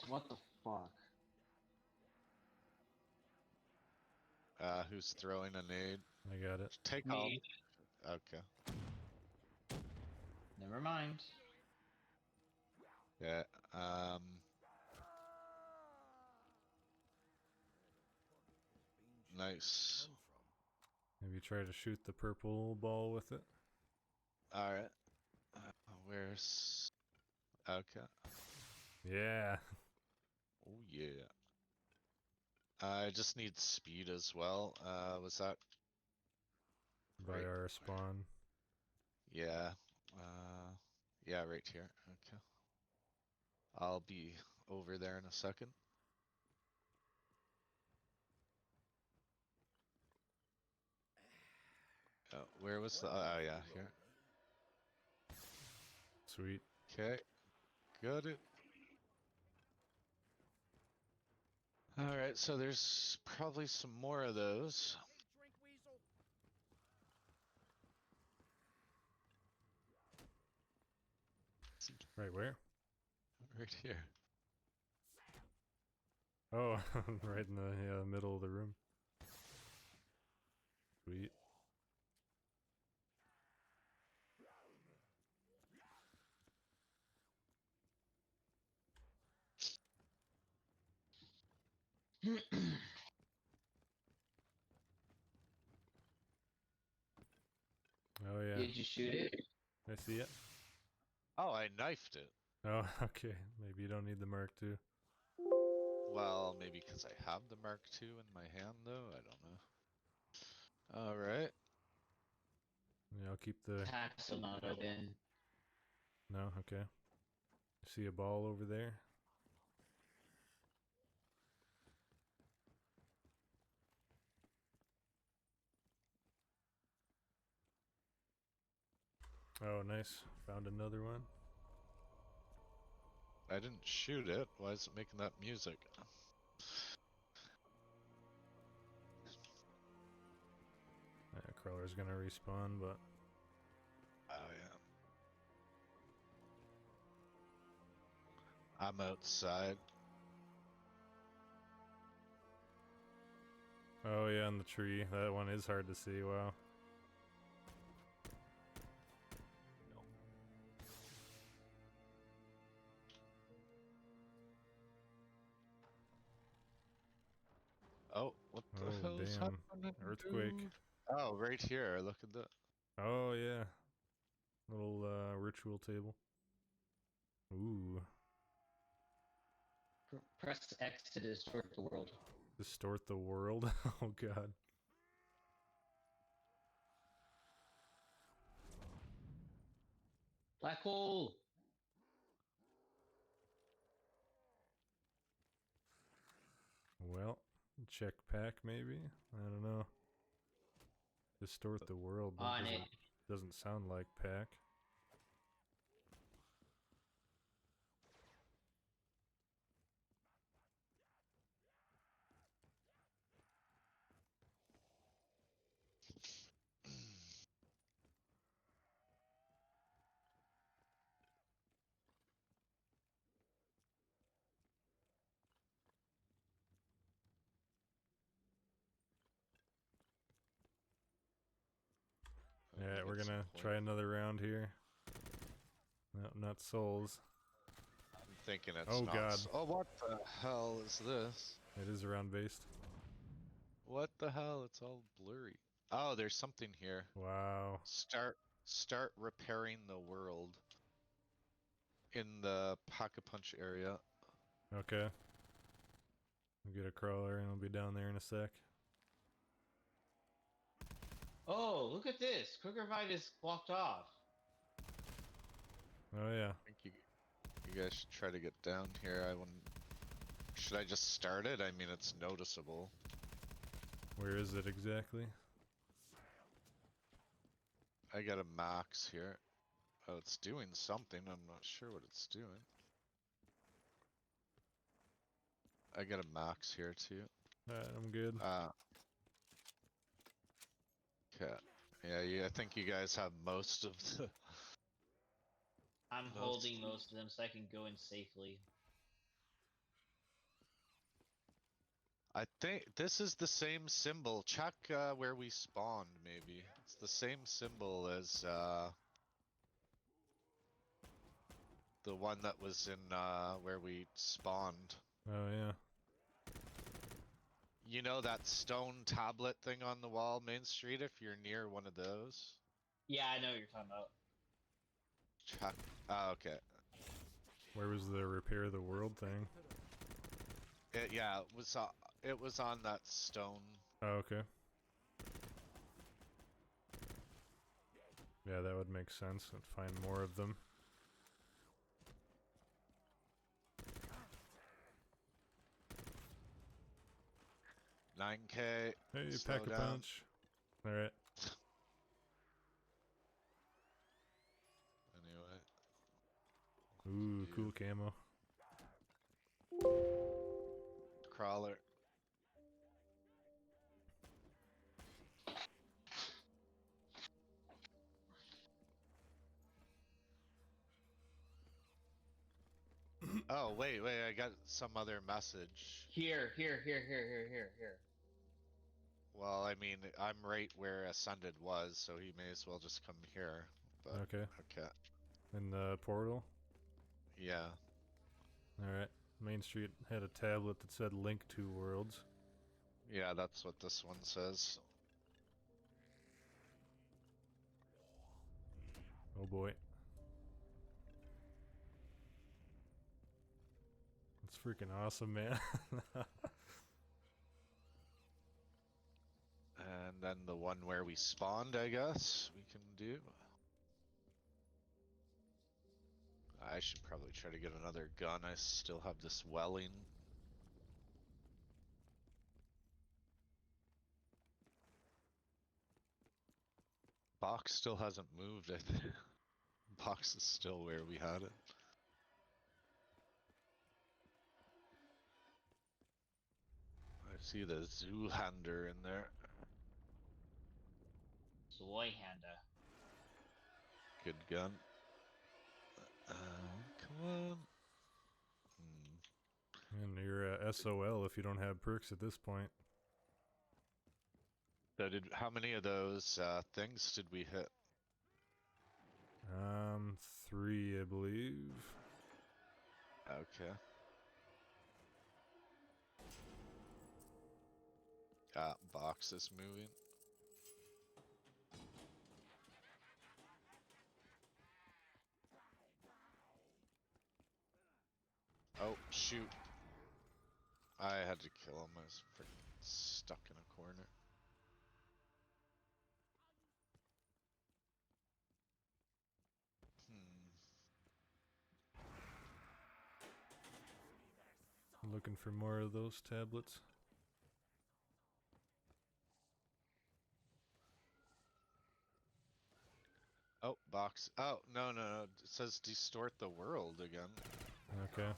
What the fuck? Who's throwing a nade? I got it. Take Me. home. Okay. Never mind. Yeah. Nice. Maybe try to shoot the purple ball with it. Alright. Where's... Okay. Yeah. Oh yeah. I just need speed as well. Was that... By right? our spawn. Yeah. Yeah, right here. Okay. I'll be over there in a second. Where was the... Oh, yeah, here. Sweet. Okay. Got it. Alright, so there's probably some more of those. Right where? Right here. Oh, right in the middle of the room. Sweet. Oh yeah. Did you shoot it? I see it. Oh, I knifed it. Oh, okay. Maybe you don't need the Mark II. Well, maybe because I have the Mark II in my hand, though. I don't know. Alright. Yeah, I'll keep the... Pack's still not open. No? Okay. See a ball over there? Oh, nice. Found another one. I didn't shoot it. Why is it making that music? Yeah, crawler's gonna respawn, but... Oh, yeah. I'm outside. Oh yeah, on the tree. That one is hard to see. Wow. Oh, what the Oh, hell's damn. happening? Earthquake. Dude? Oh, right here. Look at that. Oh yeah. Little ritual table. Ooh. Press X to distort the world. Distort the world? Oh god. Black hole! Well, check pack maybe? I don't know. Distort the world. That On doesn't, it. doesn't sound like pack. we're gonna try another round here. No, not souls. I'm thinking it's oh not. God. Oh, what the hell is this? It is round based. What the hell? It's all blurry. Oh, there's something here. Wow. Start repairing the world in the Pack-a-Punch area. Okay. We'll get a crawler and I'll be down there in a sec. Oh, look at this. Quick Revive is blocked off. Oh yeah. I think you guys should try to get down here. I wouldn't. Should I just start it? I mean, it's noticeable. Where is it exactly? I got a max here. Oh, it's doing something. I'm not sure what it's doing. I got a max here too. I'm good. Okay. Yeah, I think you guys have most of the. I'm holding most of them so I can go in safely. I think this is the same symbol. Check where we spawned, maybe. It's the same symbol as the one that was in where we spawned. Oh yeah. You know that stone tablet thing on the wall, Main Street, if you're near one of those? Yeah, I know what you're talking about. Check. Oh, okay. Where was the repair the world thing? Yeah, it was on that stone. Oh, okay. Yeah, that would make sense. I'd find more of them. $9K. Hey, slow pack a down. punch. Alright. Anyway. Ooh, cool camo. Crawler. Oh, wait, I got some other message. Here. Well, I mean, I'm right where Ascended was, so he may as well just come here. But, Okay. Okay. In the portal? Yeah. Alright. Main Street had a tablet that said link to worlds. Yeah, that's what this one says. Oh boy. That's freaking awesome, man. And then the one where we spawned, I guess, we can do. I should probably try to get another gun. I still have this welling. Box still hasn't moved, I think. Box is still where we had it. I see the Zoolander in there. Zoyhanda. Good gun. Come on. And you're SOL if you don't have perks at this point. So how many of those things did we hit? 3, I believe. Okay. Box is moving. Oh, shoot. I had to kill him. I was freaking stuck in a corner. Looking for more of those tablets. Oh, box. Oh, no. It says distort the world again. Okay.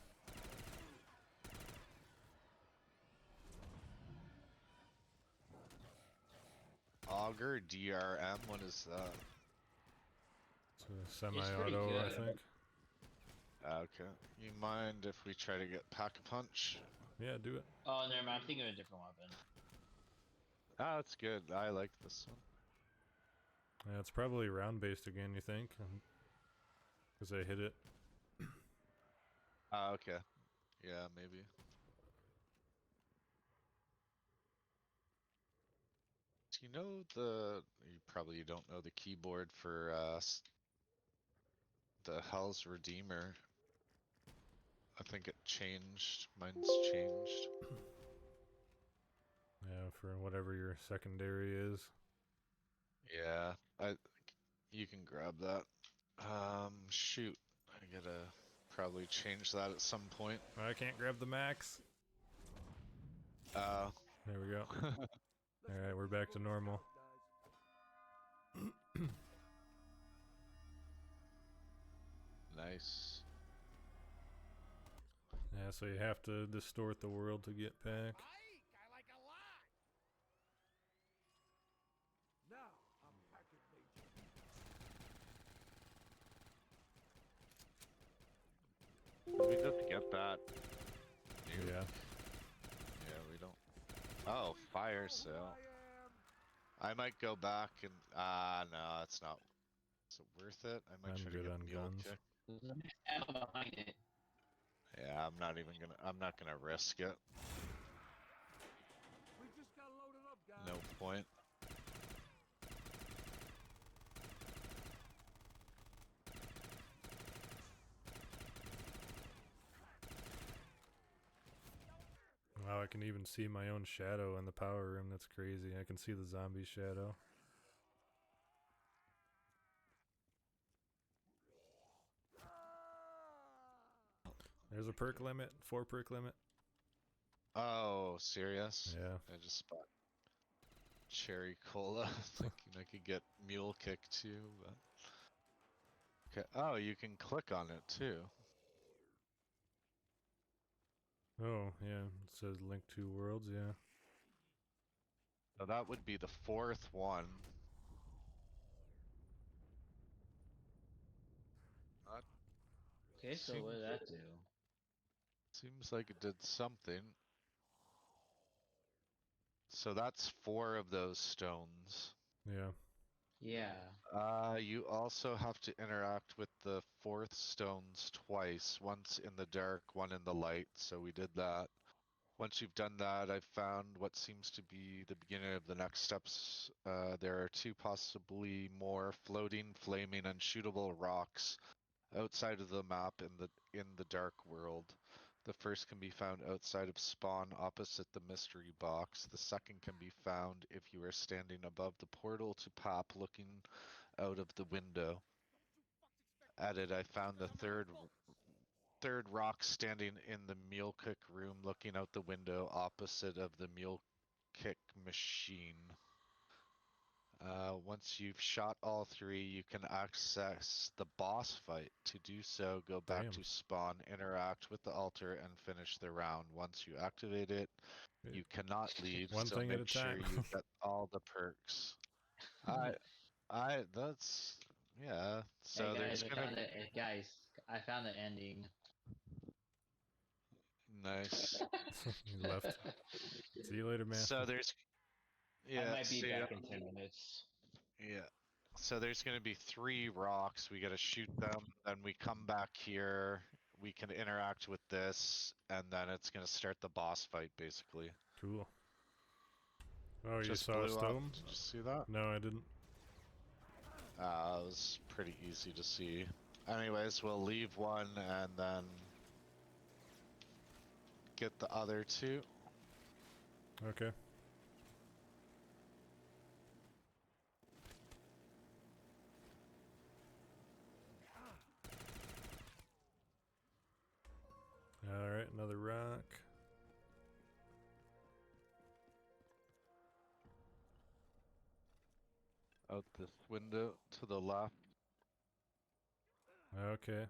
Auger, DRM, what is that? It's a semi-auto, I think. Okay. You mind if we try to get Pack-a-Punch? Yeah, do it. Oh, never mind. I'm thinking of a different weapon. Ah, that's good. I like this one. Yeah, it's probably round based again, you think? Because I hit it. Okay. Yeah, maybe. Do you know you probably don't know the keyboard for the Hell's Redeemer. I think it changed. Mine's changed. Yeah, for whatever your secondary is. Yeah, you can grab that. Shoot. I gotta probably change that at some point. I can't grab the max. There we go. Alright, we're back to normal. Nice. Yeah, so you have to distort the world to get back. Did we just get that? Yeah. Yeah, we don't. Oh, fire sale. I might go back and no, it's not. Is it worth it? I might I'm try to good get on mule guns. kick. There's a nice ammo behind it. Yeah, I'm not gonna risk it. No point. Wow, I can even see my own shadow in the power room. That's crazy. I can see the zombie shadow. There's a perk limit, 4 perk limit. Oh, serious? Yeah. I just bought cherry cola, thinking I could get mule kick too, but... Okay. Oh, you can click on it too. Oh, yeah. It says link to worlds, yeah. So that would be the 4th one. Not Okay, so what did that do? Seems like it did something. So that's 4 of those stones. Yeah. Yeah. You also have to interact with the 4th stones twice, once in the dark, one in the light, so we did that. Once you've done that, I've found what seems to be the beginning of the next steps. There are 2, possibly more, floating, flaming, and shootable rocks outside of the map in the dark world. The first can be found outside of spawn opposite the mystery box. The second can be found if you are standing above the portal to Pop looking out of the window. At it, I found the third rock standing in the mule kick room looking out the window opposite of the mule kick machine. Once you've shot all 3, you can access the boss fight. To do so, go back Damn. to spawn, interact with the altar, and finish the round. Once you activate it, you cannot leave, One so thing at make a sure time. you get all the perks. That's, yeah. So Hey guys, there's gonna be... guys, I found the ending. Nice. He left. See you later, man. So there's... Yeah, I might be see ya. back in 10 minutes. Yeah. So there's going to be 3 rocks. We got to shoot them. Then we come back here. We can interact with this. And then it's going to start the boss fight, basically. Cool. Oh, you Just saw a blew up. stone? Did you see that? No, I didn't. It was pretty easy to see. Anyways, we'll leave one and then get the other 2. Okay. Alright, another rock. Out this window to the left. Okay.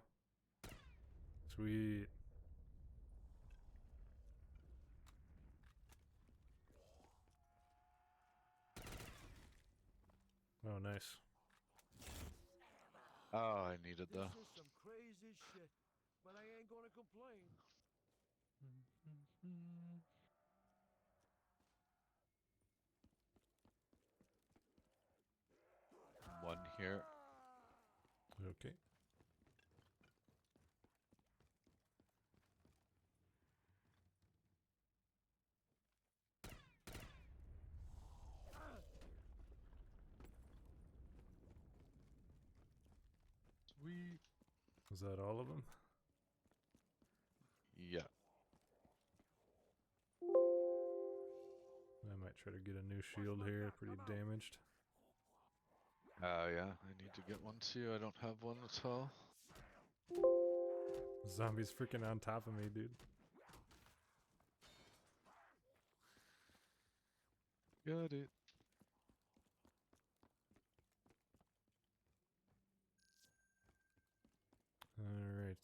Sweet. Oh, nice. Oh, I needed the... This is some crazy shit, but I ain't gonna complain. here. Okay. Sweet. Is that all of them? Yeah. I might try to get a new shield here, pretty damaged. Yeah, I need to get one too. I don't have one at all. Zombies freaking on top of me, dude. Got it. Alright.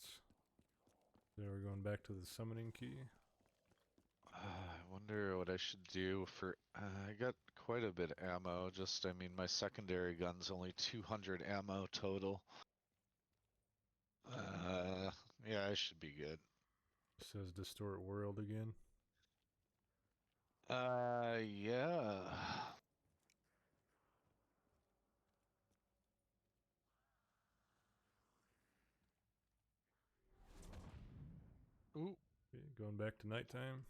So we're going back to the summoning key. I wonder what I should do for... I got quite a bit of ammo, I mean, my secondary gun's only 200 ammo total. Yeah, I should be good. Says distort world again. Yeah. Ooh. Okay, going back to nighttime.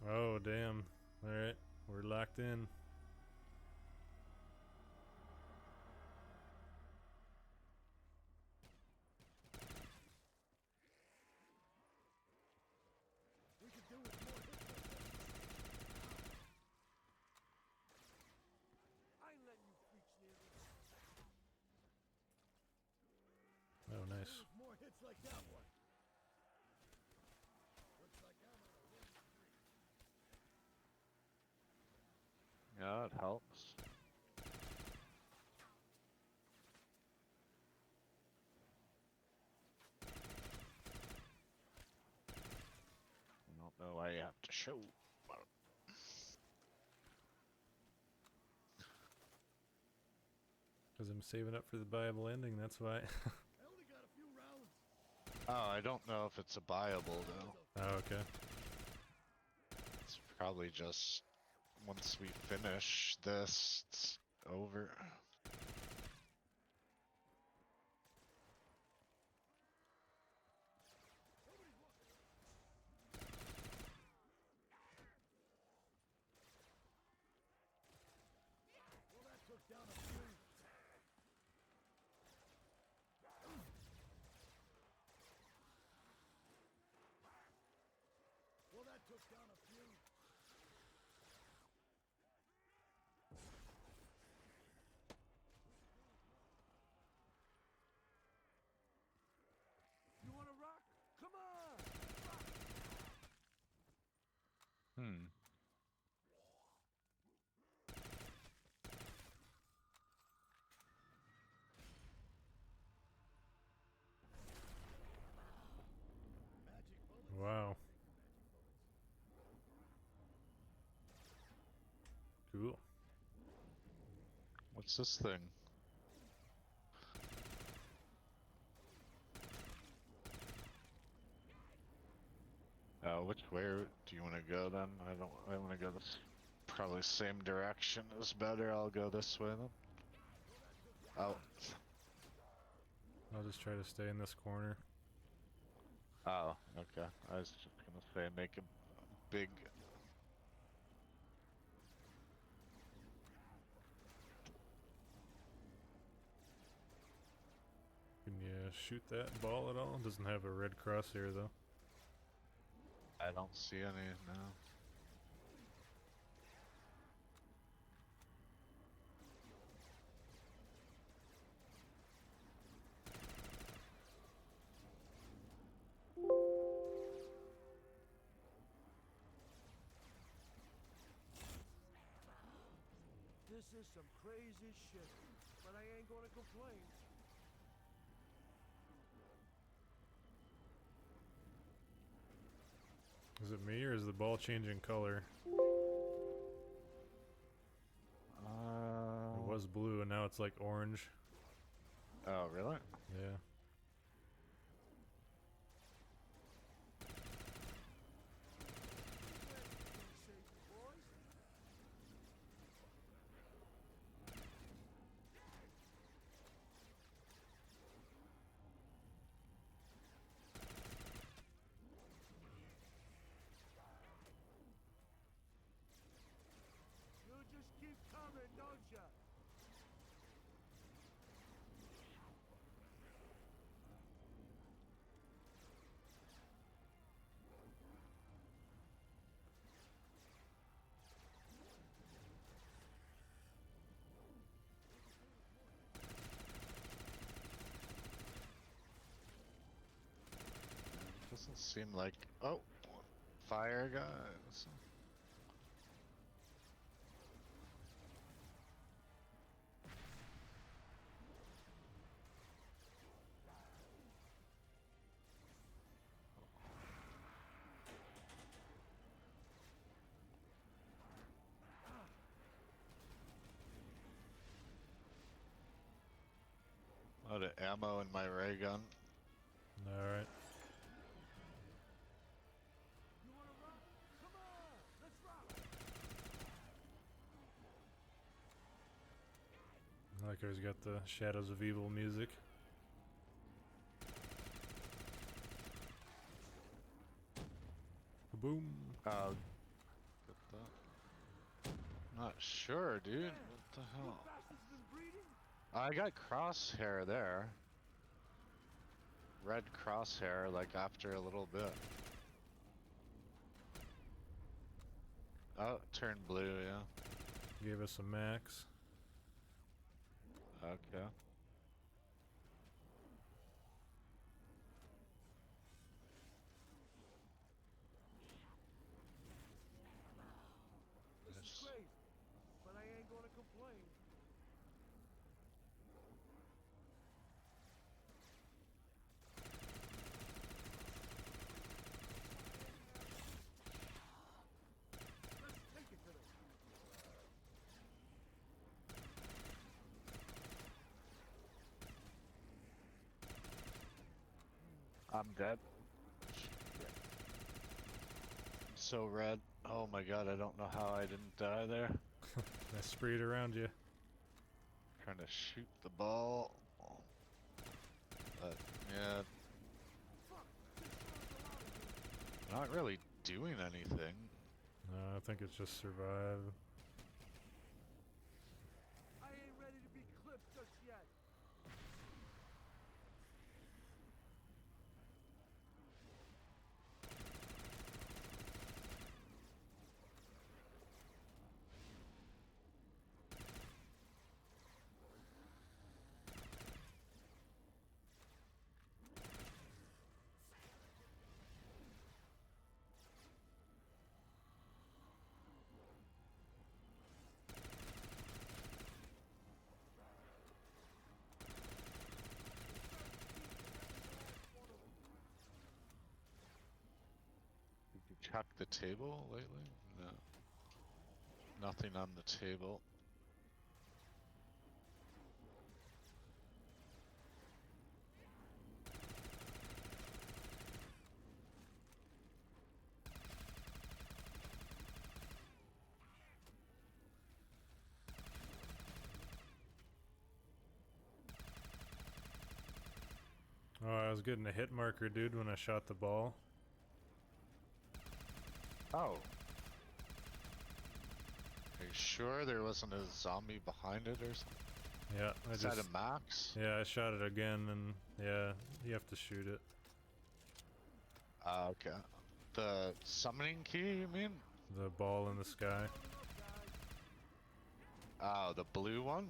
Oh, damn. Alright, we're locked in. Oh, nice. More hits like that one. Looks like I'm on a Yeah, it helps. I don't know why you have to show. Because I'm saving up for the viable ending, that's why. I only got a few rounds. Oh, I don't know if it's a buyable though. Oh, okay. It's probably just once we finish this, it's over. Well, that took down a few. Well, that took down a few. You wanna rock? Come on! Hmm. Wow. Cool. What's this thing? Which way do you want to go then? I want to go this, probably same direction is better. I'll go this way then. Oh. I'll just try to stay in this corner. Oh, okay. I was just gonna say make a big... Can you shoot that ball at all? It doesn't have a red crosshair though. I don't see any, no. This is some crazy shit, but I ain't gonna complain. Is it me or is the ball changing color? It was blue and now it's like orange. Oh, really? seem like... Oh! Fire guys. A lot of ammo in my ray gun. Alright. I like how he's got the Shadows of Evil music. Boom. Not sure, dude. What the hell? I got crosshair there. Red crosshair, like after a little bit. Oh, it turned blue, yeah. Gave us a max. Okay. This is crazy, but I ain't gonna complain. Let's take it to them. I'm dead. So red. Oh my god, I don't know how I didn't die there. I sprayed around you. Trying to shoot the ball. But, yeah. Not really doing anything. No, I think it's just survive. I ain't ready to be clipped just yet. Did you chuck the table lately? No. Nothing on the table. Oh, I was getting a hit marker, dude, when I shot the ball. Oh. Are you sure there wasn't a zombie behind it or something? Yeah, Is that a max? Yeah, I shot it again, and yeah, you have to shoot it. Okay. The summoning key, you mean? The ball in the sky. Oh, the blue one?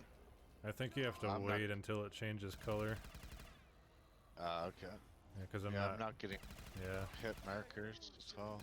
I think you have to I'm wait until it changes color. Okay. Yeah, because I'm I'm not getting hit markers, so...